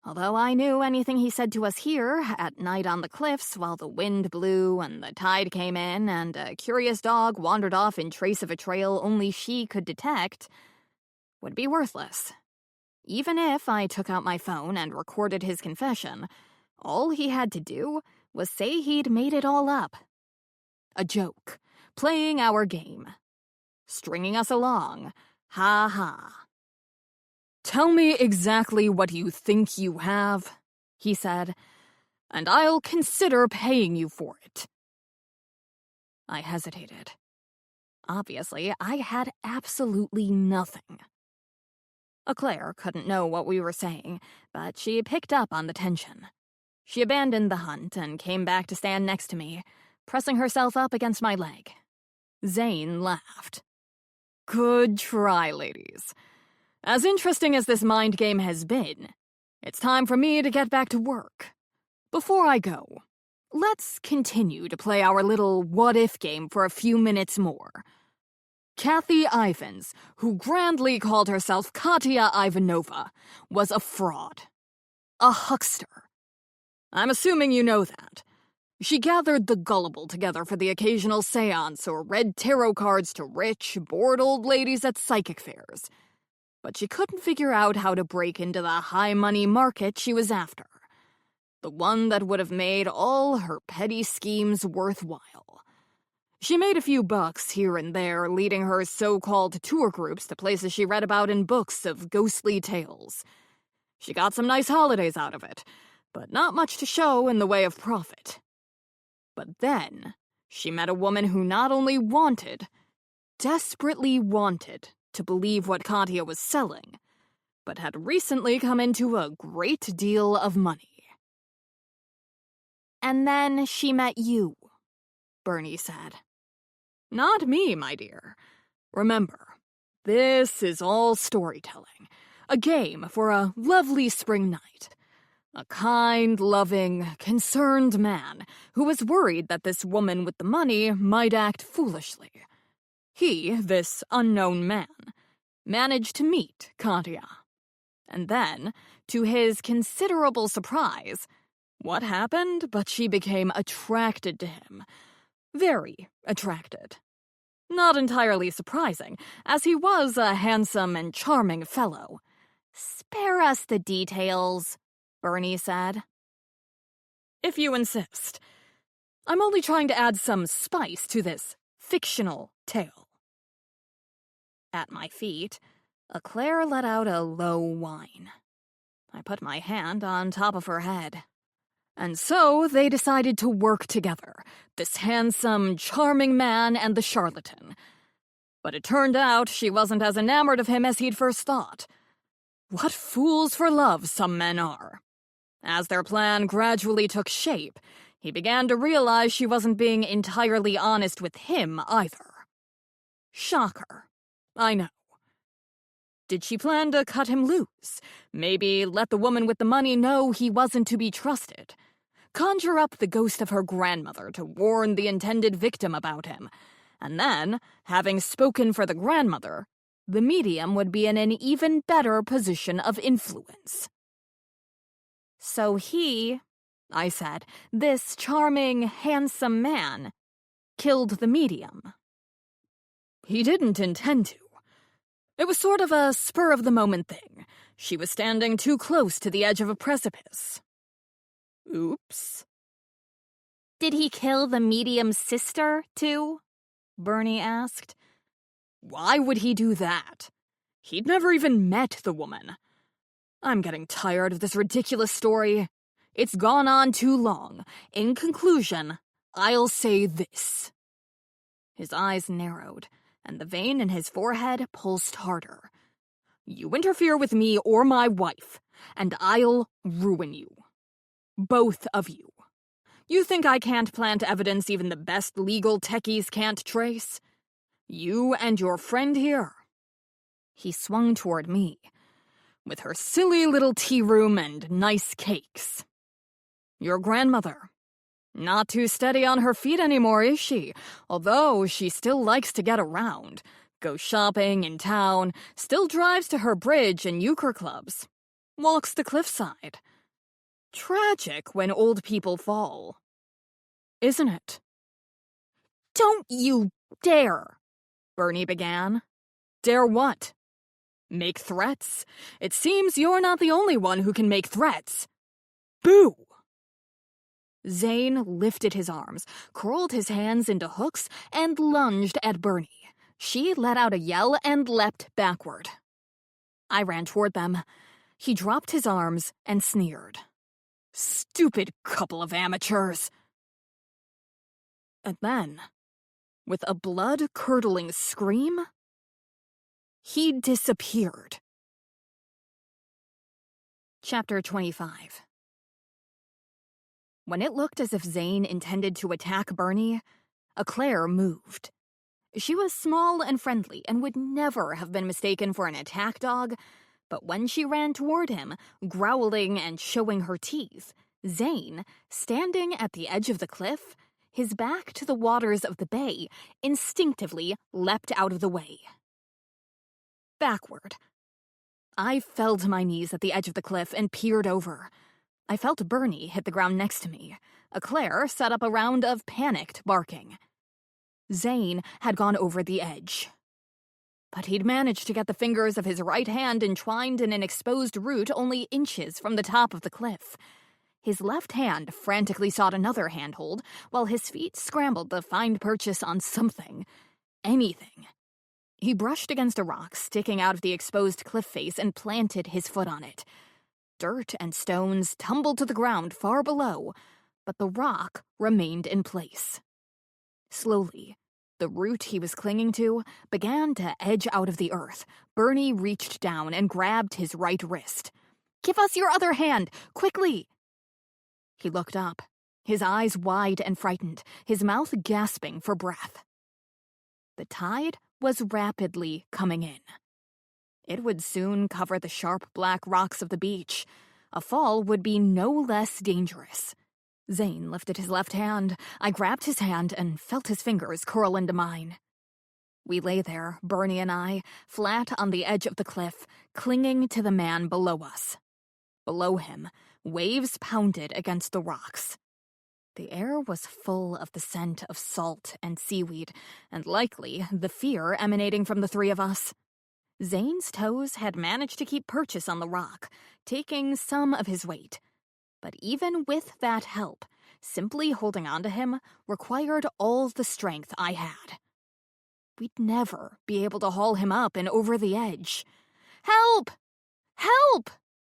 Speaker 1: Although I knew anything he said to us here, at night on the cliffs while the wind blew and the tide came in and a curious dog wandered off in trace of a trail only she could detect, would be worthless. Even if I took out my phone and recorded his confession, all he had to do was say he'd made it all up. A joke, playing our game, stringing us along, ha ha. "Tell me exactly what you think you have," he said, "and I'll consider paying you for it." I hesitated. Obviously, I had absolutely nothing. Claire couldn't know what we were saying, but she picked up on the tension. She abandoned the hunt and came back to stand next to me, pressing herself up against my leg. Zane laughed. "Good try, ladies. As interesting as this mind game has been, it's time for me to get back to work. Before I go, let's continue to play our little what-if game for a few minutes more. Kathy Ivans, who grandly called herself Katya Ivanova, was a fraud. A huckster. I'm assuming you know that. She gathered the gullible together for the occasional seance or read tarot cards to rich, bored old ladies at psychic fairs. But she couldn't figure out how to break into the high-money market she was after. The one that would have made all her petty schemes worthwhile.
Speaker 4: She made a few bucks here and there, leading her so-called tour groups to places she read about in books of ghostly tales. She got some nice holidays out of it, but not much to show in the way of profit. But then, she met a woman who not only desperately wanted, to believe what Katya was selling, but had recently come into a great deal of money.
Speaker 1: And then she met you, Bernie said.
Speaker 4: Not me, my dear. Remember, this is all storytelling. A game for a lovely spring night. A kind, loving, concerned man who was worried that this woman with the money might act foolishly. He, this unknown man, managed to meet Katya. And then, to his considerable surprise, what happened but she became attracted to him. Very attracted. Not entirely surprising, as he was a handsome and charming fellow.
Speaker 1: "Spare us the details," Bernie said.
Speaker 4: If you insist. I'm only trying to add some spice to this fictional tale. At my feet, Eclair let out a low whine. I put my hand on top of her head. And so they decided to work together, this handsome, charming man and the charlatan. But it turned out she wasn't as enamored of him as he'd first thought. What fools for love some men are. As their plan gradually took shape, he began to realize she wasn't being entirely honest with him either. Shocker. I know. Did she plan to cut him loose? Maybe let the woman with the money know he wasn't to be trusted? Conjure up the ghost of her grandmother to warn the intended victim about him? And then, having spoken for the grandmother, the medium would be in an even better position of influence.
Speaker 1: So he, I said, this charming, handsome man, killed the medium.
Speaker 4: He didn't intend to. It was sort of a spur-of-the-moment thing. She was standing too close to the edge of a precipice. Oops.
Speaker 1: Did he kill the medium's sister, too? Bernie asked.
Speaker 4: Why would he do that? He'd never even met the woman. I'm getting tired of this ridiculous story. It's gone on too long. In conclusion, I'll say this. His eyes narrowed, and the vein in his forehead pulsed harder. You interfere with me or my wife, and I'll ruin you. Both of you. You think I can't plant evidence even the best legal techies can't trace? You and your friend here. He swung toward me, with her silly little tea room and nice cakes. Your grandmother. Not too steady on her feet anymore, is she? Although she still likes to get around. Goes shopping in town, still drives to her bridge and euchre clubs. Walks the cliffside. Tragic when old people fall. Isn't it?
Speaker 1: Don't you dare,
Speaker 4: Bernie began. Dare what? Make threats? It seems you're not the only one who can make threats. Boo! Zane lifted his arms, curled his hands into hooks, and lunged at Bernie. She let out a yell and leapt backward. I ran toward them. He dropped his arms and sneered. Stupid couple of amateurs. And then, with a blood-curdling scream, he disappeared. Chapter 25. When it looked as if Zane intended to attack Bernie, Eclair moved. She was small and friendly and would never have been mistaken for an attack dog, but when she ran toward him, growling and showing her teeth, Zane, standing at the edge of the cliff, his back to the waters of the bay, instinctively leapt out of the way. Backward. I fell to my knees at the edge of the cliff and peered over. I felt Bernie hit the ground next to me. Eclair set up a round of panicked barking. Zane had gone over the edge. But he'd managed to get the fingers of his right hand entwined in an exposed root only inches from the top of the cliff.
Speaker 1: His left hand frantically sought another handhold, while his feet scrambled to find purchase on something. Anything. He brushed against a rock sticking out of the exposed cliff face and planted his foot on it. Dirt and stones tumbled to the ground far below, but the rock remained in place. Slowly, the root he was clinging to began to edge out of the earth. Bernie reached down and grabbed his right wrist. "Give us your other hand, quickly!" He looked up, his eyes wide and frightened, his mouth gasping for breath. The tide was rapidly coming in. It would soon cover the sharp black rocks of the beach. A fall would be no less dangerous. Zane lifted his left hand. I grabbed his hand and felt his fingers curl into mine. We lay there, Bernie and I, flat on the edge of the cliff, clinging to the man below us. Below him, waves pounded against the rocks. The air was full of the scent of salt and seaweed, and likely the fear emanating from the three of us. Zane's toes had managed to keep purchase on the rock, taking some of his weight. But even with that help, simply holding on to him required all the strength I had. We'd never be able to haul him up and over the edge. "Help! Help!"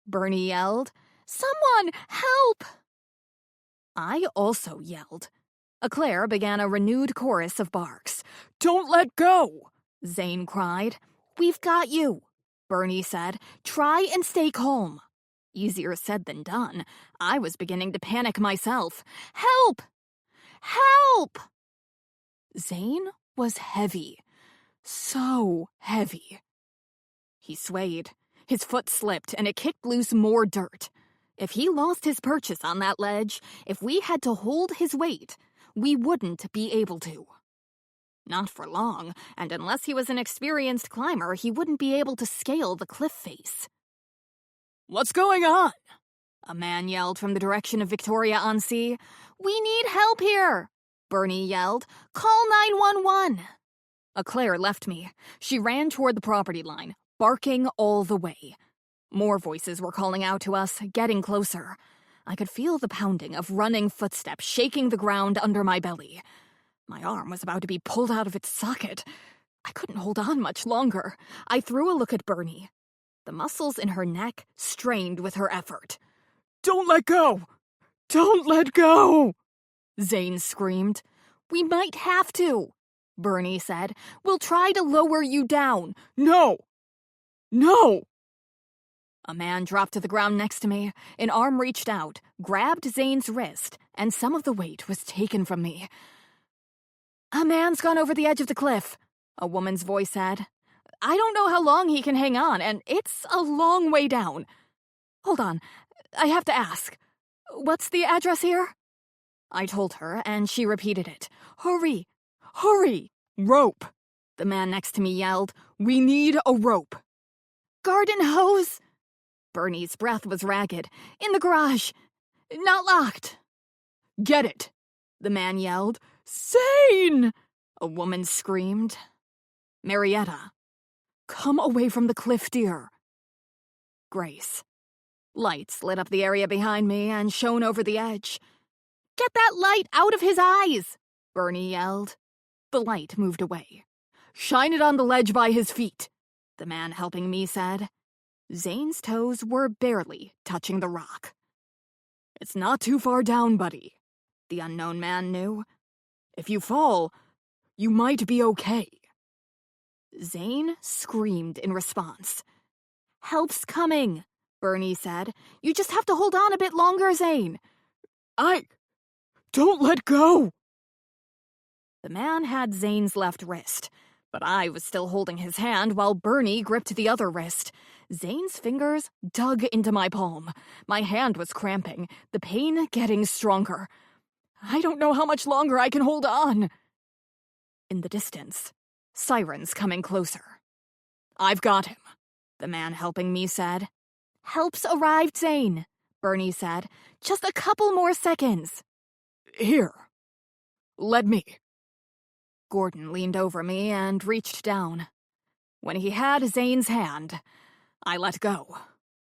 Speaker 1: Bernie yelled. "Someone, help!" I also yelled. Eclair began a renewed chorus of barks. "Don't let go!" Zane cried. "We've got you," Bernie said. "Try and stay calm." Easier said than done. I was beginning to panic myself. "Help! Help!" Zane was heavy. So heavy. He swayed. His foot slipped, and it kicked loose more dirt. If he lost his purchase on that ledge, if we had to hold his weight, we wouldn't be able to. Not for long, and unless he was an experienced climber, he wouldn't be able to scale the cliff face. "What's going on?" a man yelled from the direction of Victoria-on-Sea. "We need help here," Bernie yelled. "Call 911. Eclair left me. She ran toward the property line, barking all the way. More voices were calling out to us, getting closer. I could feel the pounding of running footsteps shaking the ground under my belly. My arm was about to be pulled out of its socket. I couldn't hold on much longer. I threw a look at Bernie. The muscles in her neck strained with her effort. "Don't let go! Don't let go!" Zane screamed. "We might have to," Bernie said. "We'll try to lower you down." "No! No!" A man dropped to the ground next to me. An arm reached out, grabbed Zane's wrist, and some of the weight was taken from me. "A man's gone over the edge of the cliff," a woman's voice said. "I don't know how long he can hang on, and it's a long way down. Hold on, I have to ask. What's the address here?" I told her, and she repeated it. "Hurry! Hurry! Rope!" The man next to me yelled. "We need a rope." "Garden hose!" Bernie's breath was ragged. "In the garage. Not locked." "Get it!" the man yelled. "Zane!" a woman screamed. "Marietta. Come away from the cliff, dear." Grace. Lights lit up the area behind me and shone over the edge. "Get that light out of his eyes!" Bernie yelled. The light moved away. "Shine it on the ledge by his feet," the man helping me said. Zane's toes were barely touching the rock. "It's not too far down, buddy," the unknown man knew. "If you fall, you might be okay." Zane screamed in response. "Help's coming," Bernie said. "You just have to hold on a bit longer, Zane." Don't let go!" The man had Zane's left wrist, but I was still holding his hand while Bernie gripped the other wrist. Zane's fingers dug into my palm. My hand was cramping, the pain getting stronger. I don't know how much longer I can hold on. In the distance, sirens coming closer. "I've got him," the man helping me said. "Help's arrived, Zane," Bernie said. "Just a couple more seconds." "Here. Let me." Gordon leaned over me and reached down. When he had Zane's hand, I let go.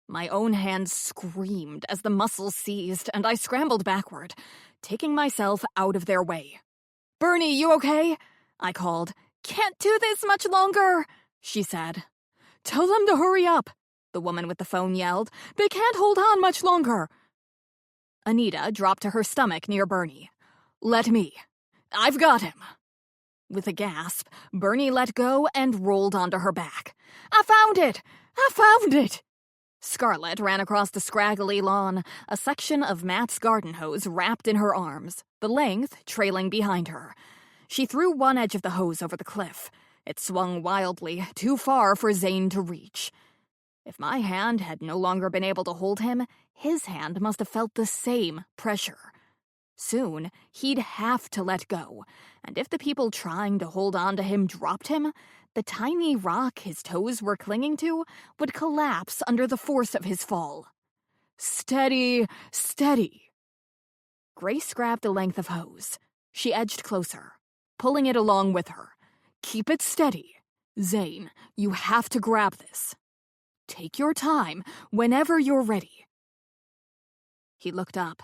Speaker 3: My own hand screamed as the muscles seized, and I scrambled backward, taking myself out of their way. "Bernie, you okay?" I called. "Can't do this much longer," she said. "Tell them to hurry up," the woman with the phone yelled. "They can't hold on much longer." Anita dropped to her stomach near Bernie. "Let me. I've got him." With a gasp, Bernie let go and rolled onto her back. "I found it! I found it!" Scarlett ran across the scraggly lawn, a section of Matt's garden hose wrapped in her arms, the length trailing behind her. She threw one edge of the hose over the cliff. It swung wildly, too far for Zane to reach. If my hand had no longer been able to hold him, his hand must have felt the same pressure. Soon, he'd have to let go, and if the people trying to hold on to him dropped him, the tiny rock his toes were clinging to would collapse under the force of his fall. "Steady, steady." Grace grabbed a length of hose. She edged closer, pulling it along with her. "Keep it steady. Zane, you have to grab this. Take your time whenever you're ready." He looked up.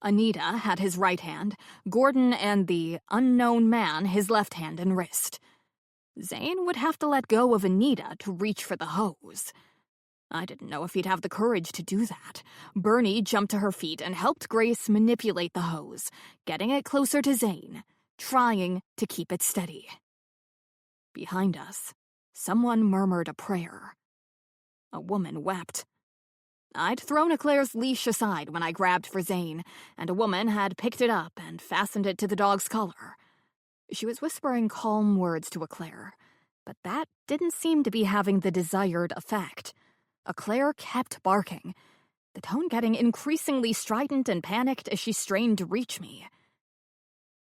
Speaker 3: Anita had his right hand, Gordon and the unknown man his left hand and wrist. Zane would have to let go of Anita to reach for the hose. I didn't know if he'd have the courage to do that. Bernie jumped to her feet and helped Grace manipulate the hose, getting it closer to Zane, trying to keep it steady. Behind us, someone murmured a prayer. A woman wept. I'd thrown Eclair's leash aside when I grabbed for Zane, and a woman had picked it up and fastened it to the dog's collar. She was whispering calm words to Eclair, but that didn't seem to be having the desired effect. Eclair kept barking, the tone getting increasingly strident and panicked as she strained to reach me.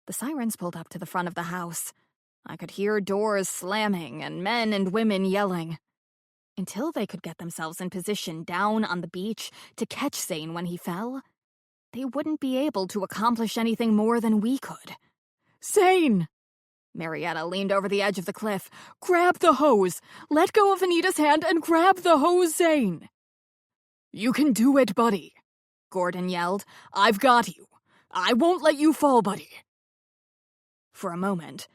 Speaker 3: The sirens pulled up to the front of the house. I could hear doors slamming and men and women yelling. Until they could get themselves in position down on the beach to catch Zane when he fell, they wouldn't be able to accomplish anything more than we could. "Zane!" Marietta leaned over the edge of the cliff. "Grab the hose! Let go of Anita's hand and grab the hose, Zane!" "You can do it, buddy!" Gordon yelled. "I've got you! I won't let you fall, buddy!" For a moment,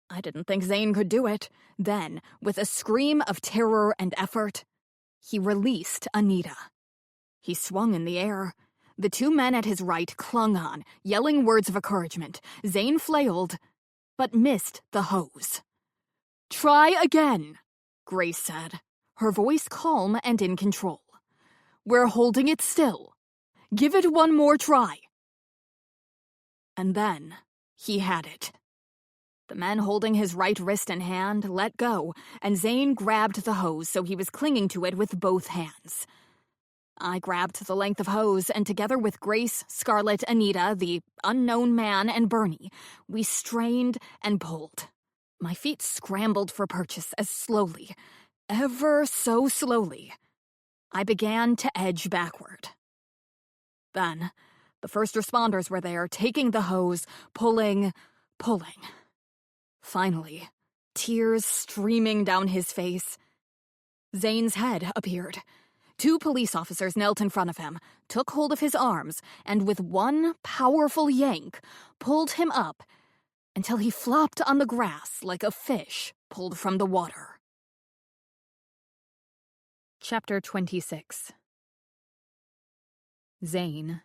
Speaker 3: I didn't think Zane could do it. Then, with a scream of terror and effort, he released Anita. He swung in the air. The two men at his right clung on, yelling words of encouragement. Zane flailed, but missed the hose. "Try again," Grace said, her voice calm and in control. "We're holding it still. Give it one more try." And then he had it. The men holding his right wrist and hand let go, and Zane grabbed the hose so he was clinging to it with both hands. I grabbed the length of hose, and together with Grace, Scarlett, Anita, the unknown man, and Bernie, we strained and pulled. My feet scrambled for purchase as slowly, ever so slowly, I began to edge backward. Then, the first responders were there, taking the hose, pulling. Finally, tears streaming down his face. Zane's head appeared. Two police officers knelt in front of him, took hold of his arms, and with one powerful yank, pulled him up until he flopped on the grass like a fish pulled from the water. Chapter 26. Zane,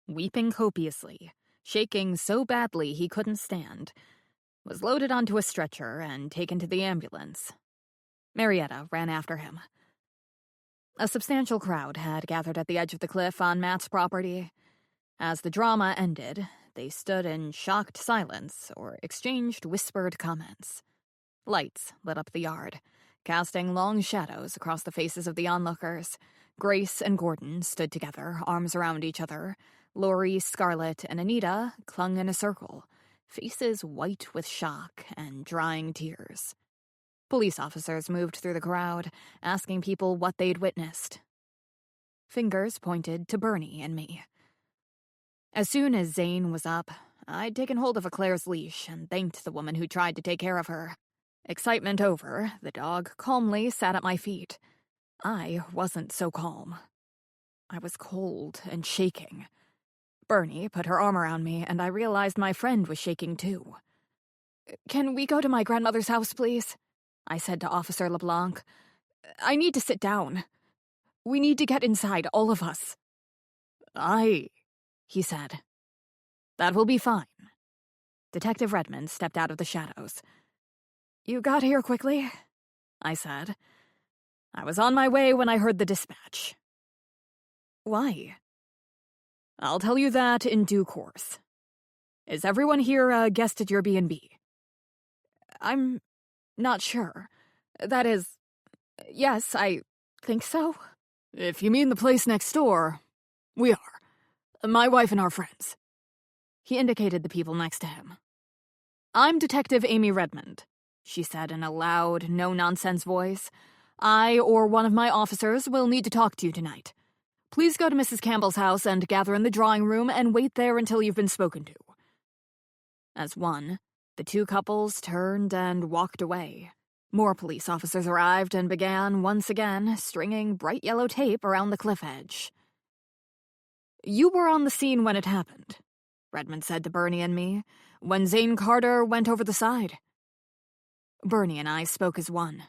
Speaker 3: weeping copiously, shaking so badly he couldn't stand, was loaded onto a stretcher and taken to the ambulance. Marietta ran after him. A substantial crowd had gathered at the edge of the cliff on Matt's property. As the drama ended, they stood in shocked silence or exchanged whispered comments. Lights lit up the yard, casting long shadows across the faces of the onlookers. Grace and Gordon stood together, arms around each other. Lori, Scarlett, and Anita clung in a circle, faces white with shock and drying tears. Police officers moved through the crowd, asking people what they'd witnessed. Fingers pointed to Bernie and me. As soon as Zane was up, I'd taken hold of Eclair's leash and thanked the woman who tried to take care of her. Excitement over, the dog calmly sat at my feet. I wasn't so calm. I was cold and shaking. Bernie put her arm around me, and I realized my friend was shaking too. "Can we go to my grandmother's house, please?" I said to Officer LeBlanc. "I need to sit down. We need to get inside, all of us." "Aye," he said. "That will be fine." Detective Redmond stepped out of the shadows. "You got here quickly?" I said. "I was on my way when I heard the dispatch." "Why?" "I'll tell you that in due course. Is everyone here a guest at your B&B? "I'm not sure. That is, yes, I think so." "If you mean the place next door, we are. My wife and our friends." He indicated the people next to him. "I'm Detective Amy Redmond," she said in a loud, no-nonsense voice. "I or one of my officers will need to talk to you tonight. Please go to Mrs. Campbell's house and gather in the drawing room and wait there until you've been spoken to." As one, the two couples turned and walked away. More police officers arrived and began, once again, stringing bright yellow tape around the cliff edge. "You were on the scene when it happened," Redmond said to Bernie and me, "when Zane Carter went over the side." Bernie and I spoke as one.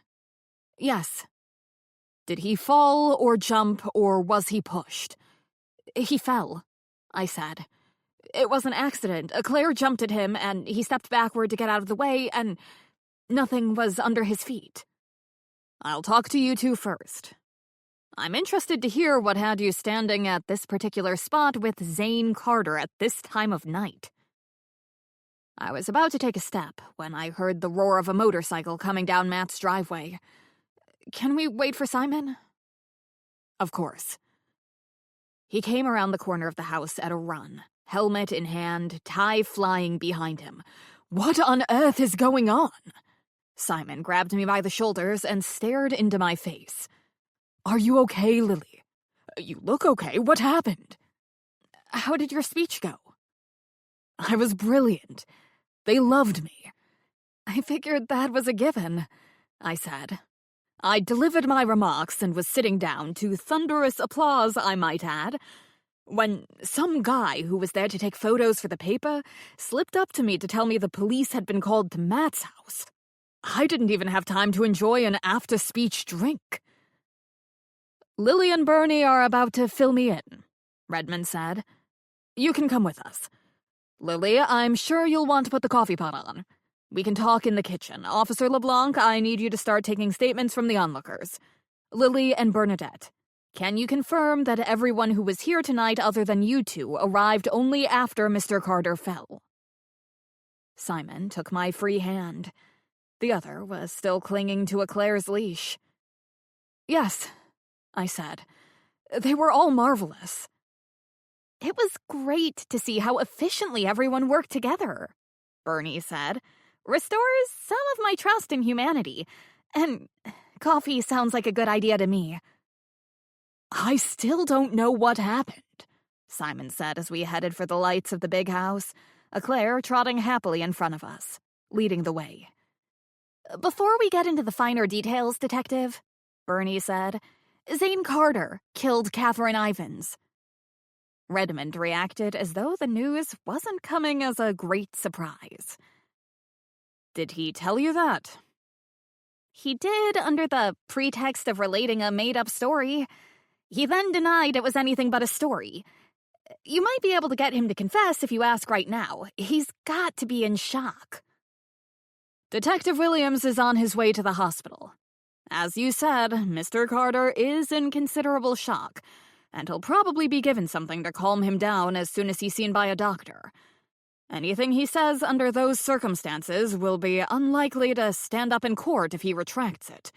Speaker 3: "Yes." "Did he fall or jump, or was he pushed?" "He fell," I said. "It was an accident. Claire jumped at him, and he stepped backward to get out of the way, and nothing was under his feet." "I'll talk to you two first. I'm interested to hear what had you standing at this particular spot with Zane Carter at this time of night." I was about to take a step when I heard the roar of a motorcycle coming down Matt's driveway. "Can we wait for Simon?" "Of course." He came around the corner of the house at a run, helmet in hand, tie flying behind him. "What on earth is going on?" Simon grabbed me by the shoulders and stared into my face. "Are you okay, Lily? You look okay. What happened?" "How did your speech go?" "I was brilliant. They loved me." "I figured that was a given," I said. I delivered my remarks and was sitting down, to thunderous applause, I might add, when some guy who was there to take photos for the paper slipped up to me to tell me the police had been called to Matt's house. I didn't even have time to enjoy an after-speech drink. "Lily and Bernie are about to fill me in," Redmond said. "You can come with us. Lily, I'm sure you'll want to put the coffee pot on. We can talk in the kitchen. Officer LeBlanc, I need you to start taking statements from the onlookers. Lily and Bernadette, can you confirm that everyone who was here tonight other than you two arrived only after Mr. Carter fell?" Simon took my free hand. The other was still clinging to Claire's leash. "Yes," I said. "They were all marvelous."
Speaker 1: "It was great to see how efficiently everyone worked together," Bernie said. "Restores some of my trust in humanity. And coffee sounds like a good idea to me."
Speaker 3: "I still don't know what happened," Simon said as we headed for the lights of the big house, Claire trotting happily in front of us, leading the way.
Speaker 1: "Before we get into the finer details, Detective," Bernie said, "Zane Carter killed Catherine Ivins." Redmond reacted as though the news wasn't coming as a great surprise.
Speaker 3: "Did he tell you that?"
Speaker 1: "He did, under the pretext of relating a made-up story. He then denied it was anything but a story. You might be able to get him to confess if you ask right now. He's got to be in shock."
Speaker 3: "Detective Williams is on his way to the hospital. As you said, Mr. Carter is in considerable shock, and he'll probably be given something to calm him down as soon as he's seen by a doctor. Anything he says under those circumstances will be unlikely to stand up in court if he retracts it."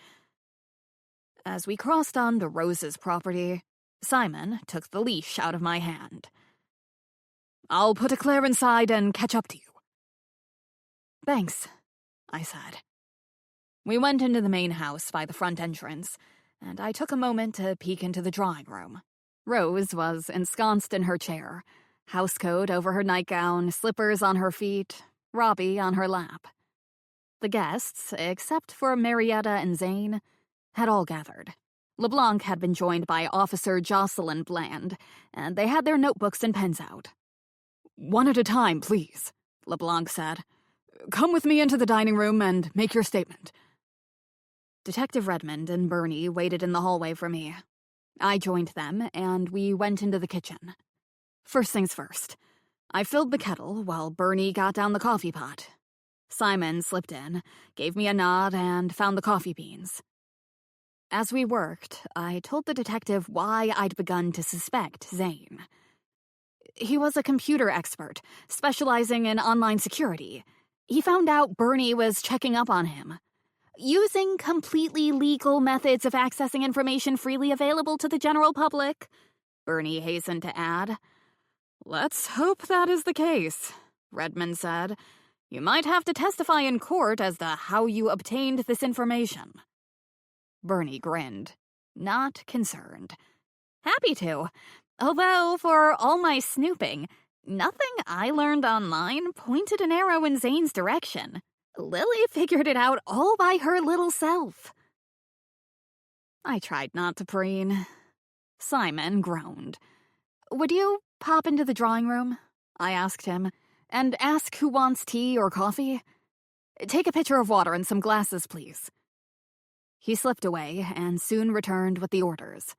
Speaker 3: As we crossed on to Rose's property, Simon took the leash out of my hand. "I'll put Claire inside and catch up to you." "Thanks," I said. We went into the main house by the front entrance, and I took a moment to peek into the drawing room. Rose was ensconced in her chair, housecoat over her nightgown, slippers on her feet, Robbie on her lap. The guests, except for Marietta and Zane, had all gathered.
Speaker 2: LeBlanc had been joined by Officer Jocelyn Bland, and they had their notebooks and pens out.
Speaker 4: "One at a time, please," LeBlanc said. "Come with me into the dining room and make your statement."
Speaker 2: Detective Redmond and Bernie waited in the hallway for me. I joined them, and we went into the kitchen. First things first. I filled the kettle while Bernie got down the coffee pot. Simon slipped in, gave me a nod, and found the coffee beans. As we worked, I told the detective why I'd begun to suspect Zane. He was a computer expert, specializing in online security. He found out Bernie was checking up on him. Using completely legal methods of accessing information freely available to the general public, Bernie hastened to add.
Speaker 4: "Let's hope that is the case," Redmond said. "You might have to testify in court as to how you obtained this information."
Speaker 2: Bernie grinned, not concerned. Happy to. Although, for all my snooping, nothing I learned online pointed an arrow in Zane's direction. Lily figured it out all by her little self. I tried not to preen. Simon groaned. "Would you pop into the drawing room?" I asked him, "and ask who wants tea or coffee? Take a pitcher of water and some glasses, please." He slipped away and soon returned with the orders.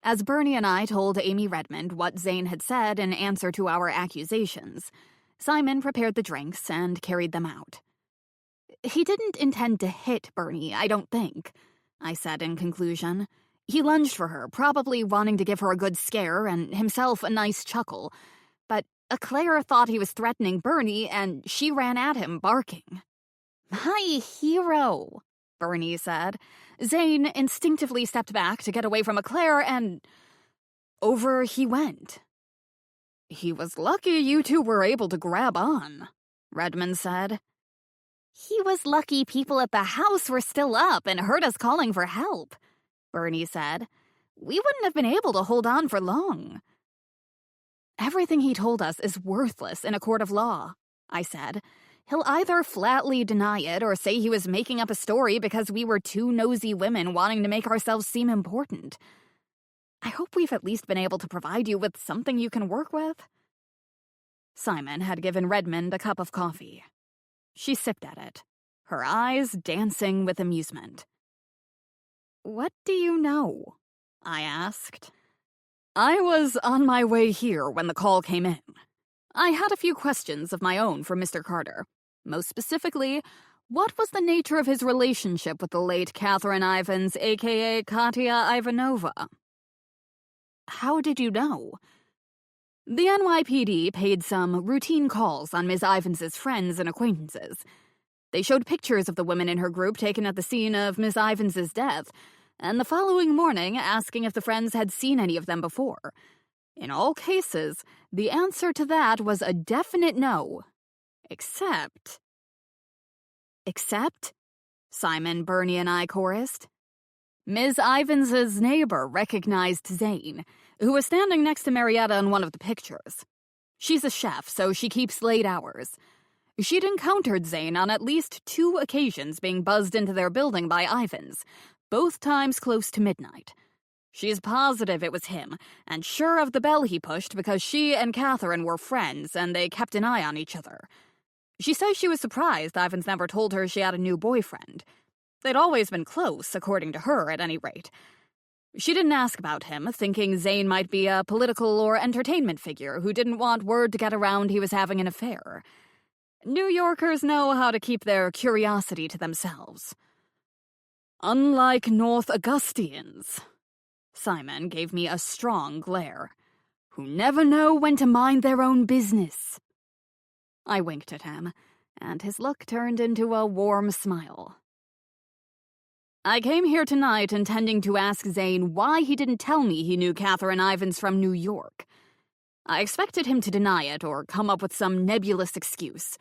Speaker 2: As Bernie and I told Amy Redmond what Zane had said in answer to our accusations, Simon prepared the drinks and carried them out. "He didn't intend to hit Bernie, I don't think," I said in conclusion. "He lunged for her, probably wanting to give her a good scare and himself a nice chuckle. But Claire thought he was threatening Bernie, and she ran at him, barking." "My hero," Bernie said. "Zane instinctively stepped back to get away from Claire, and over he went."
Speaker 4: "He was lucky you two were able to grab on," Redmond said.
Speaker 2: "He was lucky people at the house were still up and heard us calling for help," Bernie said. "We wouldn't have been able to hold on for long." "Everything he told us is worthless in a court of law," I said. "He'll either flatly deny it or say he was making up a story because we were two nosy women wanting to make ourselves seem important. I hope we've at least been able to provide you with something you can work with." Simon had given Redmond a cup of coffee. She sipped at it, her eyes dancing with amusement. "What do you know?" I asked.
Speaker 4: "I was on my way here when the call came in. I had a few questions of my own for Mr. Carter. Most specifically, what was the nature of his relationship with the late Catherine Ivans, a.k.a. Katya Ivanova?"
Speaker 2: "How did you know?"
Speaker 4: "The NYPD paid some routine calls on Ms. Ivans's friends and acquaintances. They showed pictures of the women in her group taken at the scene of Miss Ivans's death, and the following morning asking if the friends had seen any of them before. In all cases, the answer to that was a definite no. Except..."
Speaker 2: "Except?" Simon, Bernie, and I chorused.
Speaker 4: "Ms. Ivans's neighbor recognized Zane, who was standing next to Marietta in one of the pictures. She's a chef, so she keeps late hours. She'd encountered Zane on at least 2 occasions being buzzed into their building by Ivans, both times close to midnight. She's positive it was him, and sure of the bell he pushed because she and Catherine were friends and they kept an eye on each other. She says she was surprised Ivans never told her she had a new boyfriend. They'd always been close, according to her, at any rate. She didn't ask about him, thinking Zane might be a political or entertainment figure who didn't want word to get around he was having an affair. New Yorkers know how to keep their curiosity to themselves. Unlike North Augustians," Simon gave me a strong glare, "who never know when to mind their own business." I winked at him, and his look turned into a warm smile. "I came here tonight intending to ask Zane why he didn't tell me he knew Catherine Ivans from New York. I expected him to deny it or come up with some nebulous excuse,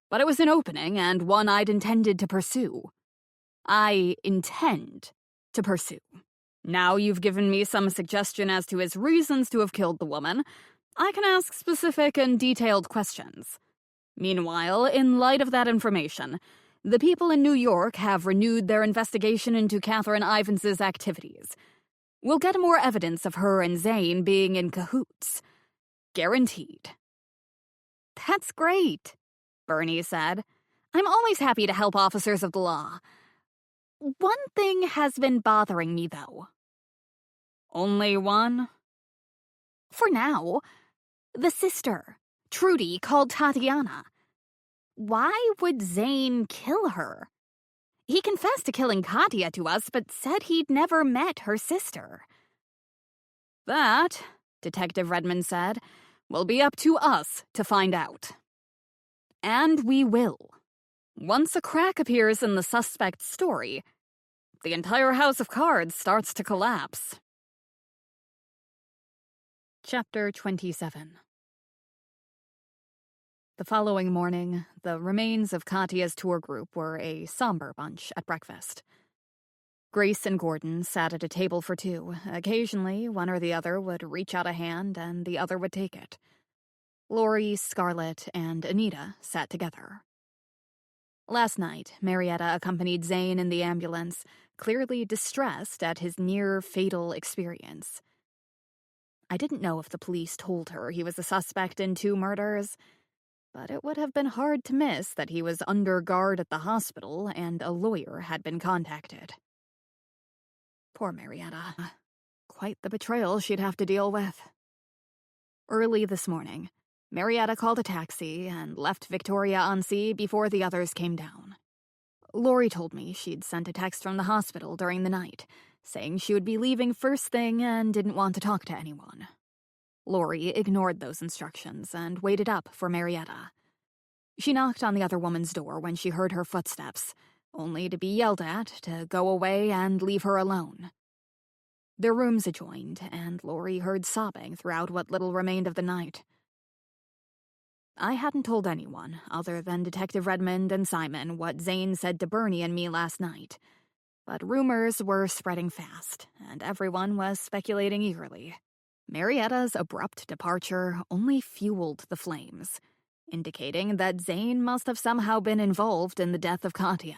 Speaker 4: but it was an opening and one I'd intended to pursue. I intend to pursue. Now you've given me some suggestion as to his reasons to have killed the woman. I can ask specific and detailed questions. Meanwhile, in light of that information, the people in New York have renewed their investigation into Catherine Ivans's activities.
Speaker 2: We'll get more evidence of her and Zane being in cahoots. Guaranteed.
Speaker 1: That's great, Bernie said. I'm always happy to help officers of the law. One thing has been bothering me, though.
Speaker 2: Only one?
Speaker 1: For now. The sister, Trudy, called Tatiana. Why would Zane kill her? He confessed to killing Katya to us, but said he'd never met her sister.
Speaker 2: That, Detective Redmond said, will be up to us to find out. And we will. Once a crack appears in the suspect's story, the entire house of cards starts to collapse. Chapter 27. The following morning, the remains of Katya's tour group were a somber bunch at breakfast. Grace and Gordon sat at a table for two. Occasionally, one or the other would reach out a hand and the other would take it. Lori, Scarlett, and Anita sat together. Last night, Marietta accompanied Zane in the ambulance, clearly distressed at his near-fatal experience. I didn't know if the police told her he was a suspect in 2 murders, but it would have been hard to miss that he was under guard at the hospital and a lawyer had been contacted. Poor Marietta. Quite the betrayal she'd have to deal with. Early this morning, Marietta called a taxi and left Victoria-on-Sea before the others came down. Lori told me she'd sent a text from the hospital during the night, saying she would be leaving first thing and didn't want to talk to anyone. Lori ignored those instructions and waited up for Marietta. She knocked on the other woman's door when she heard her footsteps, only to be yelled at to go away and leave her alone. Their rooms adjoined, and Lori heard sobbing throughout what little remained of the night. I hadn't told anyone, other than Detective Redmond and Simon, what Zane said to Bernie and me last night, but rumors were spreading fast, and everyone was speculating eagerly. Marietta's abrupt departure only fueled the flames, indicating that Zane must have somehow been involved in the death of Katya.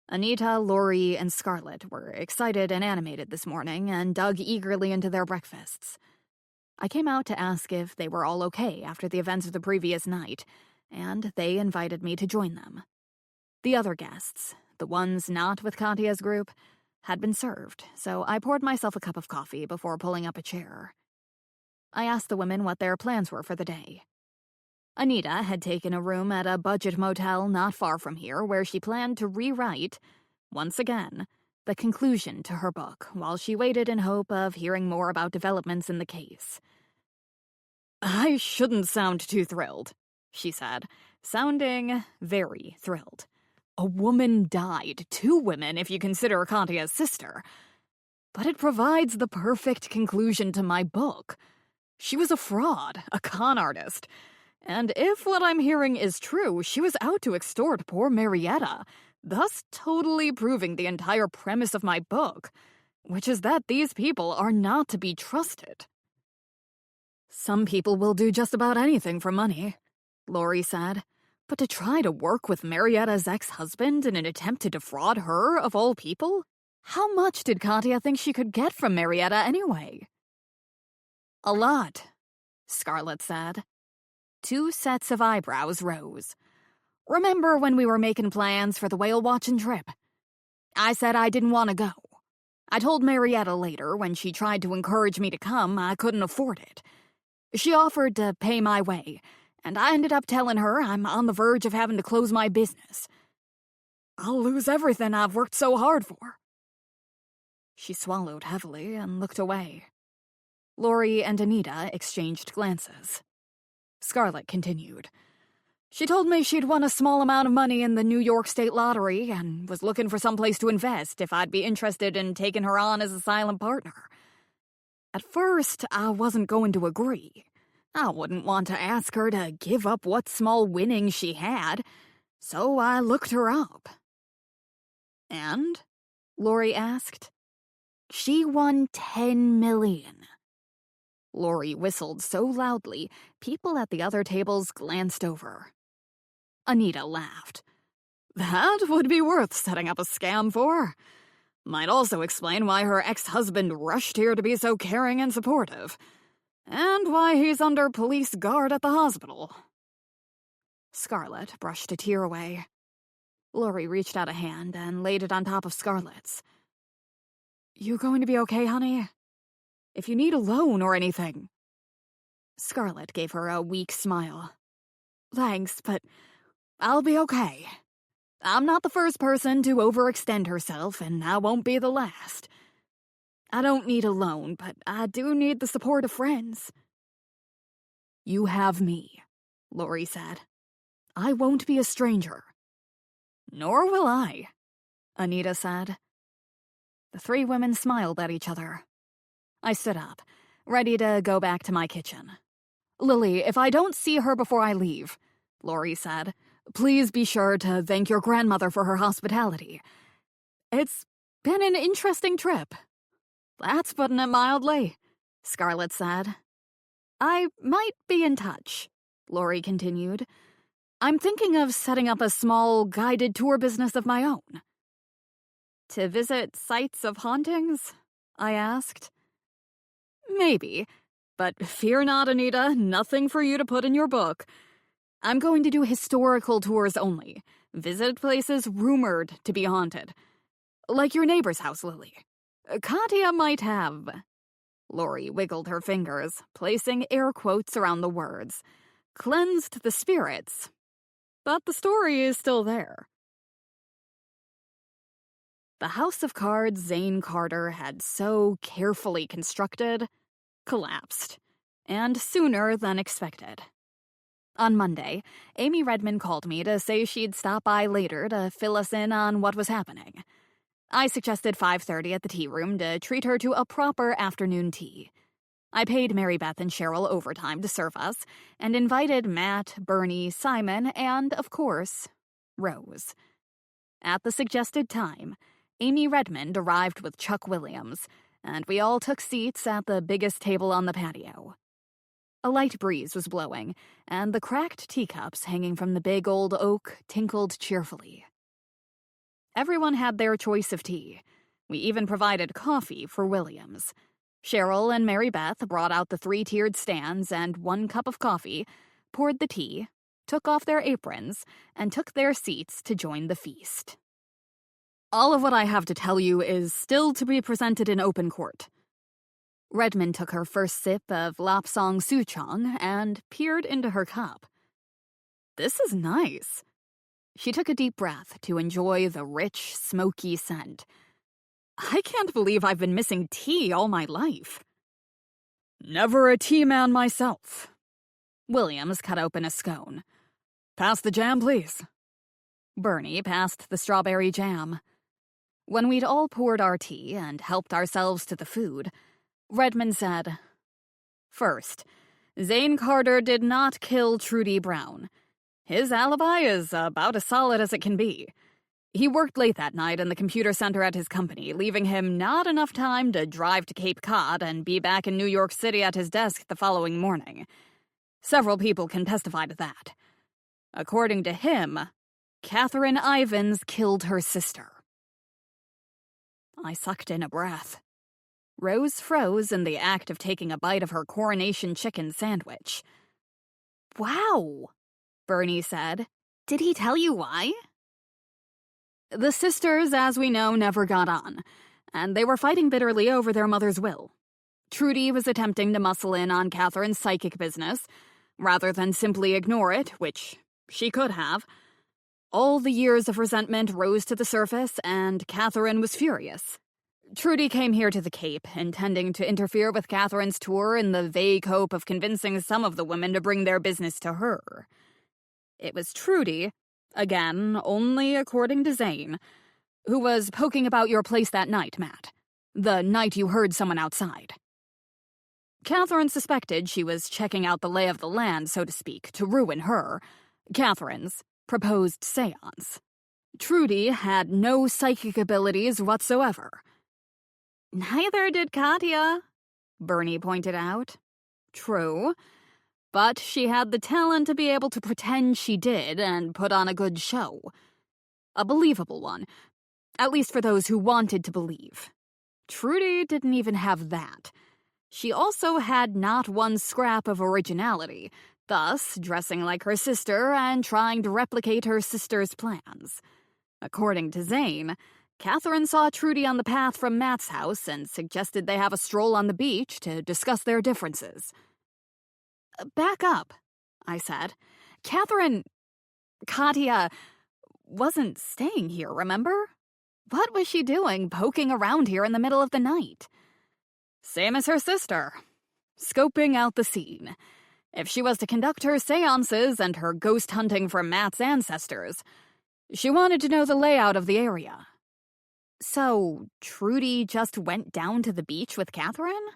Speaker 2: Anita, Lori, and Scarlett were excited and animated this morning and dug eagerly into their breakfasts. I came out to ask if they were all okay after the events of the previous night, and they invited me to join them. The other guests, the ones not with Katya's group, had been served, so I poured myself a cup of coffee before pulling up a chair. I asked the women what their plans were for the day. Anita had taken a room at a budget motel not far from here where she planned to rewrite, once again, the conclusion to her book while she waited in hope of hearing more about developments in the case. "I shouldn't sound too thrilled," she said, sounding very thrilled. "A woman died, 2 women if you consider Katya's sister. But it provides the perfect conclusion to my book. She was a fraud, a con artist. And if what I'm hearing is true, she was out to extort poor Marietta, thus totally proving the entire premise of my book, which is that these people are not to be trusted." "Some people will do just about anything for money," Lori said. "But to try to work with Marietta's ex-husband in an attempt to defraud her, of all people? How much did Katya think she could get from Marietta anyway?" "A lot," Scarlett said. 2 sets of eyebrows rose. "Remember when we were making plans for the whale-watching trip? I said I didn't want to go. I told Marietta later, when she tried to encourage me to come, I couldn't afford it. She offered to pay my way, and I ended up telling her I'm on the verge of having to close my business. I'll lose everything I've worked so hard for." She swallowed heavily and looked away. Lori and Anita exchanged glances. Scarlett continued. "She told me she'd won a small amount of money in the New York State Lottery and was looking for someplace to invest if I'd be interested in taking her on as a silent partner. At first, I wasn't going to agree. I wouldn't want to ask her to give up what small winnings she had, so I looked her up." "And?" Lori asked. "She won $10 million. Lori whistled so loudly, people at the other tables glanced over. Anita laughed. "That would be worth setting up a scam for.
Speaker 4: Might also explain why her ex-husband rushed here to be so caring and supportive. And why he's under police guard at the hospital.
Speaker 3: Scarlet brushed a tear away. Lori reached out a hand and laid it on top of Scarlet's. You going to be okay, honey? If you need a loan or anything. Scarlet gave her a weak smile. Thanks, but I'll be okay. I'm not the first person to overextend herself, and I won't be the last. I don't need a loan, but I do need the support of friends. You have me, Lori said. I won't be a stranger.
Speaker 4: Nor will I,
Speaker 3: Anita said. The three women smiled at each other. I stood up, ready to go back to my kitchen. Lily, if I don't see her before I leave, Lori said, please be sure to thank your grandmother for her hospitality. It's been an interesting trip. That's putting it mildly, Scarlet said. I might be in touch, Lori continued. I'm thinking of setting up a small guided tour business of my own. To visit sites of hauntings? I asked. Maybe, but fear not, Anita, nothing for you to put in your book. I'm going to do historical tours only, visit places rumored to be haunted. Like your neighbor's house, Lily. Katya might have... Lori wiggled her fingers, placing air quotes around the words. Cleansed the spirits. But the story is still there. The house of cards Zane Carter had so carefully constructed collapsed, and sooner than expected. On Monday, Amy Redmond called me to say she'd stop by later to fill us in on what was happening. I suggested 5:30 at the tea room to treat her to a proper afternoon tea. I paid Mary Beth and Cheryl overtime to serve us, and invited Matt, Bernie, Simon, and, of course, Rose. At the suggested time, Amy Redmond arrived with Chuck Williams, and we all took seats at the biggest table on the patio. A light breeze was blowing, and the cracked teacups hanging from the big old oak tinkled cheerfully. Everyone had their choice of tea. We even provided coffee for Williams. Cheryl and Mary Beth brought out the 3-tiered stands and 1 cup of coffee, poured the tea, took off their aprons, and took their seats to join the feast. All of what I have to tell you is still to be presented in open court. Redmond took her first sip of Lapsang Souchong and peered into her cup. This is nice. She took a deep breath to enjoy the rich, smoky scent. I can't believe I've been missing tea all my life.
Speaker 4: Never a tea man myself.
Speaker 3: Williams cut open a scone.
Speaker 4: Pass the jam, please.
Speaker 3: Bernie passed the strawberry jam. When we'd all poured our tea and helped ourselves to the food, Redmond said, First, Zane Carter did not kill Trudy Brown. His alibi is about as solid as it can be. He worked late that night in the computer center at his company, leaving him not enough time to drive to Cape Cod and be back in New York City at his desk the following morning. Several people can testify to that. According to him, Catherine Ivins killed her sister. I sucked in a breath. Rose froze in the act of taking a bite of her coronation chicken sandwich. Wow, Bernie said. Did he tell you why? The sisters, as we know, never got on, and they were fighting bitterly over their mother's will. Trudy was attempting to muscle in on Catherine's psychic business, rather than simply ignore it, which she could have. All the years of resentment rose to the surface, and Catherine was furious. Trudy came here to the Cape, intending to interfere with Catherine's tour in the vague hope of convincing some of the women to bring their business to her. It was Trudy, again, only according to Zane, who was poking about your place that night, Matt. The night you heard someone outside. Catherine suspected she was checking out the lay of the land, so to speak, to ruin her, Catherine's, proposed seance. Trudy had no psychic abilities whatsoever. Neither did Katya, Bernie pointed out. True, but she had the talent to be able to pretend she did and put on a good show. A believable one.
Speaker 2: At least for those who wanted to believe. Trudy didn't even have that. She also had not one scrap of originality, thus dressing like her sister and trying to replicate her sister's plans. According to Zane, Catherine saw Trudy on the path from Matt's house and suggested they have a stroll on the beach to discuss their differences. "Back up," I said. Katya wasn't staying here, remember? What was she doing poking around here in the middle of the night?
Speaker 4: Same as her sister. Scoping out the scene. If she was to conduct her seances and her ghost hunting for Matt's ancestors, she wanted to know the layout of the area.
Speaker 2: So, Trudy just went down to the beach with Catherine?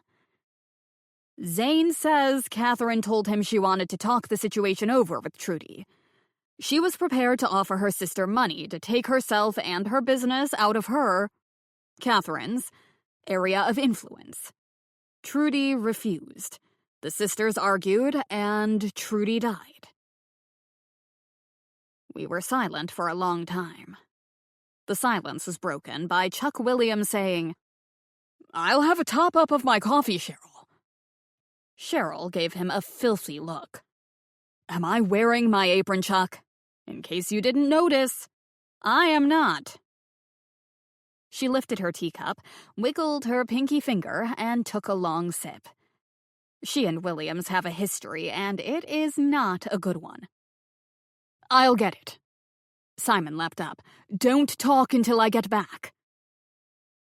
Speaker 4: Zane says Catherine told him she wanted to talk the situation over with Trudy. She was prepared to offer her sister money to take herself and her business out of her, Catherine's, area of influence. Trudy refused. The sisters argued, and Trudy died. We were silent for a long time. The silence was broken by Chuck Williams saying, "I'll have a top-up of my coffee, Cheryl." Cheryl gave him a filthy look. "Am I wearing my apron, Chuck? In case you didn't notice, I am not." She lifted her teacup, wiggled her pinky finger, and took a long sip. She and Williams have a history, and it is not a good one. "I'll get it." Simon leapt up. "Don't talk until I get back."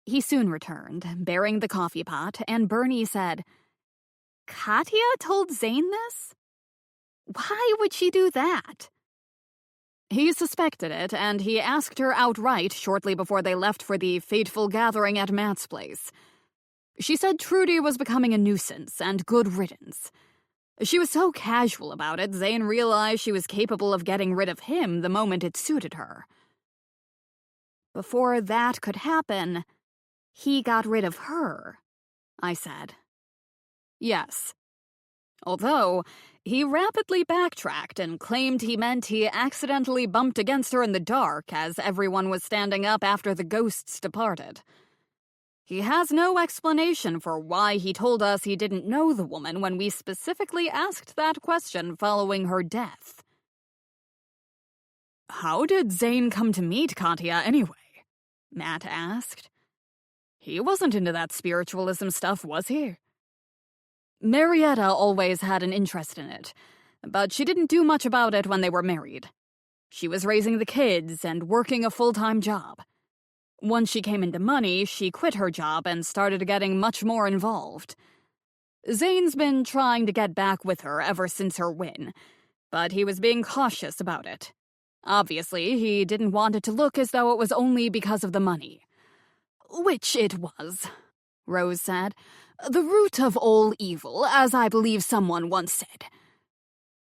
Speaker 4: He soon returned, bearing the coffee pot, and Bernie said,
Speaker 2: "Katya told Zane this? Why would she do that?"
Speaker 4: He suspected it, and he asked her outright shortly before they left for the fateful gathering at Matt's place. She said Trudy was becoming a nuisance and good riddance. She was so casual about it, Zane realized she was capable of getting rid of him the moment it suited her.
Speaker 2: "Before that could happen, he got rid of her," I said.
Speaker 4: "Yes. Although, he rapidly backtracked and claimed he meant he accidentally bumped against her in the dark as everyone was standing up after the ghosts departed. He has no explanation for why he told us he didn't know the woman when we specifically asked that question following her death." "How did Zane come to meet Katya anyway?" Matt asked. "He wasn't into that spiritualism stuff, was he?" "Marietta always had an interest in it, but she didn't do much about it when they were married. She was raising the kids and working a full-time job. Once she came into money, she quit her job and started getting much more involved. Zane's been trying to get back with her ever since her win, but he was being cautious about it. Obviously, he didn't want it to look as though it was only because of the money." "Which it was," Rose said. "The root of all evil, as I believe someone once said.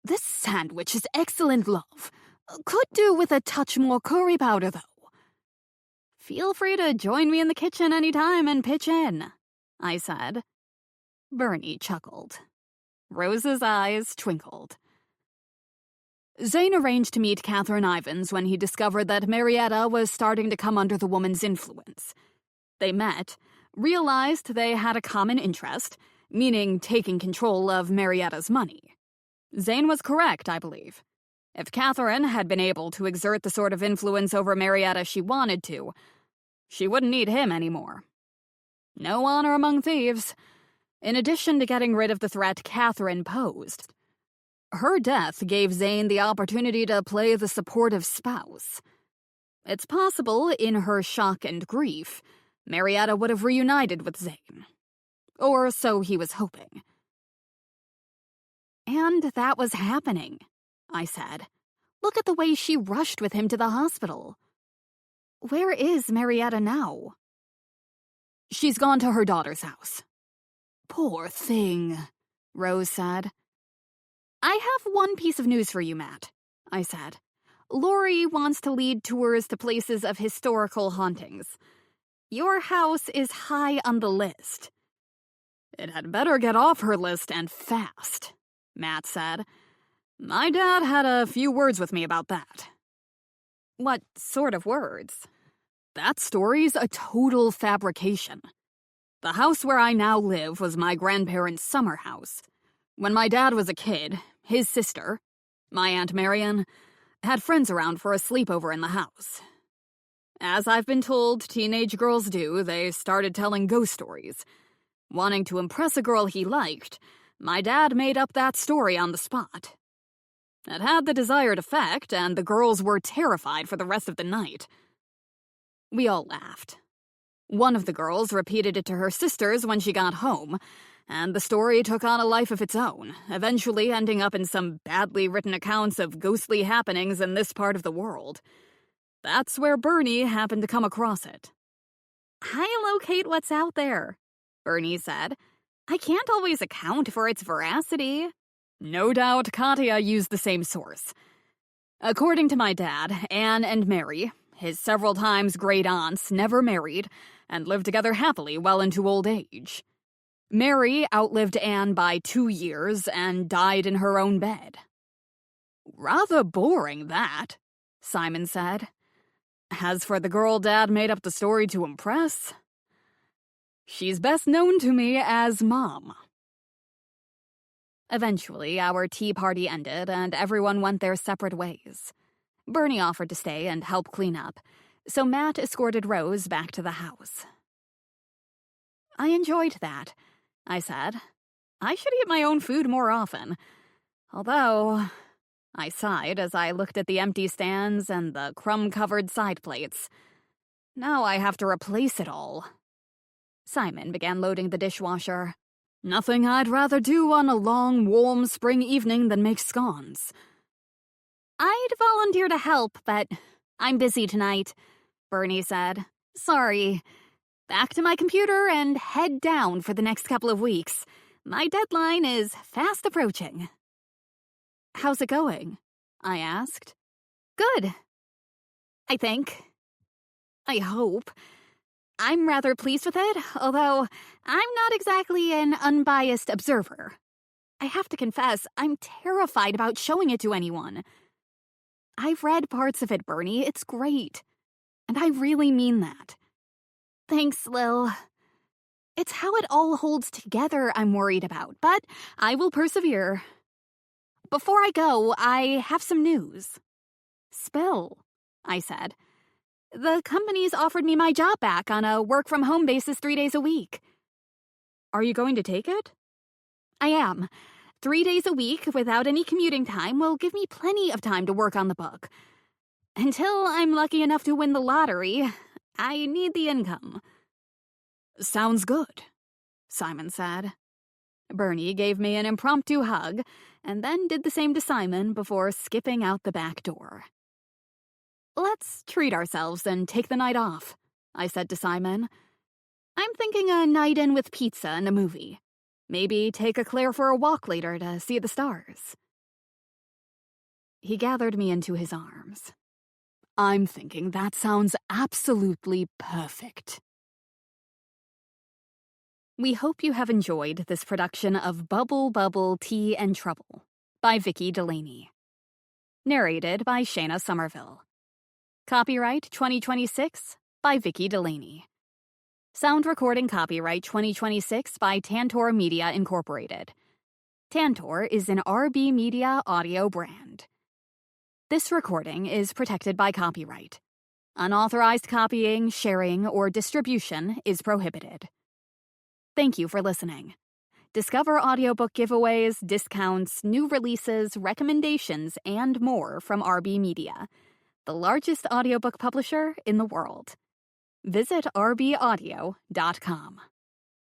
Speaker 4: This sandwich is excellent, love. Could do with a touch more curry powder, though."
Speaker 2: "Feel free to join me in the kitchen anytime and pitch in," I said. Bernie chuckled. Rose's eyes twinkled.
Speaker 4: Zane arranged to meet Catherine Ivins when he discovered that Marietta was starting to come under the woman's influence. They met, realized they had a common interest, meaning taking control of Marietta's money. Zane was correct, I believe. If Catherine had been able to exert the sort of influence over Marietta she wanted to, she wouldn't need him anymore. No honor among thieves. In addition to getting rid of the threat Catherine posed, her death gave Zane the opportunity to play the supportive spouse. It's possible, in her shock and grief, Marietta would have reunited with Zane. Or so he was hoping.
Speaker 2: "And that was happening," I said. "Look at the way she rushed with him to the hospital. Where is Marietta now?"
Speaker 4: "She's gone to her daughter's house."
Speaker 2: "Poor thing," Rose said. "I have one piece of news for you, Matt," I said. "Lori wants to lead tours to places of historical hauntings. Your house is high on the list."
Speaker 4: "It had better get off her list and fast," Matt said. "My dad had a few words with me about that."
Speaker 2: "What sort of words?"
Speaker 3: That story's a total fabrication. The house where I now live was my grandparents' summer house. When my dad was a kid, his sister, my Aunt Marion, had friends around for a sleepover in the house. As I've been told teenage girls do, they started telling ghost stories. Wanting to impress a girl he liked, my dad made up that story on the spot. It had the desired effect, and the girls were terrified for the rest of the night. We all laughed. One of the girls repeated it to her sisters when she got home, and the story took on a life of its own, eventually ending up in some badly written accounts of ghostly happenings in this part of the world. That's where Bernie happened to come across it.
Speaker 1: I locate what's out there, Bernie said. I can't always account for its veracity.
Speaker 3: No doubt Katya used the same source. According to my dad, Anne and Mary, his several times great aunts, never married and lived together happily well into old age. Mary outlived Anne by 2 years and died in her own bed.
Speaker 4: Rather boring, that, Simon said. As for the girl Dad made up the story to impress, she's best known to me as Mom.
Speaker 2: Eventually, our tea party ended and everyone went their separate ways. Bernie offered to stay and help clean up, so Matt escorted Rose back to the house. I enjoyed that, I said. I should eat my own food more often. Although, I sighed as I looked at the empty stands and the crumb-covered side plates. Now I have to replace it all. Simon began loading the dishwasher.
Speaker 4: Nothing I'd rather do on a long, warm spring evening than make scones.
Speaker 1: I'd volunteer to help, but I'm busy tonight, Bernie said. Sorry. Back to my computer and head down for the next couple of weeks. My deadline is fast approaching.
Speaker 2: How's it going? I asked.
Speaker 1: Good. I think. I hope. I'm rather pleased with it, although I'm not exactly an unbiased observer. I have to confess, I'm terrified about showing it to anyone. I've read parts of it, Bernie. It's great. And I really mean that. Thanks, Lil. It's how it all holds together I'm worried about, but I will persevere. Before I go, I have some news.
Speaker 2: Spill, I said.
Speaker 1: The company's offered me my job back on a work-from-home basis 3 days a week.
Speaker 2: Are you going to take it?
Speaker 1: I am. 3 days a week without any commuting time will give me plenty of time to work on the book. Until I'm lucky enough to win the lottery, I need the income.
Speaker 4: Sounds good, Simon said. Bernie gave me an impromptu hug and then did the same to Simon before skipping out the back door. Let's treat ourselves and take the night off, I said to Simon.
Speaker 1: I'm thinking a night in with pizza and a movie.
Speaker 2: Maybe take a Claire for a walk later to see the stars. He gathered me into his arms.
Speaker 4: I'm thinking that sounds absolutely perfect.
Speaker 2: We hope you have enjoyed this production of Bubble Bubble Tea and Trouble by Vicki Delany. Narrated by Shayna Somerville. Copyright 2026 by Vicki Delany. Sound recording copyright 2026 by Tantor Media Incorporated. Tantor is an RB Media audio brand. This recording is protected by copyright. Unauthorized copying, sharing, or distribution is prohibited. Thank you for listening. Discover audiobook giveaways, discounts, new releases, recommendations, and more from RB Media, the largest audiobook publisher in the world. Visit rbaudio.com.